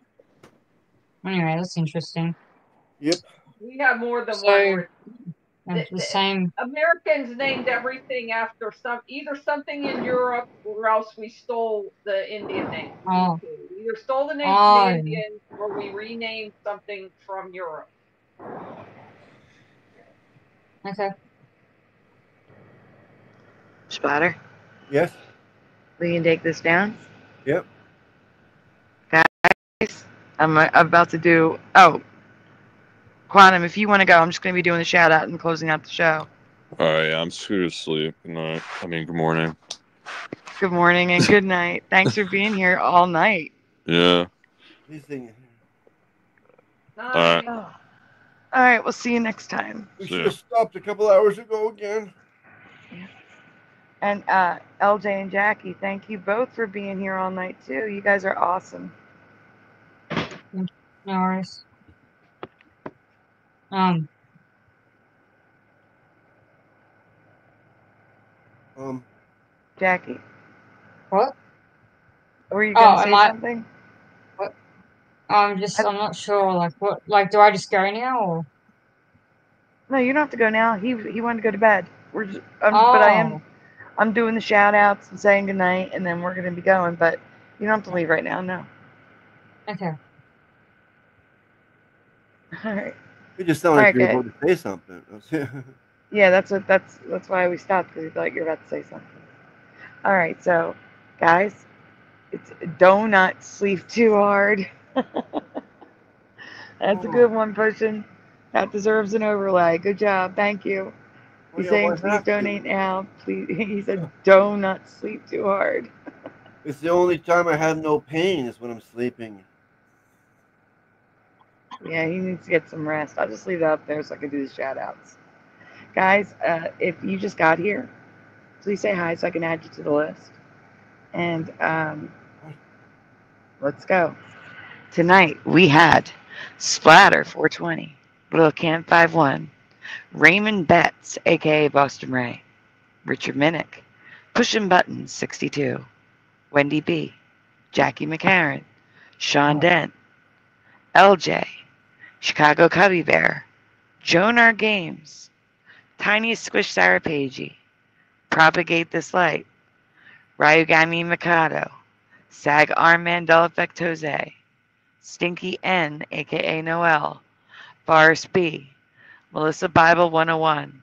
Anyway, that's interesting. Yep. We have more than one. The same. Americans named everything after either something in Europe or else we stole the Indian name. Oh. We either stole the name from the Indians or we renamed something from Europe. Okay. Spotter? Yes. We can take this down? Yep. Guys, I'm about to do... Oh. Quantum, if you want to go, I'm just going to be doing the shout out and closing out the show. All right, I'm screwed to sleep. Good night. I mean, good morning. Good morning and good night. Thanks for being here all night. Yeah. All right. All right, we'll see you next time. We should have stopped a couple hours ago again. Yeah. And LJ and Jackie, thank you both for being here all night too. You guys are awesome. No worries. Jackie. What? Were you gonna say something? What? I'm not sure. Like what? Like, do I just go now or? No, you don't have to go now. He wanted to go to bed. We're just, but I'm doing the shout outs and saying goodnight, and then we're gonna be going. But you don't have to leave right now. No. Okay. All right. You just sound like you were about to say something. Yeah, that's why we stopped, because we thought you were about to say something. All right, so guys, it's do not sleep too hard. That's a good one, Pushing. That deserves an overlay. Good job. Thank you. He's saying please donate now. Please. He said do not sleep too hard. It's the only time I have no pain is when I'm sleeping. Yeah, he needs to get some rest. I'll just leave that up there so I can do the shout outs. Guys, if you just got here, please say hi so I can add you to the list. And let's go. Tonight we had Splatter 420, Little Camp 51, Raymond Betts, aka Boston Ray, Richard Minnick, Pushing Buttons 62, Wendy B, Jackie McCarran, Sean Dent, LJ, Chicago Cubby Bear, Joan R. Games, Tiny Squish Sarah Pagey, Propagate This Light, Ryugami Mikado, Sag R. Mandela Effect Jose, Stinky N, aka Noel, Boris B, Melissa Bible 101,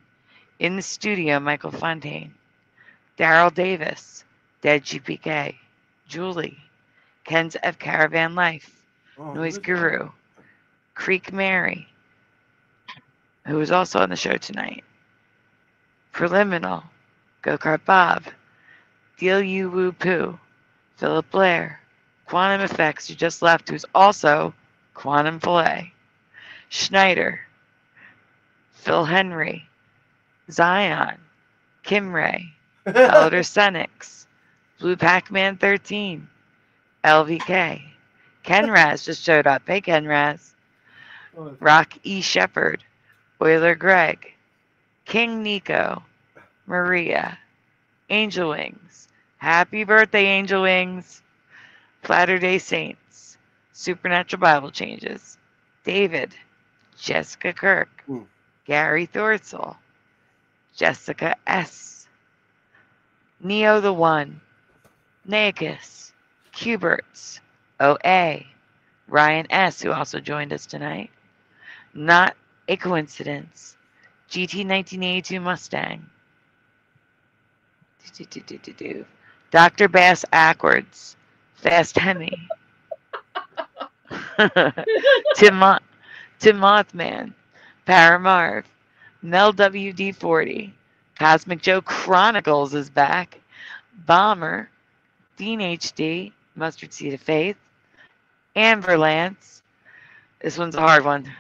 In the Studio Michael Fontaine, Daryl Davis, Dead GPK, Julie, Ken's F Caravan Life, Noise Guru, Creek Mary, who was also on the show tonight, Preliminal, Go-Kart Bob, Deal You Woo Poo, Philip Blair, Quantum Effects, who just left, who's also Quantum Filet, Schneider, Phil Henry, Zion, Kim Ray, Elder Senix, Blue Pac-Man 13, LVK, Ken Raz just showed up. Hey, Ken Raz. Rock E. Shepherd, Euler Greg, King Nico, Maria, Angel Wings, Happy Birthday, Angel Wings, Latter Day Saints, Supernatural Bible Changes, David, Jessica Kirk, Gary Thorzel, Jessica S, Neo the One, Nagus, Cuberts, OA, Ryan S, who also joined us tonight. Not a coincidence. GT 1982 Mustang. Dr. Bass Ackwards, Fast Hemi. Tim Mothman, Paramarv, Mel WD40, Cosmic Joe Chronicles is back, Bomber, Dean HD, Mustard Seed of Faith, Amber Lance. This one's a hard one.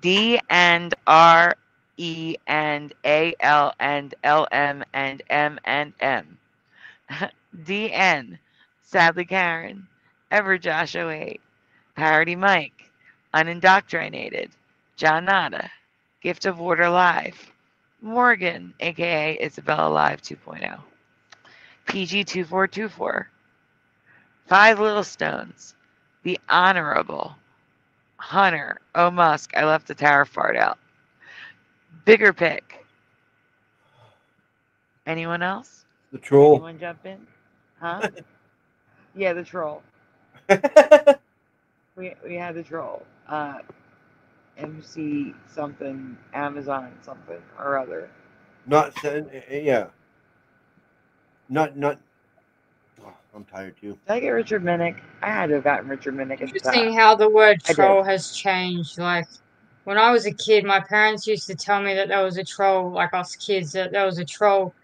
D and R E and A L and L M and M and M. DN, Sadly Karen, Ever Josh 08, Parody Mike, Unindoctrinated, John Nada, Gift of Water Live, Morgan, aka Isabella Live 2.0, PG2424, Five Little Stones, The Honorable, Hunter, Oh Musk, I left the tariff part out, Bigger Pick. Anyone else? The Troll. Anyone jump in? Huh? Yeah, the Troll. we had the Troll. MC something, Amazon something or other. Yeah. Not. Oh, I'm tired too. Did I get Richard Minnick? I had to have gotten Richard Minnick at the time. Interesting how the word troll has changed. Like when I was a kid, my parents used to tell me that there was a troll, like us kids, that there was a troll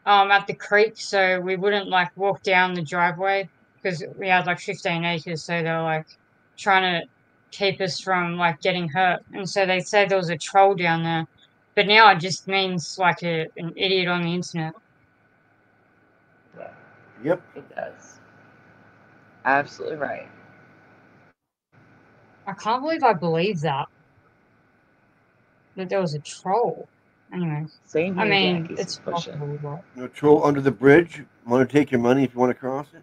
at the creek, so we wouldn't like walk down the driveway because we had like 15 acres, so they were like trying to keep us from like getting hurt, and so they said there was a troll down there, but now it just means like an idiot on the internet. Yep, it does. Absolutely right. I can't believe I believed that there was a troll. Anyway, same here, I mean, Jackie's it's possible, but... No troll under the bridge. Want to take your money if you want to cross it?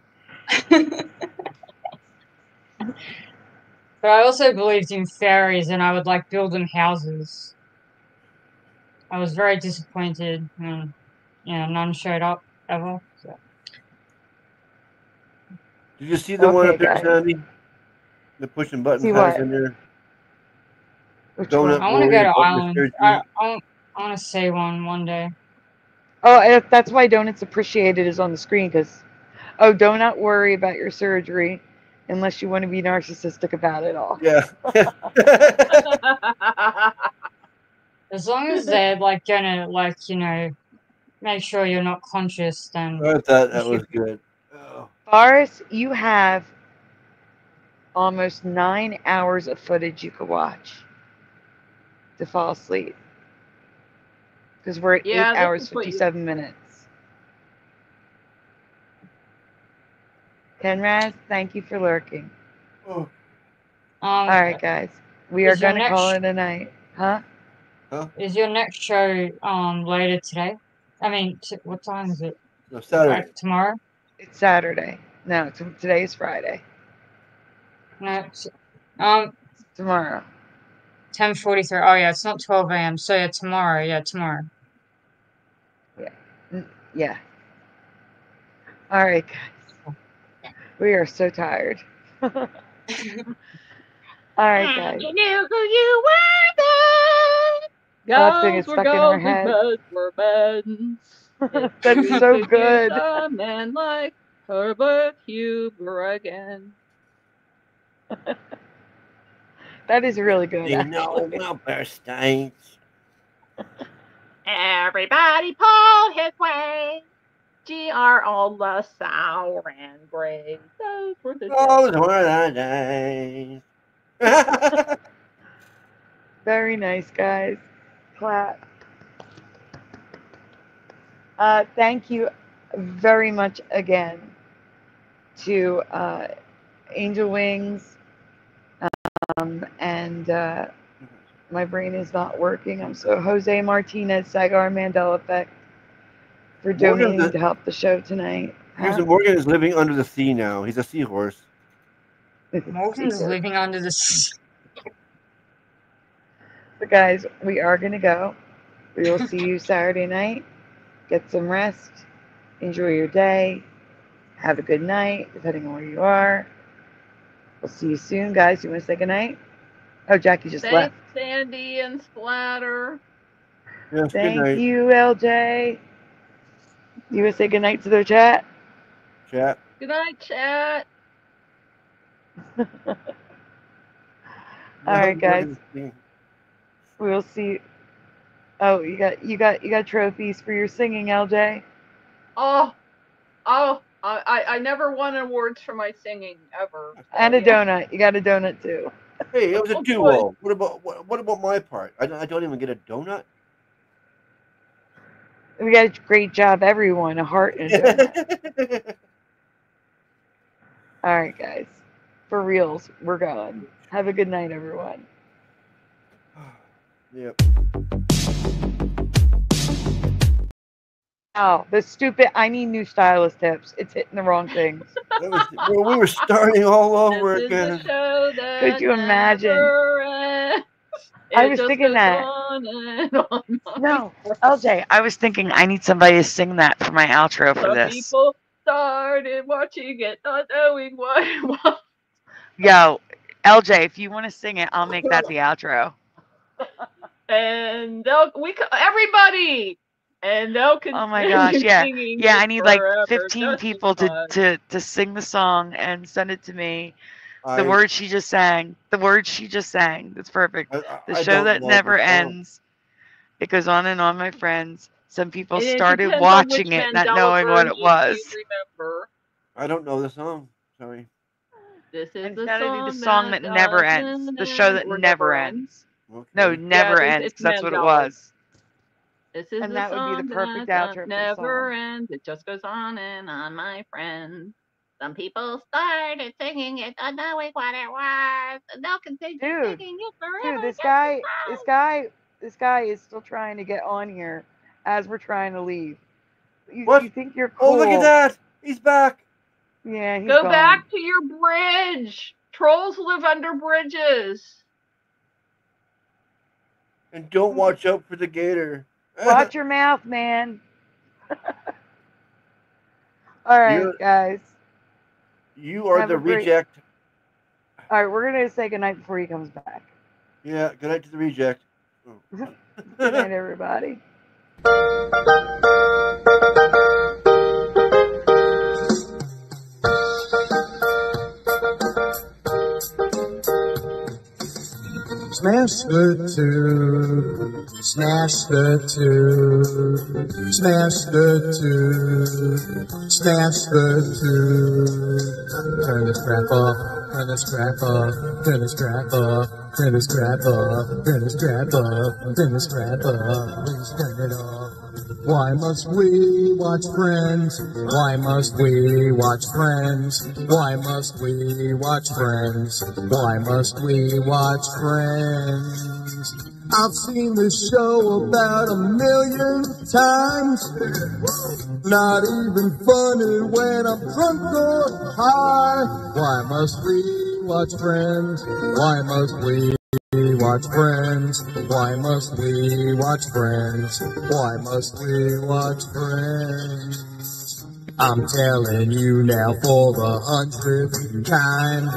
But I also believed in fairies, and I would like build them houses. I was very disappointed when, none showed up ever. So. Did you see the one up there, Sandy? The pushing buttons house in there. I want to go to Ireland. I want to see one day. Oh, that's why Donuts Appreciated is on the screen, because, do not worry about your surgery unless you want to be narcissistic about it all. Yeah. As long as they're, like, gonna, like, make sure you're not conscious, then... I thought that was good. Oh. Boris, you have almost 9 hours of footage you could watch to fall asleep. Because we're at 8 hours, 57 minutes. Kenraz, thank you for lurking. Oh. All right, guys. We are going to call it a night. Huh? Is your next show later today? I mean, what time is it? No, Saturday. Tomorrow? It's Saturday. No, today is Friday. No, tomorrow. 10:43. Oh, yeah, it's not 12 a.m. So, yeah, tomorrow. Yeah, tomorrow. Yeah. All right, guys. We are so tired. All right, guys. You knew who you were then. Thing is stuck in our head. Were buttons. That's so good. A man like Herbert Huber again. That is really good. You know, welfare states. Everybody pulled his way. GR all the sour and gray. Those were the days. Very nice, guys. Clap. Thank you very much again to Angel Wings. And my brain is not working. I'm so Jose Martinez, Sagar Mandela Effect, for donating to help the show tonight. Morgan is living under the sea now. He's a seahorse. Morgan is living under the sea. But guys, we are going to go. We will see you Saturday night. Get some rest. Enjoy your day. Have a good night, depending on where you are. We'll see you soon, guys. You want to say goodnight? Oh, Jackie just left. Thanks, Sandy and Splatter. Yes, Thank you, LJ. You want to say goodnight to their chat? Chat. Good night, chat. All right, guys. We will see. Oh, you got trophies for your singing, LJ. I never won awards for my singing ever. So, And a donut. You got a donut too. Hey, it was a duo. What about my part? I don't even get a donut. We got a great job, everyone. A heart and a donut. All right, guys. For reals, we're going. Have a good night, everyone. Yep. Oh, the stupid, I need new stylist tips. It's hitting the wrong things. We were starting all over again. Could you imagine? I was thinking that. No, LJ, I was thinking I need somebody to sing that for my outro for this. People started watching it, not knowing what it was. Yo, LJ, if you want to sing it, I'll make that the outro. And everybody. And they'll continue. Oh my gosh, yeah. Singing Yeah, I need like forever, 15 people to sing the song and send it to me. The words she just sang. The words she just sang. That's perfect. The show that never ends. It goes on and on, my friends. Some people started watching it not knowing what it was. Remember. I don't know the song. Sorry. This is It's gotta be the song that never ends. The show that never ends. Okay. No, never ends. That's what it was. This is And the that would be song the perfect that outro for the never song. ends. It just goes on and on, my friend. Some people started singing it, not knowing what it was, and they'll continue singing it forever. Dude, this guy is still trying to get on here as we're trying to leave. You think you're cool? Oh, look at that! He's back. Yeah, he's Go gone. back to your bridge. Trolls live under bridges. And don't watch out for the gator. Watch your mouth, man. All right, guys. You are the reject. All right, we're going to say goodnight before he comes back. Yeah, good night to the reject. Oh. Good night, everybody. Smash the tube, smash the tube, smash the tube, smash the tube. Turn the strap off, turn the strap off, turn the strap off, turn the strap off, turn the strap off, turn the strap off, please turn it off. Why must we watch Friends? Why must we watch Friends? Why must we watch Friends? Why must we watch Friends? I've seen this show about 1,000,000 times. Not even funny when I'm drunk or high. Why must we watch Friends? Why must we watch Friends? Why must we watch Friends? Why must we watch Friends? I'm telling you now for the 100th time.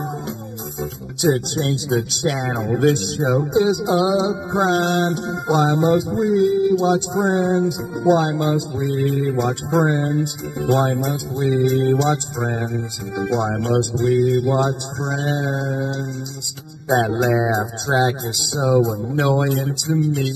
To change the channel, this show is a crime. Why must we watch Friends? Why must we watch Friends? Why must we watch Friends? Why must we watch Friends? That laugh track is so annoying to me.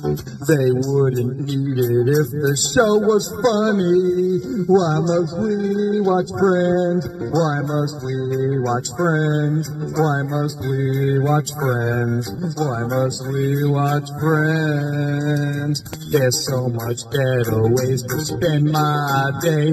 They wouldn't need it if the show was funny. Why must we watch Friends? Why must we watch Friends? Why must we watch Friends? Why must we watch Friends? There's so much better ways to spend my day.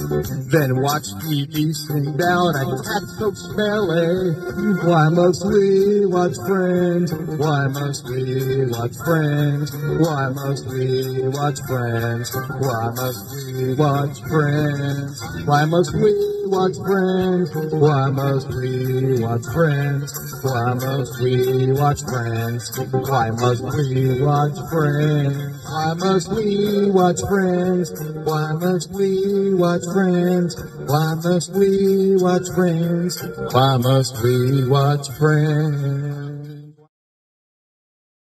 Then watch TV sing down at Catcook's Ballet. Why must we watch Friends? Why must we watch Friends? Why must we watch Friends? Why must we watch Friends? Why must we watch Friends? Why must we watch Friends? Why must we watch Friends? Why must we watch Friends? Why must we watch Friends? Why must we watch Friends? Why must we watch Friends? Why must we watch Friends?